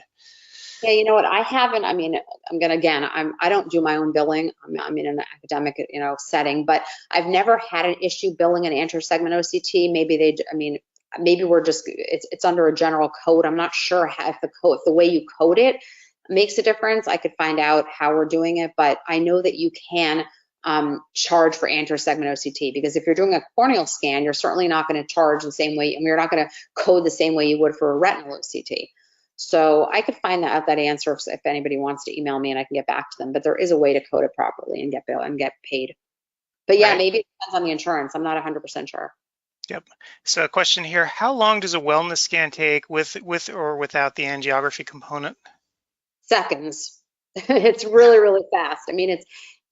Yeah, you know what? I haven't. I don't do my own billing. I'm in an academic, setting, but I've never had an issue billing an anterior segment OCT. Maybe we're just it's under a general code. I'm not sure if the way you code it makes a difference. I could find out how we're doing it, but I know that you can charge for anterior segment OCT, because if you're doing a corneal scan, you're certainly not going to charge the same way, and you're not going to code the same way you would for a retinal OCT. So I could find that answer if anybody wants to email me, and I can get back to them. But there is a way to code it properly and get billed and get paid. But yeah, maybe it depends on the insurance. I'm not 100% sure. Yep. So a question here: how long does a wellness scan take with or without the angiography component? Seconds. It's really, really fast.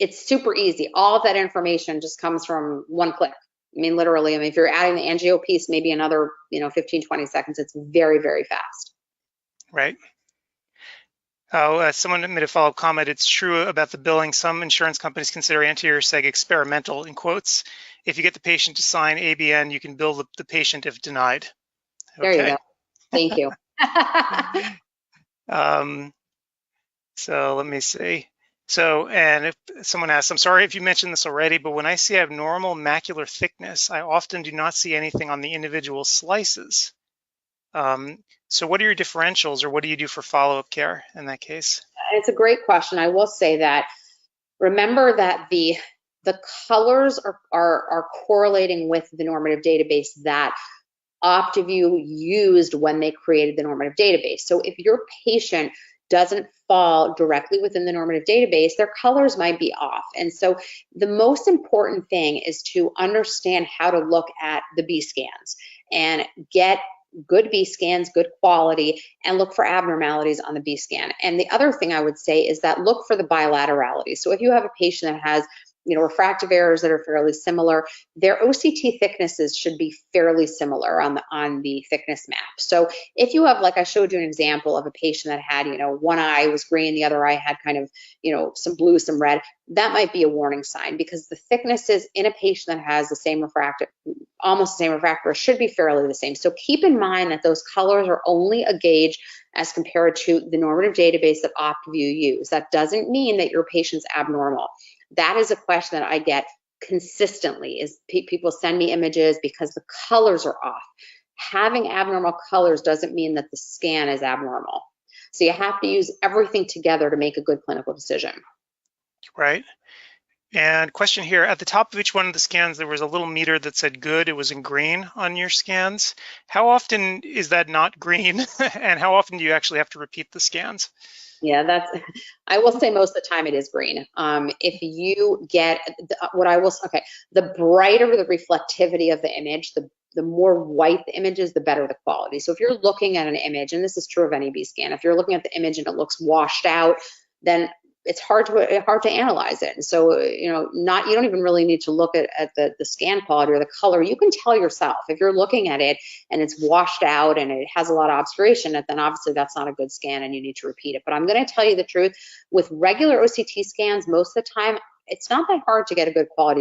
It's super easy. All of that information just comes from one click. Literally. If you're adding the angio piece, maybe another 15, 20 seconds. It's very, very fast. Right. Oh, someone made a follow-up comment. It's true about the billing. Some insurance companies consider anterior seg experimental, in quotes. If you get the patient to sign ABN, you can bill the patient if denied. Okay. There you go. Thank you. So let me see. So, and if someone asks, I'm sorry if you mentioned this already, but when I see abnormal macular thickness, I often do not see anything on the individual slices. So what are your differentials, or what do you do for follow-up care in that case? It's a great question. I will say that, remember that the colors are correlating with the normative database that OptiView used when they created the normative database. So if your patient doesn't fall directly within the normative database, their colors might be off. And so the most important thing is to understand how to look at the B scans and get good B scans, good quality, and look for abnormalities on the B scan. And the other thing I would say is that look for the bilaterality. So if you have a patient that has refractive errors that are fairly similar, their OCT thicknesses should be fairly similar on the thickness map. So if you have, like I showed you an example of a patient that had, one eye was green, the other eye had kind of, some blue, some red, that might be a warning sign, because the thicknesses in a patient that has the same refractive, almost the same refractor, should be fairly the same. So keep in mind that those colors are only a gauge as compared to the normative database that OptView use. That doesn't mean that your patient's abnormal. That is a question that I get consistently, is people send me images because the colors are off. Having abnormal colors doesn't mean that the scan is abnormal. So you have to use everything together to make a good clinical decision. Right. And question here, at the top of each one of the scans, there was a little meter that said good. It was in green on your scans. How often is that not green? And how often do you actually have to repeat the scans? Yeah, I will say most of the time it is green. If you get, the brighter the reflectivity of the image, the more white the image is, the better the quality. So if you're looking at an image, and this is true of any B scan, if you're looking at the image and it looks washed out, then it's hard to analyze it. And so, you don't even really need to look at the scan quality or the color. You can tell yourself if you're looking at it and it's washed out and it has a lot of obscuration, then obviously that's not a good scan and you need to repeat it. But I'm going to tell you the truth, with regular OCT scans, most of the time, it's not that hard to get a good quality